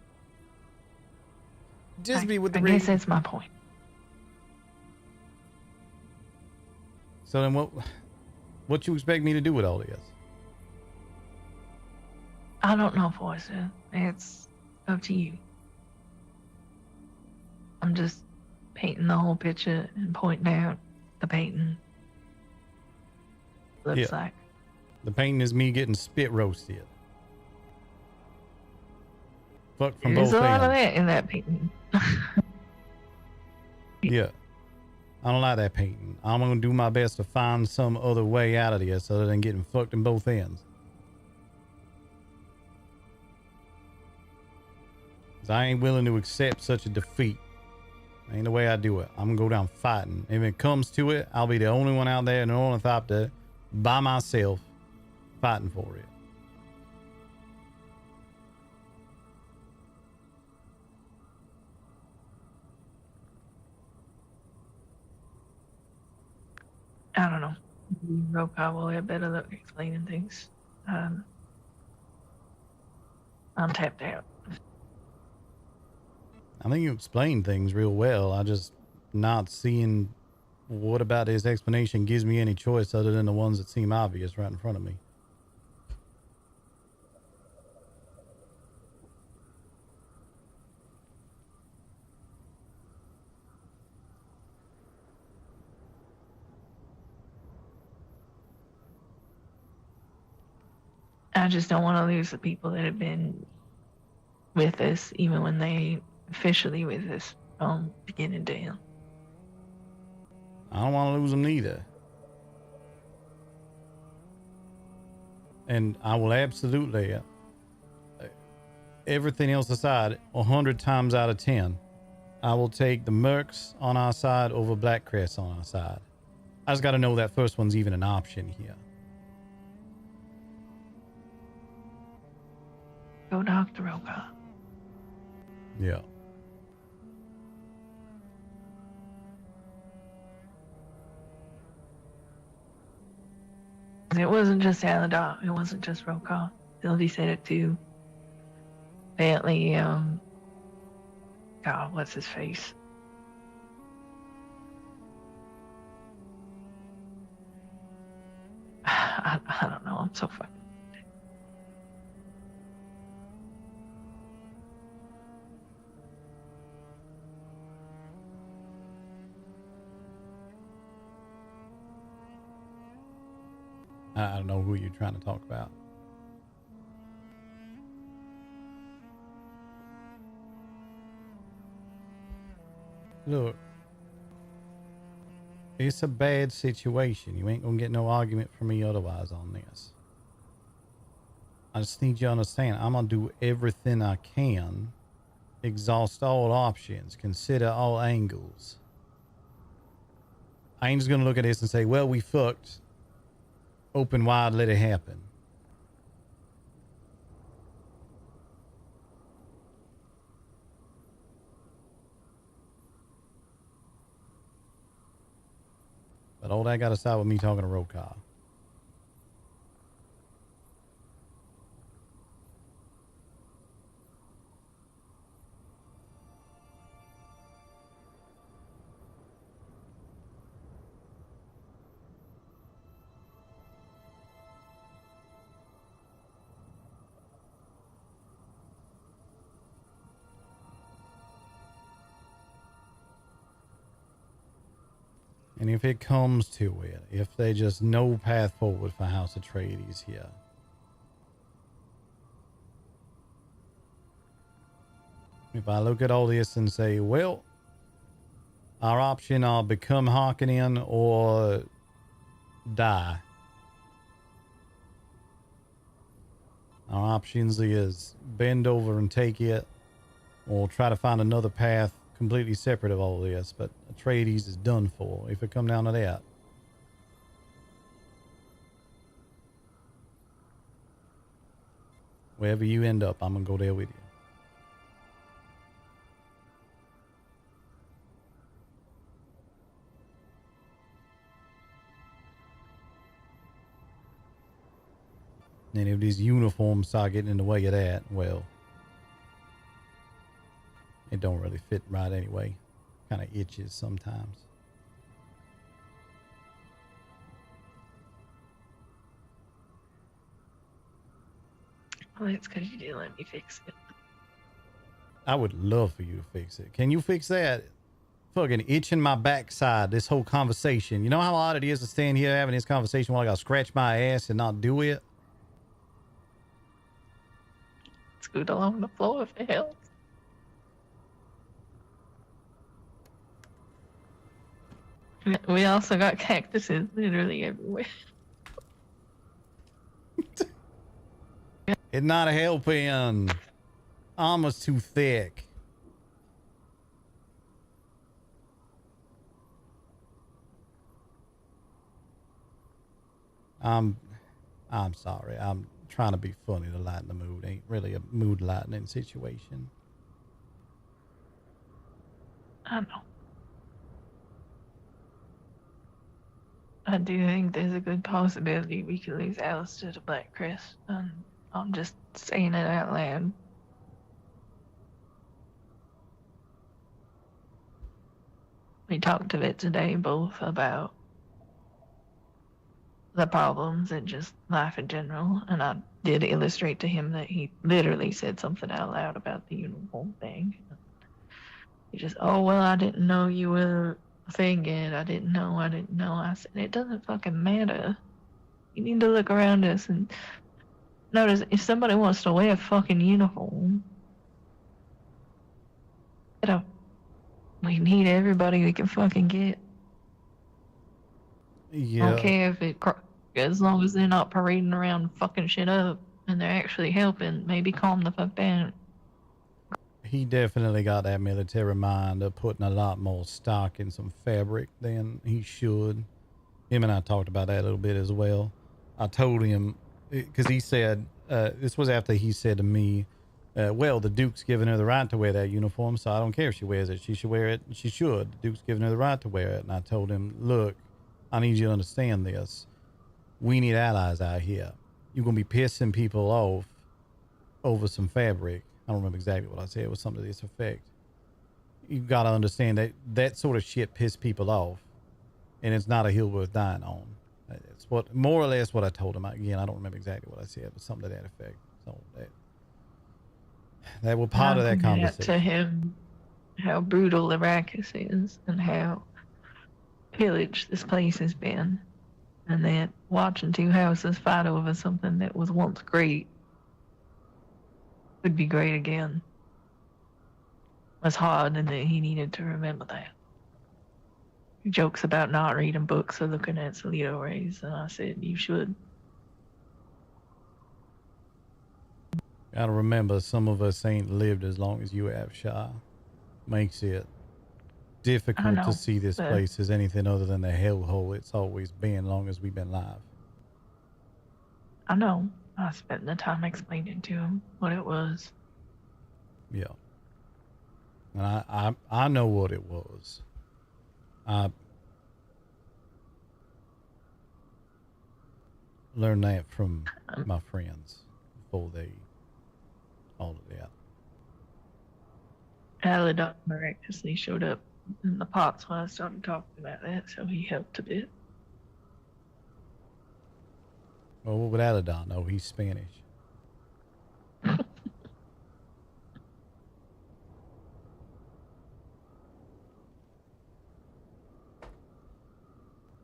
Just be with the I guess that's my point. So then what you expect me to do with all this? I don't know, Forrester. It's up to you. I'm just painting the whole picture and pointing out the painting. Looks like. The painting is me getting spit roasted. Fuck from There's both a lot of ends. that in that painting. Yeah. I don't like that painting. I'm going to do my best to find some other way out of this other than getting fucked in both ends. 'Cause I ain't willing to accept such a defeat. Ain't the way I do it. I'm going to go down fighting. If it comes to it, I'll be the only one out there in the ornithopter by myself fighting for it. I don't know. Rokai will have better luck explaining things. I'm tapped out. I think you explained things real well. I just not seeing what about his explanation gives me any choice other than the ones that seem obvious right in front of me. I just don't want to lose the people that have been with us, even when they officially with us from beginning to end. I don't want to lose them neither. And I will absolutely, everything else aside, 100 times out of 10, I will take the Mercs on our side over Black Crest on our side. I just got to know that first one's even an option here. Go Dr. Rokai. Yeah. It wasn't just Aladar. It wasn't just Rokai. Sylvie said it too. Apparently, God, what's his face? I don't know. I'm so fucking. I don't know who you're trying to talk about. Look, it's a bad situation. You ain't gonna get no argument from me otherwise on this. I just need you to understand, I'm gonna do everything I can, exhaust all options, consider all angles. I ain't just gonna look at this and say, well, we fucked. Open wide, let it happen. But all that got to start with me talking to Rokai. And if it comes to it, if there's just no path forward for House Atreides here, if I look at all this and say, well, our option are become Harkonnen or die. Our options is bend over and take it, or try to find another path completely separate of all this, but Atreides is done for if it come down to that. Wherever you end up, I'm gonna go there with you. And if these uniforms start getting in the way of that, well, it don't really fit right anyway. Kind of itches sometimes. Well, it's because you didn't let me fix it. I would love for you to fix it. Can you fix that? Fucking itching my backside, this whole conversation. You know how odd it is to stand here having this conversation while I gotta scratch my ass and not do it? Scoot along the floor if it helps. We also got cactuses literally everywhere. It's not helping. Armor's too thick. I'm sorry. I'm trying to be funny to lighten the mood. Ain't really a mood lightening situation. I know. I do think there's a good possibility we could lose Alistair to Black Crest. I'm just saying it out loud. We talked of it today, both about the problems and just life in general, and I did illustrate to him that he literally said something out loud about the uniform thing. He just, oh, well, I didn't know you were a thing yet. I didn't know. I said, it doesn't fucking matter. You need to look around us and notice if somebody wants to wear a fucking uniform, we need everybody we can fucking get. Yeah. I don't care if as long as they're not parading around fucking shit up and they're actually helping, maybe calm the fuck down. He definitely got that military mind of putting a lot more stock in some fabric than he should. Him and I talked about that a little bit as well. I told him, because he said, this was after he said to me, well, the Duke's giving her the right to wear that uniform, so I don't care if she wears it. She should wear it. She should. The Duke's giving her the right to wear it. And I told him, look, I need you to understand this. We need allies out here. You're going to be pissing people off over some fabric. I don't remember exactly what I said. It was something to this effect. You've got to understand that that sort of shit pisses people off, and it's not a hill worth dying on. It's what, more or less what I told him. Again, I don't remember exactly what I said, but something to that effect. So that was part of that conversation. To him how brutal Arrakis is and how pillaged this place has been, and that watching two houses fight over something that was once great would be great again was hard, and that he needed to remember that. He jokes about not reading books or looking at Solito rays, and I said, you should. Gotta remember, some of us ain't lived as long as you have, Shah. Makes it difficult to see this place as anything other than the hellhole it's always been, long as we've been live. I know. I spent the time explaining to him what it was. Yeah. And I know what it was. I learned that from my friends before they all of that. Aladon miraculously showed up in the pots when I started talking about that, so he helped a bit. Well, what would Aladon know? He's Spanish.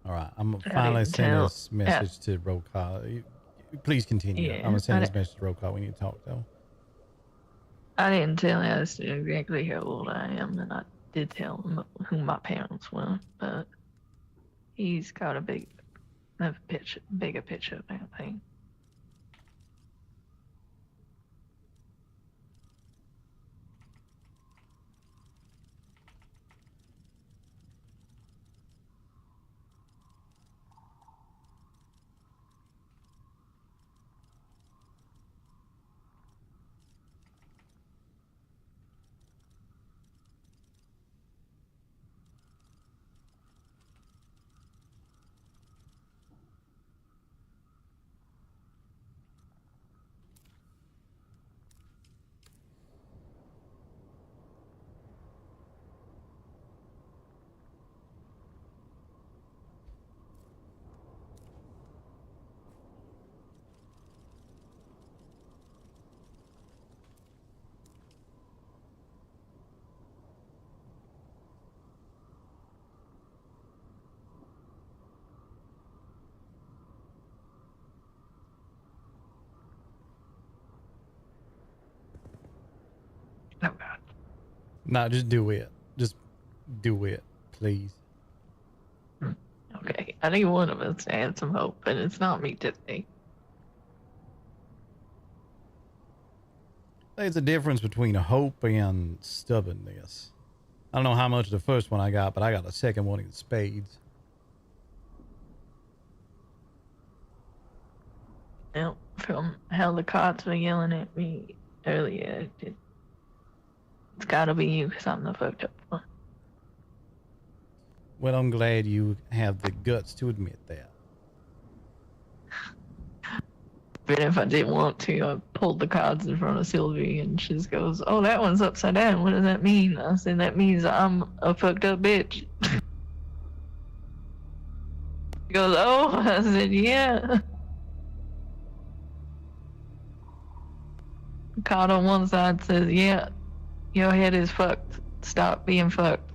All right, I'm finally sending this message to Roka. Please continue. I'm going to send this message to Roka. We need to talk, though. I didn't tell Alistair exactly how old I am, and I did tell him who my parents were, but he's got a bigger picture of that thing. Oh, God. No, just do it. Just do it, please. Okay, I need one of us to have some hope, and it's not me today. There's a difference between hope and stubbornness. I don't know how much of the first one I got, but I got the second one in spades. Well, from how the cops were yelling at me earlier, it's gotta be you, because I'm the fucked up one. Well, I'm glad you have the guts to admit that. But if I didn't want to, I pulled the cards in front of Sylvie, and she just goes, "Oh, that one's upside down. What does that mean?" I said, "That means I'm a fucked up bitch." She goes, "Oh," I said, "Yeah." The card on one side says, "Yeah, your head is fucked. Stop being fucked."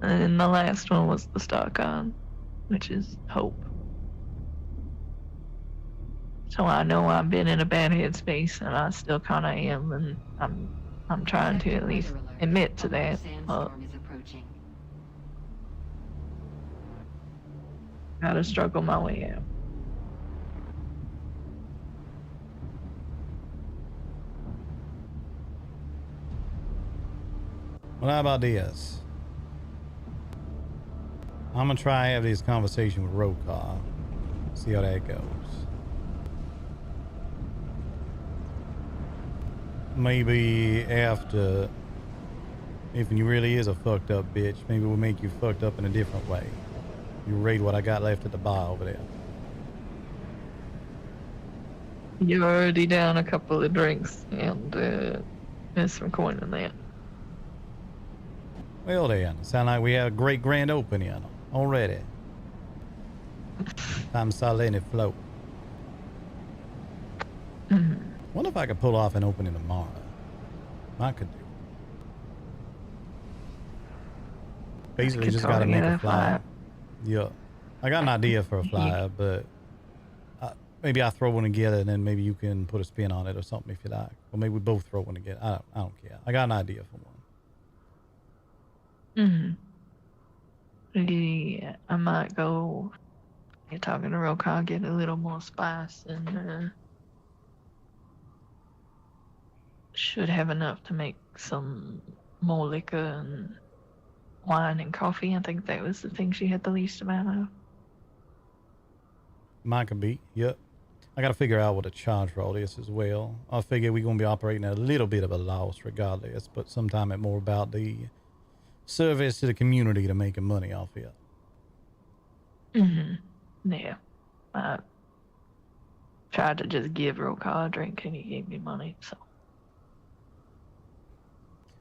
And then the last one was the star card, which is hope. So I know I've been in a bad headspace, and I still kind of am, and I'm trying to at least admit to that. Gotta struggle my way out. Well, how about this? I'm gonna try have this conversation with Rokar. See how that goes. Maybe after, if you really is a fucked up bitch, maybe we'll make you fucked up in a different way. You read what I got left at the bar over there. You're already down a couple of drinks, and there's some coin in that. Well then, sound like we have a great grand opening already. Time to start letting it flow. Wonder if I could pull off an opening tomorrow. I could do. Basically, just gotta make a flyer. Yeah, I got an idea for a flyer, but maybe I throw one together, and then maybe you can put a spin on it or something if you like, or maybe we both throw one together. I don't care. I got an idea for one. Yeah, I might go. You're talking to Rokar, get a little more spice, and should have enough to make some more liquor and wine and coffee. I think that was the thing she had the least amount of. Mine could be, yep. I got to figure out what to charge for all this as well. I figure we're going to be operating at a little bit of a loss regardless, but sometime it's more about the service to the community to making money off it. Yeah. I tried to just give Rokar a drink, and he gave me money, so.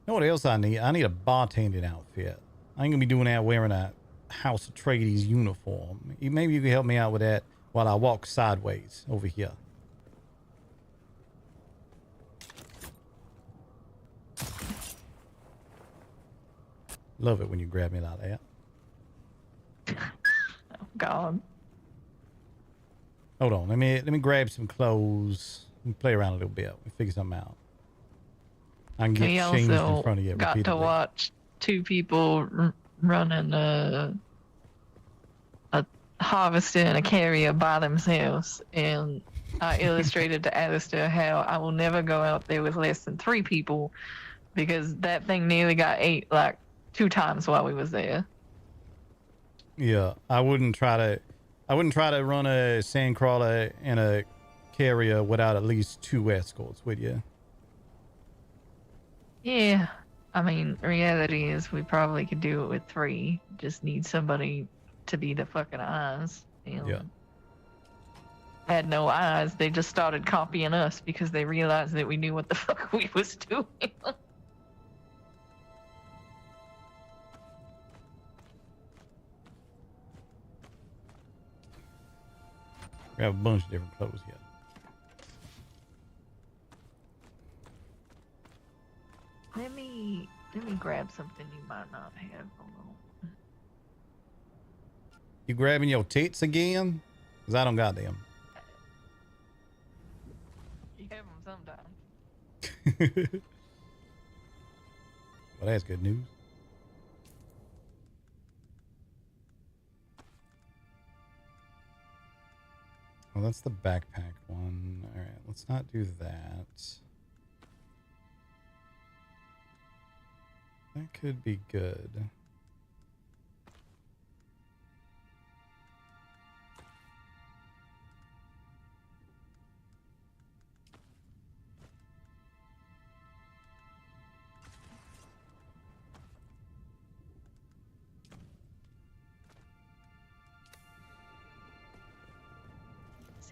You know what else I need? I need a bartending outfit. I ain't gonna be doing that wearing a House Atreides uniform. Maybe you can help me out with that while I walk sideways over here. Love it when you grab me like that. Oh God. Hold on, let me grab some clothes and play around a little bit. We'll figure something out. I can get changed in front of you. Got to watch two people running a harvester and a carrier by themselves, and I illustrated to Alistair how I will never go out there with less than 3 people, because that thing nearly got ate like 2 times while we was there. Yeah, I wouldn't try to run a sandcrawler and a carrier without at least 2 escorts with you. Yeah, I mean, reality is we probably could do it with 3. Just need somebody to be the fucking eyes. Yeah. Had no eyes. They just started copying us because they realized that we knew what the fuck we was doing. We have a bunch of different clothes here. Let me grab something you might not have. Hold on. You grabbing your tits again? Because I don't got them. You have them sometimes. Well, that's good news. Well, that's the backpack one. All right, let's not do that. That could be good.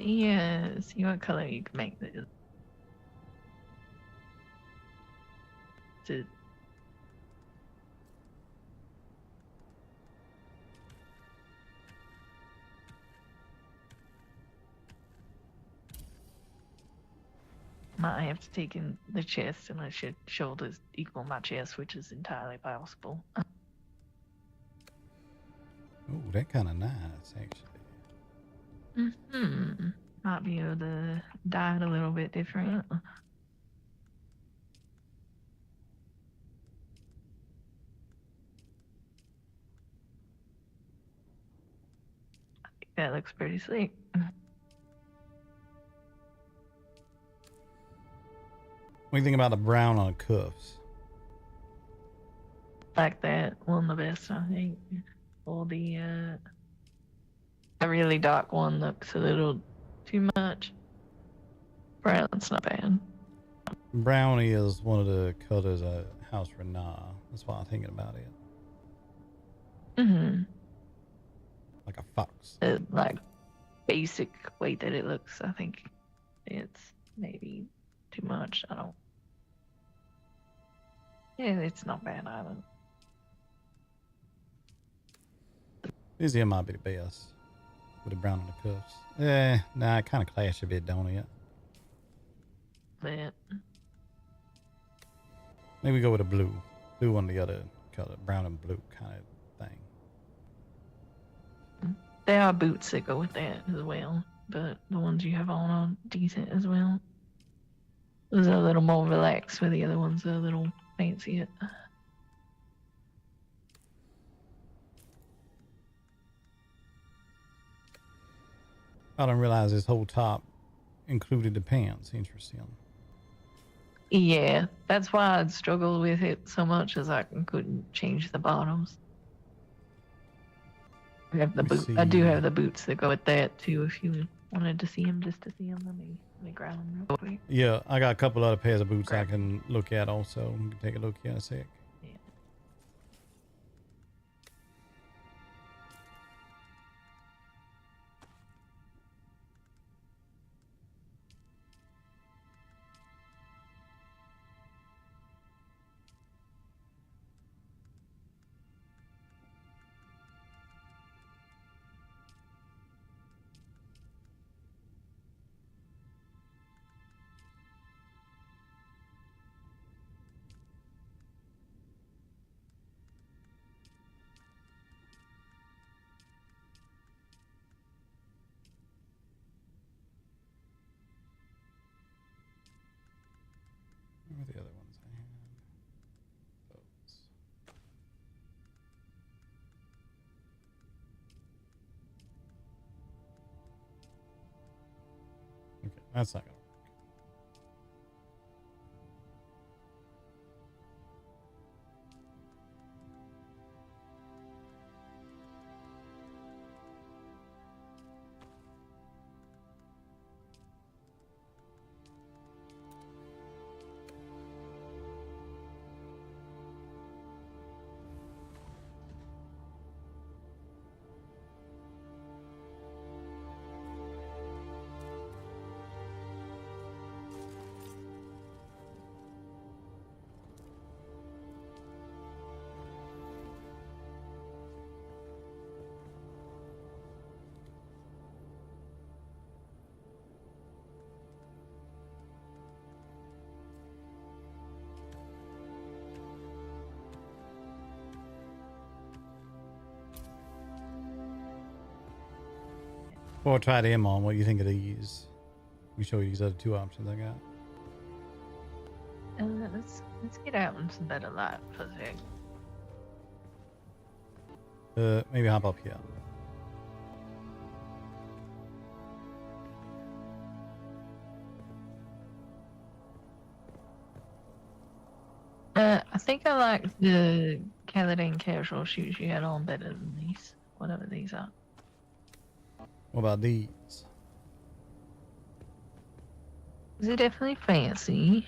See what color you can make this. Might have to take in the chest and let your shoulders equal my chest, which is entirely possible. Oh, that kind of nice, actually. Might be able to dye it a little bit different. I think that looks pretty slick. What do you think about the brown on the cuffs? Like that one the best, I think. Or the really dark one looks a little too much. Brown's not bad. Brown is one of the colors of House Renah. That's why I'm thinking about it. Like a fox. Like basic way that it looks, I think it's maybe too much. I don't. Yeah, it's not bad either. This here might be the best. With the brown on the cuffs. Nah, it kind of clash a bit, don't it? But maybe go with a blue. Blue on the other color. Brown and blue kind of thing. There are boots that go with that as well. But the ones you have on are decent as well. Those are a little more relaxed, where the other ones are a little fancier. I didn't realize this whole top included the pants. Interesting. Yeah, that's why I'd struggled with it so much, as I couldn't change the bottoms. I have the boot. I do have the boots that go with that too. If you wanted to see them, just to see them, let me grab them real quick. Yeah, I got a couple other pairs of boots I can look at also. We can take a look here in a sec. Where are the other ones I had? Those. Okay, that's not gonna work. Before I try them on, what do you think of these? Let me show you these other two options I got. Let's get out into better light for a sec. Maybe hop up here. I think I like the Caladan casual shoes you had on better than these, whatever these are. What about these? They're definitely fancy.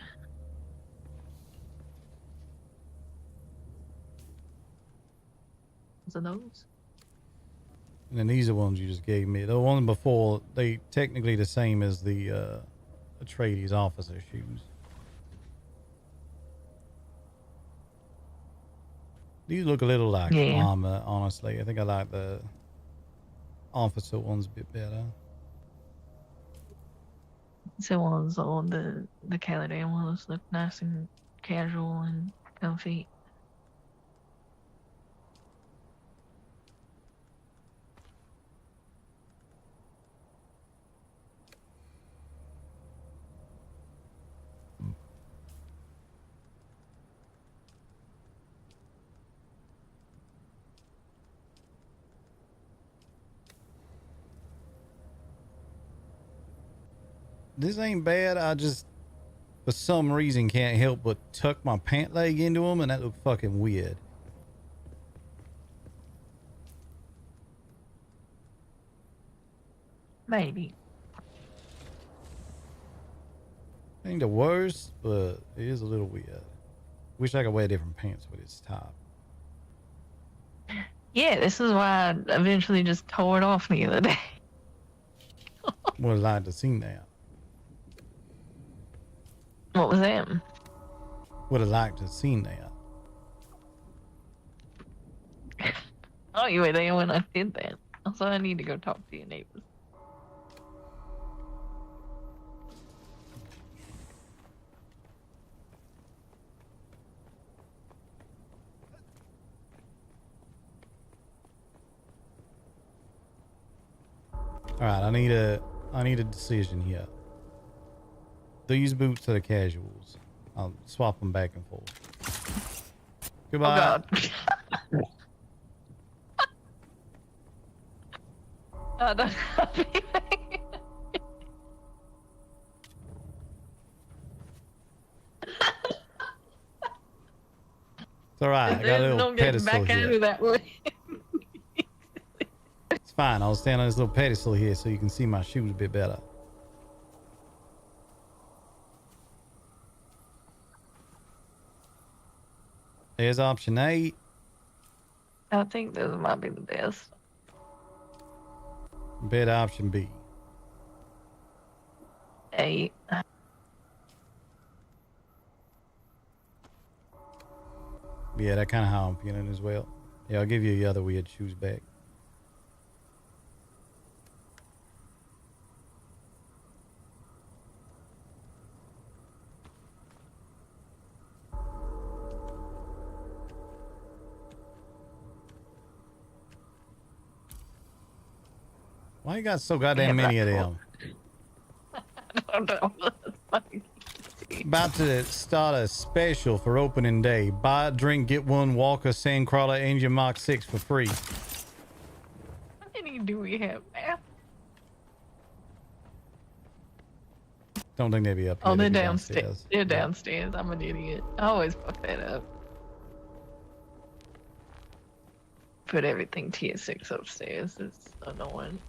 Are those? And then these are ones you just gave me. The one before, they technically the same as the Atreides officer shoes. These look a little like armor, honestly. I think I like the officer ones a bit better. So ones on the Caladan ones look nice and casual and comfy. This ain't bad. I just, for some reason, can't help but tuck my pant leg into them, and that looked fucking weird. Maybe. Ain't the worst, but it is a little weird. Wish I could wear different pants with its top. Yeah, this is why I eventually just tore it off the other day. Would have liked to seen that. What was that? Would have liked to have seen that. Oh, you were there when I did that. Also, I need to go talk to your neighbors. All right, I need a decision here. These boots are the casuals. I'll swap them back and forth. Goodbye. Oh God. I don't have anything. It's all right. I got a little pedestal here. That way. It's fine. I'll stand on this little pedestal here so you can see my shoes a bit better. There's option 8. I think those might be the best. Bet option B. 8. Yeah, that's kind of how I'm feeling as well. Yeah, I'll give you the other weird shoes back. Why you got so goddamn many of them? I don't know. About to start a special for opening day. Buy a drink, get one Walker Sandcrawler Engine Mach 6 for free. How many do we have now? Don't think they'd be up here. Oh, they're They'd be downstairs. They're downstairs. I'm an idiot. I always fuck that up. Put everything tier 6 upstairs. It's annoying.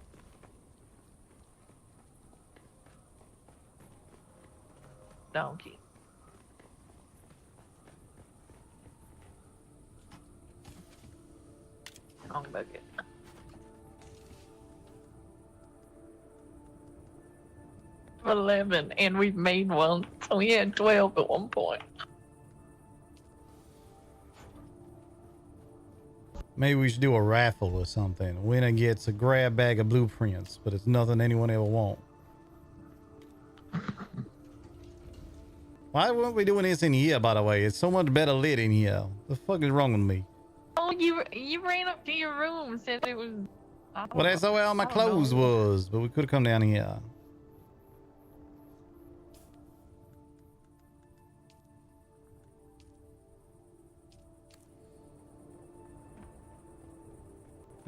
Donkey. Wrong bucket. For 11, and we've made one, so we had 12 at one point. Maybe we should do a raffle or something. Winner gets a grab bag of blueprints, but it's nothing anyone ever wants. Why weren't we doing this in here, by the way? It's so much better lit in here. What the fuck is wrong with me? Oh, you ran up to your room and said it was... Well, that's where all my clothes was, but we could have come down here.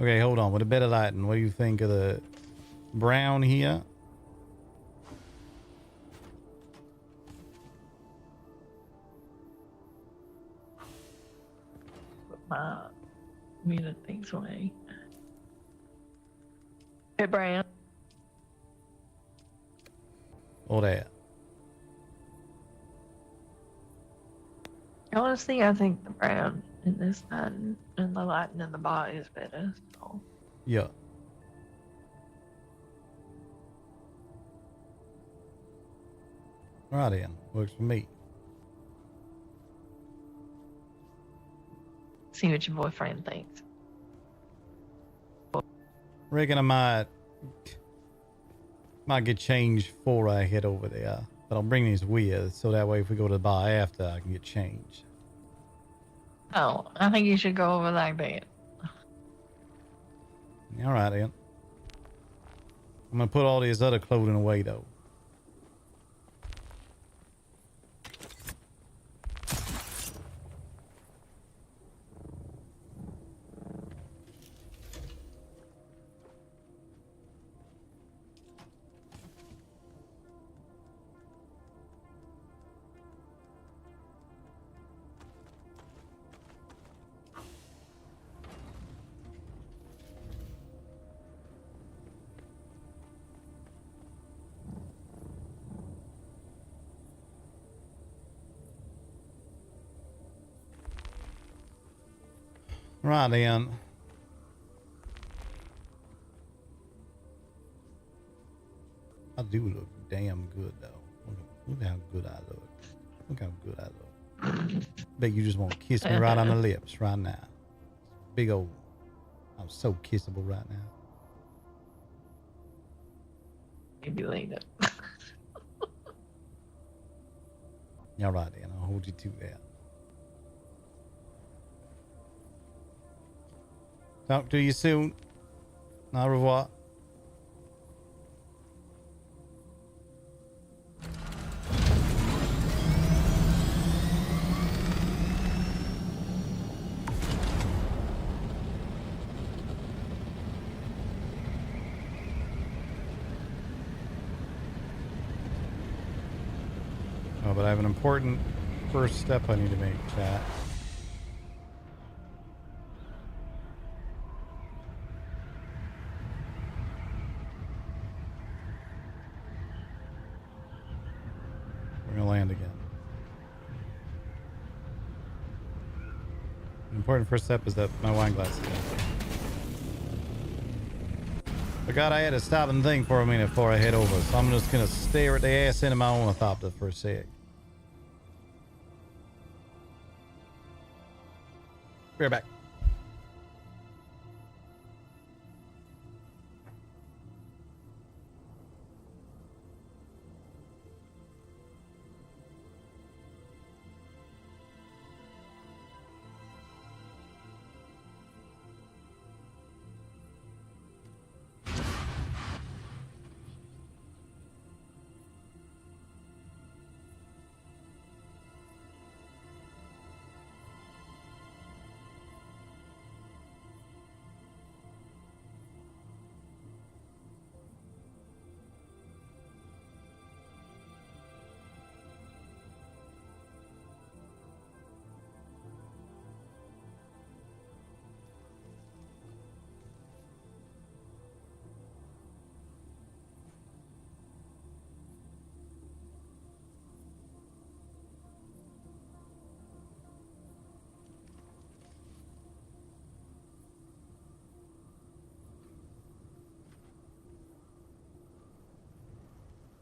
Okay, hold on. With a better lighting, what do you think of the brown here? Made things way. Hey, Brian. All that. Honestly, I think the brown in this one and the lighting in the body is better. So. Yeah. Right in. Works for me. See what your boyfriend thinks. Reckon I might get changed before I head over there. But I'll bring these with, so that way if we go to the bar after, I can get changed. Oh, I think you should go over like that. All right, then. I'm gonna put all these other clothing away, though. Right then. I do look damn good though. Look how good I look. Look how good I look. Bet you just want to kiss me right on the lips right now. Big old. I'm so kissable right now. Maybe later. All right then. I'll hold you to that. Talk to you soon. Au revoir. Oh, but I have an important first step I need to make, chat. We're gonna land again. An important first step is that my wine glass is empty. Forgot I had to stop and think for a minute before I head over, so I'm just gonna stare at the ass end of my ornithopter for a sec. Be right back.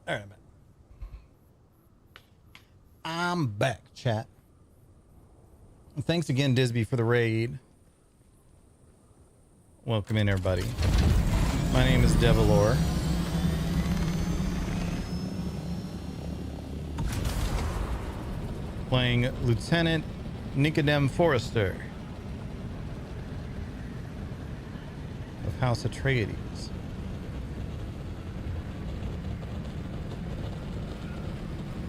All right, man. I'm back, chat. Thanks again, Disby, for the raid. Welcome in, everybody. My name is Devilor. Playing Lieutenant Nicodem Forrester of House Atreides.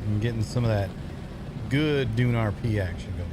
And getting some of that good Dune RP action going.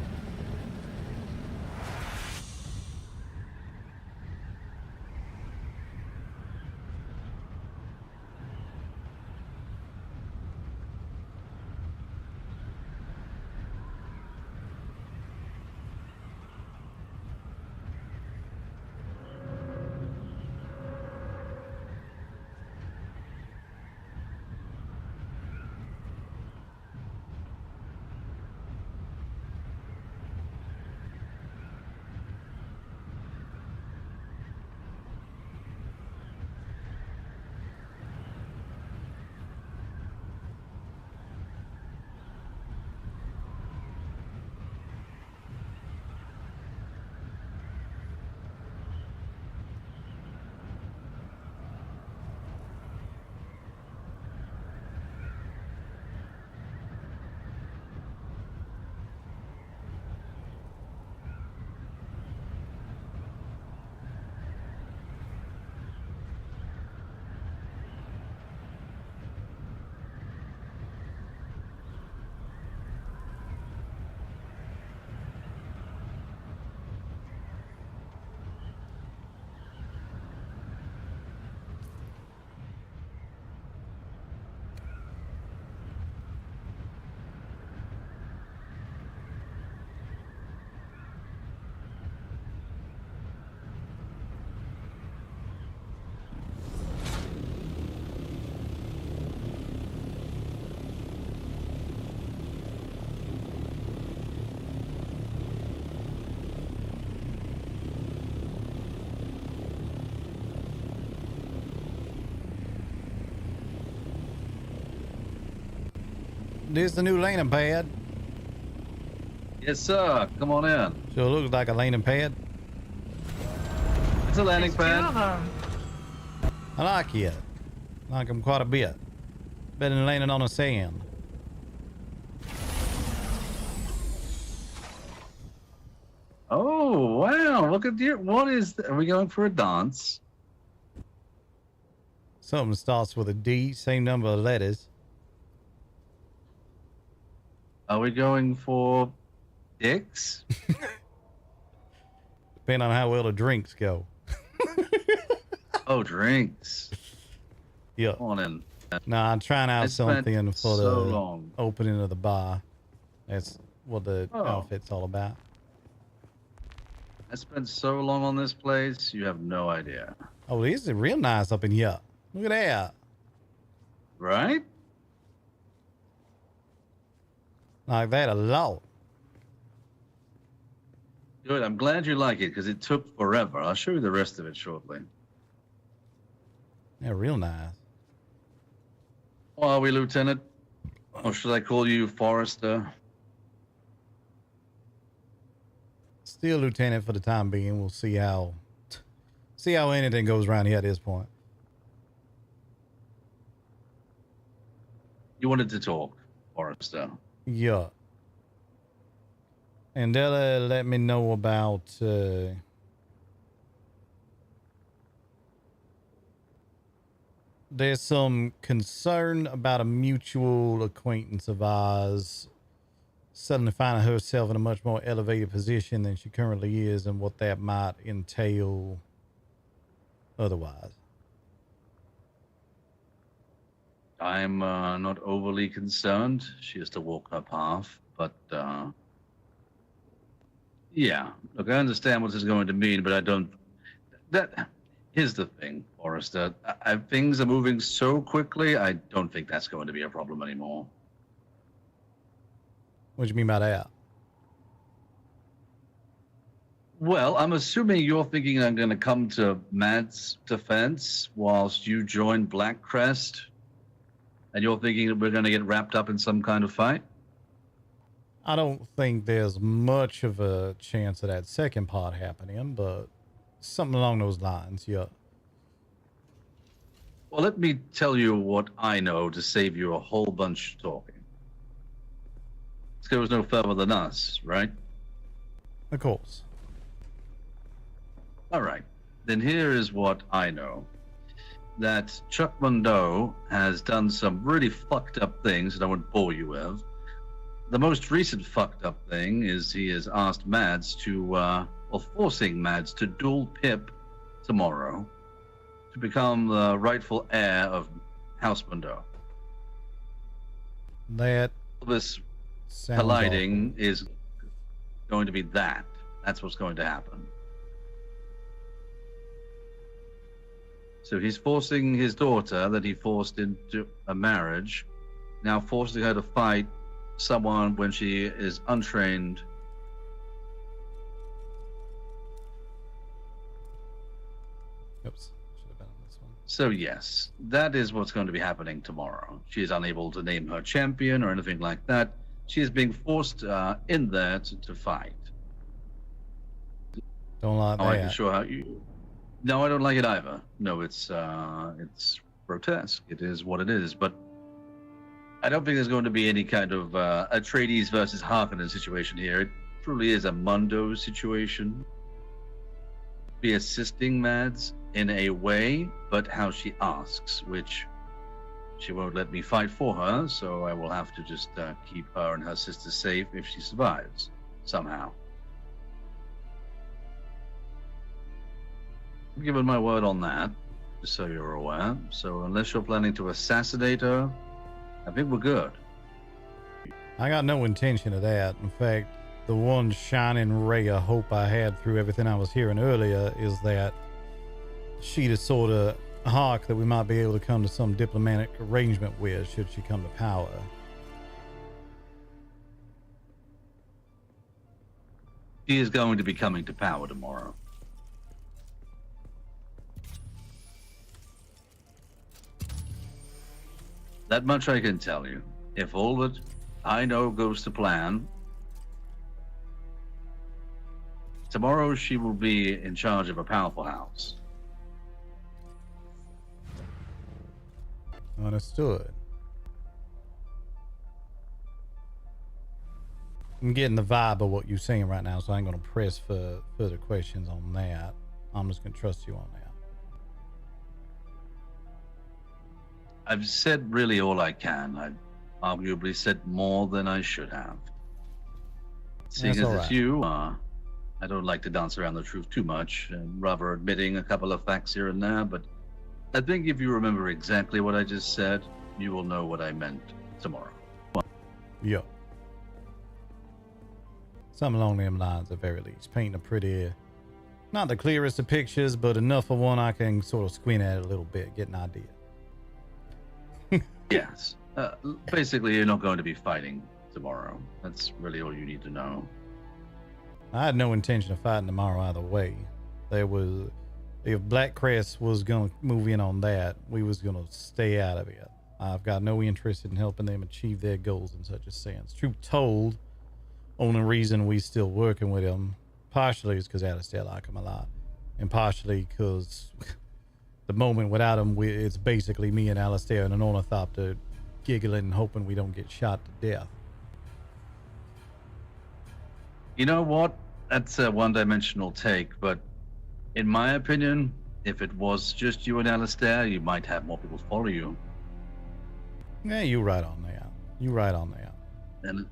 This is the new landing pad. Yes, sir. Come on in. So it looks like a landing pad. It's a landing pad. I like it. I like them quite a bit. Better than landing on the sand. Oh, wow. Look at you. What is... Are we going for a dance? Something starts with a D, same number of letters. Are we going for dicks? Depending on how well the drinks go. Oh, drinks. Yeah. Come on in. Nah, I'm trying out something for the opening of the bar. That's what the outfit's all about. I spent so long on this place, you have no idea. Oh, this is real nice up in here. Look at that. Right? Like that a lot. Good. I'm glad you like it because it took forever. I'll show you the rest of it shortly. Yeah, real nice. Well, are we, Lieutenant? Or should I call you Forrester? Still Lieutenant for the time being. We'll see how anything goes around here at this point. You wanted to talk, Forrester. Yeah. And they'll let me know about there's some concern about a mutual acquaintance of ours suddenly finding herself in a much more elevated position than she currently is, and what that might entail otherwise. I'm not overly concerned. She has to walk her path, but yeah. Look, I understand what this is going to mean, but I don't. Here's the thing, Forrester. Things are moving so quickly. I don't think that's going to be a problem anymore. What do you mean by that? Well, I'm assuming you're thinking I'm going to come to Matt's defense whilst you join Black Crest, and you're thinking that we're going to get wrapped up in some kind of fight? I don't think there's much of a chance of that second part happening, but something along those lines, yeah. Well, let me tell you what I know to save you a whole bunch of talking. This goes no further than us, right? Of course. All right. Then here is what I know. That Chuck Mondot has done some really fucked up things that I won't bore you with. The most recent fucked up thing is he has asked Mads to, forcing Mads to duel Pip tomorrow to become the rightful heir of House Mondot. That this sounds colliding is going to be that. That's what's going to happen. So he's forcing his daughter that he forced into a marriage, now forcing her to fight someone when she is untrained. Oops. Should have been on this one. So yes, that is what's going to be happening tomorrow. She is unable to name her champion or anything like that. She is being forced in there to fight. Don't like I that. can show how you. No, I don't like it either. No, it's grotesque. It is what it is. But I don't think there's going to be any kind of Atreides versus Harkonnen situation here. It truly is a Mundo situation. Be assisting Mads in a way, but how she asks, which she won't let me fight for her, so I will have to just keep her and her sister safe if she survives somehow. I've given my word on that, just so you're aware. So unless you're planning to assassinate her, I think we're good. I got no intention of that. In fact, the one shining ray of hope I had through everything I was hearing earlier is that she'd have sort of hawk that we might be able to come to some diplomatic arrangement with should she come to power. She is going to be coming to power tomorrow. That much I can tell you. If all that I know goes to plan, tomorrow she will be in charge of a powerful house. Understood. I'm getting the vibe of what you're saying right now, so I ain't gonna press for further questions on that. I'm just gonna trust you on that. I've said really all I can. I've arguably said more than I should have. Seeing That's as all it's right. you, I don't like to dance around the truth too much, and rather admitting a couple of facts here and there, but I think if you remember exactly what I just said, you will know what I meant tomorrow. Yeah. Something along them lines, at very least. Painting a pretty, not the clearest of pictures, but enough of one I can sort of squint at it a little bit, get an idea. Yes. Basically, you're not going to be fighting tomorrow. That's really all you need to know. I had no intention of fighting tomorrow either way. There was, if Black Crest was going to move in on that, we was going to stay out of it. I've got no interest in helping them achieve their goals in such a sense. Truth told, only reason we still working with them, partially is because Alistair like him a lot, and partially because the moment without him, it's basically me and Alistair and an ornithopter giggling and hoping we don't get shot to death. You know what? That's a one-dimensional take, but in my opinion, if it was just you and Alistair, you might have more people follow you. Yeah, you right on that. You right on that.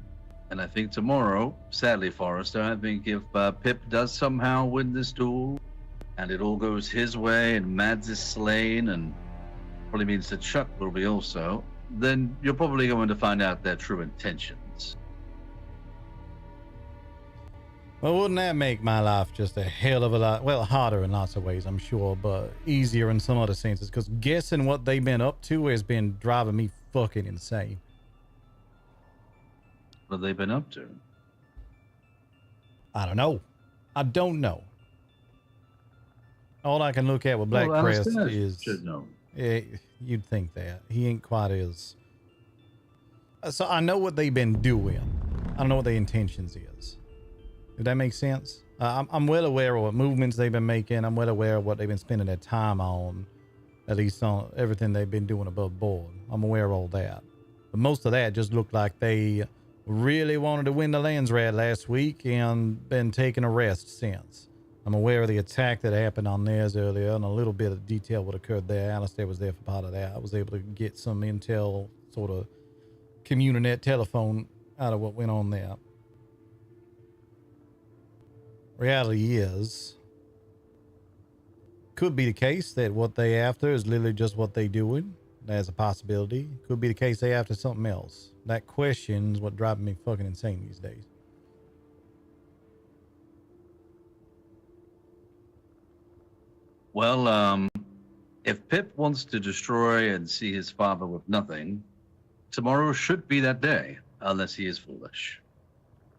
And I think tomorrow, sadly, Forrester, I think if Pip does somehow win this duel, and it all goes his way, and Mads is slain, and probably means that Chuck will be also, then you're probably going to find out their true intentions. Well, wouldn't that make my life just a hell of a lot, well, harder in lots of ways, I'm sure, but easier in some other senses, because guessing what they've been up to has been driving me fucking insane. What have they been up to? I don't know. I don't know. All I can look at with Black Crest is... should know. You'd think that. He ain't quite as... So I know what they've been doing. I don't know what their intentions is. If that makes sense. I'm well aware of what movements they've been making. I'm well aware of what they've been spending their time on. At least on everything they've been doing above board. I'm aware of all that. But most of that just looked like they really wanted to win the Landsrat last week and been taking a rest since. I'm aware of the attack that happened on theirs earlier and a little bit of detail what occurred there. Alistair was there for part of that. I was able to get some intel, sort of communinet telephone out of what went on there. Reality is, could be the case that what they after is literally just what they doing. There's a possibility. Could be the case they after something else. That question is what driving me fucking insane these days. Well, if Pip wants to destroy and see his father with nothing, tomorrow should be that day, unless he is foolish.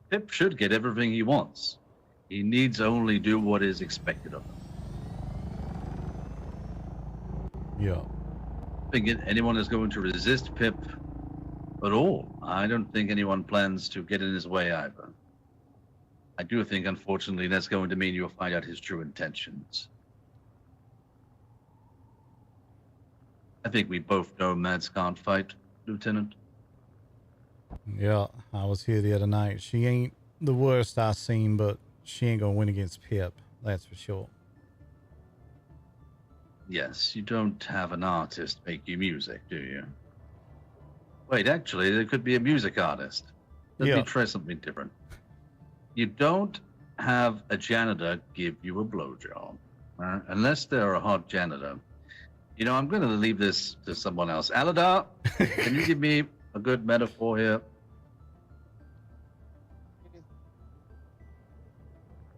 Pip should get everything he wants. He needs only do what is expected of him. Yeah. I think anyone is going to resist Pip at all. I don't think anyone plans to get in his way either. I do think, unfortunately, that's going to mean you'll find out his true intentions. I think we both know Mads can't fight, Lieutenant. Yeah, I was here the other night. She ain't the worst I seen, but she ain't gonna win against Pip. That's for sure. Yes, you don't have an artist make you music, do you? Wait, actually, there could be a music artist. Let me try something different. You don't have a janitor give you a blowjob. Unless they're a hot janitor. You know, I'm going to leave this to someone else. Aladar, can you give me a good metaphor here?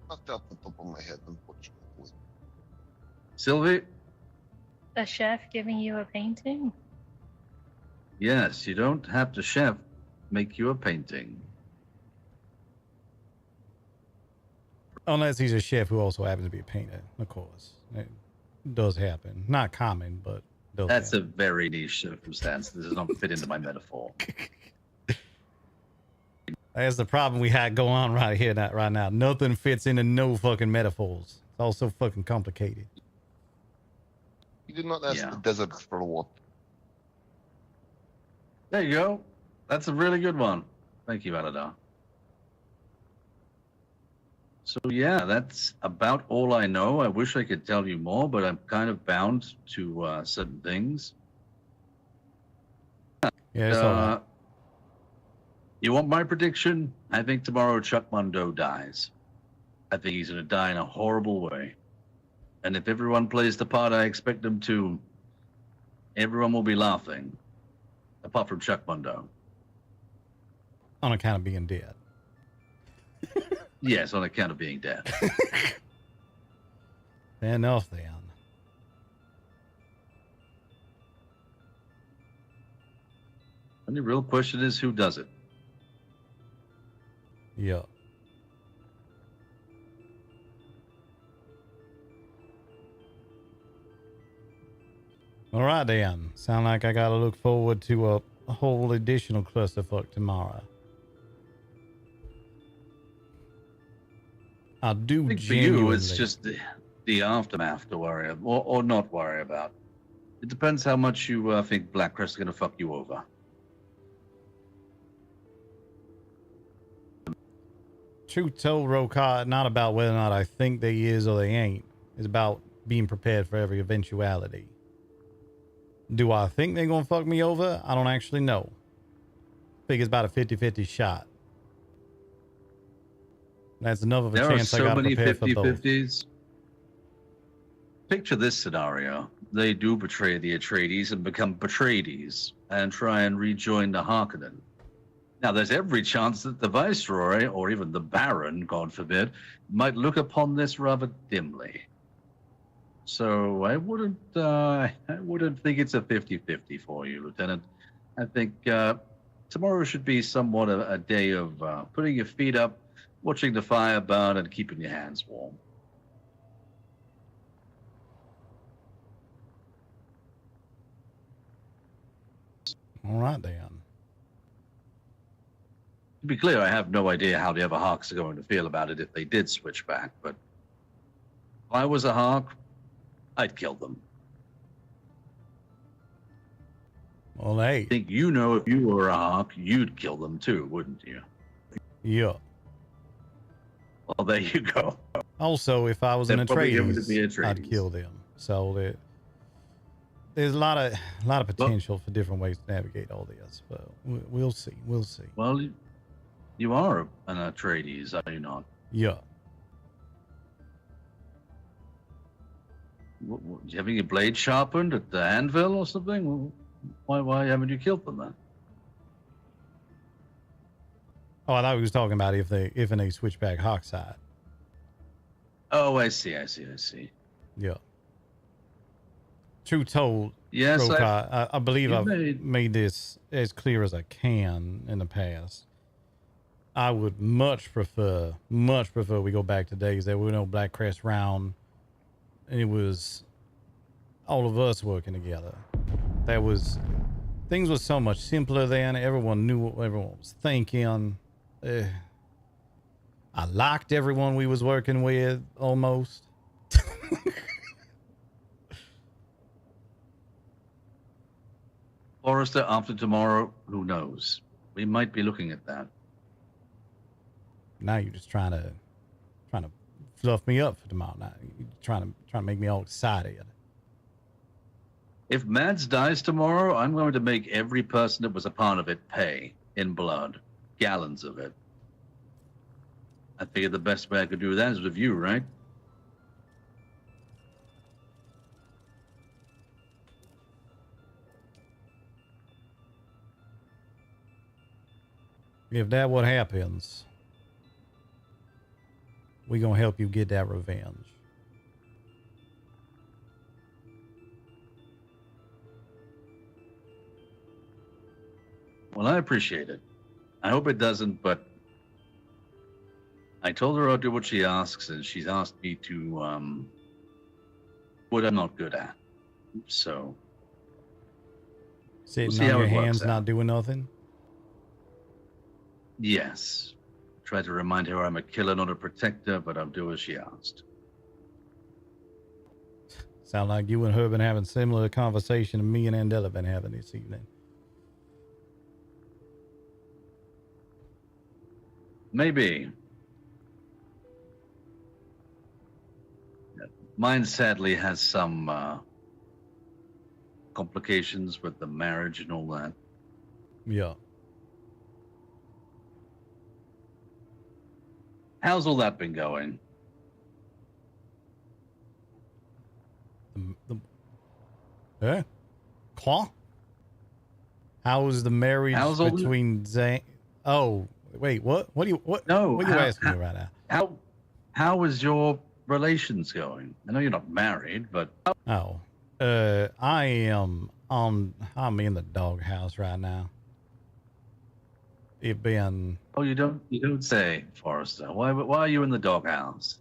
Not off the top of my head, unfortunately. Sylvie? The chef giving you a painting? Yes, you don't have to chef make you a painting. Unless he's a chef who also happens to be a painter, of course. It does happen. Not common, but does That's happen. a very niche circumstance. This does not fit into my metaphor. That's the problem we had going on right now. Nothing fits into no fucking metaphors. It's all so fucking complicated. You did not ask the desert for what. There you go. That's a really good one. Thank you, Aladar. So yeah, that's about all I know. I wish I could tell you more, but I'm kind of bound to certain things. Yeah, it's all right. You want my prediction? I think tomorrow Chuck Mundo dies. I think he's going to die in a horrible way. And if everyone plays the part I expect them to, everyone will be laughing. Apart from Chuck Mundo. On account of being dead. Yes, on account of being dead. Fair enough, then. And the real question is, who does it? Yeah. All right, then. Sound like I gotta look forward to a whole additional clusterfuck tomorrow. I do I think for genuinely. you, it's just the aftermath to worry about, or not worry about. It depends how much you think Blackcrest is going to fuck you over. Truth told, Rokar, not about whether or not I think they is or they ain't. It's about being prepared for every eventuality. Do I think they're gonna fuck me over? I don't actually know. I think it's about a 50-50 shot. That's enough of a chance I gotta prepare for both. 50-50s. Picture this scenario. They do betray the Atreides and become Betraydes and try and rejoin the Harkonnen. Now, there's every chance that the Viceroy, or even the Baron, God forbid, might look upon this rather dimly. So I wouldn't think it's a 50-50 for you, Lieutenant. I think tomorrow should be somewhat a day of putting your feet up, watching the fire burn, and keeping your hands warm. All right, then. To be clear, I have no idea how the other Hawks are going to feel about it if they did switch back, but if I was a Hawk, I'd kill them. Well, hey. I think you know if you were a Hawk, you'd kill them too, wouldn't you? Yeah. Well, there you go. Also, if I was an They're probably going to be Atreides, I'd Atreides. kill them. So there's a lot of potential for different ways to navigate all this, but we'll see. We'll see. Well, you are an Atreides, are you not? Yeah. Do you have your blade sharpened at the anvil or something? Why haven't you killed them then? Oh, I thought we was talking about if they switch back Hawk side. Oh, I see. Yeah. True told, Yes, Rokar, I believe I've made- made this as clear as I can in the past. I would much prefer we go back to days that we know Black Crest round, and it was all of us working together. Things were so much simpler then. Everyone knew what everyone was thinking. I liked everyone we was working with almost. Forrester, after tomorrow, who knows? We might be looking at that. Now you're just trying to fluff me up for tomorrow night. You're trying to make me all excited. If Mads dies tomorrow, I'm going to make every person that was a part of it pay in blood. Gallons of it. I figured the best way I could do that is with you, right? If that what happens, we gonna help you get that revenge. Well, I appreciate it. I hope it doesn't, but I told her I'll do what she asks, and she's asked me to, what I'm not good at. So, Sitting see on how your it works hands, out. not doing nothing. Yes. Tried to remind her I'm a killer, not a protector, but I'll do as she asked. Sound like you and her been having similar conversation to me and Andella been having this evening. Maybe. Mine sadly has some complications with the marriage and all that. Yeah. How's all that been going? Yeah. Quoi? How's the marriage between Zane? Oh, wait, what? What are you asking me right now? How is your relations going? I know you're not married, but I'm in the doghouse right now. It been. Oh, you don't say, Forrester. Why are you in the doghouse?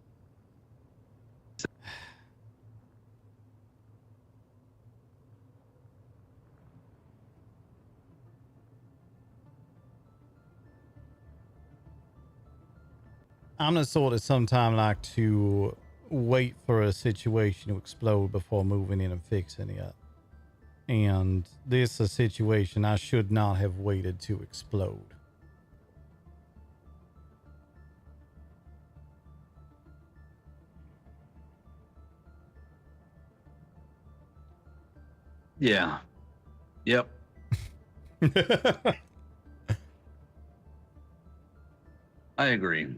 I'm the sort of sometimes like to wait for a situation to explode before moving in and fixing it. And this is a situation I should not have waited to explode. Yeah. Yep. I agree.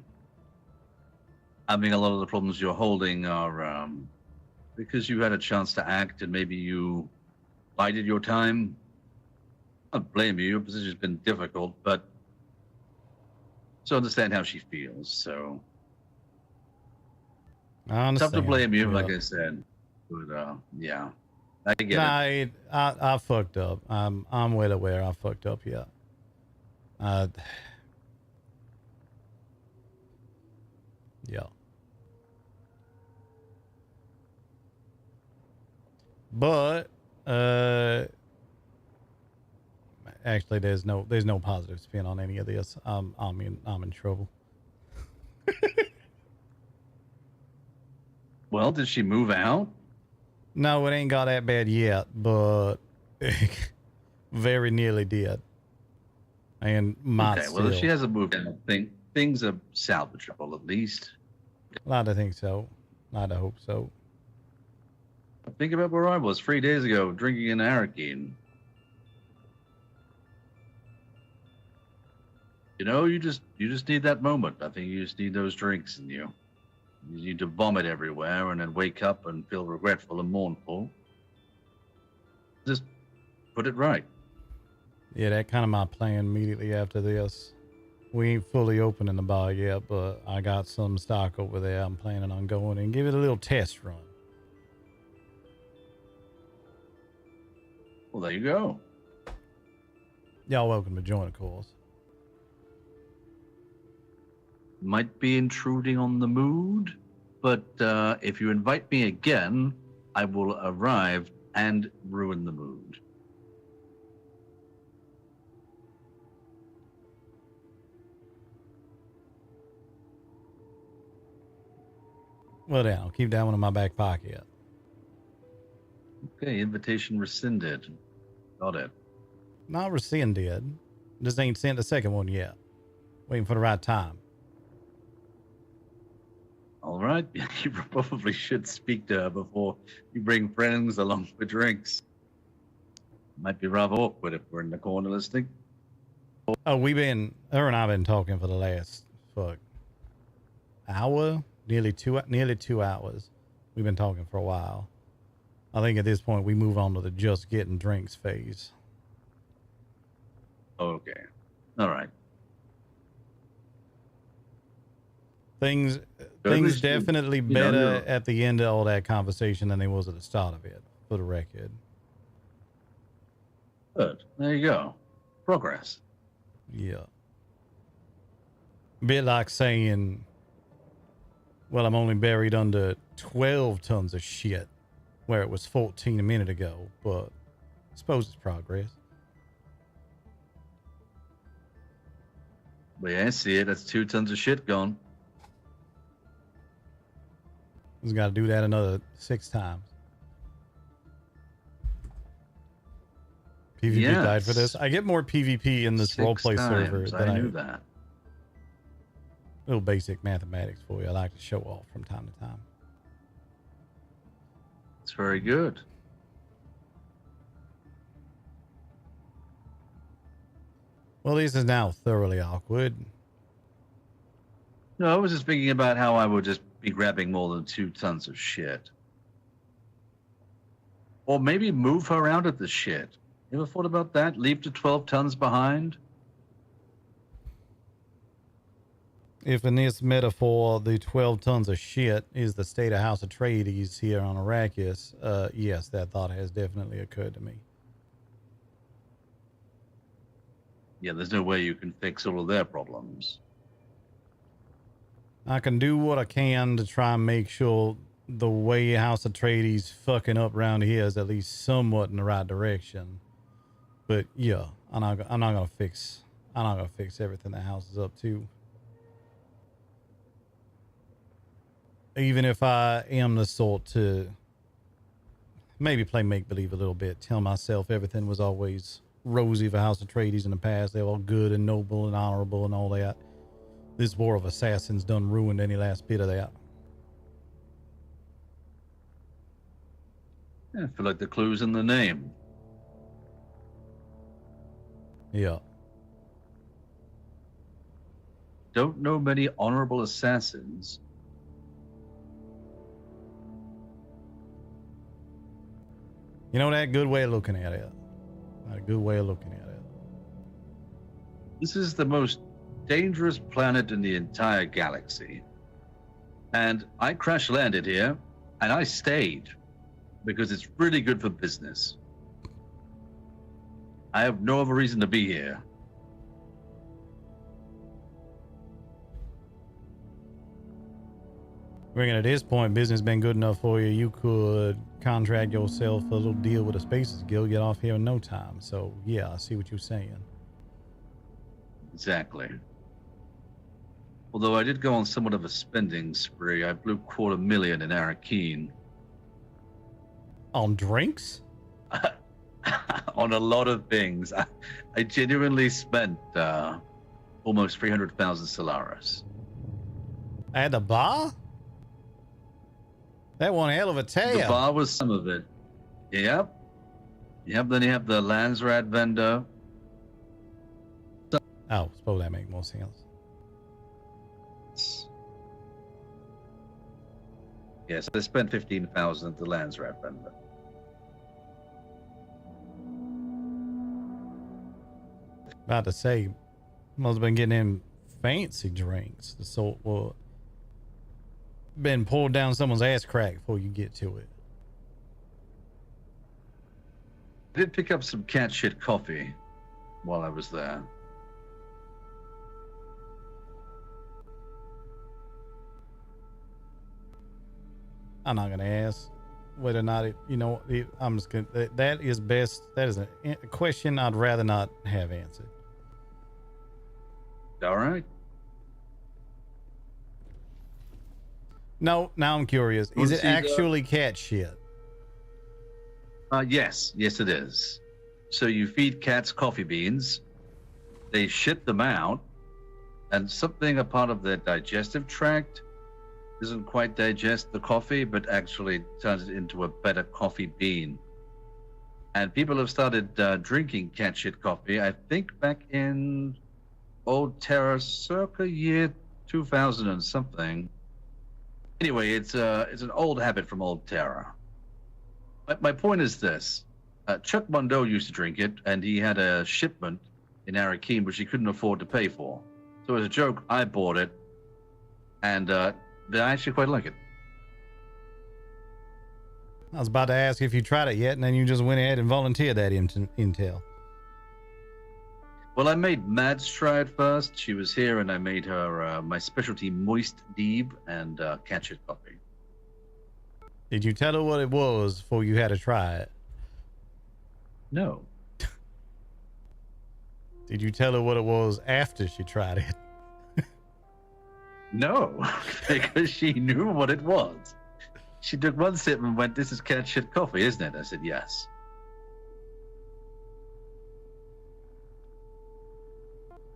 I mean, a lot of the problems you're holding are because you had a chance to act and maybe you bided your time. I don't blame you. Your position's been difficult, but so understand how she feels. So I understand. Tough to blame you, yeah. like I said. But yeah, I get it. I fucked up. I'm well aware I fucked up. Yeah. Yeah. But actually, there's no positive spin on any of this. I'm in trouble. Well, did she move out? No, it ain't got that bad yet, but very nearly did. And might Okay, well, if still. she hasn't moved out, I think things are salvageable at least. I'd to think so. I'd to hope so. Think about where I was 3 days ago, drinking an Arakin. You know, you just need that moment. I think you just need those drinks in you. You need to vomit everywhere and then wake up and feel regretful and mournful. Just put it right. Yeah, that kind of my plan immediately after this. We ain't fully open in the bar yet, but I got some stock over there. I'm planning on going and give it a little test run. Well, there you go. Y'all welcome to join, of course. Might be intruding on the mood, but if you invite me again, I will arrive and ruin the mood. Well, then, I'll keep that one in my back pocket. Okay, invitation rescinded. Got it. Not rescinded. Just ain't sent the second one yet. Waiting for the right time. All right, you probably should speak to her before you bring friends along for drinks. Might be rather awkward if we're in the corner listening. Oh, her and I've been talking for the last, hour? Nearly two hours. We've been talking for a while. I think at this point we move on to the just getting drinks phase. Okay. All right. Things definitely better at the end of all that conversation than they was at the start of it, for the record. Good. There you go. Progress. Yeah. A bit like saying, well, I'm only buried under 12 tons of shit, where it was 14 a minute ago, but I suppose it's progress. But yeah, I see it. That's 2 tons of shit gone. He's got to do that another 6 times. PvP died for this. I get more PvP in this roleplay server than I knew that. Little basic mathematics for you. I like to show off from time to time. It's very good. Well, this is now thoroughly awkward. No, I was just thinking about how I would just be grabbing more than 2 tons of shit. Or maybe move her out of the shit. You ever thought about that? Leave the 12 tons behind? If in this metaphor, the 12 tons of shit is the state of House Atreides here on Arrakis, yes, that thought has definitely occurred to me. Yeah, there's no way you can fix all of their problems. I can do what I can to try and make sure the way House Atreides fucking up around here is at least somewhat in the right direction. But yeah, I'm not gonna fix everything the house is up to. Even if I am the sort to maybe play make-believe a little bit, tell myself everything was always rosy for House Atreides in the past. They were all good and noble and honorable and all that. This war of assassins done ruined any last bit of that. Yeah, I feel like the clue's in the name. Yeah. Don't know many honorable assassins. You know, that good way of looking at it. A good way of looking at it. This is the most dangerous planet in the entire galaxy. And I crash landed here, and I stayed because it's really good for business. I have no other reason to be here. Reckon at this point, business been good enough for you. You could contract yourself a little deal with a Spaces Guild, get off here in no time. So yeah, I see what you're saying. Exactly. Although I did go on somewhat of a spending spree. I blew $250,000 in Arakeen. On drinks? On a lot of things. I genuinely spent almost 300,000 Solaris. At the bar? That one hell of a tale. The bar was some of it. Yep. Then you have the Landsrat vendor. Oh, suppose that make more sense. Yes, I spent 15,000 at the Landsrat vendor. About to say, must have been getting in fancy drinks. The sort what been pulled down someone's ass crack before you get to it. I did pick up some cat shit coffee while I was there. I'm not gonna ask whether or not it, I'm just gonna, that is best. That is a question I'd rather not have answered. All right. No, now I'm curious. Is it actually cat shit? Yes, it is. So you feed cats coffee beans, they shit them out, and something a part of their digestive tract doesn't quite digest the coffee, but actually turns it into a better coffee bean. And people have started drinking cat shit coffee, I think back in Old Terra, circa year 2000 and something. Anyway, it's an old habit from Old Terra. My point is this. Chuck Mondo used to drink it, and he had a shipment in Arakeen which he couldn't afford to pay for. So as a joke, I bought it, and I actually quite like it. I was about to ask if you tried it yet, and then you just went ahead and volunteered that intel. Well, I made Mads try it first. She was here, and I made her my specialty moist deeb and catch it coffee. Did you tell her what it was before you had to try it? No. Did you tell her what it was after she tried it? No, because she knew what it was. She took one sip and went, "This is cat shit coffee, isn't it?" I said, "Yes."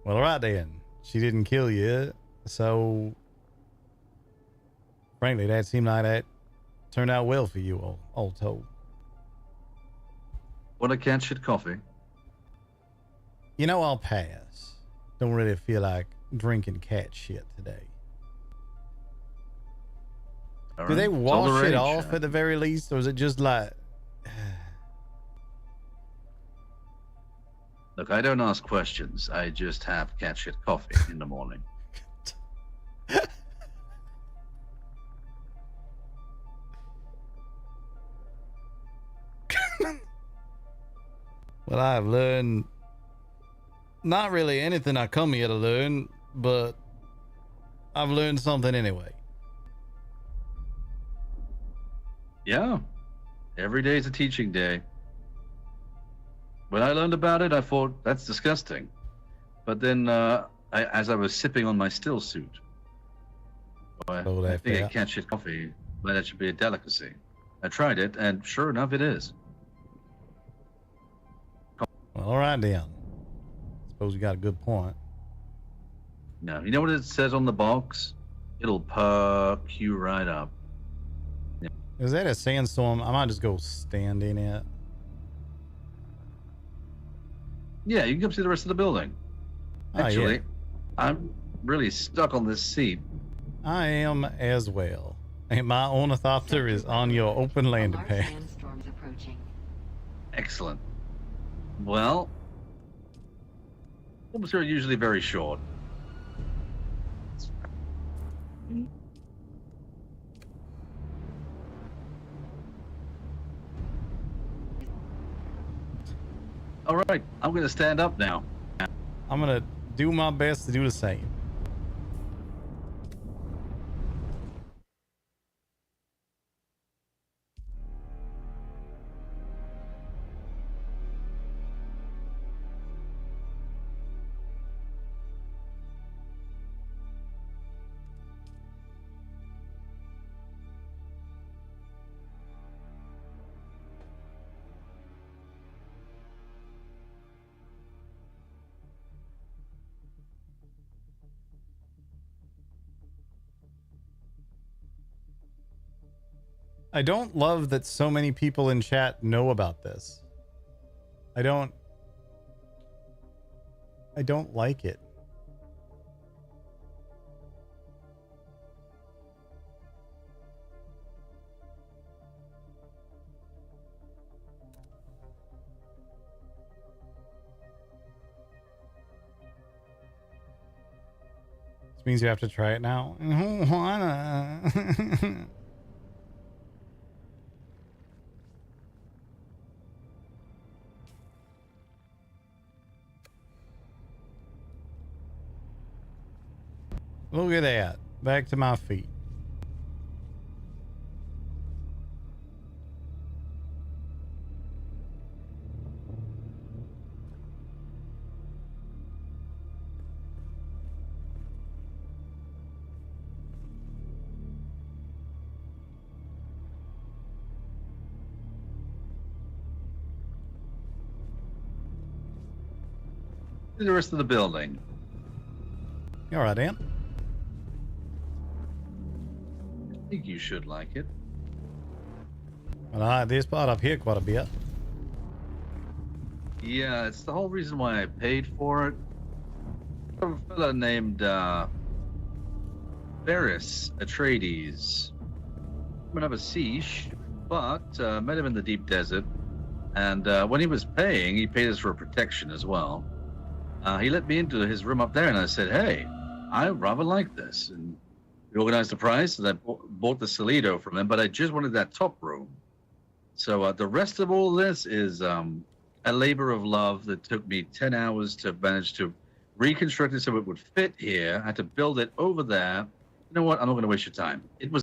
Well, all right then. She didn't kill you, so frankly, that seemed like that turned out well for you, all told. What a cat shit coffee. You know, I'll pass. Don't really feel like drinking cat shit today. All Do right. they It's all the wash it rage. off at the very least, or is it just like... Look, I don't ask questions. I just have cat shit coffee in the morning. Well, I've learned not really anything I come here to learn, but I've learned something anyway. Yeah. Every day is a teaching day. When I learned about it, I thought, that's disgusting. But then, as I was sipping on my still suit, I think a cat shit coffee, but that should be a delicacy. I tried it, and sure enough, it is. Well, all right then. Suppose you got a good point. No, you know what it says on the box? It'll perk you right up. Yeah. Is that a sandstorm? I might just go stand in it. Yeah, you can come see the rest of the building. Oh, Actually, yeah. I'm really stuck on this seat. I am as well. And my ornithopter is on your open landing pad. Sandstorms approaching. Excellent. Well, films are usually very short. All right, I'm going to stand up now. I'm going to do my best to do the same. I don't love that so many people in chat know about this. I don't like it. This means you have to try it now. Look at that. Back to my feet. The rest of the building. You all right, Dan? I think you should like it. Well, I like this part up here quite a bit. Yeah, it's the whole reason why I paid for it. A fella named Atreides. I'm of a siege, but met him in the deep desert. And when he was paying, he paid us for protection as well. He let me into his room up there, and I said, "Hey, I rather like this." And we organized the price, and I bought the Solido from him, but I just wanted that top room. So the rest of all this is a labor of love that took me 10 hours to manage to reconstruct it so it would fit here. I had to build it over there. You know what? I'm not going to waste your time. It was